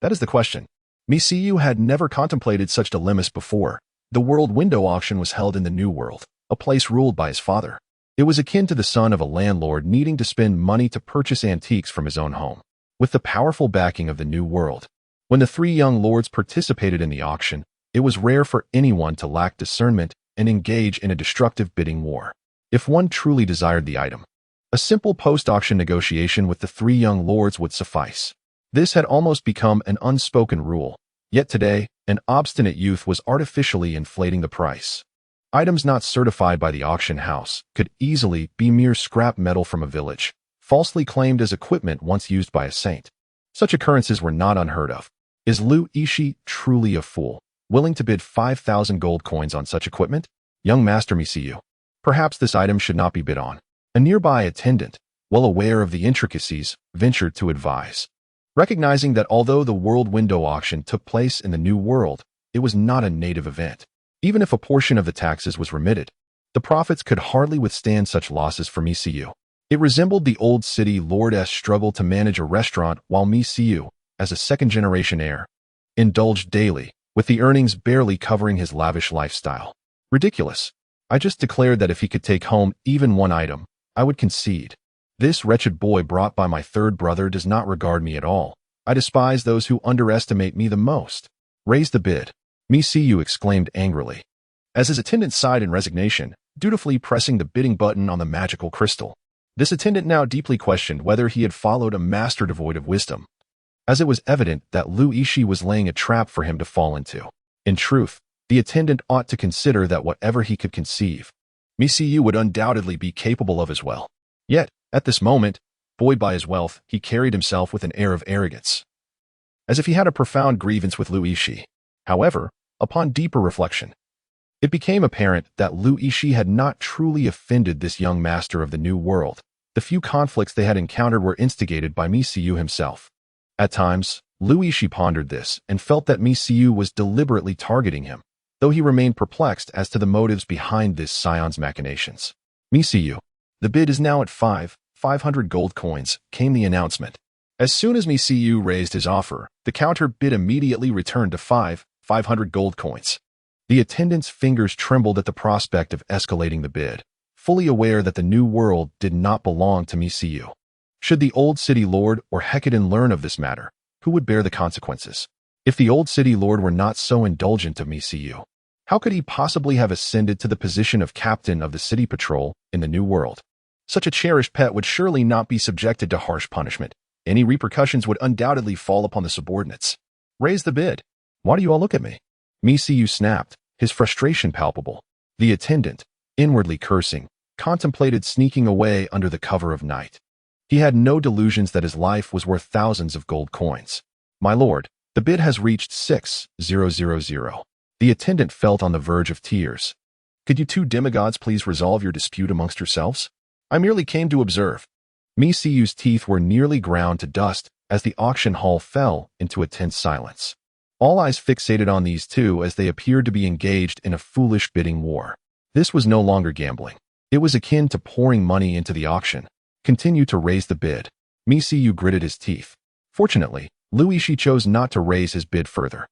That is the question. Yixi had never contemplated such dilemmas before. The world window auction was held in the New World, a place ruled by his father. It was akin to the son of a landlord needing to spend money to purchase antiques from his own home. With the powerful backing of the New World, when the 3 young lords participated in the auction, it was rare for anyone to lack discernment and engage in a destructive bidding war. If one truly desired the item, a simple post-auction negotiation with the 3 young lords would suffice. This had almost become an unspoken rule, yet today, an obstinate youth was artificially inflating the price. Items not certified by the auction house could easily be mere scrap metal from a village, falsely claimed as equipment once used by a saint. Such occurrences were not unheard of. Is Yixi truly a fool, willing to bid 5,000 gold coins on such equipment? Young Master Yixi, perhaps this item should not be bid on. A nearby attendant, well aware of the intricacies, ventured to advise. Recognizing that although the world window auction took place in the New World, it was not a native event. Even if a portion of the taxes was remitted, the profits could hardly withstand such losses for Yixi. It resembled the old city lord's struggle to manage a restaurant while Yixi, as a second-generation heir, indulged daily, with the earnings barely covering his lavish lifestyle. Ridiculous. I just declared that if he could take home even one item, I would concede. This wretched boy brought by my third brother does not regard me at all. I despise those who underestimate me the most. Raise the bid, Yixi exclaimed angrily, as his attendant sighed in resignation, dutifully pressing the bidding button on the magical crystal. This attendant now deeply questioned whether he had followed a master devoid of wisdom, as it was evident that Yixi was laying a trap for him to fall into. In truth, the attendant ought to consider that whatever he could conceive, Yixi would undoubtedly be capable of as well. Yet, at this moment, buoyed by his wealth, he carried himself with an air of arrogance, as if he had a profound grievance with Yixi. However, Upon deeper reflection, it became apparent that Lu Yixi had not truly offended this young master of the new world. The few conflicts they had encountered were instigated by Mixiu himself. At times, Lu Yixi pondered this and felt that Mixiu was deliberately targeting him, though he remained perplexed as to the motives behind this scion's machinations. Mixiu, the bid is now at 500 gold coins, came the announcement. As soon as Mixiu raised his offer, the counter bid immediately returned to 500 gold coins. The attendant's fingers trembled at the prospect of escalating the bid, fully aware that the new world did not belong to Mixiu. Should the old city lord or Hecaton learn of this matter, who would bear the consequences? If the old city lord were not so indulgent of Mixiu, how could he possibly have ascended to the position of captain of the city patrol in the new world? Such a cherished pet would surely not be subjected to harsh punishment. Any repercussions would undoubtedly fall upon the subordinates. Raise the bid. Why do you all look at me? Mixiu snapped, his frustration palpable. The attendant, inwardly cursing, contemplated sneaking away under the cover of night. He had no delusions that his life was worth thousands of gold coins. My lord, the bid has reached 6,000. The attendant felt on the verge of tears. Could you two demigods please resolve your dispute amongst yourselves? I merely came to observe. Mixiu's teeth were nearly ground to dust as the auction hall fell into a tense silence. All eyes fixated on these two as they appeared to be engaged in a foolish bidding war. This was no longer gambling. It was akin to pouring money into the auction. Continue to raise the bid. Mixiu gritted his teeth. Fortunately, Lu Yixi chose not to raise his bid further.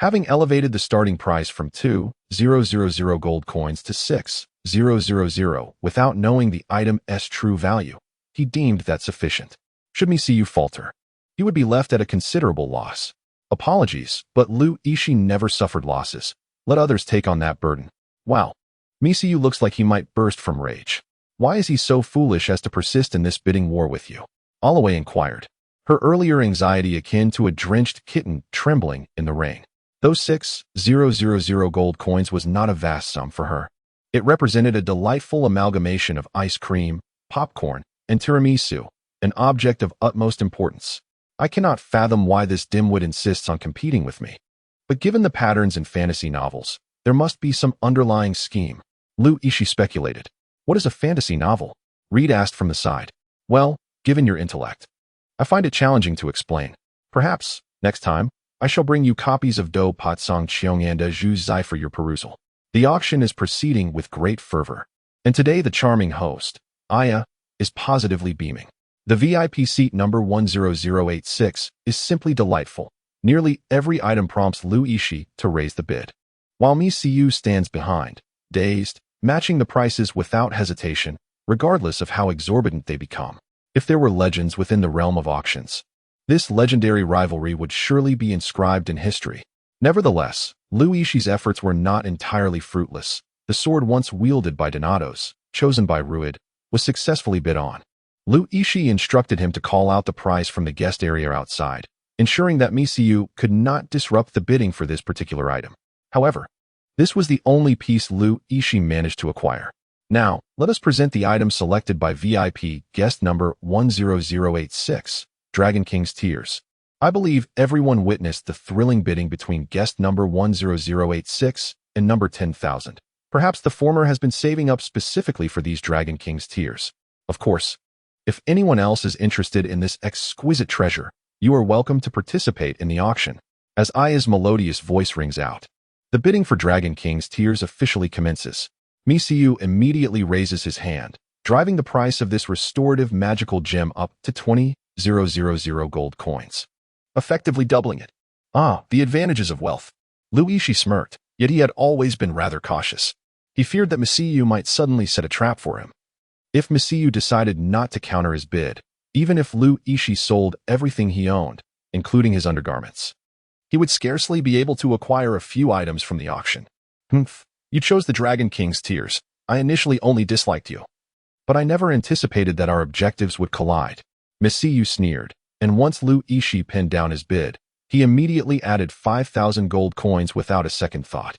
Having elevated the starting price from 2,000 gold coins to 6,000 without knowing the item's true value, he deemed that sufficient. Should Mixiu falter, he would be left at a considerable loss. Apologies, but Lu Yixi never suffered losses. Let others take on that burden. Wow. Mixiu looks like he might burst from rage. Why is he so foolish as to persist in this bidding war with you? Alaway inquired, her earlier anxiety akin to a drenched kitten trembling in the rain. Those 6,000 gold coins was not a vast sum for her. It represented a delightful amalgamation of ice cream, popcorn, and tiramisu, an object of utmost importance. I cannot fathom why this dimwit insists on competing with me. But given the patterns in fantasy novels, there must be some underlying scheme. Lu Yixi speculated. What is a fantasy novel? Reed asked from the side. Well, given your intellect, I find it challenging to explain. Perhaps, next time, I shall bring you copies of Do Pat Song Cheong and Zhu Zai for your perusal. The auction is proceeding with great fervor. And today the charming host, Aya, is positively beaming. The VIP seat number 10086 is simply delightful. Nearly every item prompts Lu Yixi to raise the bid, while Mixiu stands behind, dazed, matching the prices without hesitation, regardless of how exorbitant they become. If there were legends within the realm of auctions, this legendary rivalry would surely be inscribed in history. Nevertheless, Lu Yixi's efforts were not entirely fruitless. The sword once wielded by Donatos, chosen by Ruid, was successfully bid on. Lu Yixi instructed him to call out the price from the guest area outside, ensuring that Mixiu could not disrupt the bidding for this particular item. However, this was the only piece Lu Yixi managed to acquire. Now, let us present the item selected by VIP guest number 10086, Dragon King's Tears. I believe everyone witnessed the thrilling bidding between guest number 10086 and number 10,000. Perhaps the former has been saving up specifically for these Dragon King's Tears. Of course, if anyone else is interested in this exquisite treasure, you are welcome to participate in the auction. As Aya's melodious voice rings out, the bidding for Dragon King's Tears officially commences. Mixiu immediately raises his hand, driving the price of this restorative magical gem up to 20,000 gold coins, effectively doubling it. Ah, the advantages of wealth. Lu Yixi smirked, yet he had always been rather cautious. He feared that Mixiu might suddenly set a trap for him. If Mixiu decided not to counter his bid, even if Lu Yixi sold everything he owned, including his undergarments, he would scarcely be able to acquire a few items from the auction. Humph, you chose the Dragon King's Tears. I initially only disliked you, but I never anticipated that our objectives would collide. Mixiu sneered, and once Lu Yixi pinned down his bid, he immediately added 5,000 gold coins without a second thought.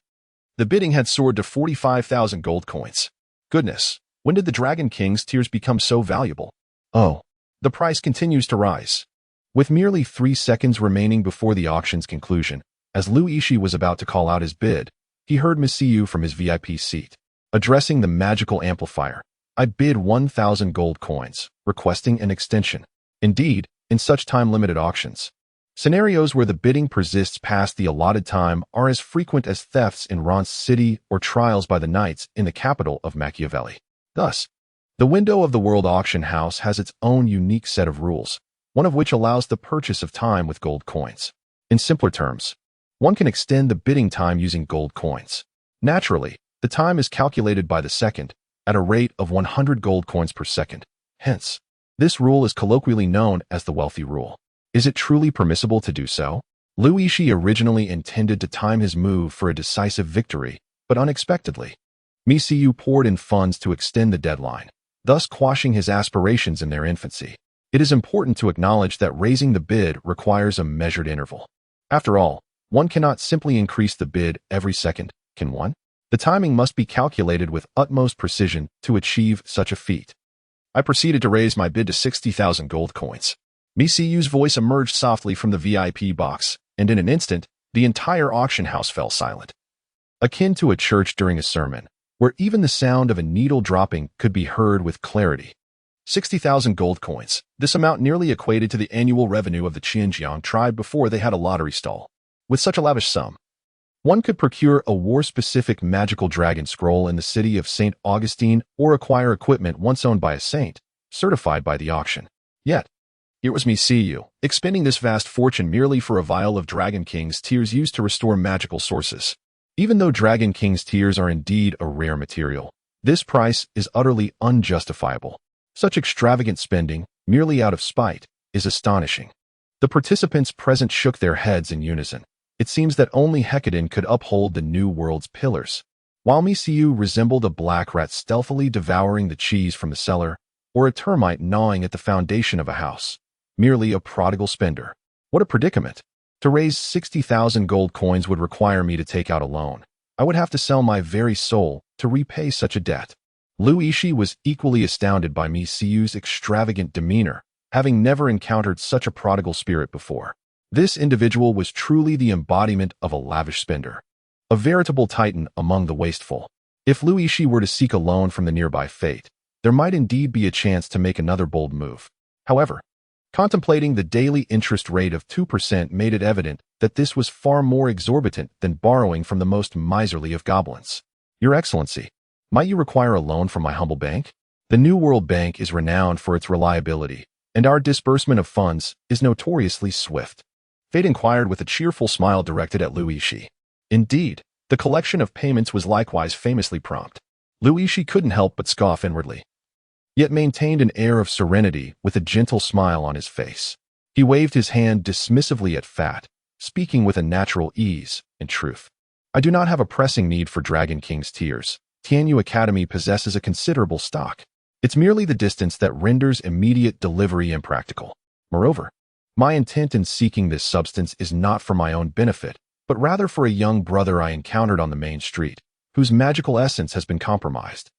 The bidding had soared to 45,000 gold coins. Goodness, when did the Dragon King's Tears become so valuable? Oh, the price continues to rise. With merely 3 seconds remaining before the auction's conclusion, As Lu Yixi was about to call out his bid, he heard Miss Yu from his VIP seat. Addressing the magical amplifier, I bid 1,000 gold coins, requesting an extension. Indeed, in such time-limited auctions, scenarios where the bidding persists past the allotted time are as frequent as thefts in Ron's city or trials by the knights in the capital of Machiavelli. Thus, the window of the World Auction House has its own unique set of rules, one of which allows the purchase of time with gold coins. In simpler terms, one can extend the bidding time using gold coins. Naturally, the time is calculated by the second, at a rate of 100 gold coins per second. Hence, this rule is colloquially known as the wealthy rule. Is it truly permissible to do so? Lu Yixi originally intended to time his move for a decisive victory, but unexpectedly, Miss Yu poured in funds to extend the deadline, thus quashing his aspirations in their infancy. It is important to acknowledge that raising the bid requires a measured interval. After all, one cannot simply increase the bid every second, can one? The timing must be calculated with utmost precision to achieve such a feat. I proceeded to raise my bid to 60,000 gold coins. Miss Yu's voice emerged softly from the VIP box, and in an instant, the entire auction house fell silent. Akin to a church during a sermon, where even the sound of a needle dropping could be heard with clarity. 60,000 gold coins. This amount nearly equated to the annual revenue of the Xinjiang tribe before they had a lottery stall. With such a lavish sum, one could procure a war-specific magical dragon scroll in the city of St. Augustine or acquire equipment once owned by a saint, certified by the auction. Yet, here was Miss Yu, expending this vast fortune merely for a vial of Dragon King's tears used to restore magical sources. Even though Dragon King's tears are indeed a rare material, this price is utterly unjustifiable. Such extravagant spending, merely out of spite, is astonishing. The participants present shook their heads in unison. It seems that only Hecadin could uphold the new world's pillars. While Miss Yu resembled a black rat stealthily devouring the cheese from the cellar, or a termite gnawing at the foundation of a house. Merely a prodigal spender. What a predicament! To raise 60,000 gold coins would require me to take out a loan. I would have to sell my very soul to repay such a debt. Lu Yixi was equally astounded by Miss Yu's extravagant demeanor, having never encountered such a prodigal spirit before. This individual was truly the embodiment of a lavish spender, a veritable titan among the wasteful. If Lu Yixi were to seek a loan from the nearby fate, there might indeed be a chance to make another bold move. However, contemplating the daily interest rate of 2% made it evident that this was far more exorbitant than borrowing from the most miserly of goblins. Your Excellency, might you require a loan from my humble bank? The New World Bank is renowned for its reliability, and our disbursement of funds is notoriously swift. Fate inquired with a cheerful smile directed at Lu Yixi. Indeed, the collection of payments was likewise famously prompt. Lu Yixi couldn't help but scoff inwardly, yet maintained an air of serenity with a gentle smile on his face. He waved his hand dismissively at Fat, speaking with a natural ease. In truth, I do not have a pressing need for Dragon King's tears. Tianyu Academy possesses a considerable stock. It's merely the distance that renders immediate delivery impractical. Moreover, my intent in seeking this substance is not for my own benefit, but rather for a young brother I encountered on the main street, whose magical essence has been compromised.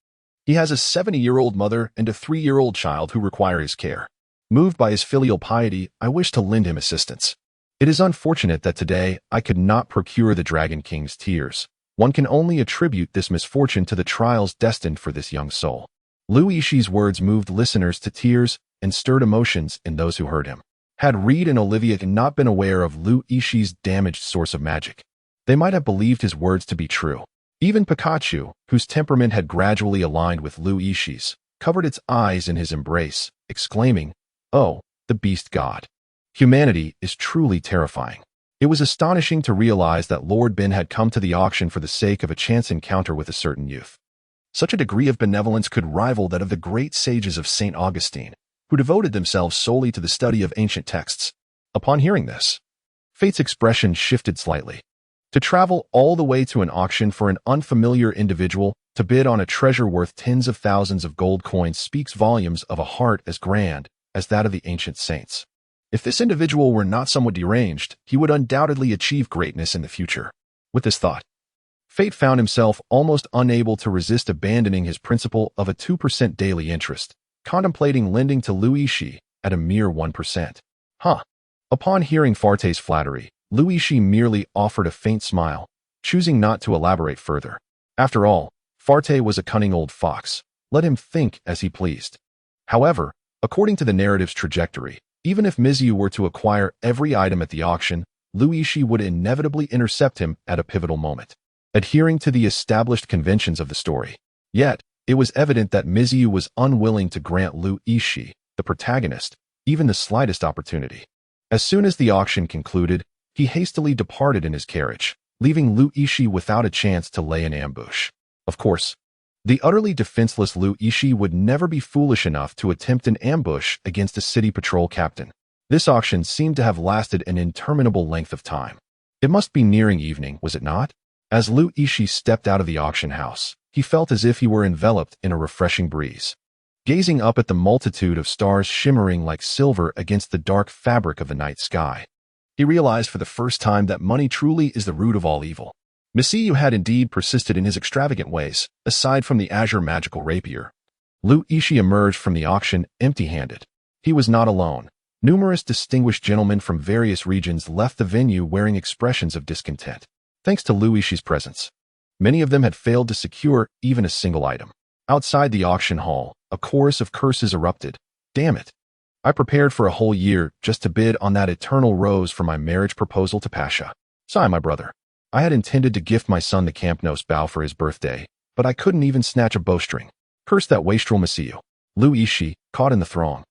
He has a 70-year-old mother and a 3-year-old child who require his care. Moved by his filial piety, I wish to lend him assistance. It is unfortunate that today I could not procure the Dragon King's tears. One can only attribute this misfortune to the trials destined for this young soul. Lu Yixi's words moved listeners to tears and stirred emotions in those who heard him. Had Reed and Olivia not been aware of Lu Yixi's damaged source of magic, they might have believed his words to be true. Even Pikachu, whose temperament had gradually aligned with Lu Yixi's, covered its eyes in his embrace, exclaiming, "Oh, the beast god. Humanity is truly terrifying." It was astonishing to realize that Lord Ben had come to the auction for the sake of a chance encounter with a certain youth. Such a degree of benevolence could rival that of the great sages of St. Augustine, who devoted themselves solely to the study of ancient texts. Upon hearing this, Fate's expression shifted slightly. To travel all the way to an auction for an unfamiliar individual to bid on a treasure worth tens of thousands of gold coins speaks volumes of a heart as grand as that of the ancient saints. If this individual were not somewhat deranged, he would undoubtedly achieve greatness in the future. With this thought, Fate found himself almost unable to resist abandoning his principle of a 2% daily interest, contemplating lending to Lu Yixi at a mere 1%. Upon hearing Farte's flattery, Lu Yixi merely offered a faint smile, choosing not to elaborate further. After all, Farte was a cunning old fox. Let him think as he pleased. However, according to the narrative's trajectory, even if Miziu were to acquire every item at the auction, Lu Yixi would inevitably intercept him at a pivotal moment, adhering to the established conventions of the story. Yet, it was evident that Miziu was unwilling to grant Lu Yixi, the protagonist, even the slightest opportunity. As soon as the auction concluded, he hastily departed in his carriage, leaving Lu Yixi without a chance to lay an ambush. Of course, the utterly defenseless Lu Yixi would never be foolish enough to attempt an ambush against a city patrol captain. This auction seemed to have lasted an interminable length of time. It must be nearing evening, was it not? As Lu Yixi stepped out of the auction house, he felt as if he were enveloped in a refreshing breeze. Gazing up at the multitude of stars shimmering like silver against the dark fabric of the night sky, he realized for the first time that money truly is the root of all evil. Miziu had indeed persisted in his extravagant ways, aside from the azure magical rapier. Lu Yixi emerged from the auction empty-handed. He was not alone. Numerous distinguished gentlemen from various regions left the venue wearing expressions of discontent, thanks to Lu Yixi's presence. Many of them had failed to secure even a single item. Outside the auction hall, a chorus of curses erupted. Damn it. I prepared for a whole year just to bid on that eternal rose for my marriage proposal to Pasha. Sigh, my brother. I had intended to gift my son the Campnos bow for his birthday, but I couldn't even snatch a bowstring. Curse that wastrel Miziu. Lu Yixi, caught in the throng,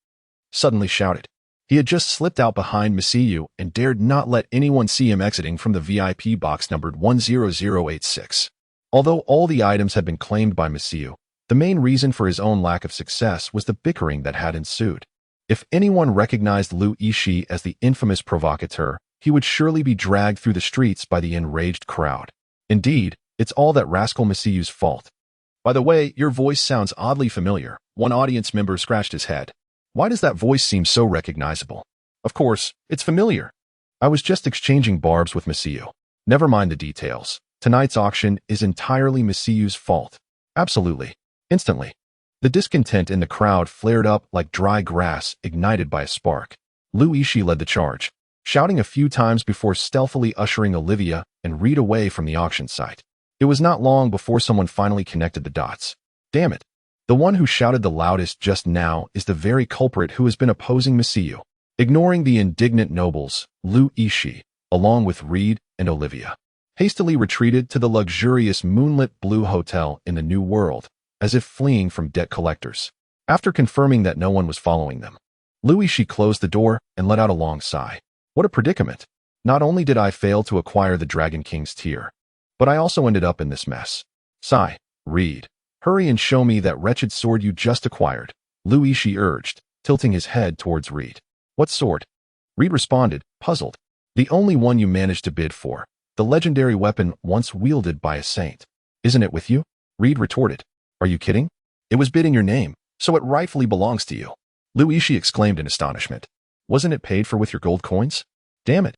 suddenly shouted. He had just slipped out behind Miziu and dared not let anyone see him exiting from the VIP box numbered 10086. Although all the items had been claimed by Miziu, the main reason for his own lack of success was the bickering that had ensued. If anyone recognized Lu Yixi as the infamous provocateur, he would surely be dragged through the streets by the enraged crowd. Indeed, it's all that rascal Miziu's fault. By the way, your voice sounds oddly familiar. One audience member scratched his head. Why does that voice seem so recognizable? Of course, it's familiar. I was just exchanging barbs with Miziu. Never mind the details. Tonight's auction is entirely Miziu's fault. Absolutely. Instantly. The discontent in the crowd flared up like dry grass ignited by a spark. Lu Yixi led the charge, shouting a few times before stealthily ushering Olivia and Reed away from the auction site. It was not long before someone finally connected the dots. Damn it. The one who shouted the loudest just now is the very culprit who has been opposing Miziu. Ignoring the indignant nobles, Lu Yixi, along with Reed and Olivia, hastily retreated to the luxurious moonlit blue hotel in the New World, as if fleeing from debt collectors. After confirming that no one was following them, Lu Yixi closed the door and let out a long sigh. What a predicament. Not only did I fail to acquire the Dragon King's tier, but I also ended up in this mess. Sigh, Reed. Hurry and show me that wretched sword you just acquired, Lu Yixi urged, tilting his head towards Reed. What sword? Reed responded, puzzled. The only one you managed to bid for, the legendary weapon once wielded by a saint. Isn't it with you? Reed retorted. Are you kidding? It was bid in your name, so it rightfully belongs to you. Lu Yixi exclaimed in astonishment. Wasn't it paid for with your gold coins? Damn it.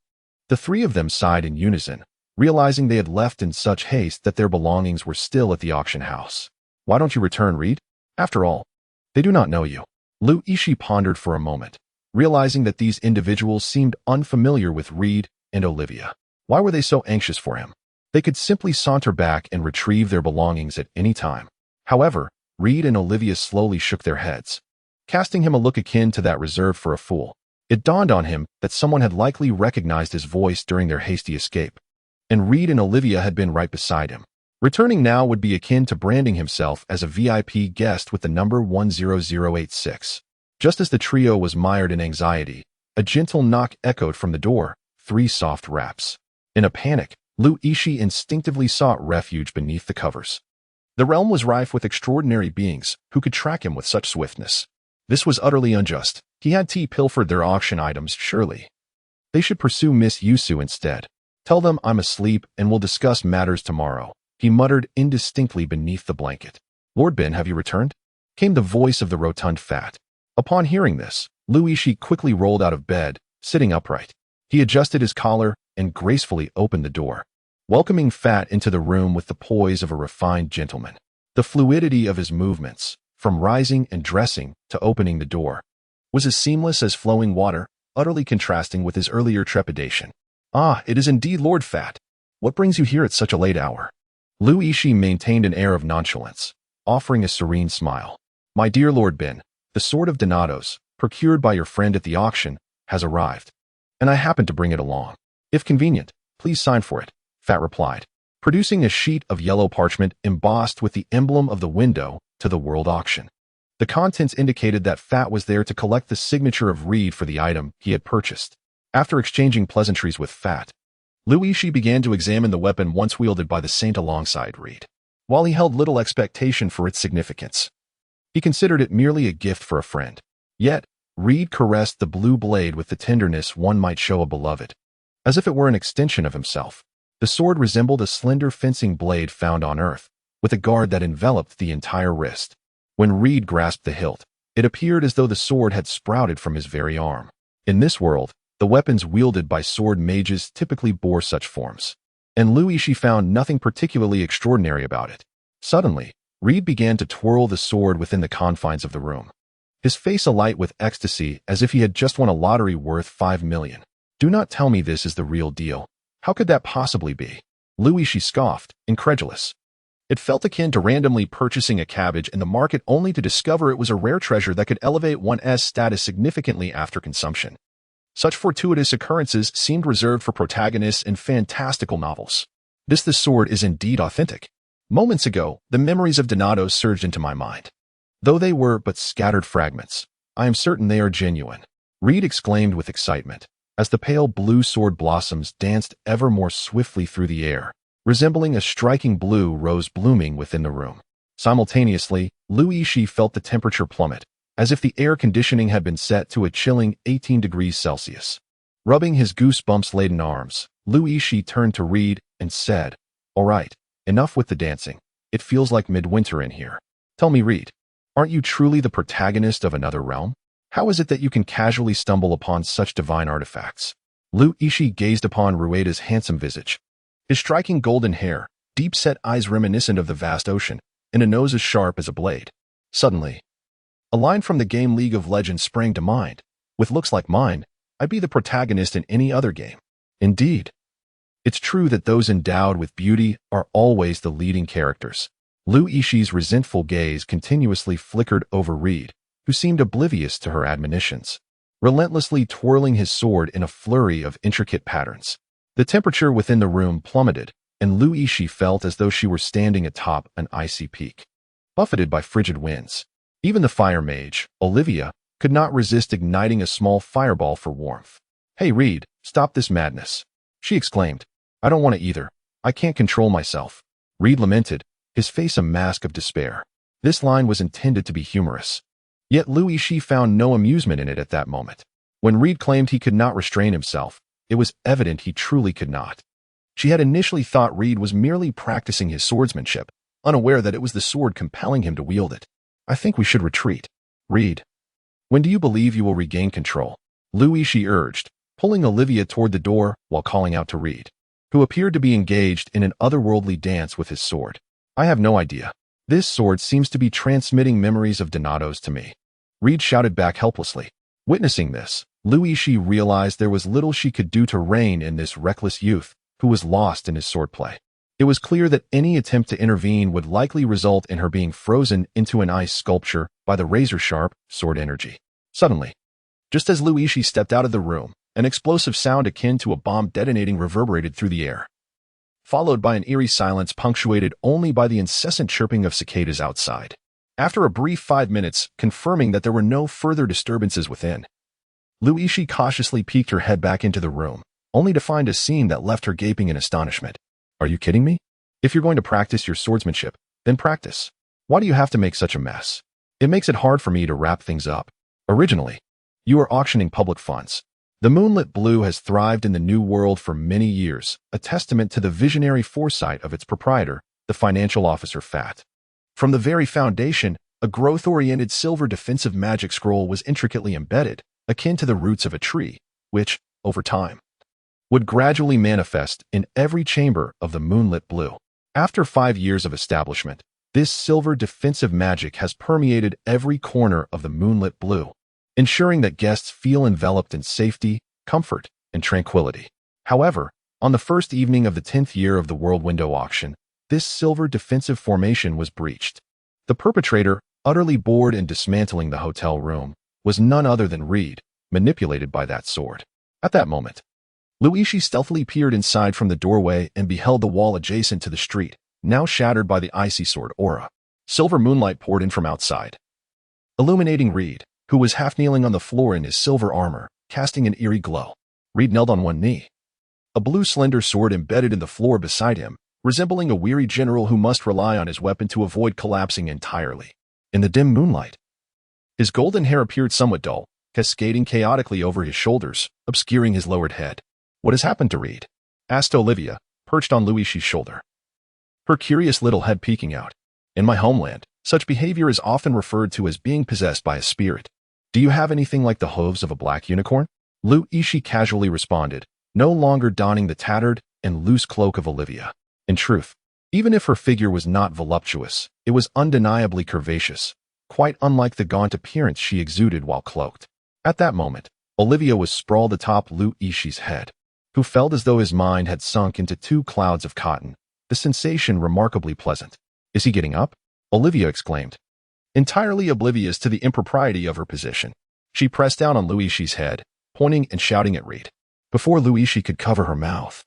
The three of them sighed in unison, realizing they had left in such haste that their belongings were still at the auction house. Why don't you return, Reed? After all, they do not know you. Lu Yixi pondered for a moment, realizing that these individuals seemed unfamiliar with Reed and Olivia. Why were they so anxious for him? They could simply saunter back and retrieve their belongings at any time. However, Reed and Olivia slowly shook their heads, casting him a look akin to that reserved for a fool. It dawned on him that someone had likely recognized his voice during their hasty escape, and Reed and Olivia had been right beside him. Returning now would be akin to branding himself as a VIP guest with the number 10086. Just as the trio was mired in anxiety, a gentle knock echoed from the door, 3 soft raps. In a panic, Lu Yixi instinctively sought refuge beneath the covers. The realm was rife with extraordinary beings who could track him with such swiftness. This was utterly unjust. He had pilfered their auction items, surely. They should pursue Miss Yusu instead. Tell them I'm asleep and we'll discuss matters tomorrow, he muttered indistinctly beneath the blanket. Lord Ben, have you returned? Came the voice of the rotund fat. Upon hearing this, Lu Yixi quickly rolled out of bed, sitting upright. He adjusted his collar and gracefully opened the door, welcoming Fat into the room with the poise of a refined gentleman. The fluidity of his movements, from rising and dressing to opening the door, was as seamless as flowing water, utterly contrasting with his earlier trepidation. Ah, it is indeed Lord Fat. What brings you here at such a late hour? Lu Yixi maintained an air of nonchalance, offering a serene smile. My dear Lord Bin, the sword of Donatos, procured by your friend at the auction, has arrived, and I happen to bring it along. If convenient, please sign for it, Fat replied, producing a sheet of yellow parchment embossed with the emblem of the window to the world auction. The contents indicated that Fat was there to collect the signature of Reed for the item he had purchased. After exchanging pleasantries with Fat, Lu Yixi began to examine the weapon once wielded by the saint alongside Reed. While he held little expectation for its significance, he considered it merely a gift for a friend. Yet, Reed caressed the blue blade with the tenderness one might show a beloved, as if it were an extension of himself. The sword resembled a slender fencing blade found on Earth, with a guard that enveloped the entire wrist. When Reed grasped the hilt, it appeared as though the sword had sprouted from his very arm. In this world, the weapons wielded by sword mages typically bore such forms, and Lu Yixi found nothing particularly extraordinary about it. Suddenly, Reed began to twirl the sword within the confines of the room, his face alight with ecstasy as if he had just won a lottery worth 5 million. Do not tell me this is the real deal. How could that possibly be? Lu Yixi scoffed, incredulous. It felt akin to randomly purchasing a cabbage in the market only to discover it was a rare treasure that could elevate one's status significantly after consumption. Such fortuitous occurrences seemed reserved for protagonists in fantastical novels. This sword is indeed authentic. Moments ago, the memories of Donatos surged into my mind. Though they were but scattered fragments, I am certain they are genuine. Reed exclaimed with excitement, as the pale blue sword blossoms danced ever more swiftly through the air, resembling a striking blue rose blooming within the room. Simultaneously, Lu Yixi felt the temperature plummet, as if the air conditioning had been set to a chilling 18 degrees Celsius. Rubbing his goosebumps-laden arms, Lu Yixi turned to Reed and said, "All right, enough with the dancing. It feels like midwinter in here. Tell me, Reed, aren't you truly the protagonist of another realm? How is it that you can casually stumble upon such divine artifacts?" Lu Yixi gazed upon Rueda's handsome visage. His striking golden hair, deep-set eyes reminiscent of the vast ocean, and a nose as sharp as a blade. Suddenly, a line from the game League of Legends sprang to mind. With looks like mine, I'd be the protagonist in any other game. Indeed. It's true that those endowed with beauty are always the leading characters. Lu Yixi's resentful gaze continuously flickered over Reed, who seemed oblivious to her admonitions, relentlessly twirling his sword in a flurry of intricate patterns. The temperature within the room plummeted, and Lu Yixi felt as though she were standing atop an icy peak, buffeted by frigid winds. Even the fire mage, Olivia, could not resist igniting a small fireball for warmth. "Hey Reed, stop this madness," she exclaimed. "I don't want to either. I can't control myself." Reed lamented, his face a mask of despair. This line was intended to be humorous, yet Lu Yixi found no amusement in it at that moment. When Reed claimed he could not restrain himself, it was evident he truly could not. She had initially thought Reed was merely practicing his swordsmanship, unaware that it was the sword compelling him to wield it. "I think we should retreat. Reed, when do you believe you will regain control?" Lu Yixi urged, pulling Olivia toward the door while calling out to Reed, who appeared to be engaged in an otherworldly dance with his sword. "I have no idea. This sword seems to be transmitting memories of Donatos to me," Reed shouted back helplessly. Witnessing this, Lu Yixi realized there was little she could do to rein in this reckless youth who was lost in his swordplay. It was clear that any attempt to intervene would likely result in her being frozen into an ice sculpture by the razor-sharp sword energy. Suddenly, just as Lu Yixi stepped out of the room, an explosive sound akin to a bomb detonating reverberated through the air, followed by an eerie silence punctuated only by the incessant chirping of cicadas outside. After a brief 5 minutes, confirming that there were no further disturbances within, Lu Yixi cautiously peeked her head back into the room, only to find a scene that left her gaping in astonishment. "Are you kidding me? If you're going to practice your swordsmanship, then practice. Why do you have to make such a mess? It makes it hard for me to wrap things up. Originally, you are auctioning public funds. The moonlit blue has thrived in the New World for many years, a testament to the visionary foresight of its proprietor, the financial officer Fat. From the very foundation, a growth-oriented silver defensive magic scroll was intricately embedded, akin to the roots of a tree, which, over time, would gradually manifest in every chamber of the moonlit blue. After 5 years of establishment, this silver defensive magic has permeated every corner of the moonlit blue, ensuring that guests feel enveloped in safety, comfort, and tranquility. However, on the first evening of the 10th year of the World Window Auction, this silver defensive formation was breached. The perpetrator, utterly bored and dismantling the hotel room, was none other than Reed, manipulated by that sword. At that moment, Luigi stealthily peered inside from the doorway and beheld the wall adjacent to the street, now shattered by the icy sword aura. Silver moonlight poured in from outside, illuminating Reed, who was half-kneeling on the floor in his silver armor, casting an eerie glow. Reed knelt on one knee, a blue slender sword embedded in the floor beside him, resembling a weary general who must rely on his weapon to avoid collapsing entirely. In the dim moonlight, his golden hair appeared somewhat dull, cascading chaotically over his shoulders, obscuring his lowered head. "What has happened to Reed?" asked Olivia, perched on Luigi's shoulder, her curious little head peeking out. "In my homeland, such behavior is often referred to as being possessed by a spirit. Do you have anything like the hooves of a black unicorn?" Luigi casually responded, no longer donning the tattered and loose cloak of Olivia. In truth, even if her figure was not voluptuous, it was undeniably curvaceous, quite unlike the gaunt appearance she exuded while cloaked. At that moment, Olivia was sprawled atop Luigi's head, who felt as though his mind had sunk into 2 clouds of cotton, the sensation remarkably pleasant. "Is he getting up?" Olivia exclaimed, entirely oblivious to the impropriety of her position. She pressed down on Luigi's head, pointing and shouting at Reed. Before Luigi could cover her mouth,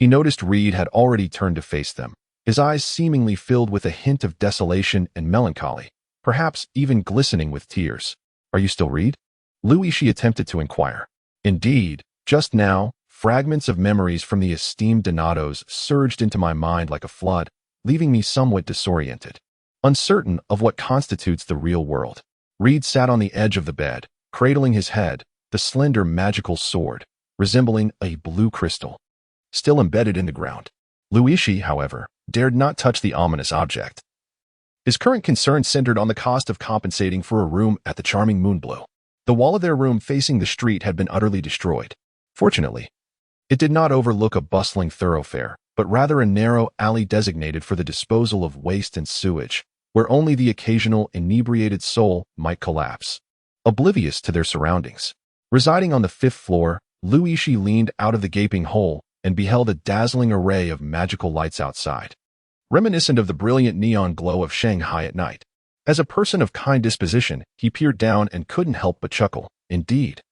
he noticed Reed had already turned to face them, his eyes seemingly filled with a hint of desolation and melancholy, perhaps even glistening with tears. "Are you still Reed?" Luigi attempted to inquire. "Indeed, just now, fragments of memories from the esteemed Donatos surged into my mind like a flood, leaving me somewhat disoriented, uncertain of what constitutes the real world." Reed sat on the edge of the bed, cradling his head, the slender magical sword, resembling a blue crystal, still embedded in the ground. Luigi, however, dared not touch the ominous object. His current concern centered on the cost of compensating for a room at the charming Moonblue. The wall of their room facing the street had been utterly destroyed. Fortunately, it did not overlook a bustling thoroughfare, but rather a narrow alley designated for the disposal of waste and sewage, where only the occasional inebriated soul might collapse, oblivious to their surroundings. Residing on the 5th floor, Luigi leaned out of the gaping hole and beheld a dazzling array of magical lights outside, reminiscent of the brilliant neon glow of Shanghai at night. As a person of kind disposition, he peered down and couldn't help but chuckle. Indeed,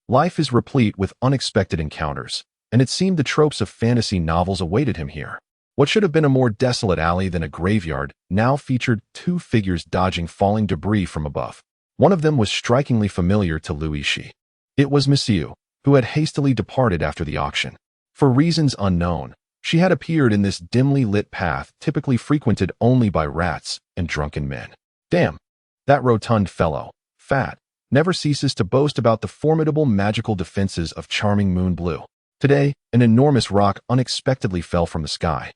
life is replete with unexpected encounters, and it seemed the tropes of fantasy novels awaited him here. What should have been a more desolate alley than a graveyard now featured 2 figures dodging falling debris from above. One of them was strikingly familiar to Luigi. It was Miss Yu, who had hastily departed after the auction. For reasons unknown, she had appeared in this dimly lit path typically frequented only by rats and drunken men. Damn, that rotund fellow, fat, never ceases to boast about the formidable magical defenses of charming Moonblue. Today, an enormous rock unexpectedly fell from the sky.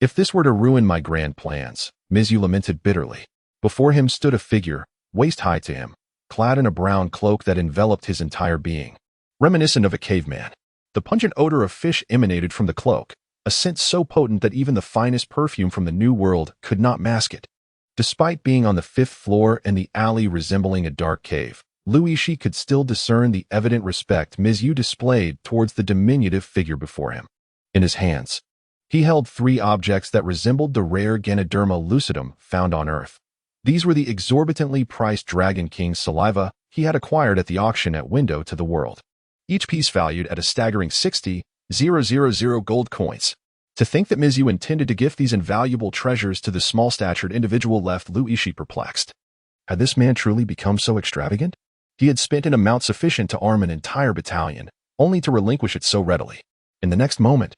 If this were to ruin my grand plans, Ms. Yu lamented bitterly. Before him stood a figure, waist-high to him, clad in a brown cloak that enveloped his entire being, reminiscent of a caveman. The pungent odor of fish emanated from the cloak, a scent so potent that even the finest perfume from the New World could not mask it. Despite being on the 5th floor and the alley resembling a dark cave, Luigi could still discern the evident respect Ms. Yu displayed towards the diminutive figure before him. In his hands, he held 3 objects that resembled the rare Ganoderma lucidum found on Earth. These were the exorbitantly priced Dragon King's saliva he had acquired at the auction at Window to the World, each piece valued at a staggering 60,000 gold coins. To think that Ms. Yu intended to gift these invaluable treasures to the small-statured individual left Luigi perplexed. Had this man truly become so extravagant? He had spent an amount sufficient to arm an entire battalion, only to relinquish it so readily. In the next moment,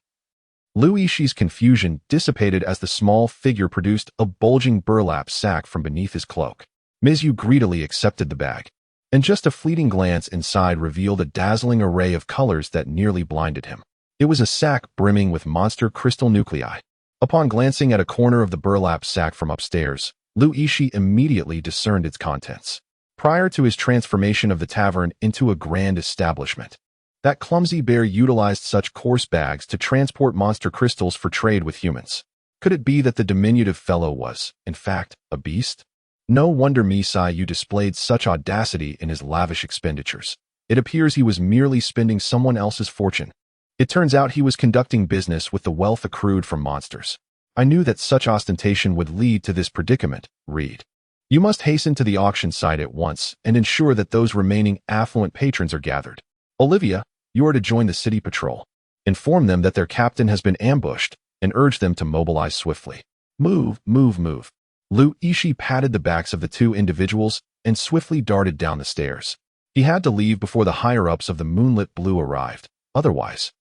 Luigi's confusion dissipated as the small figure produced a bulging burlap sack from beneath his cloak. Ms. Yu greedily accepted the bag, and just a fleeting glance inside revealed a dazzling array of colors that nearly blinded him. It was a sack brimming with monster crystal nuclei. Upon glancing at a corner of the burlap sack from upstairs, Luigi immediately discerned its contents. Prior to his transformation of the tavern into a grand establishment, that clumsy bear utilized such coarse bags to transport monster crystals for trade with humans. Could it be that the diminutive fellow was, in fact, a beast? No wonder Ms. Yu displayed such audacity in his lavish expenditures. It appears he was merely spending someone else's fortune. It turns out he was conducting business with the wealth accrued from monsters. I knew that such ostentation would lead to this predicament. Read. You must hasten to the auction site at once and ensure that those remaining affluent patrons are gathered. Olivia, you are to join the city patrol. Inform them that their captain has been ambushed and urge them to mobilize swiftly. Move, move, move. Yixi patted the backs of the two individuals and swiftly darted down the stairs. He had to leave before the higher-ups of the Moonlit Blue arrived. Otherwise,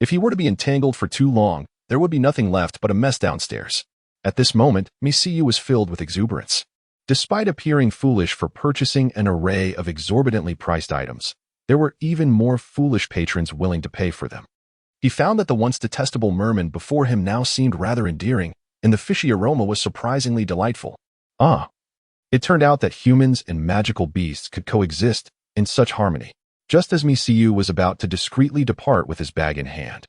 if he were to be entangled for too long, there would be nothing left but a mess downstairs. At this moment, Misiyu was filled with exuberance. Despite appearing foolish for purchasing an array of exorbitantly priced items, there were even more foolish patrons willing to pay for them. He found that the once detestable merman before him now seemed rather endearing, and the fishy aroma was surprisingly delightful. It turned out that humans and magical beasts could coexist in such harmony. Just as Misiyu was about to discreetly depart with his bag in hand,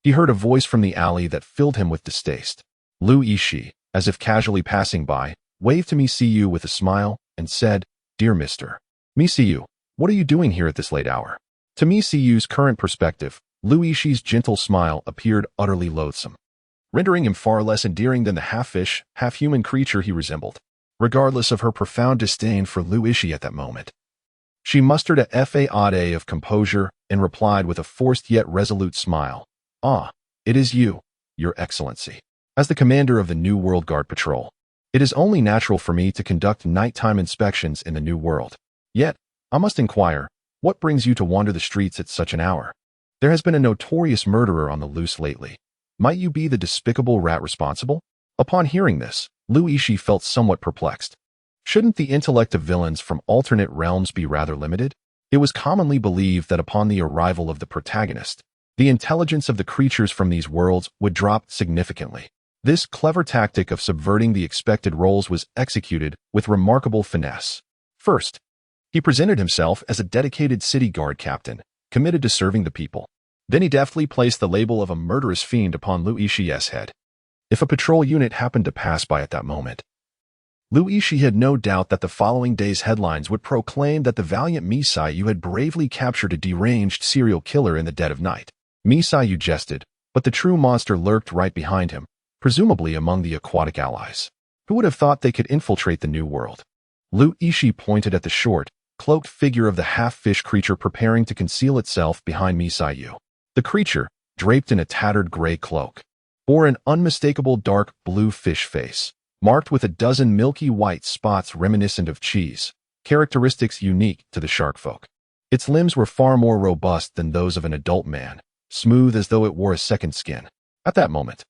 he heard a voice from the alley that filled him with distaste. Yixi, as if casually passing by, waved to Misiyu with a smile and said, "Dear Mr. Misiyu, what are you doing here at this late hour?" To Misiyu's current perspective, Yixi's gentle smile appeared utterly loathsome, rendering him far less endearing than the half-fish, half-human creature he resembled. Regardless of her profound disdain for Yixi at that moment, she mustered a faade of composure and replied with a forced yet resolute smile. It is you, Your Excellency. As the commander of the New World Guard Patrol, it is only natural for me to conduct nighttime inspections in the New World. Yet, I must inquire, what brings you to wander the streets at such an hour? There has been a notorious murderer on the loose lately. Might you be the despicable rat responsible? Upon hearing this, Yixi felt somewhat perplexed. Shouldn't the intellect of villains from alternate realms be rather limited? It was commonly believed that upon the arrival of the protagonist, the intelligence of the creatures from these worlds would drop significantly. This clever tactic of subverting the expected roles was executed with remarkable finesse. First, he presented himself as a dedicated city guard captain, committed to serving the people. Then he deftly placed the label of a murderous fiend upon Yixi's head. If a patrol unit happened to pass by at that moment, Yixi had no doubt that the following day's headlines would proclaim that the valiant Misiyu had bravely captured a deranged serial killer in the dead of night. Misiyu jested, but the true monster lurked right behind him, presumably among the aquatic allies. Who would have thought they could infiltrate the New World? Yixi pointed at the short, cloaked figure of the half-fish creature preparing to conceal itself behind Misiyu. The creature, draped in a tattered gray cloak, bore an unmistakable dark blue fish face, marked with a dozen milky white spots reminiscent of cheese, characteristics unique to the shark folk. Its limbs were far more robust than those of an adult man, smooth as though it wore a second skin. At that moment,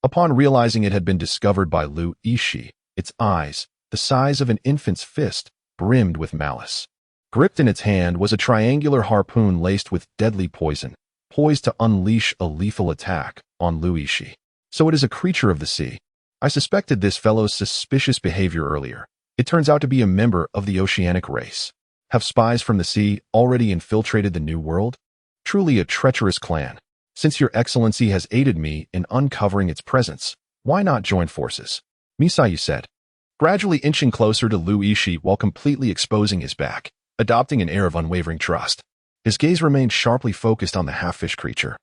upon realizing it had been discovered by Yixi, its eyes, the size of an infant's fist, brimmed with malice. Gripped in its hand was a triangular harpoon laced with deadly poison, poised to unleash a lethal attack on Yixi. So it is a creature of the sea. I suspected this fellow's suspicious behavior earlier. It turns out to be a member of the oceanic race. Have spies from the sea already infiltrated the New World? Truly a treacherous clan. Since Your Excellency has aided me in uncovering its presence, why not join forces? Misiyu said, gradually inching closer to Yixi while completely exposing his back, adopting an air of unwavering trust. His gaze remained sharply focused on the half-fish creature,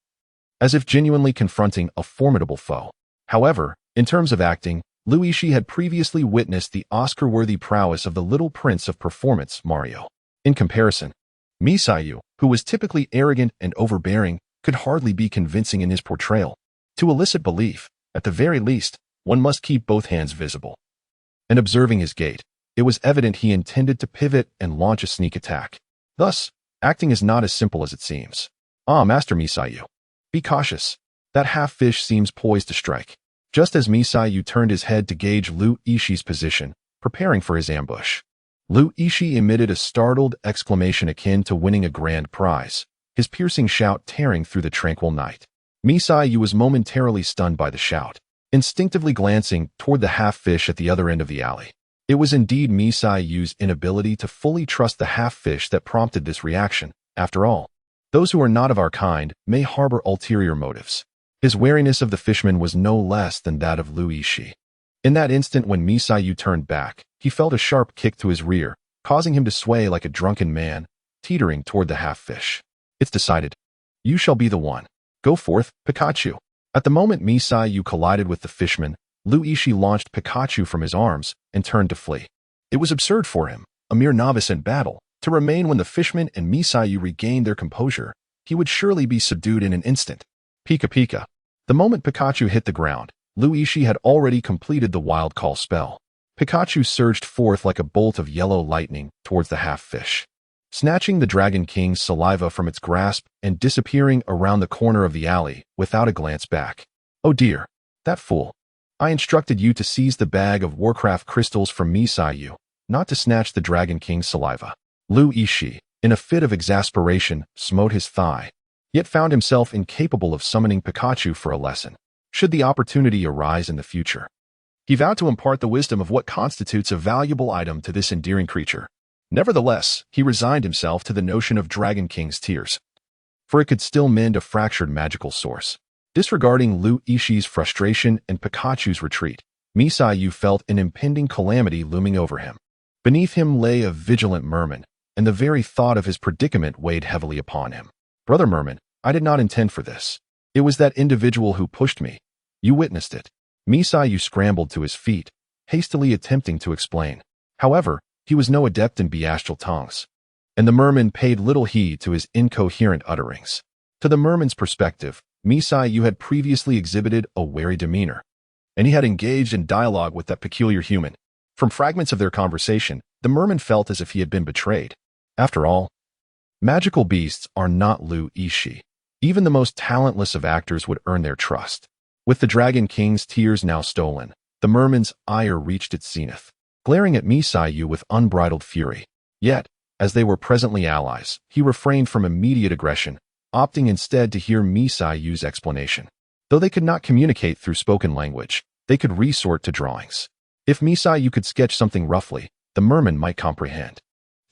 as if genuinely confronting a formidable foe. However, in terms of acting, Yixi had previously witnessed the Oscar-worthy prowess of the little prince of performance, Mario. In comparison, Misiyu, who was typically arrogant and overbearing, could hardly be convincing in his portrayal. To elicit belief, at the very least, one must keep both hands visible. And observing his gait, it was evident he intended to pivot and launch a sneak attack. Thus, acting is not as simple as it seems. Master Misiyu, be cautious. That half-fish seems poised to strike. Just as Misiyu turned his head to gauge Yixi's position, preparing for his ambush, Yixi emitted a startled exclamation akin to winning a grand prize, his piercing shout tearing through the tranquil night. Misiyu was momentarily stunned by the shout, instinctively glancing toward the half-fish at the other end of the alley. It was indeed Misiyu's inability to fully trust the half-fish that prompted this reaction. After all, those who are not of our kind may harbor ulterior motives. His wariness of the fishman was no less than that of Yixi. In that instant when Misiyu turned back, he felt a sharp kick to his rear, causing him to sway like a drunken man, teetering toward the half-fish. It's decided. You shall be the one. Go forth, Pikachu. At the moment Misayu collided with the fishman, Yixi launched Pikachu from his arms and turned to flee. It was absurd for him, a mere novice in battle, to remain when the fishman and Misayu regained their composure. He would surely be subdued in an instant. Pika Pika. The moment Pikachu hit the ground, Yixi had already completed the wild call spell. Pikachu surged forth like a bolt of yellow lightning towards the half-fish, snatching the Dragon King's saliva from its grasp and disappearing around the corner of the alley without a glance back. Oh dear, that fool. I instructed you to seize the bag of Warcraft crystals from Misayu, not to snatch the Dragon King's saliva. Yixi, in a fit of exasperation, smote his thigh, yet found himself incapable of summoning Pikachu for a lesson, should the opportunity arise in the future. He vowed to impart the wisdom of what constitutes a valuable item to this endearing creature. Nevertheless, he resigned himself to the notion of Dragon King's tears, for it could still mend a fractured magical source. Disregarding Yixi's frustration and Pikachu's retreat, Misayu felt an impending calamity looming over him. Beneath him lay a vigilant merman, and the very thought of his predicament weighed heavily upon him. Brother Merman, I did not intend for this. It was that individual who pushed me. You witnessed it. Misayu scrambled to his feet, hastily attempting to explain. However, he was no adept in bestial tongues, and the merman paid little heed to his incoherent utterings. To the merman's perspective, Misayu had previously exhibited a wary demeanor, and he had engaged in dialogue with that peculiar human. From fragments of their conversation, the merman felt as if he had been betrayed. After all, magical beasts are not Yixi. Even the most talentless of actors would earn their trust. With the Dragon King's tears now stolen, the merman's ire reached its zenith, glaring at Misayu with unbridled fury. Yet, as they were presently allies, he refrained from immediate aggression, opting instead to hear Misayu's explanation. Though they could not communicate through spoken language, they could resort to drawings. If Misayu could sketch something roughly, the merman might comprehend.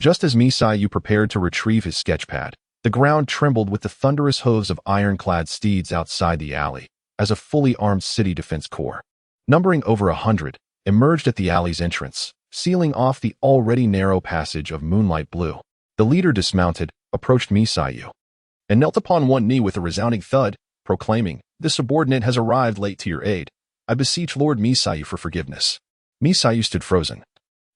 Just as Misayu prepared to retrieve his sketchpad, the ground trembled with the thunderous hooves of ironclad steeds outside the alley, as a fully armed city defense corps, numbering over 100, emerged at the alley's entrance, sealing off the already narrow passage of moonlight blue. The leader dismounted, approached Misayu, and knelt upon one knee with a resounding thud, proclaiming, "The subordinate has arrived late to your aid. I beseech Lord Misayu for forgiveness." Misayu stood frozen,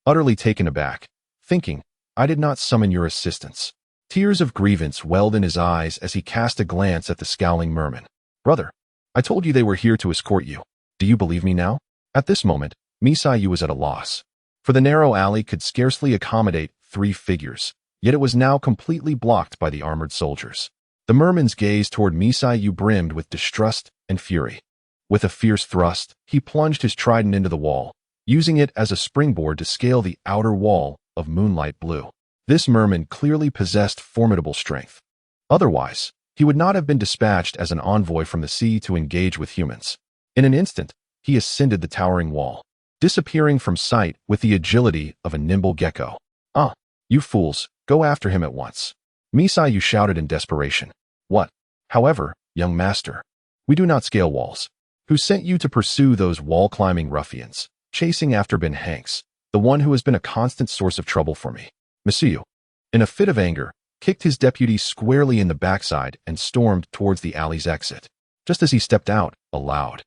utterly taken aback, thinking, "I did not summon your assistance." Tears of grievance welled in his eyes as he cast a glance at the scowling merman. "Brother, I told you they were here to escort you. Do you believe me now?" At this moment, Misayu was at a loss, for the narrow alley could scarcely accommodate 3 figures, yet it was now completely blocked by the armored soldiers. The merman's gaze toward Misayu brimmed with distrust and fury. With a fierce thrust, he plunged his trident into the wall, using it as a springboard to scale the outer wall of moonlight blue. This merman clearly possessed formidable strength. Otherwise, he would not have been dispatched as an envoy from the sea to engage with humans. In an instant, he ascended the towering wall, disappearing from sight with the agility of a nimble gecko. "Ah, you fools, go after him at once." Misayu shouted in desperation. "What? However, young master, we do not scale walls. Who sent you to pursue those wall-climbing ruffians, chasing after Ben Hanks, the one who has been a constant source of trouble for me?" Misayu, in a fit of anger, kicked his deputy squarely in the backside and stormed towards the alley's exit. Just as he stepped out, a loud,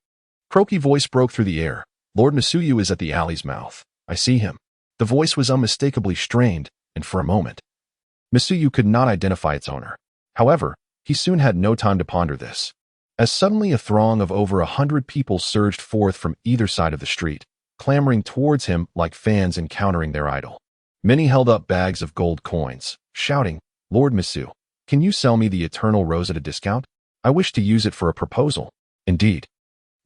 croaky voice broke through the air. "Lord Misayu is at the alley's mouth. I see him." The voice was unmistakably strained, and for a moment, Misayu could not identify its owner. However, he soon had no time to ponder this, as suddenly a throng of over 100 people surged forth from either side of the street, clamoring towards him like fans encountering their idol. Many held up bags of gold coins, shouting, "Lord Misayu, can you sell me the Eternal Rose at a discount? I wish to use it for a proposal." "Indeed.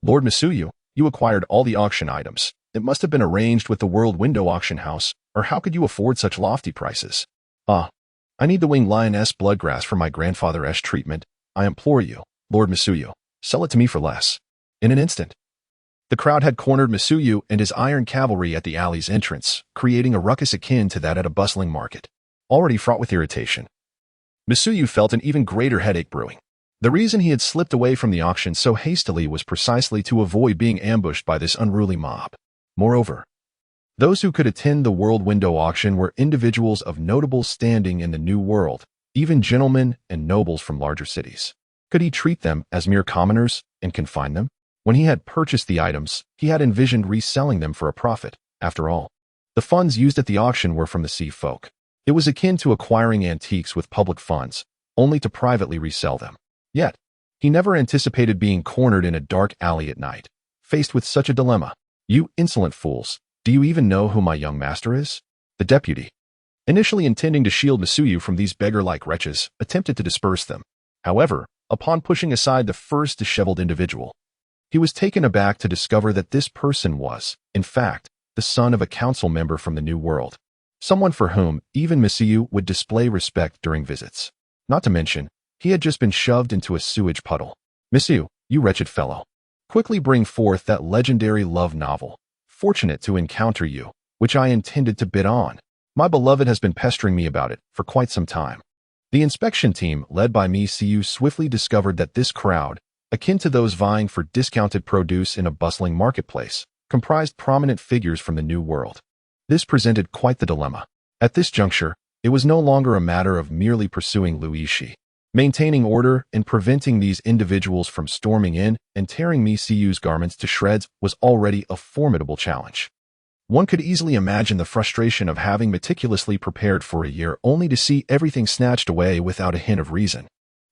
Lord Misayu, you acquired all the auction items. It must have been arranged with the World Window Auction House, or how could you afford such lofty prices?" "Ah, I need the winged lioness bloodgrass for my grandfather's treatment. I implore you, Lord Misayu, sell it to me for less." In an instant, the crowd had cornered Misayu and his iron cavalry at the alley's entrance, creating a ruckus akin to that at a bustling market. Already fraught with irritation, Misayu felt an even greater headache brewing. The reason he had slipped away from the auction so hastily was precisely to avoid being ambushed by this unruly mob. Moreover, those who could attend the World Window Auction were individuals of notable standing in the New World, even gentlemen and nobles from larger cities. Could he treat them as mere commoners and confine them? When he had purchased the items, he had envisioned reselling them for a profit. After all, the funds used at the auction were from the sea folk. It was akin to acquiring antiques with public funds, only to privately resell them. Yet, he never anticipated being cornered in a dark alley at night, faced with such a dilemma. "You insolent fools, do you even know who my young master is?" The deputy, initially intending to shield Masuyu from these beggar-like wretches, attempted to disperse them. However, upon pushing aside the first disheveled individual, he was taken aback to discover that this person was, in fact, the son of a council member from the New World, someone for whom even Masuyu would display respect during visits. Not to mention, he had just been shoved into a sewage puddle. "Masuyu, you wretched fellow. Quickly bring forth that legendary love novel, Fortunate to Encounter You, which I intended to bid on. My beloved has been pestering me about it for quite some time." The inspection team, led by Masuyu, swiftly discovered that this crowd, akin to those vying for discounted produce in a bustling marketplace, comprised prominent figures from the New World. This presented quite the dilemma. At this juncture, it was no longer a matter of merely pursuing Yixi. Maintaining order and preventing these individuals from storming in and tearing Misuyu's garments to shreds was already a formidable challenge. One could easily imagine the frustration of having meticulously prepared for a year only to see everything snatched away without a hint of reason.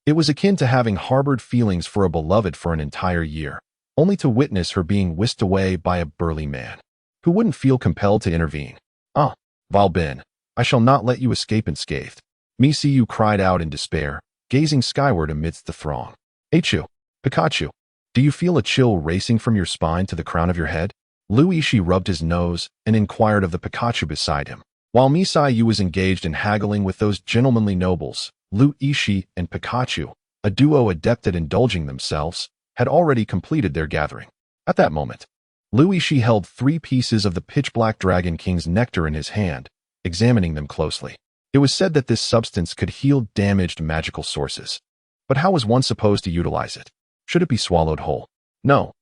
It was akin to having harbored feelings for a beloved for an entire year, only to witness her being whisked away by a burly man, who wouldn't feel compelled to intervene. "Ah, vile Ben, I shall not let you escape unscathed," Masuyu cried out in despair, gazing skyward amidst the throng. "Achu, Pikachu, do you feel a chill racing from your spine to the crown of your head?" Yixi rubbed his nose and inquired of the Pikachu beside him. While Masuyu was engaged in haggling with those gentlemanly nobles, Yixi and Pikachu, a duo adept at indulging themselves, had already completed their gathering. At that moment, Yixi held 3 pieces of the pitch-black Dragon King's nectar in his hand, examining them closely. It was said that this substance could heal damaged magical sources. But how was one supposed to utilize it? Should it be swallowed whole? No,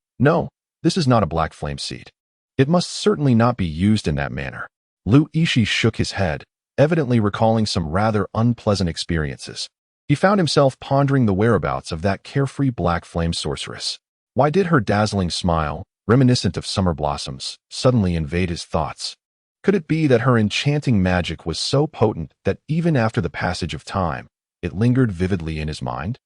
this is not a black flame seed. It must certainly not be used in that manner. Yixi shook his head, evidently recalling some rather unpleasant experiences. He found himself pondering the whereabouts of that carefree black flame sorceress. Why did her dazzling smile, reminiscent of summer blossoms, suddenly invade his thoughts? Could it be that her enchanting magic was so potent that even after the passage of time, it lingered vividly in his mind?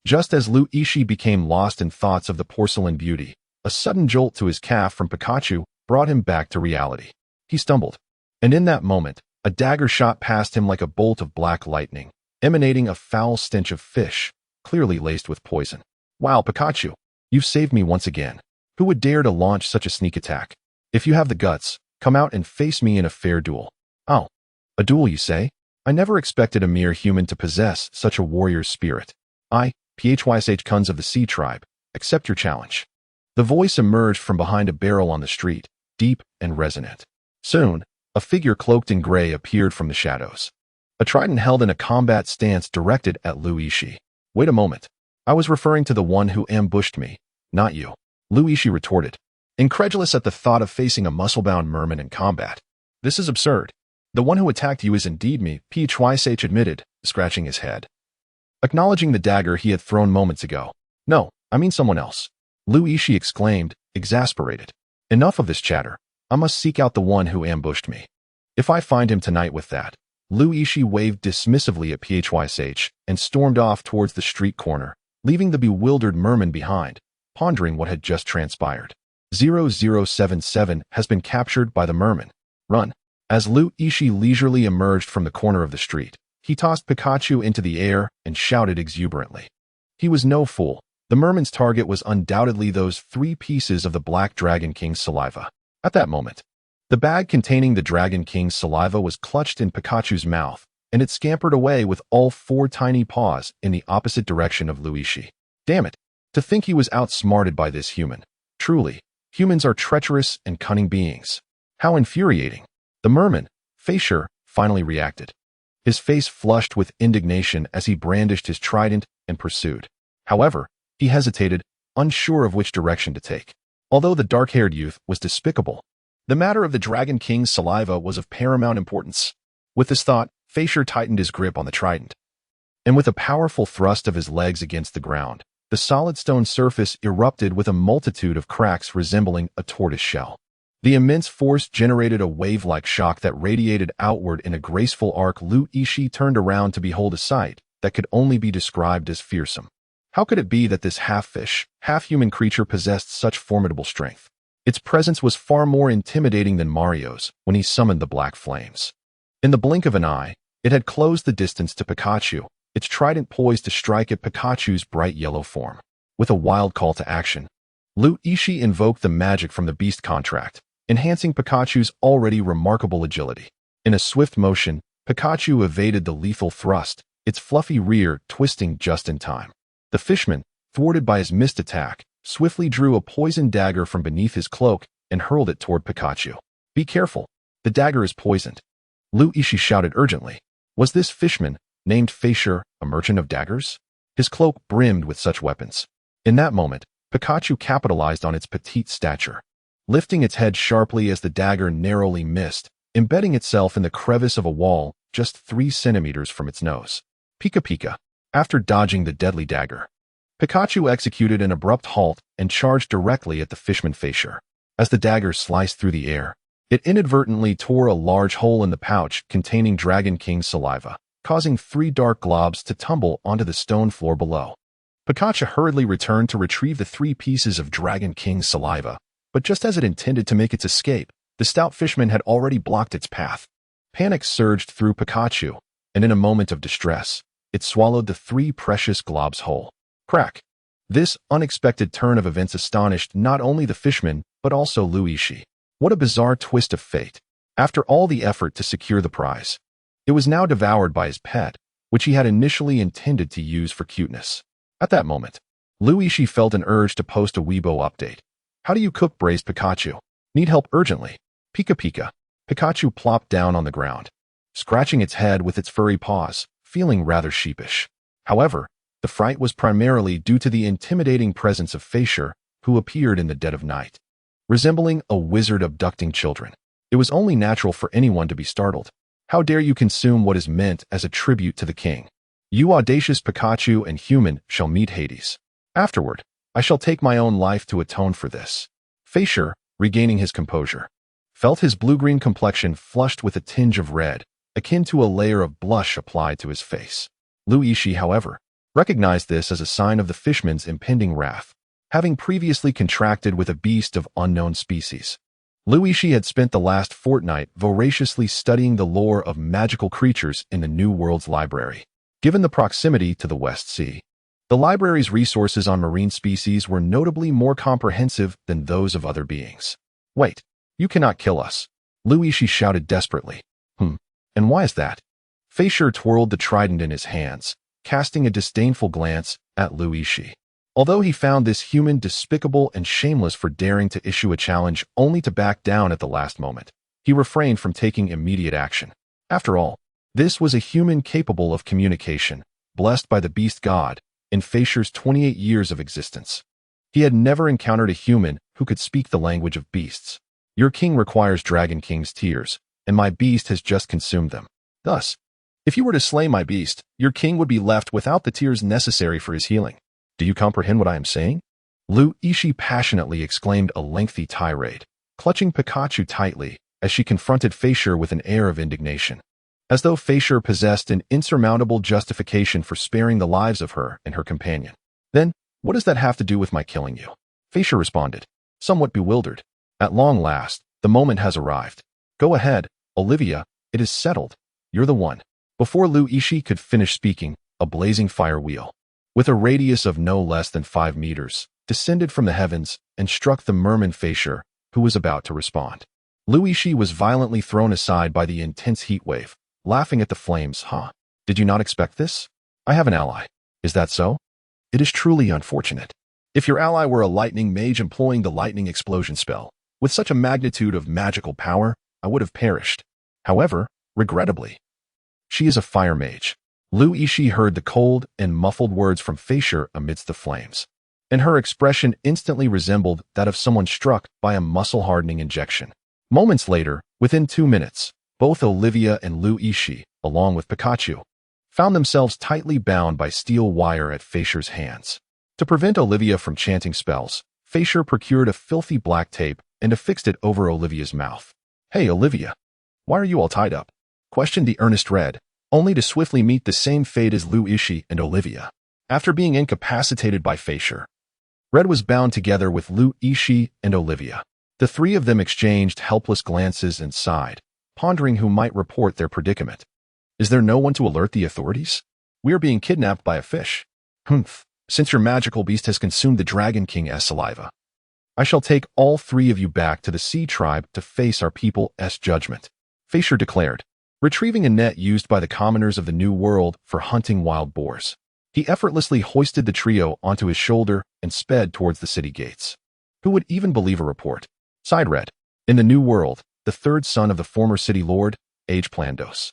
Just as Yixi became lost in thoughts of the porcelain beauty, a sudden jolt to his calf from Pikachu brought him back to reality. He stumbled, and in that moment, a dagger shot past him like a bolt of black lightning, emanating a foul stench of fish, clearly laced with poison. "Wow, Pikachu, you've saved me once again. Who would dare to launch such a sneak attack? If you have the guts, come out and face me in a fair duel." "Oh, a duel, you say? I never expected a mere human to possess such a warrior's spirit. I, Physh Kuns of the Sea Tribe, accept your challenge." The voice emerged from behind a barrel on the street, deep and resonant. Soon, a figure cloaked in gray appeared from the shadows, a trident held in a combat stance directed at Yixi. "Wait a moment. I was referring to the one who ambushed me, not you," Yixi retorted, incredulous at the thought of facing a muscle-bound merman in combat. "This is absurd. The one who attacked you is indeed me," Physh admitted, scratching his head, acknowledging the dagger he had thrown moments ago. "No, I mean someone else," Yixi exclaimed, exasperated. "Enough of this chatter. I must seek out the one who ambushed me. If I find him tonight with that." Yixi waved dismissively at Physh and stormed off towards the street corner, leaving the bewildered merman behind, pondering what had just transpired. 0077 has been captured by the merman. Run. As Yixi leisurely emerged from the corner of the street, he tossed Pikachu into the air and shouted exuberantly. He was no fool. The merman's target was undoubtedly those 3 pieces of the Black Dragon King's saliva. At that moment, the bag containing the Dragon King's saliva was clutched in Pikachu's mouth, and it scampered away with all 4 tiny paws in the opposite direction of Yixi. Damn it! To think he was outsmarted by this human. Truly, humans are treacherous and cunning beings. How infuriating! The merman, Fluent, finally reacted. His face flushed with indignation as he brandished his trident and pursued. However, he hesitated, unsure of which direction to take. Although the dark-haired youth was despicable, the matter of the Dragon King's saliva was of paramount importance. With this thought, Fluent tightened his grip on the trident. and with a powerful thrust of his legs against the ground, the solid stone surface erupted with a multitude of cracks resembling a tortoise shell. The immense force generated a wave-like shock that radiated outward in a graceful arc. Yixi turned around to behold a sight that could only be described as fearsome. How could it be that this half-fish, half-human creature possessed such formidable strength? Its presence was far more intimidating than Mario's when he summoned the black flames. In the blink of an eye, it had closed the distance to Pikachu, its trident poised to strike at Pikachu's bright yellow form. With a wild call to action, Yixi invoked the magic from the beast contract, enhancing Pikachu's already remarkable agility. In a swift motion, Pikachu evaded the lethal thrust, its fluffy rear twisting just in time. The fishman, thwarted by his missed attack, swiftly drew a poisoned dagger from beneath his cloak and hurled it toward Pikachu. "Be careful, the dagger is poisoned," Yixi shouted urgently. Was this fishman, named Fasher, a merchant of daggers? His cloak brimmed with such weapons. In that moment, Pikachu capitalized on its petite stature. Lifting its head sharply as the dagger narrowly missed, embedding itself in the crevice of a wall just 3 centimeters from its nose. Pika Pika. After dodging the deadly dagger, Pikachu executed an abrupt halt and charged directly at the fishman Fasher. As the dagger sliced through the air, it inadvertently tore a large hole in the pouch containing Dragon King's saliva, causing 3 dark globs to tumble onto the stone floor below. Pikachu hurriedly returned to retrieve the 3 pieces of Dragon King's saliva, but just as it intended to make its escape, the stout fishman had already blocked its path. Panic surged through Pikachu, and in a moment of distress, it swallowed the 3 precious globs whole. Crack! This unexpected turn of events astonished not only the fishman, but also Yixi. What a bizarre twist of fate. After all the effort to secure the prize, it was now devoured by his pet, which he had initially intended to use for cuteness. At that moment, Yixi felt an urge to post a Weibo update. "How do you cook braised Pikachu? Need help urgently. Pika Pika." Pikachu plopped down on the ground, scratching its head with its furry paws, feeling rather sheepish. However, the fright was primarily due to the intimidating presence of Fasher, who appeared in the dead of night. Resembling a wizard abducting children, it was only natural for anyone to be startled. How dare you consume what is meant as a tribute to the king? You audacious Pikachu and human shall meet Hades. Afterward, I shall take my own life to atone for this. Fasher, regaining his composure, felt his blue-green complexion flushed with a tinge of red, akin to a layer of blush applied to his face. Yixi, however, recognized this as a sign of the fishman's impending wrath. Having previously contracted with a beast of unknown species, Yixi had spent the last fortnight voraciously studying the lore of magical creatures in the New World's library. Given the proximity to the West Sea, the library's resources on marine species were notably more comprehensive than those of other beings. "Wait, you cannot kill us," Yixi shouted desperately. And why is that?" Fasher twirled the trident in his hands, casting a disdainful glance at Yixi. Although he found this human despicable and shameless for daring to issue a challenge only to back down at the last moment, he refrained from taking immediate action. After all, this was a human capable of communication, blessed by the beast god, in Fasher's 28 years of existence. He had never encountered a human who could speak the language of beasts. "Your king requires Dragon King's tears, and my beast has just consumed them. Thus, if you were to slay my beast, your king would be left without the tears necessary for his healing. Do you comprehend what I am saying?" Yixi passionately exclaimed a lengthy tirade, clutching Pikachu tightly as she confronted Fasher with an air of indignation, as though Fasher possessed an insurmountable justification for sparing the lives of her and her companion. "Then, what does that have to do with my killing you?" Fasher responded, somewhat bewildered. "At long last, the moment has arrived. Go ahead, Olivia, it is settled. You're the one." Before Yixi could finish speaking, a blazing fire wheel, with a radius of no less than 5 meters, descended from the heavens and struck the merman Fasher, who was about to respond. Yixi was violently thrown aside by the intense heat wave, laughing at the flames. Did you not expect this? I have an ally. Is that so? It is truly unfortunate. If your ally were a lightning mage employing the lightning explosion spell, with such a magnitude of magical power, I would have perished. However, regrettably, she is a fire mage. Yixi heard the cold and muffled words from Fasher amidst the flames, and her expression instantly resembled that of someone struck by a muscle-hardening injection. Moments later, within 2 minutes, both Olivia and Yixi, along with Pikachu, found themselves tightly bound by steel wire at Faysher's hands. To prevent Olivia from chanting spells, Faysher procured a filthy black tape and affixed it over Olivia's mouth. "Hey, Olivia, why are you all tied up?" questioned the earnest Red, only to swiftly meet the same fate as Yixi and Olivia. After being incapacitated by Faysher, Red was bound together with Yixi and Olivia. The three of them exchanged helpless glances and sighed, pondering who might report their predicament. "Is there no one to alert the authorities? We are being kidnapped by a fish." "Humph. Since your magical beast has consumed the Dragon King's saliva, I shall take all three of you back to the Sea Tribe to face our people's judgment," Faysher declared, retrieving a net used by the commoners of the New World for hunting wild boars. He effortlessly hoisted the trio onto his shoulder and sped towards the city gates. Who would even believe a report? Sighed Red. In the New World, the third son of the former city lord, Age Plandos,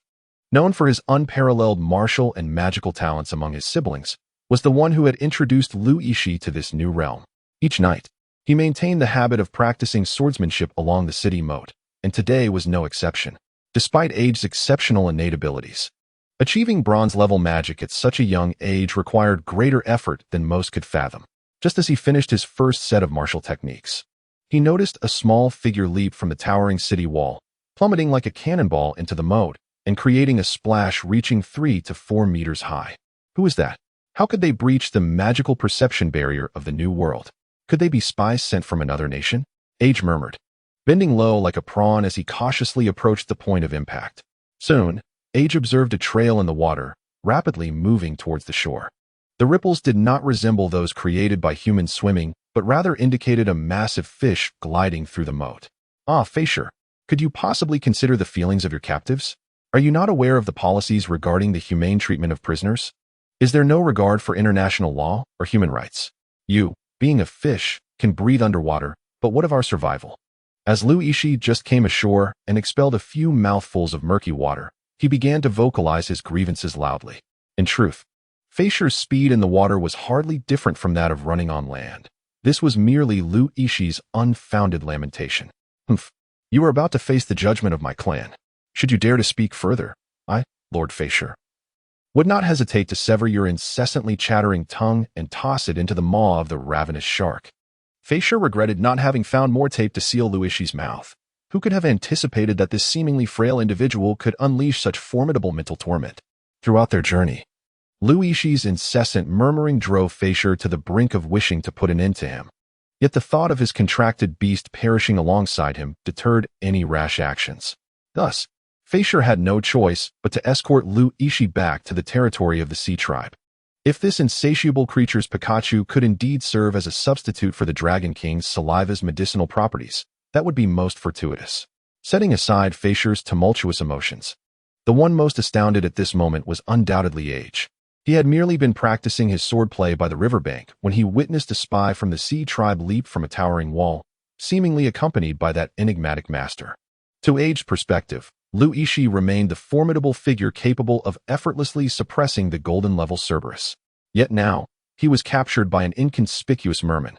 known for his unparalleled martial and magical talents among his siblings, was the one who had introduced Yixi to this new realm. Each night, he maintained the habit of practicing swordsmanship along the city moat, and today was no exception. Despite Age's exceptional innate abilities, achieving bronze-level magic at such a young age required greater effort than most could fathom. Just as he finished his first set of martial techniques, he noticed a small figure leap from the towering city wall, plummeting like a cannonball into the moat and creating a splash reaching 3 to 4 meters high. Who is that? How could they breach the magical perception barrier of the New World? Could they be spies sent from another nation? Age murmured, bending low like a prawn as he cautiously approached the point of impact. Soon, Age observed a trail in the water, rapidly moving towards the shore. The ripples did not resemble those created by humans swimming, but rather indicated a massive fish gliding through the moat. "Ah, Faysher, could you possibly consider the feelings of your captives? Are you not aware of the policies regarding the humane treatment of prisoners? Is there no regard for international law or human rights? You, being a fish, can breathe underwater, but what of our survival?" As Yixi just came ashore and expelled a few mouthfuls of murky water, he began to vocalize his grievances loudly. In truth, Faysher's speed in the water was hardly different from that of running on land. This was merely Yixi's unfounded lamentation. "Humph, you are about to face the judgment of my clan. Should you dare to speak further, I, Lord Faysher, would not hesitate to sever your incessantly chattering tongue and toss it into the maw of the ravenous shark." Faysher regretted not having found more tape to seal Yixi's mouth. Who could have anticipated that this seemingly frail individual could unleash such formidable mental torment? Throughout their journey, Yixi's incessant murmuring drove Faysher to the brink of wishing to put an end to him. Yet the thought of his contracted beast perishing alongside him deterred any rash actions. Thus, Faysher had no choice but to escort Yixi back to the territory of the Sea Tribe. If this insatiable creature's Pikachu could indeed serve as a substitute for the Dragon King's saliva's medicinal properties, that would be most fortuitous. Setting aside Faysher's tumultuous emotions, the one most astounded at this moment was undoubtedly Age. He had merely been practicing his swordplay by the riverbank when he witnessed a spy from the Sea Tribe leap from a towering wall, seemingly accompanied by that enigmatic master. To Age's perspective, Yixi remained the formidable figure capable of effortlessly suppressing the golden-level Cerberus. Yet now, he was captured by an inconspicuous merman,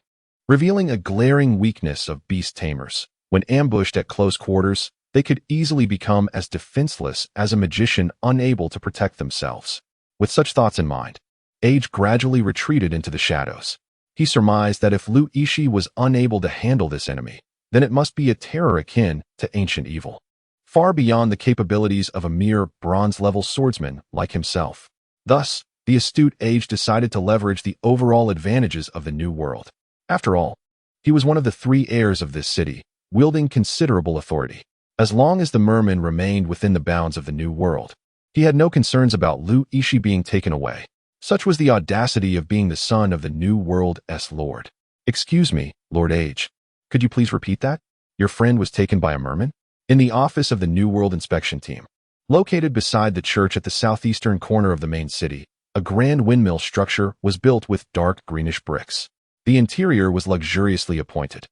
revealing a glaring weakness of beast tamers. When ambushed at close quarters, they could easily become as defenseless as a magician unable to protect themselves. With such thoughts in mind, Age gradually retreated into the shadows. He surmised that if Yixi was unable to handle this enemy, then it must be a terror akin to ancient evil, far beyond the capabilities of a mere bronze-level swordsman like himself. Thus, the astute Age decided to leverage the overall advantages of the New World. After all, he was one of the 3 heirs of this city, wielding considerable authority. As long as the merman remained within the bounds of the New World, he had no concerns about Yixi being taken away. Such was the audacity of being the son of the New World's lord. "Excuse me, Lord Age. Could you please repeat that? Your friend was taken by a merman?" In the office of the New World inspection team, located beside the church at the southeastern corner of the main city, a grand windmill structure was built with dark greenish bricks. The interior was luxuriously appointed,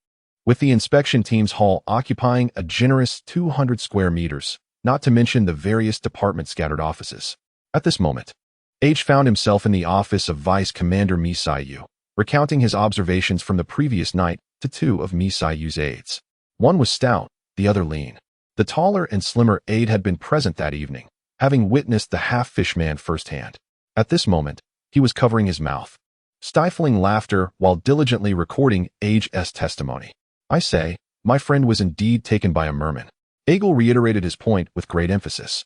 with the inspection team's hall occupying a generous 200 square meters, not to mention the various department scattered offices. At this moment, Age found himself in the office of Vice Commander Misaiyu, recounting his observations from the previous night to 2 of Misaiyu's aides. One was stout, the other lean. The taller and slimmer aide had been present that evening, having witnessed the half-fish man firsthand. At this moment, he was covering his mouth, stifling laughter while diligently recording Age's testimony. I say, my friend was indeed taken by a merman. Egil reiterated his point with great emphasis.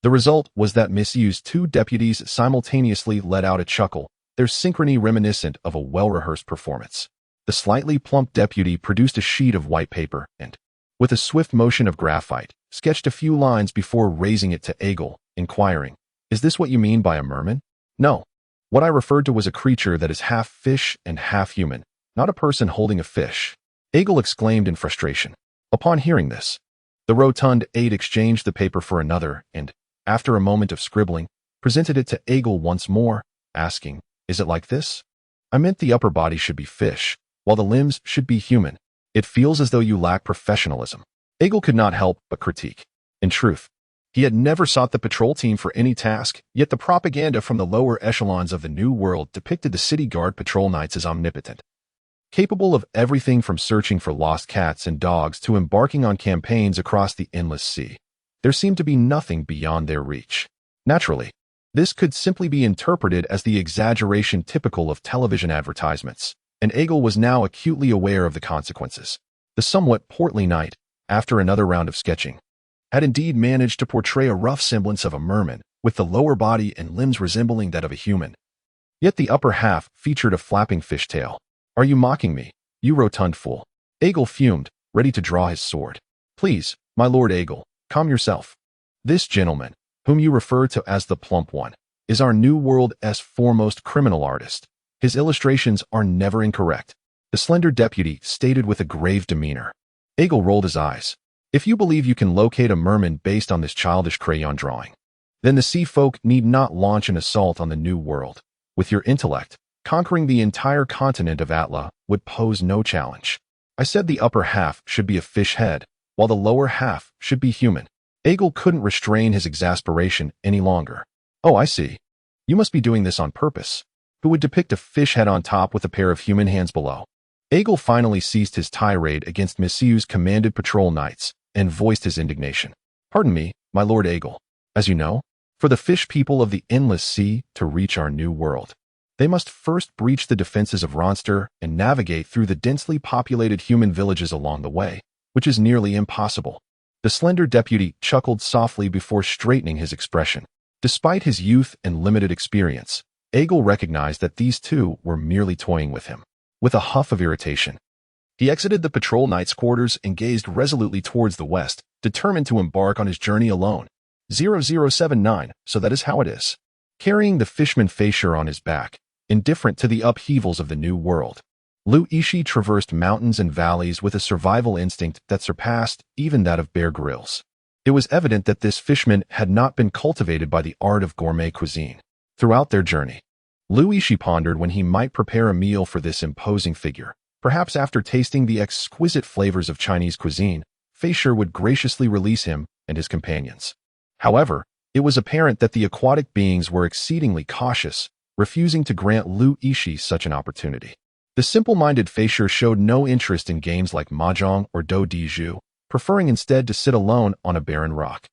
The result was that Misyu's two deputies simultaneously let out a chuckle, their synchrony reminiscent of a well-rehearsed performance. The slightly plump deputy produced a sheet of white paper and, with a swift motion of graphite, sketched a few lines before raising it to Egil, inquiring, "Is this what you mean by a merman?" "No. What I referred to was a creature that is half fish and half human, not a person holding a fish," Egil exclaimed in frustration. Upon hearing this, the rotund aide exchanged the paper for another and, after a moment of scribbling, presented it to Egil once more, asking, "Is it like this? I meant the upper body should be fish, while the limbs should be human. It feels as though you lack professionalism." Egil could not help but critique. In truth, he had never sought the patrol team for any task, yet the propaganda from the lower echelons of the New World depicted the city guard patrol knights as omnipotent, capable of everything from searching for lost cats and dogs to embarking on campaigns across the endless sea. There seemed to be nothing beyond their reach. Naturally, this could simply be interpreted as the exaggeration typical of television advertisements, and Egil was now acutely aware of the consequences. The somewhat portly knight, after another round of sketching, had indeed managed to portray a rough semblance of a merman, with the lower body and limbs resembling that of a human. Yet the upper half featured a flapping fishtail. "Are you mocking me, you rotund fool?" Egil fumed, ready to draw his sword. "Please, my lord Egil, calm yourself. This gentleman, whom you refer to as the plump one, is our New World's foremost criminal artist. His illustrations are never incorrect," the slender deputy stated with a grave demeanor. Egil rolled his eyes. "If you believe you can locate a merman based on this childish crayon drawing, then the sea folk need not launch an assault on the New World. With your intellect, conquering the entire continent of Atla would pose no challenge. I said the upper half should be a fish head, while the lower half should be human." Egil couldn't restrain his exasperation any longer. "Oh, I see. You must be doing this on purpose. Who would depict a fish head on top with a pair of human hands below?" Egil finally ceased his tirade against Misyu's commanded patrol knights and voiced his indignation. "Pardon me, my lord Egil. As you know, for the fish people of the endless sea to reach our New World, they must first breach the defenses of Ronster and navigate through the densely populated human villages along the way, which is nearly impossible." The slender deputy chuckled softly before straightening his expression. Despite his youth and limited experience, Egil recognized that these two were merely toying with him. With a huff of irritation, he exited the patrol knight's quarters and gazed resolutely towards the west, determined to embark on his journey alone. 0079, so that is how it is. Carrying the fishman Feisher on his back, indifferent to the upheavals of the New World, Yixi traversed mountains and valleys with a survival instinct that surpassed even that of Bear Grylls. It was evident that this fishman had not been cultivated by the art of gourmet cuisine. Throughout their journey, Yixi pondered when he might prepare a meal for this imposing figure. Perhaps after tasting the exquisite flavors of Chinese cuisine, Feisher would graciously release him and his companions. However, it was apparent that the aquatic beings were exceedingly cautious, refusing to grant Yixi such an opportunity. The simple-minded Feisher showed no interest in games like mahjong or do di zhu, preferring instead to sit alone on a barren rock,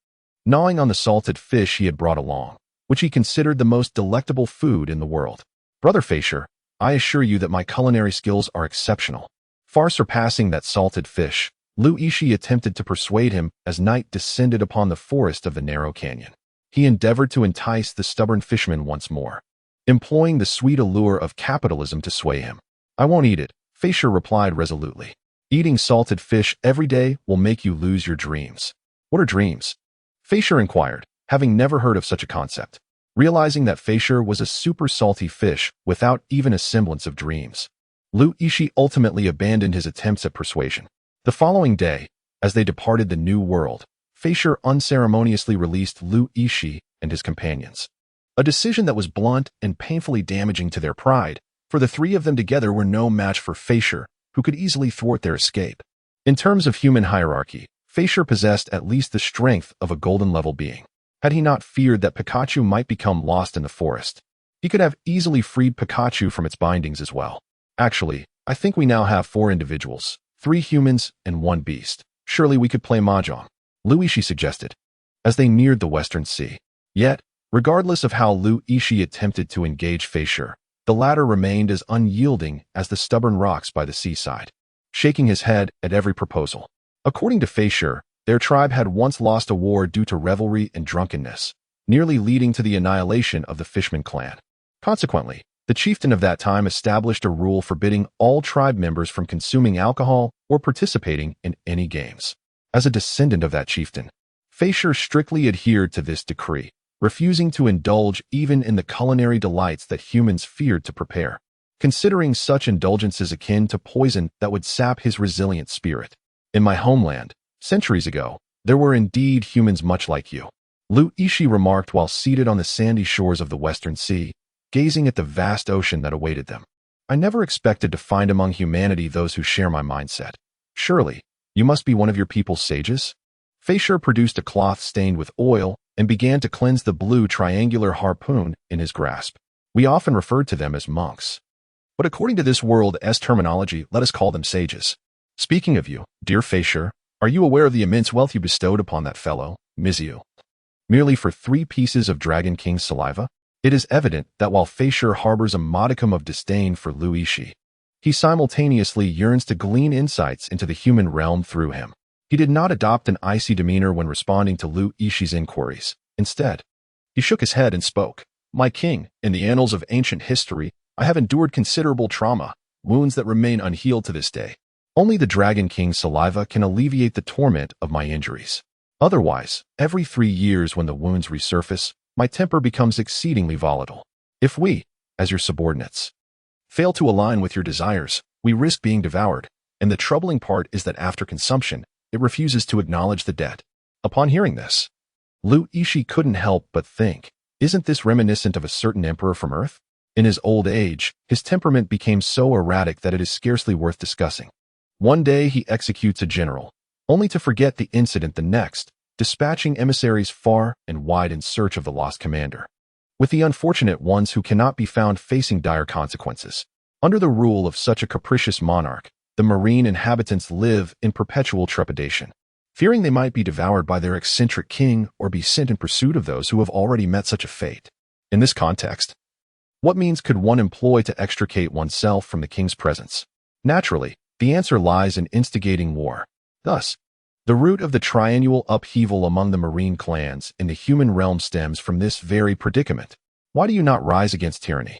gnawing on the salted fish he had brought along, which he considered the most delectable food in the world. "Brother Feisher, I assure you that my culinary skills are exceptional." Far surpassing that salted fish, Yixi attempted to persuade him as night descended upon the forest of the narrow canyon. He endeavored to entice the stubborn fisherman once more, employing the sweet allure of capitalism to sway him. "I won't eat it," Feisher replied resolutely. "Eating salted fish every day will make you lose your dreams." "What are dreams?" Feisher inquired, having never heard of such a concept. Realizing that Feisher was a super salty fish without even a semblance of dreams, Yixi ultimately abandoned his attempts at persuasion. The following day, as they departed the New World, Feisher unceremoniously released Yixi and his companions. A decision that was blunt and painfully damaging to their pride, for the three of them together were no match for Feisher, who could easily thwart their escape. In terms of human hierarchy, Feisher possessed at least the strength of a golden-level being. Had he not feared that Pikachu might become lost in the forest, he could have easily freed Pikachu from its bindings as well. "Actually, I think we now have 4 individuals, 3 humans and 1 beast. Surely we could play mahjong," Yixi suggested. As they neared the western sea, Yet, regardless of how Lu Yixi attempted to engage Feisher, the latter remained as unyielding as the stubborn rocks by the seaside, shaking his head at every proposal. According to Feisher, their tribe had once lost a war due to revelry and drunkenness, nearly leading to the annihilation of the Fishman clan. Consequently, the chieftain of that time established a rule forbidding all tribe members from consuming alcohol or participating in any games. As a descendant of that chieftain, Feisher strictly adhered to this decree, refusing to indulge even in the culinary delights that humans feared to prepare, considering such indulgences akin to poison that would sap his resilient spirit. In my homeland, centuries ago, there were indeed humans much like you, Lu Yixi remarked while seated on the sandy shores of the Western Sea, gazing at the vast ocean that awaited them. I never expected to find among humanity those who share my mindset. Surely, you must be one of your people's sages? Feisher produced a cloth stained with oil and began to cleanse the blue triangular harpoon in his grasp. We often referred to them as monks, but according to this world's terminology, let us call them sages. Speaking of you, dear Feisher, are you aware of the immense wealth you bestowed upon that fellow, Miziu? Merely for 3 pieces of Dragon King's saliva? It is evident that while Feisher harbors a modicum of disdain for Lu Yixi, he simultaneously yearns to glean insights into the human realm through him. He did not adopt an icy demeanor when responding to Lu Yixi's inquiries. Instead, he shook his head and spoke. My king, in the annals of ancient history, I have endured considerable trauma, wounds that remain unhealed to this day. Only the Dragon King's saliva can alleviate the torment of my injuries. Otherwise, every 3 years when the wounds resurface, my temper becomes exceedingly volatile. If we, as your subordinates, fail to align with your desires, we risk being devoured, and the troubling part is that after consumption, it refuses to acknowledge the debt. Upon hearing this, Lu Yixi couldn't help but think, isn't this reminiscent of a certain emperor from Earth? In his old age, his temperament became so erratic that it is scarcely worth discussing. One day he executes a general, only to forget the incident the next, dispatching emissaries far and wide in search of the lost commander, with the unfortunate ones who cannot be found facing dire consequences. Under the rule of such a capricious monarch, the marine inhabitants live in perpetual trepidation, fearing they might be devoured by their eccentric king or be sent in pursuit of those who have already met such a fate. In this context, what means could one employ to extricate oneself from the king's presence? Naturally, the answer lies in instigating war. Thus, the root of the triennial upheaval among the marine clans in the human realm stems from this very predicament. Why do you not rise against tyranny?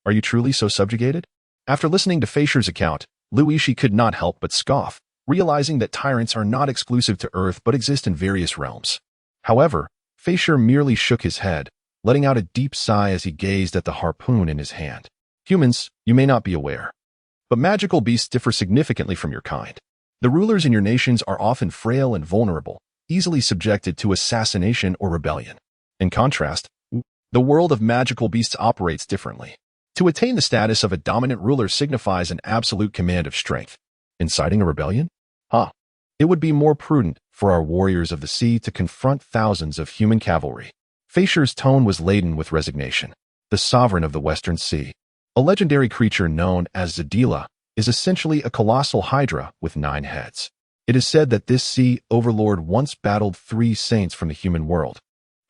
Are you truly so subjugated? After listening to Feisher's account, Lu Yixi could not help but scoff, realizing that tyrants are not exclusive to Earth but exist in various realms. However, Feisher merely shook his head, letting out a deep sigh as he gazed at the harpoon in his hand. Humans, you may not be aware, but magical beasts differ significantly from your kind. The rulers in your nations are often frail and vulnerable, easily subjected to assassination or rebellion. In contrast, the world of magical beasts operates differently. To attain the status of a dominant ruler signifies an absolute command of strength. Inciting a rebellion? It would be more prudent for our warriors of the sea to confront thousands of human cavalry. Feisher's tone was laden with resignation. The sovereign of the Western Sea, a legendary creature known as Zadila, is essentially a colossal hydra with 9 heads. It is said that this sea overlord once battled 3 saints from the human world,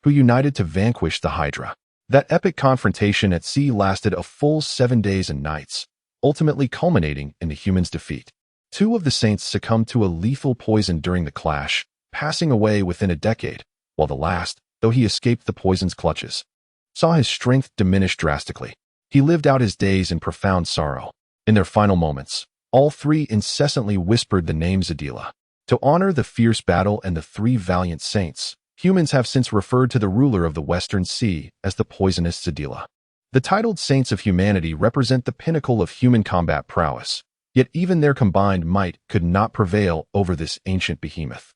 who united to vanquish the hydra. That epic confrontation at sea lasted a full 7 days and nights, ultimately culminating in the humans' defeat. 2 of the saints succumbed to a lethal poison during the clash, passing away within a decade, while the last, though he escaped the poison's clutches, saw his strength diminish drastically. He lived out his days in profound sorrow. In their final moments, all 3 incessantly whispered the name Zadila. To honor the fierce battle and the 3 valiant saints, humans have since referred to the ruler of the Western Sea as the poisonous Zadila. The titled saints of humanity represent the pinnacle of human combat prowess, yet even their combined might could not prevail over this ancient behemoth.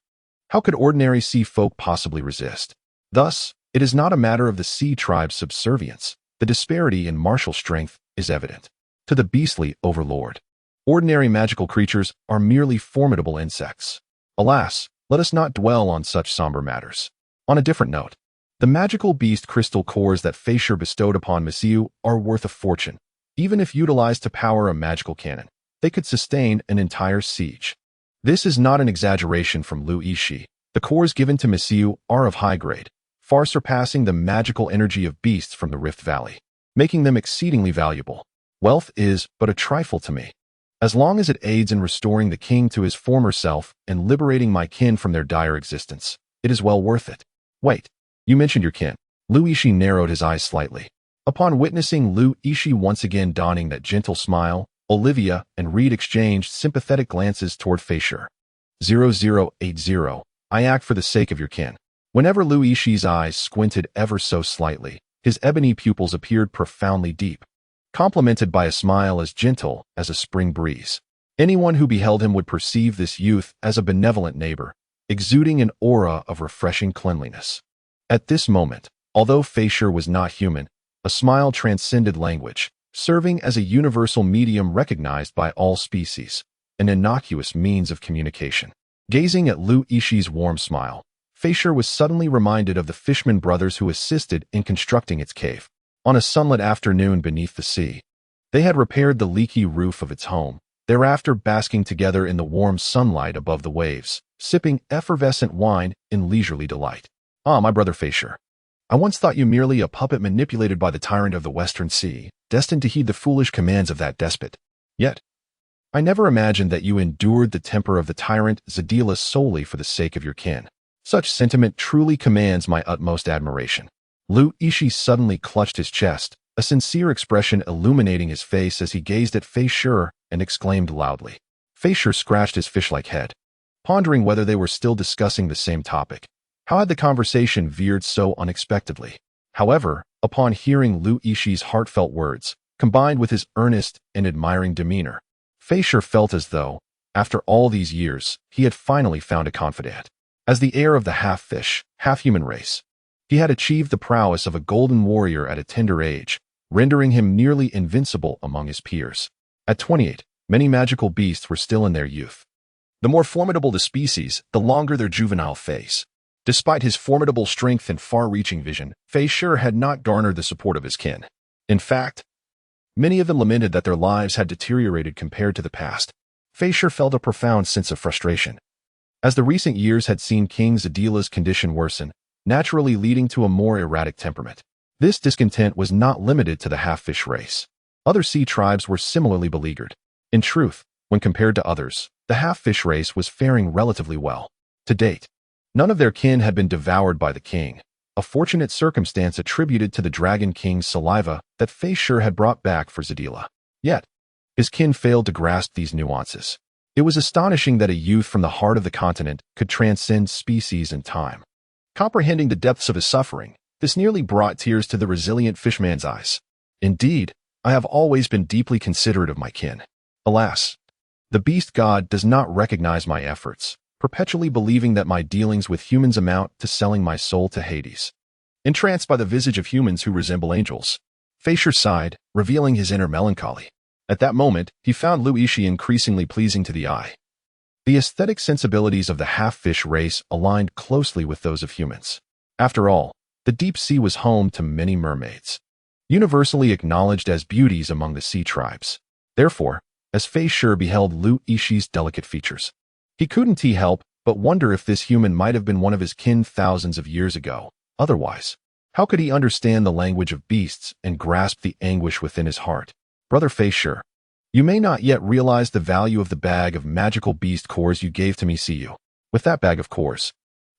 How could ordinary sea folk possibly resist? Thus, it is not a matter of the sea tribe's subservience. The disparity in martial strength is evident. To the beastly overlord, ordinary magical creatures are merely formidable insects. Alas, let us not dwell on such somber matters. On a different note, the magical beast crystal cores that Feisher bestowed upon Miziu are worth a fortune. Even if utilized to power a magical cannon, they could sustain an entire siege. This is not an exaggeration from Lu Yixi. The cores given to Miziu are of high grade, far surpassing the magical energy of beasts from the Rift Valley, making them exceedingly valuable. Wealth is but a trifle to me. As long as it aids in restoring the king to his former self and liberating my kin from their dire existence, it is well worth it. Wait, you mentioned your kin. Yixi narrowed his eyes slightly. Upon witnessing Yixi once again donning that gentle smile, Olivia and Reed exchanged sympathetic glances toward Feisher. 0080, I act for the sake of your kin. Whenever Yixi's eyes squinted ever so slightly, his ebony pupils appeared profoundly deep, complemented by a smile as gentle as a spring breeze. Anyone who beheld him would perceive this youth as a benevolent neighbor, exuding an aura of refreshing cleanliness. At this moment, although Feisher was not human, a smile transcended language, serving as a universal medium recognized by all species, an innocuous means of communication. Gazing at Yixi's warm smile, Feisher was suddenly reminded of the Fishman brothers who assisted in constructing its cave. On a sunlit afternoon beneath the sea, they had repaired the leaky roof of its home, thereafter basking together in the warm sunlight above the waves, sipping effervescent wine in leisurely delight. Ah, my brother Feisher, I once thought you merely a puppet manipulated by the tyrant of the Western Sea, destined to heed the foolish commands of that despot. Yet, I never imagined that you endured the temper of the tyrant Zadila solely for the sake of your kin. Such sentiment truly commands my utmost admiration. Yixi suddenly clutched his chest, a sincere expression illuminating his face as he gazed at Feisher and exclaimed loudly. Feisher scratched his fish-like head, pondering whether they were still discussing the same topic. How had the conversation veered so unexpectedly? However, upon hearing Yixi's heartfelt words, combined with his earnest and admiring demeanor, Feisher felt as though, after all these years, he had finally found a confidant. As the heir of the half-fish, half-human race, he had achieved the prowess of a golden warrior at a tender age, rendering him nearly invincible among his peers. At 28, many magical beasts were still in their youth. The more formidable the species, the longer their juvenile phase. Despite his formidable strength and far-reaching vision, Feisher had not garnered the support of his kin. In fact, many of them lamented that their lives had deteriorated compared to the past. Feisher felt a profound sense of frustration, as the recent years had seen King Zadila's condition worsen, naturally leading to a more erratic temperament. This discontent was not limited to the half-fish race. Other sea tribes were similarly beleaguered. In truth, when compared to others, the half-fish race was faring relatively well. To date, none of their kin had been devoured by the king, a fortunate circumstance attributed to the Dragon King's saliva that Feisher had brought back for Zadila. Yet, his kin failed to grasp these nuances. It was astonishing that a youth from the heart of the continent could transcend species and time. Comprehending the depths of his suffering, this nearly brought tears to the resilient fishman's eyes. Indeed, I have always been deeply considerate of my kin. Alas, the beast god does not recognize my efforts, perpetually believing that my dealings with humans amount to selling my soul to Hades. Entranced by the visage of humans who resemble angels, Feisher sighed, revealing his inner melancholy. At that moment, he found Yixi increasingly pleasing to the eye. The aesthetic sensibilities of the half-fish race aligned closely with those of humans. After all, the deep sea was home to many mermaids, universally acknowledged as beauties among the sea tribes. Therefore, as Feisher beheld Yixi's delicate features, he couldn't help but wonder if this human might have been one of his kin thousands of years ago. Otherwise, how could he understand the language of beasts and grasp the anguish within his heart? Brother Feisher, you may not yet realize the value of the bag of magical beast cores you gave to me. See you. With that bag of cores,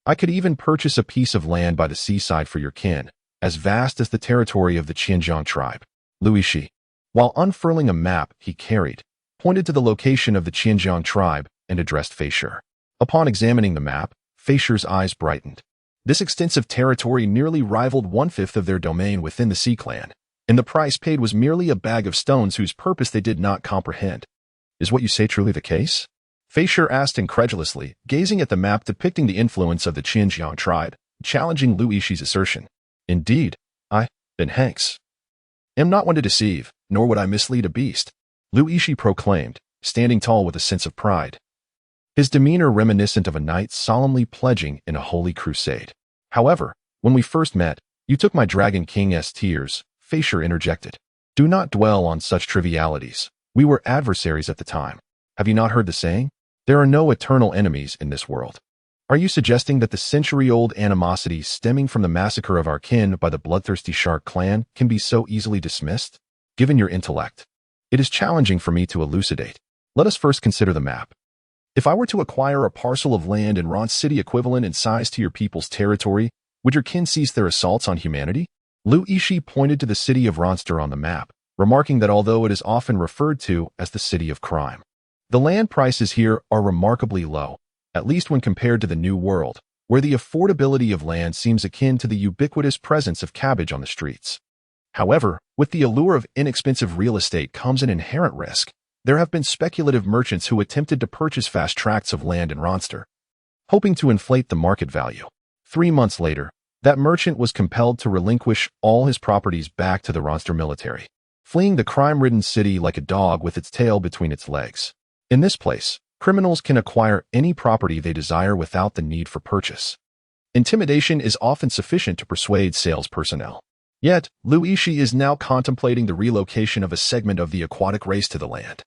I could even purchase a piece of land by the seaside for your kin, as vast as the territory of the Qianjiang tribe. Yixi, while unfurling a map he carried, pointed to the location of the Qianjiang tribe and addressed Feisher. Upon examining the map, Feisher's eyes brightened. This extensive territory nearly rivaled one-fifth of their domain within the Sea Clan, and the price paid was merely a bag of stones whose purpose they did not comprehend. Is what you say truly the case? Feisher asked incredulously, gazing at the map depicting the influence of the Qianjiang tribe, challenging Yixi's assertion. Indeed, I, Ben Hanks, am not one to deceive, nor would I mislead a beast, Yixi proclaimed, standing tall with a sense of pride, his demeanor reminiscent of a knight solemnly pledging in a holy crusade. However, when we first met, you took my Dragon King's tears, Feisher interjected. Do not dwell on such trivialities. We were adversaries at the time. Have you not heard the saying? There are no eternal enemies in this world. Are you suggesting that the century-old animosity stemming from the massacre of our kin by the bloodthirsty shark clan can be so easily dismissed? Given your intellect, it is challenging for me to elucidate. Let us first consider the map. If I were to acquire a parcel of land in Ron's city equivalent in size to your people's territory, would your kin cease their assaults on humanity? Yixi pointed to the city of Ronster on the map, remarking that although it is often referred to as the city of crime, the land prices here are remarkably low, at least when compared to the New World, where the affordability of land seems akin to the ubiquitous presence of cabbage on the streets. However, with the allure of inexpensive real estate comes an inherent risk. There have been speculative merchants who attempted to purchase vast tracts of land in Ronster, hoping to inflate the market value. 3 months later, that merchant was compelled to relinquish all his properties back to the Ronster military, fleeing the crime-ridden city like a dog with its tail between its legs. In this place, criminals can acquire any property they desire without the need for purchase. Intimidation is often sufficient to persuade sales personnel. Yet, Yixi is now contemplating the relocation of a segment of the aquatic race to the land.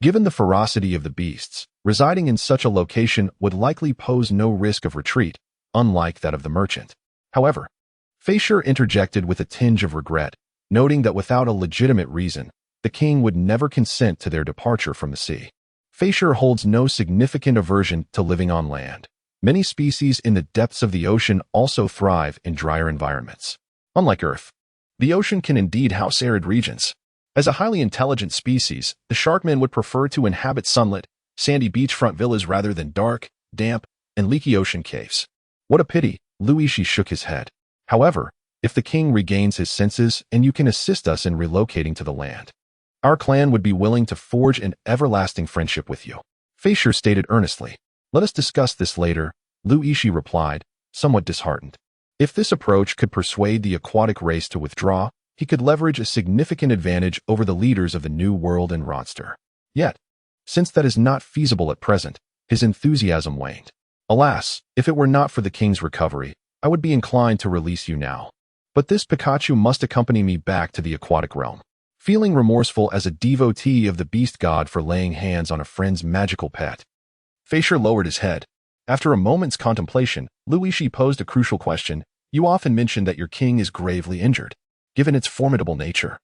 Given the ferocity of the beasts, residing in such a location would likely pose no risk of retreat, unlike that of the merchant. However, Feisher interjected with a tinge of regret, noting that without a legitimate reason, the king would never consent to their departure from the sea. Feisher holds no significant aversion to living on land. Many species in the depths of the ocean also thrive in drier environments. Unlike Earth, the ocean can indeed house arid regions. As a highly intelligent species, the sharkmen would prefer to inhabit sunlit, sandy beachfront villas rather than dark, damp, and leaky ocean caves. What a pity, Yixi shook his head. However, if the king regains his senses and you can assist us in relocating to the land, our clan would be willing to forge an everlasting friendship with you. Feisher stated earnestly. Let us discuss this later, Yixi replied, somewhat disheartened. If this approach could persuade the aquatic race to withdraw, he could leverage a significant advantage over the leaders of the New World and Ronster. Yet, since that is not feasible at present, his enthusiasm waned. Alas, if it were not for the king's recovery, I would be inclined to release you now. But this Pikachu must accompany me back to the aquatic realm. Feeling remorseful as a devotee of the beast god for laying hands on a friend's magical pet, Feisher lowered his head. After a moment's contemplation, Yixi posed a crucial question. You often mention that your king is gravely injured. Given its formidable nature,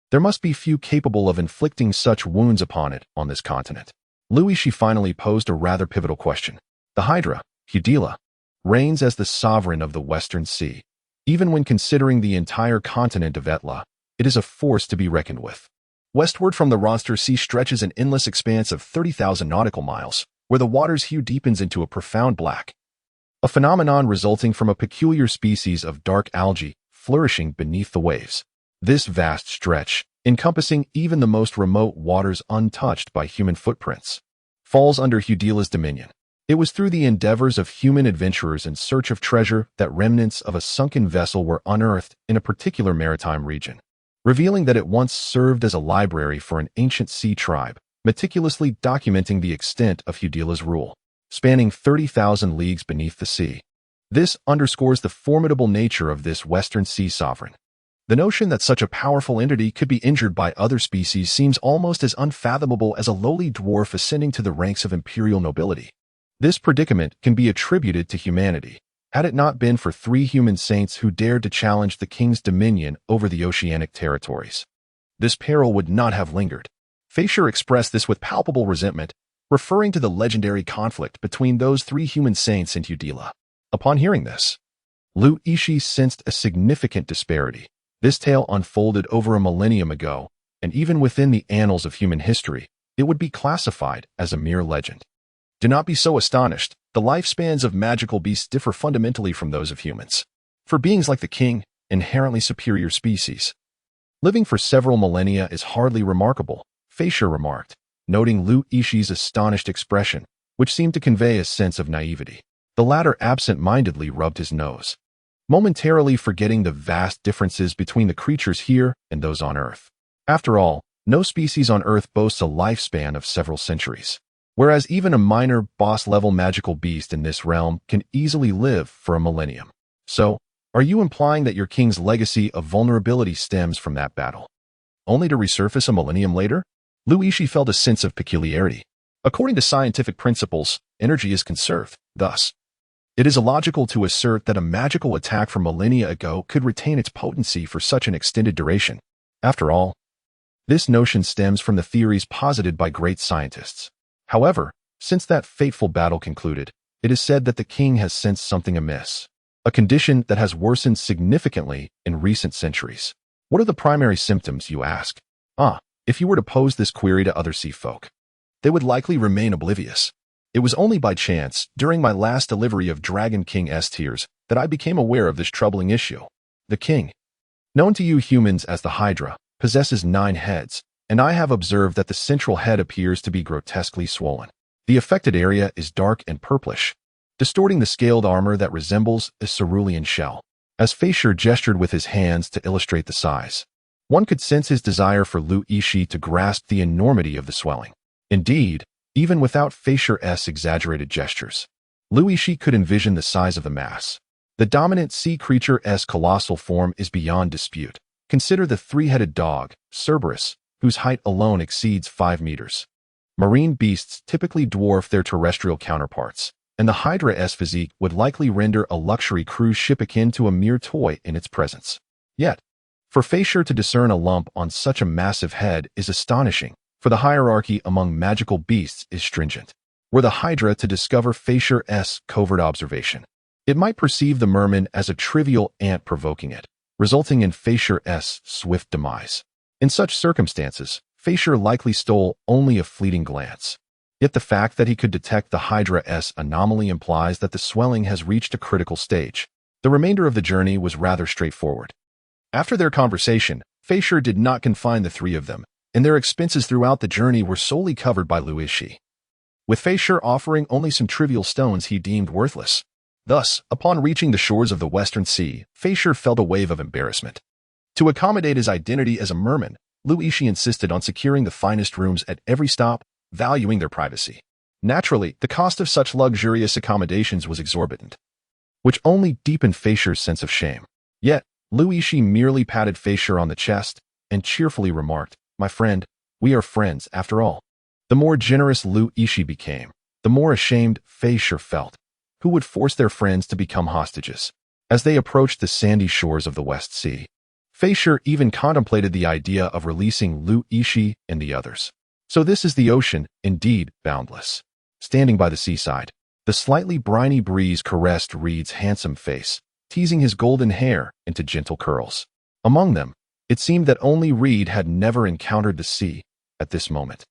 there must be few capable of inflicting such wounds upon it on this continent. Yixi finally posed a rather pivotal question. The Hydra, Hudila, reigns as the sovereign of the Western Sea. Even when considering the entire continent of Etla, it is a force to be reckoned with. Westward from the Ronster Sea stretches an endless expanse of 30,000 nautical miles, where the water's hue deepens into a profound black, a phenomenon resulting from a peculiar species of dark algae flourishing beneath the waves. This vast stretch, encompassing even the most remote waters untouched by human footprints, falls under Hudila's dominion. It was through the endeavors of human adventurers in search of treasure that remnants of a sunken vessel were unearthed in a particular maritime region, revealing that it once served as a library for an ancient sea tribe, meticulously documenting the extent of Hudila's rule, spanning 30,000 leagues beneath the sea. This underscores the formidable nature of this Western Sea sovereign. The notion that such a powerful entity could be injured by other species seems almost as unfathomable as a lowly dwarf ascending to the ranks of imperial nobility. This predicament can be attributed to humanity, had it not been for 3 human saints who dared to challenge the king's dominion over the oceanic territories. This peril would not have lingered. Feisher expressed this with palpable resentment, referring to the legendary conflict between those 3 human saints and Hudila. Upon hearing this, Yixi sensed a significant disparity. This tale unfolded over a millennium ago, and even within the annals of human history, it would be classified as a mere legend. Do not be so astonished. The lifespans of magical beasts differ fundamentally from those of humans. For beings like the king, inherently superior species, living for several millennia is hardly remarkable, Feisher remarked, noting Yixi's astonished expression, which seemed to convey a sense of naivety. The latter absent-mindedly rubbed his nose, momentarily forgetting the vast differences between the creatures here and those on Earth. After all, no species on Earth boasts a lifespan of several centuries, whereas even a minor boss-level magical beast in this realm can easily live for a millennium. So, are you implying that your king's legacy of vulnerability stems from that battle, only to resurface a millennium later? Yixi felt a sense of peculiarity. According to scientific principles, energy is conserved. Thus, It is illogical to assert that a magical attack from millennia ago could retain its potency for such an extended duration. After all, this notion stems from the theories posited by great scientists. However, since that fateful battle concluded, it is said that the king has sensed something amiss, a condition that has worsened significantly in recent centuries. What are the primary symptoms, you ask? If you were to pose this query to other sea folk, they would likely remain oblivious. It was only by chance, during my last delivery of Dragon King's tears, that I became aware of this troubling issue. The king, known to you humans as the Hydra, possesses 9 heads, and I have observed that the central head appears to be grotesquely swollen. The affected area is dark and purplish, distorting the scaled armor that resembles a cerulean shell. As Feisher gestured with his hands to illustrate the size, one could sense his desire for Lu Yixi to grasp the enormity of the swelling. Indeed, even without Feisher's exaggerated gestures, Lu Yixi could envision the size of the mass. The dominant sea creature's colossal form is beyond dispute. Consider the 3-headed dog, Cerberus, whose height alone exceeds 5 meters. Marine beasts typically dwarf their terrestrial counterparts, and the Hydra's physique would likely render a luxury cruise ship akin to a mere toy in its presence. Yet, for Feisher to discern a lump on such a massive head is astonishing, for the hierarchy among magical beasts is stringent. Were the Hydra to discover Feisher's covert observation, it might perceive the merman as a trivial ant provoking it, resulting in Feisher's swift demise. In such circumstances, Feisher likely stole only a fleeting glance. Yet the fact that he could detect the Hydra's anomaly implies that the swelling has reached a critical stage. The remainder of the journey was rather straightforward. After their conversation, Feisher did not confine the 3 of them, and their expenses throughout the journey were solely covered by Lu Yixi, with Feisher offering only some trivial stones he deemed worthless. Thus, upon reaching the shores of the Western Sea, Feisher felt a wave of embarrassment. To accommodate his identity as a merman, Lu Yixi insisted on securing the finest rooms at every stop, valuing their privacy. Naturally, the cost of such luxurious accommodations was exorbitant, which only deepened Feisher's sense of shame. Yet, Lu Yixi merely patted Feisher on the chest and cheerfully remarked, "My friend, we are friends after all." The more generous Lu Yixi became, the more ashamed Feisher felt. Who would force their friends to become hostages? As they approached the sandy shores of the West Sea, Feisher even contemplated the idea of releasing Lu Yixi and the others. So this is the ocean, indeed boundless. Standing by the seaside, the slightly briny breeze caressed Reed's handsome face, teasing his golden hair into gentle curls. Among them, it seemed that only Reed had never encountered the sea at this moment.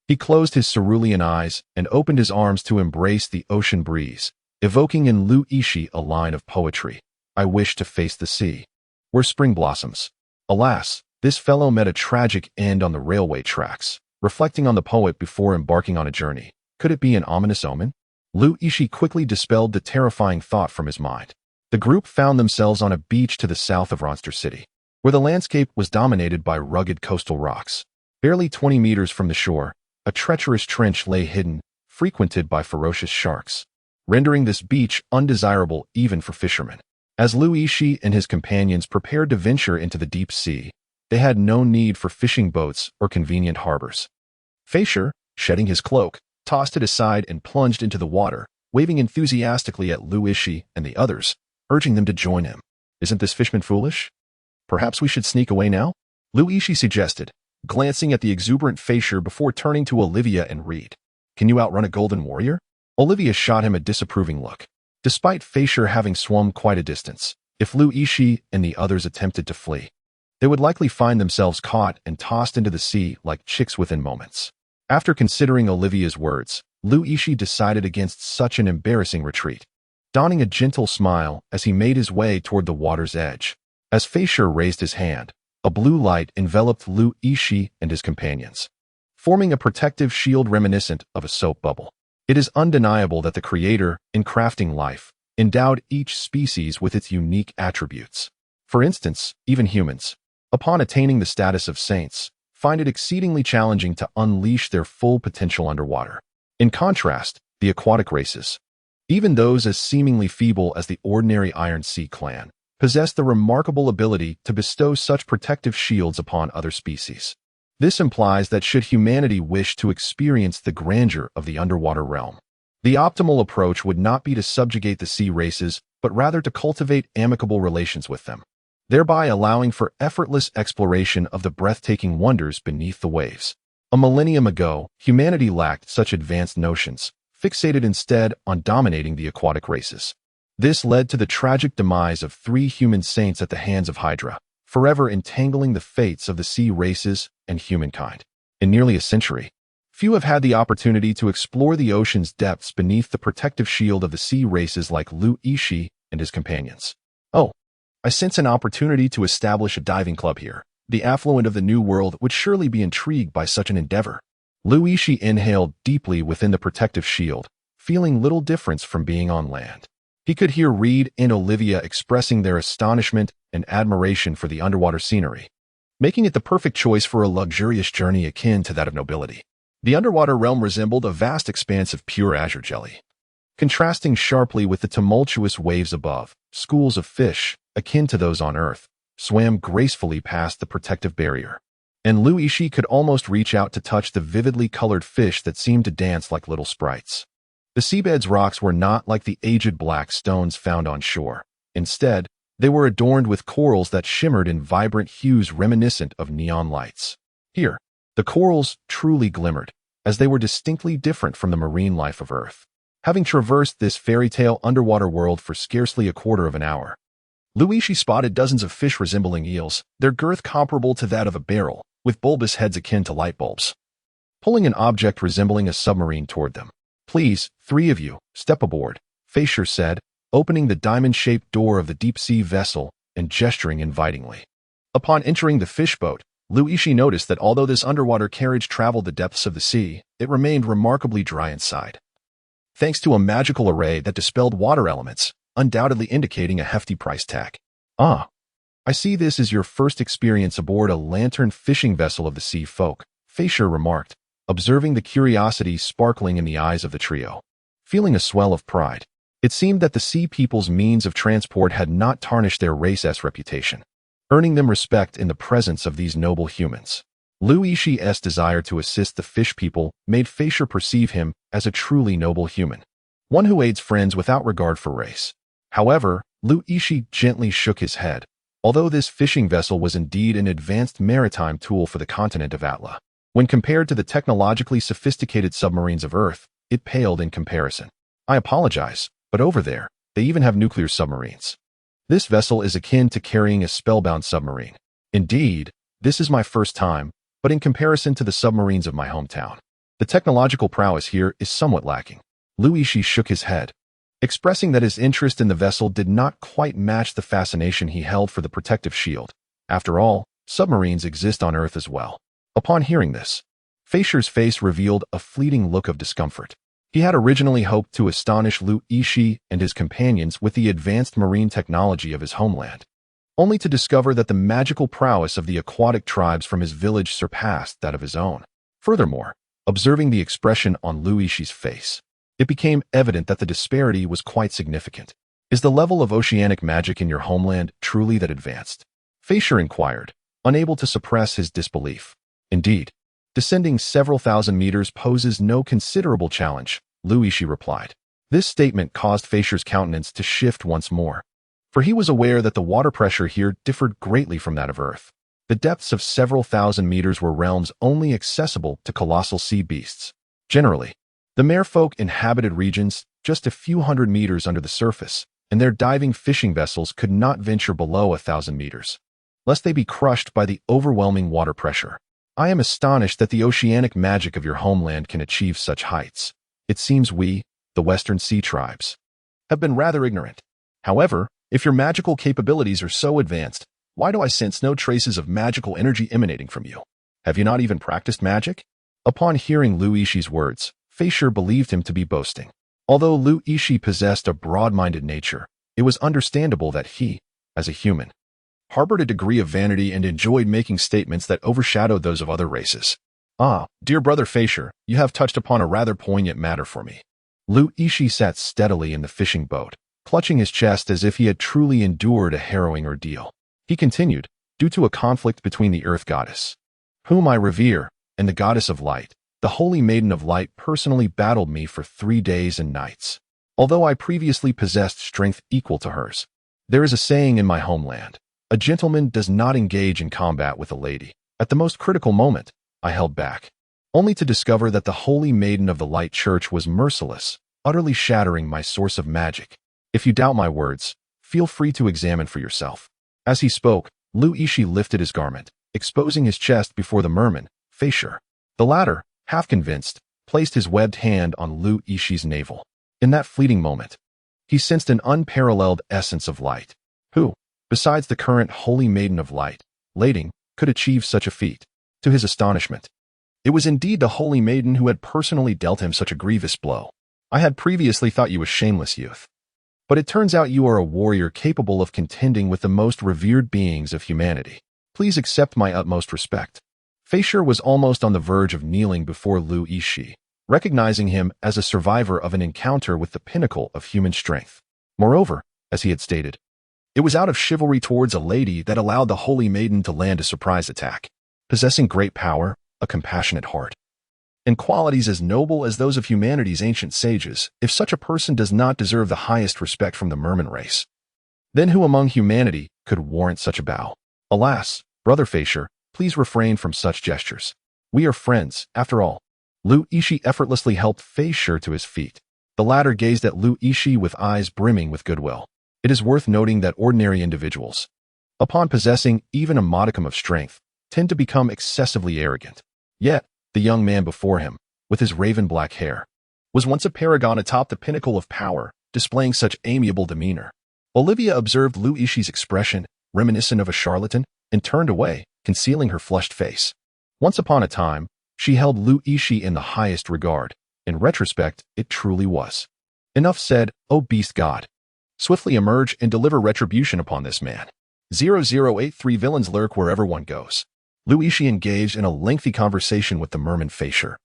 He closed his cerulean eyes and opened his arms to embrace the ocean breeze, evoking in Lu Yixi a line of poetry. "I wish to face the sea, where spring blossoms." Alas, this fellow met a tragic end on the railway tracks. Reflecting on the poet before embarking on a journey, could it be an ominous omen? Lu Yixi quickly dispelled the terrifying thought from his mind. The group found themselves on a beach to the south of Ronster City, where the landscape was dominated by rugged coastal rocks. Barely 20 meters from the shore, a treacherous trench lay hidden, frequented by ferocious sharks, rendering this beach undesirable even for fishermen. As Lu Yixi and his companions prepared to venture into the deep sea, they had no need for fishing boats or convenient harbors. Feisher, shedding his cloak, tossed it aside and plunged into the water, waving enthusiastically at Lu Yixi and the others, urging them to join him. "Isn't this fishman foolish? Perhaps we should sneak away now?" Lu Yixi suggested, glancing at the exuberant Feisher before turning to Olivia and Reed. "Can you outrun a golden warrior?" Olivia shot him a disapproving look. Despite Feisher having swum quite a distance, if Lu Yixi and the others attempted to flee, they would likely find themselves caught and tossed into the sea like chicks within moments. After considering Olivia's words, Lu Yixi decided against such an embarrassing retreat, donning a gentle smile as he made his way toward the water's edge. As Feisher raised his hand, a blue light enveloped Lu Yixi and his companions, forming a protective shield reminiscent of a soap bubble. It is undeniable that the Creator, in crafting life, endowed each species with its unique attributes. For instance, even humans, upon attaining the status of saints, find it exceedingly challenging to unleash their full potential underwater. In contrast, the aquatic races, even those as seemingly feeble as the ordinary Iron Sea clan, possess the remarkable ability to bestow such protective shields upon other species. This implies that should humanity wish to experience the grandeur of the underwater realm, The optimal approach would not be to subjugate the sea races, but rather to cultivate amicable relations with them, thereby allowing for effortless exploration of the breathtaking wonders beneath the waves. A millennium ago, humanity lacked such advanced notions, fixated instead on dominating the aquatic races. This led to the tragic demise of 3 human saints at the hands of Hydra, forever entangling the fates of the sea races and humankind. In nearly a century, few have had the opportunity to explore the ocean's depths beneath the protective shield of the sea races like Yixi and his companions. Oh, I sense an opportunity to establish a diving club here. The affluent of the New World would surely be intrigued by such an endeavor. Yixi inhaled deeply within the protective shield, feeling little difference from being on land. He could hear Reed and Olivia expressing their astonishment and admiration for the underwater scenery, making it the perfect choice for a luxurious journey akin to that of nobility. The underwater realm resembled a vast expanse of pure azure jelly. Contrasting sharply with the tumultuous waves above, schools of fish, akin to those on Earth, swam gracefully past the protective barrier. And Yixi could almost reach out to touch the vividly colored fish that seemed to dance like little sprites. The seabed's rocks were not like the aged black stones found on shore. Instead, they were adorned with corals that shimmered in vibrant hues reminiscent of neon lights. Here, the corals truly glimmered, as they were distinctly different from the marine life of Earth. Having traversed this fairy tale underwater world for scarcely a quarter of an hour, Yixi spotted dozens of fish resembling eels, their girth comparable to that of a barrel, with bulbous heads akin to light bulbs, pulling an object resembling a submarine toward them. "Please, 3 of you, step aboard," Fisher said, opening the diamond-shaped door of the deep-sea vessel and gesturing invitingly. Upon entering the fishboat, Yixi noticed that although this underwater carriage traveled the depths of the sea, it remained remarkably dry inside, thanks to a magical array that dispelled water elements, undoubtedly indicating a hefty price tag. "Ah, I see this is your first experience aboard a lantern fishing vessel of the sea folk," Fisher remarked, observing the curiosity sparkling in the eyes of the trio. Feeling a swell of pride, it seemed that the sea people's means of transport had not tarnished their race's reputation, earning them respect in the presence of these noble humans. Yixi desire to assist the fish people made Fisher perceive him as a truly noble human, one who aids friends without regard for race. However, Yixi gently shook his head. Although this fishing vessel was indeed an advanced maritime tool for the continent of Atla, when compared to the technologically sophisticated submarines of Earth, it paled in comparison. "I apologize, but over there, they even have nuclear submarines. This vessel is akin to carrying a spellbound submarine. Indeed, this is my first time, but in comparison to the submarines of my hometown, the technological prowess here is somewhat lacking." Yixi shook his head, expressing that his interest in the vessel did not quite match the fascination he held for the protective shield. After all, submarines exist on Earth as well. Upon hearing this, Fisher's face revealed a fleeting look of discomfort. He had originally hoped to astonish Yixi and his companions with the advanced marine technology of his homeland, only to discover that the magical prowess of the aquatic tribes from his village surpassed that of his own. Furthermore, observing the expression on Yixi's face, it became evident that the disparity was quite significant. "Is the level of oceanic magic in your homeland truly that advanced?" Fisher inquired, unable to suppress his disbelief. "Indeed, descending several thousand meters poses no considerable challenge," Yixi replied. This statement caused Fisher's countenance to shift once more, for he was aware that the water pressure here differed greatly from that of Earth. The depths of several thousand meters were realms only accessible to colossal sea beasts. Generally, the merfolk inhabited regions just a few hundred meters under the surface, and their diving fishing vessels could not venture below 1,000 meters, lest they be crushed by the overwhelming water pressure. "I am astonished that the oceanic magic of your homeland can achieve such heights. It seems we, the Western Sea tribes, have been rather ignorant. However, if your magical capabilities are so advanced, why do I sense no traces of magical energy emanating from you? Have you not even practiced magic?" Upon hearing Yixi's words, Fisher believed him to be boasting. Although Yixi possessed a broad-minded nature, it was understandable that he, as a human, harbored a degree of vanity and enjoyed making statements that overshadowed those of other races. "Ah, dear brother Fisher, you have touched upon a rather poignant matter for me." Yixi sat steadily in the fishing boat, clutching his chest as if he had truly endured a harrowing ordeal. He continued, "Due to a conflict between the Earth goddess, whom I revere, and the goddess of light, The Holy Maiden of Light personally battled me for 3 days and nights. Although I previously possessed strength equal to hers, there is a saying in my homeland: a gentleman does not engage in combat with a lady. At the most critical moment, I held back, only to discover that the Holy Maiden of the Light Church was merciless, utterly shattering my source of magic. If you doubt my words, feel free to examine for yourself. As he spoke, Yixi lifted his garment, exposing his chest before the merman, Feisher. The latter, half convinced, placed his webbed hand on Yixi's navel. In that fleeting moment, he sensed an unparalleled essence of light. Who, besides the current Holy Maiden of Light, Lading, could achieve such a feat? To his astonishment, it was indeed the Holy Maiden who had personally dealt him such a grievous blow. I had previously thought you a shameless youth, but it turns out you are a warrior capable of contending with the most revered beings of humanity. Please accept my utmost respect. Feisher was almost on the verge of kneeling before Yixi, recognizing him as a survivor of an encounter with the pinnacle of human strength. Moreover, as he had stated, it was out of chivalry towards a lady that allowed the Holy Maiden to land a surprise attack. Possessing great power, a compassionate heart, and qualities as noble as those of humanity's ancient sages, if such a person does not deserve the highest respect from the merman race, then who among humanity could warrant such a bow? Alas, Brother Feisher, please refrain from such gestures. We are friends, after all. Yixi effortlessly helped Feisher to his feet. The latter gazed at Yixi with eyes brimming with goodwill. It is worth noting that ordinary individuals, upon possessing even a modicum of strength, tend to become excessively arrogant. Yet, the young man before him, with his raven-black hair, was once a paragon atop the pinnacle of power, displaying such amiable demeanor. Olivia observed Yixi's expression, reminiscent of a charlatan, and turned away, concealing her flushed face. Once upon a time, she held Yixi in the highest regard. In retrospect, it truly was. Enough said, O beast god. Swiftly emerge and deliver retribution upon this man. 0083 villains lurk wherever one goes. Yixi engaged in a lengthy conversation with the merman Feisher,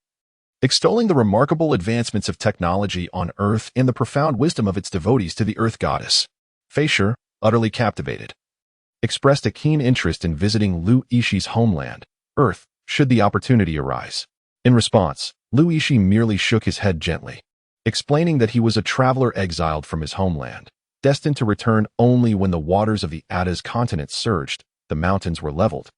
extolling the remarkable advancements of technology on Earth and the profound wisdom of its devotees to the Earth goddess. Feisher, utterly captivated, expressed a keen interest in visiting Yixi's homeland, Earth, should the opportunity arise. In response, Yixi merely shook his head gently, explaining that he was a traveler exiled from his homeland, destined to return only when the waters of the Ada's continent surged, the mountains were leveled,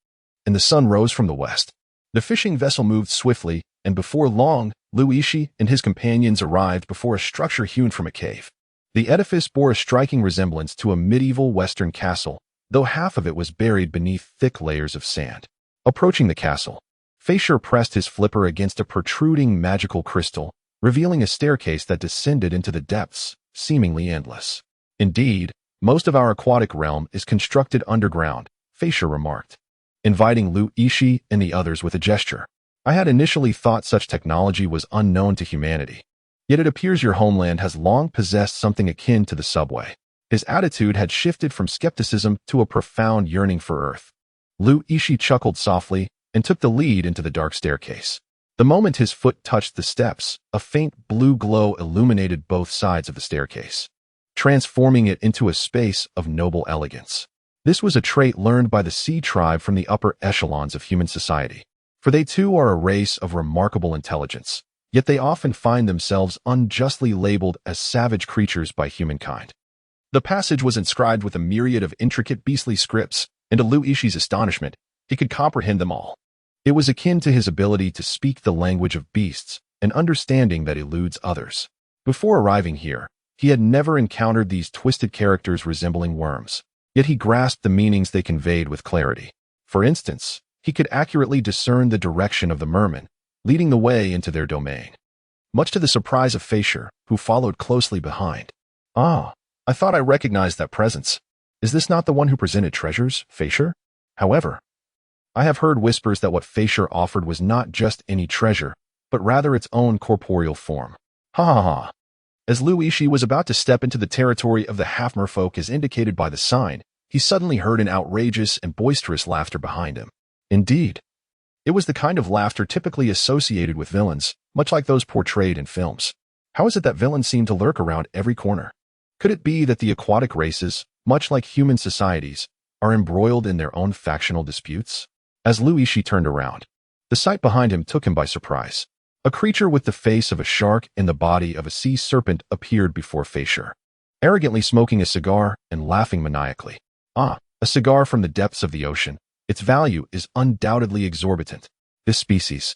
and the sun rose from the west. The fishing vessel moved swiftly, and before long, Yixi and his companions arrived before a structure hewn from a cave. The edifice bore a striking resemblance to a medieval Western castle, though half of it was buried beneath thick layers of sand. Approaching the castle, Feisher pressed his flipper against a protruding magical crystal, revealing a staircase that descended into the depths, seemingly endless. Indeed, most of our aquatic realm is constructed underground, Feisher remarked, inviting Yixi and the others with a gesture. I had initially thought such technology was unknown to humanity, yet it appears your homeland has long possessed something akin to the subway. His attitude had shifted from skepticism to a profound yearning for Earth. Yixi chuckled softly and took the lead into the dark staircase. The moment his foot touched the steps, a faint blue glow illuminated both sides of the staircase, transforming it into a space of noble elegance. This was a trait learned by the Sea tribe from the upper echelons of human society, for they too are a race of remarkable intelligence, yet they often find themselves unjustly labeled as savage creatures by humankind. The passage was inscribed with a myriad of intricate beastly scripts, and to Yixi's astonishment, he could comprehend them all. It was akin to his ability to speak the language of beasts, an understanding that eludes others. Before arriving here, he had never encountered these twisted characters resembling worms, yet he grasped the meanings they conveyed with clarity. For instance, he could accurately discern the direction of the mermen, leading the way into their domain, much to the surprise of Feisher, who followed closely behind. Ah, I thought I recognized that presence. Is this not the one who presented treasures, Feisher? However, I have heard whispers that what Feisher offered was not just any treasure, but rather its own corporeal form. Ha ha ha. As Yixi was about to step into the territory of the half-merfolk as indicated by the sign, he suddenly heard an outrageous and boisterous laughter behind him. Indeed, it was the kind of laughter typically associated with villains, much like those portrayed in films. How is it that villains seem to lurk around every corner? Could it be that the aquatic races, much like human societies, are embroiled in their own factional disputes? As Yixi turned around, the sight behind him took him by surprise. A creature with the face of a shark and the body of a sea serpent appeared before Fasher, arrogantly smoking a cigar and laughing maniacally. Ah, a cigar from the depths of the ocean. Its value is undoubtedly exorbitant. This species,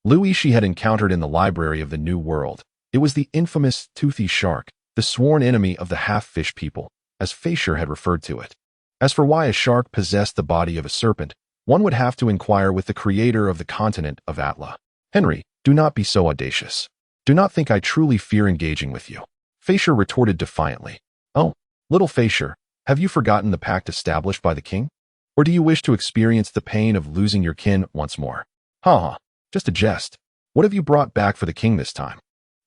Yixi had encountered in the library of the New World. It was the infamous toothy shark, the sworn enemy of the half-fish people, as Fasher had referred to it. As for why a shark possessed the body of a serpent, one would have to inquire with the creator of the continent of Atla. Henry, do not be so audacious. Do not think I truly fear engaging with you. Fasher retorted defiantly. Oh, little Fasher, have you forgotten the pact established by the king? Or do you wish to experience the pain of losing your kin once more? Ha ha, just a jest. What have you brought back for the king this time?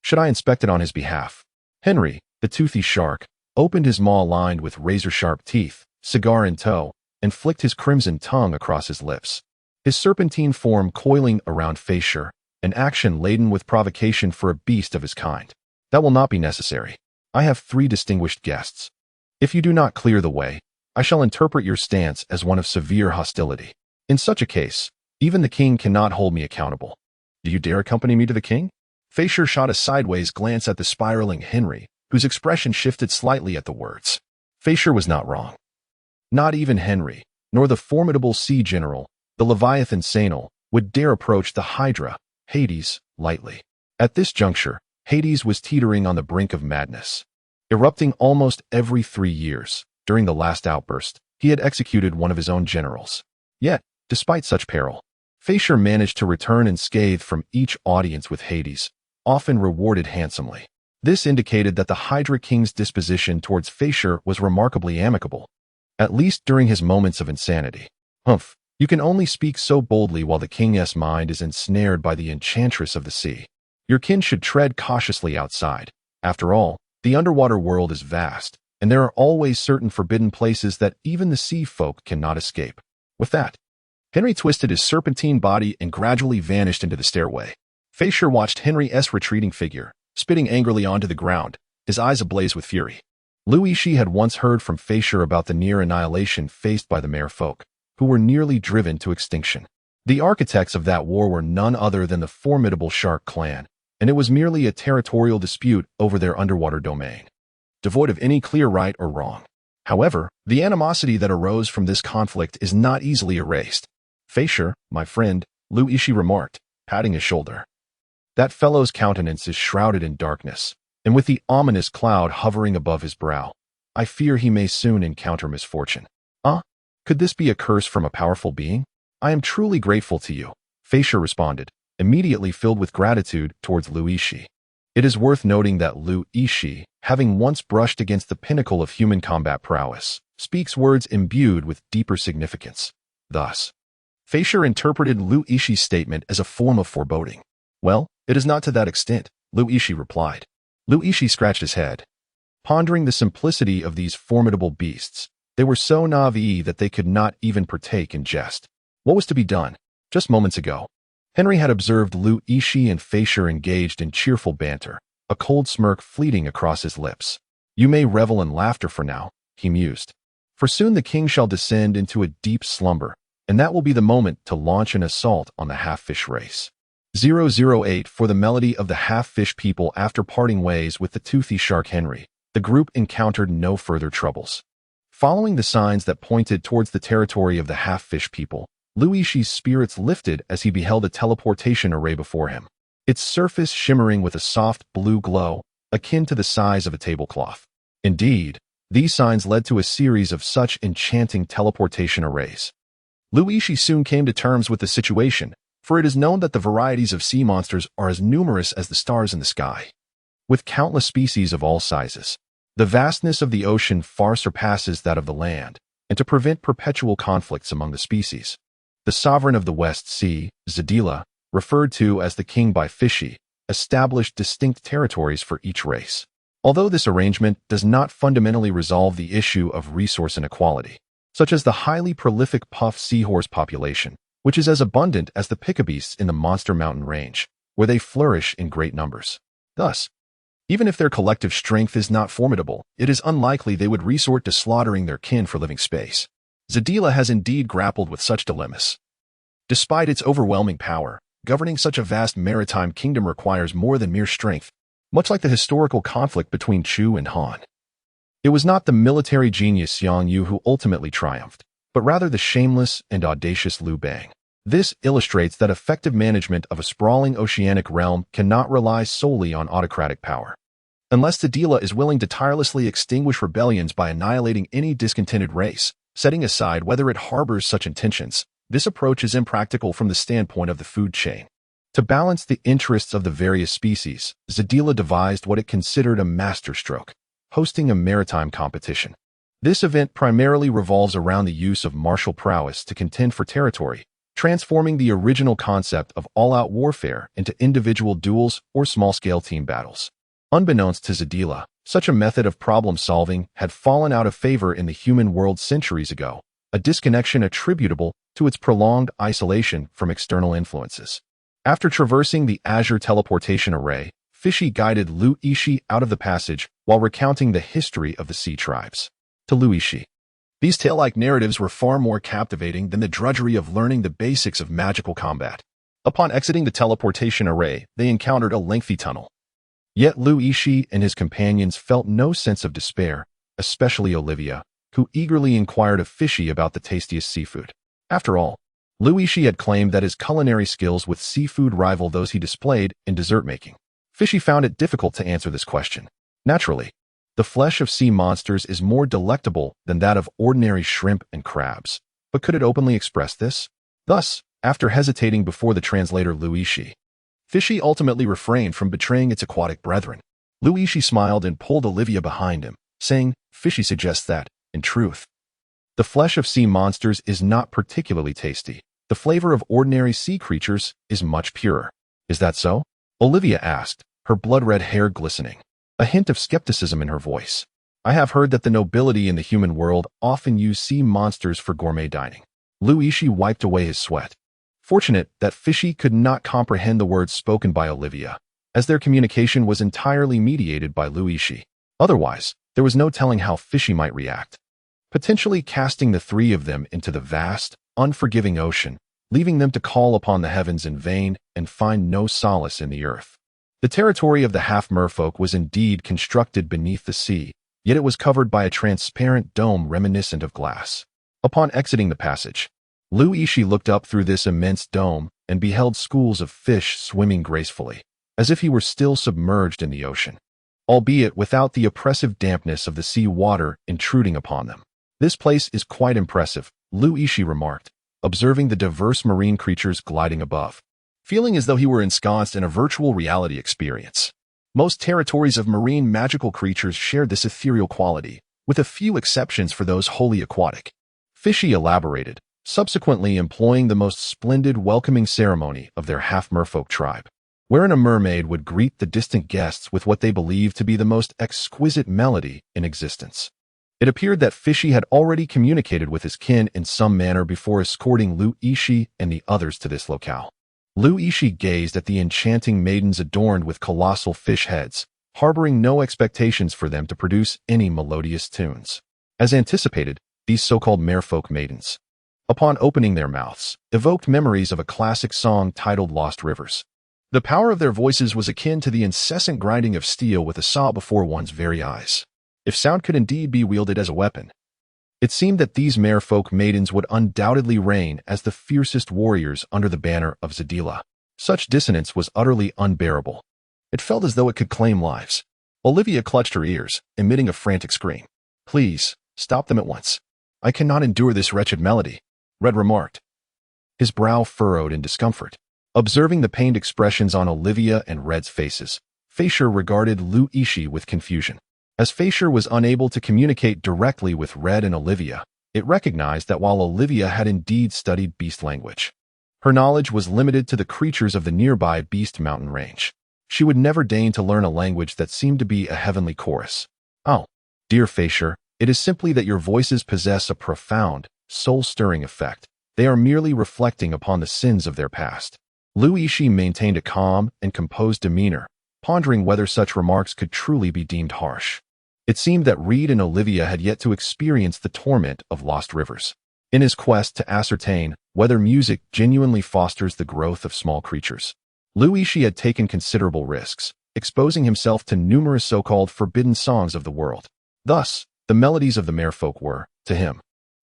Should I inspect it on his behalf? Henry, the toothy shark, opened his maw lined with razor-sharp teeth, cigar in tow, and flicked his crimson tongue across his lips. His serpentine form coiling around Fasher, an action laden with provocation for a beast of his kind. That will not be necessary. I have 3 distinguished guests. If you do not clear the way, I shall interpret your stance as one of severe hostility. In such a case, even the king cannot hold me accountable. Do you dare accompany me to the king? Fasher shot a sideways glance at the spiraling Henry, whose expression shifted slightly at the words. Fasher was not wrong. Not even Henry, nor the formidable sea general, the Leviathan Sanal, would dare approach the Hydra, Hades, lightly. At this juncture, Hades was teetering on the brink of madness. Erupting almost every 3 years, during the last outburst, he had executed one of his own generals. Yet, despite such peril, Fasher managed to return unscathed from each audience with Hades, often rewarded handsomely. This indicated that the Hydra King's disposition towards Fasher was remarkably amicable, at least during his moments of insanity. Humph, you can only speak so boldly while the king's mind is ensnared by the enchantress of the sea. Your kin should tread cautiously outside. After all, the underwater world is vast, and there are always certain forbidden places that even the sea folk cannot escape. With that, Henry twisted his serpentine body and gradually vanished into the stairway. Fasher watched Henry's retreating figure, spitting angrily onto the ground, his eyes ablaze with fury. Yixi had once heard from Fasher about the near annihilation faced by the merfolk, who were nearly driven to extinction. The architects of that war were none other than the formidable Shark clan, and it was merely a territorial dispute over their underwater domain, devoid of any clear right or wrong. However, the animosity that arose from this conflict is not easily erased. Fasher, my friend, Yixi remarked, patting his shoulder. That fellow's countenance is shrouded in darkness, and with the ominous cloud hovering above his brow, I fear he may soon encounter misfortune. Could this be a curse from a powerful being? I am truly grateful to you, Fasher responded, immediately filled with gratitude towards Yixi. It is worth noting that Yixi, having once brushed against the pinnacle of human combat prowess, speaks words imbued with deeper significance. Thus, Fasher interpreted Yixi's statement as a form of foreboding. Well, it is not to that extent, Yixi replied. Yixi scratched his head, pondering the simplicity of these formidable beasts. They were so naive that they could not even partake in jest. What was to be done? Just moments ago, Henry had observed Yixi and Fasher engaged in cheerful banter, a cold smirk fleeting across his lips. You may revel in laughter for now, he mused. For soon the king shall descend into a deep slumber, and that will be the moment to launch an assault on the half-fish race. 008 For the melody of the half-fish people. After parting ways with the toothy shark Henry, the group encountered no further troubles. Following the signs that pointed towards the territory of the half-fish people, Yixi's spirits lifted as he beheld a teleportation array before him, its surface shimmering with a soft blue glow, akin to the size of a tablecloth. Indeed, these signs led to a series of such enchanting teleportation arrays. Yixi soon came to terms with the situation, for it is known that the varieties of sea monsters are as numerous as the stars in the sky. With countless species of all sizes, the vastness of the ocean far surpasses that of the land, and to prevent perpetual conflicts among the species, the sovereign of the West Sea, Zadila, referred to as the king by Fishy, established distinct territories for each race. Although this arrangement does not fundamentally resolve the issue of resource inequality, such as the highly prolific puff seahorse population, which is as abundant as the picabeasts in the Monster Mountain range, where they flourish in great numbers. Thus, even if their collective strength is not formidable, it is unlikely they would resort to slaughtering their kin for living space. Zadila has indeed grappled with such dilemmas. Despite its overwhelming power, Governing such a vast maritime kingdom requires more than mere strength, much like the historical conflict between Chu and Han. It was not the military genius Xiang Yu who ultimately triumphed, but rather the shameless and audacious Liu Bang. This illustrates that effective management of a sprawling oceanic realm cannot rely solely on autocratic power. Unless Zadila is willing to tirelessly extinguish rebellions by annihilating any discontented race, setting aside whether it harbors such intentions, this approach is impractical from the standpoint of the food chain. To balance the interests of the various species, Zadila devised what it considered a masterstroke, hosting a maritime competition. This event primarily revolves around the use of martial prowess to contend for territory, transforming the original concept of all-out warfare into individual duels or small-scale team battles. Unbeknownst to Zadila, such a method of problem-solving had fallen out of favor in the human world centuries ago, a disconnection attributable to its prolonged isolation from external influences. After traversing the Azure teleportation array, Fishy guided Lu Yixi out of the passage while recounting the history of the sea tribes. To Lu Yixi, these tale-like narratives were far more captivating than the drudgery of learning the basics of magical combat. Upon exiting the teleportation array, they encountered a lengthy tunnel. Yet Lu Yixi and his companions felt no sense of despair, especially Olivia, who eagerly inquired of Fishy about the tastiest seafood. After all, Lu Yixi had claimed that his culinary skills with seafood rivaled those he displayed in dessert making. Fishy found it difficult to answer this question. Naturally, the flesh of sea monsters is more delectable than that of ordinary shrimp and crabs. But could it openly express this? Thus, after hesitating before the translator Lu Yixi, Fishy ultimately refrained from betraying its aquatic brethren. Lu Yixi smiled and pulled Olivia behind him, saying, Fishy suggests that, in truth, the flesh of sea monsters is not particularly tasty. The flavor of ordinary sea creatures is much purer. Is that so? Olivia asked, her blood-red hair glistening, a hint of skepticism in her voice. I have heard that the nobility in the human world often use sea monsters for gourmet dining. Lu Yixi wiped away his sweat. Fortunate that Fishy could not comprehend the words spoken by Olivia, as their communication was entirely mediated by Lu Yixi. Otherwise, there was no telling how Fishy might react, potentially casting the three of them into the vast, unforgiving ocean, leaving them to call upon the heavens in vain and find no solace in the earth. The territory of the half-merfolk was indeed constructed beneath the sea, yet it was covered by a transparent dome reminiscent of glass. Upon exiting the passage, Lu Yixi looked up through this immense dome and beheld schools of fish swimming gracefully, as if he were still submerged in the ocean, albeit without the oppressive dampness of the sea water intruding upon them. This place is quite impressive, Lu Yixi remarked, observing the diverse marine creatures gliding above, feeling as though he were ensconced in a virtual reality experience. Most territories of marine magical creatures shared this ethereal quality, with a few exceptions for those wholly aquatic. Fishy elaborated, subsequently employing the most splendid welcoming ceremony of their half-merfolk tribe, wherein a mermaid would greet the distant guests with what they believed to be the most exquisite melody in existence. It appeared that Fishy had already communicated with his kin in some manner before escorting Lu Yixi and the others to this locale. Lu Yixi gazed at the enchanting maidens adorned with colossal fish heads, harboring no expectations for them to produce any melodious tunes. As anticipated, these so-called merfolk maidens, upon opening their mouths, evoked memories of a classic song titled Lost Rivers. The power of their voices was akin to the incessant grinding of steel with a saw before one's very eyes. If sound could indeed be wielded as a weapon, it seemed that these merfolk maidens would undoubtedly reign as the fiercest warriors under the banner of Zadila. Such dissonance was utterly unbearable. It felt as though it could claim lives. Olivia clutched her ears, emitting a frantic scream. Please, stop them at once. I cannot endure this wretched melody, Red remarked, his brow furrowed in discomfort. Observing the pained expressions on Olivia and Red's faces, Facier regarded Lu Yixi with confusion. As Facier was unable to communicate directly with Red and Olivia, it recognized that while Olivia had indeed studied beast language, her knowledge was limited to the creatures of the nearby Beast Mountain range. She would never deign to learn a language that seemed to be a heavenly chorus. Oh, dear Facier, it is simply that your voices possess a profound, soul-stirring effect. They are merely reflecting upon the sins of their past. Lu Yixi maintained a calm and composed demeanor, pondering whether such remarks could truly be deemed harsh. It seemed that Reed and Olivia had yet to experience the torment of lost rivers. in his quest to ascertain whether music genuinely fosters the growth of small creatures. Yixi had taken considerable risks, exposing himself to numerous so-called forbidden songs of the world. Thus, the melodies of the merfolk were, to him,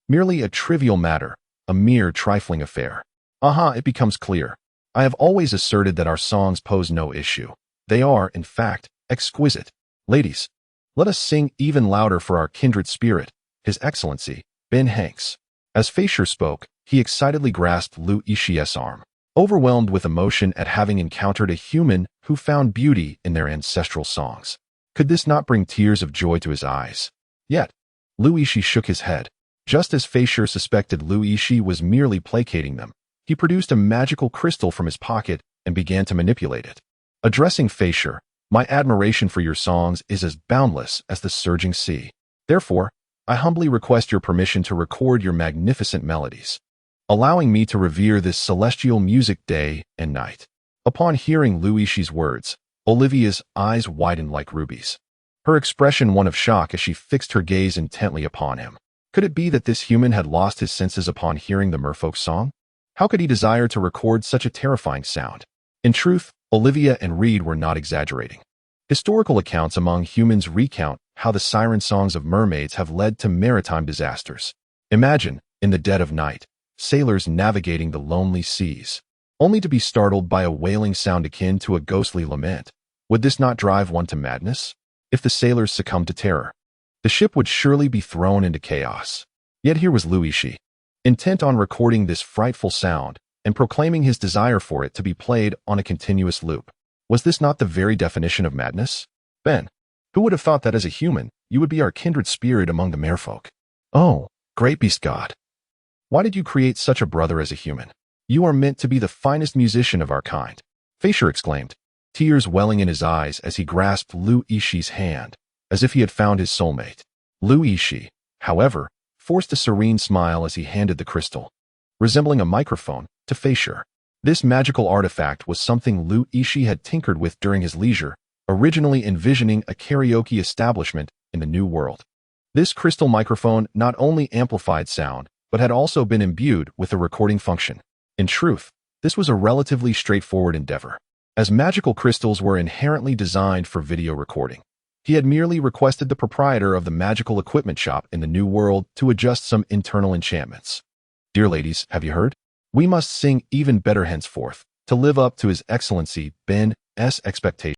merely a trivial matter, a mere trifling affair. It becomes clear. I have always asserted that our songs pose no issue. They are, in fact, exquisite. Ladies, let us sing even louder for our kindred spirit, His Excellency, Ben Hanks. As Feisher spoke, he excitedly grasped Yix's arm, overwhelmed with emotion at having encountered a human who found beauty in their ancestral songs. Could this not bring tears of joy to his eyes? Yet, Yixi shook his head. Just as Feisher suspected Yixi was merely placating them, he produced a magical crystal from his pocket and began to manipulate it. Addressing Feisher, my admiration for your songs is as boundless as the surging sea. Therefore, I humbly request your permission to record your magnificent melodies, allowing me to revere this celestial music day and night. Upon hearing Yix's words, Olivia's eyes widened like rubies. Her expression one of shock as she fixed her gaze intently upon him. Could it be that this human had lost his senses upon hearing the merfolk's song? How could he desire to record such a terrifying sound? In truth, Olivia and Reed were not exaggerating. Historical accounts among humans recount how the siren songs of mermaids have led to maritime disasters. Imagine, in the dead of night, sailors navigating the lonely seas, only to be startled by a wailing sound akin to a ghostly lament. Would this not drive one to madness? If the sailors succumbed to terror, the ship would surely be thrown into chaos. Yet here was Yixi, intent on recording this frightful sound and proclaiming his desire for it to be played on a continuous loop. Was this not the very definition of madness? Ben, who would have thought that as a human, you would be our kindred spirit among the merfolk? Oh, great beast god! Why did you create such a brother as a human? You are meant to be the finest musician of our kind, Feisher exclaimed, tears welling in his eyes as he grasped Yix's hand, as if he had found his soulmate. Yixi, however, forced a serene smile as he handed the crystal, resembling a microphone, to Feisher. This magical artifact was something Yixi had tinkered with during his leisure, originally envisioning a karaoke establishment in the New World. This crystal microphone not only amplified sound, but had also been imbued with a recording function. In truth, this was a relatively straightforward endeavor, as magical crystals were inherently designed for video recording. He had merely requested the proprietor of the magical equipment shop in the New World to adjust some internal enchantments. Dear ladies, have you heard? We must sing even better henceforth, to live up to His Excellency Ben's expectations.